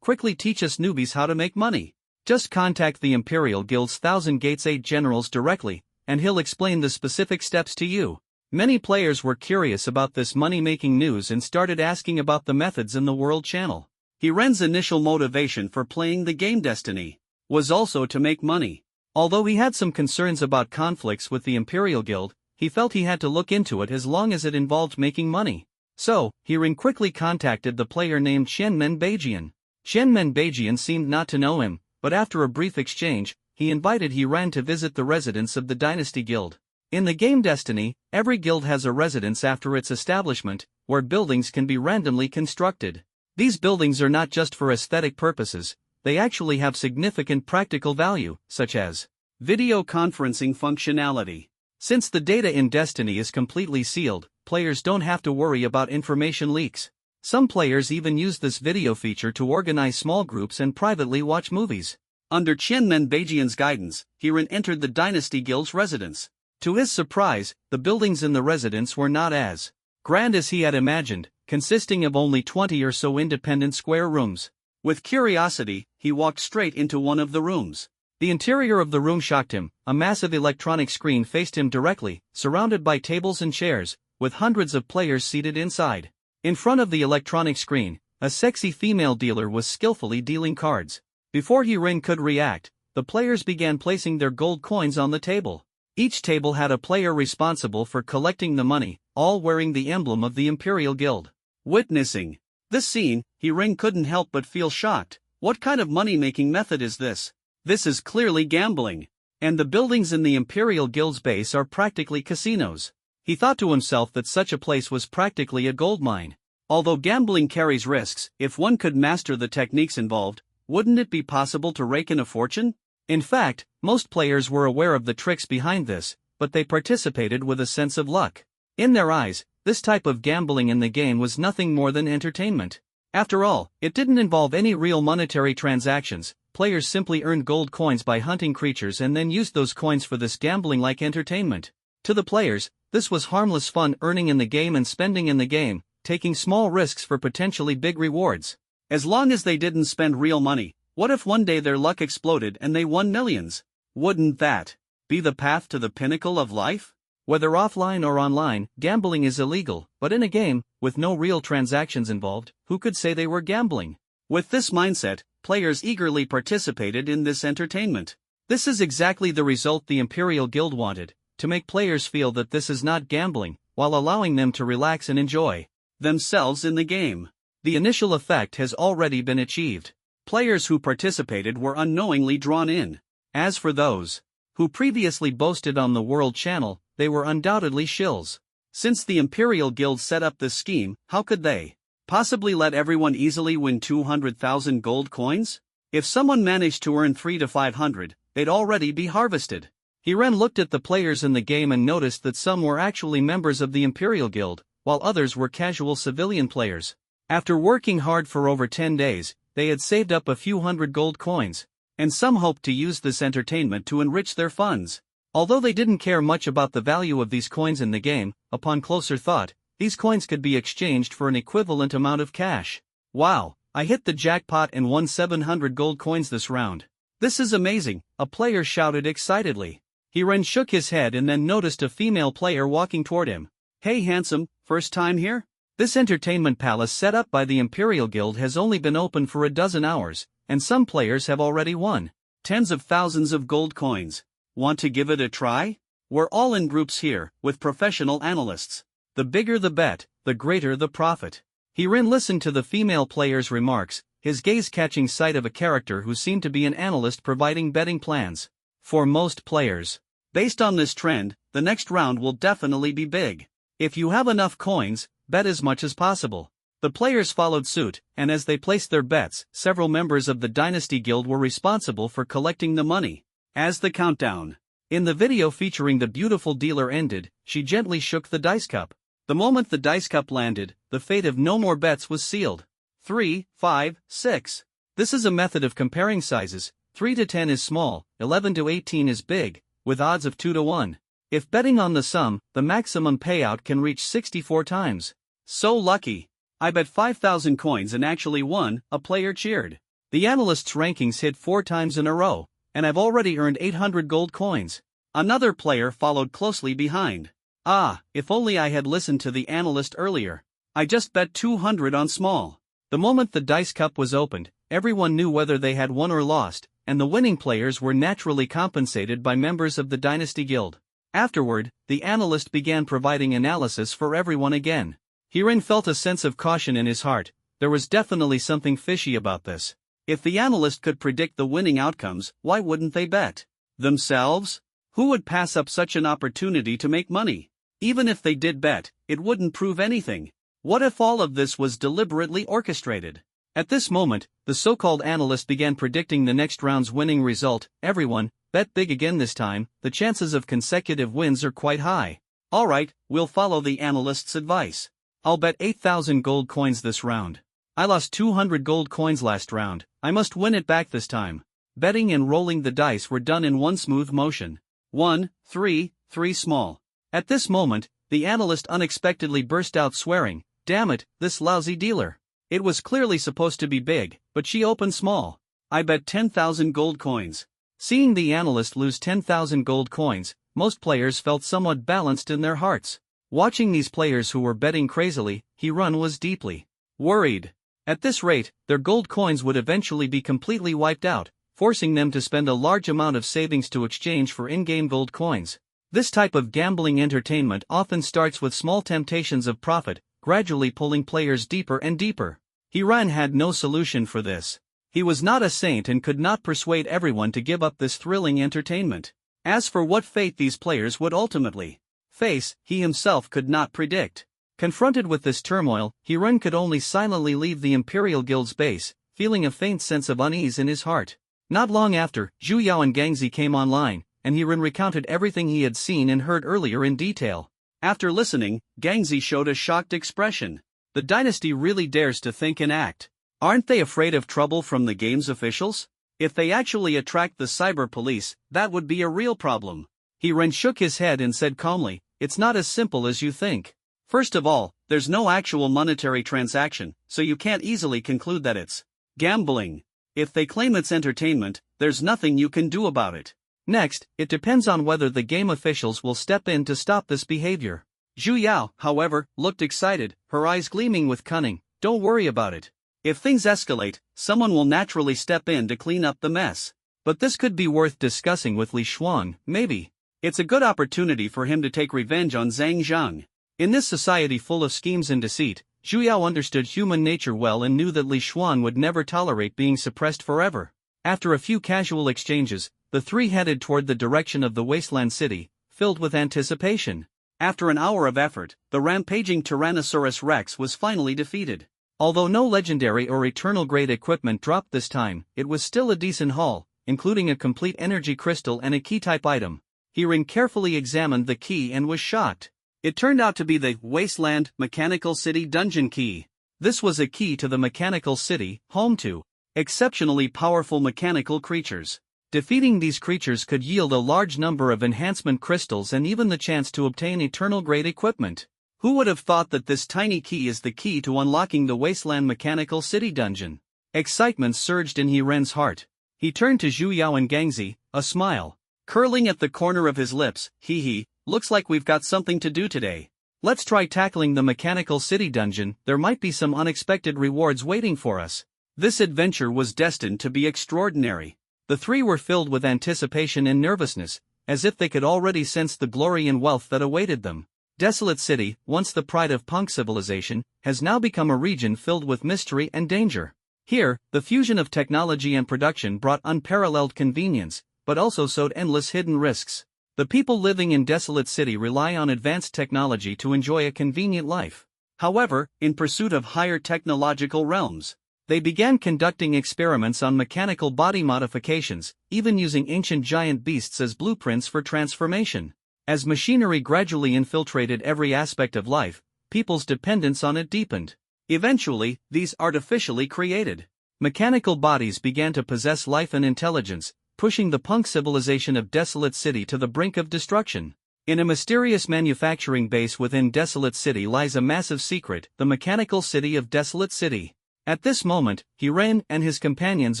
quickly teach us newbies how to make money. Just contact the Imperial Guild's 1000 Gates 8 generals directly, and he'll explain the specific steps to you. Many players were curious about this money-making news and started asking about the methods in the World Channel. Hiren's initial motivation for playing the game Destiny was also to make money. Although he had some concerns about conflicts with the Imperial Guild, he felt he had to look into it as long as it involved making money. So, Hirin quickly contacted the player named Qianmen Beijian. Qianmen Beijian seemed not to know him, but after a brief exchange, he invited Hirin to visit the residence of the Dynasty Guild. In the game Destiny, every guild has a residence after its establishment, where buildings can be randomly constructed. These buildings are not just for aesthetic purposes, they actually have significant practical value, such as video conferencing functionality. Since the data in Destiny is completely sealed, players don't have to worry about information leaks. Some players even use this video feature to organize small groups and privately watch movies. Under Qianmen Beijian's guidance, Hiran entered the Dynasty Guild's residence. To his surprise, the buildings in the residence were not as grand as he had imagined, consisting of only 20 or so independent square rooms. With curiosity, he walked straight into one of the rooms. The interior of the room shocked him. A massive electronic screen faced him directly, surrounded by tables and chairs, with hundreds of players seated inside. In front of the electronic screen, a sexy female dealer was skillfully dealing cards. Before Hiran could react, the players began placing their gold coins on the table. Each table had a player responsible for collecting the money, all wearing the emblem of the Imperial Guild. Witnessing this scene, Hiran couldn't help but feel shocked. What kind of money-making method is this? This is clearly gambling. And the buildings in the Imperial Guild's base are practically casinos. He thought to himself that such a place was practically a gold mine. Although gambling carries risks, if one could master the techniques involved, wouldn't it be possible to rake in a fortune? In fact, most players were aware of the tricks behind this, but they participated with a sense of luck. In their eyes, this type of gambling in the game was nothing more than entertainment. After all, it didn't involve any real monetary transactions. Players simply earned gold coins by hunting creatures and then used those coins for this gambling-like entertainment. To the players, this was harmless fun, earning in the game and spending in the game, taking small risks for potentially big rewards. As long as they didn't spend real money, what if one day their luck exploded and they won millions? Wouldn't that be the path to the pinnacle of life? Whether offline or online, gambling is illegal, but in a game, with no real transactions involved, who could say they were gambling? With this mindset, players eagerly participated in this entertainment. This is exactly the result the Imperial Guild wanted, to make players feel that this is not gambling, while allowing them to relax and enjoy themselves in the game. The initial effect has already been achieved. Players who participated were unknowingly drawn in. As for those who previously boasted on the World Channel, they were undoubtedly shills. Since the Imperial Guild set up this scheme, how could they possibly let everyone easily win 200,000 gold coins? If someone managed to earn 300 to 500, they'd already be harvested. Hiran looked at the players in the game and noticed that some were actually members of the Imperial Guild, while others were casual civilian players. After working hard for over 10 days, they had saved up a few hundred gold coins, and some hoped to use this entertainment to enrich their funds. Although they didn't care much about the value of these coins in the game, upon closer thought, these coins could be exchanged for an equivalent amount of cash. Wow, I hit the jackpot and won 700 gold coins this round. This is amazing, a player shouted excitedly. Hiran shook his head and then noticed a female player walking toward him. Hey handsome, first time here? This entertainment palace set up by the Imperial Guild has only been open for a dozen hours, and some players have already won tens of thousands of gold coins. Want to give it a try? We're all in groups here, with professional analysts. The bigger the bet, the greater the profit. Hiran listened to the female player's remarks, his gaze catching sight of a character who seemed to be an analyst providing betting plans for most players. Based on this trend, the next round will definitely be big. If you have enough coins, bet as much as possible. The players followed suit, and as they placed their bets, several members of the Dynasty Guild were responsible for collecting the money. As the countdown in the video featuring the beautiful dealer ended, she gently shook the dice cup. The moment the dice cup landed, the fate of no more bets was sealed. 3, 5, 6. This is a method of comparing sizes. 3 to 10 is small, 11 to 18 is big, with odds of 2 to 1. If betting on the sum, the maximum payout can reach 64 times. So lucky. I bet 5,000 coins and actually won, a player cheered. The analyst's rankings hit 4 times in a row, and I've already earned 800 gold coins. Another player followed closely behind. Ah, if only I had listened to the analyst earlier. I just bet 200 on small. The moment the dice cup was opened, everyone knew whether they had won or lost, and the winning players were naturally compensated by members of the Dynasty Guild. Afterward, the analyst began providing analysis for everyone again. Hiran felt a sense of caution in his heart. There was definitely something fishy about this. If the analyst could predict the winning outcomes, why wouldn't they bet themselves? Who would pass up such an opportunity to make money? Even if they did bet, it wouldn't prove anything. What if all of this was deliberately orchestrated? At this moment, the so-called analyst began predicting the next round's winning result. Everyone, bet big again this time, the chances of consecutive wins are quite high. Alright, we'll follow the analyst's advice. I'll bet 8,000 gold coins this round. I lost 200 gold coins last round, I must win it back this time. Betting and rolling the dice were done in one smooth motion. 1, 3, 3 small. At this moment, the analyst unexpectedly burst out swearing, "Damn it, this lousy dealer. It was clearly supposed to be big, but she opened small. I bet 10,000 gold coins." Seeing the analyst lose 10,000 gold coins, most players felt somewhat balanced in their hearts. Watching these players who were betting crazily, Hirun was deeply worried. At this rate, their gold coins would eventually be completely wiped out, forcing them to spend a large amount of savings to exchange for in-game gold coins. This type of gambling entertainment often starts with small temptations of profit, gradually pulling players deeper and deeper. Hirun had no solution for this. He was not a saint and could not persuade everyone to give up this thrilling entertainment. As for what fate these players would ultimately face, he himself could not predict. Confronted with this turmoil, Hirun could only silently leave the Imperial Guild's base, feeling a faint sense of unease in his heart. Not long after, Zhu Yao and Gangzi came online, and Hirun recounted everything he had seen and heard earlier in detail. After listening, Gangzi showed a shocked expression. The dynasty really dares to think and act. Aren't they afraid of trouble from the game's officials? If they actually attract the cyber police, that would be a real problem. Hirun shook his head and said calmly, "It's not as simple as you think. First of all, there's no actual monetary transaction, so you can't easily conclude that it's gambling. If they claim it's entertainment, there's nothing you can do about it. Next, it depends on whether the game officials will step in to stop this behavior." Zhu Yao, however, looked excited, her eyes gleaming with cunning. "Don't worry about it. If things escalate, someone will naturally step in to clean up the mess. But this could be worth discussing with Li Xuan, maybe. It's a good opportunity for him to take revenge on Zhang Zhang." In this society full of schemes and deceit, Zhu Yao understood human nature well and knew that Li Xuan would never tolerate being suppressed forever. After a few casual exchanges, the three headed toward the direction of the wasteland city, filled with anticipation. After an hour of effort, the rampaging Tyrannosaurus Rex was finally defeated. Although no legendary or eternal-grade equipment dropped this time, it was still a decent haul, including a complete energy crystal and a key-type item. Hirun carefully examined the key and was shocked. It turned out to be the Wasteland Mechanical City Dungeon Key. This was a key to the Mechanical City, home to exceptionally powerful mechanical creatures. Defeating these creatures could yield a large number of enhancement crystals and even the chance to obtain eternal-grade equipment. Who would have thought that this tiny key is the key to unlocking the Wasteland Mechanical City Dungeon? Excitement surged in Hirun's heart. He turned to Zhu Yao and Gangzi, a smile curling at the corner of his lips. Hee, looks like we've got something to do today. Let's try tackling the Mechanical City Dungeon, there might be some unexpected rewards waiting for us. This adventure was destined to be extraordinary. The three were filled with anticipation and nervousness, as if they could already sense the glory and wealth that awaited them. Desolate City, once the pride of punk civilization, has now become a region filled with mystery and danger. Here, the fusion of technology and production brought unparalleled convenience, but also sowed endless hidden risks. The people living in Desolate City rely on advanced technology to enjoy a convenient life. However, in pursuit of higher technological realms, they began conducting experiments on mechanical body modifications, even using ancient giant beasts as blueprints for transformation. As machinery gradually infiltrated every aspect of life, people's dependence on it deepened. Eventually, these artificially created mechanical bodies began to possess life and intelligence, pushing the punk civilization of Desolate City to the brink of destruction. In a mysterious manufacturing base within Desolate City lies a massive secret, the Mechanical City of Desolate City. At this moment, Hirun and his companions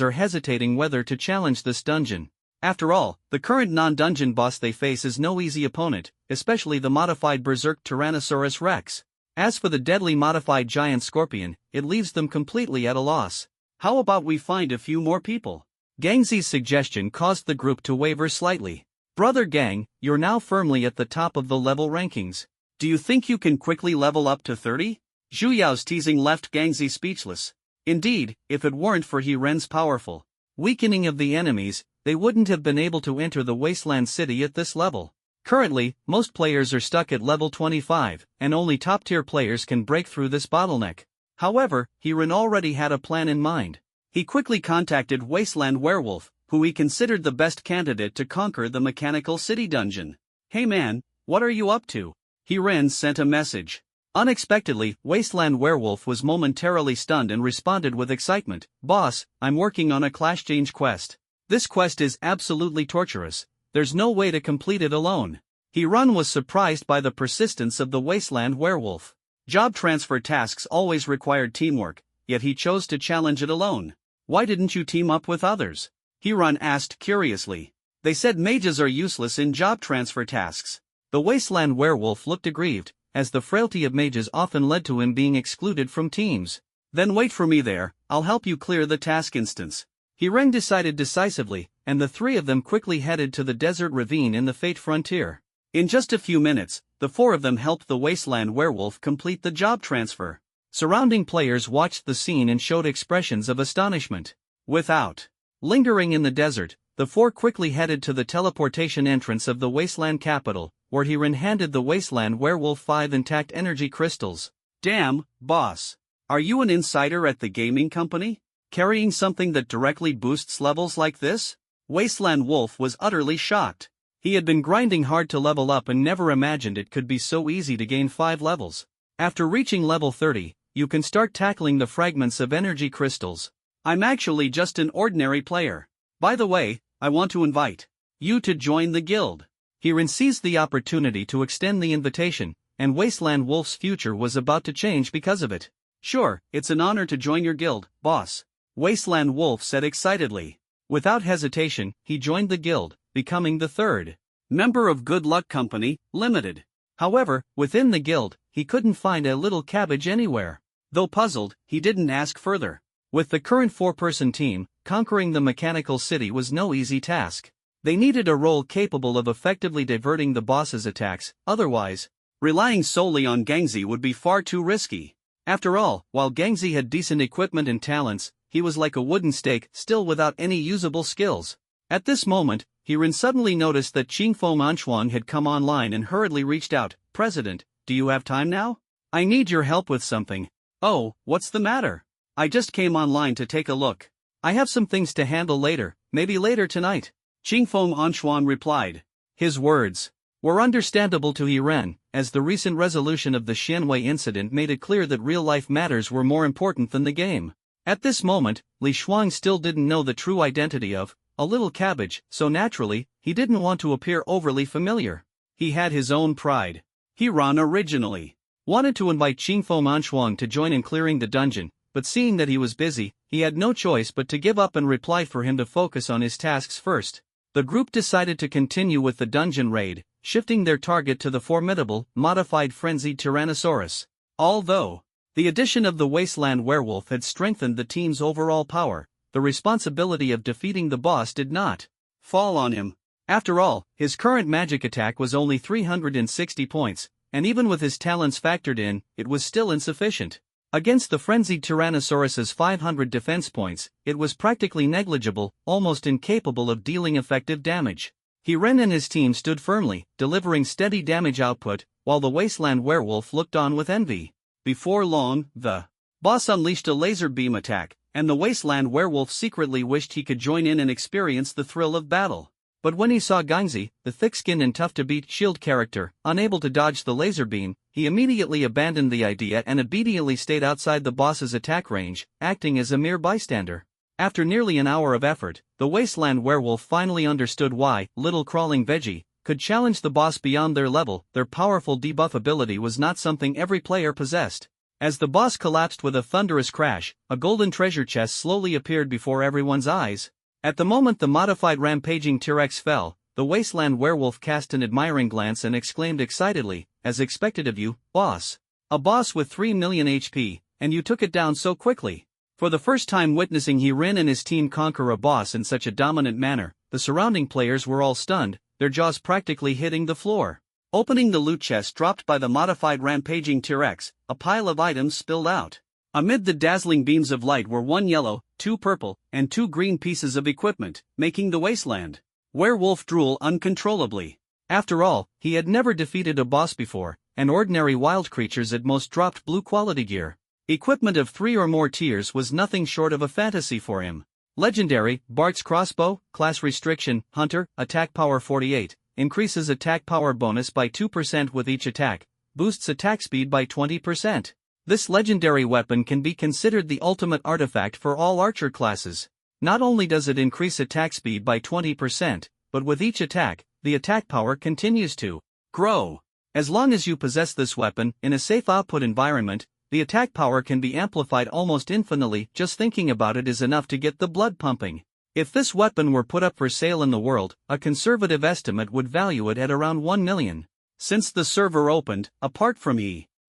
are hesitating whether to challenge this dungeon. After all, the current non-dungeon boss they face is no easy opponent, especially the modified berserk Tyrannosaurus Rex. As for the deadly modified giant scorpion, it leaves them completely at a loss. How about we find a few more people? Gangzi's suggestion caused the group to waver slightly. Brother Gang, you're now firmly at the top of the level rankings. Do you think you can quickly level up to 30? Zhu Yao's teasing left Gangzi speechless. Indeed, if it weren't for Hirun's powerful weakening of the enemies, they wouldn't have been able to enter the Wasteland City at this level. Currently, most players are stuck at level 25, and only top-tier players can break through this bottleneck. However, Hirin already had a plan in mind. He quickly contacted Wasteland Werewolf, who he considered the best candidate to conquer the Mechanical City dungeon. "Hey man, what are you up to?" Hirin sent a message. Unexpectedly, Wasteland Werewolf was momentarily stunned and responded with excitement. "Boss, I'm working on a Clash Change quest. This quest is absolutely torturous. There's no way to complete it alone." Hirin was surprised by the persistence of the Wasteland Werewolf. Job transfer tasks always required teamwork, yet he chose to challenge it alone. "Why didn't you team up with others?" Hirin asked curiously. "They said mages are useless in job transfer tasks." The Wasteland Werewolf looked aggrieved, as the frailty of mages often led to him being excluded from teams. "Then wait for me there, I'll help you clear the task instance." Hirin decided decisively, and the three of them quickly headed to the desert ravine in the Fate Frontier. In just a few minutes, the four of them helped the Wasteland Werewolf complete the job transfer. Surrounding players watched the scene and showed expressions of astonishment. Without lingering in the desert, the four quickly headed to the teleportation entrance of the Wasteland capital, where Hirin handed the Wasteland Werewolf 5 intact energy crystals. "Damn, boss. Are you an insider at the gaming company? Carrying something that directly boosts levels like this?" Wasteland Wolf was utterly shocked. He had been grinding hard to level up and never imagined it could be so easy to gain 5 levels. After reaching level 30, you can start tackling the fragments of energy crystals. "I'm actually just an ordinary player. By the way, I want to invite you to join the guild." Hirin seized the opportunity to extend the invitation, and Wasteland Wolf's future was about to change because of it. "Sure, it's an honor to join your guild, boss," Wasteland Wolf said excitedly. Without hesitation, he joined the guild, becoming the third member of Good Luck Company, Limited. However, within the guild, he couldn't find a little cabbage anywhere. Though puzzled, he didn't ask further. With the current 4-person team, conquering the Mechanical City was no easy task. They needed a role capable of effectively diverting the boss's attacks, otherwise, relying solely on Gangzi would be far too risky. After all, while Gangzi had decent equipment and talents, he was like a wooden stake, still without any usable skills. At this moment, Hirin suddenly noticed that Qingfo Manchuang had come online and hurriedly reached out. "President, do you have time now? I need your help with something." "Oh, what's the matter?" "I just came online to take a look. I have some things to handle later, maybe later tonight," Qingfo Manchuang replied. His words were understandable to Hirin, as the recent resolution of the Xianwei incident made it clear that real-life matters were more important than the game. At this moment, Li Shuang still didn't know the true identity of a little cabbage, so naturally, he didn't want to appear overly familiar. He had his own pride. Hirin originally wanted to invite Qingfo Manchuang to join in clearing the dungeon, but seeing that he was busy, he had no choice but to give up and reply for him to focus on his tasks first. The group decided to continue with the dungeon raid, shifting their target to the formidable, modified frenzied Tyrannosaurus. Although the addition of the Wasteland Werewolf had strengthened the team's overall power, the responsibility of defeating the boss did not fall on him. After all, his current magic attack was only 360 points, and even with his talents factored in, it was still insufficient. Against the frenzied Tyrannosaurus's 500 defense points, it was practically negligible, almost incapable of dealing effective damage. Hirin and his team stood firmly, delivering steady damage output, while the Wasteland Werewolf looked on with envy. Before long, the boss unleashed a laser beam attack, and the Wasteland Werewolf secretly wished he could join in and experience the thrill of battle. But when he saw Gangzi, the thick-skinned and tough-to-beat shield character, unable to dodge the laser beam, he immediately abandoned the idea and obediently stayed outside the boss's attack range, acting as a mere bystander. After nearly an hour of effort, the Wasteland Werewolf finally understood why Little Crawling Veggie could challenge the boss beyond their level. Their powerful debuff ability was not something every player possessed. As the boss collapsed with a thunderous crash, a golden treasure chest slowly appeared before everyone's eyes. At the moment the modified rampaging T-Rex fell, the Wasteland Werewolf cast an admiring glance and exclaimed excitedly, "As expected of you, boss. A boss with 3 million HP, and you took it down so quickly." For the first time witnessing Hirin and his team conquer a boss in such a dominant manner, the surrounding players were all stunned, their jaws practically hitting the floor. Opening the loot chest dropped by the modified rampaging T-Rex, a pile of items spilled out. Amid the dazzling beams of light were 1 yellow, 2 purple, and 2 green pieces of equipment, making the Wasteland Werewolf drool uncontrollably. After all, he had never defeated a boss before, and ordinary wild creatures at most dropped blue quality gear. Equipment of 3 or more tiers was nothing short of a fantasy for him. Legendary, Bart's crossbow, class restriction, Hunter, attack power 48, increases attack power bonus by 2% with each attack, boosts attack speed by 20%. This legendary weapon can be considered the ultimate artifact for all archer classes. Not only does it increase attack speed by 20%, but with each attack, the attack power continues to grow. As long as you possess this weapon in a safe output environment, the attack power can be amplified almost infinitely. Just thinking about it is enough to get the blood pumping. If this weapon were put up for sale in the world, a conservative estimate would value it at around 1 million. Since the server opened, apart from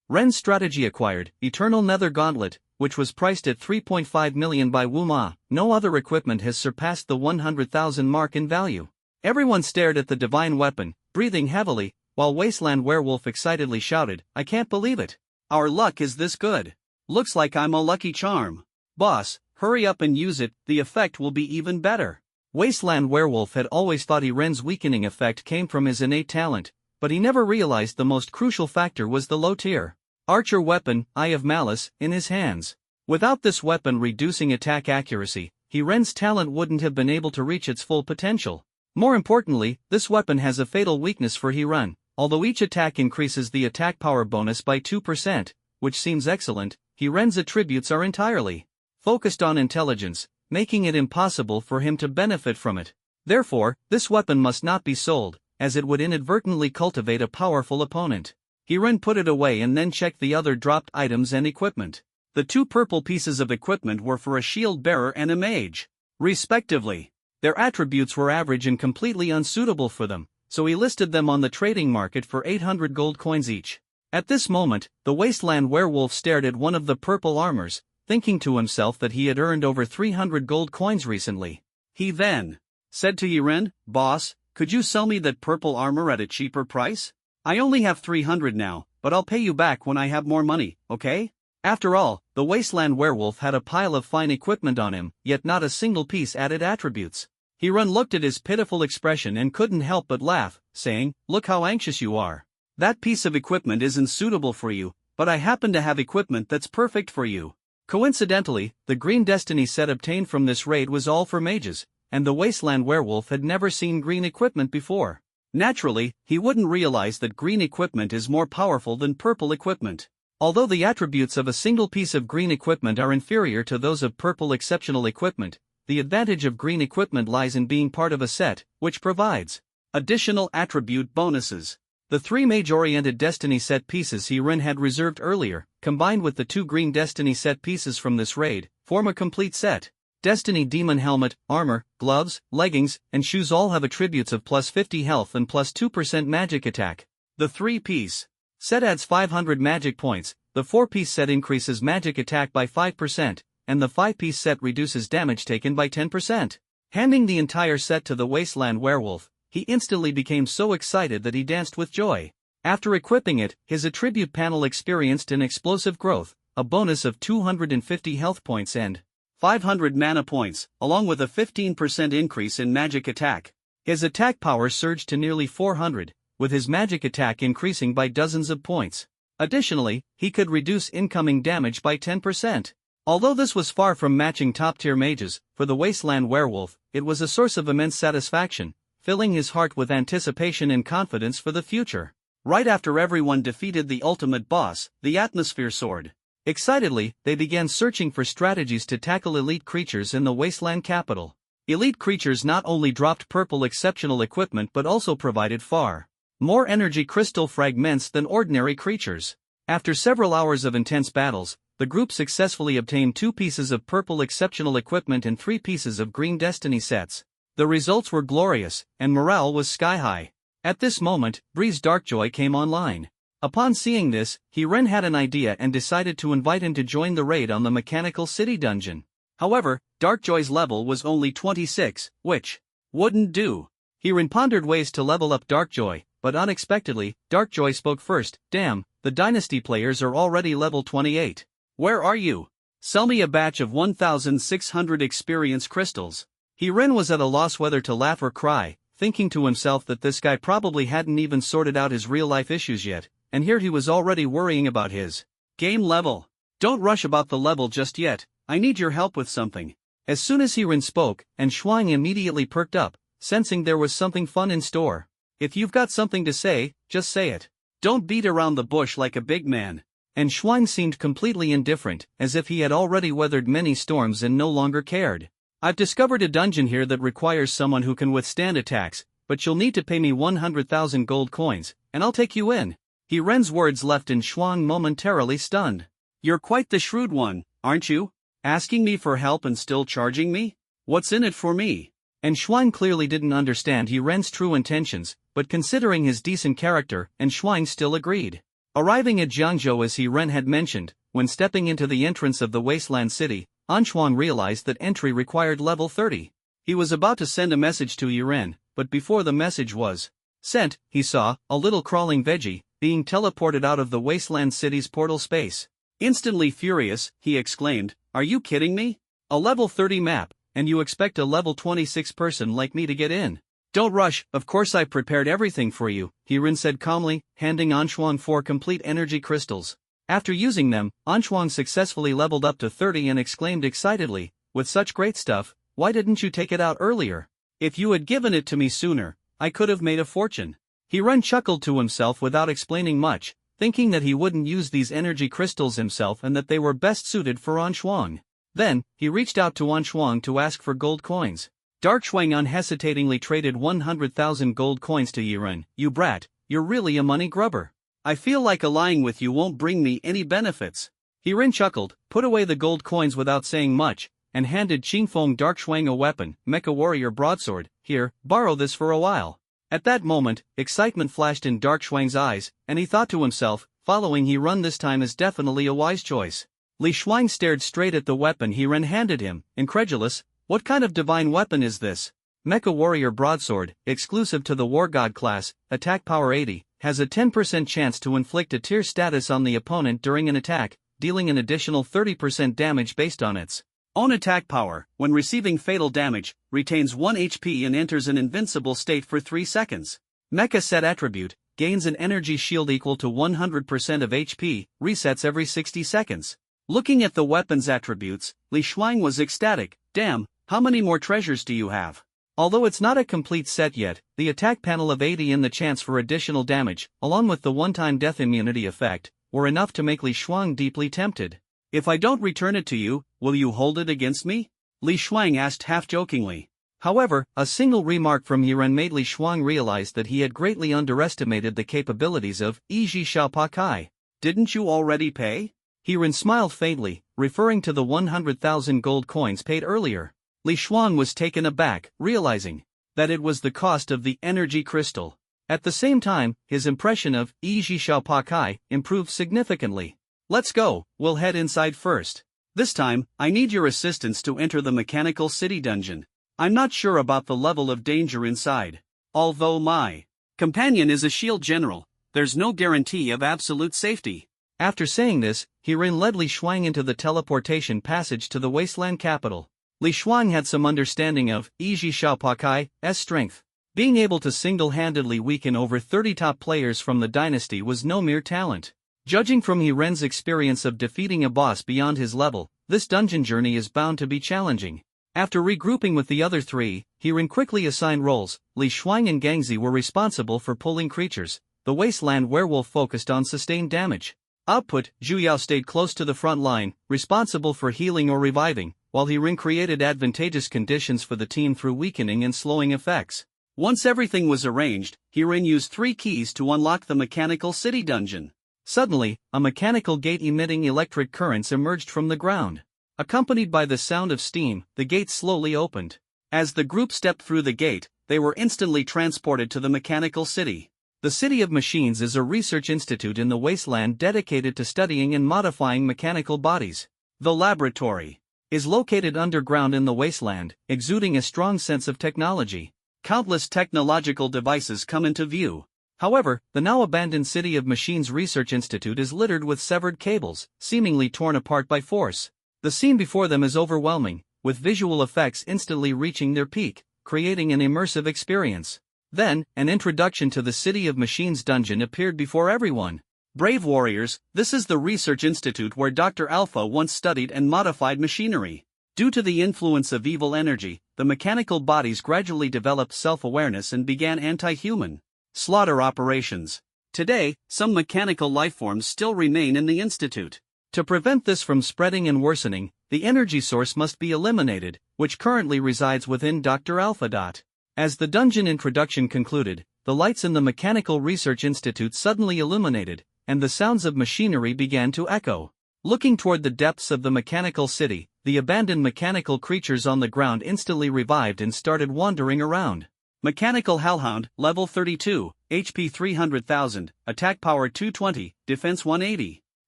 Ren's strategy acquired Eternal Nether Gauntlet, which was priced at 3.5 million by Wuma, no other equipment has surpassed the 100,000 mark in value. Everyone stared at the divine weapon, breathing heavily, while Wasteland Werewolf excitedly shouted, "I can't believe it. Our luck is this good. Looks like I'm a lucky charm. Boss, hurry up and use it, the effect will be even better." Wasteland Werewolf had always thought Ren's weakening effect came from his innate talent, but he never realized the most crucial factor was the low-tier archer weapon, Eye of Malice, in his hands. Without this weapon reducing attack accuracy, Ren's talent wouldn't have been able to reach its full potential. More importantly, this weapon has a fatal weakness for Ren. Although each attack increases the attack power bonus by 2%, which seems excellent, Ren's attributes are entirely focused on intelligence, making it impossible for him to benefit from it. Therefore, this weapon must not be sold, as it would inadvertently cultivate a powerful opponent. Ren put it away and then checked the other dropped items and equipment. The 2 purple pieces of equipment were for a shield bearer and a mage, respectively. Their attributes were average and completely unsuitable for them, so he listed them on the trading market for 800 gold coins each. At this moment, the Wasteland Werewolf stared at one of the purple armors, thinking to himself that he had earned over 300 gold coins recently. He then said to Ren, "Boss, could you sell me that purple armor at a cheaper price? I only have 300 now, but I'll pay you back when I have more money, okay?" After all, the Wasteland Werewolf had a pile of fine equipment on him, yet not a single piece added attributes. Ren looked at his pitiful expression and couldn't help but laugh, saying, "Look how anxious you are. That piece of equipment isn't suitable for you, but I happen to have equipment that's perfect for you." Coincidentally, the Green Destiny set obtained from this raid was all for mages, and the Wasteland Werewolf had never seen green equipment before. Naturally, he wouldn't realize that green equipment is more powerful than purple equipment. Although the attributes of a single piece of green equipment are inferior to those of purple exceptional equipment, the advantage of green equipment lies in being part of a set, which provides additional attribute bonuses. The 3 mage-oriented Destiny set pieces Ren had reserved earlier, combined with the 2 green Destiny set pieces from this raid, form a complete set. Destiny Demon Helmet, Armor, Gloves, Leggings, and Shoes all have attributes of plus 50 health and plus 2% magic attack. The 3-piece set adds 500 magic points, the 4-piece set increases magic attack by 5%, and the 5-piece set reduces damage taken by 10%. Handing the entire set to the Wasteland Werewolf, he instantly became so excited that he danced with joy. After equipping it, his attribute panel experienced an explosive growth, a bonus of 250 health points and 500 mana points, along with a 15% increase in magic attack. His attack power surged to nearly 400, with his magic attack increasing by dozens of points. Additionally, he could reduce incoming damage by 10%. Although this was far from matching top-tier mages, for the Wasteland Werewolf, it was a source of immense satisfaction, filling his heart with anticipation and confidence for the future. Right after everyone defeated the ultimate boss, the Atmosphere Sword. Excitedly, they began searching for strategies to tackle elite creatures in the Wasteland capital. Elite creatures not only dropped purple exceptional equipment but also provided far more energy crystal fragments than ordinary creatures. After several hours of intense battles, the group successfully obtained 2 pieces of purple exceptional equipment and 3 pieces of green Destiny sets. The results were glorious, and morale was sky-high. At this moment, Breeze Darkjoy came online. Upon seeing this, Ren had an idea and decided to invite him to join the raid on the Mechanical City dungeon. However, Darkjoy's level was only 26, which wouldn't do. Ren pondered ways to level up Darkjoy, but unexpectedly, Darkjoy spoke first. "Damn, the Dynasty players are already level 28. Where are you? Sell me a batch of 1,600 experience crystals." Ren was at a loss whether to laugh or cry, thinking to himself that this guy probably hadn't even sorted out his real-life issues yet, and here he was already worrying about his game level. Don't rush about the level just yet, I need your help with something. As soon as Hirin spoke, and Shuang immediately perked up, sensing there was something fun in store. If you've got something to say, just say it. Don't beat around the bush like a big man. And Shuang seemed completely indifferent, as if he had already weathered many storms and no longer cared. I've discovered a dungeon here that requires someone who can withstand attacks, but you'll need to pay me 100,000 gold coins, and I'll take you in. Hiren's words left Shuang momentarily stunned. You're quite the shrewd one, aren't you? Asking me for help and still charging me? What's in it for me? And Shuang clearly didn't understand Hiren's true intentions, but considering his decent character, Shuang still agreed. Arriving at Jiangzhou as Hiren had mentioned, when stepping into the entrance of the wasteland city, Shuang realized that entry required level 30. He was about to send a message to Hiren, but before the message was sent, he saw a little crawling veggie being teleported out of the wasteland city's portal space. Instantly furious, he exclaimed, "Are you kidding me? A level 30 map, and you expect a level 26 person like me to get in? Don't rush, of course I've prepared everything for you," Hiren said calmly, handing Shuang 4 complete energy crystals. After using them, Shuang successfully leveled up to 30 and exclaimed excitedly, "With such great stuff, why didn't you take it out earlier? If you had given it to me sooner, I could have made a fortune." Hiren chuckled to himself without explaining much, thinking that he wouldn't use these energy crystals himself and that they were best suited for Shuang. Then, he reached out to Shuang to ask for gold coins. Dark Shuang unhesitatingly traded 100,000 gold coins to Hiren. "You brat, you're really a money grubber. I feel like allying with you won't bring me any benefits." Hiren chuckled, put away the gold coins without saying much, and handed Qingfeng Dark Shuang a weapon, Mecha Warrior Broadsword. "Here, borrow this for a while." At that moment, excitement flashed in Dark Shuang's eyes, and he thought to himself, following Hiren this time is definitely a wise choice. Li Shuang stared straight at the weapon Hiren handed him, incredulous. "What kind of divine weapon is this?" "Mecha Warrior Broadsword, exclusive to the War God class, attack power 80, has a 10% chance to inflict a tier status on the opponent during an attack, dealing an additional 30% damage based on its own attack power. When receiving fatal damage, retains 1 HP and enters an invincible state for 3 seconds. Mecha set attribute, gains an energy shield equal to 100% of HP, resets every 60 seconds. Looking at the weapon's attributes, Li Shuang was ecstatic. "Damn, how many more treasures do you have?" Although it's not a complete set yet, the attack panel of 80 and the chance for additional damage, along with the one-time death immunity effect, were enough to make Li Shuang deeply tempted. "If I don't return it to you, will you hold it against me?" Li Shuang asked half-jokingly. However, a single remark from Hiren made Li Shuang realize that he had greatly underestimated the capabilities of Yiji Xiaopa Kai. "Didn't you already pay?" Hiren smiled faintly, referring to the 100,000 gold coins paid earlier. Li Shuang was taken aback, realizing that it was the cost of the energy crystal. At the same time, his impression of Yiji Xiaopa Kai improved significantly. "Let's go, we'll head inside first. This time, I need your assistance to enter the Mechanical City dungeon. I'm not sure about the level of danger inside. Although my companion is a shield general, there's no guarantee of absolute safety." After saying this, Hiren led Li Shuang into the teleportation passage to the wasteland capital. Li Shuang had some understanding of Yiji Xiaopa Kai's strength. Being able to single-handedly weaken over 30 top players from the dynasty was no mere talent. Judging from Hiren's experience of defeating a boss beyond his level, this dungeon journey is bound to be challenging. After regrouping with the other three, Hiren quickly assigned roles. Li Shuang and Gangzi were responsible for pulling creatures. The wasteland werewolf focused on sustained damage. Output, Zhu Yao stayed close to the front line, responsible for healing or reviving, while Hiren created advantageous conditions for the team through weakening and slowing effects. Once everything was arranged, Hiren used 3 keys to unlock the Mechanical City dungeon. Suddenly, a mechanical gate emitting electric currents emerged from the ground. Accompanied by the sound of steam, the gate slowly opened. As the group stepped through the gate, they were instantly transported to the Mechanical City. The City of Machines is a research institute in the wasteland dedicated to studying and modifying mechanical bodies. The laboratory is located underground in the wasteland, exuding a strong sense of technology. Countless technological devices come into view. However, the now abandoned City of Machines Research Institute is littered with severed cables, seemingly torn apart by force. The scene before them is overwhelming, with visual effects instantly reaching their peak, creating an immersive experience. Then, an introduction to the City of Machines dungeon appeared before everyone. Brave warriors, this is the research institute where Dr. Alpha once studied and modified machinery. Due to the influence of evil energy, the mechanical bodies gradually developed self-awareness and began anti-human slaughter operations. Today, some mechanical lifeforms still remain in the institute. To prevent this from spreading and worsening, the energy source must be eliminated, which currently resides within Dr. Alpha. As the dungeon introduction concluded, the lights in the Mechanical Research Institute suddenly illuminated, and the sounds of machinery began to echo. Looking toward the depths of the mechanical city, the abandoned mechanical creatures on the ground instantly revived and started wandering around. Mechanical Hellhound, level 32, HP 300,000, attack power 220, defense 180.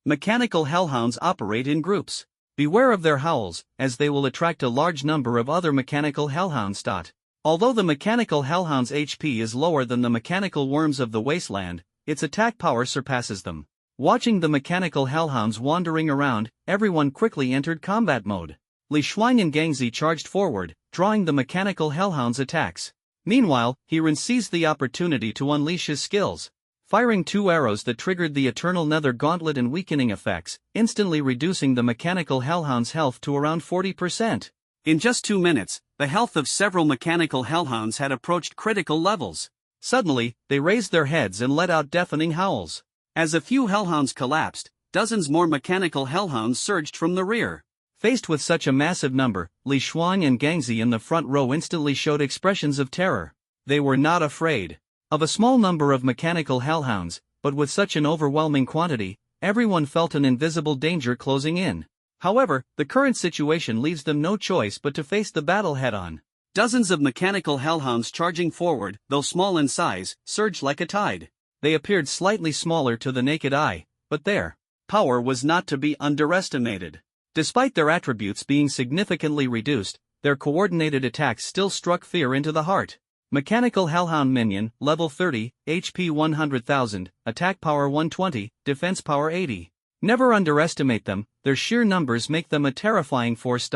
Mechanical Hellhounds operate in groups. Beware of their howls, as they will attract a large number of other mechanical hellhounds. Although the mechanical hellhound's HP is lower than the mechanical worms of the wasteland, its attack power surpasses them. Watching the mechanical hellhounds wandering around, everyone quickly entered combat mode. Li Shuang and Gangzi charged forward, drawing the mechanical hellhound's attacks. Meanwhile, Hiran seized the opportunity to unleash his skills. Firing 2 arrows that triggered the Eternal Nether Gauntlet and weakening effects, instantly reducing the mechanical hellhound's health to around 40%. In just 2 minutes, the health of several mechanical hellhounds had approached critical levels. Suddenly, they raised their heads and let out deafening howls. As a few hellhounds collapsed, dozens more mechanical hellhounds surged from the rear. Faced with such a massive number, Li Shuang and Gangzi in the front row instantly showed expressions of terror. They were not afraid of a small number of mechanical hellhounds, but with such an overwhelming quantity, everyone felt an invisible danger closing in. However, the current situation leaves them no choice but to face the battle head-on. Dozens of mechanical hellhounds charging forward, though small in size, surged like a tide. They appeared slightly smaller to the naked eye, but their power was not to be underestimated. Despite their attributes being significantly reduced, their coordinated attacks still struck fear into the heart. Mechanical Hellhound Minion, level 30, HP 100,000, attack power 120, defense power 80. Never underestimate them, their sheer numbers make them a terrifying force.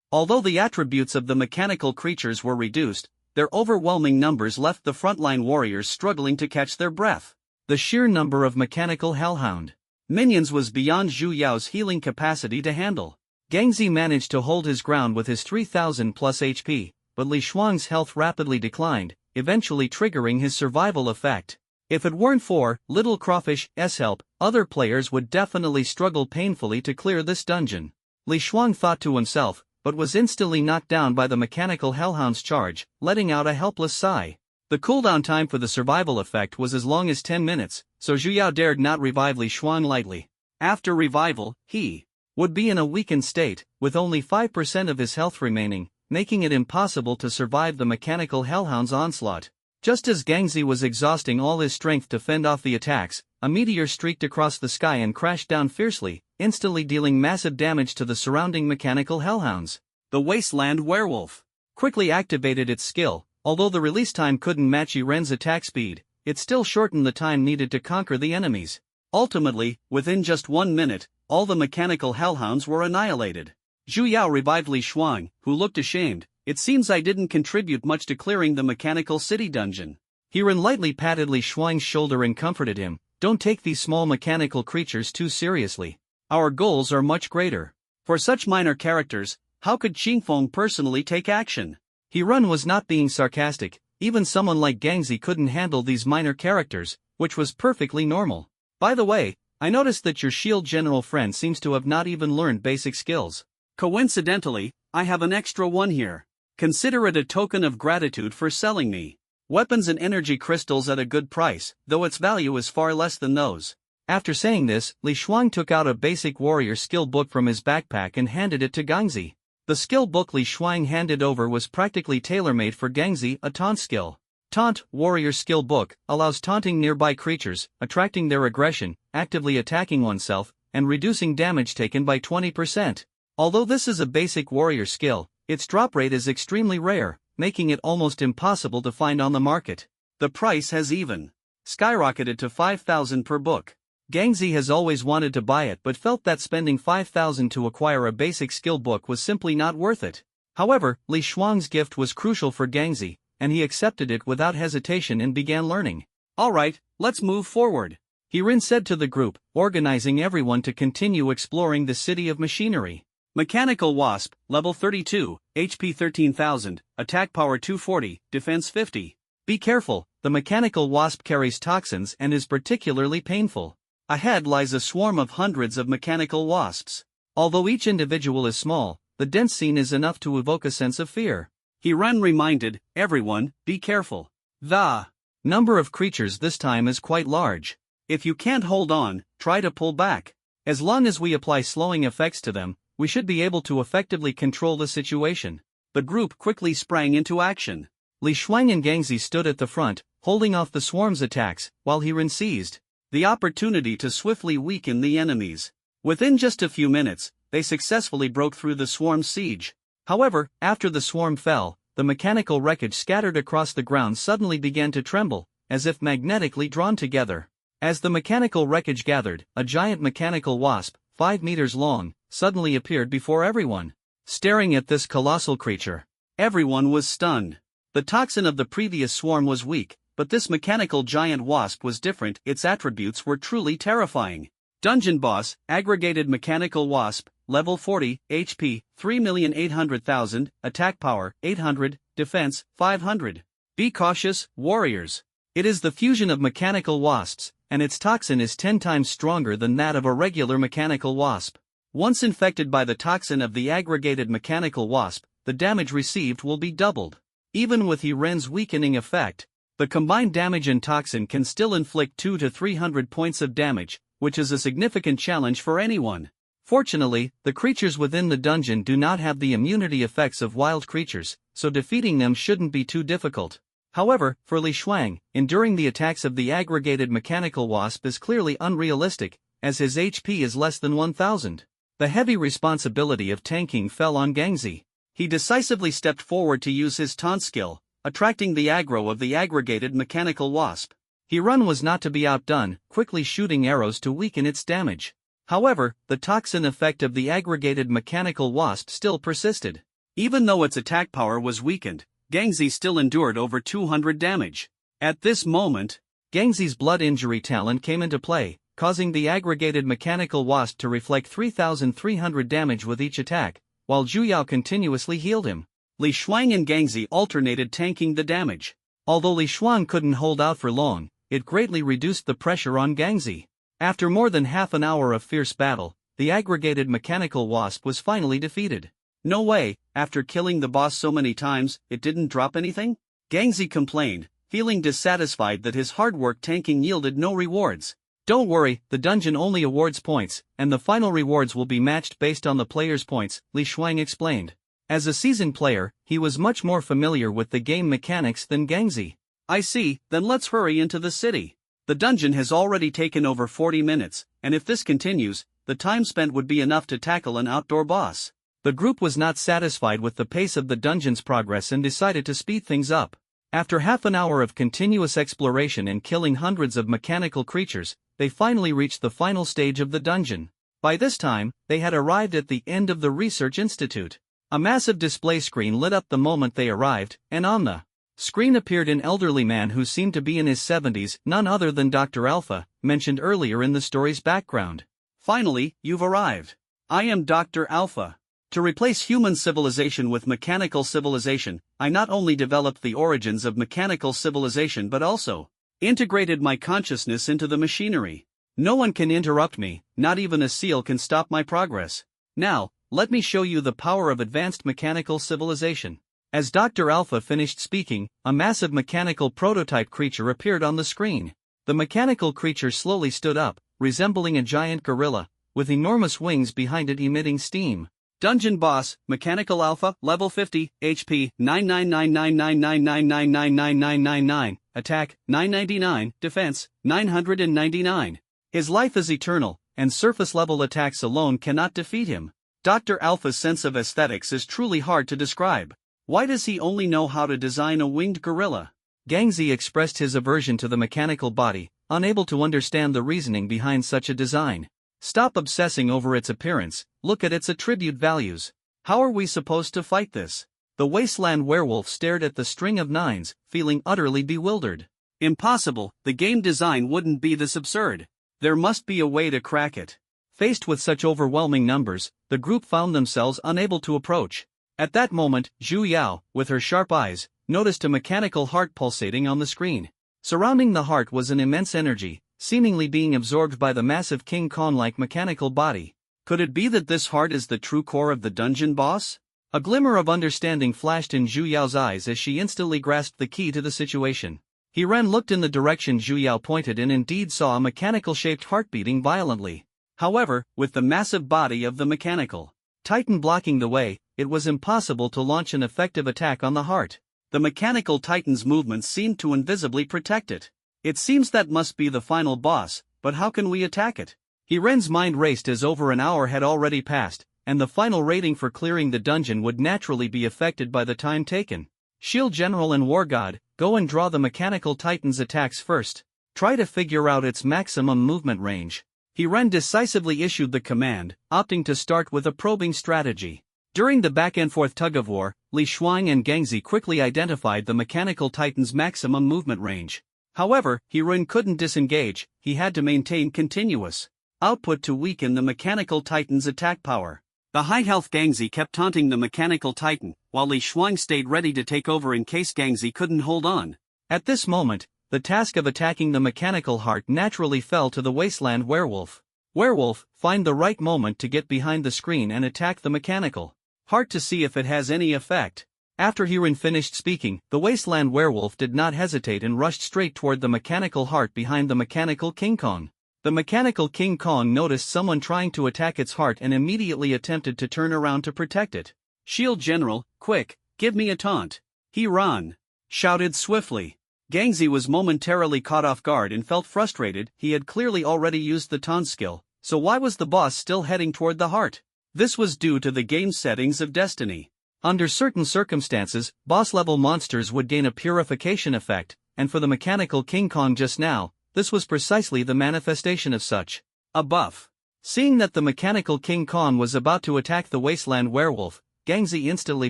Although the attributes of the mechanical creatures were reduced, their overwhelming numbers left the frontline warriors struggling to catch their breath. The sheer number of mechanical Hellhound minions was beyond Zhu Yao's healing capacity to handle. Gangzi managed to hold his ground with his 3,000 plus HP, but Li Shuang's health rapidly declined, eventually triggering his survival effect. If it weren't for Little Crawfish's help, other players would definitely struggle painfully to clear this dungeon. Li Shuang thought to himself, but was instantly knocked down by the mechanical hellhound's charge, letting out a helpless sigh. The cooldown time for the survival effect was as long as 10 minutes, so Zhu Yao dared not revive Li Shuang lightly. After revival, he would be in a weakened state, with only 5% of his health remaining, making it impossible to survive the mechanical hellhound's onslaught. Just as Gangzi was exhausting all his strength to fend off the attacks, a meteor streaked across the sky and crashed down fiercely, instantly dealing massive damage to the surrounding mechanical hellhounds. The Wasteland Werewolf quickly activated its skill. Although the release time couldn't match Yiren's attack speed, it still shortened the time needed to conquer the enemies. Ultimately, within just 1 minute, all the mechanical hellhounds were annihilated. Zhu Yao revived Li Shuang, who looked ashamed. It seems I didn't contribute much to clearing the mechanical city dungeon. Hiran lightly patted Li Shuang's shoulder and comforted him. Don't take these small mechanical creatures too seriously. Our goals are much greater. For such minor characters, how could Qingfeng personally take action? Hiran was not being sarcastic. Even someone like Gangzi couldn't handle these minor characters, which was perfectly normal. By the way, I noticed that your shield general friend seems to have not even learned basic skills. Coincidentally, I have an extra one here. Consider it a token of gratitude for selling me weapons and energy crystals at a good price, though its value is far less than those. After saying this, Li Shuang took out a basic warrior skill book from his backpack and handed it to Gangzi. The skill book Li Shuang handed over was practically tailor-made for Gangzi, a taunt skill. Taunt, Warrior Skill Book, allows taunting nearby creatures, attracting their aggression, actively attacking oneself, and reducing damage taken by 20%. Although this is a basic warrior skill, its drop rate is extremely rare, making it almost impossible to find on the market. The price has even skyrocketed to 5,000 per book. Gangzi has always wanted to buy it but felt that spending 5,000 to acquire a basic skill book was simply not worth it. However, Li Shuang's gift was crucial for Gangzi, and he accepted it without hesitation and began learning. Alright, let's move forward. Hirin said to the group, organizing everyone to continue exploring the city of machinery. Mechanical Wasp, level 32, HP 13,000, attack power 240, defense 50. Be careful, the mechanical wasp carries toxins and is particularly painful. Ahead lies a swarm of hundreds of mechanical wasps. Although each individual is small, the dense scene is enough to evoke a sense of fear. Hiran reminded everyone, be careful. The number of creatures this time is quite large. If you can't hold on, try to pull back. As long as we apply slowing effects to them, we should be able to effectively control the situation. The group quickly sprang into action. Li Shuang and Gangzi stood at the front, holding off the swarm's attacks, while Hirin seized the opportunity to swiftly weaken the enemies. Within just a few minutes, they successfully broke through the swarm's siege. However, after the swarm fell, the mechanical wreckage scattered across the ground suddenly began to tremble, as if magnetically drawn together. As the mechanical wreckage gathered, a giant mechanical wasp, 5 meters long, suddenly appeared before everyone. Staring at this colossal creature, everyone was stunned. The toxin of the previous swarm was weak, but this mechanical giant wasp was different. Its attributes were truly terrifying. Dungeon Boss, Aggregated Mechanical Wasp, level 40, HP, 3,800,000, attack power, 800, defense, 500. Be cautious, warriors. It is the fusion of mechanical wasps, and its toxin is 10 times stronger than that of a regular mechanical wasp. Once infected by the toxin of the aggregated mechanical wasp, the damage received will be doubled. Even with Hiren's weakening effect, the combined damage and toxin can still inflict 200 to 300 points of damage, which is a significant challenge for anyone. Fortunately, the creatures within the dungeon do not have the immunity effects of wild creatures, so defeating them shouldn't be too difficult. However, for Li Shuang, enduring the attacks of the aggregated mechanical wasp is clearly unrealistic, as his HP is less than 1,000. The heavy responsibility of tanking fell on Gangzi. He decisively stepped forward to use his taunt skill, attracting the aggro of the aggregated mechanical wasp. Hiran was not to be outdone, quickly shooting arrows to weaken its damage. However, the toxin effect of the aggregated mechanical wasp still persisted. Even though its attack power was weakened, Gangzi still endured over 200 damage. At this moment, Gangzi's blood injury talent came into play, causing the aggregated mechanical wasp to reflect 3,300 damage with each attack, while Zhu continuously healed him. Li Shuang and Gangzi alternated tanking the damage. Although Li Shuang couldn't hold out for long, it greatly reduced the pressure on Gangzi. After more than half an hour of fierce battle, the aggregated mechanical wasp was finally defeated. No way, after killing the boss so many times, it didn't drop anything? Gangzi complained, feeling dissatisfied that his hard work tanking yielded no rewards. Don't worry, the dungeon only awards points, and the final rewards will be matched based on the player's points, Li Shuang explained. As a seasoned player, he was much more familiar with the game mechanics than Gangzi. I see, then let's hurry into the city. The dungeon has already taken over 40 minutes, and if this continues, the time spent would be enough to tackle an outdoor boss. The group was not satisfied with the pace of the dungeon's progress and decided to speed things up. After half an hour of continuous exploration and killing hundreds of mechanical creatures, they finally reached the final stage of the dungeon. By this time, they had arrived at the end of the research institute. A massive display screen lit up the moment they arrived, and on the screen appeared an elderly man who seemed to be in his 70s, none other than Dr. Alpha, mentioned earlier in the story's background. Finally, you've arrived. I am Dr. Alpha. To replace human civilization with mechanical civilization, I not only developed the origins of mechanical civilization but also integrated my consciousness into the machinery. No one can interrupt me, not even a seal can stop my progress. Now, let me show you the power of advanced mechanical civilization. As Dr. Alpha finished speaking, a massive mechanical prototype creature appeared on the screen. The mechanical creature slowly stood up, resembling a giant gorilla, with enormous wings behind it emitting steam. Dungeon Boss, Mechanical Alpha, Level 50, HP, 9999999999999, Attack, 999, Defense, 999. His life is eternal, and surface-level attacks alone cannot defeat him. Dr. Alpha's sense of aesthetics is truly hard to describe. Why does he only know how to design a winged gorilla? Gangzi expressed his aversion to the mechanical body, unable to understand the reasoning behind such a design. Stop obsessing over its appearance, look at its attribute values. How are we supposed to fight this? The wasteland werewolf stared at the string of nines, feeling utterly bewildered. Impossible, the game design wouldn't be this absurd. There must be a way to crack it. Faced with such overwhelming numbers, the group found themselves unable to approach. At that moment, Zhu Yao, with her sharp eyes, noticed a mechanical heart pulsating on the screen. Surrounding the heart was an immense energy, seemingly being absorbed by the massive King Kong-like mechanical body. Could it be that this heart is the true core of the dungeon boss? A glimmer of understanding flashed in Zhu Yao's eyes as she instantly grasped the key to the situation. He Ren looked in the direction Zhu Yao pointed and indeed saw a mechanical-shaped heart beating violently. However, with the massive body of the mechanical titan blocking the way, it was impossible to launch an effective attack on the heart. The mechanical titan's movements seemed to invisibly protect it. It seems that must be the final boss, but how can we attack it? Ren's mind raced as over an hour had already passed, and the final rating for clearing the dungeon would naturally be affected by the time taken. Shield General and War God, go and draw the mechanical titan's attacks first. Try to figure out its maximum movement range. Ren decisively issued the command, opting to start with a probing strategy. During the back-and-forth tug-of-war, Li Shuang and Gangzi quickly identified the mechanical titan's maximum movement range. However, Ren couldn't disengage, he had to maintain continuous output to weaken the mechanical titan's attack power. The high-health Gangzi kept taunting the mechanical titan, while Li Shuang stayed ready to take over in case Gangzi couldn't hold on. At this moment, the task of attacking the mechanical heart naturally fell to the Wasteland Werewolf. Werewolf, find the right moment to get behind the screen and attack the mechanical heart to see if it has any effect. After Ren finished speaking, the Wasteland Werewolf did not hesitate and rushed straight toward the mechanical heart behind the mechanical King Kong. The mechanical King Kong noticed someone trying to attack its heart and immediately attempted to turn around to protect it. Shield General, quick, give me a taunt. Ren shouted swiftly. Gangzi was momentarily caught off guard and felt frustrated. He had clearly already used the taunt skill, so why was the boss still heading toward the heart? This was due to the game settings of Destiny. Under certain circumstances, boss-level monsters would gain a purification effect, and for the mechanical King Kong just now, this was precisely the manifestation of such a buff. Seeing that the mechanical King Kong was about to attack the Wasteland Werewolf, Gangzi instantly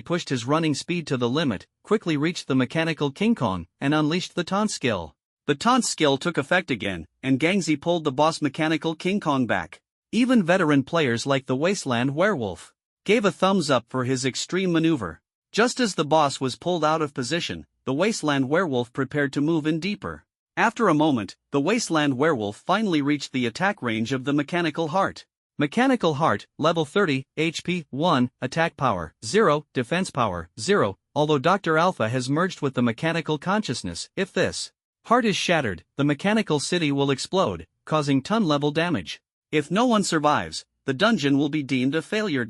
pushed his running speed to the limit, quickly reached the mechanical King Kong, and unleashed the taunt skill. The taunt skill took effect again, and Gangzi pulled the boss mechanical King Kong back. Even veteran players like the Wasteland Werewolf gave a thumbs up for his extreme maneuver. Just as the boss was pulled out of position, the Wasteland Werewolf prepared to move in deeper. After a moment, the Wasteland Werewolf finally reached the attack range of the mechanical heart. Mechanical heart, level 30, HP 1, attack power 0, defense power 0. Although Dr. Alpha has merged with the mechanical consciousness, if this heart is shattered, the mechanical city will explode, causing ton-level damage. If no one survives, the dungeon will be deemed a failure.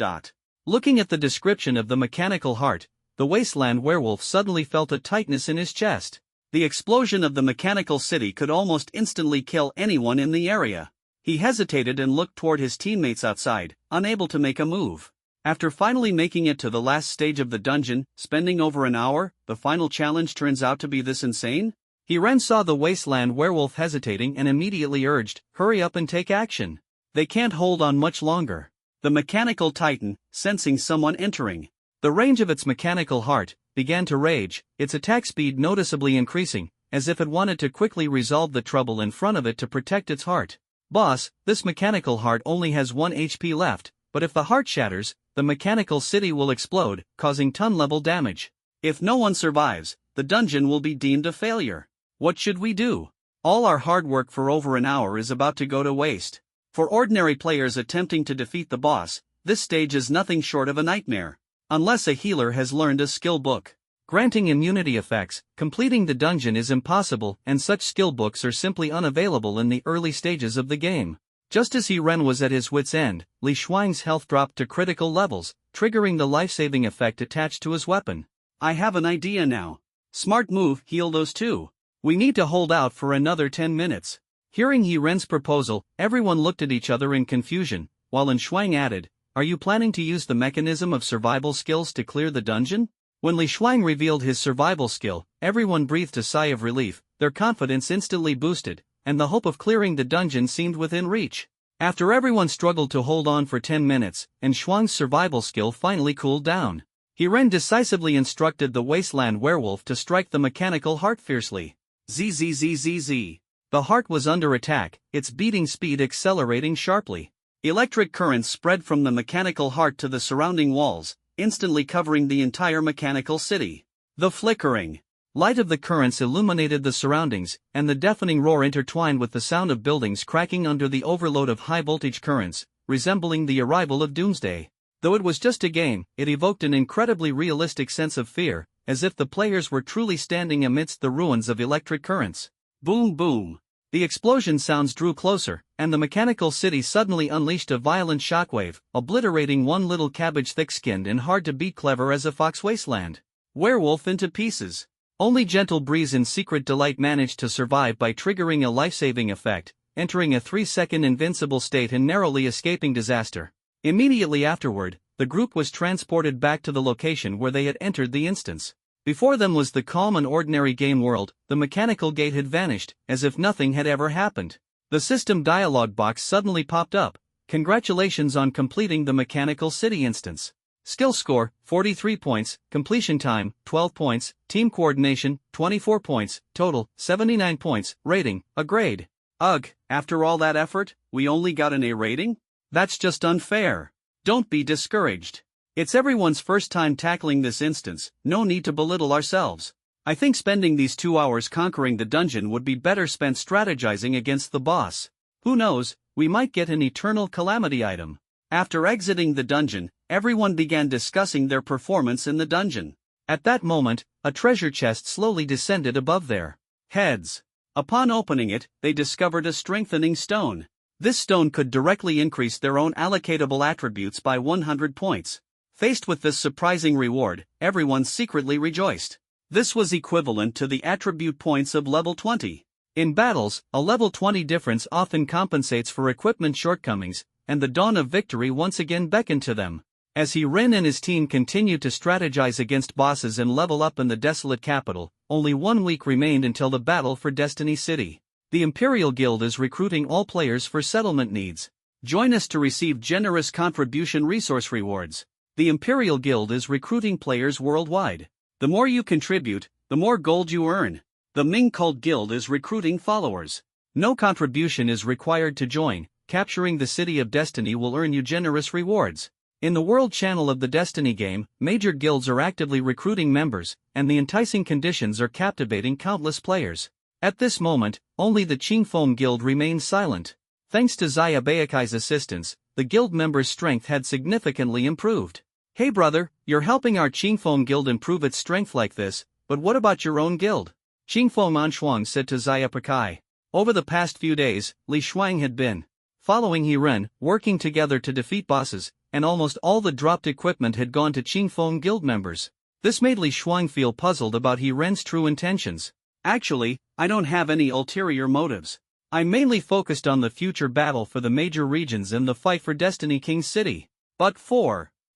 Looking at the description of the mechanical heart, the Wasteland Werewolf suddenly felt a tightness in his chest. The explosion of the mechanical city could almost instantly kill anyone in the area. He hesitated and looked toward his teammates outside, unable to make a move. After finally making it to the last stage of the dungeon, spending over an hour, the final challenge turns out to be this insane? Ren saw the Wasteland Werewolf hesitating and immediately urged, hurry up and take action. They can't hold on much longer. The mechanical titan, sensing someone entering the range of its mechanical heart, began to rage, its attack speed noticeably increasing, as if it wanted to quickly resolve the trouble in front of it to protect its heart. Boss, this mechanical heart only has 1 HP left, but if the heart shatters, the mechanical city will explode, causing ton-level damage. If no one survives, the dungeon will be deemed a failure. What should we do? All our hard work for over an hour is about to go to waste. For ordinary players attempting to defeat the boss, this stage is nothing short of a nightmare. Unless a healer has learned a skill book granting immunity effects, completing the dungeon is impossible, and such skill books are simply unavailable in the early stages of the game. Just as Ren was at his wit's end, Li Shuang's health dropped to critical levels, triggering the life-saving effect attached to his weapon. I have an idea now. Smart move, heal those two. We need to hold out for another 10 minutes. Hearing Ren's proposal, everyone looked at each other in confusion, while Li Shuang added, are you planning to use the mechanism of survival skills to clear the dungeon? When Li Shuang revealed his survival skill, everyone breathed a sigh of relief, their confidence instantly boosted, and the hope of clearing the dungeon seemed within reach. After everyone struggled to hold on for 10 minutes, and Shuang's survival skill finally cooled down, Ren decisively instructed the Wasteland Werewolf to strike the mechanical heart fiercely. ZZZZZ. The heart was under attack, its beating speed accelerating sharply. Electric currents spread from the mechanical heart to the surrounding walls, instantly covering the entire mechanical city. The flickering light of the currents illuminated the surroundings, and the deafening roar intertwined with the sound of buildings cracking under the overload of high-voltage currents, resembling the arrival of doomsday. Though it was just a game, it evoked an incredibly realistic sense of fear, as if the players were truly standing amidst the ruins of electric currents. Boom boom. The explosion sounds drew closer, and the mechanical city suddenly unleashed a violent shockwave, obliterating one little cabbage thick-skinned and hard-to-beat clever as a fox wasteland werewolf into pieces. Only Gentle Breeze in Secret Delight managed to survive by triggering a life-saving effect, entering a 3-second invincible state and narrowly escaping disaster. Immediately afterward, the group was transported back to the location where they had entered the instance. Before them was the calm and ordinary game world. The mechanical gate had vanished, as if nothing had ever happened. The system dialog box suddenly popped up. Congratulations on completing the mechanical city instance. Skill score, 43 points, completion time, 12 points, team coordination, 24 points, total, 79 points, rating, a grade. Ugh, after all that effort, we only got an A rating? That's just unfair. Don't be discouraged. It's everyone's first time tackling this instance, no need to belittle ourselves. I think spending these 2 hours conquering the dungeon would be better spent strategizing against the boss. Who knows, we might get an eternal calamity item. After exiting the dungeon, everyone began discussing their performance in the dungeon. At that moment, a treasure chest slowly descended above their heads. Upon opening it, they discovered a strengthening stone. This stone could directly increase their own allocatable attributes by 100 points. Faced with this surprising reward, everyone secretly rejoiced. This was equivalent to the attribute points of level 20. In battles, a level 20 difference often compensates for equipment shortcomings, and the dawn of victory once again beckoned to them. As Ren and his team continued to strategize against bosses and level up in the desolate capital, only 1 week remained until the battle for Destiny City. The Imperial Guild is recruiting all players for settlement needs. Join us to receive generous contribution resource rewards. The Imperial Guild is recruiting players worldwide. The more you contribute, the more gold you earn. The Ming Cult Guild is recruiting followers. No contribution is required to join. Capturing the City of Destiny will earn you generous rewards. In the world channel of the Destiny game, major guilds are actively recruiting members, and the enticing conditions are captivating countless players. At this moment, only the Qingfeng Guild remains silent. Thanks to Xia Baikai's assistance, the guild members' strength had significantly improved. Hey brother, you're helping our Qingfeng Guild improve its strength like this, but what about your own guild? Qingfeng Anshuang said to Xia Baikai. Over the past few days, Li Shuang had been following Ren, working together to defeat bosses, and almost all the dropped equipment had gone to Qingfeng Guild members. This made Li Shuang feel puzzled about Ren's true intentions. Actually, I don't have any ulterior motives. I'm mainly focused on the future battle for the major regions and the fight for Destiny King City. But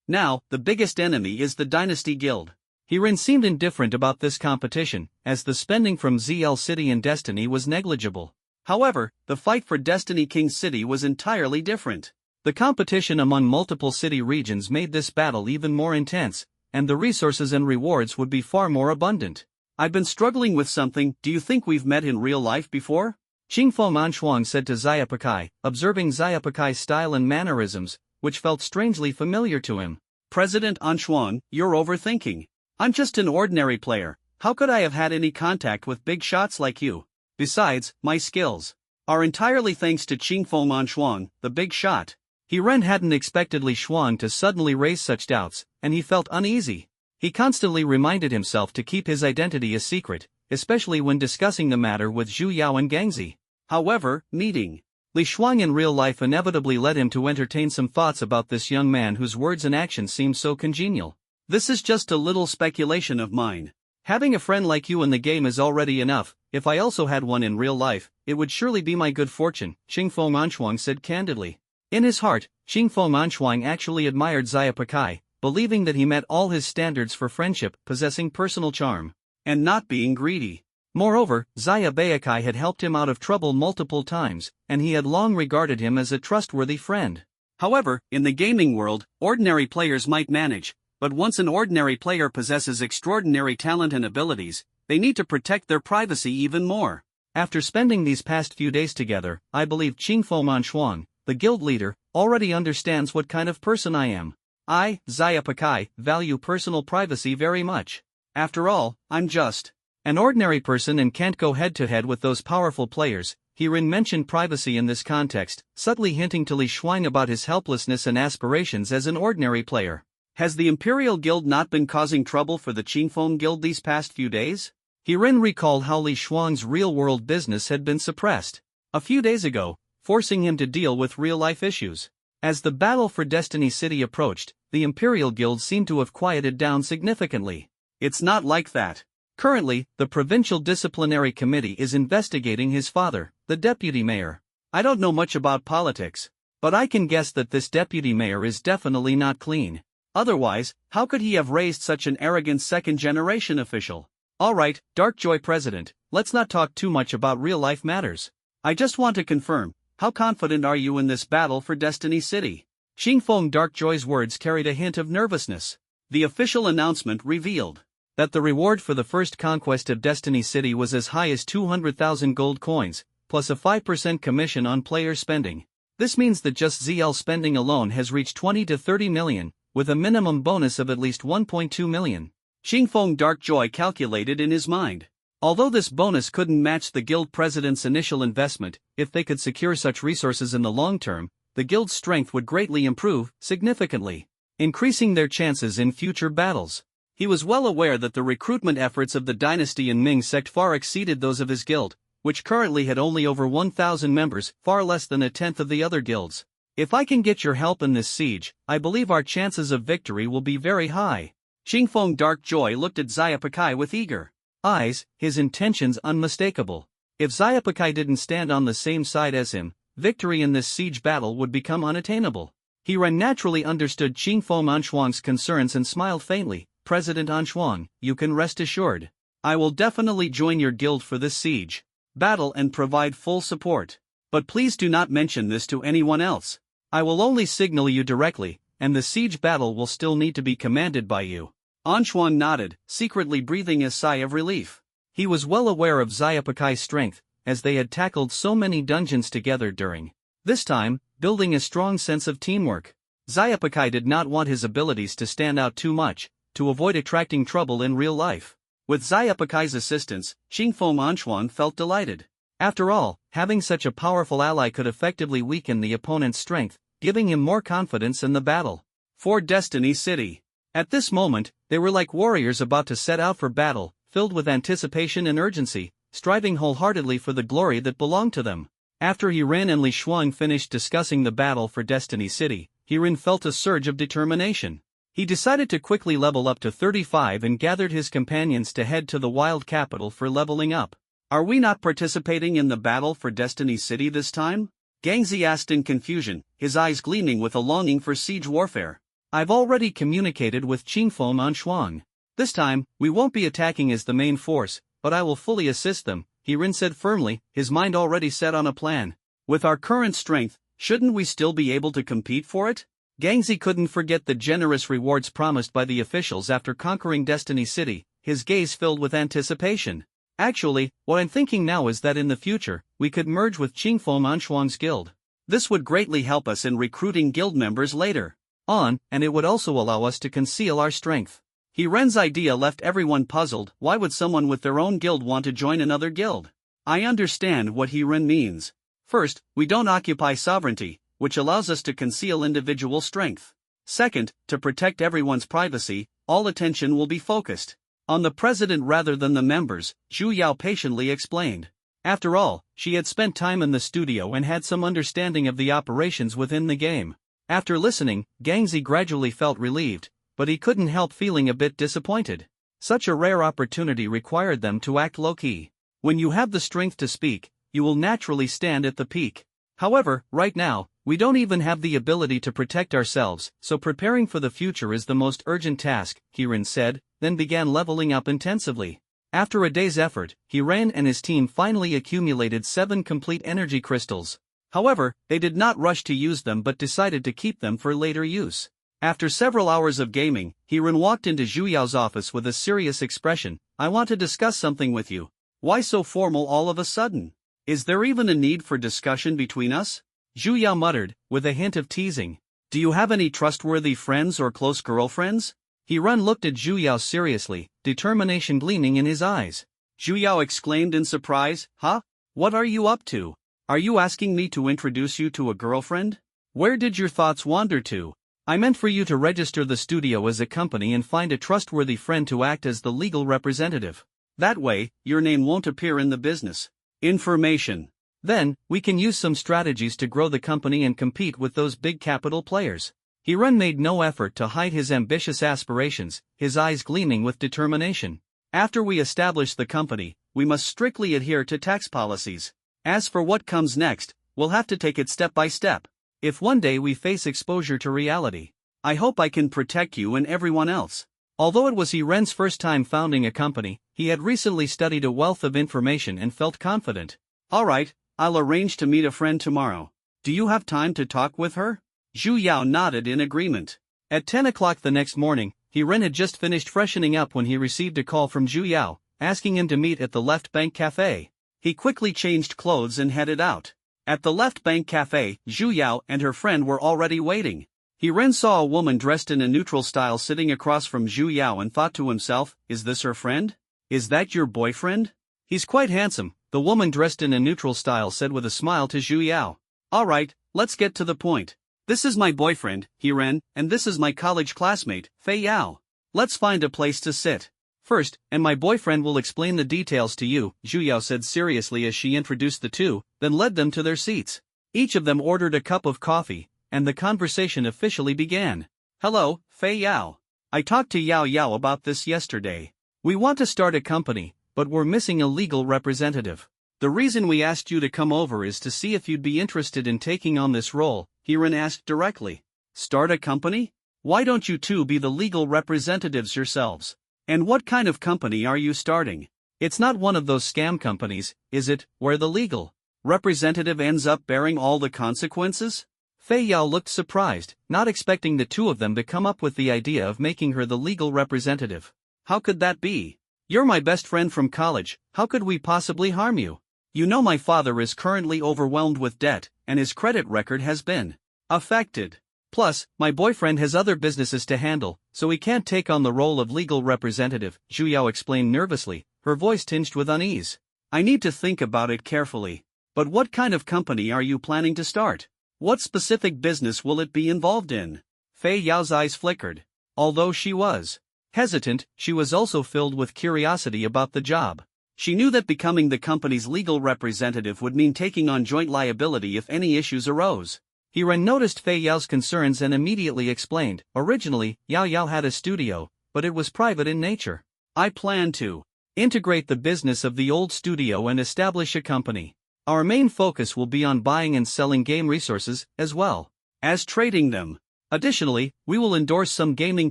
now, the biggest enemy is the Dynasty Guild. Ren seemed indifferent about this competition, as the spending from ZL City and Destiny was negligible. However, the fight for Destiny King City was entirely different. The competition among multiple city regions made this battle even more intense, and the resources and rewards would be far more abundant. I've been struggling with something. Do you think we've met in real life before? Qingfeng Anshuang said to Xia Baikai, observing Xia Baikai's style and mannerisms, which felt strangely familiar to him. President Anshuang, you're overthinking. I'm just an ordinary player. How could I have had any contact with big shots like you? Besides, my skills are entirely thanks to Qingfeng Anshuang, the big shot. Ren hadn't expected Li Shuang to suddenly raise such doubts, and he felt uneasy. He constantly reminded himself to keep his identity a secret, especially when discussing the matter with Zhu Yao and Gangzi. However, meeting Li Shuang in real life inevitably led him to entertain some thoughts about this young man whose words and actions seemed so congenial. This is just a little speculation of mine. Having a friend like you in the game is already enough. If I also had one in real life, it would surely be my good fortune, Qingfeng Anshuang said candidly. In his heart, Qingfeng Anshuang actually admired Xia Baikai, believing that he met all his standards for friendship, possessing personal charm, and not being greedy. Moreover, Xia Baikai had helped him out of trouble multiple times, and he had long regarded him as a trustworthy friend. However, in the gaming world, ordinary players might manage, but once an ordinary player possesses extraordinary talent and abilities, they need to protect their privacy even more. After spending these past few days together, I believe Qingfo Manshuang, the guild leader, already understands what kind of person I am. I, Xia Pakai, value personal privacy very much. After all, I'm just an ordinary person and can't go head-to-head with those powerful players. Herein mentioned privacy in this context, subtly hinting to Li Shuang about his helplessness and aspirations as an ordinary player. Has the Imperial Guild not been causing trouble for the Qingfeng Guild these past few days? Herein recalled how Li Shuang's real-world business had been suppressed a few days ago, forcing him to deal with real-life issues. As the battle for Destiny City approached, the Imperial Guild seemed to have quieted down significantly. It's not like that. Currently, the Provincial Disciplinary Committee is investigating his father, the deputy mayor. I don't know much about politics, but I can guess that this deputy mayor is definitely not clean. Otherwise, how could he have raised such an arrogant second-generation official? Alright, Darkjoy President, let's not talk too much about real-life matters. I just want to confirm, how confident are you in this battle for Destiny City? Qingfeng Darkjoy's words carried a hint of nervousness. The official announcement revealed that the reward for the first conquest of Destiny City was as high as 200,000 gold coins, plus a 5% commission on player spending. This means that just ZL spending alone has reached 20 to 30 million, with a minimum bonus of at least 1.2 million. Qingfeng Darkjoy calculated in his mind. Although this bonus couldn't match the guild president's initial investment, if they could secure such resources in the long term, the guild's strength would greatly improve, significantly, increasing their chances in future battles. He was well aware that the recruitment efforts of the dynasty and Ming sect far exceeded those of his guild, which currently had only over 1,000 members, far less than a tenth of the other guilds. If I can get your help in this siege, I believe our chances of victory will be very high. Qingfeng Darkjoy looked at Xia Pakai with eager eyes, his intentions unmistakable. If Xia Pakai didn't stand on the same side as him, victory in this siege battle would become unattainable. He naturally understood Qingfo Anshuang's concerns and smiled faintly. President Anshuang, you can rest assured. I will definitely join your guild for this siege battle and provide full support. But please do not mention this to anyone else. I will only signal you directly, and the siege battle will still need to be commanded by you. Anshuang nodded, secretly breathing a sigh of relief. He was well aware of Xia Pakai's strength, as they had tackled so many dungeons together during this time, building a strong sense of teamwork. Xia Pakai did not want his abilities to stand out too much, to avoid attracting trouble in real life. With Xia Pakai's assistance, Qingfo Anshuang felt delighted. After all, having such a powerful ally could effectively weaken the opponent's strength, giving him more confidence in the battle for Destiny City. At this moment, they were like warriors about to set out for battle, filled with anticipation and urgency, striving wholeheartedly for the glory that belonged to them. After Herein and Li Shuang finished discussing the battle for Destiny City, Herein felt a surge of determination. He decided to quickly level up to 35 and gathered his companions to head to the wild capital for leveling up. Are we not participating in the battle for Destiny City this time? Gangzi asked in confusion, his eyes gleaming with a longing for siege warfare. I've already communicated with Qingfo Anshuang. This time, we won't be attacking as the main force, but I will fully assist them, Herein said firmly, his mind already set on a plan. With our current strength, shouldn't we still be able to compete for it? Gangzi couldn't forget the generous rewards promised by the officials after conquering Destiny City, his gaze filled with anticipation. Actually, what I'm thinking now is that in the future, we could merge with Qingfo Anshuang's guild. This would greatly help us in recruiting guild members later on, and it would also allow us to conceal our strength. Heren's idea left everyone puzzled. Why would someone with their own guild want to join another guild? I understand what Heren means. First, we don't occupy sovereignty, which allows us to conceal individual strength. Second, to protect everyone's privacy, all attention will be focused on the president rather than the members, Zhu Yao patiently explained. After all, she had spent time in the studio and had some understanding of the operations within the game. After listening, Gangzi gradually felt relieved, but he couldn't help feeling a bit disappointed. Such a rare opportunity required them to act low-key. When you have the strength to speak, you will naturally stand at the peak. However, right now, we don't even have the ability to protect ourselves, so preparing for the future is the most urgent task, Heren said, then began leveling up intensively. After a day's effort, Heren and his team finally accumulated 7 complete energy crystals. However, they did not rush to use them but decided to keep them for later use. After several hours of gaming, Heren walked into Zhu Yao's office with a serious expression. I want to discuss something with you. Why so formal all of a sudden? Is there even a need for discussion between us? Zhu Yao muttered, with a hint of teasing. Do you have any trustworthy friends or close girlfriends? He looked at Zhu Yao seriously, determination gleaming in his eyes. Zhu Yao exclaimed in surprise, Huh? What are you up to? Are you asking me to introduce you to a girlfriend? Where did your thoughts wander to? I meant for you to register the studio as a company and find a trustworthy friend to act as the legal representative. That way, your name won't appear in the business information. Then, we can use some strategies to grow the company and compete with those big capital players. Hiren made no effort to hide his ambitious aspirations, his eyes gleaming with determination. After we establish the company, we must strictly adhere to tax policies. As for what comes next, we'll have to take it step by step. If one day we face exposure to reality, I hope I can protect you and everyone else. Although it was Hiren's first time founding a company, he had recently studied a wealth of information and felt confident. All right, I'll arrange to meet a friend tomorrow. Do you have time to talk with her? Zhu Yao nodded in agreement. At 10 o'clock the next morning, Hiren had just finished freshening up when he received a call from Zhu Yao, asking him to meet at the Left Bank Cafe. He quickly changed clothes and headed out. At the Left Bank Cafe, Zhu Yao and her friend were already waiting. Hiren saw a woman dressed in a neutral style sitting across from Zhu Yao and thought to himself, is this her friend? Is that your boyfriend? He's quite handsome, the woman dressed in a neutral style said with a smile to Zhu Yao. All right, let's get to the point. This is my boyfriend, Hiren, and this is my college classmate, Fei Yao. Let's find a place to sit. First, and my boyfriend will explain the details to you, Zhu Yao said seriously as she introduced the two, then led them to their seats. Each of them ordered a cup of coffee, and the conversation officially began. Hello, Fei Yao. I talked to Yao Yao about this yesterday. We want to start a company, but we're missing a legal representative. The reason we asked you to come over is to see if you'd be interested in taking on this role, Hiren asked directly. Start a company? Why don't you two be the legal representatives yourselves? And what kind of company are you starting? It's not one of those scam companies, is it, where the legal representative ends up bearing all the consequences? Fei Yao looked surprised, not expecting the two of them to come up with the idea of making her the legal representative. How could that be? You're my best friend from college, how could we possibly harm you? You know my father is currently overwhelmed with debt, and his credit record has been affected. Plus, my boyfriend has other businesses to handle, so he can't take on the role of legal representative, Zhu Yao explained nervously, her voice tinged with unease. I need to think about it carefully. But what kind of company are you planning to start? What specific business will it be involved in? Fei Yao's eyes flickered. Although she was hesitant, she was also filled with curiosity about the job. She knew that becoming the company's legal representative would mean taking on joint liability if any issues arose. Hiren noticed Fei Yao's concerns and immediately explained, originally, Yao Yao had a studio, but it was private in nature. I plan to integrate the business of the old studio and establish a company. Our main focus will be on buying and selling game resources, as well as trading them. Additionally, we will endorse some gaming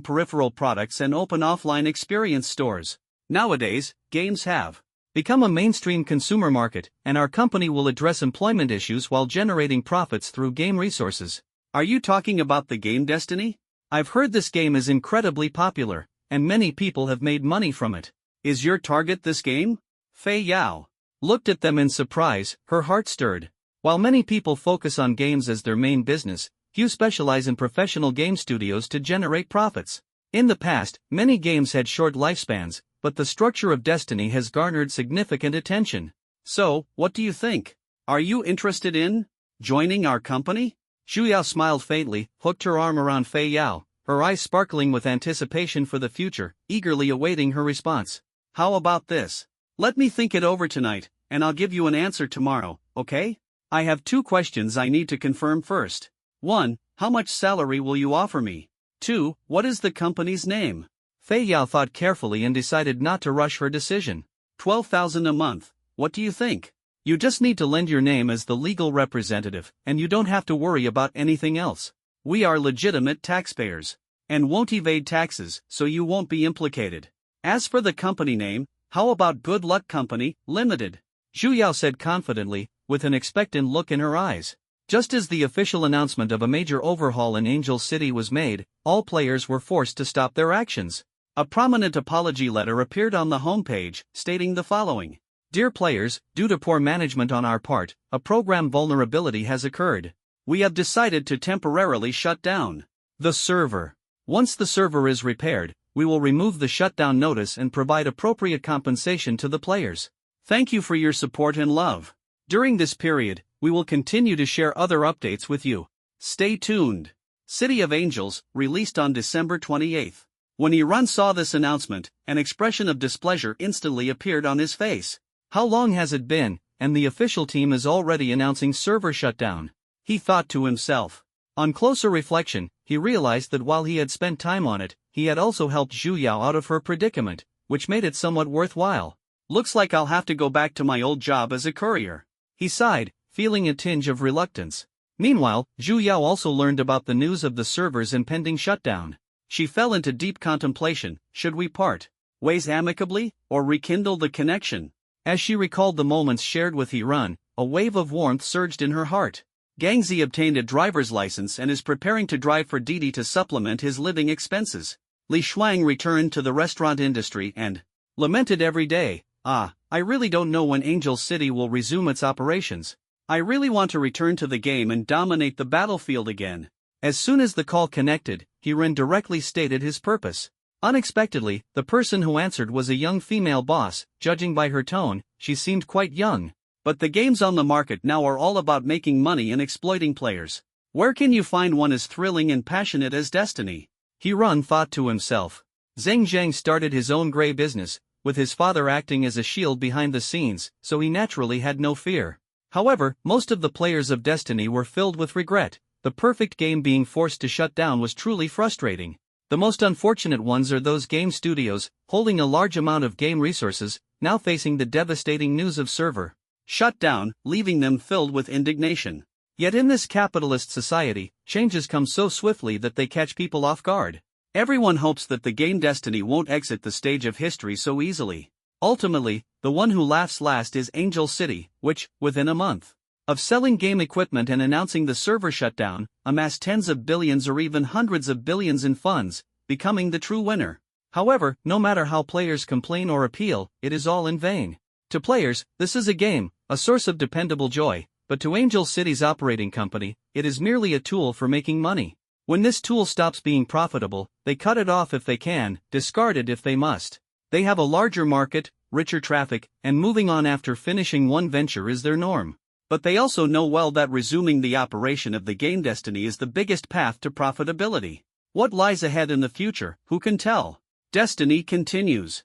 peripheral products and open offline experience stores. Nowadays, games have become a mainstream consumer market, and our company will address employment issues while generating profits through game resources. Are you talking about the game Destiny? I've heard this game is incredibly popular, and many people have made money from it. Is your target this game? Fei Yao looked at them in surprise, her heart stirred. While many people focus on games as their main business, few specialize in professional game studios to generate profits. In the past, many games had short lifespans, but the structure of Destiny has garnered significant attention. So, what do you think? Are you interested in joining our company? Zhu Yao smiled faintly, hooked her arm around Fei Yao, her eyes sparkling with anticipation for the future, eagerly awaiting her response. How about this? Let me think it over tonight, and I'll give you an answer tomorrow, okay? I have 2 questions I need to confirm first. 1. How much salary will you offer me? 2. What is the company's name? Fei Yao thought carefully and decided not to rush her decision. 12,000 a month, what do you think? You just need to lend your name as the legal representative, and you don't have to worry about anything else. We are legitimate taxpayers, and won't evade taxes, so you won't be implicated. As for the company name, how about Good Luck Company, Limited? Zhu Yao said confidently, with an expectant look in her eyes. Just as the official announcement of a major overhaul in Angel City was made, all players were forced to stop their actions. A prominent apology letter appeared on the homepage, stating the following. Dear players, due to poor management on our part, a program vulnerability has occurred. We have decided to temporarily shut down the server. Once the server is repaired, we will remove the shutdown notice and provide appropriate compensation to the players. Thank you for your support and love. During this period, we will continue to share other updates with you. Stay tuned. City of Angels, released on December 28. When Iran saw this announcement, an expression of displeasure instantly appeared on his face. How long has it been, and the official team is already announcing server shutdown? He thought to himself. On closer reflection, he realized that while he had spent time on it, he had also helped Zhu Yao out of her predicament, which made it somewhat worthwhile. Looks like I'll have to go back to my old job as a courier. He sighed, feeling a tinge of reluctance. Meanwhile, Zhu Yao also learned about the news of the server's impending shutdown. She fell into deep contemplation. Should we part ways amicably, or rekindle the connection? As she recalled the moments shared with Iran, a wave of warmth surged in her heart. Gangzi obtained a driver's license and is preparing to drive for Didi to supplement his living expenses. Li Shuang returned to the restaurant industry and lamented every day, I really don't know when Angel City will resume its operations. I really want to return to the game and dominate the battlefield again. As soon as the call connected, Hiren directly stated his purpose. Unexpectedly, the person who answered was a young female boss. Judging by her tone, she seemed quite young. But the games on the market now are all about making money and exploiting players. Where can you find one as thrilling and passionate as Destiny? Hiren thought to himself. Zheng Zheng started his own gray business, with his father acting as a shield behind the scenes, so he naturally had no fear. However, most of the players of Destiny were filled with regret. The perfect game being forced to shut down was truly frustrating. The most unfortunate ones are those game studios, holding a large amount of game resources, now facing the devastating news of server shut down, leaving them filled with indignation. Yet in this capitalist society, changes come so swiftly that they catch people off guard. Everyone hopes that the game Destiny won't exit the stage of history so easily. Ultimately, the one who laughs last is Angel City, which, within a month of selling game equipment and announcing the server shutdown, amassed tens of billions or even hundreds of billions in funds, becoming the true winner. However, no matter how players complain or appeal, it is all in vain. To players, this is a game, a source of dependable joy, but to Angel City's operating company, it is merely a tool for making money. When this tool stops being profitable, they cut it off if they can, discard it if they must. They have a larger market, richer traffic, and moving on after finishing one venture is their norm. But they also know well that resuming the operation of the game Destiny is the biggest path to profitability. What lies ahead in the future, who can tell? Destiny continues.